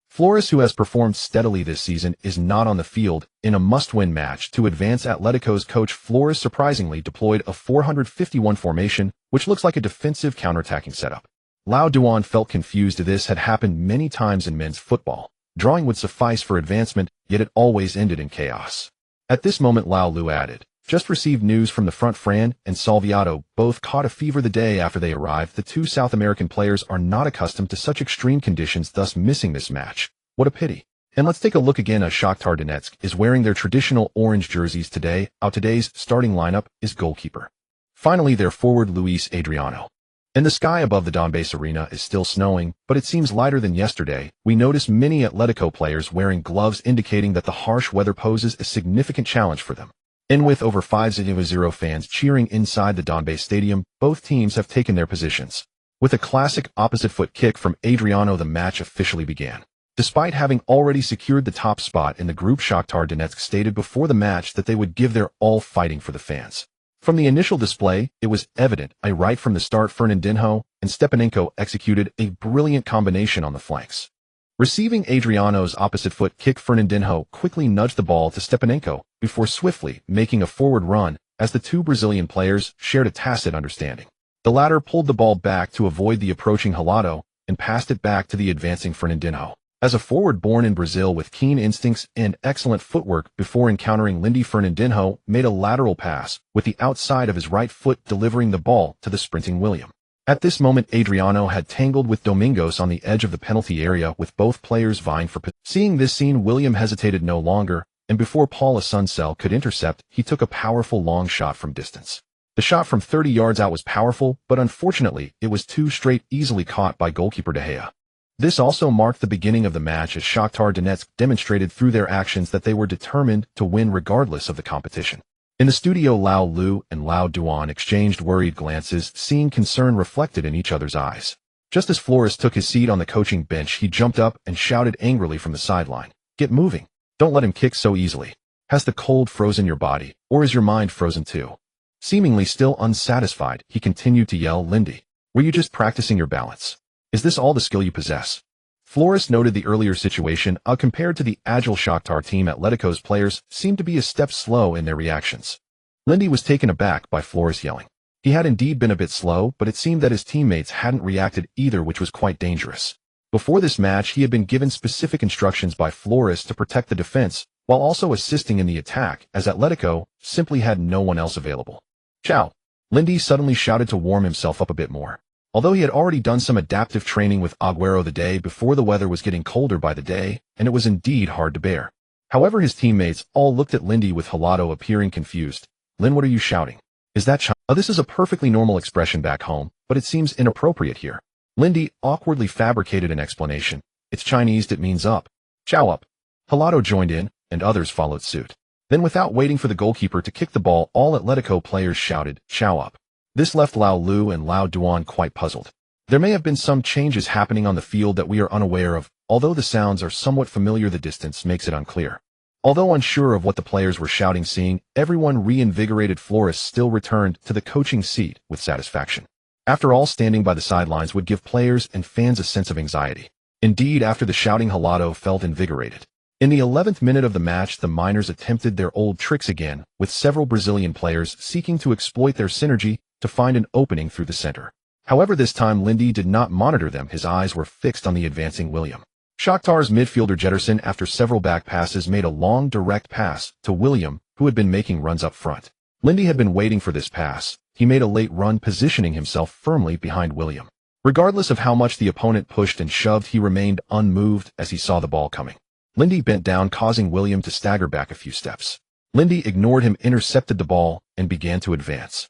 Flores, who has performed steadily this season, is not on the field in a must-win match. To advance, Atletico's coach Flores surprisingly deployed a 451 formation, which looks like a defensive counterattacking setup. Lau Duan felt confused. This had happened many times in men's football. Drawing would suffice for advancement, yet it always ended in chaos. At this moment, Lau Lu added, just received news from the front. Fran and Salviato both caught a fever the day after they arrived. The 2 South American players are not accustomed to such extreme conditions, thus missing this match. What a pity. And let's take a look again. Shakhtar Donetsk is wearing their traditional orange jerseys today. Today's starting lineup is goalkeeper. Finally, their forward Luis Adriano. And the sky above the Donbass arena is still snowing, but it seems lighter than yesterday. We notice many Atletico players wearing gloves, indicating that the harsh weather poses a significant challenge for them. And with over 5,000 fans cheering inside the Donbass stadium, both teams have taken their positions. With a classic opposite foot kick from Adriano, the match officially began. Despite having already secured the top spot in the group, Shakhtar Donetsk stated before the match that they would give their all fighting for the fans. From the initial display, it was evident. Right from the start, Fernandinho and Stepanenko executed a brilliant combination on the flanks. Receiving Adriano's opposite foot kick, Fernandinho quickly nudged the ball to Stepanenko before swiftly making a forward run, as the 2 Brazilian players shared a tacit understanding. The latter pulled the ball back to avoid the approaching Hilado and passed it back to the advancing Fernandinho. As a forward born in Brazil with keen instincts and excellent footwork, before encountering Lindy, Fernandinho made a lateral pass with the outside of his right foot, delivering the ball to the sprinting William. At this moment, Adriano had tangled with Domingos on the edge of the penalty area, with both players vying for possession. Seeing this scene, William hesitated no longer, and before Paula Sunsell could intercept, he took a powerful long shot from distance. The shot from 30 yards out was powerful, but unfortunately, it was too straight, easily caught by goalkeeper De Gea. This also marked the beginning of the match, as Shakhtar Donetsk demonstrated through their actions that they were determined to win regardless of the competition. In the studio, Lau Lu and Lau Duan exchanged worried glances, seeing concern reflected in each other's eyes. Just as Flores took his seat on the coaching bench, he jumped up and shouted angrily from the sideline, "Get moving. Don't let him kick so easily. Has the cold frozen your body, or is your mind frozen too?" Seemingly still unsatisfied, he continued to yell, "Lindy, were you just practicing your balance? Is this all the skill you possess?" Flores noted the earlier situation. Compared to the agile Shakhtar team, Atletico's players seemed to be a step slow in their reactions. Lindy was taken aback by Flores yelling. He had indeed been a bit slow, but it seemed that his teammates hadn't reacted either, which was quite dangerous. Before this match, he had been given specific instructions by Flores to protect the defense, while also assisting in the attack, as Atletico simply had no one else available. "Ciao!" Lindy suddenly shouted to warm himself up a bit more. Although he had already done some adaptive training with Aguero the day before, the weather was getting colder by the day, and it was indeed hard to bear. However, his teammates all looked at Lindy with Halato appearing confused. "Lin, what are you shouting? Is that Chinese?" This is a perfectly normal expression back home, but it seems inappropriate here. Lindy awkwardly fabricated an explanation. "It's Chinese, it means up. Chow up." Halato joined in, and others followed suit. Then, without waiting for the goalkeeper to kick the ball, all Atletico players shouted, "Chow up." This left Lao Lu and Lao Duan quite puzzled. There may have been some changes happening on the field that we are unaware of. Although the sounds are somewhat familiar, the distance makes it unclear. Although unsure of what the players were shouting, seeing everyone reinvigorated, Flores still returned to the coaching seat with satisfaction. After all, standing by the sidelines would give players and fans a sense of anxiety. Indeed, after the shouting, Halato felt invigorated. In the 11th minute of the match, the Miners attempted their old tricks again, with several Brazilian players seeking to exploit their synergy to find an opening through the center. However, this time Lindy did not monitor them. His eyes were fixed on the advancing William. Shakhtar's midfielder Jetterson, after several back passes, made a long direct pass to William, who had been making runs up front. Lindy had been waiting for this pass. He made a late run, positioning himself firmly behind William. Regardless of how much the opponent pushed and shoved, he remained unmoved as he saw the ball coming. Lindy bent down, causing William to stagger back a few steps. Lindy ignored him, intercepted the ball, and began to advance.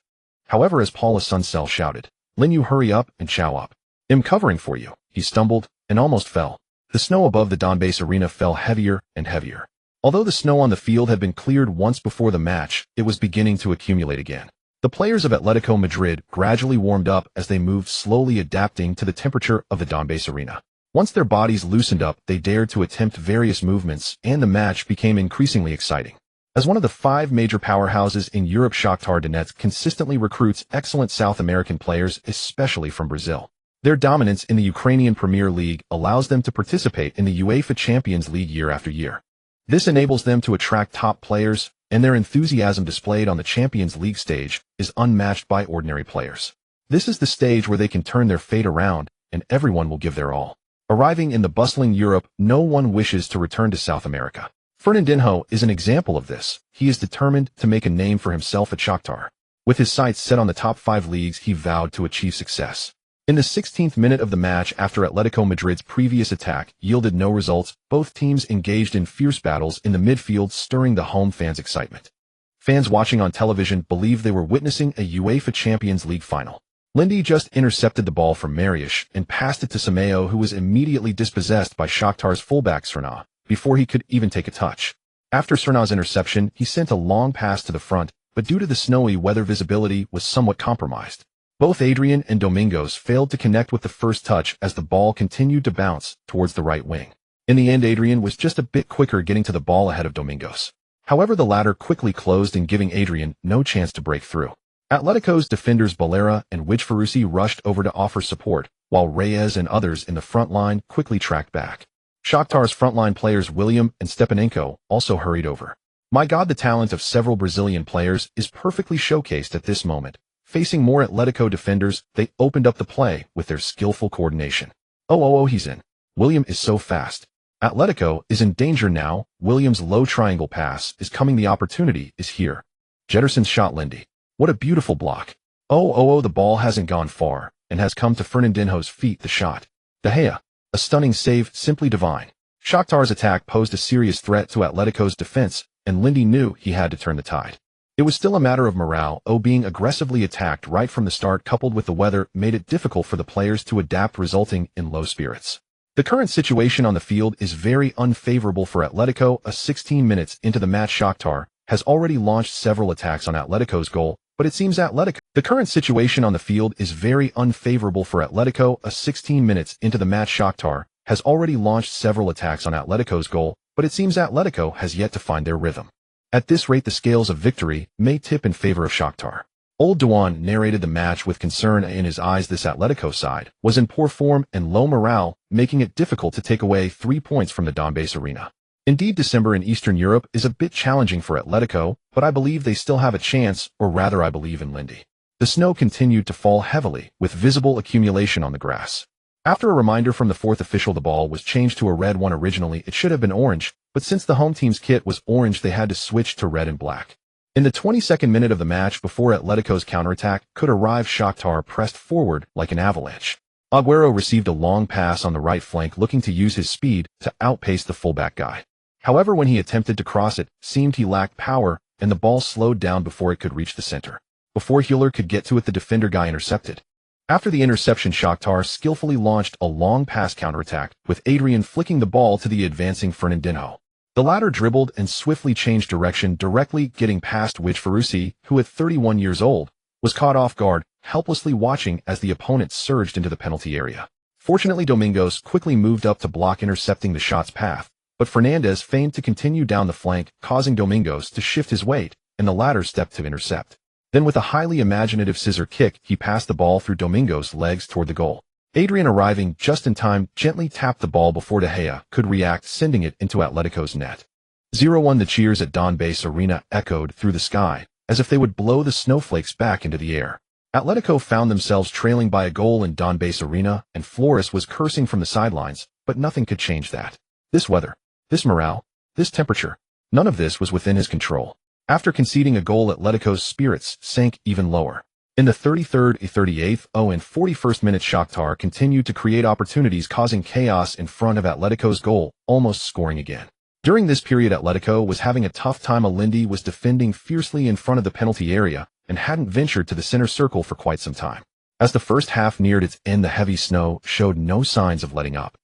However, as Paula Sunsell shouted, "Lin, you hurry up and chow up. I'm covering for you," he stumbled and almost fell. The snow above the Donbase arena fell heavier and heavier. Although the snow on the field had been cleared once before the match, it was beginning to accumulate again. The players of Atletico Madrid gradually warmed up as they moved slowly, adapting to the temperature of the Donbase arena. Once their bodies loosened up, they dared to attempt various movements, and the match became increasingly exciting. As one of the 5 major powerhouses in Europe, Shakhtar Donetsk consistently recruits excellent South American players, especially from Brazil. Their dominance in the Ukrainian Premier League allows them to participate in the UEFA Champions League year after year. This enables them to attract top players, and their enthusiasm displayed on the Champions League stage is unmatched by ordinary players. This is the stage where they can turn their fate around, and everyone will give their all. Arriving in the bustling Europe, no one wishes to return to South America. Fernandinho is an example of this. He is determined to make a name for himself at Shakhtar. With his sights set on the top 5 leagues, he vowed to achieve success. In the 16th minute of the match, after Atletico Madrid's previous attack yielded no results, both teams engaged in fierce battles in the midfield, stirring the home fans' excitement. Fans watching on television believed they were witnessing a UEFA Champions League final. Lindy just intercepted the ball from Mariusz and passed it to Sameo, who was immediately dispossessed by Shakhtar's fullback Serna before he could even take a touch. After Serna's interception, he sent a long pass to the front, but due to the snowy weather, visibility was somewhat compromised. Both Adrian and Domingos failed to connect with the first touch as the ball continued to bounce towards the right wing. In the end, Adrian was just a bit quicker, getting to the ball ahead of Domingos. However, the latter quickly closed and giving Adrian no chance to break through. Atletico's defenders Balera and Wijfarusi rushed over to offer support, while Reyes and others in the front line quickly tracked back. Shakhtar's frontline players William and Stepanenko also hurried over. My God, the talent of several Brazilian players is perfectly showcased at this moment. Facing more Atletico defenders, they opened up the play with their skillful coordination. Oh, he's in. William is so fast. Atletico is in danger now. William's low triangle pass is coming. The opportunity is here. Jetterson's shot, Lindy. What a beautiful block. Oh, the ball hasn't gone far and has come to Fernandinho's feet. The shot. De Gea. A stunning save, simply divine. Shakhtar's attack posed a serious threat to Atletico's defense, and Lindy knew he had to turn the tide. It was still a matter of morale. Being aggressively attacked right from the start, coupled with the weather, made it difficult for the players to adapt, resulting in low spirits. The current situation on the field is very unfavorable for Atletico. 16 minutes into the match, Shakhtar has already launched several attacks on Atletico's goal, but it seems The current situation on the field is very unfavorable for Atletico. 16 minutes into the match, Shakhtar has already launched several attacks on Atletico's goal, but it seems Atletico has yet to find their rhythm. At this rate, the scales of victory may tip in favor of Shakhtar. Old Duan narrated the match with concern in his eyes. This Atletico side was in poor form and low morale, making it difficult to take away 3 points from the Donbase arena. Indeed, December in Eastern Europe is a bit challenging for Atletico, but I believe they still have a chance, or rather I believe in Lindy. The snow continued to fall heavily, with visible accumulation on the grass. After a reminder from the 4th official, the ball was changed to a red one. Originally, it should have been orange, but since the home team's kit was orange, they had to switch to red and black. In the 22nd minute of the match before Atletico's counterattack could arrive, Shakhtar pressed forward like an avalanche. Agüero received a long pass on the right flank, looking to use his speed to outpace the fullback guy. However, when he attempted to cross it, seemed he lacked power, and the ball slowed down before it could reach the center. Before Hüller could get to it, the defender guy intercepted. After the interception, Shakhtar skillfully launched a long pass counterattack, with Adrian flicking the ball to the advancing Fernandinho. The latter dribbled and swiftly changed direction, directly getting past which Ferrucci, who at 31 years old, was caught off guard, helplessly watching as the opponent surged into the penalty area. Fortunately, Domingos quickly moved up to block, intercepting the shot's path, but Fernandez feigned to continue down the flank, causing Domingos to shift his weight, and the latter stepped to intercept. Then with a highly imaginative scissor kick, he passed the ball through Domingos' legs toward the goal. Adrian, arriving just in time, gently tapped the ball before De Gea could react, sending it into Atletico's net. 0-1. The cheers at Don Base Arena echoed through the sky, as if they would blow the snowflakes back into the air. Atletico found themselves trailing by a goal in Don Base Arena, and Flores was cursing from the sidelines, but nothing could change that. This weather, this morale, this temperature, none of this was within his control. After conceding a goal, Atletico's spirits sank even lower. In the 33rd, 38th, and 41st minutes, Shakhtar continued to create opportunities, causing chaos in front of Atletico's goal, almost scoring again. During this period, Atletico was having a tough time. Alendi was defending fiercely in front of the penalty area and hadn't ventured to the center circle for quite some time. As the first half neared its end, the heavy snow showed no signs of letting up.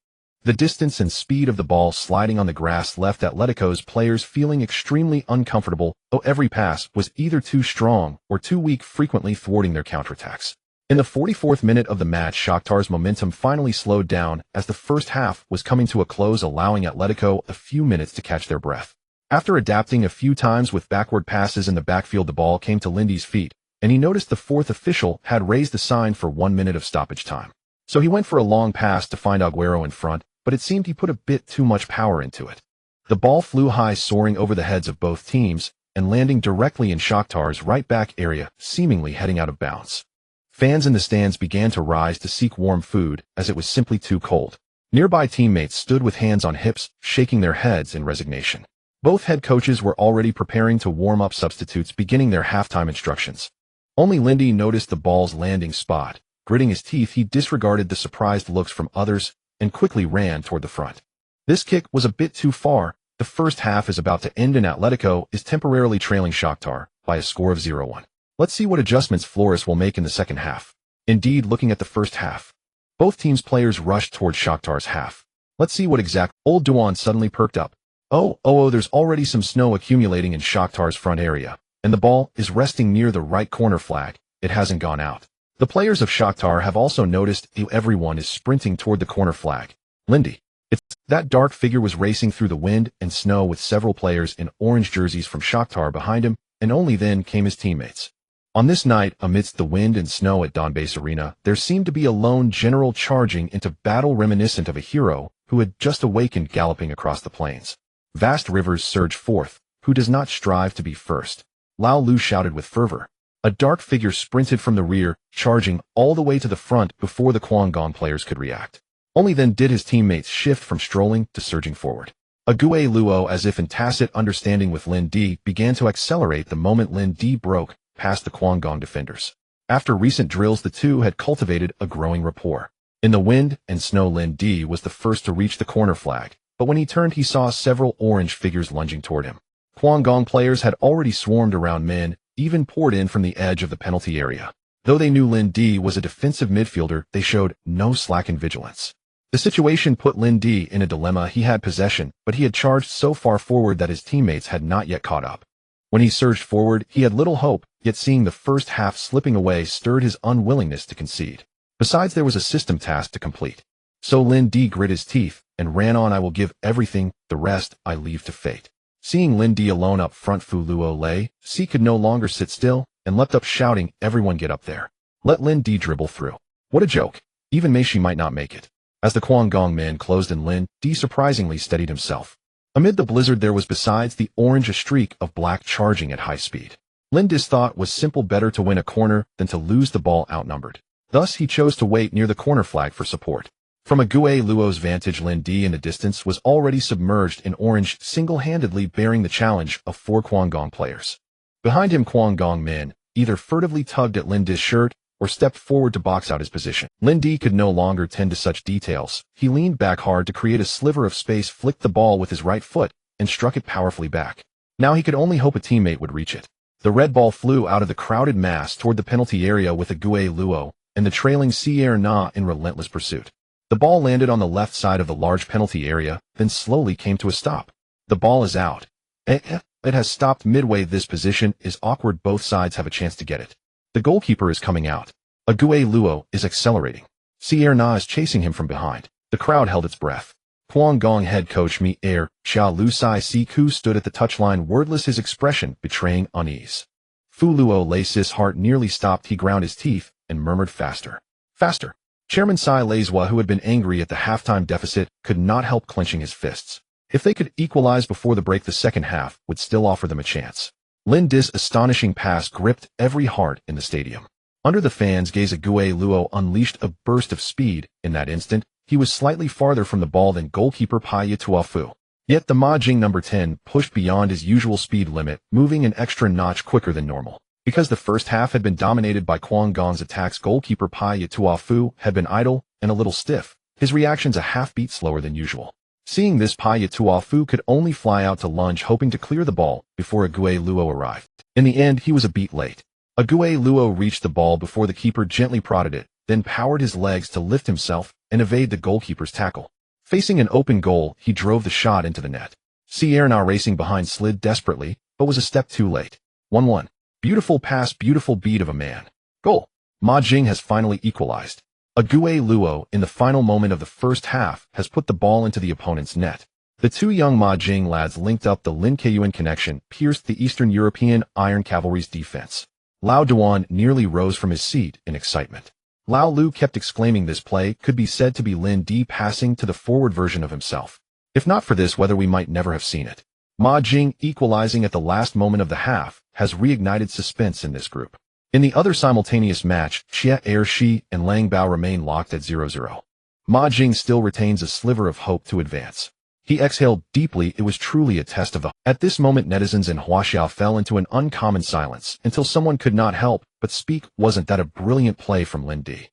The distance and speed of the ball sliding on the grass left Atletico's players feeling extremely uncomfortable, though every pass was either too strong or too weak, frequently thwarting their counterattacks. In the 44th minute of the match, Shakhtar's momentum finally slowed down as the first half was coming to a close, allowing Atletico a few minutes to catch their breath. After adapting a few times with backward passes in the backfield, the ball came to Lindy's feet, and he noticed the fourth official had raised the sign for 1 minute of stoppage time. So he went for a long pass to find Agüero in front, but it seemed he put a bit too much power into it. The ball flew high, soaring over the heads of both teams, and landing directly in Shakhtar's right back area, seemingly heading out of bounds. Fans in the stands began to rise to seek warm food, as it was simply too cold. Nearby teammates stood with hands on hips, shaking their heads in resignation. Both head coaches were already preparing to warm up substitutes, beginning their halftime instructions. Only Lindy noticed the ball's landing spot. Gritting his teeth, he disregarded the surprised looks from others and quickly ran toward the front. This kick was a bit too far. The first half is about to end and Atletico is temporarily trailing Shakhtar by a score of 0-1. Let's see what adjustments Flores will make in the second half. Indeed, looking at the first half, both teams' players rushed towards Shakhtar's half. Let's see what exact. Old Duan suddenly perked up. There's already some snow accumulating in Shakhtar's front area, and the ball is resting near the right corner flag. It hasn't gone out. The players of Shakhtar have also noticed everyone is sprinting toward the corner flag. Lindy. That dark figure was racing through the wind and snow with several players in orange jerseys from Shakhtar behind him, and only then came his teammates. On this night, amidst the wind and snow at Don Base Arena, there seemed to be a lone general charging into battle, reminiscent of a hero who had just awakened, galloping across the plains. Vast rivers surge forth. Who does not strive to be first? Lao Lu shouted with fervor. A dark figure sprinted from the rear, charging all the way to the front before the Guangdong players could react. Only then did his teammates shift from strolling to surging forward. Agüero Luo, as if in tacit understanding with Lin Di, began to accelerate the moment Lin Di broke past the Guangdong defenders. After recent drills, the two had cultivated a growing rapport. In the wind and snow, Lin Di was the first to reach the corner flag, but when he turned, he saw several orange figures lunging toward him. Guangdong players had already swarmed around, men even poured in from the edge of the penalty area. Though they knew Lin Di was a defensive midfielder, they showed no slack in vigilance. The situation put Lin Di in a dilemma. He had possession, but he had charged so far forward that his teammates had not yet caught up. When he surged forward, he had little hope, yet seeing the first half slipping away stirred his unwillingness to concede. Besides, there was a system task to complete. So Lin Di grit his teeth and ran on. I will give everything, the rest I leave to fate. Seeing Lin Di alone up front, Fu Luo Lei, Si could no longer sit still and leapt up shouting, everyone get up there. Let Lin Di dribble through. What a joke. Even Meishi might not make it. As the Guangdong men closed in, Lin Di surprisingly steadied himself. Amid the blizzard there was besides the orange a streak of black charging at high speed. Lin Di's thought was simple: better to win a corner than to lose the ball outnumbered. Thus he chose to wait near the corner flag for support. From Agüero Luo's vantage, Lin Di in the distance was already submerged in orange, single-handedly bearing the challenge of 4 Guangdong players. Behind him, Kwang Gong Min either furtively tugged at Lin Di's shirt or stepped forward to box out his position. Lin Di could no longer tend to such details. He leaned back hard to create a sliver of space, flicked the ball with his right foot, and struck it powerfully back. Now he could only hope a teammate would reach it. The red ball flew out of the crowded mass toward the penalty area with a Gue Luo and the trailing Sier Na in relentless pursuit. The ball landed on the left side of the large penalty area, then slowly came to a stop. The ball is out. It has stopped midway. This position is awkward. Both sides have a chance to get it. The goalkeeper is coming out. A Gue Luo is accelerating. Sier Na is chasing him from behind. The crowd held its breath. Kwang Gong head coach Mi Air Xia Lu Sai Si Ku stood at the touchline, wordless, his expression betraying unease. Fu Luo Lei's heart nearly stopped. He ground his teeth and murmured, "Faster. Faster." Chairman Sai Leizhua, who had been angry at the halftime deficit, could not help clenching his fists. If they could equalize before the break, the second half would still offer them a chance. Lin Di's astonishing pass gripped every heart in the stadium. Under the fans' gaze, a Gue Luo unleashed a burst of speed. In that instant, he was slightly farther from the ball than goalkeeper Paya Tuafu. Yet the Ma Jing number 10 pushed beyond his usual speed limit, moving an extra notch quicker than normal. Because the first half had been dominated by Kwang Gong's attacks, goalkeeper Paya Tuafu had been idle and a little stiff, his reactions a half beat slower than usual. Seeing this, Paya Tuafu could only fly out to lunge, hoping to clear the ball before a Gue Luo arrived. In the end, he was a beat late. A Gue Luo reached the ball before the keeper gently prodded it, then powered his legs to lift himself and evade the goalkeeper's tackle. Facing an open goal, he drove the shot into the net. Sier Na, racing behind, slid desperately, but was a step too late. 1-1. Beautiful pass, beautiful beat of a man. Goal. Ma Jing has finally equalized. A Gue Luo, in the final moment of the first half, has put the ball into the opponent's net. The two young Ma Jing lads linked up. The Lin Keyuan connection pierced the Eastern European Iron Cavalry's defense. Lao Duan nearly rose from his seat in excitement. Lao Lu kept exclaiming this play could be said to be Lin Di passing to the forward version of himself. If not for this weather, we might never have seen it. Ma Jing equalizing at the last moment of the half has reignited suspense in this group. In the other simultaneous match, Xia Ershi and Lang Bao remain locked at 0-0. Ma Jing still retains a sliver of hope to advance. He exhaled deeply. It was truly a test of the... At this moment, netizens in Huaxiao fell into an uncommon silence until someone could not help but speak. Wasn't that a brilliant play from Lin Di?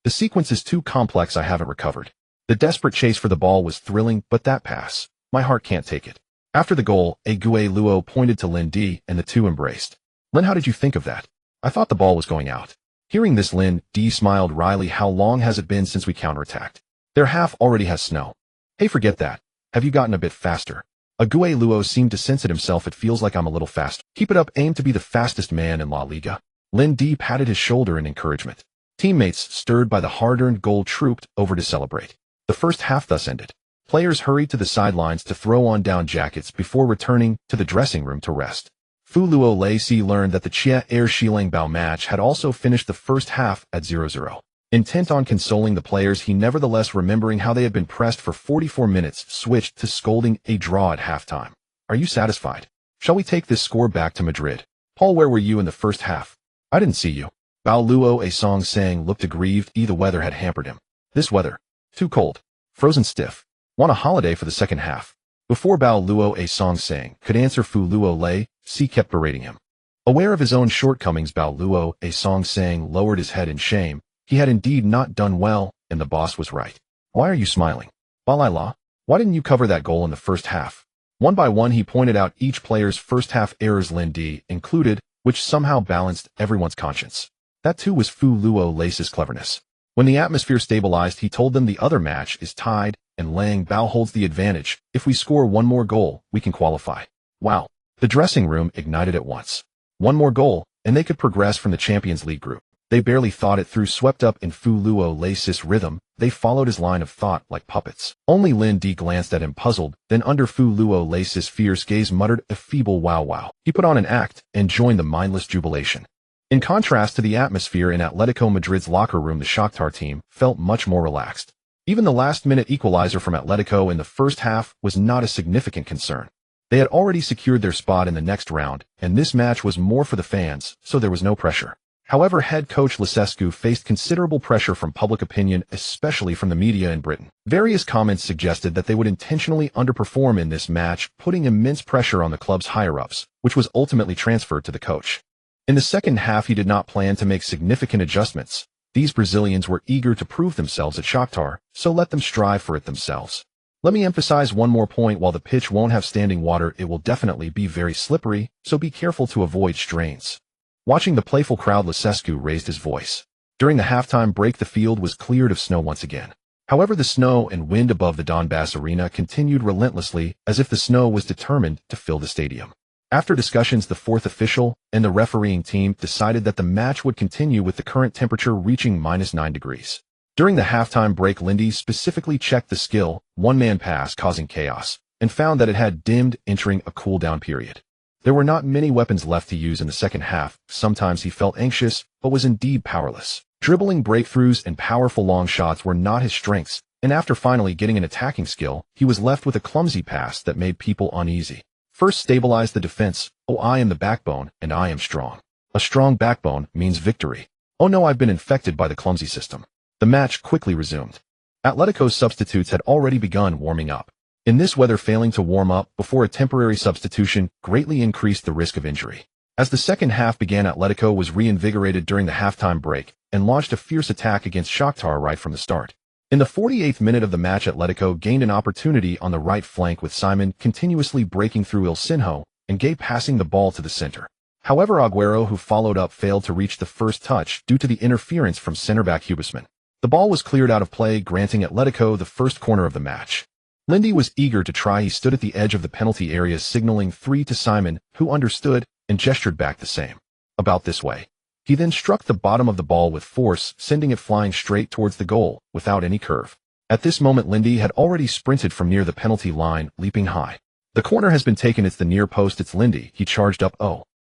The sequence is too complex. I haven't recovered. The desperate chase for the ball was thrilling, but that pass, my heart can't take it. After the goal, a Gue Luo pointed to Lin Di and the two embraced. Lin, how did you think of that? I thought the ball was going out. Hearing this, Lin Di smiled wryly. How long has it been since we counterattacked? Their half already has snow. Hey, forget that. Have you gotten a bit faster? A Gue Luo seemed to sense it himself. It feels like I'm a little fast. Keep it up. Aim to be the fastest man in La Liga. Lin Di patted his shoulder in encouragement. Teammates, stirred by the hard-earned goal, trooped over to celebrate. The first half thus ended. Players hurried to the sidelines to throw on down jackets before returning to the dressing room to rest. Fu Luo Leici learned that the Chia Air Shilang Bao match had also finished the first half at 0-0. Intent on consoling the players, he nevertheless, remembering how they had been pressed for 44 minutes, switched to scolding a draw at halftime. Are you satisfied? Shall we take this score back to Madrid? Paul, where were you in the first half? I didn't see you. Bao Luo a song sang looked aggrieved. The weather had hampered him. This weather. Too cold. Frozen stiff. Want a holiday for the second half. Before Bao Luo a song sang could answer, Fu Luo Lei Si kept berating him. Aware of his own shortcomings, Bao Luo a song sang lowered his head in shame. He had indeed not done well, and the boss was right. Why are you smiling? Balai, why didn't you cover that goal in the first half? One by one he pointed out each player's first half errors, Lin Di included, which somehow balanced everyone's conscience. That too was Fu Luo Lei's cleverness. When the atmosphere stabilized, he told them the other match is tied, and Lang Bao holds the advantage. If we score one more goal, we can qualify. Wow. The dressing room ignited at once. One more goal, and they could progress from the Champions League group. They barely thought it through. Swept up in Fu Luo Lei's rhythm, they followed his line of thought like puppets. Only Lin Di glanced at him puzzled, then under Fu Luo Lei's fierce gaze muttered a feeble wow wow. He put on an act and joined the mindless jubilation. In contrast to the atmosphere in Atletico Madrid's locker room, the Shakhtar team felt much more relaxed. Even the last-minute equalizer from Atletico in the first half was not a significant concern. They had already secured their spot in the next round, and this match was more for the fans, so there was no pressure. However, head coach Lucescu faced considerable pressure from public opinion, especially from the media in Britain. Various comments suggested that they would intentionally underperform in this match, putting immense pressure on the club's higher-ups, which was ultimately transferred to the coach. In the second half, he did not plan to make significant adjustments. These Brazilians were eager to prove themselves at Shakhtar, so let them strive for it themselves. Let me emphasize one more point: while the pitch won't have standing water, it will definitely be very slippery, so be careful to avoid strains. Watching the playful crowd, Lucescu raised his voice. During the halftime break, the field was cleared of snow once again. However, the snow and wind above the Donbass arena continued relentlessly, as if the snow was determined to fill the stadium. After discussions, the fourth official and the refereeing team decided that the match would continue with the current temperature reaching -9 degrees. During the halftime break, Lindy specifically checked the skill one-man pass causing chaos, and found that it had dimmed, entering a cool-down period. There were not many weapons left to use in the second half. Sometimes he felt anxious, but was indeed powerless. Dribbling breakthroughs and powerful long shots were not his strengths, and after finally getting an attacking skill, he was left with a clumsy pass that made people uneasy. First, stabilize the defense. Oh, I am the backbone, and I am strong. A strong backbone means victory. Oh no, I've been infected by the clumsy system. The match quickly resumed. Atletico's substitutes had already begun warming up. In this weather, failing to warm up before a temporary substitution greatly increased the risk of injury. As the second half began, Atletico was reinvigorated during the halftime break and launched a fierce attack against Shakhtar right from the start. In the 48th minute of the match, Atletico gained an opportunity on the right flank with Simon continuously breaking through Ilsinho and Gay passing the ball to the center. However, Agüero, who followed up, failed to reach the first touch due to the interference from center-back Hubisman. The ball was cleared out of play, granting Atletico the first corner of the match. Lindy was eager to try. He stood at the edge of the penalty area, signaling 3 to Simon, who understood and gestured back the same. About this way. He then struck the bottom of the ball with force, sending it flying straight towards the goal, without any curve. At this moment, Lindy had already sprinted from near the penalty line, leaping high. The corner has been taken. It's the near post. It's Lindy. He charged up.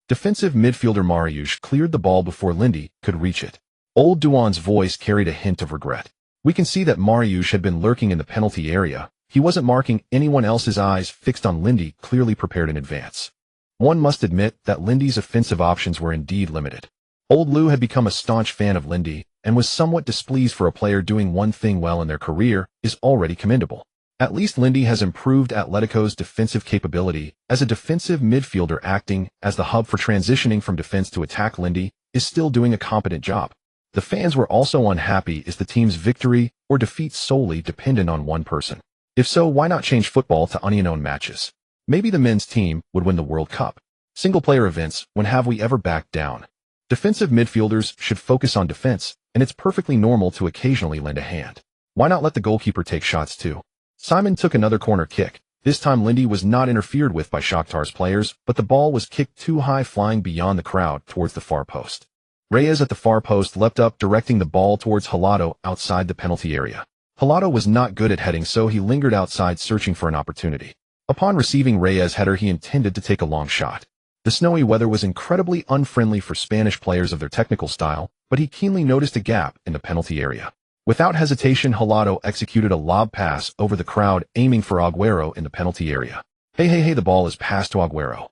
Defensive midfielder Mariusz cleared the ball before Lindy could reach it. Old Duan's voice carried a hint of regret. We can see that Mariusz had been lurking in the penalty area. He wasn't marking anyone else. His eyes fixed on Lindy, clearly prepared in advance. One must admit that Lindy's offensive options were indeed limited. Old Lou had become a staunch fan of Lindy and was somewhat displeased. For a player doing one thing well in their career is already commendable. At least Lindy has improved Atletico's defensive capability. As a defensive midfielder acting as the hub for transitioning from defense to attack, Lindy is still doing a competent job. The fans were also unhappy. Is the team's victory or defeat solely dependent on one person? If so, why not change football to unknown matches? Maybe the men's team would win the World Cup. Single-player events, when have we ever backed down? Defensive midfielders should focus on defense, and it's perfectly normal to occasionally lend a hand. Why not let the goalkeeper take shots too? Simon took another corner kick. This time Lindy was not interfered with by Shakhtar's players, but the ball was kicked too high, flying beyond the crowd towards the far post. Reyes at the far post leapt up, directing the ball towards Helado outside the penalty area. Helado was not good at heading, so he lingered outside searching for an opportunity. Upon receiving Reyes' header, he intended to take a long shot. The snowy weather was incredibly unfriendly for Spanish players of their technical style, but he keenly noticed a gap in the penalty area. Without hesitation, Helado executed a lob pass over the crowd, aiming for Agüero in the penalty area. Hey, the ball is passed to Agüero.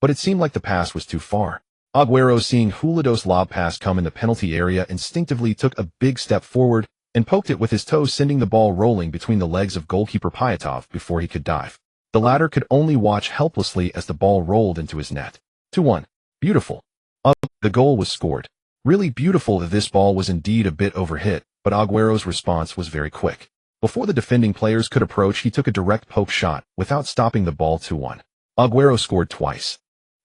But it seemed like the pass was too far. Agüero, seeing Hulado's lob pass come in the penalty area, instinctively took a big step forward and poked it with his toe, sending the ball rolling between the legs of goalkeeper Pyatov before he could dive. The latter could only watch helplessly as the ball rolled into his net. 2-1. Beautiful. The goal was scored. Really beautiful. This ball was indeed a bit overhit, but Agüero's response was very quick. Before the defending players could approach, he took a direct poke shot without stopping the ball. 2-1. Agüero scored twice.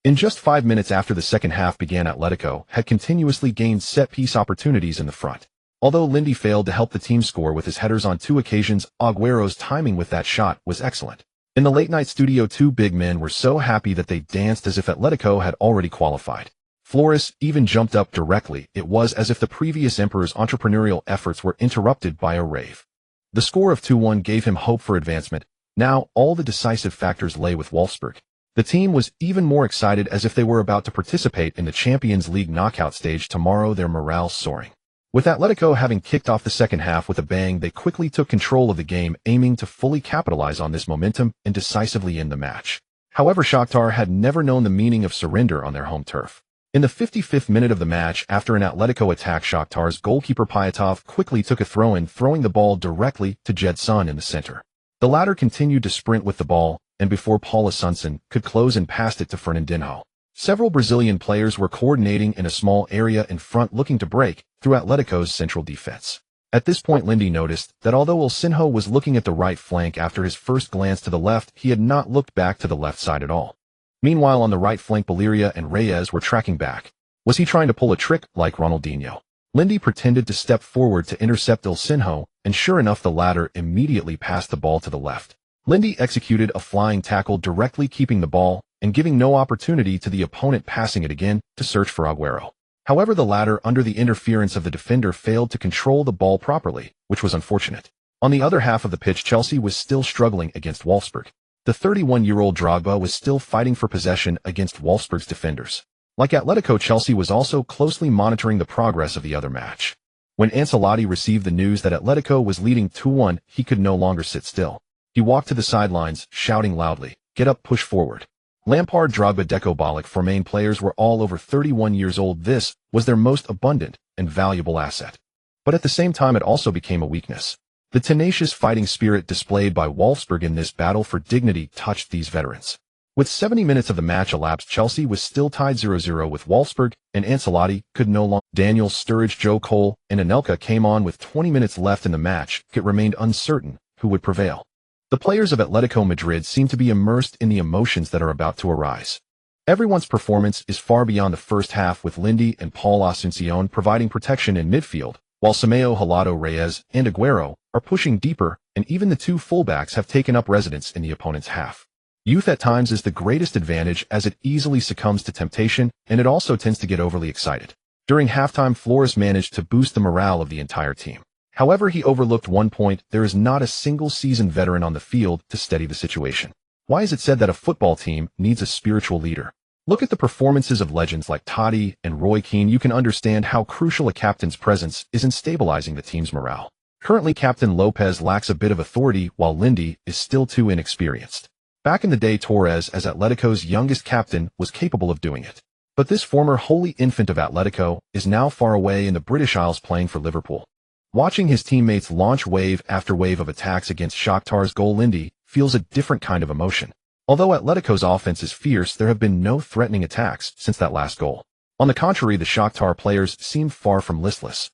In just 5 minutes after the second half began, Atletico had continuously gained set-piece opportunities in the front. Although Lindy failed to help the team score with his headers on 2 occasions, Agüero's timing with that shot was excellent. In the late-night studio, 2 big men were so happy that they danced as if Atletico had already qualified. Flores even jumped up directly. It was as if the previous emperor's entrepreneurial efforts were interrupted by a rave. The score of 2-1 gave him hope for advancement. Now, all the decisive factors lay with Wolfsburg. The team was even more excited, as if they were about to participate in the Champions League knockout stage tomorrow, their morale soaring. With Atletico having kicked off the second half with a bang, they quickly took control of the game, aiming to fully capitalize on this momentum and decisively end the match. However, Shakhtar had never known the meaning of surrender on their home turf. In the 55th minute of the match, after an Atletico attack, Shakhtar's goalkeeper Pyatov quickly took a throw-in, throwing the ball directly to Jedson in the center. The latter continued to sprint with the ball, and before Paula Sunson could close and passed it to Fernandinho. Several Brazilian players were coordinating in a small area in front, looking to break through Atletico's central defense. At this point, Lindy noticed that although Ilsinho was looking at the right flank after his first glance to the left, he had not looked back to the left side at all. Meanwhile, on the right flank, Belleria and Reyes were tracking back. Was he trying to pull a trick like Ronaldinho? Lindy pretended to step forward to intercept Ilsinho, and sure enough, the latter immediately passed the ball to the left. Lindy executed a flying tackle, directly keeping the ball and giving no opportunity to the opponent passing it again to search for Agüero. However, the latter, under the interference of the defender, failed to control the ball properly, which was unfortunate. On the other half of the pitch, Chelsea was still struggling against Wolfsburg. The 31-year-old Drogba was still fighting for possession against Wolfsburg's defenders. Like Atletico, Chelsea was also closely monitoring the progress of the other match. When Ancelotti received the news that Atletico was leading 2-1, he could no longer sit still. He walked to the sidelines, shouting loudly, "Get up, push forward." Lampard, Drogba, Deco, Ballack, Formain players were all over 31 years old. This was their most abundant and valuable asset. But at the same time, it also became a weakness. The tenacious fighting spirit displayed by Wolfsburg in this battle for dignity touched these veterans. With 70 minutes of the match elapsed, Chelsea was still tied 0-0 with Wolfsburg, and Ancelotti could no longer. Daniel Sturridge, Joe Cole, and Anelka came on with 20 minutes left in the match. It remained uncertain who would prevail. The players of Atletico Madrid seem to be immersed in the emotions that are about to arise. Everyone's performance is far beyond the first half, with Lindy and Paul Asuncion providing protection in midfield, while Sameo, Halado, Reyes, and Agüero are pushing deeper, and even the two fullbacks have taken up residence in the opponent's half. Youth at times is the greatest advantage, as it easily succumbs to temptation, and it also tends to get overly excited. During halftime, Flores managed to boost the morale of the entire team. However, he overlooked one point: there is not a single seasoned veteran on the field to steady the situation. Why is it said that a football team needs a spiritual leader? Look at the performances of legends like Totti and Roy Keane. You can understand how crucial a captain's presence is in stabilizing the team's morale. Currently, Captain Lopez lacks a bit of authority, while Lindy is still too inexperienced. Back in the day, Torres, as Atletico's youngest captain, was capable of doing it. But this former holy infant of Atletico is now far away in the British Isles playing for Liverpool. Watching his teammates launch wave after wave of attacks against Shakhtar's goal, Lindy feels a different kind of emotion. Although Atletico's offense is fierce, there have been no threatening attacks since that last goal. On the contrary, the Shakhtar players seem far from listless.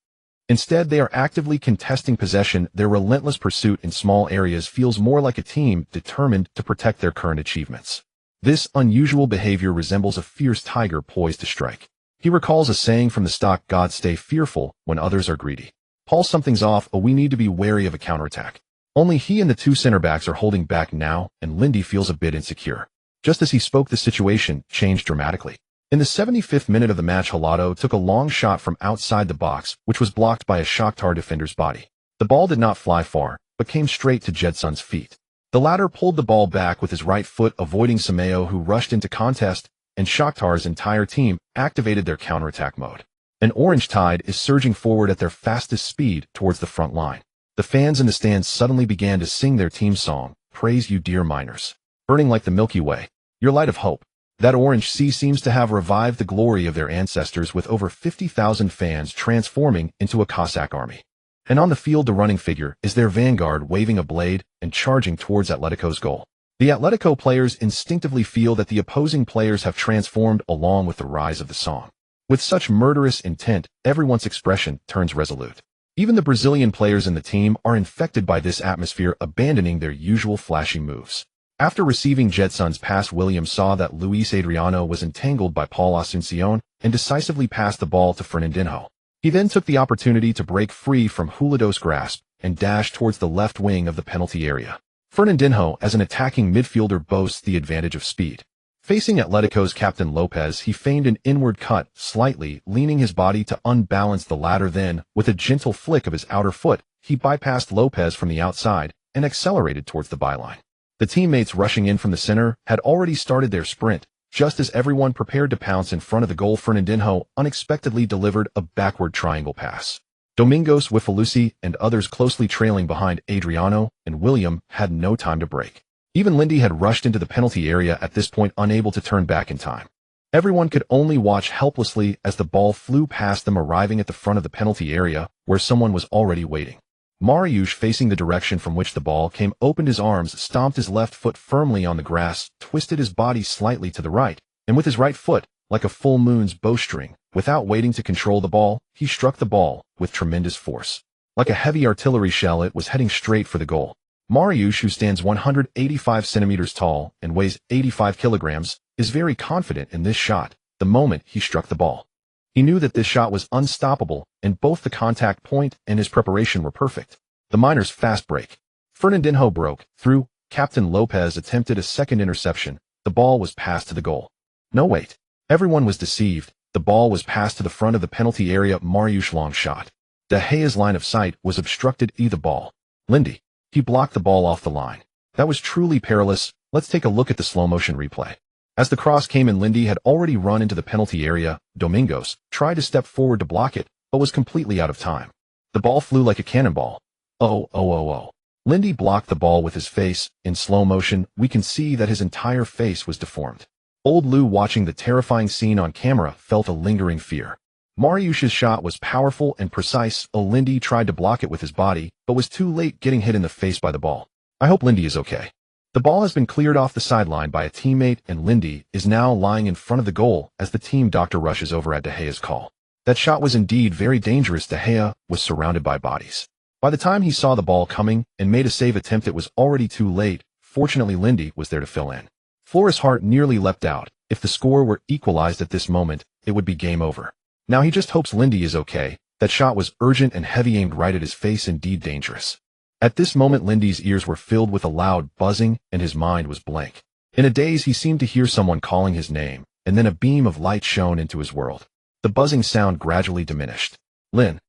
Instead, they are actively contesting possession. Their relentless pursuit in small areas feels more like a team determined to protect their current achievements. This unusual behavior resembles a fierce tiger poised to strike. He recalls a saying from the stock: "Gods stay fearful when others are greedy." Paul, something's off. We need to be wary of a counterattack. Only he and the two center-backs are holding back now, and Lindy feels a bit insecure. Just as he spoke, the situation changed dramatically. In the 75th minute of the match, Halado took a long shot from outside the box, which was blocked by a Shakhtar defender's body. The ball did not fly far, but came straight to Jedson's feet. The latter pulled the ball back with his right foot, avoiding Sameo, who rushed into contest, and Shakhtar's entire team activated their counterattack mode. An orange tide is surging forward at their fastest speed towards the front line. The fans in the stands suddenly began to sing their team song, "Praise you, dear miners, burning like the Milky Way, your light of hope." That orange sea seems to have revived the glory of their ancestors, with over 50,000 fans transforming into a Cossack army. And on the field, the running figure is their vanguard, waving a blade and charging towards Atletico's goal. The Atletico players instinctively feel that the opposing players have transformed along with the rise of the song. With such murderous intent, everyone's expression turns resolute. Even the Brazilian players in the team are infected by this atmosphere, abandoning their usual flashy moves. After receiving Jedson's pass, William saw that Luis Adriano was entangled by Paul Asuncion and decisively passed the ball to Fernandinho. He then took the opportunity to break free from Hulado's grasp and dash towards the left wing of the penalty area. Fernandinho, as an attacking midfielder, boasts the advantage of speed. Facing Atletico's captain Lopez, he feigned an inward cut, slightly leaning his body to unbalance the latter. Then, with a gentle flick of his outer foot, he bypassed Lopez from the outside and accelerated towards the byline. The teammates rushing in from the center had already started their sprint. Just as everyone prepared to pounce in front of the goal, Fernandinho unexpectedly delivered a backward triangle pass. Domingos Wifalusi and others closely trailing behind Adriano and William had no time to break. Even Lindy had rushed into the penalty area at this point, unable to turn back in time. Everyone could only watch helplessly as the ball flew past them, arriving at the front of the penalty area where someone was already waiting. Mariusz, facing the direction from which the ball came, opened his arms, stomped his left foot firmly on the grass, twisted his body slightly to the right, and with his right foot, like a full moon's bowstring, without waiting to control the ball, he struck the ball with tremendous force. Like a heavy artillery shell, it was heading straight for the goal. Mariusz, who stands 185 centimeters tall and weighs 85 kilograms, is very confident in this shot the moment he struck the ball. He knew that this shot was unstoppable, and both the contact point and his preparation were perfect. The Miners' fast break. Fernandinho broke through. Captain Lopez attempted a second interception. The ball was passed to the goal. No, wait. Everyone was deceived. The ball was passed to the front of the penalty area. Mariusz long shot. De Gea's line of sight was obstructed. The ball. Lindy. He blocked the ball off the line. That was truly perilous. Let's take a look at the slow-motion replay. As the cross came in, Lindy had already run into the penalty area. Domingos tried to step forward to block it, but was completely out of time. The ball flew like a cannonball. Oh. Lindy blocked the ball with his face. In slow motion, we can see that his entire face was deformed. Old Lou, watching the terrifying scene on camera, felt a lingering fear. Mariusz's shot was powerful and precise. Lindy tried to block it with his body, but was too late, getting hit in the face by the ball. I hope Lindy is okay. The ball has been cleared off the sideline by a teammate, and Lindy is now lying in front of the goal as the team doctor rushes over at De Gea's call. That shot was indeed very dangerous. De Gea was surrounded by bodies. By the time he saw the ball coming and made a save attempt, it was already too late. Fortunately, Lindy was there to fill in. Flores' heart nearly leapt out. If the score were equalized at this moment, it would be game over. Now he just hopes Lindy is okay. That shot was urgent and heavy, aimed right at his face, indeed dangerous. At this moment, Lindy's ears were filled with a loud buzzing, and his mind was blank. In a daze, he seemed to hear someone calling his name, and then a beam of light shone into his world. The buzzing sound gradually diminished. Lynn,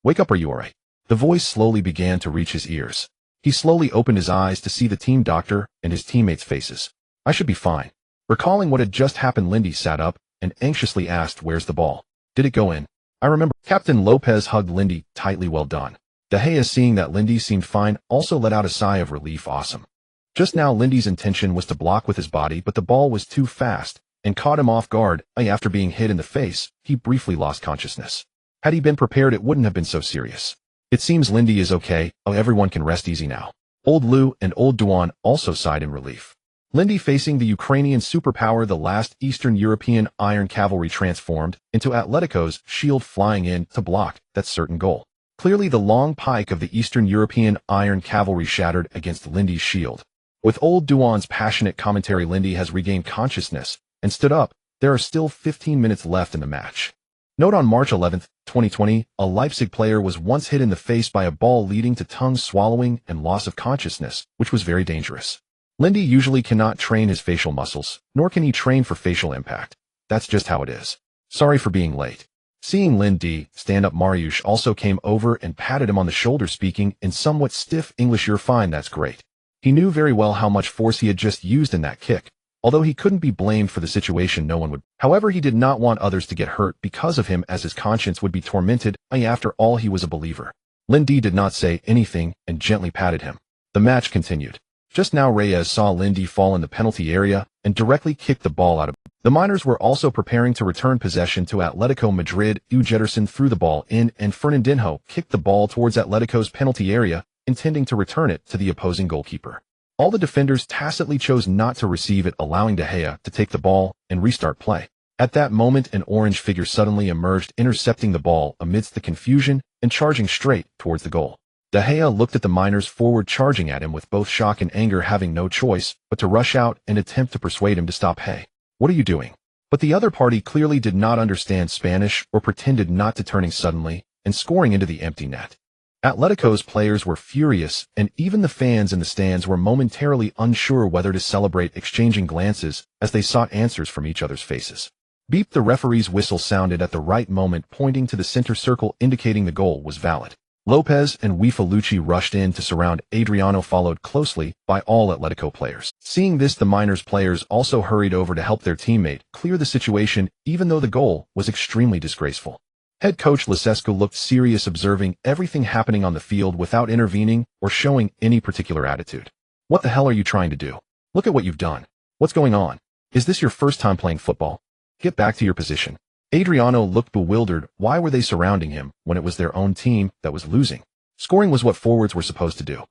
wake up, are you alright? The voice slowly began to reach his ears. He slowly opened his eyes to see the team doctor and his teammates' faces. I should be fine. Recalling what had just happened, Lindy sat up and anxiously asked, where's the ball? Did it go in? I remember. Captain Lopez hugged Lindy tightly. Well done. De Gea, seeing that Lindy seemed fine, also let out a sigh of relief. Awesome. Just now, Lindy's intention was to block with his body, but the ball was too fast and caught him off guard. After being hit in the face, he briefly lost consciousness. Had he been prepared, it wouldn't have been so serious. It seems Lindy is okay. Everyone can rest easy now. Old Lou and Old Duan also sighed in relief. Lindy, facing the Ukrainian superpower, the last Eastern European Iron Cavalry, transformed into Atletico's shield, flying in to block that certain goal. Clearly, the long pike of the Eastern European Iron Cavalry shattered against Lindy's shield. With Old Duan's passionate commentary, Lindy has regained consciousness and stood up. There are still 15 minutes left in the match. Note: on March 11, 2020, a Leipzig player was once hit in the face by a ball, leading to tongue swallowing and loss of consciousness, which was very dangerous. Lindy usually cannot train his facial muscles, nor can he train for facial impact. That's just how it is. Sorry for being late. Seeing Lindy stand up, Mariusz also came over and patted him on the shoulder, speaking in somewhat stiff English. You're fine, that's great. He knew very well how much force he had just used in that kick. Although he couldn't be blamed for the situation, no one would. However, he did not want others to get hurt because of him, as his conscience would be tormented. After all, he was a believer. Lindy did not say anything and gently patted him. The match continued. Just now, Reyes saw Lindy fall in the penalty area and directly kicked the ball out of it. The Miners were also preparing to return possession to Atletico Madrid. Jetterson threw the ball in, and Fernandinho kicked the ball towards Atletico's penalty area, intending to return it to the opposing goalkeeper. All the defenders tacitly chose not to receive it, allowing De Gea to take the ball and restart play. At that moment, an orange figure suddenly emerged, intercepting the ball amidst the confusion and charging straight towards the goal. De Gea looked at the Miners forward, charging at him with both shock and anger, having no choice but to rush out and attempt to persuade him to stop. Hey, what are you doing? But the other party clearly did not understand Spanish or pretended not to, turning suddenly and scoring into the empty net. Atletico's players were furious, and even the fans in the stands were momentarily unsure whether to celebrate, exchanging glances as they sought answers from each other's faces. Beep! The referee's whistle sounded at the right moment, pointing to the center circle, indicating the goal was valid. Lopez and Wefalucci rushed in to surround Adriano, followed closely by all Atletico players. Seeing this, the Miners players also hurried over to help their teammate clear the situation, even though the goal was extremely disgraceful. Head coach Lasescu looked serious, observing everything happening on the field without intervening or showing any particular attitude. What the hell are you trying to do? Look at what you've done. What's going on? Is this your first time playing football? Get back to your position. Adriano looked bewildered. Why were they surrounding him when it was their own team that was losing? Scoring was what forwards were supposed to do.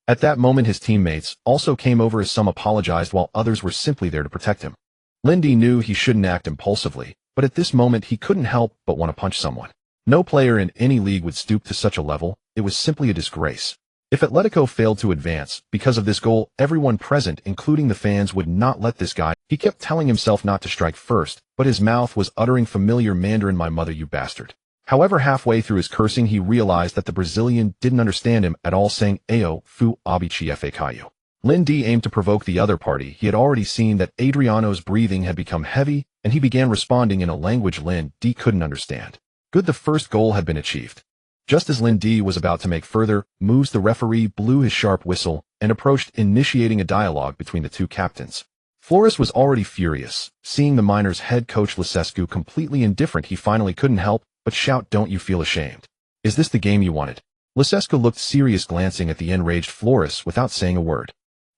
At that moment his teammates also came over as some apologized while others were simply there to protect him. Lindy knew he shouldn't act impulsively, but at this moment he couldn't help but want to punch someone. No player in any league would stoop to such a level. It was simply a disgrace. If Atletico failed to advance because of this goal, everyone present, including the fans, would not let this guy. He kept telling himself not to strike first, but his mouth was uttering familiar Mandarin, "My mother, you bastard." However, halfway through his cursing, he realized that the Brazilian didn't understand him at all, saying, "Ayo, fu abichi fa kayu." Lindy aimed to provoke the other party. He had already seen that Adriano's breathing had become heavy, and he began responding in a language Lindy couldn't understand. Good, the first goal had been achieved. Just as Lindy was about to make further moves, the referee blew his sharp whistle and approached, initiating a dialogue between the two captains. Flores was already furious. Seeing the Miners' head coach Licescu completely indifferent, he finally couldn't help but shout, "Don't you feel ashamed? Is this the game you wanted?" Licescu looked serious, glancing at the enraged Flores without saying a word.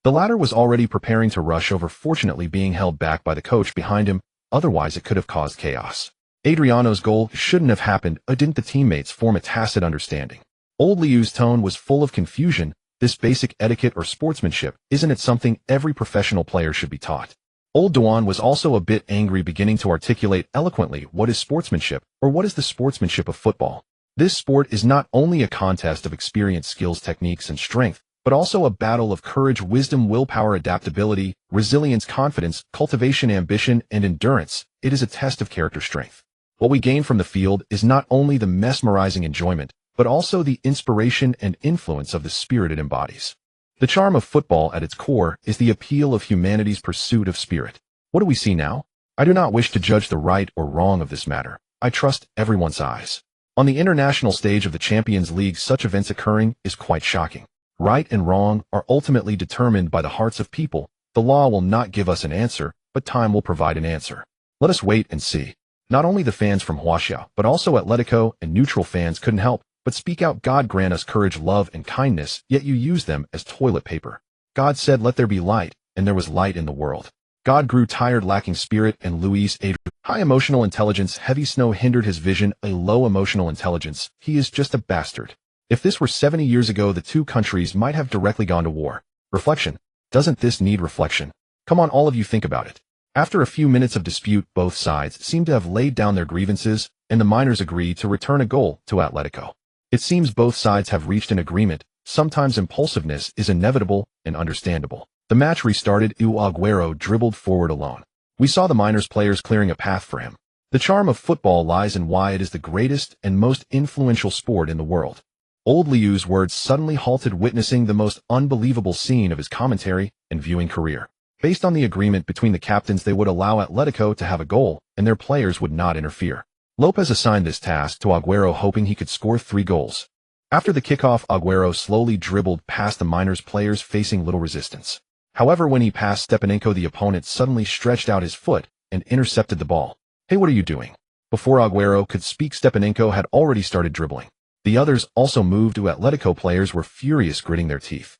The latter was already preparing to rush over, fortunately being held back by the coach behind him, otherwise it could have caused chaos. Adriano's goal shouldn't have happened. Didn't the teammates form a tacit understanding? Old Liu's tone was full of confusion. This basic etiquette or sportsmanship, isn't it something every professional player should be taught? Old Duan was also a bit angry, beginning to articulate eloquently, what is sportsmanship, or what is the sportsmanship of football? This sport is not only a contest of experience, skills, techniques, and strength, but also a battle of courage, wisdom, willpower, adaptability, resilience, confidence, cultivation, ambition, and endurance. It is a test of character strength. What we gain from the field is not only the mesmerizing enjoyment, but also the inspiration and influence of the spirit it embodies. The charm of football at its core is the appeal of humanity's pursuit of spirit. What do we see now? I do not wish to judge the right or wrong of this matter. I trust everyone's eyes. On the international stage of the Champions League, such events occurring is quite shocking. Right and wrong are ultimately determined by the hearts of people. The law will not give us an answer, but time will provide an answer. Let us wait and see. Not only the fans from Huaxia, but also Atletico and neutral fans couldn't help but speak out. God grant us courage, love, and kindness, yet you use them as toilet paper. God said, "Let there be light," and there was light in the world. God grew tired, lacking spirit, and Luis Adriano. High emotional intelligence, heavy snow hindered his vision. A low emotional intelligence, he is just a bastard. If this were 70 years ago, the two countries might have directly gone to war. Reflection. Doesn't this need reflection? Come on, all of you, think about it. After a few minutes of dispute, both sides seem to have laid down their grievances, and the Miners agree to return a goal to Atletico. It seems both sides have reached an agreement. Sometimes impulsiveness is inevitable and understandable. The match restarted. Aguero dribbled forward alone. We saw the Miners players clearing a path for him. The charm of football lies in why it is the greatest and most influential sport in the world. Old Liu's words suddenly halted, witnessing the most unbelievable scene of his commentary and viewing career. Based on the agreement between the captains, they would allow Atletico to have a goal, and their players would not interfere. Lopez assigned this task to Aguero, hoping he could score 3 goals. After the kickoff, Aguero slowly dribbled past the Miners players, facing little resistance. However, when he passed Stepanenko, the opponent suddenly stretched out his foot and intercepted the ball. "Hey, what are you doing?" Before Aguero could speak, Stepanenko had already started dribbling. The others also moved. Atletico players were furious, gritting their teeth.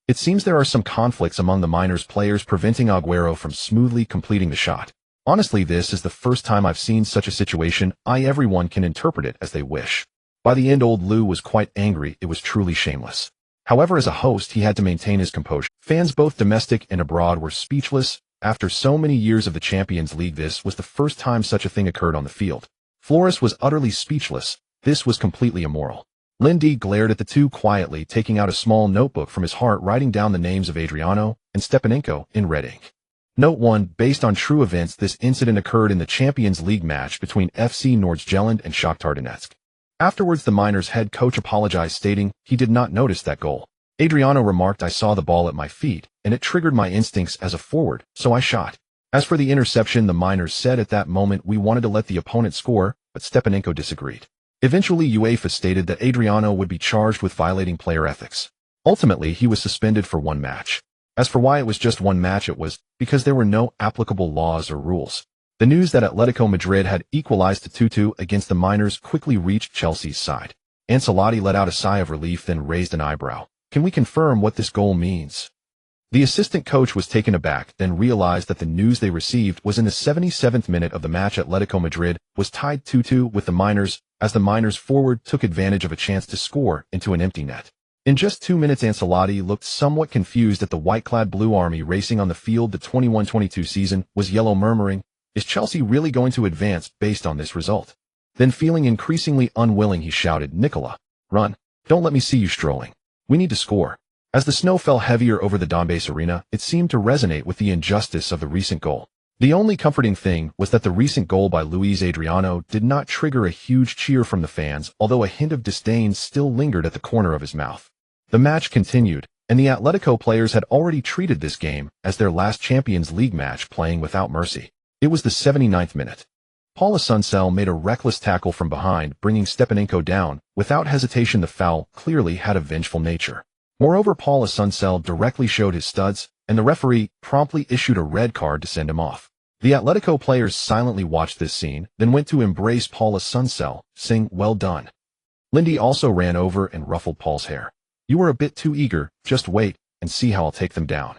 It seems there are some conflicts among the Miners players, preventing Aguero from smoothly completing the shot. Honestly, this is the first time I've seen such a situation. Everyone can interpret it as they wish. By the end, old Lou was quite angry. It was truly shameless. However, as a host, he had to maintain his composure. Fans both domestic and abroad were speechless. After so many years of the Champions League, this was the first time such a thing occurred on the field. Flores was utterly speechless. This was completely immoral. Lindy glared at the two quietly, taking out a small notebook from his heart, writing down the names of Adriano and Stepanenko in red ink. Note 1. Based on true events, this incident occurred in the Champions League match between FC Nordjylland and Shakhtar Donetsk. Afterwards, the Miners' head coach apologized, stating he did not notice that goal. Adriano remarked, "I saw the ball at my feet, and it triggered my instincts as a forward, so I shot." As for the interception, the Miners said at that moment, "We wanted to let the opponent score," but Stepanenko disagreed. Eventually, UEFA stated that Adriano would be charged with violating player ethics. Ultimately, he was suspended for 1 match. As for why it was just 1 match, it was because there were no applicable laws or rules. The news that Atletico Madrid had equalized to 2-2 against the Miners quickly reached Chelsea's side. Ancelotti let out a sigh of relief, then raised an eyebrow. "Can we confirm what this goal means?" The assistant coach was taken aback, then realized that the news they received was in the 77th minute of the match. Atletico Madrid was tied 2-2 with the Miners, as the Miners forward took advantage of a chance to score into an empty net. In just 2 minutes, Ancelotti looked somewhat confused at the white-clad Blue Army racing on the field. The 21-22 season was yellow, murmuring, "Is Chelsea really going to advance based on this result?" Then, feeling increasingly unwilling, he shouted, "Nicola, run. Don't let me see you strolling. We need to score." As the snow fell heavier over the Donbase arena, it seemed to resonate with the injustice of the recent goal. The only comforting thing was that the recent goal by Luis Adriano did not trigger a huge cheer from the fans, although a hint of disdain still lingered at the corner of his mouth. The match continued, and the Atletico players had already treated this game as their last Champions League match, playing without mercy. It was the 79th minute. Paul Asuncel made a reckless tackle from behind, bringing Stepanenko down. Without hesitation, the foul clearly had a vengeful nature. Moreover, Paul Asuncel directly showed his studs, and the referee promptly issued a red card to send him off. The Atletico players silently watched this scene, then went to embrace Paul Asuncel, saying, "Well done." Lindy also ran over and ruffled Paul's hair. "You were a bit too eager, just wait, and see how I'll take them down."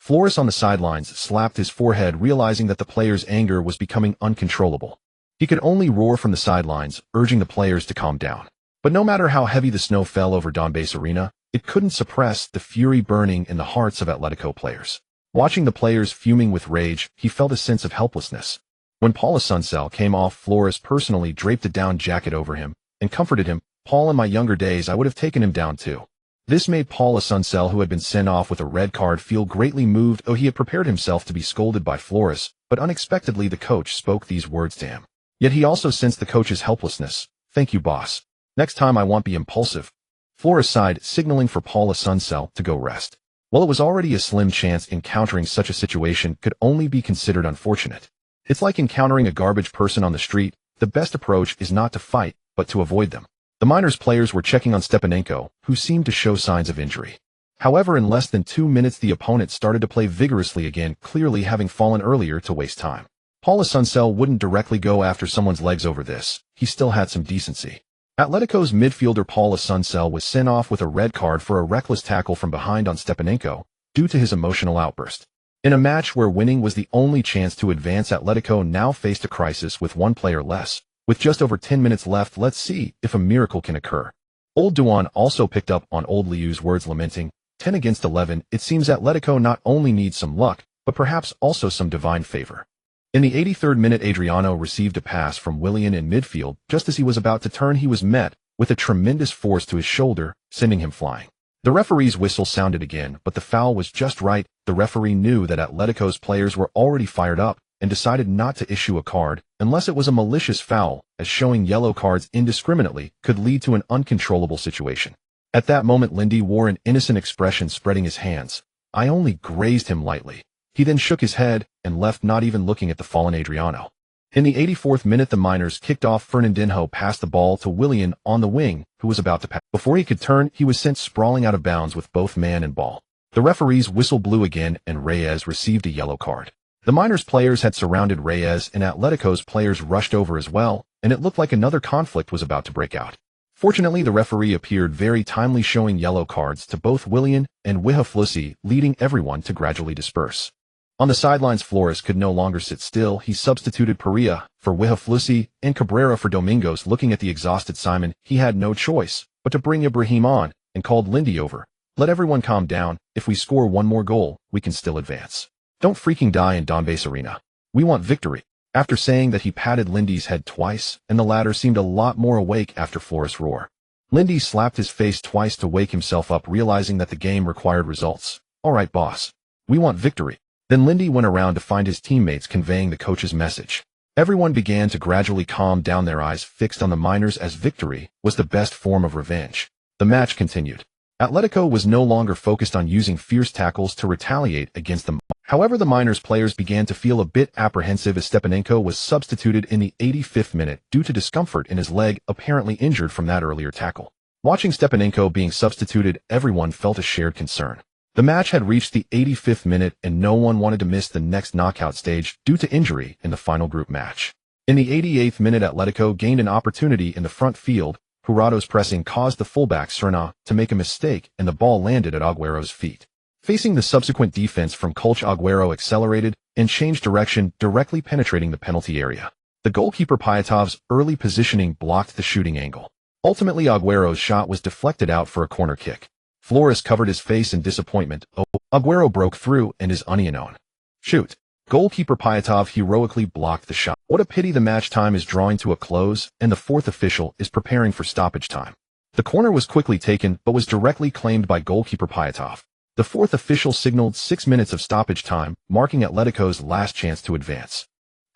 Flores on the sidelines slapped his forehead, realizing that the players' anger was becoming uncontrollable. He could only roar from the sidelines, urging the players to calm down. But no matter how heavy the snow fell over Donbase Arena, it couldn't suppress the fury burning in the hearts of Atletico players. Watching the players fuming with rage, he felt a sense of helplessness. When Paul Asuncel came off, Flores personally draped a down jacket over him and comforted him. "Paul, in my younger days I would have taken him down too." This made Paul Asuncel, who had been sent off with a red card, feel greatly moved. He had prepared himself to be scolded by Flores, but unexpectedly the coach spoke these words to him. Yet he also sensed the coach's helplessness. "Thank you, boss. Next time I won't be impulsive." Flores sighed, signaling for Paul Asuncel to go rest. While it was already a slim chance, encountering such a situation could only be considered unfortunate. It's like encountering a garbage person on the street. The best approach is not to fight, but to avoid them. The Miners players were checking on Stepanenko, who seemed to show signs of injury. However, in less than 2 minutes the opponent started to play vigorously again, clearly having fallen earlier to waste time. Paul Asuncel wouldn't directly go after someone's legs over this. He still had some decency. Atletico's midfielder Paul Asuncel was sent off with a red card for a reckless tackle from behind on Stepanenko due to his emotional outburst. In a match where winning was the only chance to advance, Atletico now faced a crisis with one player less. With just over 10 minutes left, let's see if a miracle can occur. Old Duan also picked up on Old Liu's words, lamenting, 10 against 11, it seems Atletico not only needs some luck, but perhaps also some divine favor. In the 83rd minute, Adriano received a pass from Willian in midfield. Just as he was about to turn, he was met with a tremendous force to his shoulder, sending him flying. The referee's whistle sounded again, but the foul was just right. The referee knew that Atletico's players were already fired up and decided not to issue a card unless it was a malicious foul, as showing yellow cards indiscriminately could lead to an uncontrollable situation. At that moment, Lindy wore an innocent expression, spreading his hands. "I only grazed him lightly." He then shook his head and left, not even looking at the fallen Adriano. In the 84th minute, the Miners kicked off. Fernandinho passed the ball to Willian on the wing, who was about to pass. Before he could turn, he was sent sprawling out of bounds with both man and ball. The referee's whistle blew again, and Reyes received a yellow card. The Miners players had surrounded Reyes, and Atletico's players rushed over as well, and it looked like another conflict was about to break out. Fortunately, the referee appeared very timely, showing yellow cards to both Willian and ruthlessly, leading everyone to gradually disperse. On the sidelines, Flores could no longer sit still. He substituted Perea for ruthlessly and Cabrera for Domingos. Looking at the exhausted Simon, he had no choice but to bring Ibrahim on and called Lindy over. "Let everyone calm down. If we score one more goal, we can still advance. Don't freaking die in Donbase Arena. We want victory." After saying that, he patted Lindy's head twice, and the latter seemed a lot more awake after Flores' roar. Lindy slapped his face twice to wake himself up, realizing that the game required results. "All right, boss. We want victory." Then Lindy went around to find his teammates, conveying the coach's message. Everyone began to gradually calm down, their eyes fixed on the Miners, as victory was the best form of revenge. The match continued. Atletico was no longer focused on using fierce tackles to retaliate against them. However, the Miners players began to feel a bit apprehensive as Stepanenko was substituted in the 85th minute due to discomfort in his leg, apparently injured from that earlier tackle. Watching Stepanenko being substituted, everyone felt a shared concern. The match had reached the 85th minute, and no one wanted to miss the next knockout stage due to injury in the final group match. In the 88th minute, Atletico gained an opportunity in the front field. Jurado's pressing caused the fullback Serna to make a mistake, and the ball landed at Agüero's feet. Facing the subsequent defense from Coach Aguero accelerated and changed direction, directly penetrating the penalty area. The goalkeeper Pyatov's early positioning blocked the shooting angle. Ultimately, Aguero's shot was deflected out for a corner kick. Flores covered his face in disappointment. Aguero broke through and is unknown. Shoot. Goalkeeper Pyatov heroically blocked the shot. What a pity the match time is drawing to a close and the fourth official is preparing for stoppage time. The corner was quickly taken but was directly claimed by goalkeeper Pyatov. The fourth official signaled 6 minutes of stoppage time, marking Atletico's last chance to advance.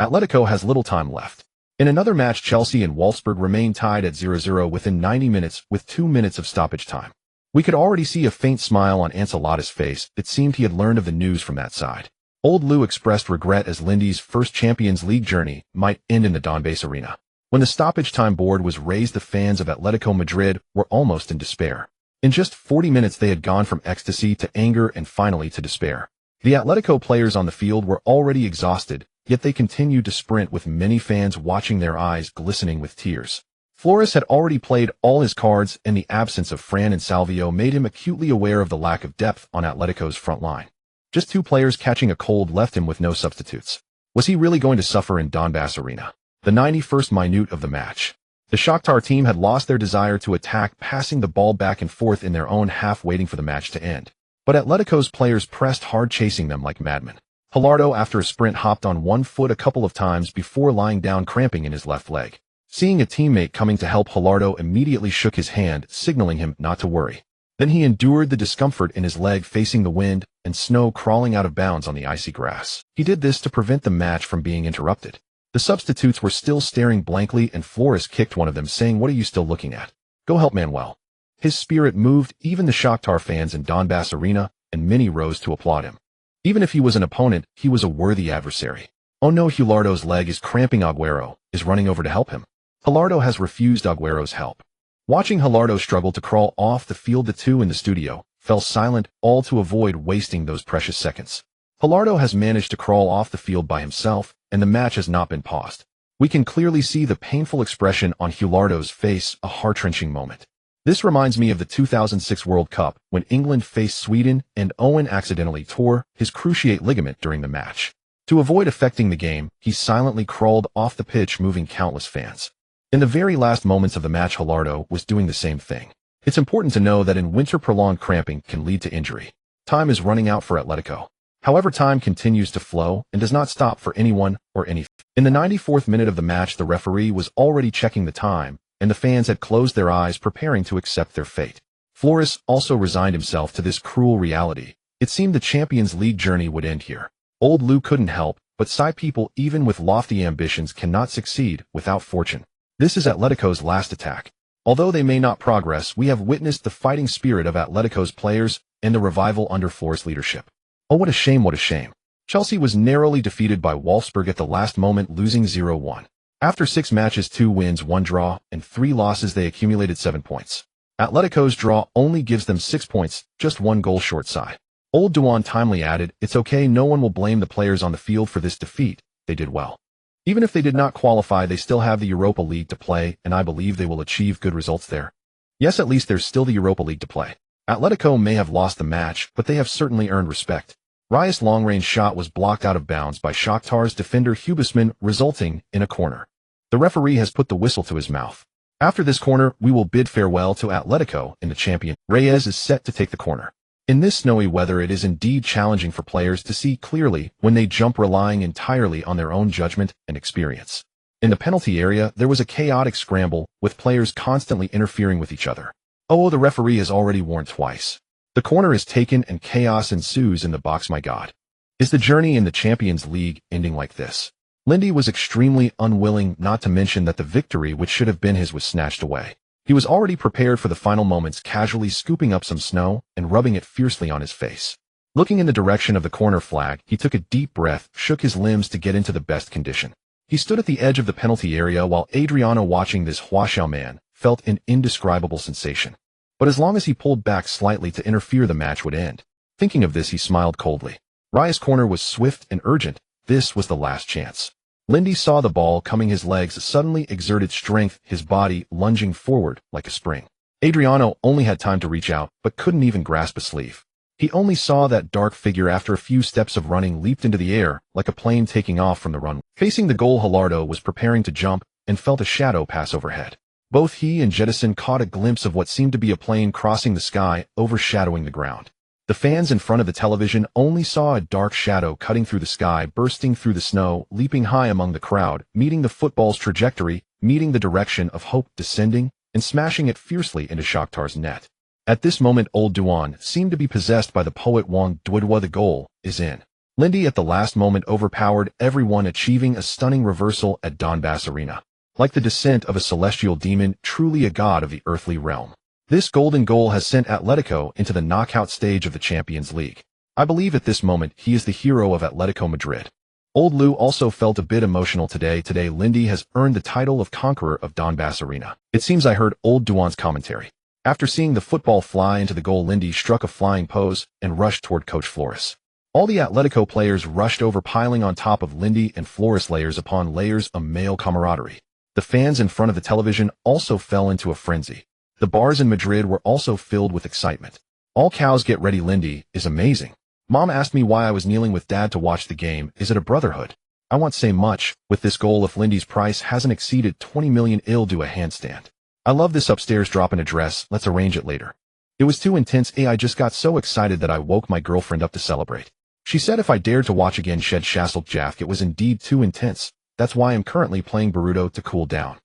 Atletico has little time left. In another match, Chelsea and Wolfsburg remain tied at 0-0 within 90 minutes with 2 minutes of stoppage time. We could already see a faint smile on Ancelotti's face. It seemed he had learned of the news from that side. Old Lou expressed regret as Lindy's first Champions League journey might end in the Donbase arena. When the stoppage time board was raised, the fans of Atletico Madrid were almost in despair. In just 40 minutes they had gone from ecstasy to anger and finally to despair. The Atletico players on the field were already exhausted, yet they continued to sprint with many fans watching, their eyes glistening with tears. Flores had already played all his cards, and the absence of Fran and Salvio made him acutely aware of the lack of depth on Atletico's front line. Just 2 players catching a cold left him with no substitutes. Was he really going to suffer in Donbass Arena? The 91st minute of the match. The Shakhtar team had lost their desire to attack, passing the ball back and forth in their own half, waiting for the match to end. But Atletico's players pressed hard, chasing them like madmen. Gallardo, after a sprint, hopped on one foot a couple of times before lying down, cramping in his left leg. Seeing a teammate coming to help, Gallardo immediately shook his hand, signaling him not to worry. Then he endured the discomfort in his leg, facing the wind and snow crawling out of bounds on the icy grass. He did this to prevent the match from being interrupted. The substitutes were still staring blankly, and Flores kicked one of them, saying, "What are you still looking at? Go help Manuel." His spirit moved even the Shakhtar fans in Donbass Arena, and many rose to applaud him. Even if he was an opponent, he was a worthy adversary. Oh no, Gallardo's leg is cramping. Aguero is running over to help him. Gallardo has refused Aguero's help. Watching Gallardo struggle to crawl off the field, the two in the studio fell silent, all to avoid wasting those precious seconds. Gallardo has managed to crawl off the field by himself, and the match has not been paused. We can clearly see the painful expression on Gallardo's face, a heart-wrenching moment. This reminds me of the 2006 World Cup, when England faced Sweden and Owen accidentally tore his cruciate ligament during the match. To avoid affecting the game, he silently crawled off the pitch, moving countless fans. In the very last moments of the match, Gallardo was doing the same thing. It's important to know that in winter, prolonged cramping can lead to injury. Time is running out for Atletico. However, time continues to flow and does not stop for anyone or anything. In the 94th minute of the match, the referee was already checking the time, and the fans had closed their eyes, preparing to accept their fate. Flores also resigned himself to this cruel reality. It seemed the Champions League journey would end here. Old Lou couldn't help but sigh. People, even with lofty ambitions, cannot succeed without fortune. This is Atletico's last attack. Although they may not progress, we have witnessed the fighting spirit of Atletico's players and the revival under Flores' leadership. Oh, what a shame, what a shame. Chelsea was narrowly defeated by Wolfsburg at the last moment, losing 0-1. After 6 matches, 2 wins, 1 draw, and 3 losses, they accumulated 7 points. Atletico's draw only gives them 6 points, just 1 goal short side. Old Duan timely added, "It's okay, no one will blame the players on the field for this defeat. They did well. Even if they did not qualify, they still have the Europa League to play, and I believe they will achieve good results there." Yes, at least there's still the Europa League to play. Atletico may have lost the match, but they have certainly earned respect. Reyes' long-range shot was blocked out of bounds by Shakhtar's defender Hubisman, resulting in a corner. The referee has put the whistle to his mouth. After this corner, we will bid farewell to Atletico in the champion. Reyes is set to take the corner. In this snowy weather, it is indeed challenging for players to see clearly when they jump, relying entirely on their own judgment and experience. In the penalty area, there was a chaotic scramble, with players constantly interfering with each other. Oh, the referee has already warned twice. The corner is taken and chaos ensues in the box. My God. Is the journey in the Champions League ending like this? Lindy was extremely unwilling, not to mention that the victory which should have been his was snatched away. He was already prepared for the final moments, casually scooping up some snow and rubbing it fiercely on his face. Looking in the direction of the corner flag, he took a deep breath, shook his limbs to get into the best condition. He stood at the edge of the penalty area while Adriano, watching this Huashao man, felt an indescribable sensation. But as long as he pulled back slightly to interfere, the match would end. Thinking of this, he smiled coldly. Reyes' corner was swift and urgent. This was the last chance. Lindy saw the ball coming. His legs suddenly exerted strength, his body lunging forward like a spring. Adriano only had time to reach out, but couldn't even grasp a sleeve. He only saw that dark figure after a few steps of running leaped into the air, like a plane taking off from the runway. Facing the goal, Gallardo was preparing to jump and felt a shadow pass overhead. Both he and Jettison caught a glimpse of what seemed to be a plane crossing the sky, overshadowing the ground. The fans in front of the television only saw a dark shadow cutting through the sky, bursting through the snow, leaping high among the crowd, meeting the football's trajectory, meeting the direction of hope, descending, and smashing it fiercely into Shakhtar's net. At this moment, old Duan seemed to be possessed by the poet Wang Duodua. The goal is in. Lindy at the last moment overpowered everyone, achieving a stunning reversal at Donbass Arena. Like the descent of a celestial demon, truly a god of the earthly realm. This golden goal has sent Atletico into the knockout stage of the Champions League. I believe at this moment he is the hero of Atletico Madrid. Old Lou also felt a bit emotional today. Today Lindy has earned the title of conqueror of Donbass Arena. It seems I heard old Duan's commentary. After seeing the football fly into the goal, Lindy struck a flying pose and rushed toward Coach Flores. All the Atletico players rushed over, piling on top of Lindy and Flores, layers upon layers of male camaraderie. The fans in front of the television also fell into a frenzy. The bars in Madrid were also filled with excitement. All cows get ready. Lindy is amazing. Mom asked me why I was kneeling with Dad to watch the game. Is it a brotherhood? I won't say much. With this goal, if Lindy's price hasn't exceeded 20 million, he'll do a handstand. I love this upstairs drop in address. Let's arrange it later. It was too intense. I just got so excited that I woke my girlfriend up to celebrate. She said if I dared to watch again, shed Shastel Jaff. It was indeed too intense. That's why I'm currently playing Boruto to cool down.